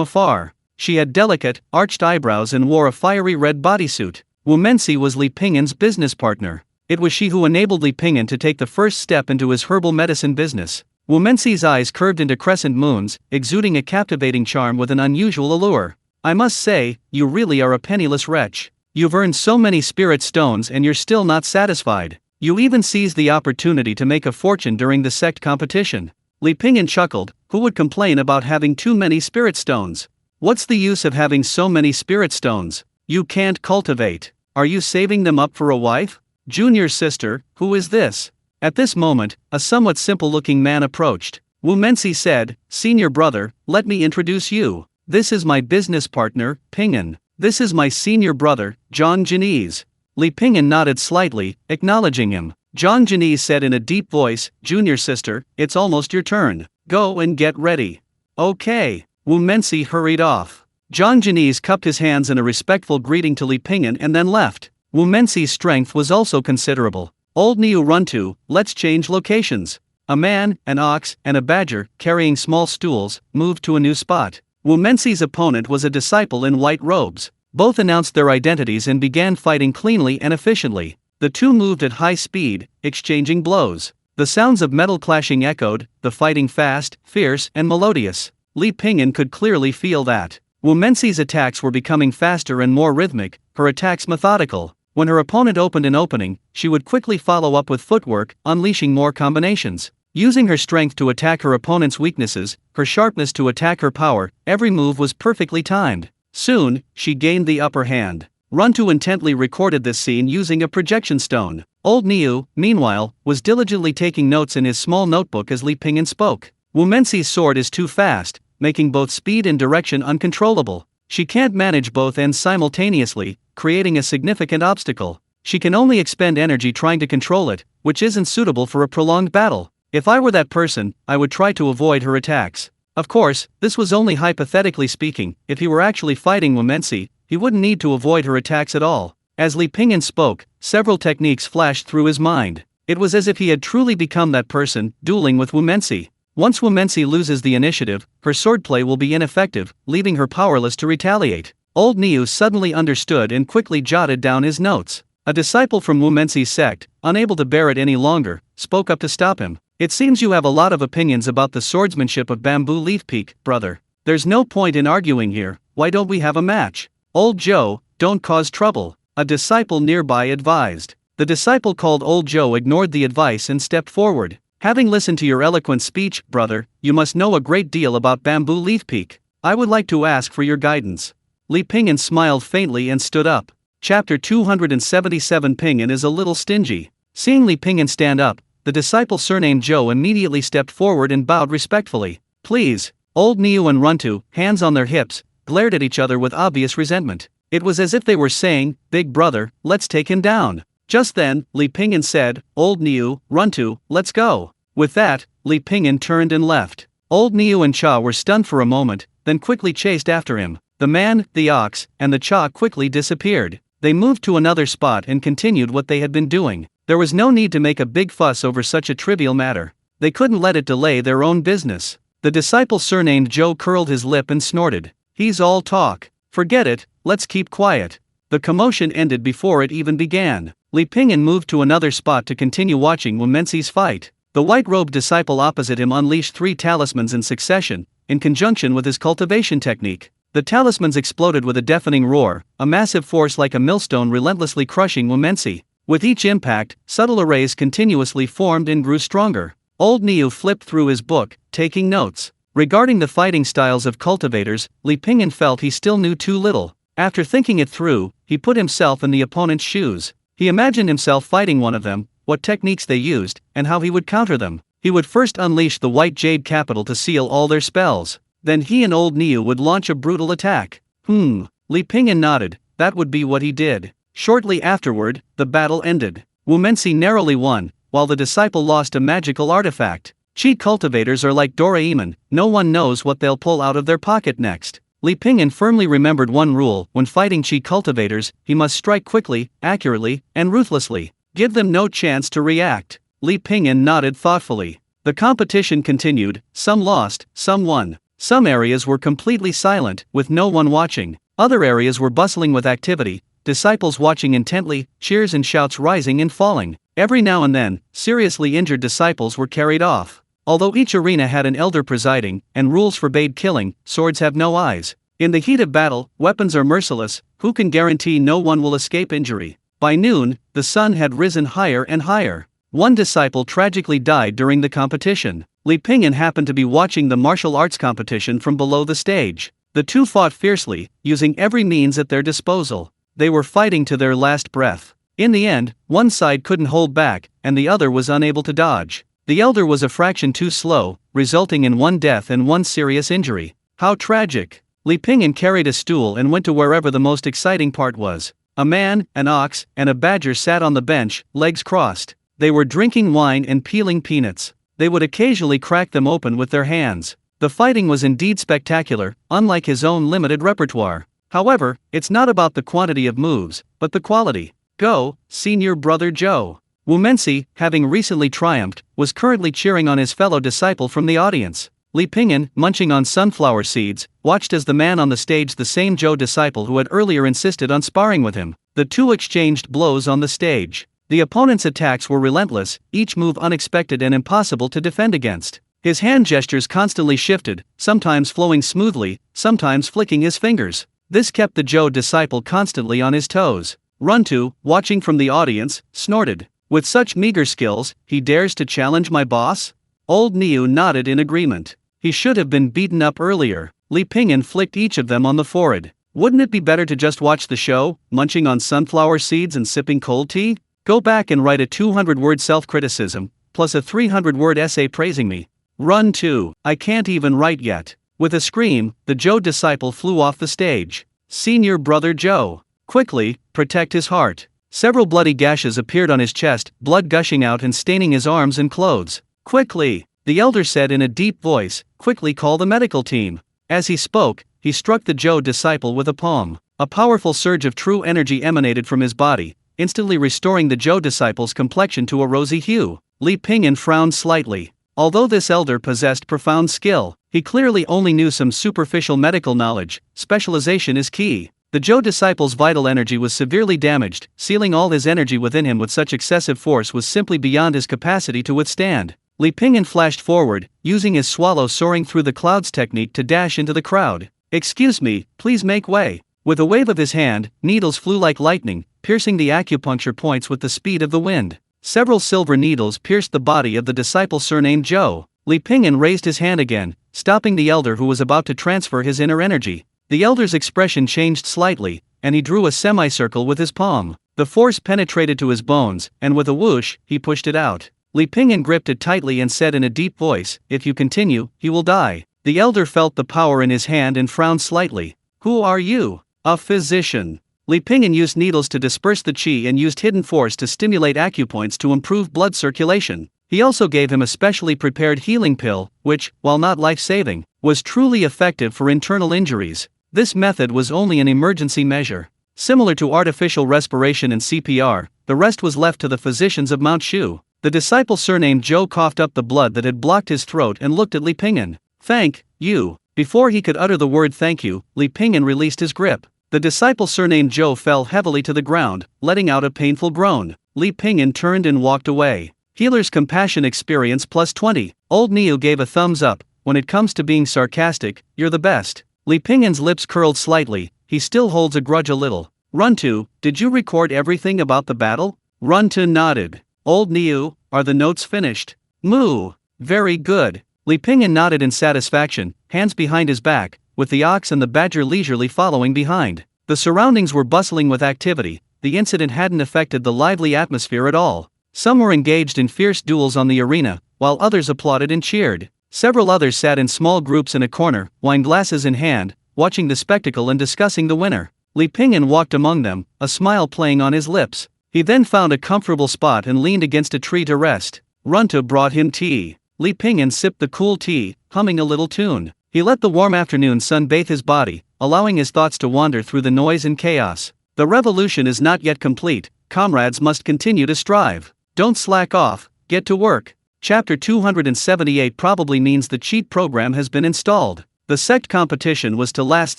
afar. She had delicate, arched eyebrows and wore a fiery red bodysuit. Wu Mensi was Li Pingyan's business partner. It was she who enabled Li Pingyan to take the first step into his herbal medicine business. Wu Mensi's eyes curved into crescent moons, exuding a captivating charm with an unusual allure. "I must say, you really are a penniless wretch. You've earned so many spirit stones and you're still not satisfied. You even seized the opportunity to make a fortune during the sect competition." Li Pingyan chuckled. Who would complain about having too many spirit stones? What's the use of having so many spirit stones? You can't cultivate. Are you saving them up for a wife? Junior sister, who is this? At this moment, a somewhat simple-looking man approached. Wu Mensi said, "Senior brother, let me introduce you. This is my business partner, Pingyan. This is my senior brother, John Janese." Li Pingyan nodded slightly, acknowledging him. John Janese said in a deep voice, "Junior sister, it's almost your turn. Go and get ready." "Okay." Wu Mensi hurried off. Zhang Jini's cupped his hands in a respectful greeting to Li Pingyan and then left. Wu Menxi's strength was also considerable. Old Niu run to, let's change locations. A man, an ox, and a badger, carrying small stools, moved to a new spot. Wu Menxi's opponent was a disciple in white robes. Both announced their identities and began fighting cleanly and efficiently. The two moved at high speed, exchanging blows. The sounds of metal clashing echoed, the fighting fast, fierce, and melodious. Li Pingyan could clearly feel that. Wu Menxi's attacks were becoming faster and more rhythmic, her attacks methodical. When her opponent opened an opening, she would quickly follow up with footwork, unleashing more combinations. Using her strength to attack her opponent's weaknesses, her sharpness to attack her power, every move was perfectly timed. Soon, she gained the upper hand. Runtu intently recorded this scene using a projection stone. Old Niu, meanwhile, was diligently taking notes in his small notebook as Li Pingyan spoke. Wu Menxi's sword is too fast, making both speed and direction uncontrollable. She can't manage both ends simultaneously, creating a significant obstacle. She can only expend energy trying to control it, which isn't suitable for a prolonged battle. If I were that person, I would try to avoid her attacks. Of course, this was only hypothetically speaking. If he were actually fighting Wu Menxi, he wouldn't need to avoid her attacks at all. As Li Pingyan spoke, several techniques flashed through his mind. It was as if he had truly become that person, dueling with Wu Menxi. Once Wu Menxi loses the initiative, her swordplay will be ineffective, leaving her powerless to retaliate. Old Niu suddenly understood and quickly jotted down his notes. A disciple from Wu Menxi's sect, unable to bear it any longer, spoke up to stop him. It seems you have a lot of opinions about the swordsmanship of Bamboo Leaf Peak, brother. There's no point in arguing here. Why don't we have a match? Old Joe, don't cause trouble, a disciple nearby advised. The disciple called Old Joe ignored the advice and stepped forward. Having listened to your eloquent speech, brother, you must know a great deal about Bamboo Leaf Peak. I would like to ask for your guidance. Li Pingyan smiled faintly and stood up. Chapter 277. Pingyan is a little stingy. Seeing Li Pingyan stand up, the disciple surnamed Joe immediately stepped forward and bowed respectfully. Please. Old Niu and Runtu, hands on their hips, glared at each other with obvious resentment. It was as if they were saying, Big brother, let's take him down. Just then, Li Pingyan said, Old Niu, Runtu, let's go. With that, Li Pingyan turned and left. Old Niu and Cha were stunned for a moment, then quickly chased after him. The man, the ox, and the Cha quickly disappeared. They moved to another spot and continued what they had been doing. There was no need to make a big fuss over such a trivial matter. They couldn't let it delay their own business. The disciple surnamed Joe curled his lip and snorted. He's all talk. Forget it, let's keep quiet. The commotion ended before it even began. Li Pingyan moved to another spot to continue watching Wu Menxi's fight. The white-robed disciple opposite him unleashed 3 talismans in succession, in conjunction with his cultivation technique. The talismans exploded with a deafening roar, a massive force like a millstone relentlessly crushing Wu Menxi. With each impact, subtle arrays continuously formed and grew stronger. Old Niu flipped through his book, taking notes. Regarding the fighting styles of cultivators, Li Pingyan felt he still knew too little. After thinking it through, he put himself in the opponent's shoes. He imagined himself fighting one of them, what techniques they used, and how he would counter them. He would first unleash the white jade capital to seal all their spells. Then he and Old Niu would launch a brutal attack. Li Pingyan nodded. That would be what he did. Shortly afterward, the battle ended. Wu Menxi narrowly won, while the disciple lost a magical artifact. Qi cultivators are like Doraemon, no one knows what they'll pull out of their pocket next. Li Pingyan firmly remembered one rule: when fighting Qi cultivators, he must strike quickly, accurately, and ruthlessly. Give them no chance to react. Li Pingyan nodded thoughtfully. The competition continued, some lost, some won. Some areas were completely silent, with no one watching. Other areas were bustling with activity, disciples watching intently, cheers and shouts rising and falling. Every now and then, seriously injured disciples were carried off. Although each arena had an elder presiding, and rules forbade killing, swords have no eyes. In the heat of battle, weapons are merciless. Who can guarantee no one will escape injury? By noon, the sun had risen higher and higher. One disciple tragically died during the competition. Li Pingyan happened to be watching the martial arts competition from below the stage. The two fought fiercely, using every means at their disposal. They were fighting to their last breath. In the end, one side couldn't hold back, and the other was unable to dodge. The elder was a fraction too slow, resulting in one death and one serious injury. How tragic! Li Pingyan carried a stool and went to wherever the most exciting part was. A man, an ox, and a badger sat on the bench, legs crossed. They were drinking wine and peeling peanuts. They would occasionally crack them open with their hands. The fighting was indeed spectacular, unlike his own limited repertoire. However, it's not about the quantity of moves, but the quality. Go, senior brother Joe. Wu Mensi, having recently triumphed, was currently cheering on his fellow disciple from the audience. Li Pingyan, munching on sunflower seeds, watched as the man on the stage, the same Zhou disciple who had earlier insisted on sparring with him. The two exchanged blows on the stage. The opponent's attacks were relentless, each move unexpected and impossible to defend against. His hand gestures constantly shifted, sometimes flowing smoothly, sometimes flicking his fingers. This kept the Zhou disciple constantly on his toes. Runtu, watching from the audience, snorted. With such meager skills, he dares to challenge my boss? Old Niu nodded in agreement. He should have been beaten up earlier. Li Pingyan flicked each of them on the forehead. Wouldn't it be better to just watch the show, munching on sunflower seeds and sipping cold tea? Go back and write a 200-word self-criticism, plus a 300-word essay praising me. Run to, I can't even write yet. With a scream, the Zhou disciple flew off the stage. Senior brother Zhou. Quickly, protect his heart. Several bloody gashes appeared on his chest, blood gushing out and staining his arms and clothes. Quickly, the elder said in a deep voice, quickly call the medical team. As he spoke, he struck the Zhou disciple with a palm. A powerful surge of true energy emanated from his body, instantly restoring the Zhou disciple's complexion to a rosy hue. Li Pingyan frowned slightly. Although this elder possessed profound skill, he clearly only knew some superficial medical knowledge. Specialization is key. The Zhou disciple's vital energy was severely damaged. Sealing all his energy within him with such excessive force was simply beyond his capacity to withstand. Li Pingyan flashed forward, using his swallow soaring through the clouds technique to dash into the crowd. Excuse me, please make way. With a wave of his hand, needles flew like lightning, piercing the acupuncture points with the speed of the wind. Several silver needles pierced the body of the disciple surnamed Zhou. Li Pingyan raised his hand again, stopping the elder who was about to transfer his inner energy. The elder's expression changed slightly, and he drew a semicircle with his palm. The force penetrated to his bones, and with a whoosh, he pushed it out. Li Pingyan gripped it tightly and said in a deep voice, if you continue, he will die. The elder felt the power in his hand and frowned slightly. Who are you? A physician. Li Pingyan used needles to disperse the qi and used hidden force to stimulate acupoints to improve blood circulation. He also gave him a specially prepared healing pill, which, while not life-saving, was truly effective for internal injuries. This method was only an emergency measure. Similar to artificial respiration and CPR, the rest was left to the physicians of Mount Shu. The disciple surnamed Zhou coughed up the blood that had blocked his throat and looked at Li Pingyan. Thank you. Before he could utter the word thank you, Li Pingyan released his grip. The disciple surnamed Zhou fell heavily to the ground, letting out a painful groan. Li Pingyan turned and walked away. Healer's compassion experience plus 20. Old Niu gave a thumbs up. When it comes to being sarcastic, you're the best. Li Pingyan's lips curled slightly. He still holds a grudge a little. Runtu, did you record everything about the battle? Runtu nodded. Old Niu, are the notes finished? Moo. Very good. Li Pingyan nodded in satisfaction, hands behind his back, with the ox and the badger leisurely following behind. The surroundings were bustling with activity. The incident hadn't affected the lively atmosphere at all. Some were engaged in fierce duels on the arena, while others applauded and cheered. Several others sat in small groups in a corner, wine glasses in hand, watching the spectacle and discussing the winner. Li Pingyan walked among them, a smile playing on his lips. He then found a comfortable spot and leaned against a tree to rest. Runta brought him tea. Li Pingyan sipped the cool tea, humming a little tune. He let the warm afternoon sun bathe his body, allowing his thoughts to wander through the noise and chaos. The revolution is not yet complete. Comrades must continue to strive. Don't slack off, get to work. Chapter 278 probably means the cheat program has been installed. The sect competition was to last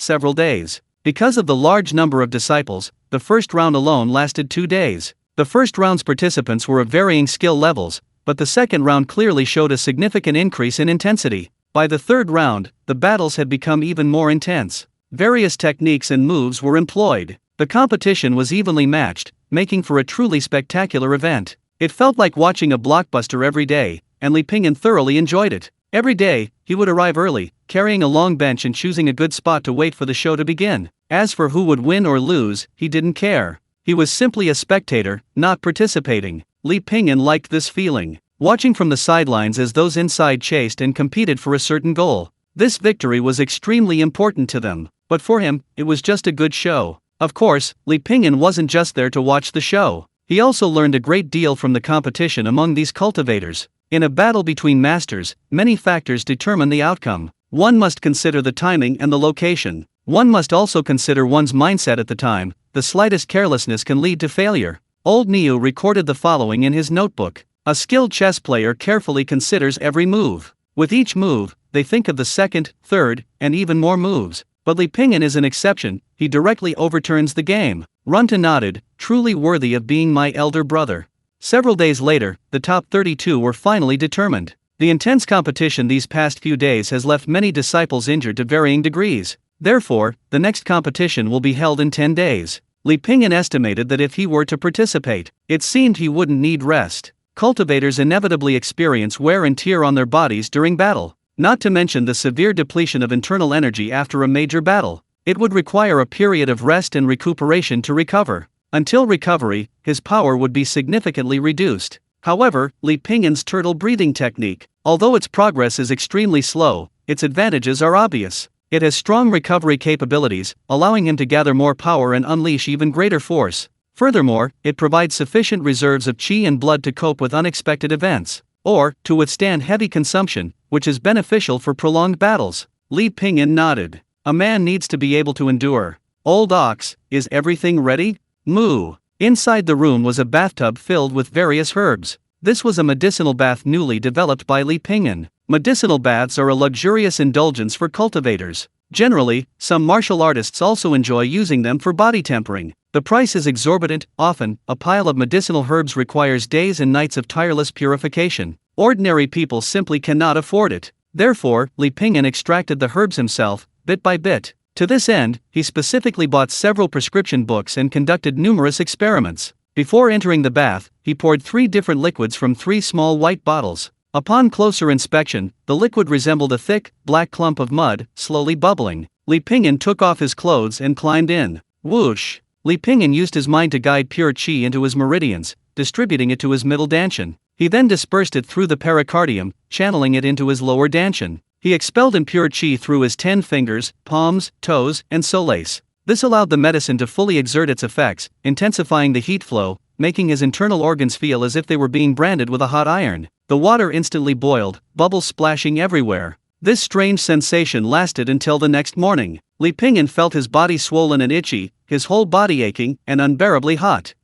several days. Because of the large number of disciples, the first round alone lasted 2 days. The first round's participants were of varying skill levels, but the second round clearly showed a significant increase in intensity. By the third round, the battles had become even more intense. Various techniques and moves were employed. The competition was evenly matched, making for a truly spectacular event. It felt like watching a blockbuster every day, and Li Pingyan thoroughly enjoyed it. Every day, he would arrive early, carrying a long bench and choosing a good spot to wait for the show to begin. As for who would win or lose, he didn't care. He was simply a spectator, not participating. Li Pingyan liked this feeling, watching from the sidelines as those inside chased and competed for a certain goal. This victory was extremely important to them, but for him, it was just a good show. Of course, Li Pingyan wasn't just there to watch the show. He also learned a great deal from the competition among these cultivators. In a battle between masters, many factors determine the outcome. One must consider the timing and the location. One must also consider one's mindset at the time. The slightest carelessness can lead to failure. Old Niu recorded the following in his notebook. A skilled chess player carefully considers every move. With each move, they think of the second, third, and even more moves. But Li Pingyan is an exception. He directly overturns the game. Runta nodded, truly worthy of being my elder brother. Several days later, the top 32 were finally determined. The intense competition these past few days has left many disciples injured to varying degrees. Therefore, the next competition will be held in 10 days. Li Pingyan estimated that if he were to participate, it seemed he wouldn't need rest. Cultivators inevitably experience wear and tear on their bodies during battle, not to mention the severe depletion of internal energy after a major battle. It would require a period of rest and recuperation to recover. Until recovery, his power would be significantly reduced. However, Li Pingyan's turtle breathing technique, although its progress is extremely slow, its advantages are obvious. It has strong recovery capabilities, allowing him to gather more power and unleash even greater force. Furthermore, it provides sufficient reserves of qi and blood to cope with unexpected events, or to withstand heavy consumption, which is beneficial for prolonged battles. Li Pingyan nodded. A man needs to be able to endure. Old ox, is everything ready? Moo. Inside the room was a bathtub filled with various herbs. This was a medicinal bath newly developed by Li Pingyan. Medicinal baths are a luxurious indulgence for cultivators. Generally, some martial artists also enjoy using them for body tempering. The price is exorbitant. Often, a pile of medicinal herbs requires days and nights of tireless purification. Ordinary people simply cannot afford it. Therefore, Li Pingyan extracted the herbs himself, bit by bit. To this end, he specifically bought several prescription books and conducted numerous experiments. Before entering the bath, he poured 3 different liquids from 3 small white bottles. Upon closer inspection, the liquid resembled a thick, black clump of mud, slowly bubbling. Li Pingyan took off his clothes and climbed in. Whoosh! Li Pingyan used his mind to guide pure qi into his meridians, distributing it to his middle danshan. He then dispersed it through the pericardium, channeling it into his lower danshan. He expelled impure qi through his 10 fingers, palms, toes, and soles. This allowed the medicine to fully exert its effects, intensifying the heat flow, making his internal organs feel as if they were being branded with a hot iron. The water instantly boiled, bubbles splashing everywhere. This strange sensation lasted until the next morning. Li Pingyan felt his body swollen and itchy, his whole body aching and unbearably hot.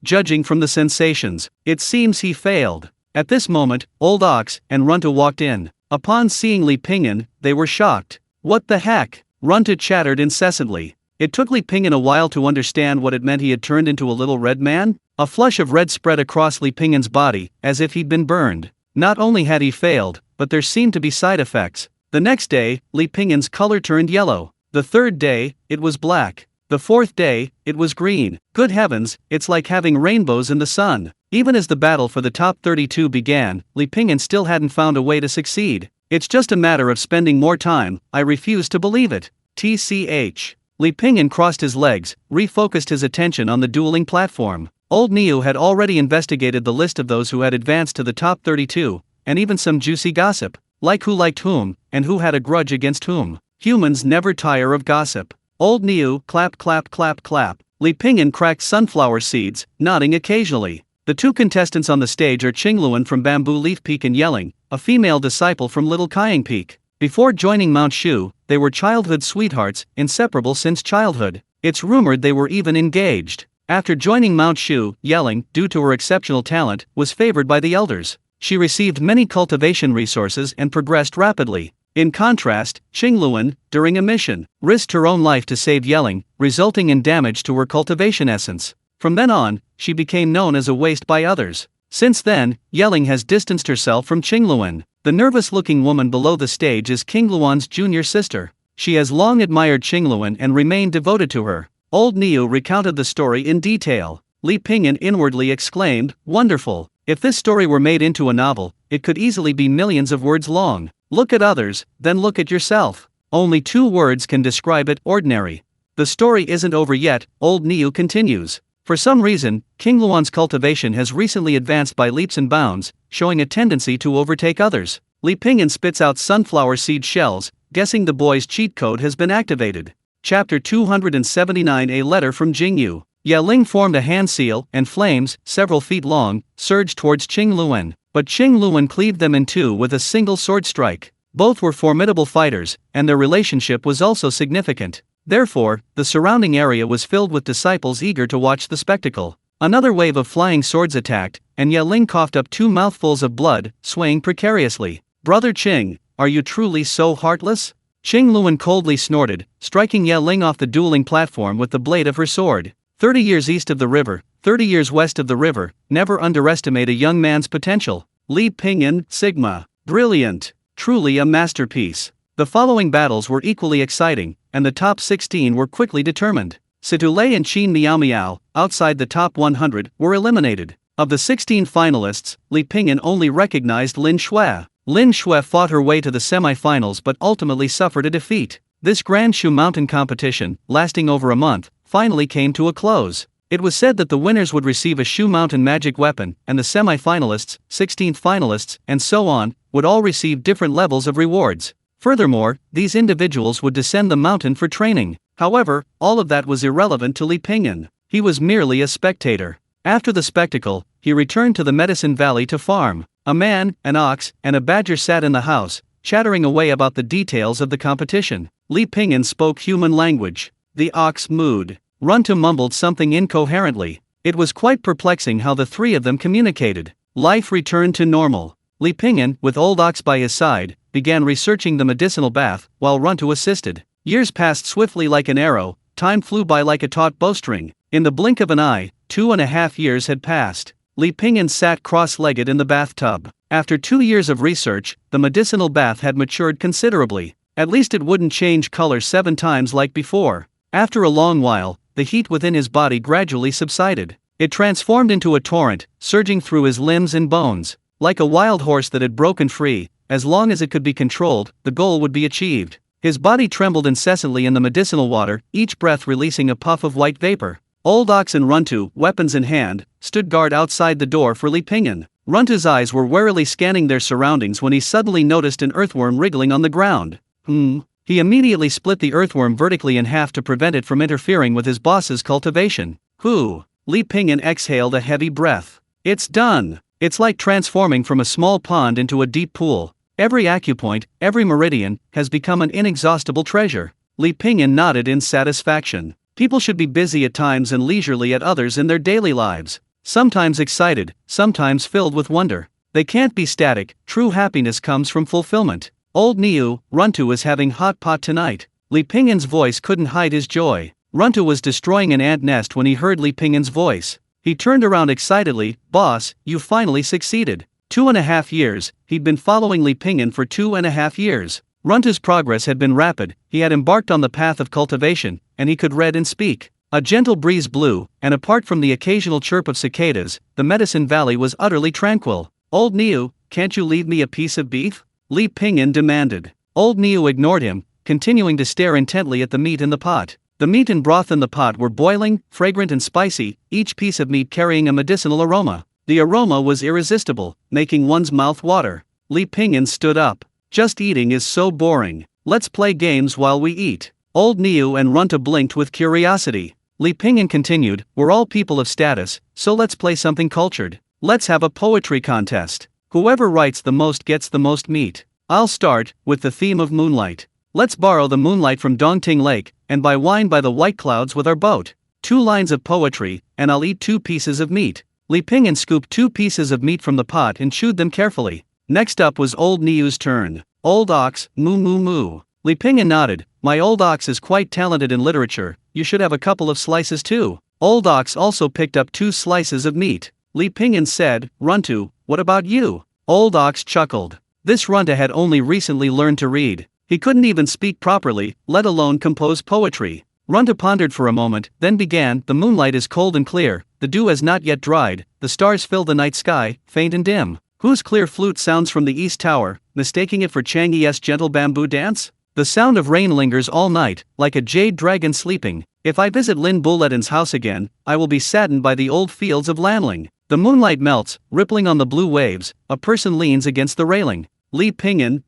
Judging from the sensations, it seems he failed. At this moment, Old Ox and Runta walked in. Upon seeing Li Pingyan, they were shocked. What the heck? Runta chattered incessantly. It took Li Pingyan a while to understand what it meant. He had turned into a little red man. A flush of red spread across Li Pingyan's body, as if he'd been burned. Not only had he failed, but there seemed to be side effects. The next day, Li Pingyan's color turned yellow. The third day, it was black. The fourth day, it was green. Good heavens, it's like having rainbows in the sun. Even as the battle for the top 32 began, Li Pingyan still hadn't found a way to succeed. It's just a matter of spending more time. I refuse to believe it. TCH. Li Pingyan crossed his legs, refocused his attention on the dueling platform. Old Niu had already investigated the list of those who had advanced to the top 32, and even some juicy gossip, like who liked whom, and who had a grudge against whom. Humans never tire of gossip. Old Niu clap clap clap clap. Li Pingyan cracked sunflower seeds, nodding occasionally. The 2 contestants on the stage are Qingluan from Bamboo Leaf Peak and Yelling, a female disciple from Little Kying Peak. Before joining Mount Shu, they were childhood sweethearts, inseparable since childhood. It's rumored they were even engaged. After joining Mount Shu, Yelling, due to her exceptional talent, was favored by the elders. She received many cultivation resources and progressed rapidly. In contrast, Qingluan, during a mission, risked her own life to save Yelling, resulting in damage to her cultivation essence. From then on, she became known as a waste by others. Since then, Yelling has distanced herself from Qingluan. The nervous-looking woman below the stage is Qingluan's junior sister. She has long admired Qingluan and remained devoted to her. Old Niu recounted the story in detail. Li Pingyan inwardly exclaimed, "Wonderful! If this story were made into a novel, it could easily be millions of words long. Look at others, then look at yourself. Only 2 words can describe it: ordinary." The story isn't over yet, Old Niu continues. For some reason, Qingluan's cultivation has recently advanced by leaps and bounds, showing a tendency to overtake others. Li Pingyan spits out sunflower seed shells, guessing the boy's cheat code has been activated. Chapter 279. A letter from Yingyue. Ya Ling formed a hand seal, and flames, several feet long, surged towards Qingluan. But Qingluan cleaved them in 2 with a single sword strike. Both were formidable fighters, and their relationship was also significant. Therefore, the surrounding area was filled with disciples eager to watch the spectacle. Another wave of flying swords attacked, and Ye Ling coughed up 2 mouthfuls of blood, swaying precariously. "Brother Qing, are you truly so heartless?" Qing Luan coldly snorted, striking Ye Ling off the dueling platform with the blade of her sword. 30 years east of the river, 30 years west of the river, never underestimate a young man's potential. Li Pingyan, Sigma. Brilliant. Truly a masterpiece. The following battles were equally exciting, and the top 16 were quickly determined. Situlei and Qin Miao Miao, outside the top 100, were eliminated. Of the 16 finalists, Li Pingyan only recognized Lin Shui. Lin Shui fought her way to the semi-finals but ultimately suffered a defeat. This Grand Shu Mountain competition, lasting over a month, finally came to a close. It was said that the winners would receive a Shu Mountain magic weapon, and the semi-finalists, 16th finalists, and so on, would all receive different levels of rewards. Furthermore, these individuals would descend the mountain for training. However, all of that was irrelevant to Li Pingyan. He was merely a spectator. After the spectacle, he returned to the Medicine Valley to farm. A man, an ox, and a badger sat in the house, chattering away about the details of the competition. Li Pingyan spoke human language. The ox mooed. Runtu mumbled something incoherently. It was quite perplexing how the three of them communicated. Life returned to normal. Li Pingyan, with Old Ox by his side, began researching the medicinal bath, while Runtu assisted. Years passed swiftly like an arrow, time flew by like a taut bowstring. In the blink of an eye, 2.5 years had passed. Li Pingyan sat cross-legged in the bathtub. After 2 years of research, the medicinal bath had matured considerably. At least it wouldn't change color 7 times like before. After a long while, the heat within his body gradually subsided. It transformed into a torrent, surging through his limbs and bones. Like a wild horse that had broken free, as long as it could be controlled, the goal would be achieved. His body trembled incessantly in the medicinal water, each breath releasing a puff of white vapor. Old Ox and Runtu, weapons in hand, stood guard outside the door for Li Pingyan. Runtu's eyes were warily scanning their surroundings when he suddenly noticed an earthworm wriggling on the ground. He immediately split the earthworm vertically in half to prevent it from interfering with his boss's cultivation. Li Pingyan exhaled a heavy breath. It's done. It's like transforming from a small pond into a deep pool. Every acupoint, every meridian, has become an inexhaustible treasure. Li Pingyan nodded in satisfaction. People should be busy at times and leisurely at others in their daily lives. Sometimes excited, sometimes filled with wonder. They can't be static. True happiness comes from fulfillment. Old Niu, Runtu is having hot pot tonight. Li Pingyan's voice couldn't hide his joy. Runtu was destroying an ant nest when he heard Li Pingyan's voice. He turned around excitedly. Boss, you finally succeeded. 2.5 years, he'd been following Li Pingyan for 2.5 years. Runtu's progress had been rapid, he had embarked on the path of cultivation, and he could read and speak. A gentle breeze blew, and apart from the occasional chirp of cicadas, the Medicine Valley was utterly tranquil. Old Niu, can't you leave me a piece of beef? Li Pingyan demanded. Old Niu ignored him, continuing to stare intently at the meat in the pot. The meat and broth in the pot were boiling, fragrant and spicy, each piece of meat carrying a medicinal aroma. The aroma was irresistible, making one's mouth water. Li Pingyan stood up. Just eating is so boring. Let's play games while we eat. Old Niu and Runtu blinked with curiosity. Li Pingyan continued, we're all people of status, so let's play something cultured. Let's have a poetry contest. Whoever writes the most gets the most meat. I'll start, with the theme of moonlight. Let's borrow the moonlight from Dongting Lake, and buy wine by the white clouds with our boat. 2 lines of poetry, and I'll eat 2 pieces of meat. Li Pingyan scooped 2 pieces of meat from the pot and chewed them carefully. Next up was Old Niu's turn. Old Ox, moo moo moo. Li Pingyan nodded. My old ox is quite talented in literature, you should have a couple of slices too. Old Ox also picked up 2 slices of meat. Li Pingyan said, Runtu, what about you? Old Ox chuckled. This Runtu had only recently learned to read. He couldn't even speak properly, let alone compose poetry. Runtu pondered for a moment, then began, the moonlight is cold and clear, the dew has not yet dried, the stars fill the night sky, faint and dim. Whose clear flute sounds from the east tower, mistaking it for Chang Yi's gentle bamboo dance? The sound of rain lingers all night, like a jade dragon sleeping. If I visit Lin Buletin's house again, I will be saddened by the old fields of Lanling. The moonlight melts, rippling on the blue waves, a person leans against the railing. Li Pingyan,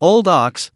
Old Ox,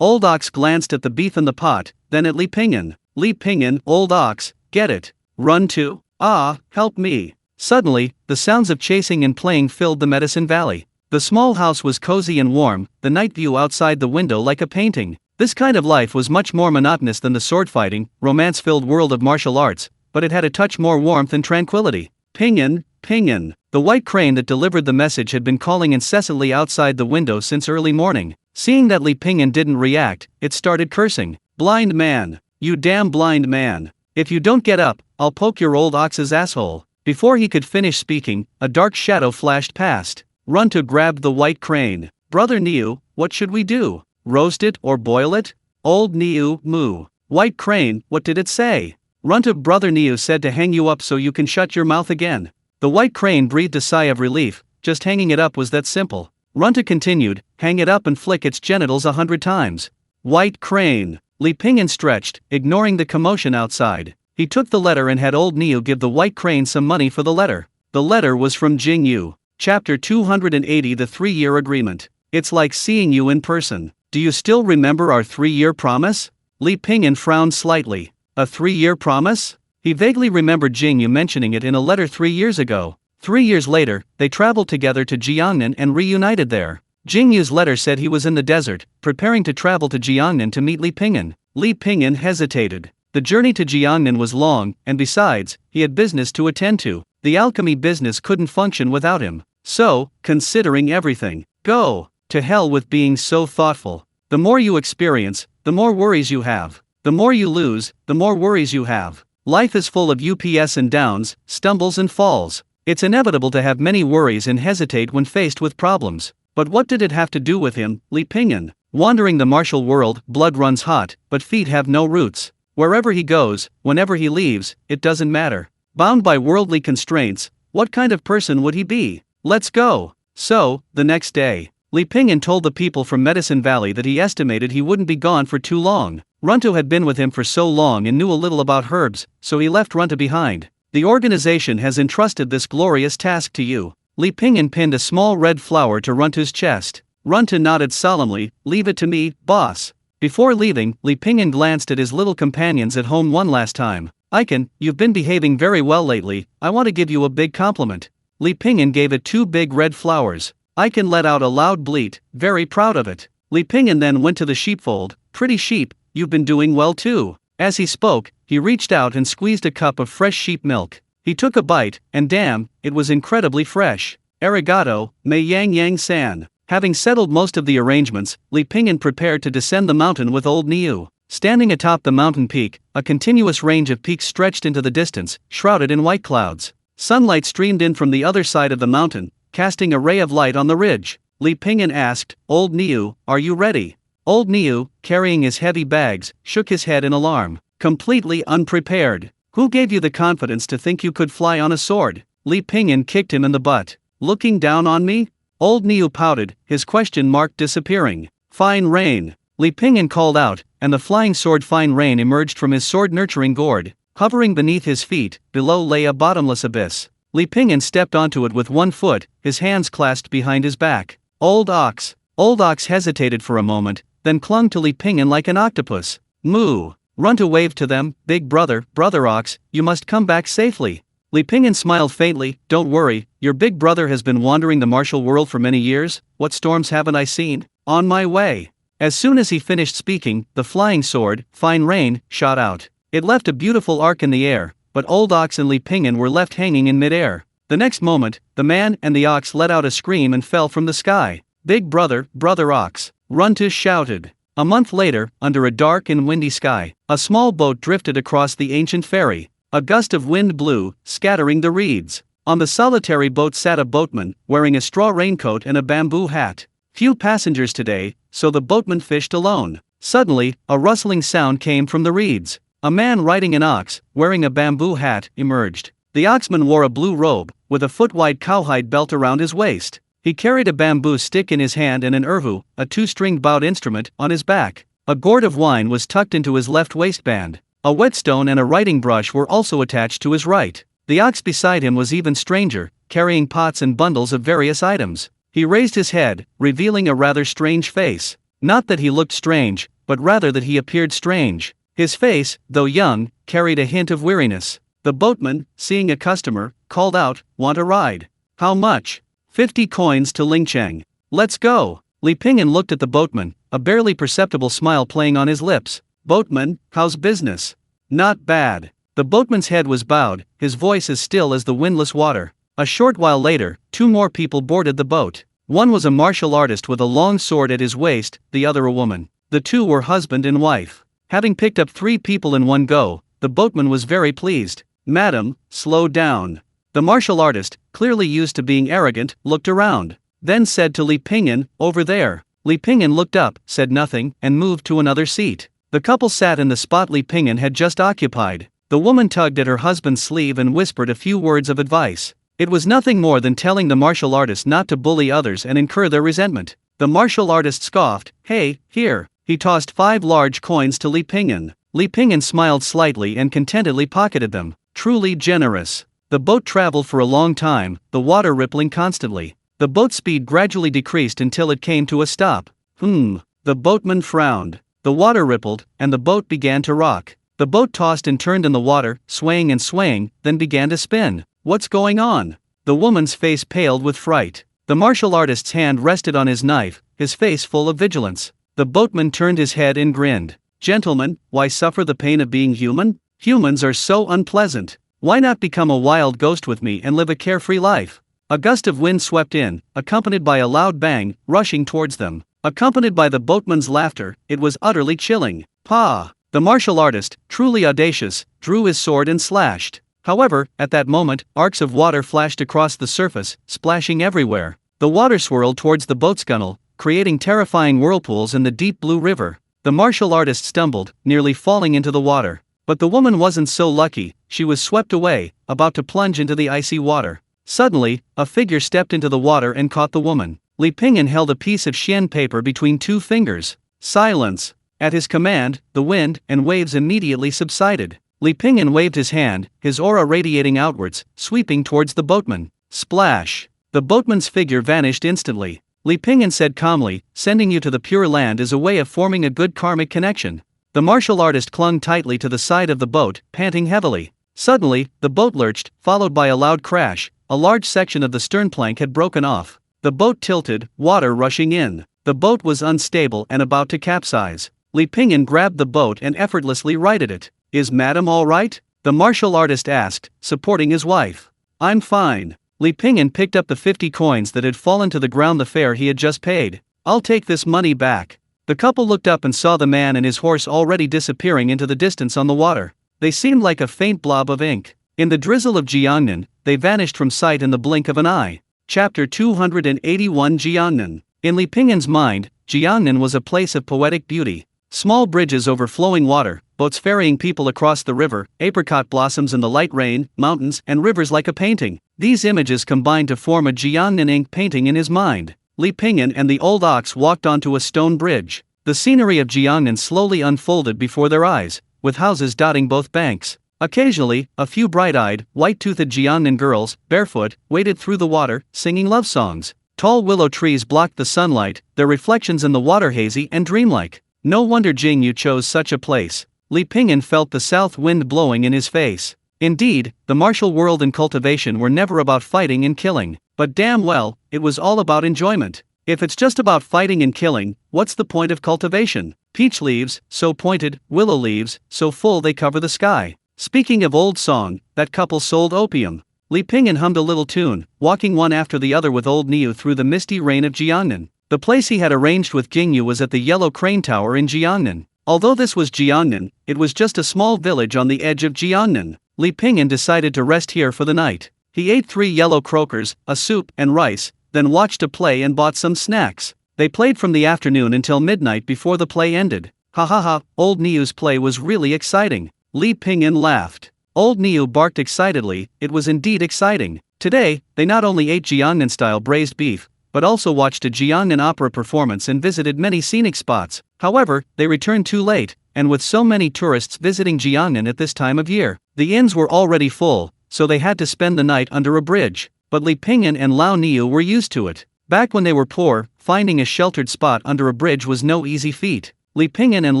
Old Ox glanced at the beef in the pot, then at Li Pingyan. Li Pingyan, Old Ox, get it. Runtu? Ah, help me. Suddenly, the sounds of chasing and playing filled the Medicine Valley. The small house was cozy and warm, the night view outside the window like a painting. This kind of life was much more monotonous than the sword-fighting, romance-filled world of martial arts, but it had a touch more warmth and tranquility. Pinyin, Pinyin. The white crane that delivered the message had been calling incessantly outside the window since early morning. Seeing that Li Pinyin didn't react, it started cursing. Blind man. You damn blind man. If you don't get up, I'll poke your old ox's asshole. Before he could finish speaking, a dark shadow flashed past. Runta grabbed the white crane. Brother Niu, what should we do? Roast it or boil it? Old Niu, moo. White crane, what did it say? Runta, Brother Niu said to hang you up so you can shut your mouth again. The white crane breathed a sigh of relief. Just hanging it up was that simple. Runta continued, hang it up and flick its genitals 100 times. White crane. Li Pinyin stretched, ignoring the commotion outside. He took the letter and had old Niu give the white crane some money for the letter. The letter was from Yingyue. Chapter 280, The 3-Year Agreement. It's like seeing you in person. Do you still remember our 3-year promise? Li Pinyin frowned slightly. A 3-year promise? He vaguely remembered Yingyue mentioning it in a letter 3 years ago. 3 years later, they traveled together to Jiangnan and reunited there. Jingyue's letter said he was in the desert, preparing to travel to Jiangnan to meet Li Pinyin. Li Pinyin hesitated. The journey to Jiangnan was long, and besides, he had business to attend to. The alchemy business couldn't function without him. So, considering everything, go to hell with being so thoughtful. The more you experience, the more worries you have. The more you lose, the more worries you have. Life is full of ups and downs, stumbles and falls. It's inevitable to have many worries and hesitate when faced with problems. But what did it have to do with him, Li Pinyin? Wandering the martial world, blood runs hot, but feet have no roots. Wherever he goes, whenever he leaves, it doesn't matter. Bound by worldly constraints, what kind of person would he be? Let's go. So, the next day, Li Pinyin told the people from Medicine Valley that he estimated he wouldn't be gone for too long. Runta had been with him for so long and knew a little about herbs, so he left Runta behind. The organization has entrusted this glorious task to you. Li Pinyin pinned a small red flower to Runta's chest. Runta nodded solemnly, leave it to me, boss. Before leaving, Li Pinyin glanced at his little companions at home one last time. Icon, you've been behaving very well lately, I want to give you a big compliment. Li Pinyin gave it 2 big red flowers. Icon let out a loud bleat, very proud of it. Li Pinyin then went to the sheepfold. Pretty sheep, you've been doing well too. As he spoke, he reached out and squeezed a cup of fresh sheep milk. He took a bite, and damn, it was incredibly fresh. Arigato, Mei Yang San. Having settled most of the arrangements, Li Pinyin prepared to descend the mountain with old Niu. Standing atop the mountain peak, a continuous range of peaks stretched into the distance, shrouded in white clouds. Sunlight streamed in from the other side of the mountain, casting a ray of light on the ridge. Li Pinyin asked, Old Niu, are you ready? Old Niu, carrying his heavy bags, shook his head in alarm. Completely unprepared. Who gave you the confidence to think you could fly on a sword? Li Pinyin kicked him in the butt. Looking down on me? Old Niu pouted, his question mark disappearing. Fine rain. Li Pinyin called out, and the flying sword Fine Rain emerged from his sword-nurturing gourd. Hovering beneath his feet, below lay a bottomless abyss. Li Pinyin stepped onto it with one foot, his hands clasped behind his back. Old Ox. Old Ox hesitated for a moment, then clung to Li Pinyin like an octopus. Moo. Runta waved to them, Big brother, Brother Ox, you must come back safely. Li Pinyin smiled faintly, don't worry, your big brother has been wandering the martial world for many years, what storms haven't I seen? On my way. As soon as he finished speaking, the flying sword, Fine Rain, shot out. It left a beautiful arc in the air, but Old Ox and Li Pinyin were left hanging in midair. The next moment, the man and the ox let out a scream and fell from the sky. Big brother, Brother Ox. Runta shouted. A month later, under a dark and windy sky, a small boat drifted across the ancient ferry. A gust of wind blew, scattering the reeds. On the solitary boat sat a boatman, wearing a straw raincoat and a bamboo hat. Few passengers today, so the boatman fished alone. Suddenly, a rustling sound came from the reeds. A man riding an ox, wearing a bamboo hat, emerged. The oxman wore a blue robe, with a foot-wide cowhide belt around his waist. He carried a bamboo stick in his hand and an erhu, a 2-stringed bowed instrument, on his back. A gourd of wine was tucked into his left waistband. A whetstone and a writing brush were also attached to his right. The ox beside him was even stranger, carrying pots and bundles of various items. He raised his head, revealing a rather strange face. Not that he looked strange, but rather that he appeared strange. His face, though young, carried a hint of weariness. The boatman, seeing a customer, called out, Want a ride? How much? 50 coins to Lingcheng. Let's go. Li Pingyan looked at the boatman, a barely perceptible smile playing on his lips. Boatman, how's business? Not bad. The boatman's head was bowed, his voice as still as the windless water. A short while later, 2 more people boarded the boat. One was a martial artist with a long sword at his waist, the other a woman. The 2 were husband and wife. Having picked up 3 people in one go, the boatman was very pleased. Madam, slow down. The martial artist, clearly used to being arrogant, looked around. Then said to Li Pingyan, over there. Li Pingyan looked up, said nothing, and moved to another seat. The couple sat in the spot Li Pingyan had just occupied. The woman tugged at her husband's sleeve and whispered a few words of advice. It was nothing more than telling the martial artist not to bully others and incur their resentment. The martial artist scoffed, hey, here. He tossed 5 large coins to Li Pingyan. Li Pingyan smiled slightly and contentedly pocketed them. Truly generous. The boat traveled for a long time, the water rippling constantly. The boat's speed gradually decreased until it came to a stop. The boatman frowned. The water rippled, and the boat began to rock. The boat tossed and turned in the water, swaying and swaying, then began to spin. What's going on? The woman's face paled with fright. The martial artist's hand rested on his knife, his face full of vigilance. The boatman turned his head and grinned. Gentlemen, why suffer the pain of being human? Humans are so unpleasant. Why not become a wild ghost with me and live a carefree life? A gust of wind swept in, accompanied by a loud bang, rushing towards them. Accompanied by the boatman's laughter, it was utterly chilling. Pa! The martial artist, truly audacious, drew his sword and slashed. However, at that moment, arcs of water flashed across the surface, splashing everywhere. The water swirled towards the boat's gunwale, creating terrifying whirlpools in the deep blue river. The martial artist stumbled, nearly falling into the water. But the woman wasn't so lucky. She was swept away, about to plunge into the icy water. Suddenly, a figure stepped into the water and caught the woman. Li Pingyan held a piece of xian paper between 2 fingers. Silence! At his command, the wind and waves immediately subsided. Li Pingyan waved his hand, his aura radiating outwards, sweeping towards the boatman. Splash! The boatman's figure vanished instantly. Li Pingyan said calmly, sending you to the Pure Land is a way of forming a good karmic connection. The martial artist clung tightly to the side of the boat, panting heavily. Suddenly, the boat lurched, followed by a loud crash. A large section of the stern plank had broken off. The boat tilted, water rushing in. The boat was unstable and about to capsize. Li Pingyan grabbed the boat and effortlessly righted it. Is madam all right? The martial artist asked, supporting his wife. I'm fine. Li Pingyan picked up the 50 coins that had fallen to the ground, the fare he had just paid. I'll take this money back. The couple looked up and saw the man and his horse already disappearing into the distance on the water. They seemed like a faint blob of ink. In the drizzle of Jiangnan, they vanished from sight in the blink of an eye. Chapter 281 Jiangnan. In Li Pingyan's mind, Jiangnan was a place of poetic beauty. Small bridges over flowing water, boats ferrying people across the river, apricot blossoms in the light rain, mountains and rivers like a painting. These images combined to form a Jiangnan ink painting in his mind. Li Pingyan and the old ox walked onto a stone bridge. The scenery of Jiangnan slowly unfolded before their eyes, with houses dotting both banks. Occasionally, a few bright-eyed, white-toothed Jiangnan girls, barefoot, waded through the water, singing love songs. Tall willow trees blocked the sunlight, their reflections in the water hazy and dreamlike. No wonder Yingyue chose such a place. Li Pingyan felt the south wind blowing in his face. Indeed, the martial world and cultivation were never about fighting and killing. But damn well, it was all about enjoyment. If it's just about fighting and killing, what's the point of cultivation? Peach leaves, so pointed, willow leaves, so full they cover the sky. Speaking of old song, that couple sold opium. Li Pingyan hummed a little tune, walking one after the other with old Niu through the misty rain of Jiangnan. The place he had arranged with Yingyue was at the Yellow Crane Tower in Jiangnan. Although this was Jiangnan, it was just a small village on the edge of Jiangnan. Li Pingyan decided to rest here for the night. He ate 3 yellow croakers, a soup and rice, then watched a play and bought some snacks. They played from the afternoon until midnight before the play ended. Ha ha ha, old Niu's play was really exciting. Li Pingyan laughed. Old Niu barked excitedly, it was indeed exciting. Today, they not only ate Jiangnan-style braised beef, but also watched a Jiangnan opera performance and visited many scenic spots. However, they returned too late, and with so many tourists visiting Jiangnan at this time of year, the inns were already full, so they had to spend the night under a bridge. But Li Pingyan and Lao Niu were used to it. Back when they were poor, finding a sheltered spot under a bridge was no easy feat. Li Pingyan and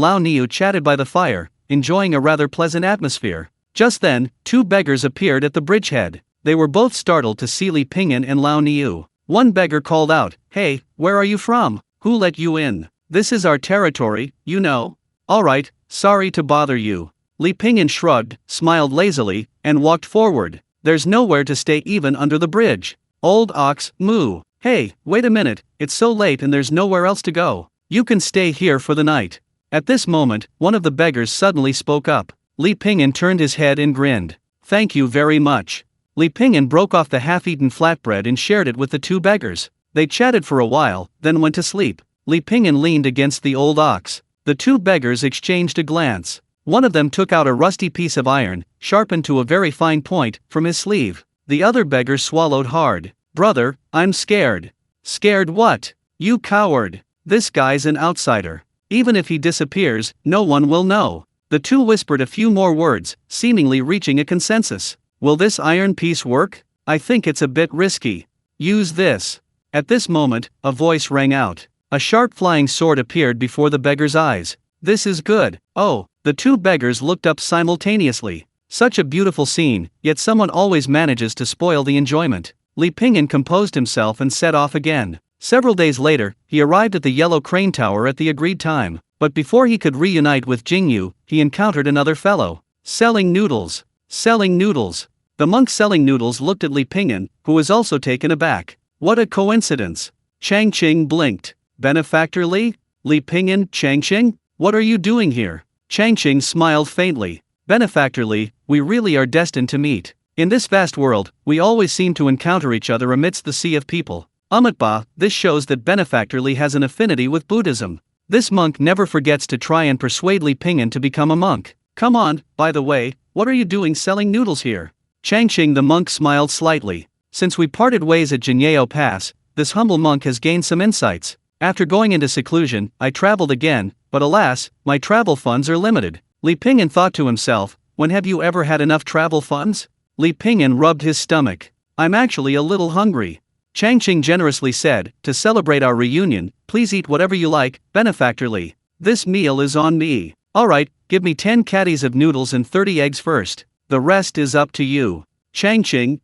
Lao Niu chatted by the fire, enjoying a rather pleasant atmosphere. Just then, 2 beggars appeared at the bridgehead. They were both startled to see Li Pingyan and Lao Niu. One beggar called out, "Hey, where are you from? Who let you in? This is our territory, you know." "Alright, sorry to bother you." Li Pingyan shrugged, smiled lazily, and walked forward. "There's nowhere to stay even under the bridge." Old ox, moo. "Hey, wait a minute, it's so late and there's nowhere else to go. You can stay here for the night." At this moment, one of the beggars suddenly spoke up. Li Pingyan turned his head and grinned. "Thank you very much." Li Pingyan broke off the half-eaten flatbread and shared it with the two beggars. They chatted for a while, then went to sleep. Li Pingyan leaned against the old ox. The two beggars exchanged a glance. One of them took out a rusty piece of iron, sharpened to a very fine point, from his sleeve. The other beggar swallowed hard. "Brother, I'm scared." "Scared what? You coward. This guy's an outsider. Even if he disappears, no one will know." The two whispered a few more words, seemingly reaching a consensus. "Will this iron piece work? I think it's a bit risky. Use this." At this moment, a voice rang out. A sharp flying sword appeared before the beggar's eyes. "This is good." "Oh." The two beggars looked up simultaneously. Such a beautiful scene, yet someone always manages to spoil the enjoyment. Li Pingyan composed himself and set off again. Several days later, he arrived at the Yellow Crane Tower at the agreed time. But before he could reunite with Yingyue, he encountered another fellow. "Selling noodles. Selling noodles." The monk selling noodles looked at Li Pingyan, who was also taken aback. "What a coincidence." Changqing blinked. "Benefactor Li? Li Pingyan, Changqing? What are you doing here?" Changqing smiled faintly. "Benefactor Li, we really are destined to meet. In this vast world, we always seem to encounter each other amidst the sea of people. This shows that Benefactor Li has an affinity with Buddhism." This monk never forgets to try and persuade Li Pingyan to become a monk. "Come on, by the way, what are you doing selling noodles here?" Changqing the monk smiled slightly. "Since we parted ways at Jinyeo Pass, this humble monk has gained some insights. After going into seclusion, I traveled again, but alas, my travel funds are limited." Li Pingyan thought to himself, when have you ever had enough travel funds? Li Pingyan rubbed his stomach. "I'm actually a little hungry." Changqing generously said, "To celebrate our reunion, please eat whatever you like, Benefactor Li. This meal is on me." "Alright, give me 10 caddies of noodles and 30 eggs first. The rest is up to you." Changqing,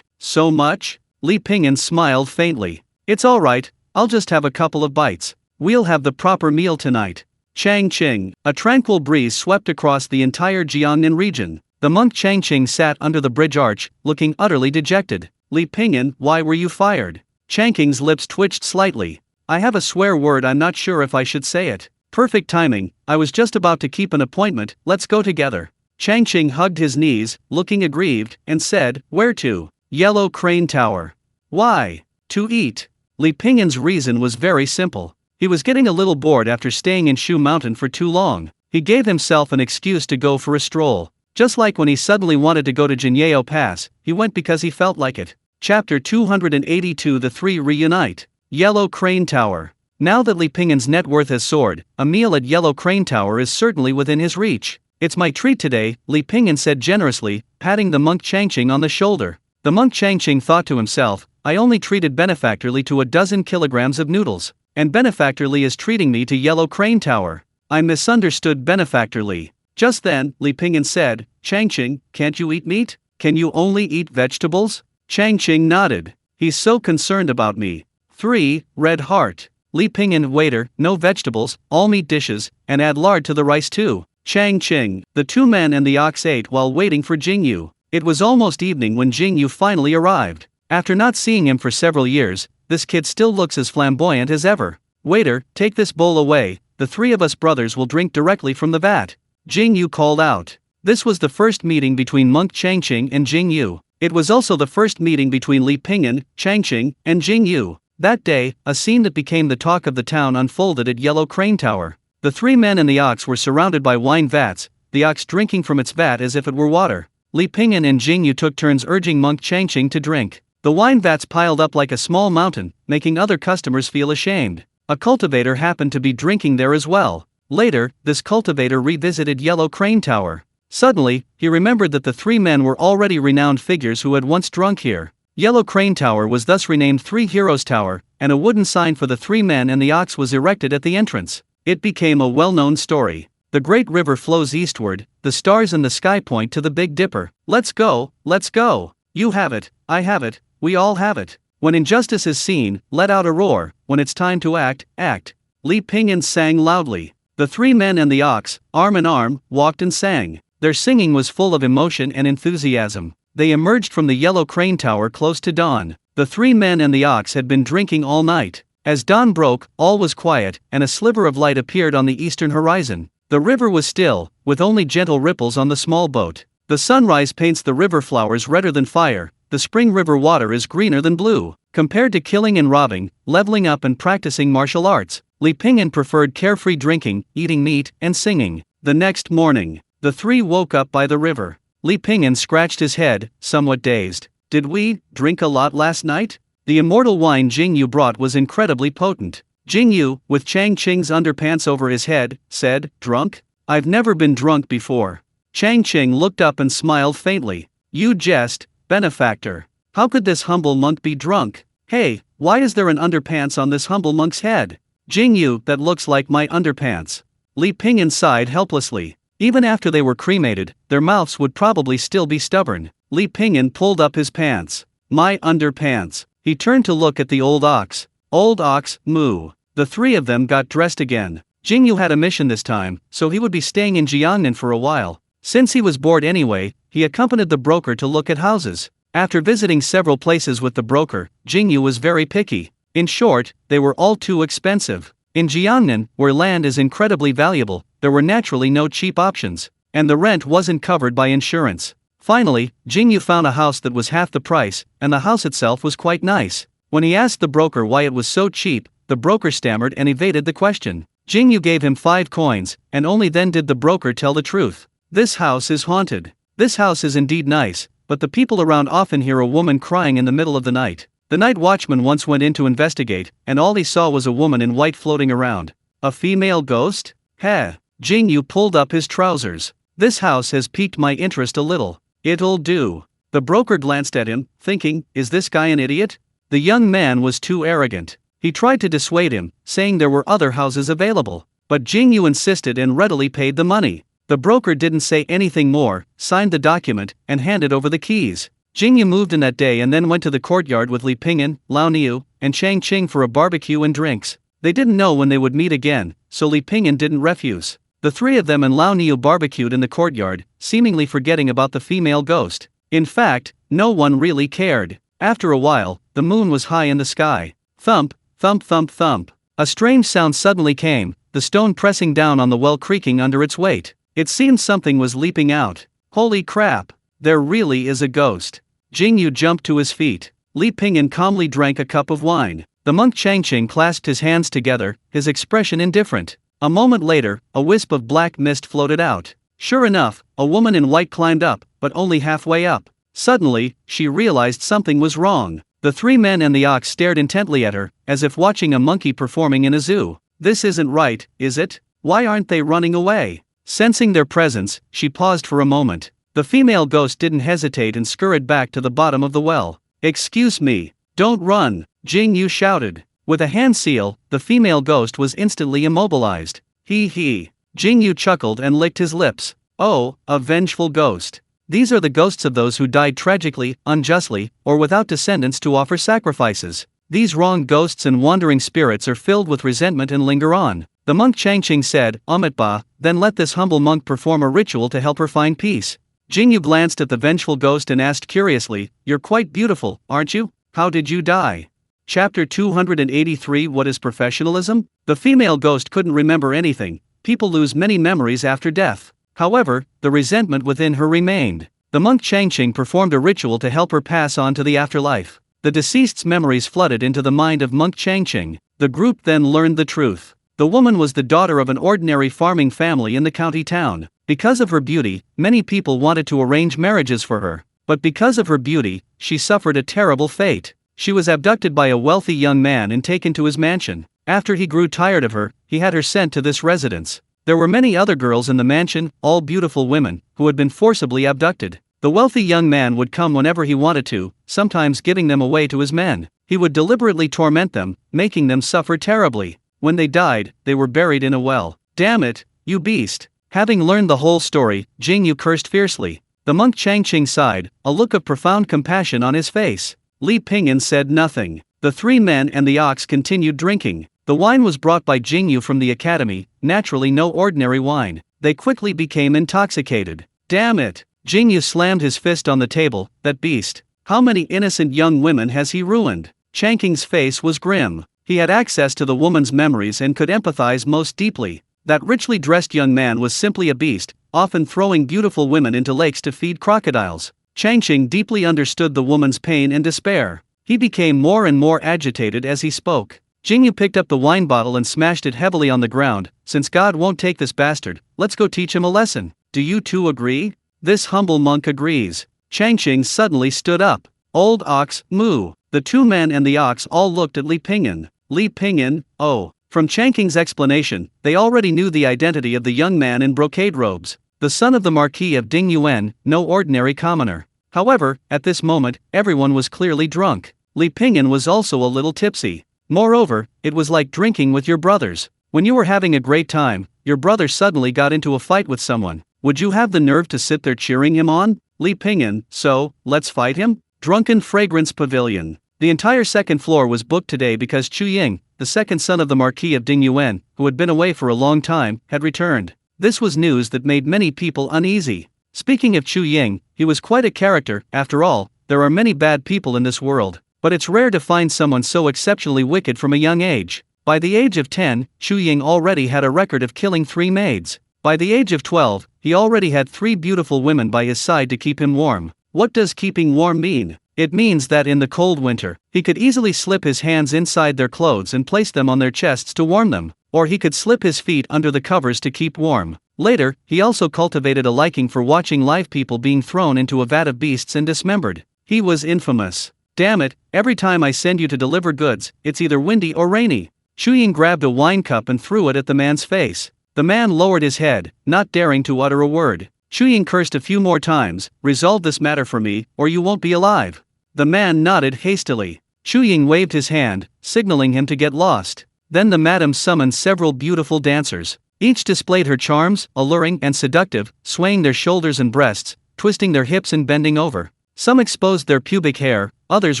so much? Li Pingyan smiled faintly. "It's alright, I'll just have a couple of bites. We'll have the proper meal tonight." Changqing. A tranquil breeze swept across the entire Jiangnan region. The monk Changqing sat under the bridge arch, looking utterly dejected. "Li Pingyan, why were you fired?" Changqing's lips twitched slightly. "I have a swear word, I'm not sure if I should say it." "Perfect timing, I was just about to keep an appointment, let's go together." Changqing hugged his knees, looking aggrieved, and said, "Where to?" "Yellow Crane Tower." "Why?" "To eat." Li Pingyan's reason was very simple. He was getting a little bored after staying in Shu Mountain for too long. He gave himself an excuse to go for a stroll. Just like when he suddenly wanted to go to Jinyeo Pass, he went because he felt like it. Chapter 282. The Three Reunite. Yellow Crane Tower. Now that Li Pingyan's net worth has soared, a meal at Yellow Crane Tower is certainly within his reach. "It's my treat today," Li Pingyan said generously, patting the monk Changqing on the shoulder. The monk Changqing thought to himself, "I only treated Benefactor Li to a dozen kilograms of noodles, and Benefactor Li is treating me to Yellow Crane Tower. I misunderstood Benefactor Li." Just then, Li Pingyan said, "Changqing, can't you eat meat? Can you only eat vegetables?" Changqing nodded. "He's so concerned about me." 3. Red Heart. Li Pingyan, waiter, no vegetables, all meat dishes, and add lard to the rice too. Changqing. The two men and the ox ate while waiting for Yingyue. It was almost evening when Yingyue finally arrived. After not seeing him for several years, this kid still looks as flamboyant as ever. "Waiter, take this bowl away, the three of us brothers will drink directly from the vat," Yingyue called out. This was the first meeting between monk Changqing and Yingyue. It was also the first meeting between Li Pingyan, Changqing, and Yingyue. That day, a scene that became the talk of the town unfolded at Yellow Crane Tower. The three men and the ox were surrounded by wine vats, the ox drinking from its vat as if it were water. Li Pingyan and Yingyue took turns urging monk Changqing to drink. The wine vats piled up like a small mountain, making other customers feel ashamed. A cultivator happened to be drinking there as well. Later, this cultivator revisited Yellow Crane Tower. Suddenly, he remembered that the three men were already renowned figures who had once drunk here. Yellow Crane Tower was thus renamed Three Heroes Tower, and a wooden sign for the three men and the ox was erected at the entrance. It became a well-known story. The great river flows eastward, the stars in the sky point to the Big Dipper. Let's go, let's go. You have it, I have it, we all have it. When injustice is seen, let out a roar. When it's time to act, act. Li Pingyan sang loudly. The three men and the ox, arm in arm, walked and sang. Their singing was full of emotion and enthusiasm. They emerged from the yellow crane tower close to dawn. The three men and the ox had been drinking all night. As dawn broke, all was quiet, and a sliver of light appeared on the eastern horizon. The river was still, with only gentle ripples on the small boat. The sunrise paints the river flowers redder than fire. The spring river water is greener than blue. Compared to killing and robbing, leveling up and practicing martial arts, Li Pingyan preferred carefree drinking, eating meat, and singing. The next morning, the three woke up by the river. Li Pingyan scratched his head, somewhat dazed. Did we drink a lot last night? The immortal wine Yingyue brought was incredibly potent. Yingyue, with Chang Qing's underpants over his head, said, "Drunk? I've never been drunk before." Chang Qing looked up and smiled faintly. "You jest, benefactor. How could this humble monk be drunk? Hey, why is there an underpants on this humble monk's head?" "Yingyue, that looks like my underpants." Li Pingyan sighed helplessly. Even after they were cremated, their mouths would probably still be stubborn. Li Pingyan pulled up his pants. "My underpants." He turned to look at the old ox. "Old ox, moo." The three of them got dressed again. Yingyue had a mission this time, so he would be staying in Jiangnan for a while. Since he was bored anyway, he accompanied the broker to look at houses. After visiting several places with the broker, Yingyue was very picky. In short, they were all too expensive. In Jiangnan, where land is incredibly valuable, there were naturally no cheap options, and the rent wasn't covered by insurance. Finally, Yingyue found a house that was half the price, and the house itself was quite nice. When he asked the broker why it was so cheap, the broker stammered and evaded the question. Yingyue gave him 5 coins, and only then did the broker tell the truth. "This house is haunted. This house is indeed nice, but the people around often hear a woman crying in the middle of the night. The night watchman once went in to investigate, and all he saw was a woman in white floating around." "A female ghost? Heh." Yingyue pulled up his trousers. "This house has piqued my interest a little. It'll do." The broker glanced at him, thinking, is this guy an idiot? The young man was too arrogant. He tried to dissuade him, saying there were other houses available, but Yingyue insisted and readily paid the money. The broker didn't say anything more, signed the document, and handed over the keys. Yingyue moved in that day and then went to the courtyard with Li Pingyan, Lao Niu, and Chang Qing for a barbecue and drinks. They didn't know when they would meet again, so Li Pingyan didn't refuse. The three of them and Lao Niu barbecued in the courtyard, seemingly forgetting about the female ghost. In fact, no one really cared. After a while, the moon was high in the sky. Thump, thump, thump, thump. A strange sound suddenly came, the stone pressing down on the well creaking under its weight. It seemed something was leaping out. Holy crap! There really is a ghost. Yingyue jumped to his feet. Li Pingyan calmly drank a cup of wine. The monk Changqing clasped his hands together, his expression indifferent. A moment later, a wisp of black mist floated out. Sure enough, a woman in white climbed up, but only halfway up. Suddenly, she realized something was wrong. The three men and the ox stared intently at her, as if watching a monkey performing in a zoo. "This isn't right, is it? Why aren't they running away?" Sensing their presence, she paused for a moment. The female ghost didn't hesitate and scurried back to the bottom of the well. "Excuse me, don't run," Yingyue shouted. With a hand seal, the female ghost was instantly immobilized. He. Yingyue chuckled and licked his lips. "Oh, a vengeful ghost. These are the ghosts of those who died tragically, unjustly, or without descendants to offer sacrifices. These wronged ghosts and wandering spirits are filled with resentment and linger on." The monk Changqing said, "Amitba, then let this humble monk perform a ritual to help her find peace." Yingyue glanced at the vengeful ghost and asked curiously, "You're quite beautiful, aren't you? How did you die?" Chapter 283 What is professionalism? The female ghost couldn't remember anything. People lose many memories after death. However, the resentment within her remained. The monk Changqing performed a ritual to help her pass on to the afterlife. The deceased's memories flooded into the mind of monk Changqing. The group then learned the truth. The woman was the daughter of an ordinary farming family in the county town. Because of her beauty, many people wanted to arrange marriages for her. But because of her beauty, she suffered a terrible fate. She was abducted by a wealthy young man and taken to his mansion. After he grew tired of her, he had her sent to this residence. There were many other girls in the mansion, all beautiful women, who had been forcibly abducted. The wealthy young man would come whenever he wanted to, sometimes giving them away to his men. He would deliberately torment them, making them suffer terribly. When they died, they were buried in a well. "Damn it, you beast." Having learned the whole story, Yingyue cursed fiercely. The monk Changqing sighed, a look of profound compassion on his face. Li Pingyan said nothing. The three men and the ox continued drinking. The wine was brought by Yingyue from the academy, naturally no ordinary wine. They quickly became intoxicated. Damn it! Yingyue slammed his fist on the table. That beast. How many innocent young women has he ruined? Changqing's face was grim. He had access to the woman's memories and could empathize most deeply. That richly dressed young man was simply a beast, often throwing beautiful women into lakes to feed crocodiles. Changqing deeply understood the woman's pain and despair. He became more and more agitated as he spoke. Yingyue picked up the wine bottle and smashed it heavily on the ground. Since God won't take this bastard, let's go teach him a lesson. Do you two agree? This humble monk agrees. Changqing suddenly stood up. Old ox, moo. The two men and the ox all looked at Li Pingyan. Li Pingyan, oh. From Changqing's explanation, they already knew the identity of the young man in brocade robes. The son of the Marquis of Dingyuan, no ordinary commoner. However, at this moment, everyone was clearly drunk. Li Pingyan was also a little tipsy. Moreover, it was like drinking with your brothers. When you were having a great time, your brother suddenly got into a fight with someone. Would you have the nerve to sit there cheering him on? Li Pingyan, so, let's fight him? Drunken Fragrance Pavilion. The entire second floor was booked today because Chu Ying, the second son of the Marquis of Dingyuan, who had been away for a long time, had returned. This was news that made many people uneasy. Speaking of Chu Ying, he was quite a character. After all, there are many bad people in this world, but it's rare to find someone so exceptionally wicked from a young age. By the age of 10, Chu Ying already had a record of killing 3 maids. By the age of 12, he already had 3 beautiful women by his side to keep him warm. What does keeping warm mean? It means that in the cold winter, he could easily slip his hands inside their clothes and place them on their chests to warm them, or he could slip his feet under the covers to keep warm. Later, he also cultivated a liking for watching live people being thrown into a vat of beasts and dismembered. He was infamous. Damn it, every time I send you to deliver goods, it's either windy or rainy. Chu Ying grabbed a wine cup and threw it at the man's face. The man lowered his head, not daring to utter a word. Chu Ying cursed a few more times. Resolve this matter for me, or you won't be alive. The man nodded hastily. Chu Ying waved his hand, signaling him to get lost. Then the madam summoned several beautiful dancers. Each displayed her charms, alluring and seductive, swaying their shoulders and breasts, twisting their hips and bending over. Some exposed their pubic hair, others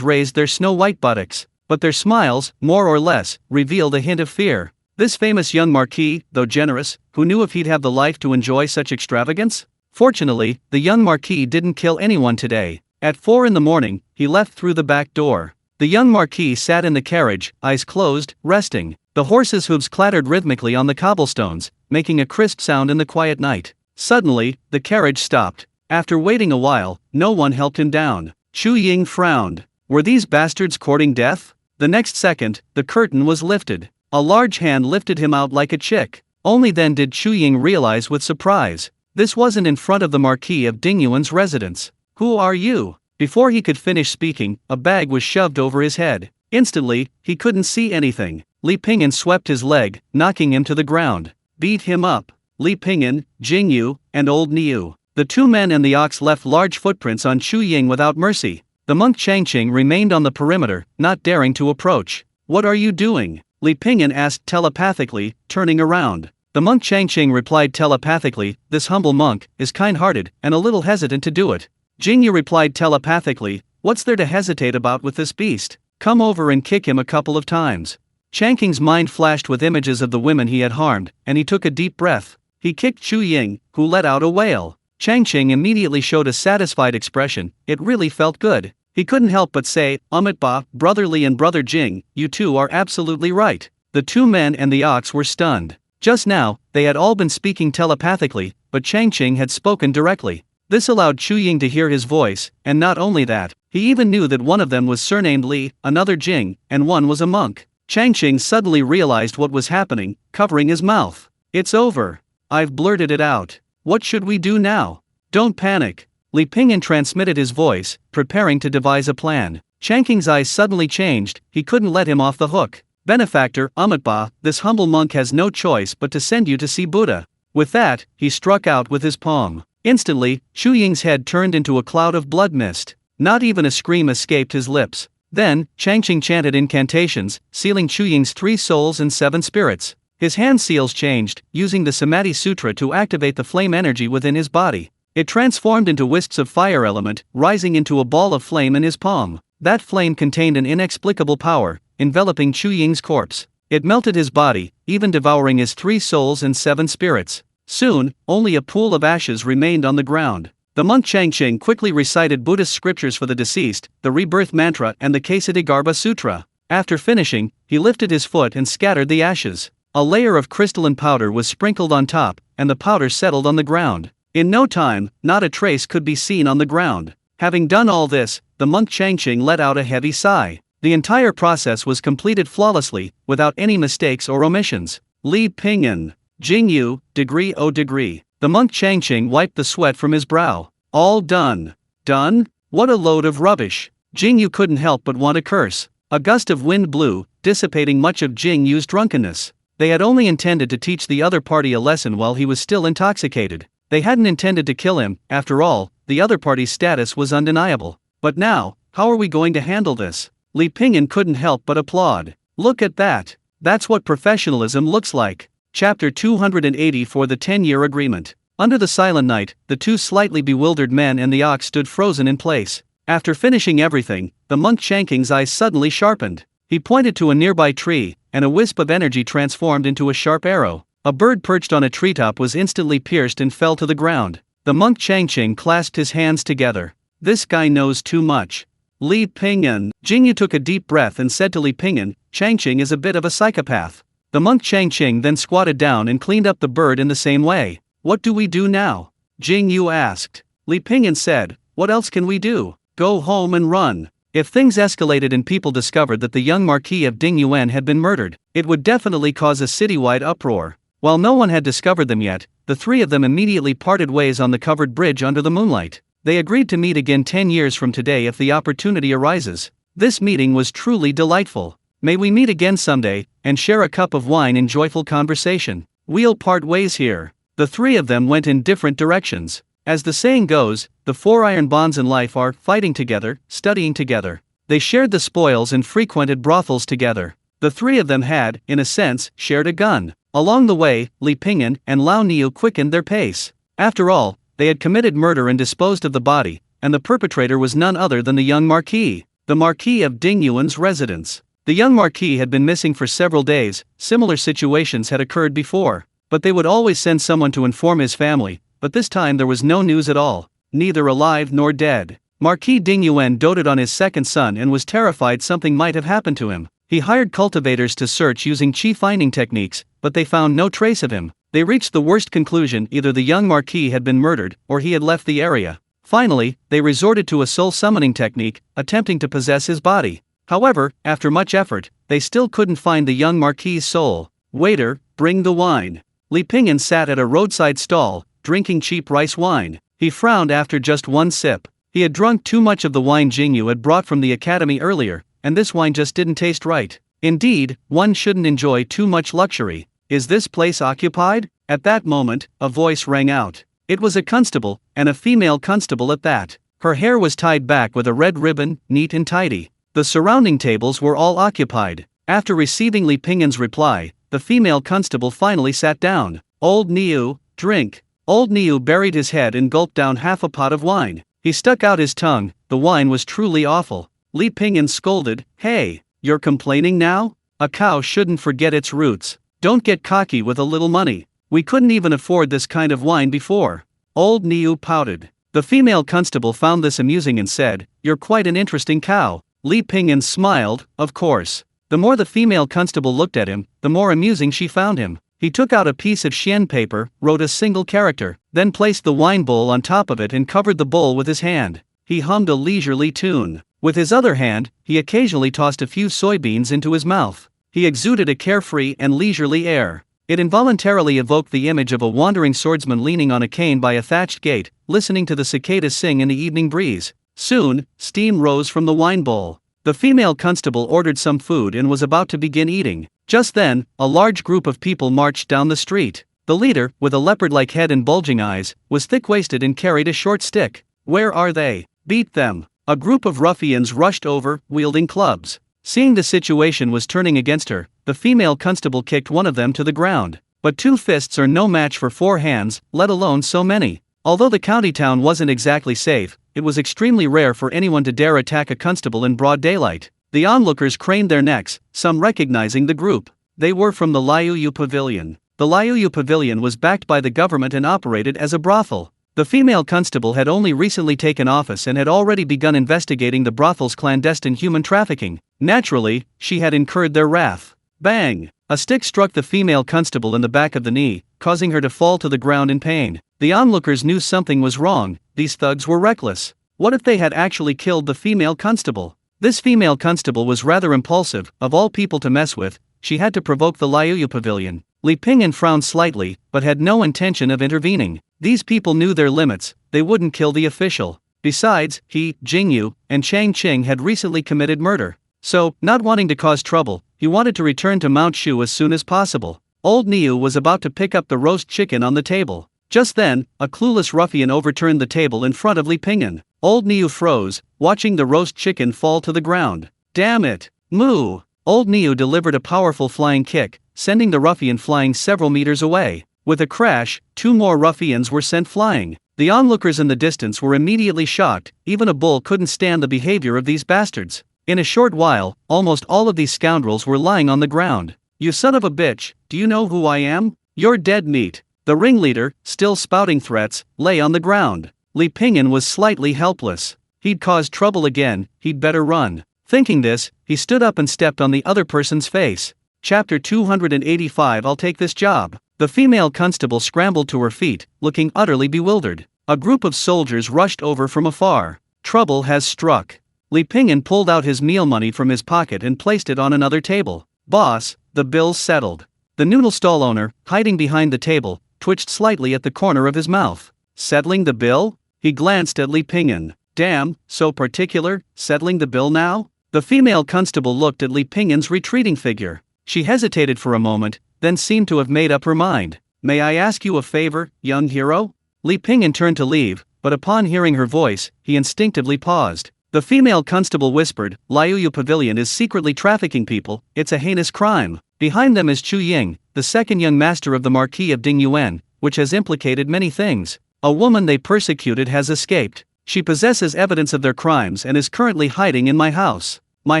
raised their snow-white buttocks, but their smiles, more or less, revealed a hint of fear. This famous young marquis, though generous, who knew if he'd have the life to enjoy such extravagance? Fortunately, the young marquis didn't kill anyone today. At 4 in the morning, he left through the back door. The young marquis sat in the carriage, eyes closed, resting. The horses' hooves clattered rhythmically on the cobblestones, making a crisp sound in the quiet night. Suddenly, the carriage stopped. After waiting a while, no one helped him down. Chu Ying frowned. Were these bastards courting death? The next second, the curtain was lifted. A large hand lifted him out like a chick. Only then did Chu Ying realize with surprise. This wasn't in front of the Marquis of Dingyuan's residence. Who are you? Before he could finish speaking, a bag was shoved over his head. Instantly, he couldn't see anything. Li Pingyan swept his leg, knocking him to the ground. Beat him up. Li Pingyan, Yingyue, and old Niu. The 2 men and the ox left large footprints on Chu Ying without mercy. The monk Changqing remained on the perimeter, not daring to approach. What are you doing? Li Pingyan asked telepathically, turning around. The monk Changqing replied telepathically, this humble monk is kind-hearted and a little hesitant to do it. Yingyue replied telepathically, what's there to hesitate about with this beast? Come over and kick him a couple of times. Changqing's mind flashed with images of the women he had harmed, and he took a deep breath. He kicked Chu Ying, who let out a wail. Changqing immediately showed a satisfied expression. It really felt good. He couldn't help but say, Ba, Brother Li and Brother Jing, you two are absolutely right. The 2 men and the ox were stunned. Just now, they had all been speaking telepathically, but Changqing had spoken directly. This allowed Chu Ying to hear his voice, and not only that, he even knew that one of them was surnamed Li, another Jing, and one was a monk. Changqing suddenly realized what was happening, covering his mouth. It's over. I've blurted it out. What should we do now? Don't panic. Li Pingyan transmitted his voice, preparing to devise a plan. Changqing's eyes suddenly changed. He couldn't let him off the hook. Benefactor, Ba, this humble monk has no choice but to send you to see Buddha. With that, he struck out with his palm. Instantly, Chu Ying's head turned into a cloud of blood mist. Not even a scream escaped his lips. Then, Changqing chanted incantations, sealing Chu Ying's 3 souls and 7 spirits. His hand seals changed, using the Samadhi Sutra to activate the flame energy within his body. It transformed into wisps of fire element, rising into a ball of flame in his palm. That flame contained an inexplicable power, enveloping Chu Ying's corpse. It melted his body, even devouring his 3 souls and 7 spirits. Soon, only a pool of ashes remained on the ground. The monk Changqing quickly recited Buddhist scriptures for the deceased, the rebirth mantra and the Kesadagarbha Sutra. After finishing, he lifted his foot and scattered the ashes. A layer of crystalline powder was sprinkled on top, and the powder settled on the ground. In no time, not a trace could be seen on the ground. Having done all this, the monk Changqing let out a heavy sigh. The entire process was completed flawlessly, without any mistakes or omissions. Li Pingyue, Yingyue, degree o degree. The monk Changqing wiped the sweat from his brow. All done. Done? What a load of rubbish. Yingyue couldn't help but want to curse. A gust of wind blew, dissipating much of Yingyue's drunkenness. They had only intended to teach the other party a lesson while he was still intoxicated. They hadn't intended to kill him. After all, the other party's status was undeniable. But now, how are we going to handle this? Li Pingyue couldn't help but applaud. Look at that. That's what professionalism looks like. Chapter 280 for the 10-year agreement. Under the silent night, the 2 slightly bewildered men and the ox stood frozen in place. After finishing everything, the monk Changqing's eyes suddenly sharpened. He pointed to a nearby tree, and a wisp of energy transformed into a sharp arrow. A bird perched on a treetop was instantly pierced and fell to the ground. The monk Changqing clasped his hands together. This guy knows too much. Li Pingyue. Yingyue took a deep breath and said to Li Pingyue, Changqing is a bit of a psychopath. The monk Changqing then squatted down and cleaned up the bird in the same way. What do we do now? Yingyue asked. Li Pingyue said, what else can we do? Go home and run. If things escalated and people discovered that the young Marquis of Dingyuan had been murdered, it would definitely cause a citywide uproar. While no one had discovered them yet, the 3 of them immediately parted ways on the covered bridge under the moonlight. They agreed to meet again 10 years from today if the opportunity arises. This meeting was truly delightful. May we meet again someday, and share a cup of wine in joyful conversation. We'll part ways here. The 3 of them went in different directions. As the saying goes, the 4 iron bonds in life are fighting together, studying together. They shared the spoils and frequented brothels together. The 3 of them had, in a sense, shared a gun. Along the way, Li Pingyue and Lao Niu quickened their pace. After all, they had committed murder and disposed of the body, and the perpetrator was none other than the young Marquis, the Marquis of Dingyuan's residence. The young Marquis had been missing for several days. Similar situations had occurred before, but they would always send someone to inform his family, but this time there was no news at all, neither alive nor dead. Marquis Dingyuan doted on his second son and was terrified something might have happened to him. He hired cultivators to search using Qi finding techniques, but they found no trace of him. They reached the worst conclusion: either the young Marquis had been murdered, or he had left the area. Finally, they resorted to a soul summoning technique, attempting to possess his body. However, after much effort, they still couldn't find the young Marquis's soul. Waiter, bring the wine. Li Pingyue sat at a roadside stall, drinking cheap rice wine. He frowned after just one sip. He had drunk too much of the wine Yingyue had brought from the academy earlier, and this wine just didn't taste right. Indeed, one shouldn't enjoy too much luxury. Is this place occupied? At that moment, a voice rang out. It was a constable, and a female constable at that. Her hair was tied back with a red ribbon, neat and tidy. The surrounding tables were all occupied. After receiving Li Pingyue's reply, the female constable finally sat down. Old Niu, drink. Old Niu buried his head and gulped down half a pot of wine. He stuck out his tongue. The wine was truly awful. Li Pingyue scolded, "Hey, you're complaining now? A cow shouldn't forget its roots. Don't get cocky with a little money. We couldn't even afford this kind of wine before." Old Niu pouted. The female constable found this amusing and said, "You're quite an interesting cow." Li Pingyue smiled, of course. The more the female constable looked at him, the more amusing she found him. He took out a piece of xian paper, wrote a single character, then placed the wine bowl on top of it and covered the bowl with his hand. He hummed a leisurely tune. With his other hand, he occasionally tossed a few soybeans into his mouth. He exuded a carefree and leisurely air. It involuntarily evoked the image of a wandering swordsman leaning on a cane by a thatched gate, listening to the cicadas sing in the evening breeze. Soon, steam rose from the wine bowl. The female constable ordered some food and was about to begin eating. Just then, a large group of people marched down the street. The leader, with a leopard-like head and bulging eyes, was thick-waisted and carried a short stick. "Where are they? Beat them!" A group of ruffians rushed over, wielding clubs. Seeing the situation was turning against her, the female constable kicked one of them to the ground. But 2 fists are no match for 4 hands, let alone so many. Although the county town wasn't exactly safe, it was extremely rare for anyone to dare attack a constable in broad daylight. The onlookers craned their necks, some recognizing the group. They were from the Liuyu Pavilion. The Liuyu Pavilion was backed by the government and operated as a brothel. The female constable had only recently taken office and had already begun investigating the brothel's clandestine human trafficking. Naturally, she had incurred their wrath. Bang! A stick struck the female constable in the back of the knee, causing her to fall to the ground in pain. The onlookers knew something was wrong. These thugs were reckless. What if they had actually killed the female constable? This female constable was rather impulsive. Of all people to mess with, she had to provoke the Liuyu Pavilion. Li Pingyan frowned slightly, but had no intention of intervening. These people knew their limits. They wouldn't kill the official. Besides, he, Yingyue, and Chang Qing had recently committed murder. So, not wanting to cause trouble, he wanted to return to Mount Shu as soon as possible. Old Niu was about to pick up the roast chicken on the table. Just then, a clueless ruffian overturned the table in front of Li Pingyan. Old Niu froze, watching the roast chicken fall to the ground. Damn it! Moo! Old Niu delivered a powerful flying kick, sending the ruffian flying several meters away. With a crash, 2 more ruffians were sent flying. The onlookers in the distance were immediately shocked. Even a bull couldn't stand the behavior of these bastards. In a short while, almost all of these scoundrels were lying on the ground. You son of a bitch, do you know who I am? You're dead meat. The ringleader, still spouting threats, lay on the ground. Li Pingyan was slightly helpless. He'd caused trouble again, he'd better run. Thinking this, he stood up and stepped on the other person's face. Chapter 285 I'll take this job. The female constable scrambled to her feet, looking utterly bewildered. A group of soldiers rushed over from afar. Trouble has struck. Li Pingyan pulled out his meal money from his pocket and placed it on another table. Boss, the bill's settled. The noodle stall owner, hiding behind the table, twitched slightly at the corner of his mouth. Settling the bill? He glanced at Li Pingyan. Damn, so particular, settling the bill now? The female constable looked at Li Pingyan's retreating figure. She hesitated for a moment, then seemed to have made up her mind. May I ask you a favor, young hero? Li Pingyan turned to leave, but upon hearing her voice, he instinctively paused. The female constable whispered, Liuyu Pavilion is secretly trafficking people, it's a heinous crime. Behind them is Chu Ying, the second young master of the Marquis of Dingyuan, which has implicated many things. A woman they persecuted has escaped. She possesses evidence of their crimes and is currently hiding in my house. My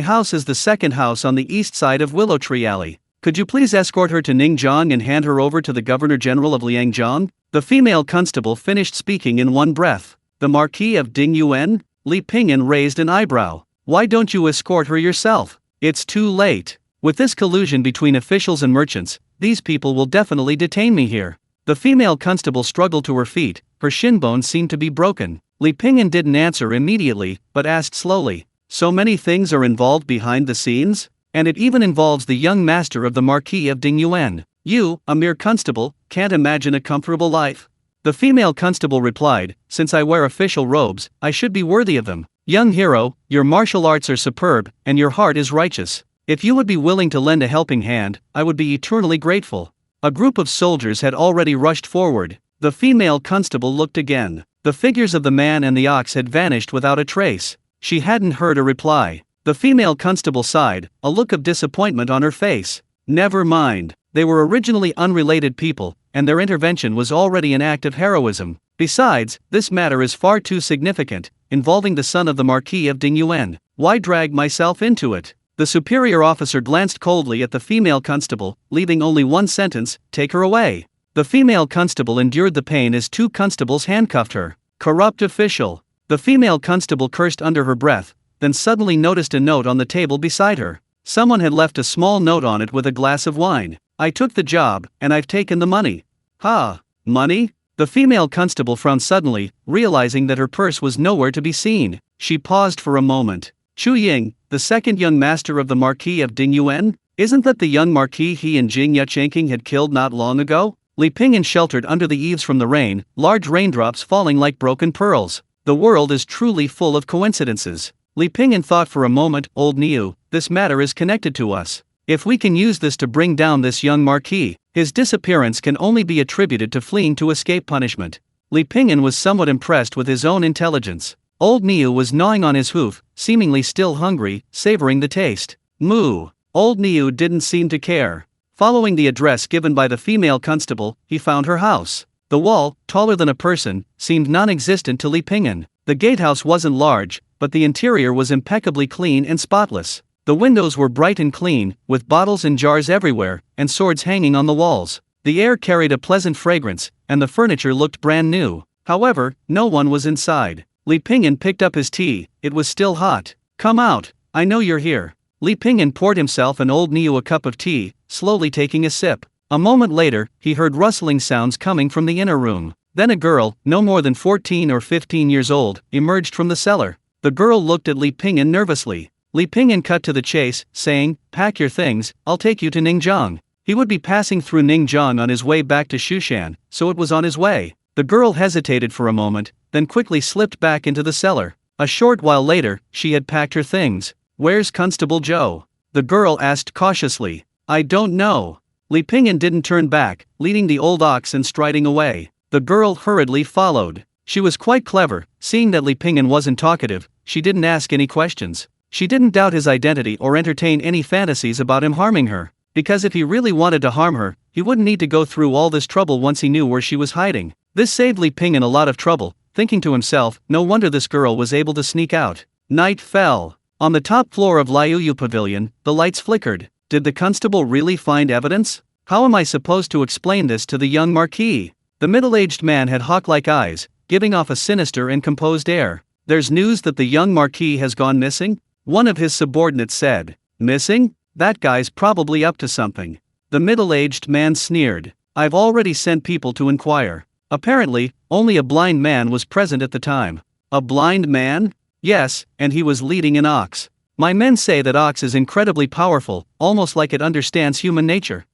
house is the second house on the east side of Willow Tree Alley. Could you please escort her to Ningjiang and hand her over to the Governor General of Liangjiang? The female constable finished speaking in one breath. The Marquis of Dingyuan? Li Pingyan raised an eyebrow. Why don't you escort her yourself? It's too late. With this collusion between officials and merchants, these people will definitely detain me here. The female constable struggled to her feet, her shin bones seemed to be broken. Li Pingyan didn't answer immediately, but asked slowly. So many things are involved behind the scenes? And it even involves the young master of the Marquis of Dingyuan. You, a mere constable, can't imagine a comfortable life? The female constable replied, since I wear official robes, I should be worthy of them. Young hero, your martial arts are superb, and your heart is righteous. If you would be willing to lend a helping hand, I would be eternally grateful. A group of soldiers had already rushed forward. The female constable looked again. The figures of the man and the ox had vanished without a trace. She hadn't heard a reply. The female constable sighed, a look of disappointment on her face. Never mind. They were originally unrelated people, and their intervention was already an act of heroism. Besides, this matter is far too significant, involving the son of the Marquis of Dingyuan. Why drag myself into it? The superior officer glanced coldly at the female constable, leaving only one sentence, take her away. The female constable endured the pain as 2 constables handcuffed her. Corrupt official. The female constable cursed under her breath, then suddenly noticed a note on the table beside her. Someone had left a small note on it with a glass of wine. I took the job, and I've taken the money. Ha! Money? The female constable frowned suddenly, realizing that her purse was nowhere to be seen. She paused for a moment. Chu Ying, the second young master of the Marquis of Dingyuan? Isn't that the young Marquis he and Jing Yachenking had killed not long ago? Li Pingyan sheltered under the eaves from the rain, large raindrops falling like broken pearls. The world is truly full of coincidences. Li Pingyan thought for a moment, Old Niu, this matter is connected to us. If we can use this to bring down this young Marquis, his disappearance can only be attributed to fleeing to escape punishment. Li Pingyan was somewhat impressed with his own intelligence. Old Niu was gnawing on his hoof, seemingly still hungry, savoring the taste. Moo! Old Niu didn't seem to care. Following the address given by the female constable, he found her house. The wall, taller than a person, seemed non-existent to Li Pingyan. The gatehouse wasn't large, but the interior was impeccably clean and spotless. The windows were bright and clean, with bottles and jars everywhere, and swords hanging on the walls. The air carried a pleasant fragrance, and the furniture looked brand new. However, no one was inside. Li Pingyan picked up his tea. It was still hot. "Come out, I know you're here." Li Pingyan poured himself and old Niu a cup of tea, slowly taking a sip. A moment later, he heard rustling sounds coming from the inner room. Then a girl, no more than 14 or 15 years old, emerged from the cellar. The girl looked at Li Pingyan nervously. Li Pingyan cut to the chase, saying, "Pack your things, I'll take you to Ningjiang." He would be passing through Ningjiang on his way back to Shushan, so it was on his way. The girl hesitated for a moment, then quickly slipped back into the cellar. A short while later, she had packed her things. "Where's Constable Joe?" the girl asked cautiously. "I don't know." Li Pingyan didn't turn back, leading the old ox and striding away. The girl hurriedly followed. She was quite clever. Seeing that Li Pingyan wasn't talkative, she didn't ask any questions. She didn't doubt his identity or entertain any fantasies about him harming her. Because if he really wanted to harm her, he wouldn't need to go through all this trouble once he knew where she was hiding. This saved Li Pingyan a lot of trouble, thinking to himself, no wonder this girl was able to sneak out. Night fell. On the top floor of Liuyu Pavilion, the lights flickered. Did the constable really find evidence? How am I supposed to explain this to the young marquis? The middle-aged man had hawk-like eyes, giving off a sinister and composed air. "There's news that the young marquis has gone missing?" one of his subordinates said. "Missing? That guy's probably up to something." The middle-aged man sneered. "I've already sent people to inquire." Apparently, only a blind man was present at the time. A blind man? Yes, and he was leading an ox. My men say that ox is incredibly powerful, almost like it understands human nature.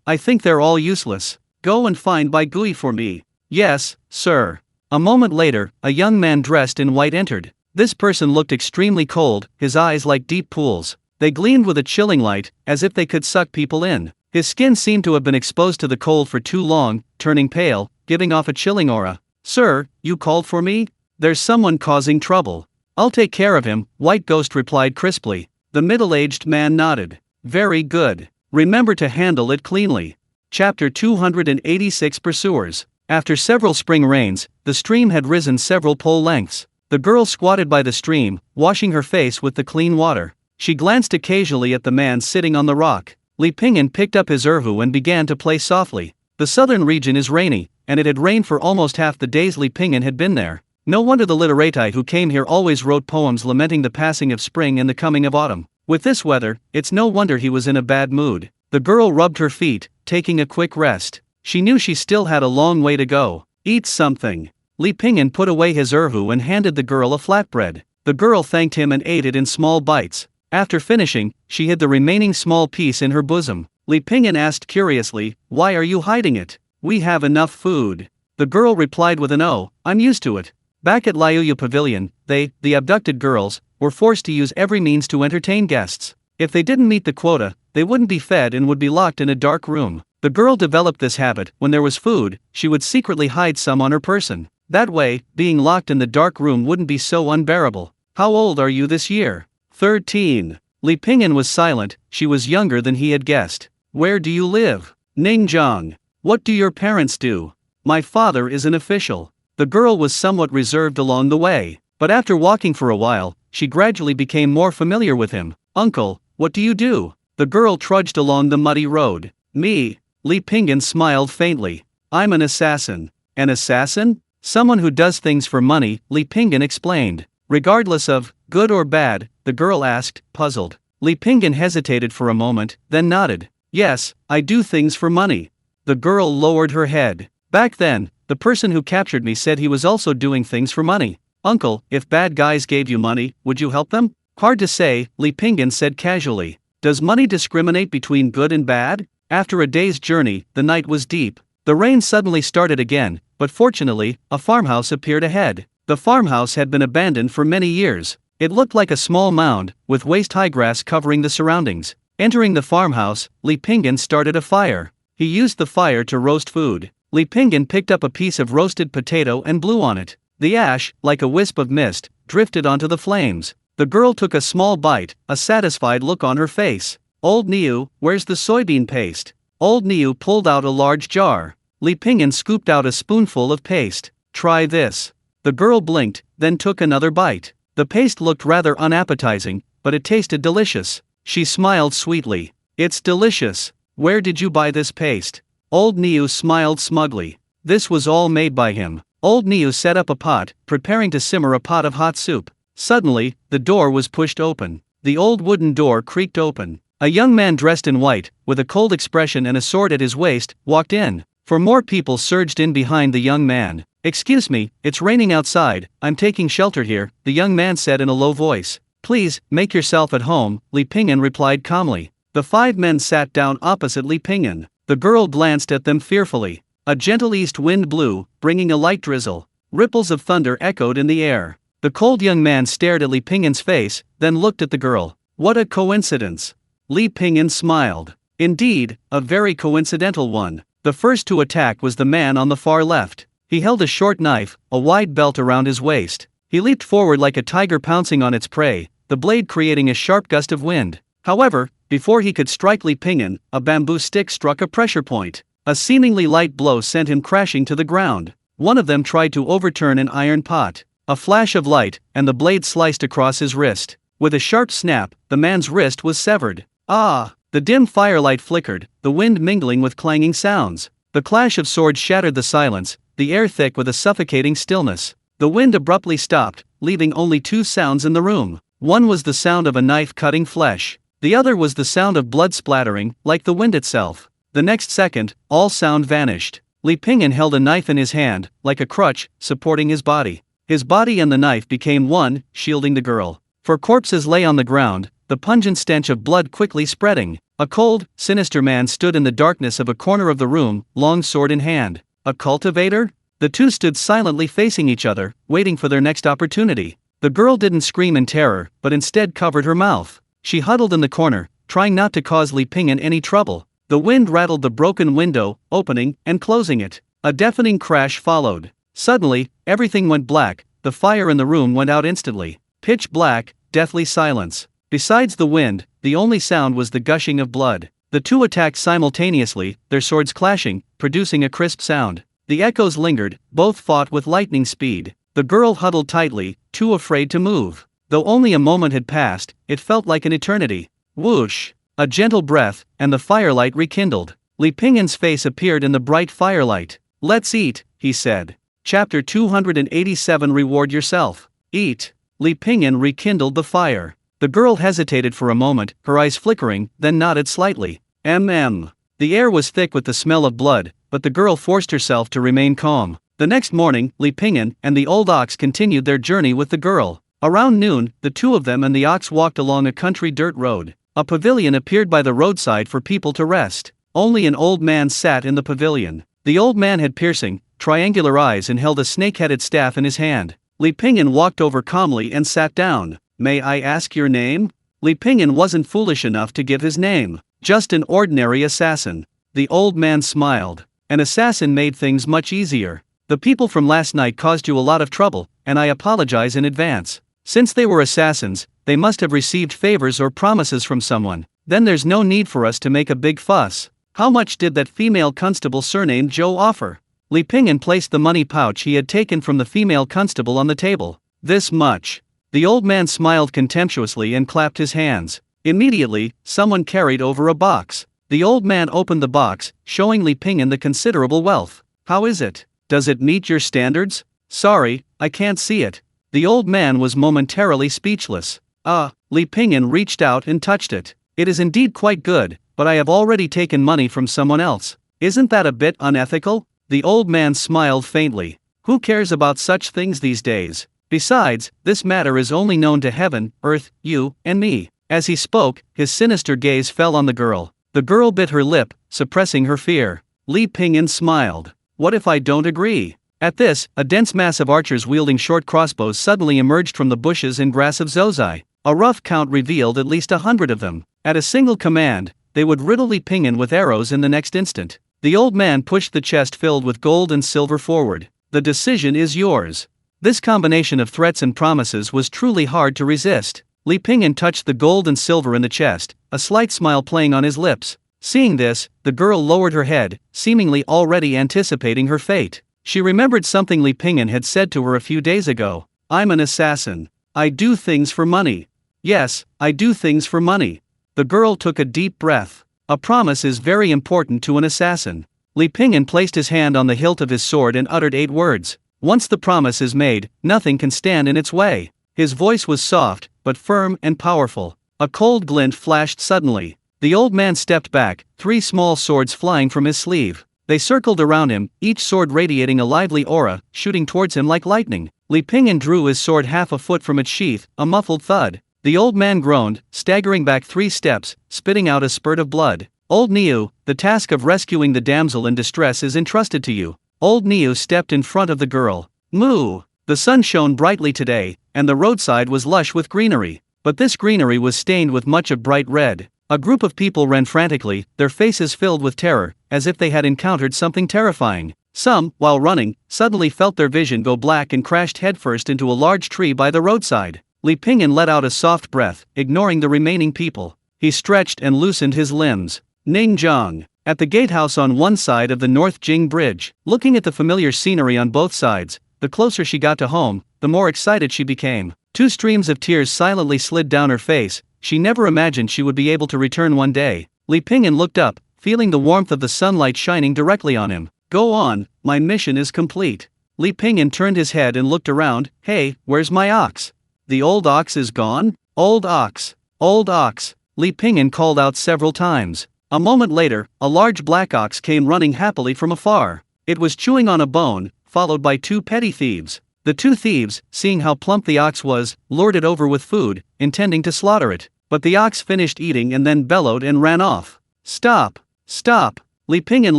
I think they're all useless. Go and find Bai Gui for me. Yes, sir. A moment later, a young man dressed in white entered. This person looked extremely cold, his eyes like deep pools. They gleamed with a chilling light, as if they could suck people in. His skin seemed to have been exposed to the cold for too long, turning pale, giving off a chilling aura. "Sir, you called for me? There's someone causing trouble." "I'll take care of him," White Ghost replied crisply. The middle-aged man nodded. "Very good. Remember to handle it cleanly." Chapter 286 Pursuers. After several spring rains, the stream had risen several pole lengths. The girl squatted by the stream, washing her face with the clean water. She glanced occasionally at the man sitting on the rock. Li Pingyan picked up his erhu and began to play softly. The southern region is rainy, and it had rained for almost half the days Li Pingyan had been there. No wonder the literati who came here always wrote poems lamenting the passing of spring and the coming of autumn. With this weather, it's no wonder he was in a bad mood. The girl rubbed her feet, taking a quick rest. She knew she still had a long way to go. "Eat something." Li Pingyan put away his erhu and handed the girl a flatbread. The girl thanked him and ate it in small bites. After finishing, she hid the remaining small piece in her bosom. Li Pingyan asked curiously, "Why are you hiding it?" "We have enough food." The girl replied with an "Oh, I'm used to it." Back at Liuyu Pavilion, the abducted girls, were forced to use every means to entertain guests. If they didn't meet the quota, they wouldn't be fed and would be locked in a dark room. The girl developed this habit. When there was food, she would secretly hide some on her person. That way, being locked in the dark room wouldn't be so unbearable. "How old are you this year?" 13. Li Pingyan was silent. She was younger than he had guessed. "Where do you live?" "Ningjiang." "What do your parents do?" "My father is an official." The girl was somewhat reserved along the way, but after walking for a while, she gradually became more familiar with him. "Uncle, what do you do?" The girl trudged along the muddy road. "Me?" Li Pingyan smiled faintly. "I'm an assassin." "An assassin?" "Someone who does things for money," Li Pingyan explained. "Regardless of good or bad?" the girl asked, puzzled. Li Pingyan hesitated for a moment, then nodded. "Yes, I do things for money." The girl lowered her head. "Back then, the person who captured me said he was also doing things for money." "Uncle, if bad guys gave you money, would you help them?" "Hard to say," Li Pingyan said casually. "Does money discriminate between good and bad?" After a day's journey, the night was deep. The rain suddenly started again, but fortunately, a farmhouse appeared ahead. The farmhouse had been abandoned for many years. It looked like a small mound, with waist-high grass covering the surroundings. Entering the farmhouse, Li Pingyan started a fire. He used the fire to roast food. Li Pingyan picked up a piece of roasted potato and blew on it. The ash, like a wisp of mist, drifted onto the flames. The girl took a small bite, a satisfied look on her face. "Old Niu, where's the soybean paste?" Old Niu pulled out a large jar. Li Pingyan scooped out a spoonful of paste. Try this. The girl blinked, then took another bite. The paste looked rather unappetizing, but it tasted delicious. She smiled sweetly. It's delicious. Where did you buy this paste? Old Niu smiled smugly. This was all made by him. Old Niu set up a pot, preparing to simmer a pot of hot soup. Suddenly, the door was pushed open. The old wooden door creaked open. A young man dressed in white, with a cold expression and a sword at his waist, walked in. More people surged in behind the young man. Excuse me, it's raining outside, I'm taking shelter here, the young man said in a low voice. Please, make yourself at home, Li Pingyan replied calmly. The 5 men sat down opposite Li Pingyan. The girl glanced at them fearfully. A gentle east wind blew, bringing a light drizzle. Ripples of thunder echoed in the air. The cold young man stared at Li Pingyan's face, then looked at the girl. What a coincidence! Li Pingyan smiled. Indeed, a very coincidental one. The first to attack was the man on the far left. He held a short knife, a wide belt around his waist. He leaped forward like a tiger pouncing on its prey, the blade creating a sharp gust of wind. However, before he could strike Li Pingyan, a bamboo stick struck a pressure point. A seemingly light blow sent him crashing to the ground. One of them tried to overturn an iron pot. A flash of light, and the blade sliced across his wrist. With a sharp snap, the man's wrist was severed. Ah! The dim firelight flickered, the wind mingling with clanging sounds. The clash of swords shattered the silence, the air thick with a suffocating stillness. The wind abruptly stopped, leaving only 2 sounds in the room. One was the sound of a knife cutting flesh. The other was the sound of blood splattering, like the wind itself. The next second, all sound vanished. Li Pingyan held a knife in his hand, like a crutch, supporting his body. His body and the knife became one, shielding the girl. For corpses lay on the ground, the pungent stench of blood quickly spreading. A cold, sinister man stood in the darkness of a corner of the room, long sword in hand. A cultivator? The two stood silently facing each other, waiting for their next opportunity. The girl didn't scream in terror, but instead covered her mouth. She huddled in the corner, trying not to cause Li Pingyan any trouble. The wind rattled the broken window, opening and closing it. A deafening crash followed. Suddenly, everything went black, the fire in the room went out instantly. Pitch black, deathly silence. Besides the wind, the only sound was the gushing of blood. The two attacked simultaneously, their swords clashing, producing a crisp sound. The echoes lingered, both fought with lightning speed. The girl huddled tightly, too afraid to move. Though only a moment had passed, it felt like an eternity. Whoosh! A gentle breath, and the firelight rekindled. Li Pingyan's face appeared in the bright firelight. Let's eat, he said. Chapter 287 Reward yourself. Eat. Li Pingyan rekindled the fire. The girl hesitated for a moment, her eyes flickering, then nodded slightly. The air was thick with the smell of blood, but the girl forced herself to remain calm. The next morning, Li Pingyan and the old ox continued their journey with the girl. Around noon, the two of them and the ox walked along a country dirt road. A pavilion appeared by the roadside for people to rest. Only an old man sat in the pavilion. The old man had piercing, triangular eyes and held a snake-headed staff in his hand. Li Pingyan walked over calmly and sat down. May I ask your name? Li Pingyan wasn't foolish enough to give his name. Just an ordinary assassin. The old man smiled. An assassin made things much easier. The people from last night caused you a lot of trouble, and I apologize in advance. Since they were assassins, they must have received favors or promises from someone. Then there's no need for us to make a big fuss. How much did that female constable surnamed Joe offer? Li Pingyan placed the money pouch he had taken from the female constable on the table. This much. The old man smiled contemptuously and clapped his hands. Immediately, someone carried over a box. The old man opened the box, showing Li Pingyan the considerable wealth. How is it? Does it meet your standards? Sorry, I can't see it. The old man was momentarily speechless. Li Pingyan reached out and touched it. It is indeed quite good, but I have already taken money from someone else. Isn't that a bit unethical? The old man smiled faintly. Who cares about such things these days? Besides, this matter is only known to heaven, earth, you, and me. As he spoke, his sinister gaze fell on the girl. The girl bit her lip, suppressing her fear. Li Pingyan smiled. What if I don't agree? At this, a dense mass of archers wielding short crossbows suddenly emerged from the bushes and grass of Zozai. A rough count revealed at least 100 of them. At a single command, they would riddle Li Pingyan with arrows in the next instant. The old man pushed the chest filled with gold and silver forward. The decision is yours. This combination of threats and promises was truly hard to resist. Li Pingyan touched the gold and silver in the chest, a slight smile playing on his lips. Seeing this, the girl lowered her head, seemingly already anticipating her fate. She remembered something Li Pingyan had said to her a few days ago. I'm an assassin. I do things for money. Yes, I do things for money. The girl took a deep breath. A promise is very important to an assassin. Li Pingyan placed his hand on the hilt of his sword and uttered 8 words. Once the promise is made, nothing can stand in its way. His voice was soft, but firm and powerful. A cold glint flashed suddenly. The old man stepped back, 3 small swords flying from his sleeve. They circled around him, each sword radiating a lively aura, shooting towards him like lightning. Li Pingyan drew his sword half a foot from its sheath, a muffled thud. The old man groaned, staggering back 3 steps, spitting out a spurt of blood. Old Niu, the task of rescuing the damsel in distress is entrusted to you. Old Niu stepped in front of the girl. Moo! The sun shone brightly today, and the roadside was lush with greenery. But this greenery was stained with much of bright red. A group of people ran frantically, their faces filled with terror, as if they had encountered something terrifying. Some, while running, suddenly felt their vision go black and crashed headfirst into a large tree by the roadside. Li Pingyan let out a soft breath, ignoring the remaining people. He stretched and loosened his limbs. Ningzhang. At the gatehouse on one side of the North Jing Bridge, looking at the familiar scenery on both sides, the closer she got to home, the more excited she became. 2 streams of tears silently slid down her face. She never imagined she would be able to return one day. Li Pingyan looked up, feeling the warmth of the sunlight shining directly on him. Go on, my mission is complete. Li Pingyan turned his head and looked around. Hey, where's my ox? The old ox is gone? Old ox. Old ox. Li Pingyan called out several times. A moment later, a large black ox came running happily from afar. It was chewing on a bone, followed by 2 petty thieves. The 2 thieves, seeing how plump the ox was, lured it over with food, intending to slaughter it. But the ox finished eating and then bellowed and ran off. Stop! Stop! Li Pingyan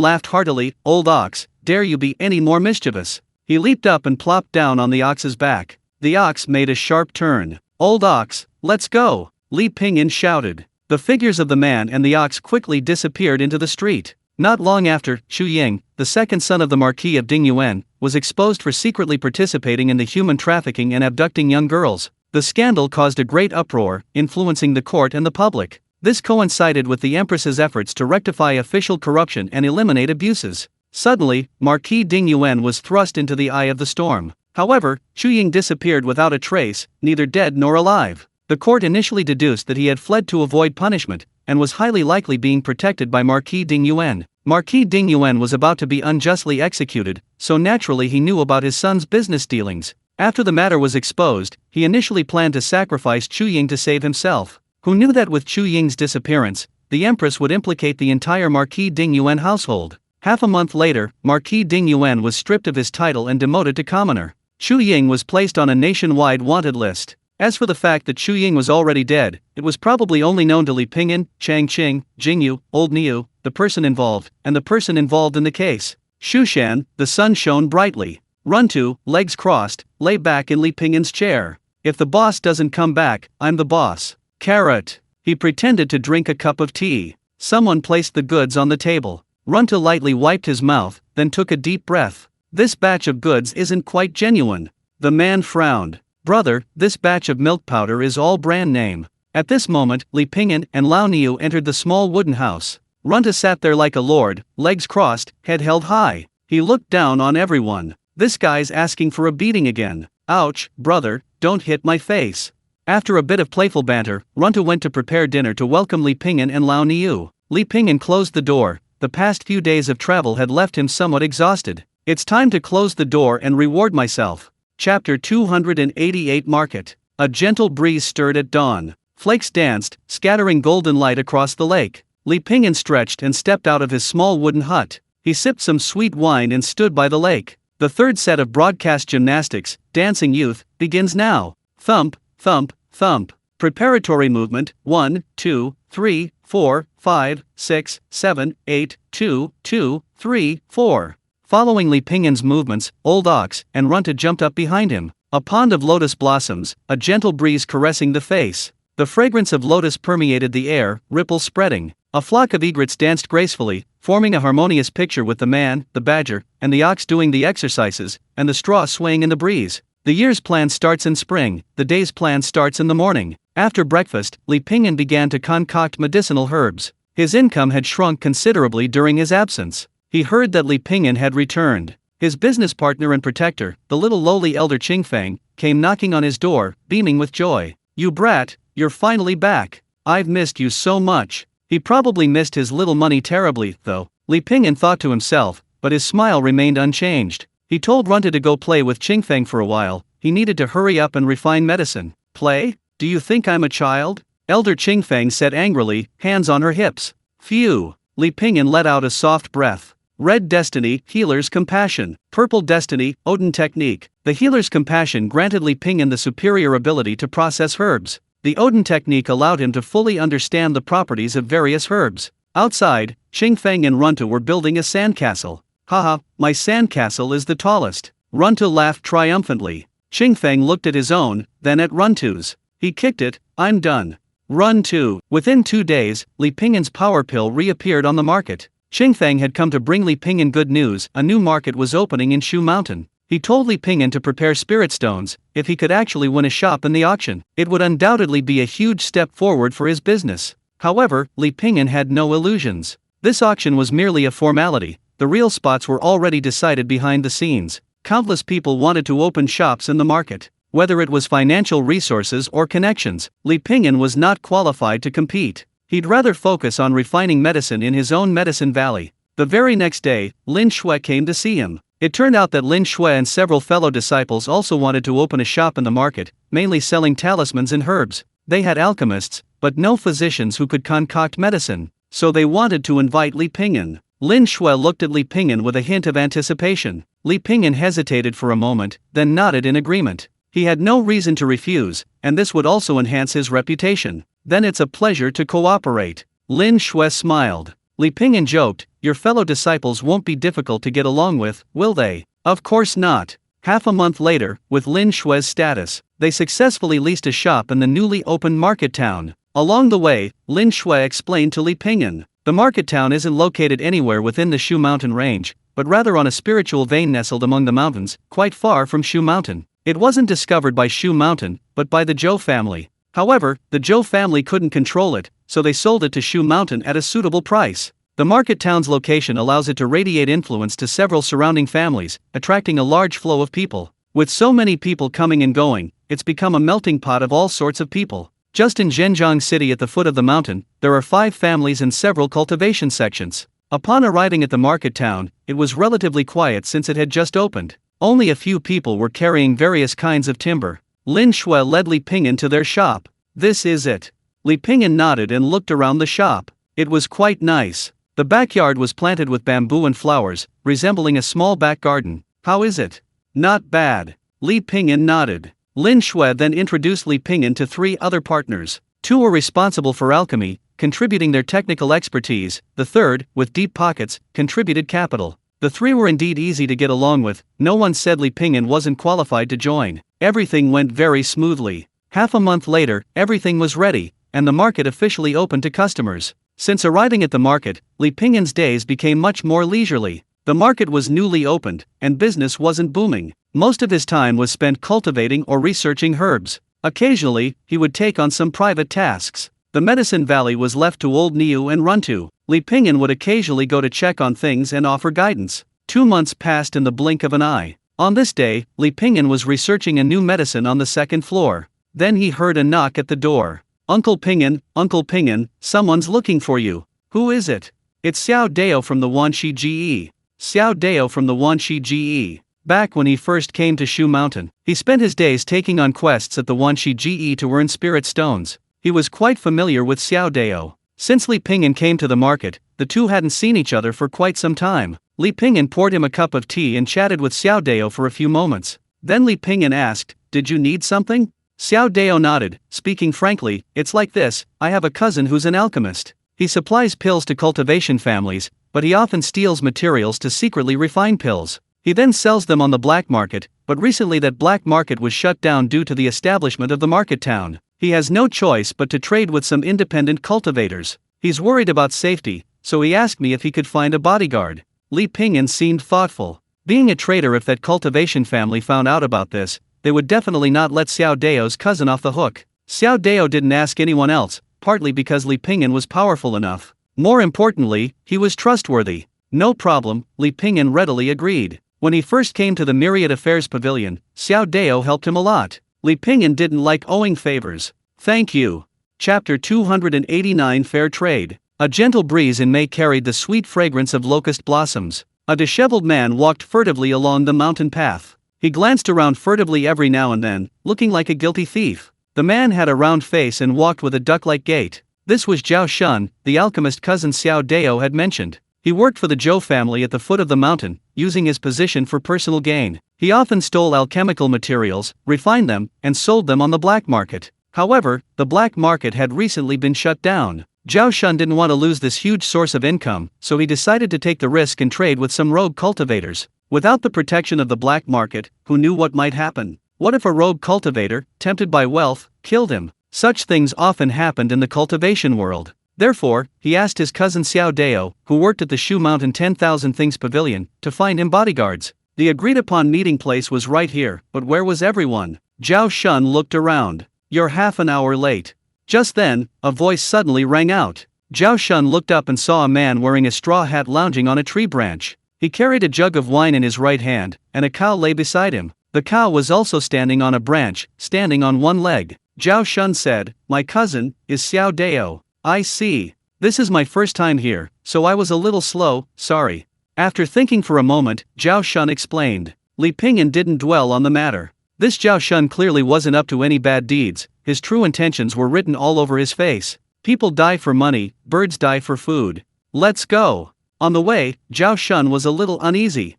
laughed heartily. Old ox, dare you be any more mischievous? He leaped up and plopped down on the ox's back. The ox made a sharp turn. Old ox, let's go! Li Pingyan shouted. The figures of the man and the ox quickly disappeared into the street. Not long after, Chu Ying, the second son of the Marquis of Dingyue, was exposed for secretly participating in the human trafficking and abducting young girls. The scandal caused a great uproar, influencing the court and the public. This coincided with the empress's efforts to rectify official corruption and eliminate abuses. Suddenly, Marquis Dingyue was thrust into the eye of the storm. However, Chu Ying disappeared without a trace, neither dead nor alive. The court initially deduced that he had fled to avoid punishment, and was highly likely being protected by Marquis Dingyue. Marquis Dingyue was about to be unjustly executed, so naturally he knew about his son's business dealings. After the matter was exposed, he initially planned to sacrifice Chu Ying to save himself. Who knew that with Chu Ying's disappearance, the empress would implicate the entire Marquis Dingyue household? Half a month later, Marquis Dingyue was stripped of his title and demoted to commoner. Chu Ying was placed on a nationwide wanted list. As for the fact that Chu Ying was already dead, it was probably only known to Li Pingyan, Chang Qing, Jingyu, Old Niu, the person involved, and the person involved in the case. Shushan, the sun shone brightly. Runtu, legs crossed, lay back in Li Pingyan's chair. If the boss doesn't come back, I'm the boss. Carrot. He pretended to drink a cup of tea. Someone placed the goods on the table. Runtu lightly wiped his mouth, then took a deep breath. This batch of goods isn't quite genuine. The man frowned. Brother, this batch of milk powder is all brand name. At this moment, Li Pingyan and Lao Niu entered the small wooden house. Runtu sat there like a lord, legs crossed, head held high. He looked down on everyone. This guy's asking for a beating again. Ouch, brother, don't hit my face. After a bit of playful banter, Runtu went to prepare dinner to welcome Li Pingyan and Lao Niu. Li Pingyan closed the door. The past few days of travel had left him somewhat exhausted. It's time to close the door and reward myself. Chapter 288 Market. A gentle breeze stirred at dawn. Flakes danced, scattering golden light across the lake. Li Pingyan stretched and stepped out of his small wooden hut. He sipped some sweet wine and stood by the lake. The third set of broadcast gymnastics, Dancing Youth, begins now. Thump, thump, thump. Preparatory movement, 1, 2, 3, 4, 5, 6, 7, 8, 2, 2, 3, 4. Following Li Pingyan's movements, Old Ox and Runtu jumped up behind him. A pond of lotus blossoms, a gentle breeze caressing the face. The fragrance of lotus permeated the air, ripples spreading. A flock of egrets danced gracefully, forming a harmonious picture with the man, the badger, and the ox doing the exercises, and the straw swaying in the breeze. The year's plan starts in spring, the day's plan starts in the morning. After breakfast, Li Pingyan began to concoct medicinal herbs. His income had shrunk considerably during his absence. He heard that Li Pingyan had returned. His business partner and protector, the little lowly elder Qingfeng, came knocking on his door, beaming with joy. "You brat, you're finally back. I've missed you so much." He probably missed his little money terribly, though, Li Pingyan thought to himself, but his smile remained unchanged. He told Runta to go play with Qingfeng for a while. He needed to hurry up and refine medicine. "Play? Do you think I'm a child?" Elder Qingfeng said angrily, hands on her hips. "Phew." Li Pingyan let out a soft breath. Red Destiny, Healer's Compassion. Purple Destiny, Odin Technique. The Healer's Compassion granted Li Pingyan the superior ability to process herbs. The Odin Technique allowed him to fully understand the properties of various herbs. Outside, Qingfeng and Runta were building a sandcastle. "Haha, my sandcastle is the tallest." Runta laughed triumphantly. Qingfeng looked at his own, then at Runtu's. He kicked it. "I'm done." Run 2. Within 2 days, Li Pingyan's power pill reappeared on the market. Qingfeng had come to bring Li Pingyan good news. A new market was opening in Shu Mountain. He told Li Pingyan to prepare spirit stones. If he could actually win a shop in the auction, it would undoubtedly be a huge step forward for his business. However, Li Pingyan had no illusions. This auction was merely a formality. The real spots were already decided behind the scenes. Countless people wanted to open shops in the market. Whether it was financial resources or connections, Li Pingyan was not qualified to compete. He'd rather focus on refining medicine in his own medicine valley. The very next day, Lin Shui came to see him. It turned out that Lin Shui and several fellow disciples also wanted to open a shop in the market, mainly selling talismans and herbs. They had alchemists, but no physicians who could concoct medicine, so they wanted to invite Li Pingyan. Lin Shui looked at Li Pingyan with a hint of anticipation. Li Pingyan hesitated for a moment, then nodded in agreement. He had no reason to refuse, and this would also enhance his reputation. "Then it's a pleasure to cooperate." Lin Shui smiled. Li Pingyan joked, "Your fellow disciples won't be difficult to get along with, will they?" "Of course not." Half a month later, with Lin Shui's status, they successfully leased a shop in the newly opened market town. Along the way, Lin Shui explained to Li Pingyan, "The market town isn't located anywhere within the Shu Mountain range, but rather on a spiritual vein nestled among the mountains, quite far from Shu Mountain. It wasn't discovered by Shu Mountain, but by the Zhou family. However, the Zhou family couldn't control it, so they sold it to Shu Mountain at a suitable price. The market town's location allows it to radiate influence to several surrounding families, attracting a large flow of people. With so many people coming and going, it's become a melting pot of all sorts of people. Just in Zhenjiang City at the foot of the mountain, there are 5 families and several cultivation sections. Upon arriving at the market town, it was relatively quiet since it had just opened. Only a few people were carrying various kinds of timber. Lin Shui led Li Pingyan to their shop. "This is it." Li Pingyan nodded and looked around the shop. It was quite nice. The backyard was planted with bamboo and flowers, resembling a small back garden. "How is it?" "Not bad." Li Pingyan nodded. Lin Shui then introduced Li Pingyan to 3 other partners. 2 were responsible for alchemy, contributing their technical expertise. The third, with deep pockets, contributed capital. The 3 were indeed easy to get along with. No one said Li Pingyan wasn't qualified to join. Everything went very smoothly. Half a month later, everything was ready, and the market officially opened to customers. Since arriving at the market, Li Pingyan's days became much more leisurely. The market was newly opened, and business wasn't booming. Most of his time was spent cultivating or researching herbs. Occasionally, he would take on some private tasks. The medicine valley was left to old Niu and Runtu. Li Pingyan would occasionally go to check on things and offer guidance. 2 months passed in the blink of an eye. On this day, Li Pingyan was researching a new medicine on the 2nd floor. Then he heard a knock at the door. Uncle Pingyan, someone's looking for you." "Who is it?" "It's Xiao Dao from the Wanxi Ge." Xiao Dao from the Wanxi Ge. Back when he first came to Shu Mountain, he spent his days taking on quests at the Wanxi Ge to earn spirit stones. He was quite familiar with Xiao Dao. Since Li Pingyan came to the market, the two hadn't seen each other for quite some time. Li Pingyan poured him a cup of tea and chatted with Xiao Dao for a few moments. Then Li Pingyan asked, "Did you need something?" Xiao Dao nodded, speaking frankly, "It's like this, I have a cousin who's an alchemist. He supplies pills to cultivation families, but he often steals materials to secretly refine pills. He then sells them on the black market, but recently that black market was shut down due to the establishment of the market town. He has no choice but to trade with some independent cultivators. He's worried about safety, so he asked me if he could find a bodyguard." Li Pingyan seemed thoughtful. Being a traitor, if that cultivation family found out about this, they would definitely not let Xiao Dao's cousin off the hook. Xiao Dao didn't ask anyone else, partly because Li Pingyan was powerful enough. More importantly, he was trustworthy. No problem, Li Pingyan readily agreed. When he first came to the Myriad Affairs Pavilion, Xiao Dao helped him a lot. Li Pingyan didn't like owing favors. Thank you. Chapter 289 Fair Trade. A gentle breeze in May carried the sweet fragrance of locust blossoms. A disheveled man walked furtively along the mountain path. He glanced around furtively every now and then, looking like a guilty thief. The man had a round face and walked with a duck-like gait. This was Zhao Shun, the alchemist cousin Xiao Dao had mentioned. He worked for the Zhou family at the foot of the mountain, using his position for personal gain. He often stole alchemical materials, refined them, and sold them on the black market. However, the black market had recently been shut down. Zhao Shun didn't want to lose this huge source of income, so he decided to take the risk and trade with some rogue cultivators. Without the protection of the black market, who knew what might happen? What if a rogue cultivator, tempted by wealth, killed him? Such things often happened in the cultivation world. Therefore, he asked his cousin Xiao Dao, who worked at the Shu Mountain 10,000 Things Pavilion, to find him bodyguards. The agreed-upon meeting place was right here, but where was everyone? Zhao Shun looked around. You're half an hour late. Just then, a voice suddenly rang out. Zhao Shun looked up and saw a man wearing a straw hat lounging on a tree branch. He carried a jug of wine in his right hand, and a cow lay beside him. The cow was also standing on a branch, standing on one leg. Zhao Shun said, "My cousin is Xiao Dao. I see. This is my first time here, so I was a little slow, sorry." After thinking for a moment, Zhao Shun explained. Li Pingyan didn't dwell on the matter. This Zhao Shun clearly wasn't up to any bad deeds. His true intentions were written all over his face. People die for money, birds die for food. Let's go. On the way, Zhao Shun was a little uneasy.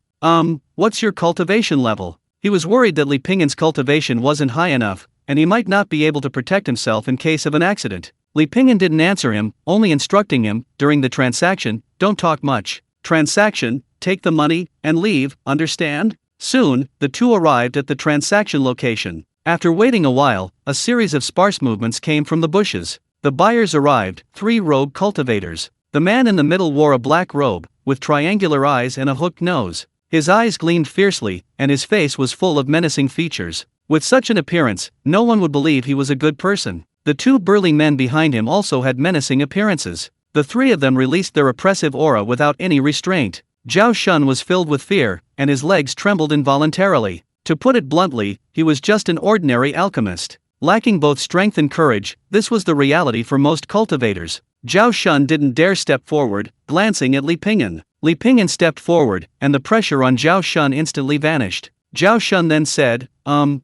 What's your cultivation level? He was worried that Li Pingyan's cultivation wasn't high enough, and he might not be able to protect himself in case of an accident. Li Pingyan didn't answer him, only instructing him, during the transaction, don't talk much. Transaction, take the money, and leave, understand? Soon, the two arrived at the transaction location. After waiting a while, a series of sparse movements came from the bushes. The buyers arrived, 3 rogue cultivators. The man in the middle wore a black robe, with triangular eyes and a hooked nose. His eyes gleamed fiercely, and his face was full of menacing features. With such an appearance, no one would believe he was a good person. The 2 burly men behind him also had menacing appearances. The 3 of them released their oppressive aura without any restraint. Zhao Shun was filled with fear, and his legs trembled involuntarily. To put it bluntly, he was just an ordinary alchemist. Lacking both strength and courage, this was the reality for most cultivators. Zhao Shun didn't dare step forward, glancing at Li Pingyan. Li Pingyan stepped forward, and the pressure on Zhao Shun instantly vanished. Zhao Shun then said,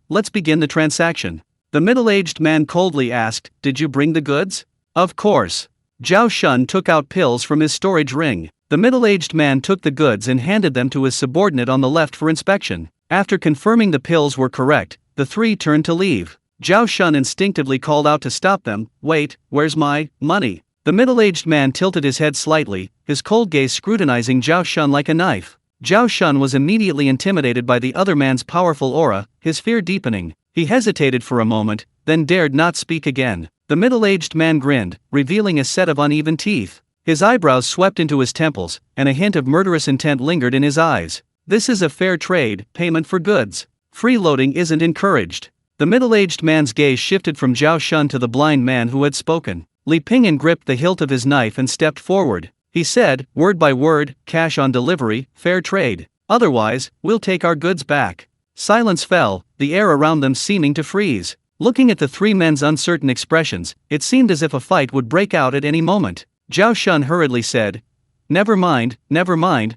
let's begin the transaction. The middle-aged man coldly asked, did you bring the goods? Of course. Zhao Shun took out pills from his storage ring. The middle-aged man took the goods and handed them to his subordinate on the left for inspection. After confirming the pills were correct, the 3 turned to leave. Zhao Shun instinctively called out to stop them, wait, where's my money? The middle-aged man tilted his head slightly, his cold gaze scrutinizing Zhao Shun like a knife. Zhao Shun was immediately intimidated by the other man's powerful aura, his fear deepening. He hesitated for a moment, then dared not speak again. The middle-aged man grinned, revealing a set of uneven teeth. His eyebrows swept into his temples, and a hint of murderous intent lingered in his eyes. This is a fair trade, payment for goods. Freeloading isn't encouraged. The middle-aged man's gaze shifted from Zhao Shun to the blind man who had spoken. Li Pingyan gripped the hilt of his knife and stepped forward. He said, word by word, cash on delivery, fair trade. Otherwise, we'll take our goods back. Silence fell, the air around them seeming to freeze. Looking at the 3 men's uncertain expressions, it seemed as if a fight would break out at any moment. Zhao Shun hurriedly said, never mind,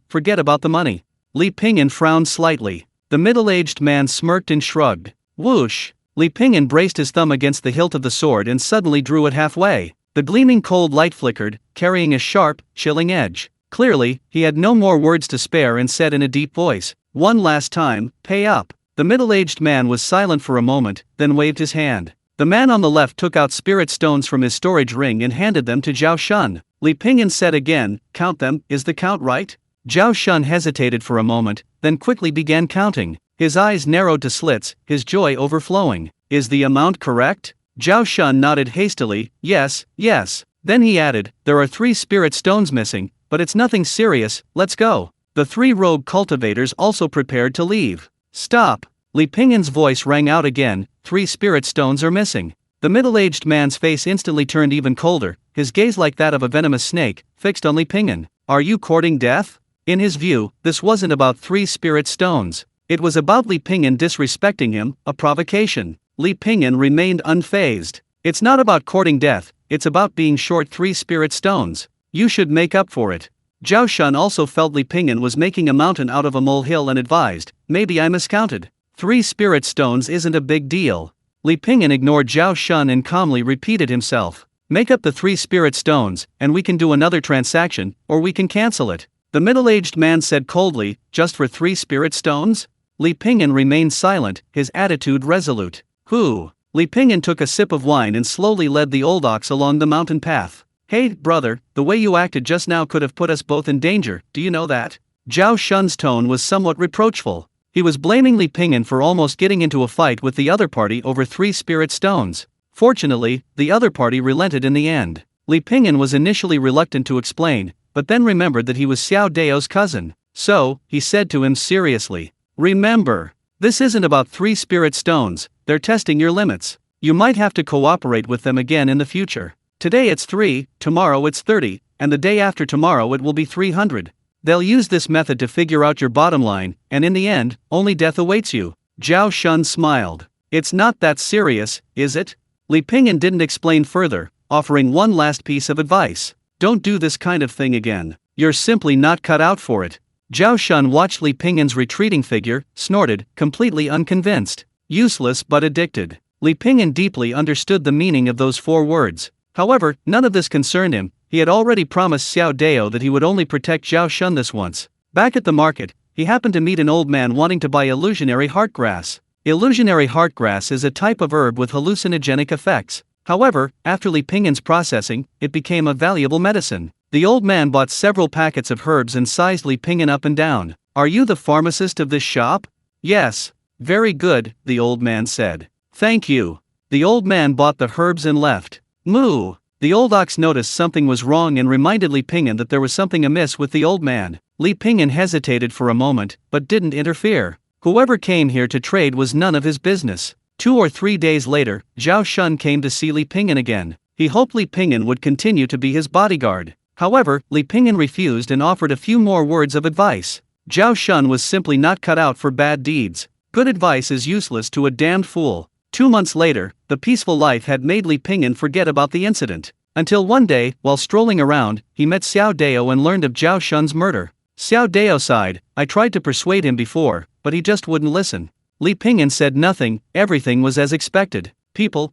forget about the money. Li Pingyan frowned slightly. The middle-aged man smirked and shrugged. Whoosh! Li Pingyan braced his thumb against the hilt of the sword and suddenly drew it halfway. The gleaming cold light flickered, carrying a sharp, chilling edge. Clearly, he had no more words to spare and said in a deep voice, one last time, pay up. The middle-aged man was silent for a moment, then waved his hand. The man on the left took out spirit stones from his storage ring and handed them to Zhao Shun. Li Pingyan said again, count them, is the count right? Zhao Shun hesitated for a moment, then quickly began counting. His eyes narrowed to slits, his joy overflowing. Is the amount correct? Zhao Shun nodded hastily, yes. Then he added, there are 3 spirit stones missing, but it's nothing serious, let's go. The 3 rogue cultivators also prepared to leave. Stop! Li Pingyan's voice rang out again, 3 spirit stones are missing. The The middle-aged man's face instantly turned even colder, his gaze like that of a venomous snake, fixed on Li Pingyan. Are you courting death? In his view, this wasn't about 3 spirit stones. It was about Li Pingyan disrespecting him, a provocation. Li Pingyan remained unfazed. It's not about courting death, it's about being short 3 spirit stones. You should make up for it. Zhao Shun also felt Li Pingyan was making a mountain out of a molehill and advised, maybe I miscounted. 3 spirit stones isn't a big deal. Li Pingyan ignored Zhao Shun and calmly repeated himself. Make up the 3 spirit stones, and we can do another transaction, or we can cancel it. The middle-aged man said coldly, just for 3 spirit stones? Li Pingyan remained silent, his attitude resolute. Who? Li Pingyan took a sip of wine and slowly led the old ox along the mountain path. Hey, brother, the way you acted just now could have put us both in danger, do you know that? Zhao Shun's tone was somewhat reproachful. He was blaming Li Pingyan for almost getting into a fight with the other party over 3 spirit stones. Fortunately, the other party relented in the end. Li Pingyan was initially reluctant to explain, but then remembered that he was Xiao Dao's cousin. So, he said to him seriously, remember, this isn't about 3 spirit stones, they're testing your limits. You might have to cooperate with them again in the future. Today it's 3, tomorrow it's 30, and the day after tomorrow it will be 300. They'll use this method to figure out your bottom line, and in the end, only death awaits you. Zhao Shun smiled. It's not that serious, is it? Li Pingyan didn't explain further, offering one last piece of advice. Don't do this kind of thing again. You're simply not cut out for it. Zhao Shun watched Li Pingyan's retreating figure, snorted, completely unconvinced. Useless but addicted. Li Pingyan deeply understood the meaning of those 4 words. However, none of this concerned him. He had already promised Xiao Dao that he would only protect Zhao Shun this once. Back at the market, he happened to meet an old man wanting to buy illusionary heartgrass. Illusionary heartgrass is a type of herb with hallucinogenic effects. However, after Li Pingyan's processing, it became a valuable medicine. The old man bought several packets of herbs and sized Li Pingyan up and down. Are you the pharmacist of this shop? Yes. Very good, the old man said. Thank you. The old man bought the herbs and left. Moo! The old ox noticed something was wrong and reminded Li Pingyan that there was something amiss with the old man. Li Pingyan hesitated for a moment, but didn't interfere. Whoever came here to trade was none of his business. 2 or 3 days later, Zhao Shun came to see Li Pingyan again. He hoped Li Pingyan would continue to be his bodyguard. However, Li Pingyan refused and offered a few more words of advice. Zhao Shun was simply not cut out for bad deeds. Good advice is useless to a damned fool. 2 months later, the peaceful life had made Li Pingyan forget about the incident. Until one day, while strolling around, he met Xiao Dao and learned of Zhao Shun's murder. Xiao Dao sighed. I tried to persuade him before, but he just wouldn't listen. Li Pingyan said nothing, everything was as expected. People,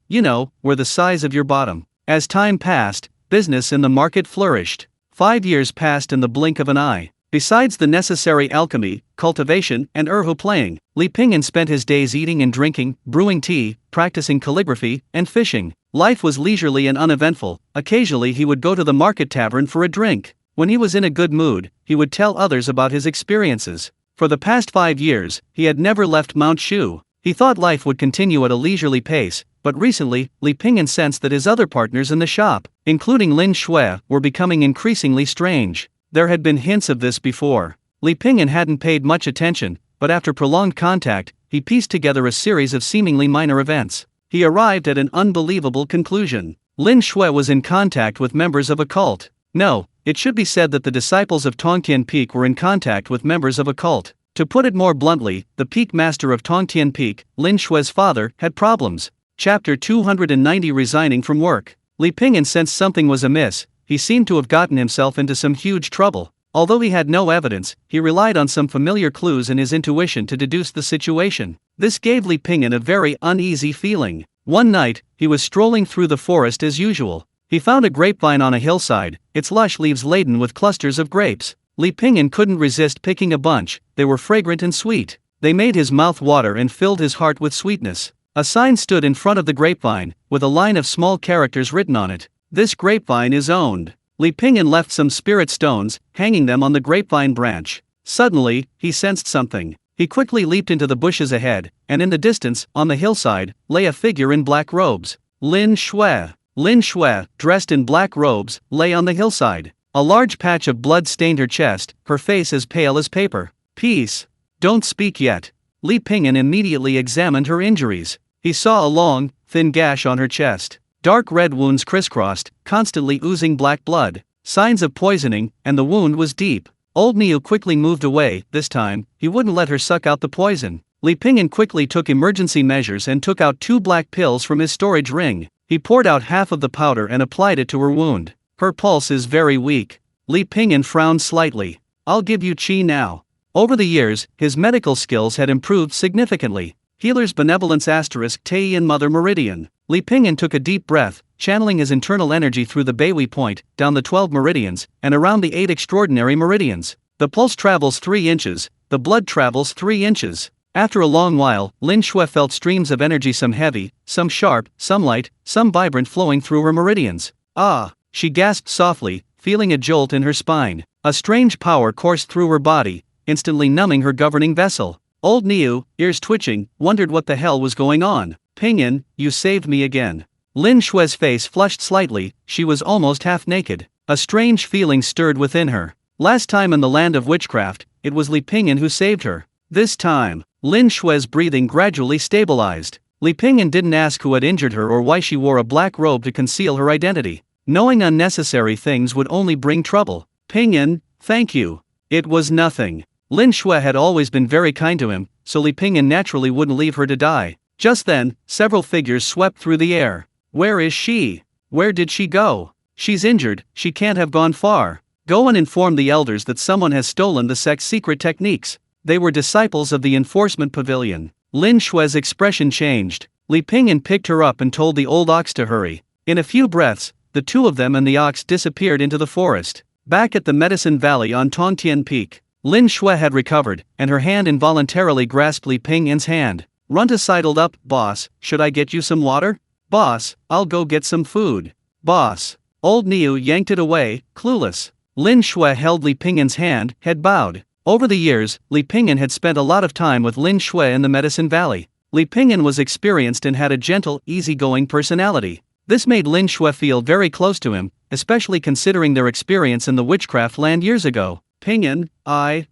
were the size of your bottom. As time passed, business in the market flourished. 5 years passed in the blink of an eye. Besides the necessary alchemy, cultivation, and erhu playing, Li Pingyan spent his days eating and drinking, brewing tea, practicing calligraphy, and fishing. Life was leisurely and uneventful. Occasionally he would go to the market tavern for a drink. When he was in a good mood, he would tell others about his experiences. For the past 5 years, he had never left Mount Shu. He thought life would continue at a leisurely pace, but recently, Li Pingyan sensed that his other partners in the shop, including Lin Shui, were becoming increasingly strange. There had been hints of this before. Li Pingyan hadn't paid much attention, but after prolonged contact, he pieced together a series of seemingly minor events. He arrived at an unbelievable conclusion. Lin Shui was in contact with members of a cult. No, it should be said that the disciples of Tongtian Peak were in contact with members of a cult. To put it more bluntly, the peak master of Tongtian Peak, Lin Shui's father, had problems. Chapter 290 Resigning from work. Li Pingyan sensed something was amiss. He seemed to have gotten himself into some huge trouble. Although he had no evidence, he relied on some familiar clues in his intuition to deduce the situation. This gave Li Pingyan a very uneasy feeling. One night, he was strolling through the forest as usual. He found a grapevine on a hillside, its lush leaves laden with clusters of grapes. Li Pingyan couldn't resist picking a bunch. They were fragrant and sweet. They made his mouth water and filled his heart with sweetness. A sign stood in front of the grapevine, with a line of small characters written on it. This grapevine is owned. Li Pingyan left some spirit stones, hanging them on the grapevine branch. Suddenly, he sensed something. He quickly leaped into the bushes ahead, and in the distance, on the hillside, lay a figure in black robes. Lin Shui. Lin Shui, dressed in black robes, lay on the hillside. A large patch of blood stained her chest, her face as pale as paper. Peace. Don't speak yet. Li Pingyan immediately examined her injuries. He saw a long, thin gash on her chest. Dark red wounds crisscrossed, constantly oozing black blood. Signs of poisoning, and the wound was deep. Old Niu quickly moved away. This time, he wouldn't let her suck out the poison. Li Pingyan quickly took emergency measures and took out 2 black pills from his storage ring. He poured out half of the powder and applied it to her wound. Her pulse is very weak. Li Pingyan frowned slightly. I'll give you Qi now. Over the years, his medical skills had improved significantly. Healer's Benevolence * Tei and Mother Meridian. Li Pingyan took a deep breath, channeling his internal energy through the Beihui point, down the 12 meridians, and around the 8 extraordinary meridians. The pulse travels 3 inches, the blood travels 3 inches. After a long while, Lin Shui felt streams of energy, some heavy, some sharp, some light, some vibrant, flowing through her meridians. Ah! She gasped softly, feeling a jolt in her spine. A strange power coursed through her body, instantly numbing her governing vessel. Old Niu, ears twitching, wondered what the hell was going on. Pingyan, you saved me again. Lin Shui's face flushed slightly, she was almost half naked. A strange feeling stirred within her. Last time in the land of witchcraft, it was Li Pingyan who saved her. This time, Lin Shui's breathing gradually stabilized. Li Pingyan didn't ask who had injured her or why she wore a black robe to conceal her identity. Knowing unnecessary things would only bring trouble. Pingyan, thank you. It was nothing. Lin Shui had always been very kind to him, so Li Pingyan naturally wouldn't leave her to die. Just then, several figures swept through the air. Where is she? Where did she go? She's injured, she can't have gone far. Go and inform the elders that someone has stolen the sect's secret techniques. They were disciples of the enforcement pavilion. Lin Shui's expression changed. Li Pingyan picked her up and told the old ox to hurry. In a few breaths, the 2 of them and the ox disappeared into the forest. Back at the Medicine Valley on Tongtian Peak, Lin Shui had recovered, and her hand involuntarily grasped Li Pingyan's hand. Runta sidled up. Boss, should I get you some water? Boss, I'll go get some food. Boss. Old Niu yanked it away, clueless. Lin Shui held Li Pingyan's hand, head bowed. Over the years, Li Pingyan had spent a lot of time with Lin Shui in the Medicine Valley. Li Pingyan was experienced and had a gentle, easygoing personality. This made Lin Shui feel very close to him, especially considering their experience in the witchcraft land years ago. Pingyan, I.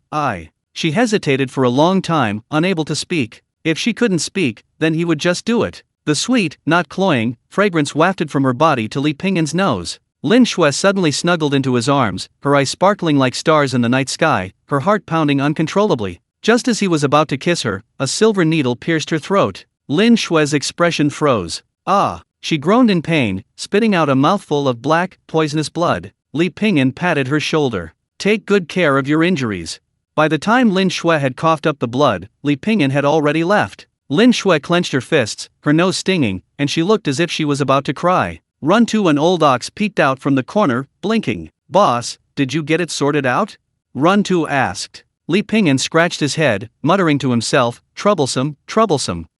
She hesitated for a long time, unable to speak. If she couldn't speak, then he would just do it. The sweet, not cloying, fragrance wafted from her body to Li Pingyan's nose. Lin Shui suddenly snuggled into his arms, her eyes sparkling like stars in the night sky, her heart pounding uncontrollably. Just as he was about to kiss her, a silver needle pierced her throat. Lin Shui's expression froze. Ah! She groaned in pain, spitting out a mouthful of black, poisonous blood. Li Pingyan patted her shoulder. Take good care of your injuries. By the time Lin Shui had coughed up the blood, Li Pingyan had already left. Lin Shui clenched her fists, her nose stinging, and she looked as if she was about to cry. Runtu, an old ox, peeked out from the corner, blinking. Boss, did you get it sorted out? Runtu asked. Li Pingyan scratched his head, muttering to himself, troublesome.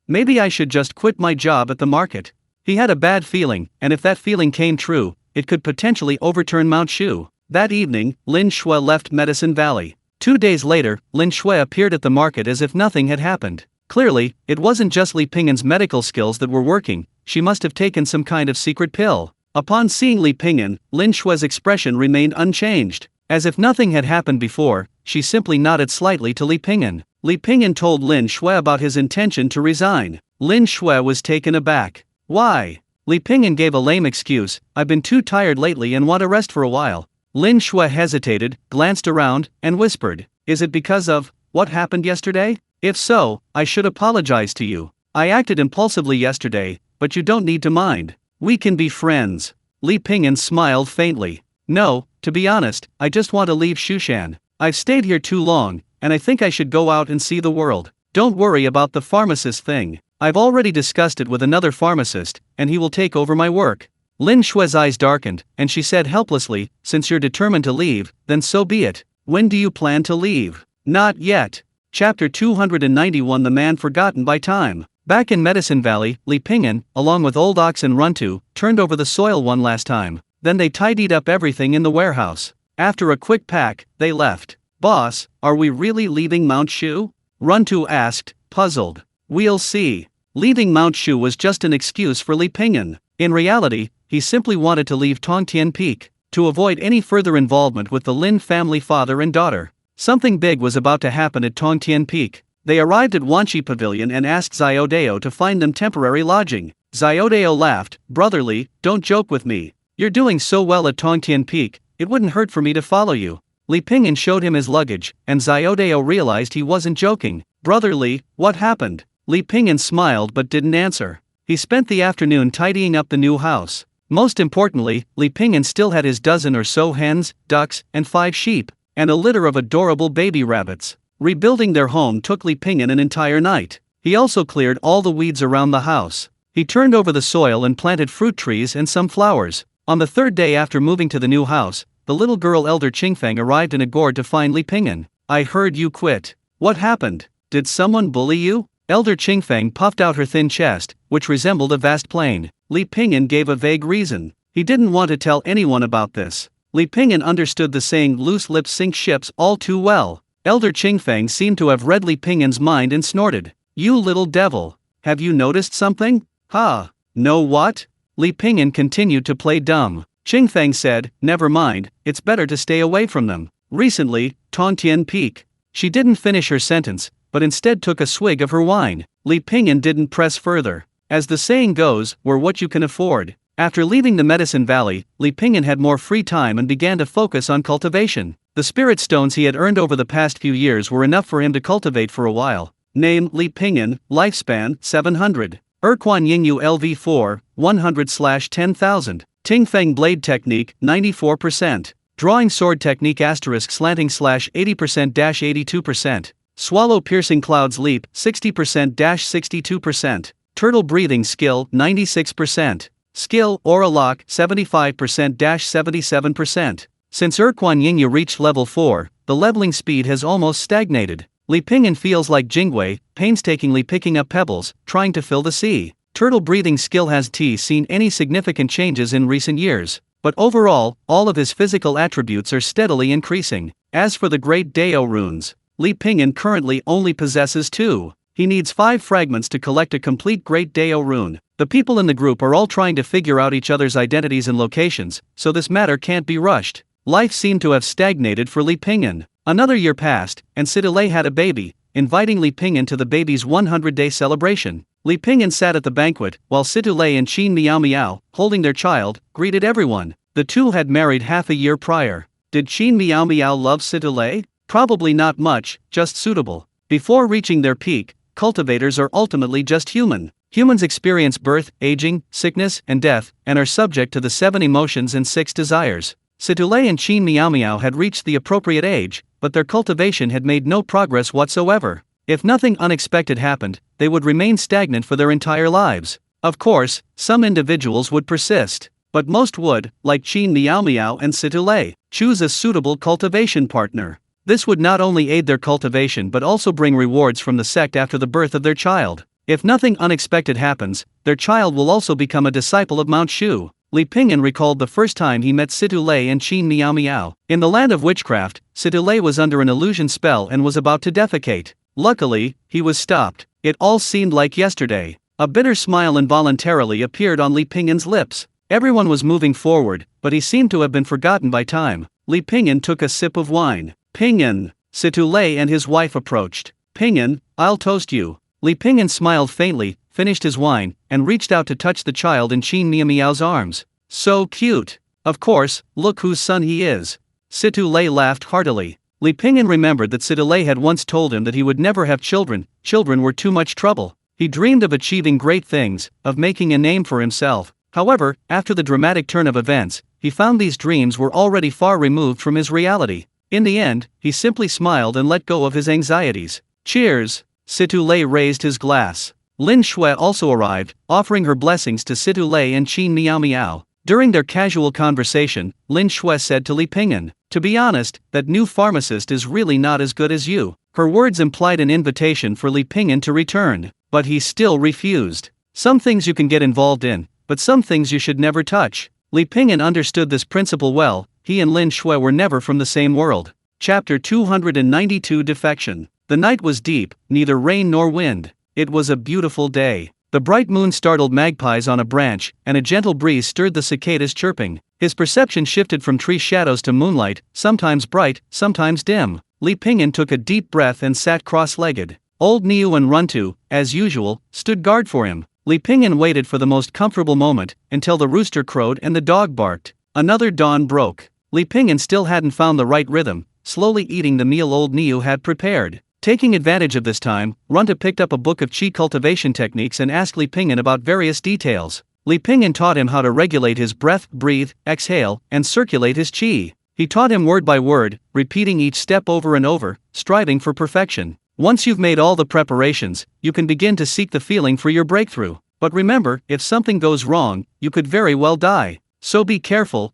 Maybe I should just quit my job at the market. He had a bad feeling, and if that feeling came true, it could potentially overturn Mount Shu. That evening, Lin Shui left Medicine Valley. 2 days later, Lin Shui appeared at the market as if nothing had happened. Clearly, it wasn't just Li Pingyan's medical skills that were working, she must have taken some kind of secret pill. Upon seeing Li Pingyan, Lin Shui's expression remained unchanged. As if nothing had happened before, she simply nodded slightly to Li Pingyan. Li Pingyan told Lin Shui about his intention to resign. Lin Shui was taken aback. Why? Li Pingyan gave a lame excuse, I've been too tired lately and want to rest for a while. Lin Shui hesitated, glanced around, and whispered, is it because of what happened yesterday? If so, I should apologize to you. I acted impulsively yesterday, but you don't need to mind. We can be friends. Li Pingyan smiled faintly. No, to be honest, I just want to leave Shushan. I've stayed here too long, and I think I should go out and see the world. Don't worry about the pharmacist thing. I've already discussed it with another pharmacist, and he will take over my work. Lin Shui's eyes darkened, and she said helplessly, since you're determined to leave, then so be it. When do you plan to leave? Not yet. Chapter 291, The Man Forgotten by Time. Back in Medicine Valley, Li Pingyan, along with Old Ox and Runtu, turned over the soil one last time. Then they tidied up everything in the warehouse. After a quick pack, they left. Boss, are we really leaving Mount Shu? Runtu asked, puzzled. We'll see. Leaving Mount Shu was just an excuse for Li Pingyan. In reality, he simply wanted to leave Tongtian Peak, to avoid any further involvement with the Lin family father and daughter. Something big was about to happen at Tongtian Peak. They arrived at Wanshi Pavilion and asked Xiao Dao to find them temporary lodging. Xiaodao laughed. Brotherly, don't joke with me. You're doing so well at Tongtian Peak, it wouldn't hurt for me to follow you. Li Pingyan showed him his luggage, and Xiaodao realized he wasn't joking. Brotherly, what happened? Li Pingyan smiled but didn't answer. He spent the afternoon tidying up the new house. Most importantly, Li Pingyan still had his dozen or so hens, ducks, and 5 sheep, and a litter of adorable baby rabbits. Rebuilding their home took Li Pingyan an entire night. He also cleared all the weeds around the house. He turned over the soil and planted fruit trees and some flowers. On the 3rd day after moving to the new house, the little girl Elder Qingfeng arrived in a gourd to find Li Pingyan. I heard you quit. What happened? Did someone bully you? Elder Qingfeng puffed out her thin chest, which resembled a vast plain. Li Pingyan gave a vague reason. He didn't want to tell anyone about this. Li Pingyan understood the saying loose lips sink ships all too well. Elder Qingfeng seemed to have read Li Pingyan's mind and snorted. You little devil. Have you noticed something? Ha. No what? Li Pingyan continued to play dumb. Qingfeng said, never mind, it's better to stay away from them. Recently, Tongtian Peak. She didn't finish her sentence, but instead took a swig of her wine. Li Pingyan didn't press further. As the saying goes, we're what you can afford. After leaving the Medicine Valley, Li Pingyan had more free time and began to focus on cultivation. The spirit stones he had earned over the past few years were enough for him to cultivate for a while. Name Li Pingyan, lifespan 700. Erquan Yingyue LV4, 100/10,000. Tingfeng blade technique, 94%. Drawing sword technique */80%-82%. Swallow piercing clouds leap, 60%-62%. Turtle breathing skill, 96%. Skill, aura lock, 75%-77%. Since Erquan Yingyue reached level 4, the leveling speed has almost stagnated. Li Pingyan feels like Yingyue, painstakingly picking up pebbles, trying to fill the sea. Turtle breathing skill has seen any significant changes in recent years, but overall, all of his physical attributes are steadily increasing. As for the Great Dao runes, Li Pingyan currently only possesses 2. He needs 5 fragments to collect a complete Great Dao rune. The people in the group are all trying to figure out each other's identities and locations, so this matter can't be rushed. Life seemed to have stagnated for Li Pingyan. Another year passed, and Siddelei had a baby, inviting Li Pingyan to the baby's 100-day celebration. Li Pingyan sat at the banquet, while Siddelei and Qin Miao Miao, holding their child, greeted everyone. The two had married half a year prior. Did Qin Miao Miao love Siddelei? Probably not much, just suitable. Before reaching their peak, cultivators are ultimately just human. Humans experience birth, aging, sickness, and death, and are subject to the 7 emotions and 6 desires. Siddelei and Qin Miao Miao had reached the appropriate age, but their cultivation had made no progress whatsoever. If nothing unexpected happened, they would remain stagnant for their entire lives. Of course, some individuals would persist, but most would, like Qin Miao Miao and Siddelei, choose a suitable cultivation partner. This would not only aid their cultivation but also bring rewards from the sect after the birth of their child. If nothing unexpected happens, their child will also become a disciple of Mount Shu. Li Pingyan recalled the first time he met Siddelei and Qin Miao Miao. In the land of witchcraft, Siddelei was under an illusion spell and was about to defecate. Luckily, he was stopped. It all seemed like yesterday. A bitter smile involuntarily appeared on Li Pingyan's lips. Everyone was moving forward, but he seemed to have been forgotten by time. Li Pingyan took a sip of wine. Pingyan. Siddelei and his wife approached. Pingyan, I'll toast you. Li Pingyan smiled faintly, finished his wine, and reached out to touch the child in Qin Miao Miao's arms. So cute. Of course, look whose son he is. Siddelei laughed heartily. Li Pingyan remembered that Siddelei had once told him that he would never have children. Children were too much trouble. He dreamed of achieving great things, of making a name for himself. However, after the dramatic turn of events, he found these dreams were already far removed from his reality. In the end, he simply smiled and let go of his anxieties. Cheers! Siddelei raised his glass. Lin Shui also arrived, offering her blessings to Siddelei and Qin Miao Miao. During their casual conversation, Lin Shui said to Li Pingyan, "To be honest, that new pharmacist is really not as good as you." Her words implied an invitation for Li Pingyan to return, but he still refused. Some things you can get involved in, but some things you should never touch. Li Pingyan understood this principle well. He and Lin Shui were never from the same world. Chapter 292 Defection. The night was deep, neither rain nor wind. It was a beautiful day. The bright moon startled magpies on a branch, and a gentle breeze stirred the cicadas chirping. His perception shifted from tree shadows to moonlight, sometimes bright, sometimes dim. Li Pingyan took a deep breath and sat cross-legged. Old Niu and Runtu, as usual, stood guard for him. Li Pingyan waited for the most comfortable moment, until the rooster crowed and the dog barked. Another dawn broke. Li Pingyan still hadn't found the right rhythm, slowly eating the meal old Niu had prepared. Taking advantage of this time, Runta picked up a book of Qi cultivation techniques and asked Li Pingyan about various details. Li Pingyan taught him how to regulate his breath, breathe, exhale, and circulate his Qi. He taught him word by word, repeating each step over and over, striving for perfection. Once you've made all the preparations, you can begin to seek the feeling for your breakthrough. But remember, if something goes wrong, you could very well die. So be careful,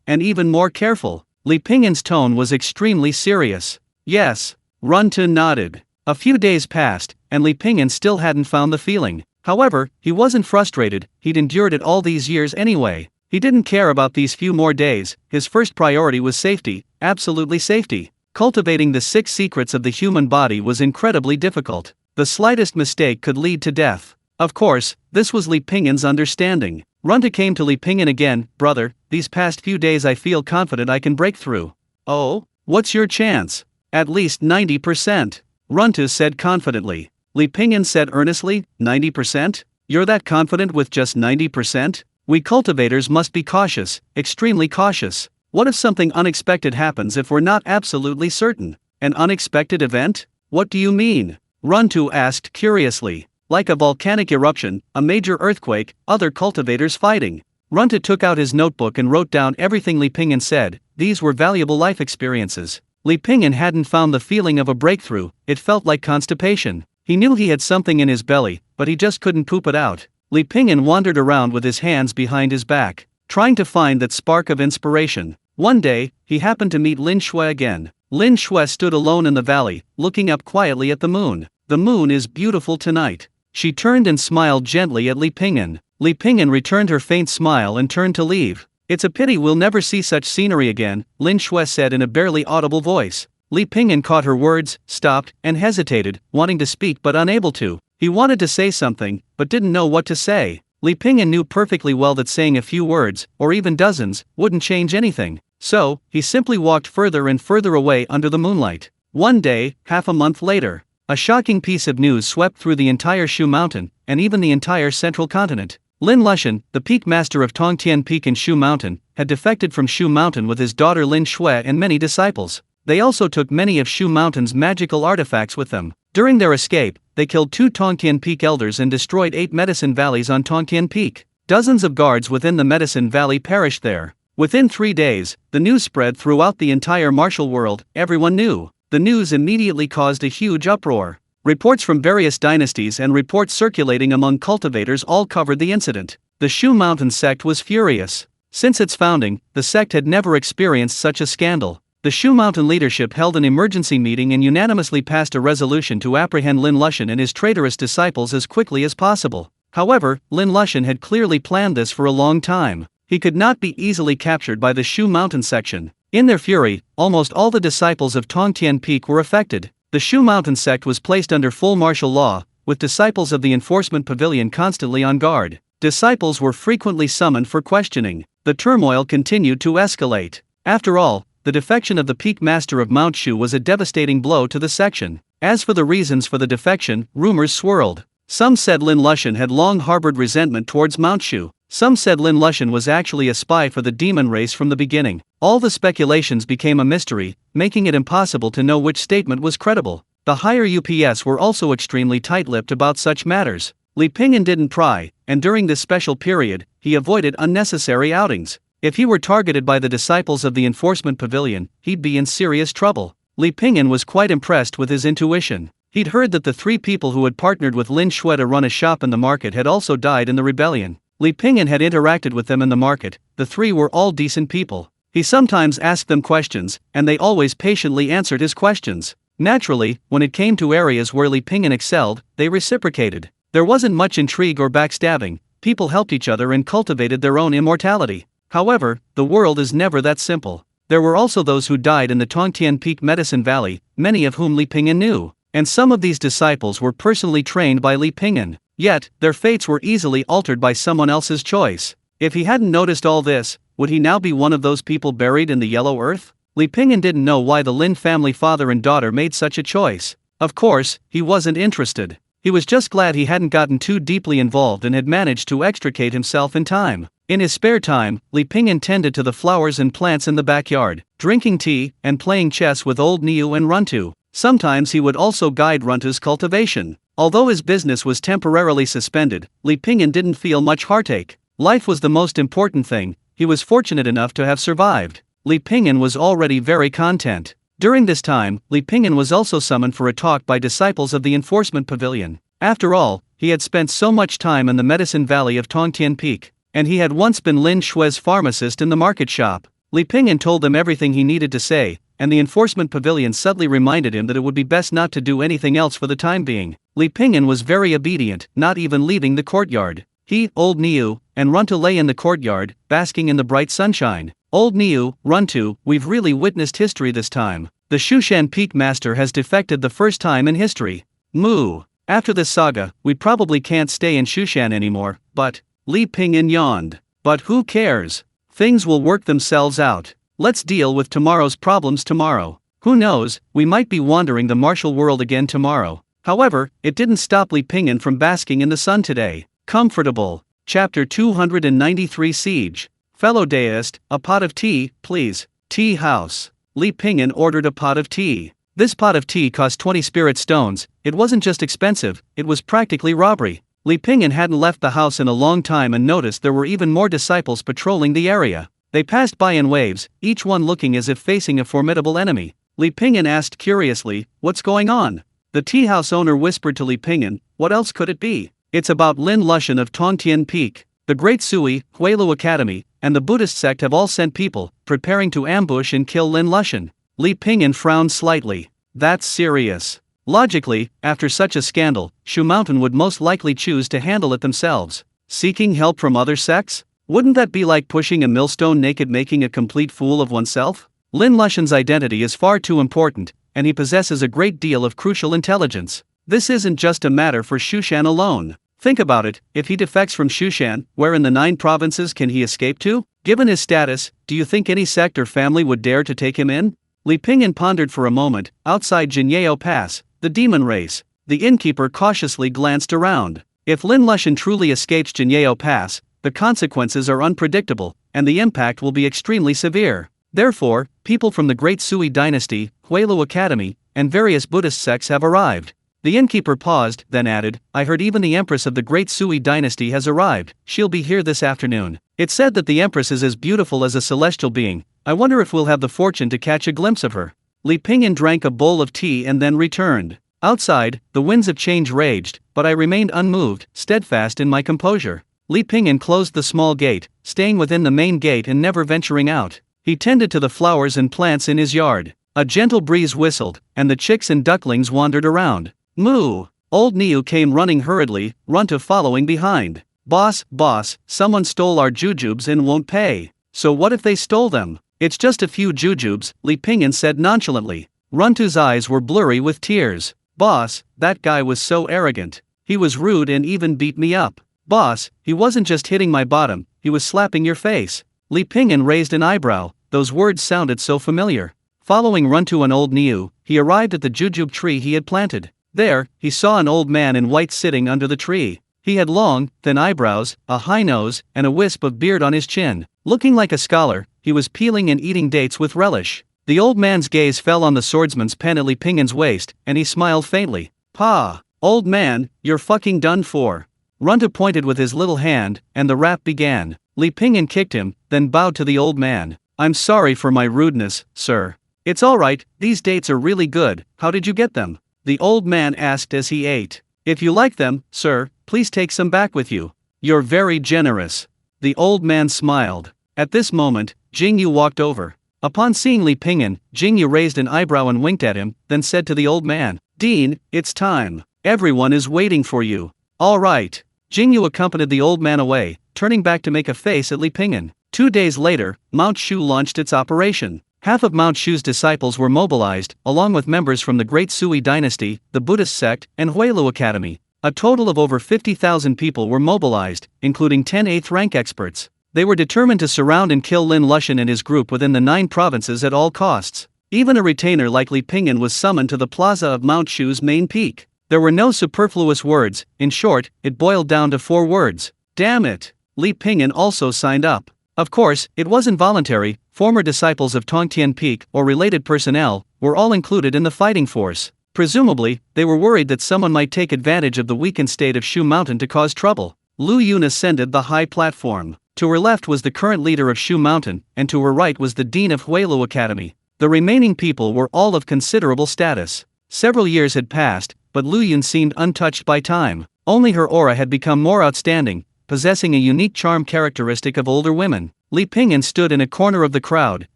and even more careful. Li Pingyan's tone was extremely serious. Yes. Runta nodded. A few days passed, and Li Pingyan still hadn't found the feeling. However, he wasn't frustrated, he'd endured it all these years anyway. He didn't care about these few more days, his first priority was safety, absolutely safety. Cultivating the 6 secrets of the human body was incredibly difficult. The slightest mistake could lead to death. Of course, this was Li Pingyan's understanding. Runta came to Li Pingyan again. Brother, these past few days I feel confident I can break through. Oh? What's your chance? At least 90%. Runta said confidently. Li Pingyan said earnestly, 90%? You're that confident with just 90%? We cultivators must be cautious, extremely cautious. What if something unexpected happens if we're not absolutely certain? An unexpected event? What do you mean? Runta asked curiously. Like a volcanic eruption, a major earthquake, other cultivators fighting. Runta took out his notebook and wrote down everything Li Pingyan said. These were valuable life experiences. Li Pingyan hadn't found the feeling of a breakthrough, it felt like constipation. He knew he had something in his belly, but he just couldn't poop it out. Li Pingyan wandered around with his hands behind his back, trying to find that spark of inspiration. One day, he happened to meet Lin Shui again. Lin Shui stood alone in the valley, looking up quietly at the moon. The moon is beautiful tonight. She turned and smiled gently at Li Pingyan. Li Pingyan returned her faint smile and turned to leave. It's a pity we'll never see such scenery again, Lin Shui said in a barely audible voice. Li Pingyan caught her words, stopped, and hesitated, wanting to speak but unable to. He wanted to say something, but didn't know what to say. Li Pingyan knew perfectly well that saying a few words, or even dozens, wouldn't change anything. So, he simply walked further and further away under the moonlight. One day, half a month later, a shocking piece of news swept through the entire Shu Mountain, and even the entire central continent. Lin Lushan, the peak master of Tongtian Peak in Shu Mountain, had defected from Shu Mountain with his daughter Lin Shui and many disciples. They also took many of Shu Mountain's magical artifacts with them. During their escape, they killed 2 Tongtian Peak elders and destroyed 8 medicine valleys on Tongtian Peak. Dozens of guards within the medicine valley perished there. Within 3 days, the news spread throughout the entire martial world. Everyone knew. The news immediately caused a huge uproar. Reports from various dynasties and reports circulating among cultivators all covered the incident. The Shu Mountain sect was furious. Since its founding, the sect had never experienced such a scandal. The Shu Mountain leadership held an emergency meeting and unanimously passed a resolution to apprehend Lin Lushan and his traitorous disciples as quickly as possible. However, Lin Lushan had clearly planned this for a long time. He could not be easily captured by the Shu Mountain section. In their fury, almost all the disciples of Tongtian Peak were affected. The Shu Mountain sect was placed under full martial law, with disciples of the enforcement pavilion constantly on guard. Disciples were frequently summoned for questioning. The turmoil continued to escalate. After all, the defection of the peak master of Mount Shu was a devastating blow to the section. As for the reasons for the defection, rumors swirled. Some said Lin Lushan had long harbored resentment towards Mount Shu. Some said Lin Lushan was actually a spy for the demon race from the beginning. All the speculations became a mystery, making it impossible to know which statement was credible. The higher UPS were also extremely tight-lipped about such matters. Li Pingyan didn't pry, and during this special period, he avoided unnecessary outings. If he were targeted by the disciples of the enforcement pavilion, he'd be in serious trouble. Li Pingyan was quite impressed with his intuition. He'd heard that the 3 people who had partnered with Lin Shui to run a shop in the market had also died in the rebellion. Li Pingyan had interacted with them in the market. The 3 were all decent people. He sometimes asked them questions, and they always patiently answered his questions. Naturally, when it came to areas where Li Pingyan excelled, they reciprocated. There wasn't much intrigue or backstabbing. People helped each other and cultivated their own immortality. However, the world is never that simple. There were also those who died in the Tongtian Peak Medicine Valley, many of whom Li Pingyan knew. And some of these disciples were personally trained by Li Pingyan. Yet, their fates were easily altered by someone else's choice. If he hadn't noticed all this, would he now be one of those people buried in the yellow earth? Li Pingyan didn't know why the Lin family father and daughter made such a choice. Of course, he wasn't interested. He was just glad he hadn't gotten too deeply involved and had managed to extricate himself in time. In his spare time, Li Pingyan tended to the flowers and plants in the backyard, drinking tea and playing chess with old Niu and Runtu. Sometimes he would also guide Runtu's cultivation. Although his business was temporarily suspended, Li Pingyan didn't feel much heartache. Life was the most important thing. He was fortunate enough to have survived. Li Pingyan was already very content. During this time, Li Pingyan was also summoned for a talk by disciples of the Enforcement Pavilion. After all, he had spent so much time in the Medicine Valley of Tongtian Peak, and he had once been Lin Shui's pharmacist in the market shop. Li Pingyan told them everything he needed to say, and the Enforcement Pavilion subtly reminded him that it would be best not to do anything else for the time being. Li Pingyan was very obedient, not even leaving the courtyard. He, old Niu, and Runtu lay in the courtyard, basking in the bright sunshine. Old Niu, Runtu, we've really witnessed history this time. The Shushan Peak Master has defected the first time in history. Moo. After this saga, we probably can't stay in Shushan anymore, but, Li Pingyan yawned. But who cares? Things will work themselves out. Let's deal with tomorrow's problems tomorrow. Who knows, we might be wandering the martial world again tomorrow. However, it didn't stop Li Pingyan from basking in the sun today. Comfortable. Chapter 293 Siege. Fellow deist, a pot of tea, please. Tea house. Li Pingyan ordered a pot of tea. This pot of tea cost 20 spirit stones. It wasn't just expensive, it was practically robbery. Li Pingyan hadn't left the house in a long time and noticed there were even more disciples patrolling the area. They passed by in waves, each one looking as if facing a formidable enemy. Li Pingyan asked curiously, "What's going on?" The tea house owner whispered to Li Pingyan, "What else could it be? It's about Lin Lushan of Tongtian Peak. The Great Sui, Huilu Academy, and the Buddhist sect have all sent people, preparing to ambush and kill Lin Lushan." Li Pingyan frowned slightly. That's serious. Logically, after such a scandal, Shu Mountain would most likely choose to handle it themselves. Seeking help from other sects? Wouldn't that be like pushing a millstone naked, making a complete fool of oneself? Lin Lushan's identity is far too important, and he possesses a great deal of crucial intelligence. This isn't just a matter for Shushan alone. Think about it, if he defects from Shushan, where in the 9 provinces can he escape to? Given his status, do you think any sect or family would dare to take him in? Li Pingyan pondered for a moment. Outside Jinyeo Pass, the demon race, the innkeeper cautiously glanced around. If Lin Lushan truly escapes Jinyeo Pass, the consequences are unpredictable, and the impact will be extremely severe. Therefore, people from the Great Sui Dynasty, Huilu Academy, and various Buddhist sects have arrived. The innkeeper paused, then added, "I heard even the Empress of the Great Sui Dynasty has arrived. She'll be here this afternoon. It's said that the Empress is as beautiful as a celestial being. I wonder if we'll have the fortune to catch a glimpse of her." Li Pingyan drank a bowl of tea and then returned. Outside, the winds of change raged, but I remained unmoved, steadfast in my composure. Li Pingyan closed the small gate, staying within the main gate and never venturing out. He tended to the flowers and plants in his yard. A gentle breeze whistled, and the chicks and ducklings wandered around. Moo! Old Niu came running hurriedly, Runtu following behind. Boss, someone stole our jujubes and won't pay." "So what if they stole them?" "It's just a few jujubes," Li Pingyan said nonchalantly. Runtu's eyes were blurry with tears. "Boss, that guy was so arrogant. He was rude and even beat me up." "Boss, he wasn't just hitting my bottom, he was slapping your face." Li Pingyan raised an eyebrow. Those words sounded so familiar. Following Runtu and old Niu, he arrived at the jujube tree he had planted. There, he saw an old man in white sitting under the tree. He had long, thin eyebrows, a high nose, and a wisp of beard on his chin. Looking like a scholar, he was peeling and eating dates with relish. The old man's gaze fell on the swordsman's pen at Li Pingyan's waist, and he smiled faintly. "Pa, old man, you're fucking done for." Runtu pointed with his little hand, and the rap began. Li Pingyan kicked him, then bowed to the old man. "I'm sorry for my rudeness, sir." "It's alright, these dates are really good. How did you get them?" the old man asked as he ate. "If you like them, sir, please take some back with you." "You're very generous." The old man smiled. At this moment, Yingyue walked over. Upon seeing Li Pingyan, Yingyue raised an eyebrow and winked at him, then said to the old man, "Dean, it's time. Everyone is waiting for you." "All right." Yingyue accompanied the old man away, turning back to make a face at Li Pingyan. 2 days later, Mount Shu launched its operation. Half of Mount Shu's disciples were mobilized, along with members from the Great Sui Dynasty, the Buddhist sect, and Huilu Academy. A total of over 50,000 people were mobilized, including 10 8th-rank experts. They were determined to surround and kill Lin Lushan and his group within the 9 provinces at all costs. Even a retainer like Li Pingyan was summoned to the plaza of Mount Shu's main peak. There were no superfluous words. In short, it boiled down to 4 words. Damn it! Li Pingyan also signed up. Of course, it wasn't voluntary. Former disciples of Tongtian Peak or related personnel were all included in the fighting force. Presumably, they were worried that someone might take advantage of the weakened state of Shu Mountain to cause trouble. Lu Yun ascended the high platform. To her left was the current leader of Shu Mountain, and to her right was the dean of Huilu Academy. The remaining people were all of considerable status. Several years had passed, but Lu Yun seemed untouched by time. Only her aura had become more outstanding, possessing a unique charm characteristic of older women. Li Pingyan stood in a corner of the crowd,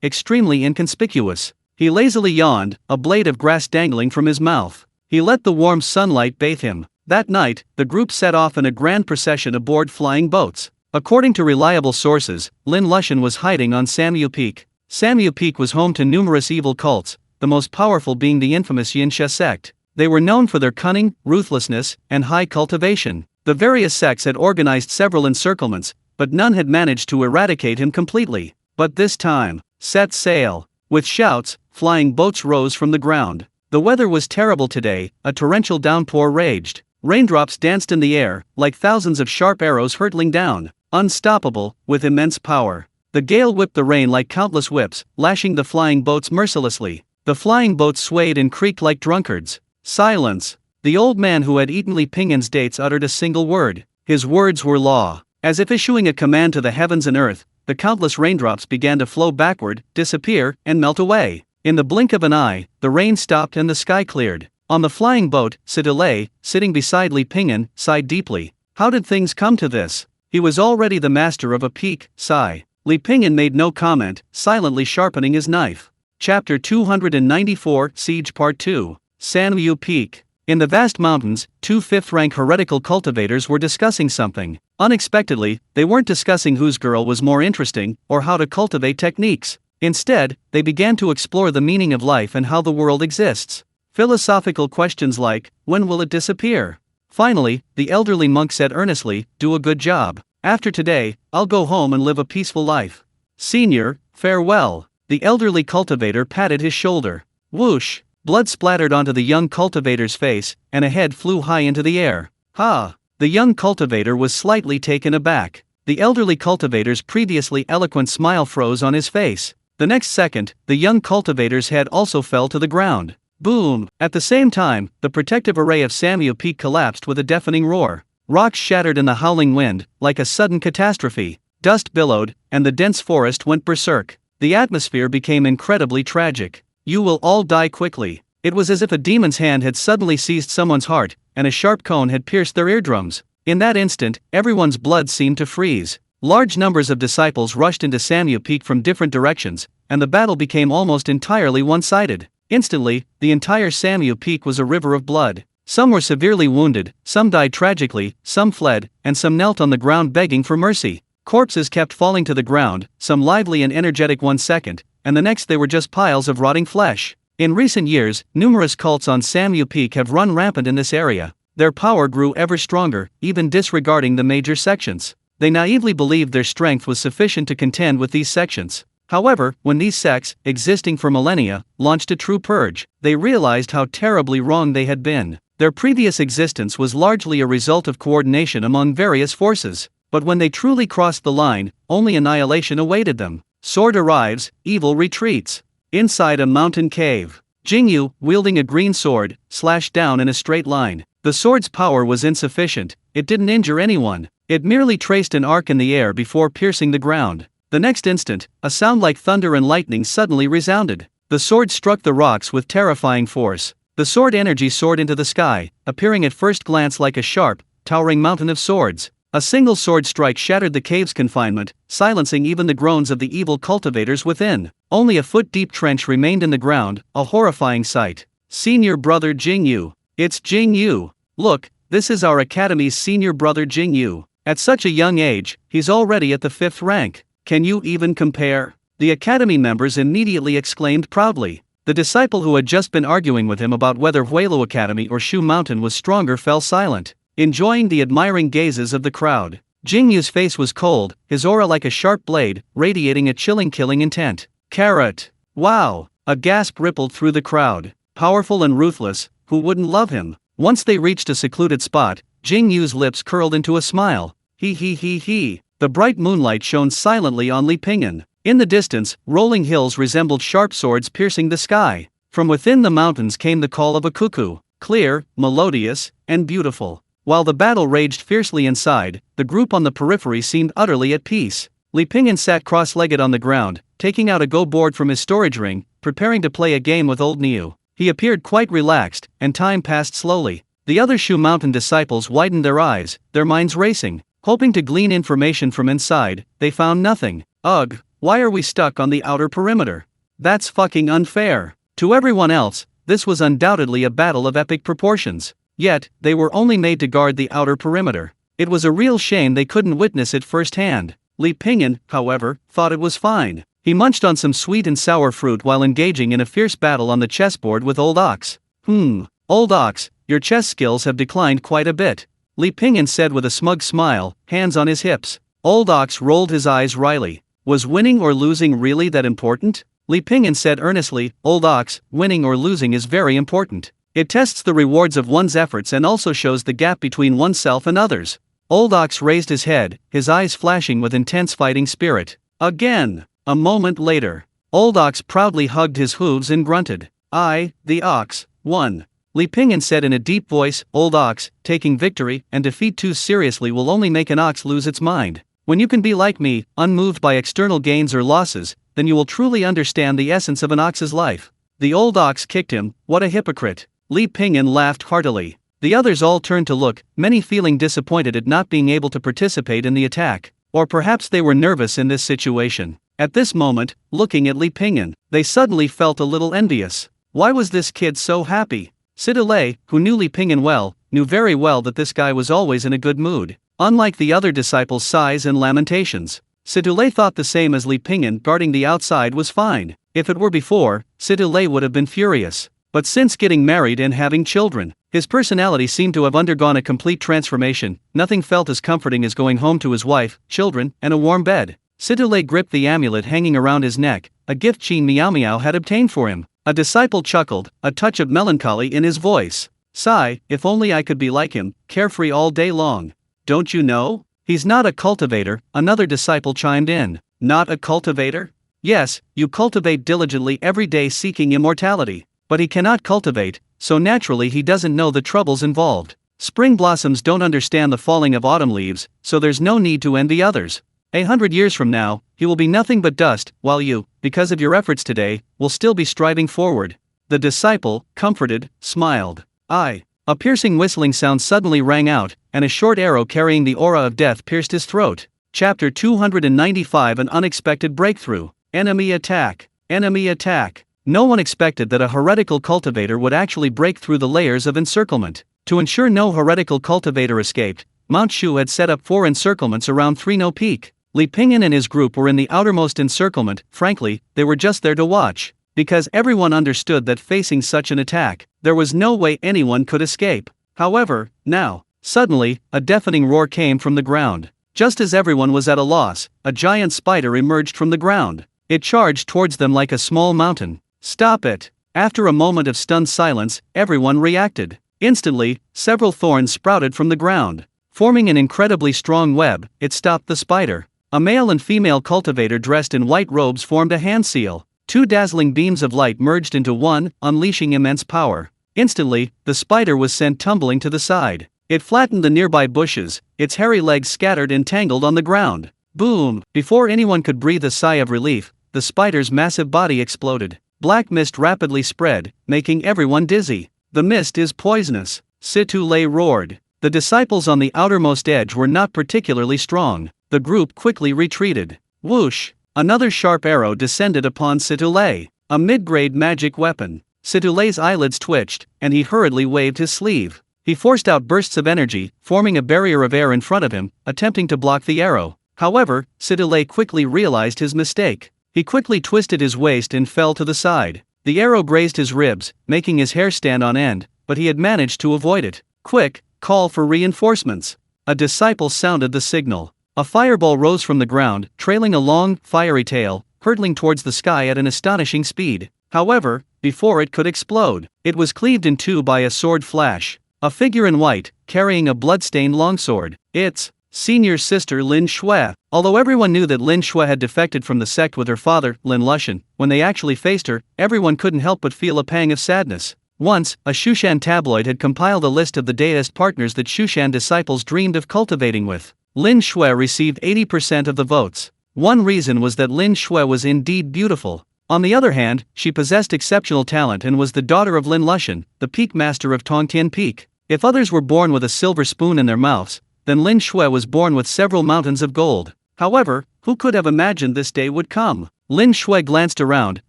extremely inconspicuous. He lazily yawned, a blade of grass dangling from his mouth. He let the warm sunlight bathe him. That night, the group set off in a grand procession aboard flying boats. According to reliable sources, Lin Lushan was hiding on Samyu Peak. Samyu Peak was home to numerous evil cults, the most powerful being the infamous Yingyue sect. They were known for their cunning, ruthlessness, and high cultivation. The various sects had organized several encirclements, but none had managed to eradicate him completely. But this time, set sail. With shouts, flying boats rose from the ground. The weather was terrible today, a torrential downpour raged. Raindrops danced in the air, like thousands of sharp arrows hurtling down. Unstoppable, with immense power. The gale whipped the rain like countless whips, lashing the flying boats mercilessly. The flying boats swayed and creaked like drunkards. Silence. The old man who had eaten Li Pingyan's dates uttered a single word. His words were law. As if issuing a command to the heavens and earth, the countless raindrops began to flow backward, disappear, and melt away. In the blink of an eye, the rain stopped and the sky cleared. On the flying boat, Sidilei, sitting beside Li Pingyan, sighed deeply. How did things come to this? He was already the master of a peak, sigh. Li Pingyan made no comment, silently sharpening his knife. Chapter 294, Siege Part 2. Samyu Peak. In the vast mountains, 2 fifth-rank heretical cultivators were discussing something. Unexpectedly, they weren't discussing whose girl was more interesting, or how to cultivate techniques. Instead, they began to explore the meaning of life and how the world exists. Philosophical questions like, when will it disappear? Finally, the elderly monk said earnestly, do a good job. After today, I'll go home and live a peaceful life. Senior, farewell. The elderly cultivator patted his shoulder. Whoosh! Blood splattered onto the young cultivator's face, and a head flew high into the air. Ha! The young cultivator was slightly taken aback. The elderly cultivator's previously eloquent smile froze on his face. The next second, the young cultivator's head also fell to the ground. Boom! At the same time, the protective array of Samyu Peak collapsed with a deafening roar. Rocks shattered in the howling wind, like a sudden catastrophe. Dust billowed, and the dense forest went berserk. The atmosphere became incredibly tragic. You will all die quickly. It was as if a demon's hand had suddenly seized someone's heart, and a sharp cone had pierced their eardrums. In that instant, everyone's blood seemed to freeze. Large numbers of disciples rushed into Samyu Peak from different directions, and the battle became almost entirely one-sided. Instantly, the entire Samyu Peak was a river of blood. Some were severely wounded, some died tragically, some fled, and some knelt on the ground begging for mercy. Corpses kept falling to the ground, some lively and energetic 1 second, and the next they were just piles of rotting flesh. In recent years, numerous cults on Samyu Peak have run rampant in this area. Their power grew ever stronger, even disregarding the major sections. They naively believed their strength was sufficient to contend with these sections. However, when these sects, existing for millennia, launched a true purge, they realized how terribly wrong they had been. Their previous existence was largely a result of coordination among various forces. But when they truly crossed the line, only annihilation awaited them. Sword arrives, evil retreats. Inside a mountain cave, Yingyue, wielding a green sword, slashed down in a straight line. The sword's power was insufficient, it didn't injure anyone. It merely traced an arc in the air before piercing the ground. The next instant, a sound like thunder and lightning suddenly resounded. The sword struck the rocks with terrifying force. The sword energy soared into the sky, appearing at first glance like a sharp, towering mountain of swords. A single sword strike shattered the cave's confinement, silencing even the groans of the evil cultivators within. Only a foot-deep trench remained in the ground, a horrifying sight. Senior brother Yingyue. It's Yingyue. Look, this is our academy's senior brother Yingyue. At such a young age, he's already at the 5th rank. Can you even compare? The academy members immediately exclaimed proudly. The disciple who had just been arguing with him about whether Huilu Academy or Shu Mountain was stronger fell silent, enjoying the admiring gazes of the crowd. Jingyu's face was cold, his aura like a sharp blade, radiating a chilling killing intent. Carrot! Wow! A gasp rippled through the crowd. Powerful and ruthless, who wouldn't love him? Once they reached a secluded spot, Jingyue's lips curled into a smile. He. The bright moonlight shone silently on Li Pingyan. In the distance, rolling hills resembled sharp swords piercing the sky. From within the mountains came the call of a cuckoo, clear, melodious, and beautiful. While the battle raged fiercely inside, the group on the periphery seemed utterly at peace. Li Pingyan sat cross-legged on the ground, taking out a Go board from his storage ring, preparing to play a game with old Niu. He appeared quite relaxed, and time passed slowly. The other Shu Mountain disciples widened their eyes, their minds racing. Hoping to glean information from inside, they found nothing. Ugh, why are we stuck on the outer perimeter? That's fucking unfair. To everyone else, this was undoubtedly a battle of epic proportions. Yet, they were only made to guard the outer perimeter. It was a real shame they couldn't witness it firsthand. Li Pingyan, however, thought it was fine. He munched on some sweet and sour fruit while engaging in a fierce battle on the chessboard with Old Ox. Old Ox, your chess skills have declined quite a bit, Li Pingyan said with a smug smile, hands on his hips. Old Ox rolled his eyes wryly. Was winning or losing really that important? Li Pingyan said earnestly, Old Ox, winning or losing is very important. It tests the rewards of one's efforts and also shows the gap between oneself and others. Old Ox raised his head, his eyes flashing with intense fighting spirit. Again! A moment later, Old Ox proudly hugged his hooves and grunted. I, the Ox, won. Li Pingyan said in a deep voice, Old Ox, taking victory and defeat too seriously will only make an ox lose its mind. When you can be like me, unmoved by external gains or losses, then you will truly understand the essence of an ox's life. The Old Ox kicked him. What a hypocrite. Li Pingyan laughed heartily. The others all turned to look, many feeling disappointed at not being able to participate in the attack. Or perhaps they were nervous in this situation. At this moment, looking at Li Pingyan, they suddenly felt a little envious. Why was this kid so happy? Sidolei, who knew Li Pingyan well, knew very well that this guy was always in a good mood. Unlike the other disciples' sighs and lamentations, Sidolei thought the same as Li Pingyan guarding the outside was fine. If it were before, Sidolei would have been furious. But since getting married and having children, his personality seemed to have undergone a complete transformation. Nothing felt as comforting as going home to his wife, children, and a warm bed. Sidolei gripped the amulet hanging around his neck, a gift Qin Miao Miao had obtained for him. A disciple chuckled, a touch of melancholy in his voice. Sigh, if only I could be like him, carefree all day long. Don't you know? He's not a cultivator, another disciple chimed in. Not a cultivator? Yes, you cultivate diligently every day seeking immortality. But he cannot cultivate, so naturally he doesn't know the troubles involved. Spring blossoms don't understand the falling of autumn leaves, so there's no need to envy others. 100 years from now, he will be nothing but dust, while you, because of your efforts today, will still be striving forward. The disciple, comforted, smiled. A piercing whistling sound suddenly rang out, and a short arrow carrying the aura of death pierced his throat. Chapter 295 An unexpected breakthrough. Enemy attack. Enemy attack. No one expected that a heretical cultivator would actually break through the layers of encirclement. To ensure no heretical cultivator escaped, Mount Shu had set up 4 encirclements around Three No Peak. Li Pingyan and his group were in the outermost encirclement. Frankly, they were just there to watch. Because everyone understood that facing such an attack, there was no way anyone could escape. However, now, suddenly, a deafening roar came from the ground. Just as everyone was at a loss, a giant spider emerged from the ground. It charged towards them like a small mountain. Stop it! After a moment of stunned silence, everyone reacted. Instantly, several thorns sprouted from the ground. Forming an incredibly strong web, it stopped the spider. A male and female cultivator dressed in white robes formed a hand seal. 2 dazzling beams of light merged into one, unleashing immense power. Instantly, the spider was sent tumbling to the side. It flattened the nearby bushes, its hairy legs scattered and tangled on the ground. Boom! Before anyone could breathe a sigh of relief, the spider's massive body exploded. Black mist rapidly spread, making everyone dizzy. The mist is poisonous, Sidolei roared. The disciples on the outermost edge were not particularly strong. The group quickly retreated. Whoosh! Another sharp arrow descended upon Sidolei, a mid-grade magic weapon. Sidolei's eyelids twitched, and he hurriedly waved his sleeve. He forced out bursts of energy, forming a barrier of air in front of him, attempting to block the arrow. However, Sidolei quickly realized his mistake. He quickly twisted his waist and fell to the side. The arrow grazed his ribs, making his hair stand on end, but he had managed to avoid it. Quick, call for reinforcements. A disciple sounded the signal. A fireball rose from the ground, trailing a long, fiery tail, hurtling towards the sky at an astonishing speed. However, before it could explode, it was cleaved in two by a sword flash. A figure in white, carrying a blood-stained longsword. It's senior sister Lin Shui. Although everyone knew that Lin Shui had defected from the sect with her father, Lin Lushan, when they actually faced her, everyone couldn't help but feel a pang of sadness. Once, a Shushan tabloid had compiled a list of the deist partners that Shushan disciples dreamed of cultivating with. Lin Shui received 80% of the votes. One reason was that Lin Shui was indeed beautiful. On the other hand, she possessed exceptional talent and was the daughter of Lin Lushan, the peak master of Tongtian Peak. If others were born with a silver spoon in their mouths, then Lin Shui was born with several mountains of gold. However, who could have imagined this day would come? Lin Shui glanced around.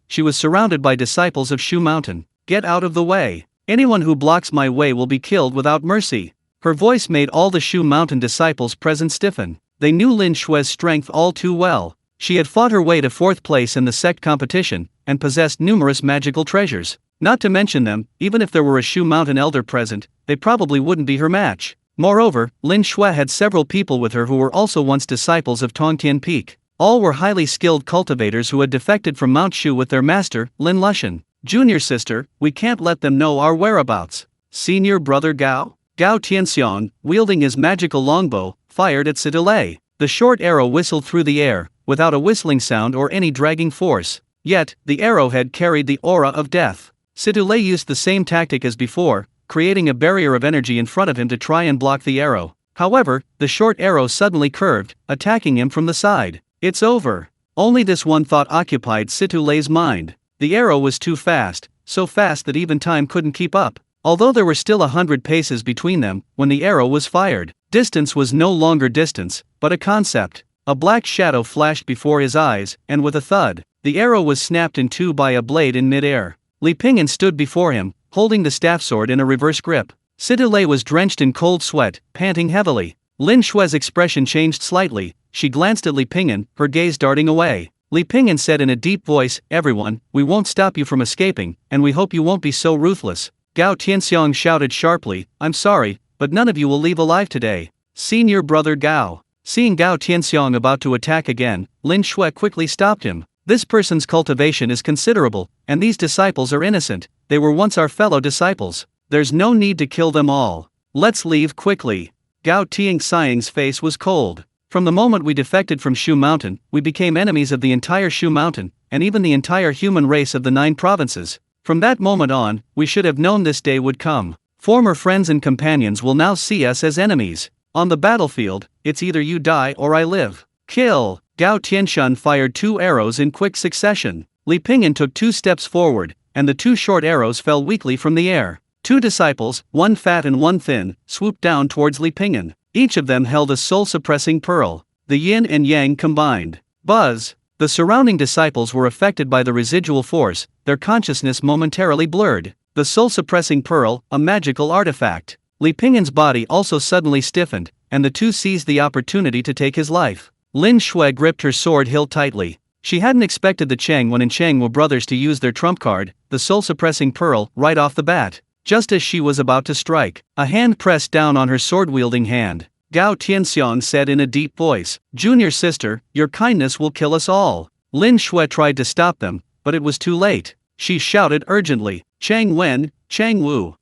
She was surrounded by disciples of Shu Mountain. Get out of the way. Anyone who blocks my way will be killed without mercy. Her voice made all the Shu Mountain disciples present stiffen. They knew Lin Shui's strength all too well. She had fought her way to 4th place in the sect competition, and possessed numerous magical treasures. Not to mention them, even if there were a Shu Mountain elder present, they probably wouldn't be her match. Moreover, Lin Shui had several people with her who were also once disciples of Tongtian Peak. All were highly skilled cultivators who had defected from Mount Shu with their master, Lin Lushan. Junior sister, we can't let them know our whereabouts. Senior brother Gao? Gao Tianxiang, wielding his magical longbow, fired at Sidilei. The short arrow whistled through the air, without a whistling sound or any dragging force. Yet, the arrowhead carried the aura of death. Sidilei used the same tactic as before, creating a barrier of energy in front of him to try and block the arrow. However, the short arrow suddenly curved, attacking him from the side. It's over. Only this one thought occupied Situlei's mind. The arrow was too fast, so fast that even time couldn't keep up. Although there were still 100 paces between them, when the arrow was fired, distance was no longer distance, but a concept. A black shadow flashed before his eyes, and with a thud, the arrow was snapped in two by a blade in mid-air. Li Pingyan stood before him, holding the staff sword in a reverse grip. Sidilei was drenched in cold sweat, panting heavily. Lin Shui's expression changed slightly. She glanced at Li Pingyan, her gaze darting away. Li Pingyan said in a deep voice, "Everyone, we won't stop you from escaping, and we hope you won't be so ruthless." Gao Tianxiang shouted sharply, "I'm sorry, but none of you will leave alive today." Senior brother Gao. Seeing Gao Tianxiang about to attack again, Lin Shui quickly stopped him. This person's cultivation is considerable, and these disciples are innocent. They were once our fellow disciples. There's no need to kill them all. Let's leave quickly. Gao Tianxiang's face was cold. From the moment we defected from Shu Mountain, we became enemies of the entire Shu Mountain, and even the entire human race of the 9 provinces. From that moment on, we should have known this day would come. Former friends and companions will now see us as enemies. On the battlefield, it's either you die or I live. Kill! Gao Tianshan fired 2 arrows in quick succession. Li Pingyan took 2 steps forward, and the 2 short arrows fell weakly from the air. 2 disciples, one fat and one thin, swooped down towards Li Pingyan. Each of them held a soul-suppressing pearl. The yin and yang combined. Buzz! The surrounding disciples were affected by the residual force, their consciousness momentarily blurred. The soul-suppressing pearl, a magical artifact. Li Pingyan's body also suddenly stiffened, and the 2 seized the opportunity to take his life. Lin Shui gripped her sword hilt tightly. She hadn't expected the Changwen and Changwu brothers to use their trump card, the soul-suppressing pearl, right off the bat. Just as she was about to strike, a hand pressed down on her sword-wielding hand. Gao Tianxiang said in a deep voice, "Junior sister, your kindness will kill us all." Lin Shui tried to stop them, but it was too late. She shouted urgently, "Chang Wen, Chang Wu."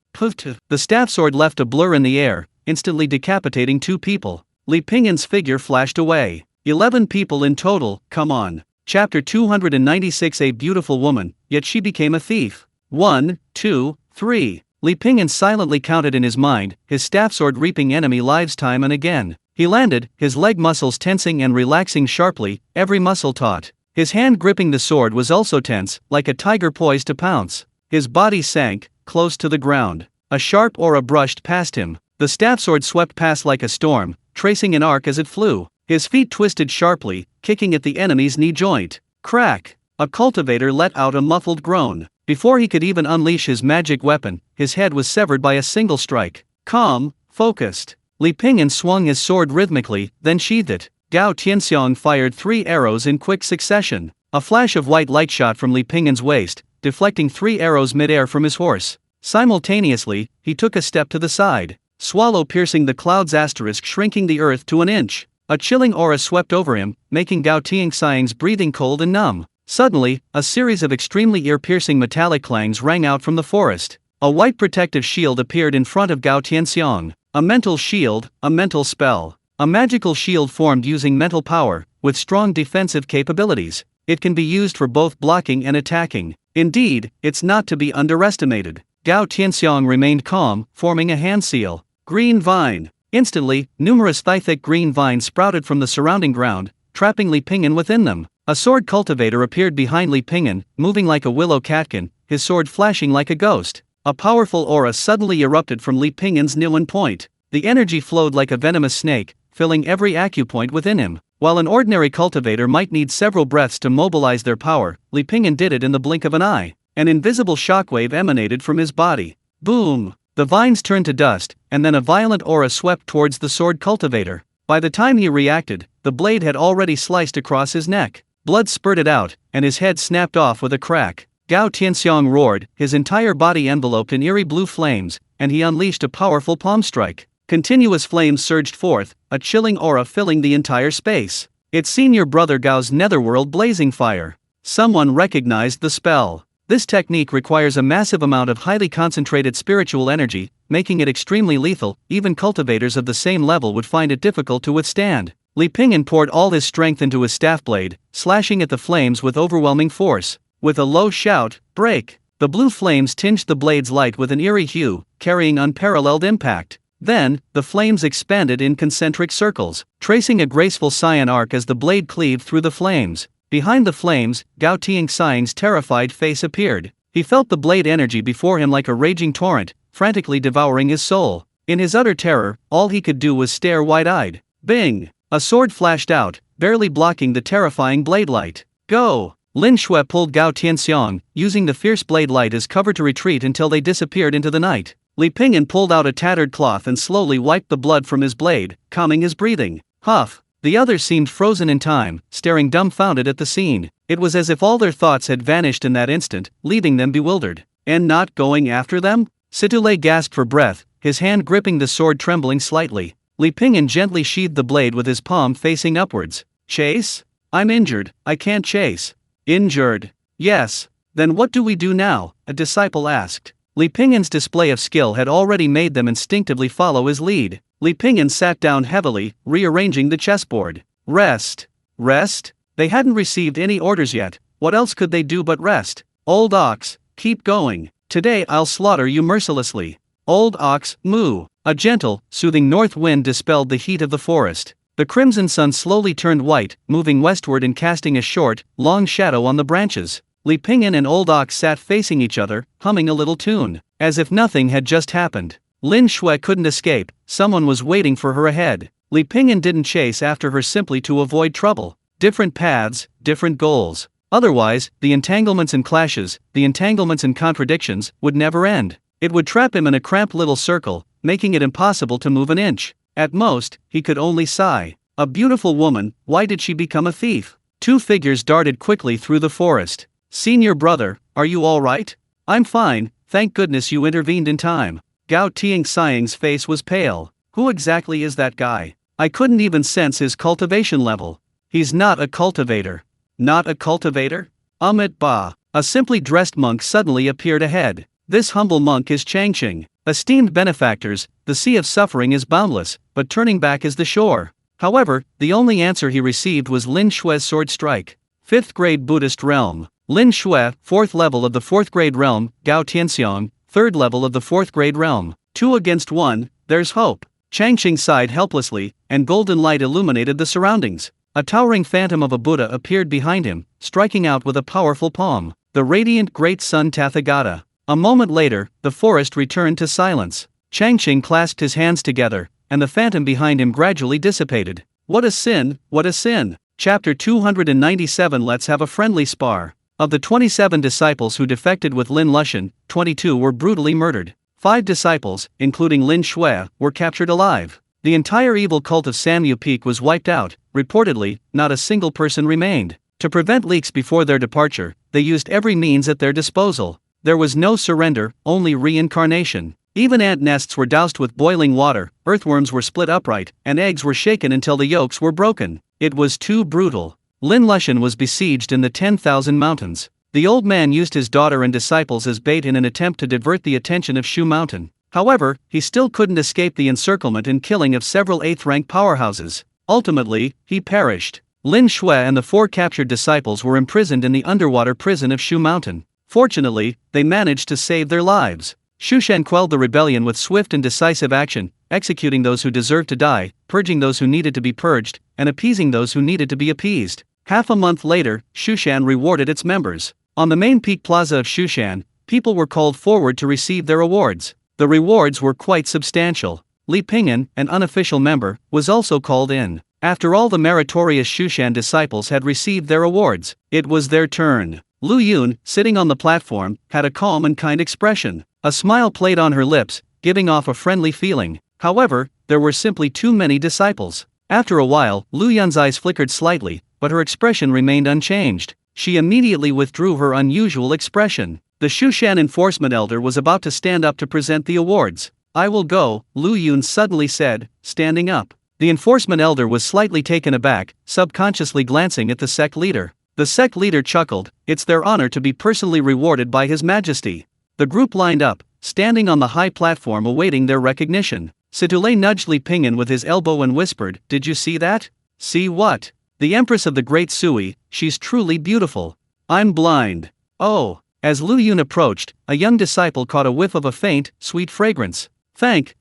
The staff sword left a blur in the air, instantly decapitating 2 people. Li Pingyan's figure flashed away. 11 people in total, come on. Chapter 296. A beautiful woman, yet she became a thief. 1, 2, 3. Li Pingyan silently counted in his mind, his staff sword reaping enemy lives time and again. He landed, his leg muscles tensing and relaxing sharply, every muscle taut. His hand gripping the sword was also tense, like a tiger poised to pounce. His body sank, close to the ground. A sharp aura brushed past him. The staff sword swept past like a storm, tracing an arc as it flew. His feet twisted sharply, kicking at the enemy's knee joint. Crack! A cultivator let out a muffled groan. Before he could even unleash his magic weapon, his head was severed by a single strike. Calm, focused. Li Pingyan swung his sword rhythmically, then sheathed it. Gao Tianxiang fired 3 arrows in quick succession. A flash of white light shot from Li Pingyan's waist, deflecting 3 arrows mid-air from his horse. Simultaneously, he took a step to the side. Swallow piercing the clouds, shrinking the earth to an inch. A chilling aura swept over him, making Gao Tianxiang's breathing cold and numb. Suddenly, a series of extremely ear-piercing metallic clangs rang out from the forest. A white protective shield appeared in front of Gao Tianxiang. A mental shield, a mental spell. A magical shield formed using mental power, with strong defensive capabilities. It can be used for both blocking and attacking. Indeed, it's not to be underestimated. Gao Tianxiang remained calm, forming a hand seal. Green vine. Instantly, numerous thick green vines sprouted from the surrounding ground, trapping Li Pingyan within them. A sword cultivator appeared behind Li Pingyan, moving like a willow catkin, his sword flashing like a ghost. A powerful aura suddenly erupted from Li Pingyan's Niwen point. The energy flowed like a venomous snake, filling every acupoint within him. While an ordinary cultivator might need several breaths to mobilize their power, Li Pingyan did it in the blink of an eye. An invisible shockwave emanated from his body. Boom! The vines turned to dust, and then a violent aura swept towards the sword cultivator. By the time he reacted, the blade had already sliced across his neck. Blood spurted out, and his head snapped off with a crack. Gao Tianxiang roared, his entire body enveloped in eerie blue flames, and he unleashed a powerful palm strike. Continuous flames surged forth, a chilling aura filling the entire space. It's senior brother Gao's netherworld blazing fire. Someone recognized the spell. This technique requires a massive amount of highly concentrated spiritual energy, making it extremely lethal. Even cultivators of the same level would find it difficult to withstand. Li Pingyan poured all his strength into his staff blade, slashing at the flames with overwhelming force. With a low shout, "Break!" the blue flames tinged the blade's light with an eerie hue, carrying unparalleled impact. Then, the flames expanded in concentric circles, tracing a graceful cyan arc as the blade cleaved through the flames. Behind the flames, Gao Tianxiang's terrified face appeared. He felt the blade energy before him like a raging torrent, frantically devouring his soul. In his utter terror, all he could do was stare wide-eyed. Bing! A sword flashed out, barely blocking the terrifying blade light. Go! Lin Shui pulled Gao Tianxiang, using the fierce blade light as cover to retreat until they disappeared into the night. Li Pingyan pulled out a tattered cloth and slowly wiped the blood from his blade, calming his breathing. Huff! The others seemed frozen in time, staring dumbfounded at the scene. It was as if all their thoughts had vanished in that instant, leaving them bewildered. And not going after them? Situlei gasped for breath, his hand gripping the sword trembling slightly. Li Pingyan gently sheathed the blade with his palm facing upwards. Chase? I'm injured, I can't chase. Injured? Yes. Then what do we do now? A disciple asked. Li Pingyan's display of skill had already made them instinctively follow his lead. Li Pingyan sat down heavily, rearranging the chessboard. Rest. Rest? They hadn't received any orders yet. What else could they do but rest? Old ox, keep going. Today I'll slaughter you mercilessly. Old ox, moo. A gentle, soothing north wind dispelled the heat of the forest. The crimson sun slowly turned white, moving westward and casting a short, long shadow on the branches. Li Pingyan and Old Ox sat facing each other, humming a little tune, as if nothing had just happened. Lin Shui couldn't escape, someone was waiting for her ahead. Li Pingyan didn't chase after her simply to avoid trouble. Different paths, different goals. Otherwise, the entanglements and clashes, the entanglements and contradictions, would never end. It would trap him in a cramped little circle, making it impossible to move an inch. At most, he could only sigh. A beautiful woman, why did she become a thief? Two figures darted quickly through the forest. Senior brother, are you all right? I'm fine, thank goodness you intervened in time. Gao Tianxiang's face was pale. Who exactly is that guy? I couldn't even sense his cultivation level. He's not a cultivator. Not a cultivator? Amit Ba. A simply dressed monk suddenly appeared ahead. This humble monk is Changqing. Esteemed benefactors, the sea of suffering is boundless, but turning back is the shore. However, the only answer he received was Lin Shui's sword strike. 5th grade Buddhist realm. Lin Shui, 4th level of the 4th grade realm, Gao Tianxiang, 3rd level of the 4th grade realm. 2 against 1, there's hope. Changqing sighed helplessly, and golden light illuminated the surroundings. A towering phantom of a Buddha appeared behind him, striking out with a powerful palm. The radiant great sun Tathagata. A moment later, the forest returned to silence. Changqing clasped his hands together, and the phantom behind him gradually dissipated. What a sin, what a sin. Chapter 297. Let's have a friendly spar. Of the 27 disciples who defected with Lin Lushan, 22 were brutally murdered. 5 disciples, including Lin Shui, were captured alive. The entire evil cult of Sanmu Peak was wiped out. Reportedly, not a single person remained. To prevent leaks before their departure, they used every means at their disposal. There was no surrender, only reincarnation. Even ant nests were doused with boiling water, earthworms were split upright, and eggs were shaken until the yolks were broken. It was too brutal. Lin Lushan was besieged in the 10,000 mountains. The old man used his daughter and disciples as bait in an attempt to divert the attention of Shu Mountain. However, he still couldn't escape the encirclement and killing of several 8th-rank powerhouses. Ultimately, he perished. Lin Shui and the 4 captured disciples were imprisoned in the underwater prison of Shu Mountain. Fortunately, they managed to save their lives. Shu Shen quelled the rebellion with swift and decisive action, executing those who deserved to die, purging those who needed to be purged, and appeasing those who needed to be appeased. Half a month later, Shushan rewarded its members. On the main peak plaza of Shushan, people were called forward to receive their awards. The rewards were quite substantial. Li Ping'an, an unofficial member, was also called in. After all the meritorious Shushan disciples had received their awards, it was their turn. Lu Yun, sitting on the platform, had a calm and kind expression. A smile played on her lips, giving off a friendly feeling. However, there were simply too many disciples. After a while, Lu Yun's eyes flickered slightly, but her expression remained unchanged. She immediately withdrew her unusual expression. The Shushan enforcement elder was about to stand up to present the awards. "I will go," Lu Yun suddenly said, standing up. The enforcement elder was slightly taken aback, subconsciously glancing at the sect leader. The sect leader chuckled. "It's their honor to be personally rewarded by His Majesty." The group lined up, standing on the high platform awaiting their recognition. Situlei nudged Li Ping'an with his elbow and whispered, "Did you see that?" "See what?" "The Empress of the Great Sui, she's truly beautiful." "I'm blind." "Oh." As Lu Yun approached, a young disciple caught a whiff of a faint, sweet fragrance. Thank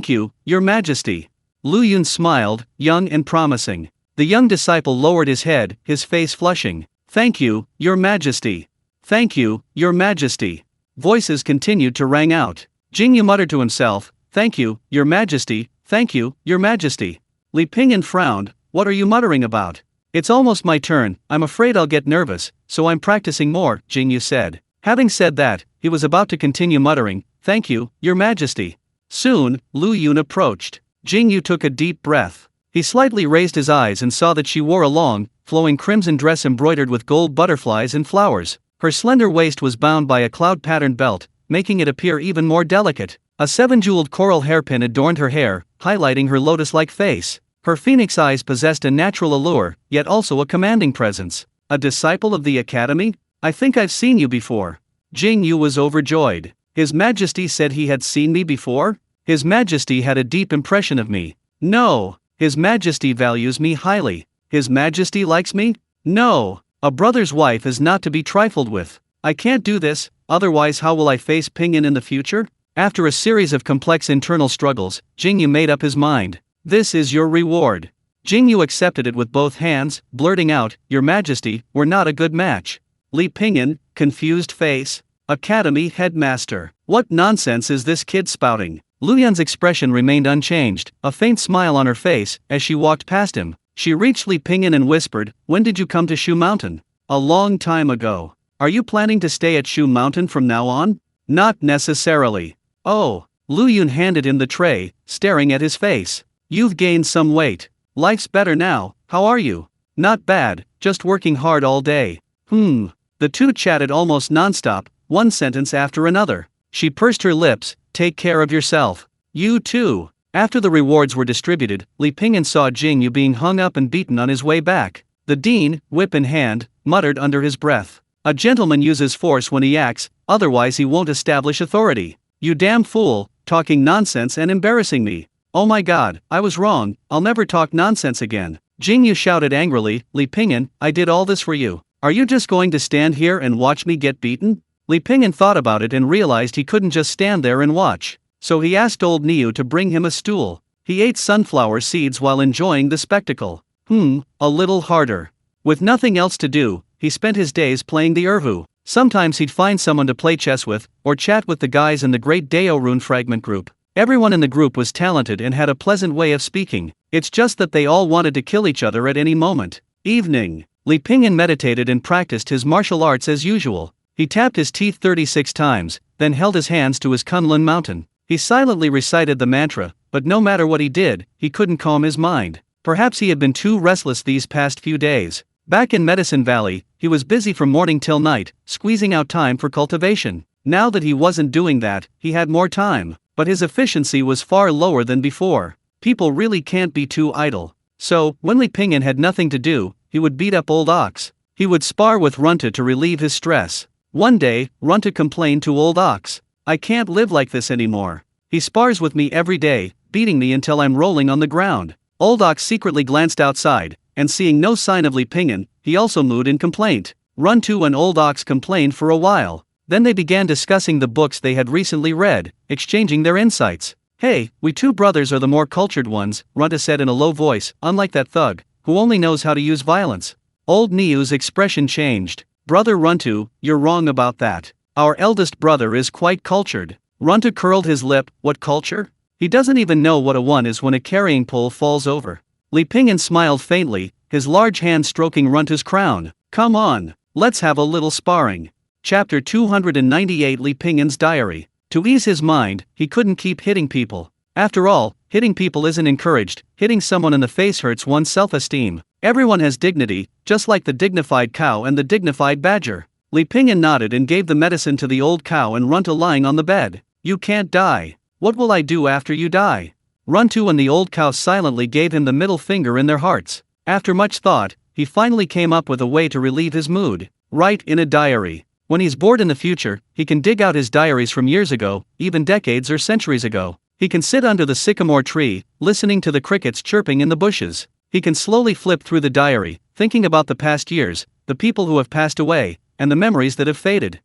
you, Your Majesty." Lu Yun smiled, young and promising. The young disciple lowered his head, his face flushing. "Thank you, Your Majesty." "Thank you, Your Majesty." Voices continued to ring out. Jingyu muttered to himself, "Thank you, Your Majesty, thank you, Your Majesty." Li Ping'an frowned. "What are you muttering about?" "It's almost my turn, I'm afraid I'll get nervous, so I'm practicing more," Jingyu said. Having said that, he was about to continue muttering, "Thank you, Your Majesty." Soon, Lu Yun approached. Jingyu took a deep breath. He slightly raised his eyes and saw that she wore a long, flowing crimson dress embroidered with gold butterflies and flowers. Her slender waist was bound by a cloud-patterned belt, making it appear even more delicate. A 7-jeweled coral hairpin adorned her hair, highlighting her lotus-like face. Her phoenix eyes possessed a natural allure, yet also a commanding presence. "A disciple of the academy? I think I've seen you before." Jingyu was overjoyed. His Majesty said he had seen me before? His Majesty had a deep impression of me. No. His Majesty values me highly. His Majesty likes me? No. A brother's wife is not to be trifled with. I can't do this, otherwise how will I face Ping'an in the future? After a series of complex internal struggles, Jingyu made up his mind. "This is your reward." Jingyu accepted it with both hands, blurting out, "Your Majesty, we're not a good match." Li Ping'an, confused face. "Academy headmaster. What nonsense is this kid spouting?" Lu Yun's expression remained unchanged, a faint smile on her face, as she walked past him. She reached Li Ping'an and whispered, "When did you come to Shu Mountain?" "A long time ago." "Are you planning to stay at Shu Mountain from now on?" "Not necessarily." "Oh." Lu Yun handed him the tray, staring at his face. "You've gained some weight. Life's better now, how are you?" "Not bad, just working hard all day." The two chatted almost nonstop, one sentence after another. She pursed her lips, "Take care of yourself." "You too." After the rewards were distributed, Li Ping'an saw Jingyu being hung up and beaten on his way back. The dean, whip in hand, muttered under his breath. "A gentleman uses force when he acts, otherwise he won't establish authority." "You damn fool, talking nonsense and embarrassing me." "Oh my god, I was wrong, I'll never talk nonsense again." Jingyu shouted angrily, "Li Ping'an, I did all this for you. Are you just going to stand here and watch me get beaten?" Li Ping'an thought about it and realized he couldn't just stand there and watch. So he asked old Niu to bring him a stool. He ate sunflower seeds while enjoying the spectacle. A little harder. With nothing else to do, he spent his days playing the erhu. Sometimes he'd find someone to play chess with, or chat with the guys in the Great Dao Rune Fragment group. Everyone in the group was talented and had a pleasant way of speaking. It's just that they all wanted to kill each other at any moment. Evening. Li Ping'an meditated and practiced his martial arts as usual. He tapped his teeth 36 times, then held his hands to his Kunlun mountain. He silently recited the mantra, but no matter what he did, he couldn't calm his mind. Perhaps he had been too restless these past few days. Back in Medicine Valley, he was busy from morning till night, squeezing out time for cultivation. Now that he wasn't doing that, he had more time, but his efficiency was far lower than before. People really can't be too idle. So, when Li Ping'an had nothing to do, he would beat up old ox. He would spar with Runta to relieve his stress. One day, Runta complained to Old Ox, "I can't live like this anymore. He spars with me every day, beating me until I'm rolling on the ground." Old Ox secretly glanced outside, and seeing no sign of Li Pingyan, he also moved in complaint. Runtu and Old Ox complained for a while. Then they began discussing the books they had recently read, exchanging their insights. "Hey, we two brothers are the more cultured ones," Runta said in a low voice, "unlike that thug, who only knows how to use violence." Old Niu's expression changed. "Brother Runtu, you're wrong about that. Our eldest brother is quite cultured." Runtu curled his lip. "What culture? He doesn't even know what a one is when a carrying pole falls over." Li Pingyan smiled faintly, his large hand stroking Runtu's crown. "Come on, let's have a little sparring." Chapter 298 Li Pingyan's Diary. To ease his mind, he couldn't keep hitting people. After all, hitting people isn't encouraged. Hitting someone in the face hurts one's self-esteem. Everyone has dignity, just like the dignified cow and the dignified badger. Li Pingyan nodded and gave the medicine to the old cow and Runta lying on the bed. "You can't die. What will I do after you die?" Runtu and the old cow silently gave him the middle finger in their hearts. After much thought, he finally came up with a way to relieve his mood. Write in a diary. When he's bored in the future, he can dig out his diaries from years ago, even decades or centuries ago. He can sit under the sycamore tree, listening to the crickets chirping in the bushes. He can slowly flip through the diary, thinking about the past years, the people who have passed away, and the memories that have faded.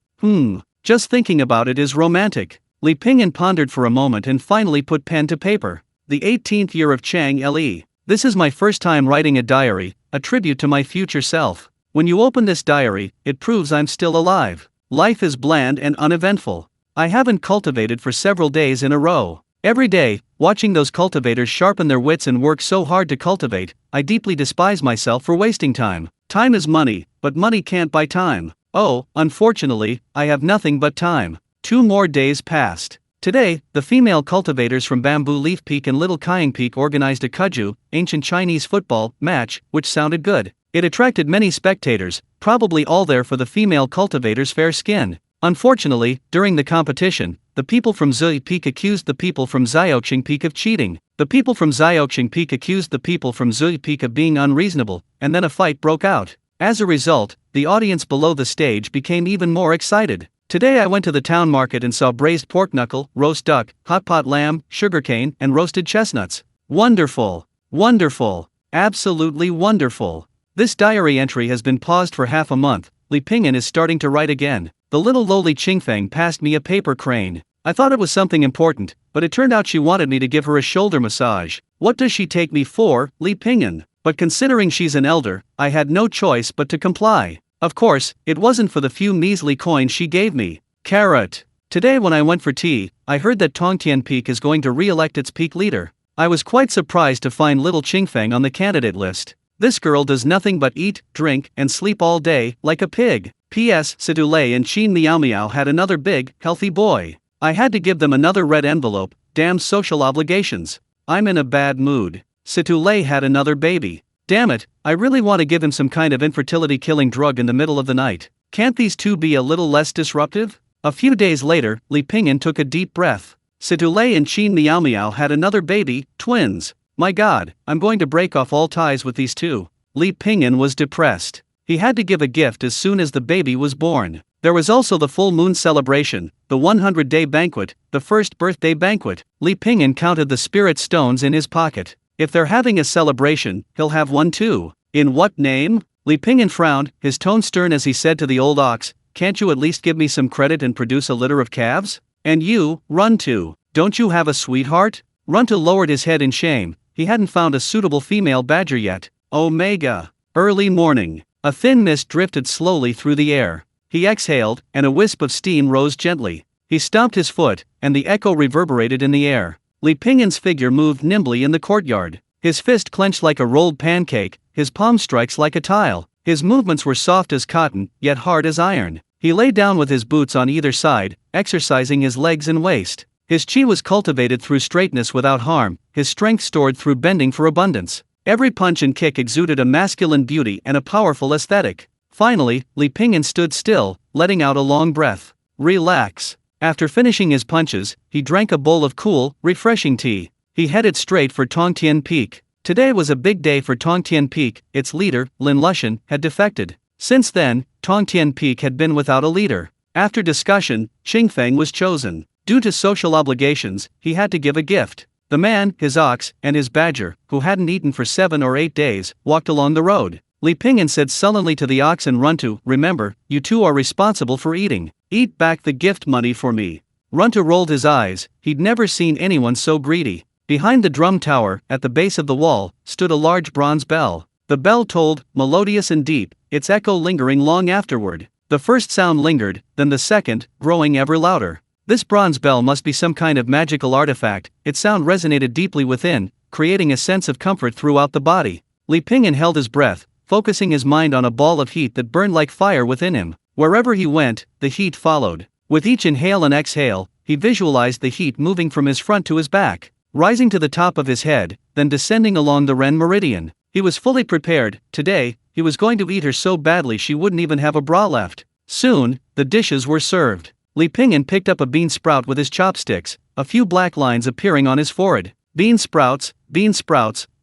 Just thinking about it is romantic. Li Pingyan pondered for a moment and finally put pen to paper. The 18th year of Chang Le. This is my first time writing a diary, a tribute to my future self. When you open this diary, it proves I'm still alive. Life is bland and uneventful. I haven't cultivated for several days in a row. Every day, watching those cultivators sharpen their wits and work so hard to cultivate, I deeply despise myself for wasting time. Time is money, but money can't buy time. Oh, unfortunately, I have nothing but time. 2 more days passed. Today, the female cultivators from Bamboo Leaf Peak and Little Kying Peak organized a Kuju, ancient Chinese football, match, which sounded good. It attracted many spectators, probably all there for the female cultivators' fair skin. Unfortunately, during the competition, the people from Zui Peak accused the people from Zioqing Peak of cheating. The people from Zioqing Peak accused the people from Zui Peak of being unreasonable, and then a fight broke out. As a result, the audience below the stage became even more excited. Today I went to the town market and saw braised pork knuckle, roast duck, hot pot lamb, sugarcane, and roasted chestnuts. Wonderful! Wonderful! Absolutely wonderful! This diary entry has been paused for half a month. Li Pingyan is starting to write again. The little lowly Qingfeng passed me a paper crane. I thought it was something important, but it turned out she wanted me to give her a shoulder massage. What does she take me for, Li Pingyan? But considering she's an elder, I had no choice but to comply. Of course, it wasn't for the few measly coins she gave me. Carrot. Today when I went for tea, I heard that Tongtian Peak is going to re-elect its peak leader. I was quite surprised to find little Qingfeng on the candidate list. This girl does nothing but eat, drink, and sleep all day, like a pig. P.S. Sidulei and Qin Miao Miao had another big, healthy boy. I had to give them another red envelope. Damn social obligations. I'm in a bad mood. Sidulei had another baby. Damn it, I really want to give him some kind of infertility-killing drug in the middle of the night. Can't these two be a little less disruptive? A few days later, Li Pingyan took a deep breath. Sidulei and Qin Miao Miao had another baby, twins. My God, I'm going to break off all ties with these two. Li Pingyan was depressed. He had to give a gift as soon as the baby was born. There was also the full moon celebration, the 100-day banquet, the first birthday banquet. Li Pingyan counted the spirit stones in his pocket. If they're having a celebration, he'll have one too. In what name? Li Pingyan frowned, his tone stern as he said to the old ox, "Can't you at least give me some credit and produce a litter of calves? And you, Runtu, don't you have a sweetheart?" Runtu lowered his head in shame. He hadn't found a suitable female badger yet. Omega. Early morning. A thin mist drifted slowly through the air. He exhaled, and a wisp of steam rose gently. He stomped his foot, and the echo reverberated in the air. Li Pingyan's figure moved nimbly in the courtyard. His fist clenched like a rolled pancake, his palm strikes like a tile. His movements were soft as cotton, yet hard as iron. He lay down with his boots on either side, exercising his legs and waist. His chi was cultivated through straightness without harm, his strength stored through bending for abundance. Every punch and kick exuded a masculine beauty and a powerful aesthetic. Finally, Li Pingyan stood still, letting out a long breath. Relax. After finishing his punches, he drank a bowl of cool, refreshing tea. He headed straight for Tongtian Peak. Today was a big day for Tongtian Peak. Its leader, Lin Lushan, had defected. Since then, Tongtian Peak had been without a leader. After discussion, Qingfeng was chosen. Due to social obligations, he had to give a gift. The man, his ox, and his badger, who hadn't eaten for 7 or 8 days, walked along the road. Li Pingyan said sullenly to the ox and Runtu, "Remember, you two are responsible for eating. Eat back the gift money for me." Runtu rolled his eyes, he'd never seen anyone so greedy. Behind the drum tower, at the base of the wall, stood a large bronze bell. The bell tolled, melodious and deep, its echo lingering long afterward. The first sound lingered, then the second, growing ever louder. This bronze bell must be some kind of magical artifact. Its sound resonated deeply within, creating a sense of comfort throughout the body. Li Pingyan held his breath, focusing his mind on a ball of heat that burned like fire within him. Wherever he went, the heat followed. With each inhale and exhale, he visualized the heat moving from his front to his back, rising to the top of his head, then descending along the Ren meridian. He was fully prepared. Today, he was going to eat her so badly she wouldn't even have a bra left. Soon, the dishes were served. Li Pingyan picked up a bean sprout with his chopsticks, a few black lines appearing on his forehead. Bean sprouts,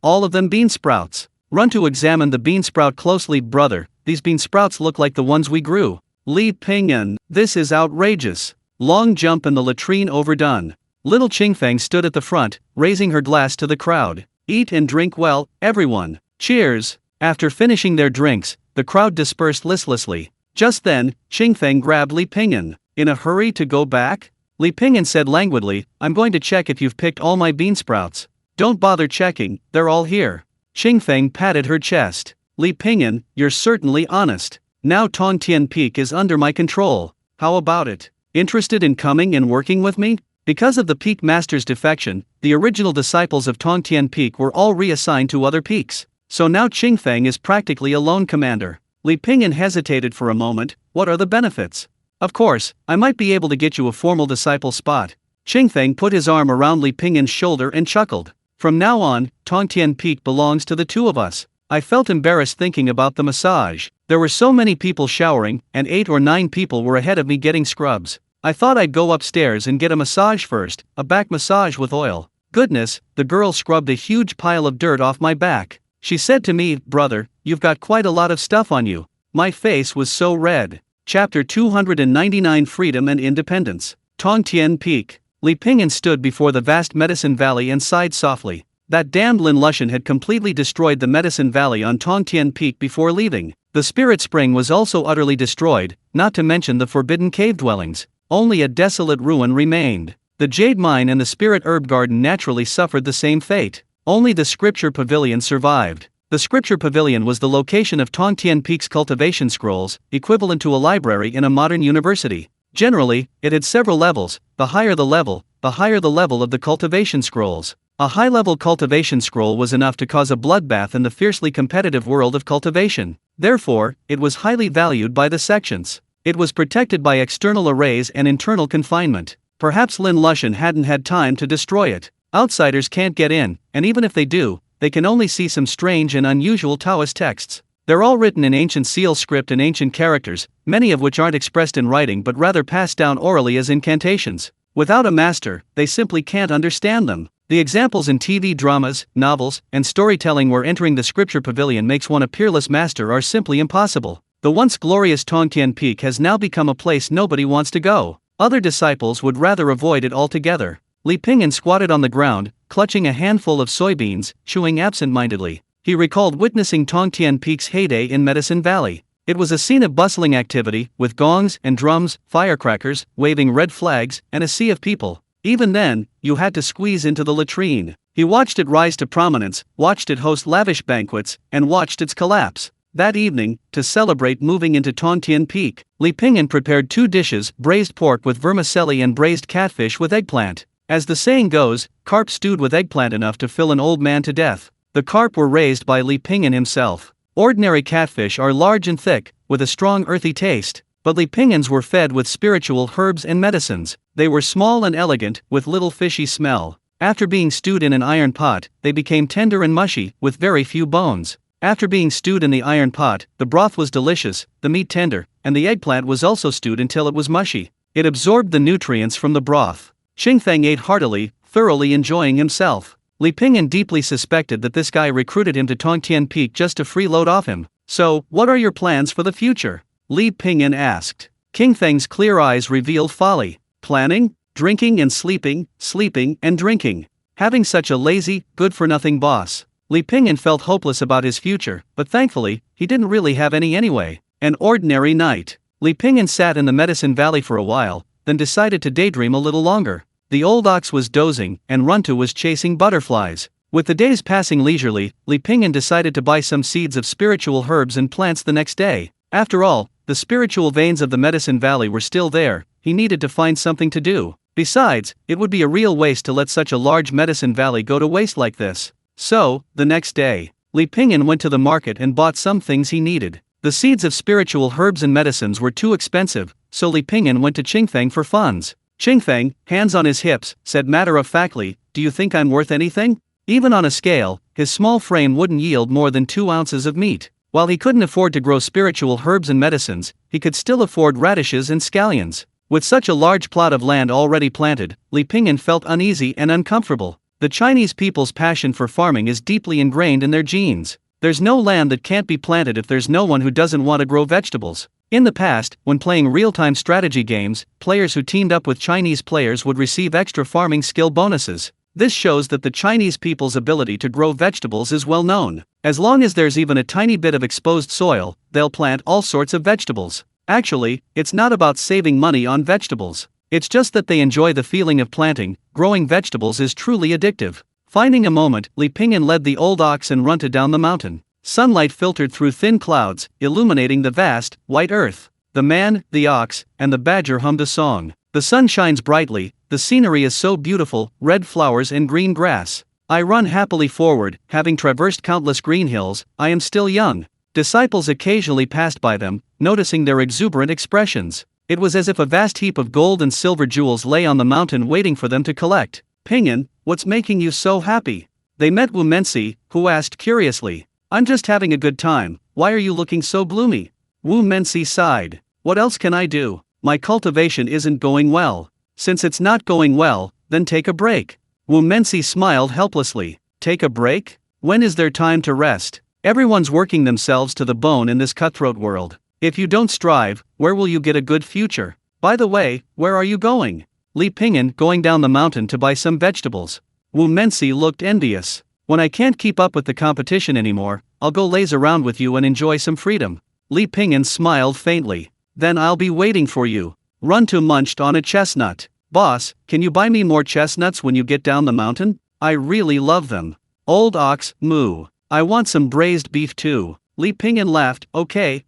all of them bean sprouts. Runtu examined the bean sprout closely. "Brother, these bean sprouts look like the ones we grew." Li Pingyan, "This is outrageous." Long jump and the latrine overdone. Little Qingfeng stood at the front, raising her glass to the crowd. "Eat and drink well, everyone. Cheers." After finishing their drinks, the crowd dispersed listlessly. Just then, Qingfeng grabbed Li Pingyan. "In a hurry to go back?" Li Pingyan said languidly, "I'm going to check if you've picked all my bean sprouts." "Don't bother checking, they're all here." Qingfeng patted her chest. "Li Pingyan, you're certainly honest. Now Tongtian Peak is under my control. How about it? Interested in coming and working with me?" Because of the Peak Master's defection, the original disciples of Tongtian Peak were all reassigned to other peaks. So now Qingfeng is practically a lone commander. Li Pingyan hesitated for a moment. "What are the benefits?" "Of course, I might be able to get you a formal disciple spot." Qingfeng put his arm around Li Pingyan's shoulder and chuckled. "From now on, Tongtian Peak belongs to the two of us." I felt embarrassed thinking about the massage. There were so many people showering, and 8 or 9 people were ahead of me getting scrubs. I thought I'd go upstairs and get a massage first, a back massage with oil. Goodness, the girl scrubbed a huge pile of dirt off my back. She said to me, "Brother, you've got quite a lot of stuff on you." My face was so red. Chapter 299 Freedom and Independence. Tongtian Peak. Li Pingyan stood before the vast Medicine Valley and sighed softly. That damned Lin Lushan had completely destroyed the Medicine Valley on Tongtian Peak before leaving. The Spirit Spring was also utterly destroyed, not to mention the forbidden cave dwellings. Only a desolate ruin remained. The Jade Mine and the Spirit Herb Garden naturally suffered the same fate. Only the Scripture Pavilion survived. The Scripture Pavilion was the location of Tongtian Peak's cultivation scrolls, equivalent to a library in a modern university. Generally, it had several levels. The higher the level of the cultivation scrolls. A high-level cultivation scroll was enough to cause a bloodbath in the fiercely competitive world of cultivation. Therefore, it was highly valued by the sections. It was protected by external arrays and internal confinement. Perhaps Lin Lushan hadn't had time to destroy it. Outsiders can't get in, and even if they do, they can only see some strange and unusual Taoist texts. They're all written in ancient seal script and ancient characters, many of which aren't expressed in writing but rather passed down orally as incantations. Without a master, they simply can't understand them. The examples in TV dramas, novels, and storytelling where entering the Scripture Pavilion makes one a peerless master are simply impossible. The once glorious Tongtian Peak has now become a place nobody wants to go. Other disciples would rather avoid it altogether. Li Pingyan squatted on the ground, clutching a handful of soybeans, chewing absent-mindedly. He recalled witnessing Tongtian Peak's heyday in Medicine Valley. It was a scene of bustling activity, with gongs and drums, firecrackers, waving red flags, and a sea of people. Even then, you had to squeeze into the latrine. He watched it rise to prominence, watched it host lavish banquets, and watched its collapse. That evening, to celebrate moving into Tongtian Peak, Li Pingyan prepared 2 dishes, braised pork with vermicelli and braised catfish with eggplant. As the saying goes, carp stewed with eggplant enough to fill an old man to death. The carp were raised by Li Pingyan himself. Ordinary catfish are large and thick, with a strong earthy taste, but Li Pingyans were fed with spiritual herbs and medicines. They were small and elegant, with little fishy smell. After being stewed in an iron pot, they became tender and mushy, with very few bones. After being stewed in the iron pot, the broth was delicious, the meat tender, and the eggplant was also stewed until it was mushy. It absorbed the nutrients from the broth. Qingfeng ate heartily, thoroughly enjoying himself. Li Pingyan deeply suspected that this guy recruited him to Tongtian Peak just to freeload off him. So, what are your plans for the future? Li Pingyan asked. King Feng's clear eyes revealed folly. Planning? Drinking and sleeping, sleeping and drinking. Having such a lazy, good-for-nothing boss. Li Pingyan felt hopeless about his future, but thankfully, he didn't really have any anyway. An ordinary night. Li Pingyan sat in the Medicine Valley for a while, then decided to daydream a little longer. The old ox was dozing, and Runtu was chasing butterflies. With the days passing leisurely, Li Pingyan decided to buy some seeds of spiritual herbs and plants the next day. After all, the spiritual veins of the Medicine Valley were still there, he needed to find something to do. Besides, it would be a real waste to let such a large Medicine Valley go to waste like this. So, the next day, Li Pingyan went to the market and bought some things he needed. The seeds of spiritual herbs and medicines were too expensive, so Li Pingyan went to Qingfeng for funds. Qingfeng, hands on his hips, said matter-of-factly, "Do you think I'm worth anything?" Even on a scale, his small frame wouldn't yield more than 2 ounces of meat. While he couldn't afford to grow spiritual herbs and medicines, he could still afford radishes and scallions. With such a large plot of land already planted, Li Pingyan felt uneasy and uncomfortable. The Chinese people's passion for farming is deeply ingrained in their genes. There's no land that can't be planted if there's no one who doesn't want to grow vegetables. In the past, when playing real-time strategy games, players who teamed up with Chinese players would receive extra farming skill bonuses. This shows that the Chinese people's ability to grow vegetables is well known. As long as there's even a tiny bit of exposed soil, they'll plant all sorts of vegetables. Actually, it's not about saving money on vegetables. It's just that they enjoy the feeling of planting. Growing vegetables is truly addictive. Finding a moment, Li Pingyan led the old ox and Runtu down the mountain. Sunlight filtered through thin clouds, illuminating the vast, white earth. The man, the ox, and the badger hummed a song. The sun shines brightly, the scenery is so beautiful, red flowers and green grass. I run happily forward, having traversed countless green hills, I am still young. Disciples occasionally passed by them, noticing their exuberant expressions. It was as if a vast heap of gold and silver jewels lay on the mountain waiting for them to collect. Pingyan, what's making you so happy? They met Wu Mensi, who asked curiously. I'm just having a good time, why are you looking so gloomy? Wu Mensi sighed. What else can I do? My cultivation isn't going well. Since it's not going well, then take a break. Wu Mensi smiled helplessly. Take a break? When is there time to rest? Everyone's working themselves to the bone in this cutthroat world. If you don't strive, where will you get a good future? By the way, where are you going? Li Pingyan, going down the mountain to buy some vegetables. Wu Mensi looked envious. When I can't keep up with the competition anymore, I'll go laze around with you and enjoy some freedom. Li Pingyan smiled faintly. Then I'll be waiting for you. Runtu munched on a chestnut. Boss, can you buy me more chestnuts when you get down the mountain? I really love them. Old ox, moo. I want some braised beef too. Li Pingyan laughed. Okay.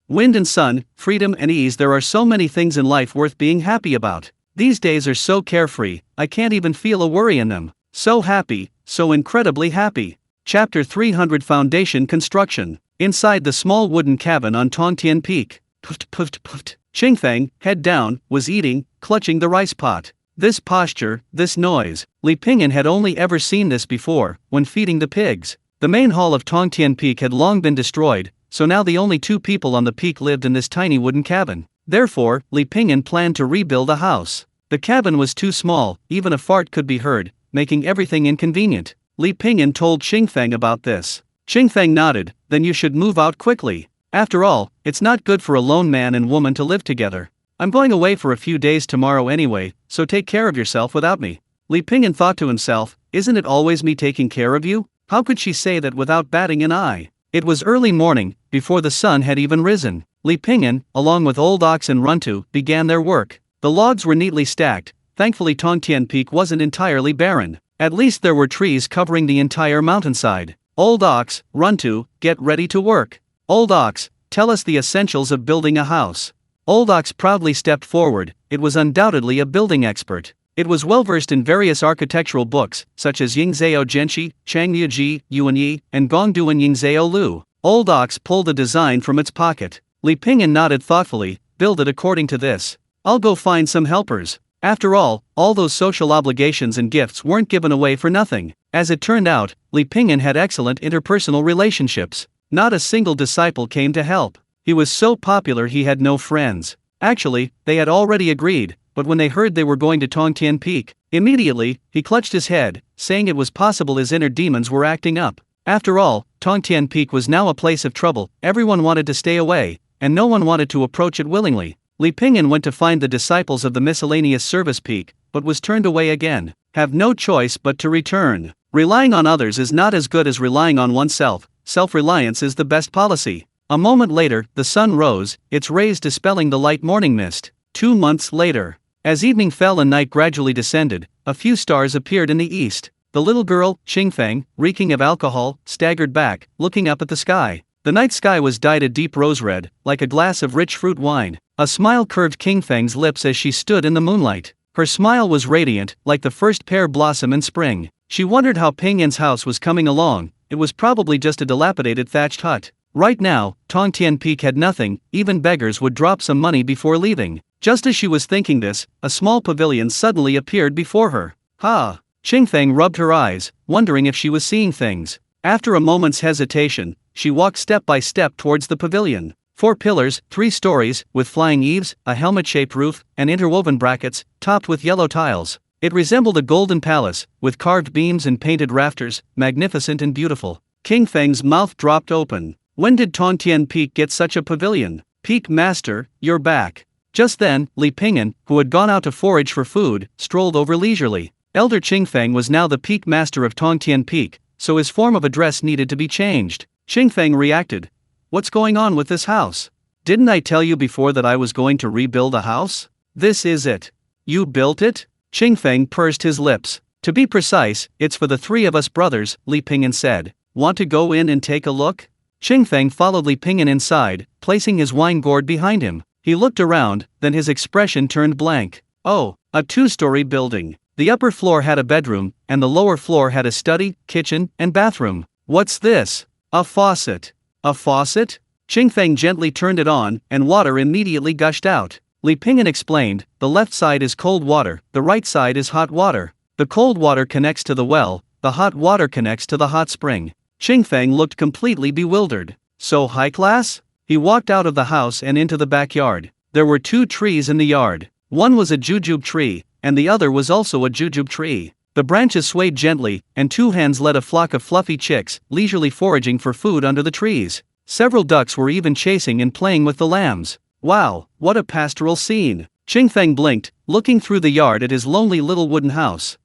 Wind and sun, freedom and ease. There are so many things in life worth being happy about. These days are so carefree, I can't even feel a worry in them. So happy, so incredibly happy. Chapter 300 Foundation Construction. Inside the small wooden cabin on Tongtian Peak. Puft. Qingfeng, head down, was eating, clutching the rice pot. This posture, this noise. Li Pingyan had only ever seen this before, when feeding the pigs. The main hall of Tongtian Peak had long been destroyed, so now the only 2 people on the peak lived in this tiny wooden cabin. Therefore, Li Pingyan planned to rebuild a house. The cabin was too small, even a fart could be heard, making everything inconvenient. Li Pingyan told Qingfeng about this. Qingfeng nodded. Then you should move out quickly. After all, it's not good for a lone man and woman to live together. I'm going away for a few days tomorrow anyway, so take care of yourself without me. Li Pingyan thought to himself, isn't it always me taking care of you? How could she say that without batting an eye? It was early morning, before the sun had even risen. Li Pingyan, along with Old Ox and Runtu, began their work. The logs were neatly stacked. Thankfully Tongtian Peak wasn't entirely barren. At least there were trees covering the entire mountainside. Old Ox, Runtu, get ready to work. Old Ox, tell us the essentials of building a house. Old Ox proudly stepped forward. It was undoubtedly a building expert. It was well versed in various architectural books, such as Yingzhao Zhenqi, Changniu Ji, Yuanyi, and Gongduan Yingzhao Lu. Old Ox pulled a design from its pocket. Li Pingyan nodded thoughtfully. Build it according to this. I'll go find some helpers. After all those social obligations and gifts weren't given away for nothing. As it turned out, Li Pingyan had excellent interpersonal relationships. Not a single disciple came to help. He was so popular he had no friends. Actually, they had already agreed, but when they heard they were going to Tongtian Peak, immediately, he clutched his head, saying it was possible his inner demons were acting up. After all, Tongtian Peak was now a place of trouble, everyone wanted to stay away, and no one wanted to approach it willingly. Li Pingyan went to find the disciples of the miscellaneous service peak, but was turned away again. Have no choice but to return. Relying on others is not as good as relying on oneself. Self-reliance is the best policy. A moment later, the sun rose, its rays dispelling the light morning mist. 2 months later, as evening fell and night gradually descended, a few stars appeared in the east. The little girl, Qingfeng, reeking of alcohol, staggered back, looking up at the sky. The night sky was dyed a deep rose red, like a glass of rich fruit wine. A smile curved Qingfeng's lips as she stood in the moonlight. Her smile was radiant, like the first pear blossom in spring. She wondered how Pingyan's house was coming along. It was probably just a dilapidated thatched hut. Right now, Tongtian Peak had nothing, even beggars would drop some money before leaving. Just as she was thinking this, a small pavilion suddenly appeared before her. Ha! Qingfeng rubbed her eyes, wondering if she was seeing things. After a moment's hesitation, she walked step by step towards the pavilion. 4 pillars, 3 stories, with flying eaves, a helmet-shaped roof, and interwoven brackets, topped with yellow tiles. It resembled a golden palace, with carved beams and painted rafters, magnificent and beautiful. Qingfeng's mouth dropped open. When did Tongtian Peak get such a pavilion? Peak Master, you're back. Just then, Li Pingyan, who had gone out to forage for food, strolled over leisurely. Elder Qingfeng was now the Peak Master of Tongtian Peak, so his form of address needed to be changed. Qingfeng reacted. What's going on with this house? Didn't I tell you before that I was going to rebuild a house? This is it. You built it? Qingfeng pursed his lips. To be precise, it's for the 3 of us brothers, Li Pingyan said. Want to go in and take a look? Qingfeng followed Li Pingyan inside, placing his wine gourd behind him. He looked around, then his expression turned blank. Oh, a 2-story building. The upper floor had a bedroom, and the lower floor had a study, kitchen, and bathroom. What's this? A faucet. A faucet? Qingfeng gently turned it on, and water immediately gushed out. Li Pingyan explained, the left side is cold water, the right side is hot water. The cold water connects to the well, the hot water connects to the hot spring. Qingfeng looked completely bewildered. So high class? He walked out of the house and into the backyard. There were 2 trees in the yard. One was a jujube tree, and the other was also a jujube tree. The branches swayed gently, and 2 hens led a flock of fluffy chicks, leisurely foraging for food under the trees. Several ducks were even chasing and playing with the lambs. Wow, what a pastoral scene. Qingfeng blinked, looking through the yard at his lonely little wooden house.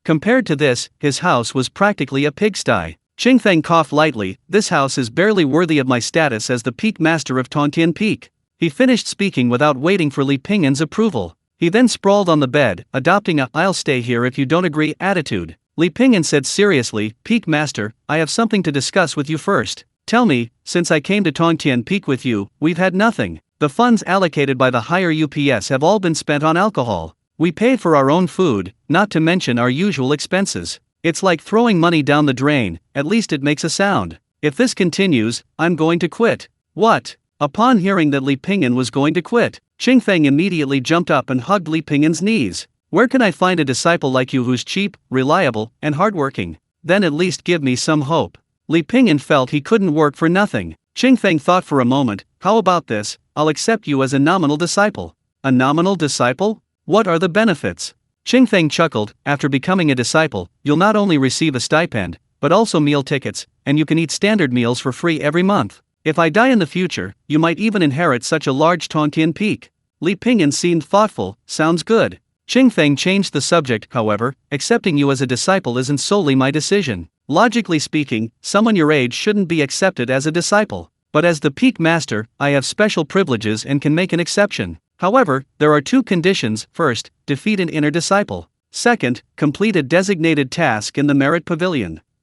Compared to this, his house was practically a pigsty. Qingfeng coughed lightly. This house is barely worthy of my status as the Peak Master of Tongtian Peak. He finished speaking without waiting for Li Pingyan's approval. He then sprawled on the bed, adopting a "I'll stay here if you don't agree" attitude. Li Pingyan said seriously, Peak Master, I have something to discuss with you first. Tell me, since I came to Tongtian Peak with you, we've had nothing. The funds allocated by the higher UPS have all been spent on alcohol. We pay for our own food, not to mention our usual expenses. It's like throwing money down the drain, at least it makes a sound. If this continues, I'm going to quit. What? Upon hearing that Li Pingyan was going to quit, Qingfeng immediately jumped up and hugged Li Pingyan's knees. Where can I find a disciple like you who's cheap, reliable, and hardworking? Then at least give me some hope. Li Pingyan felt he couldn't work for nothing. Qingfeng thought for a moment, how about this? I'll accept you as a nominal disciple. A nominal disciple? What are the benefits? Qingfeng chuckled, after becoming a disciple, you'll not only receive a stipend, but also meal tickets, and you can eat standard meals for free every month. If I die in the future, you might even inherit such a large Tongtian Peak. Li Pingyan seemed thoughtful. Sounds good. Qingfeng changed the subject, however, accepting you as a disciple isn't solely my decision. Logically speaking, someone your age shouldn't be accepted as a disciple. But as the Peak Master, I have special privileges and can make an exception. However, there are 2 conditions. First, defeat an inner disciple. Second, complete a designated task in the Merit Pavilion.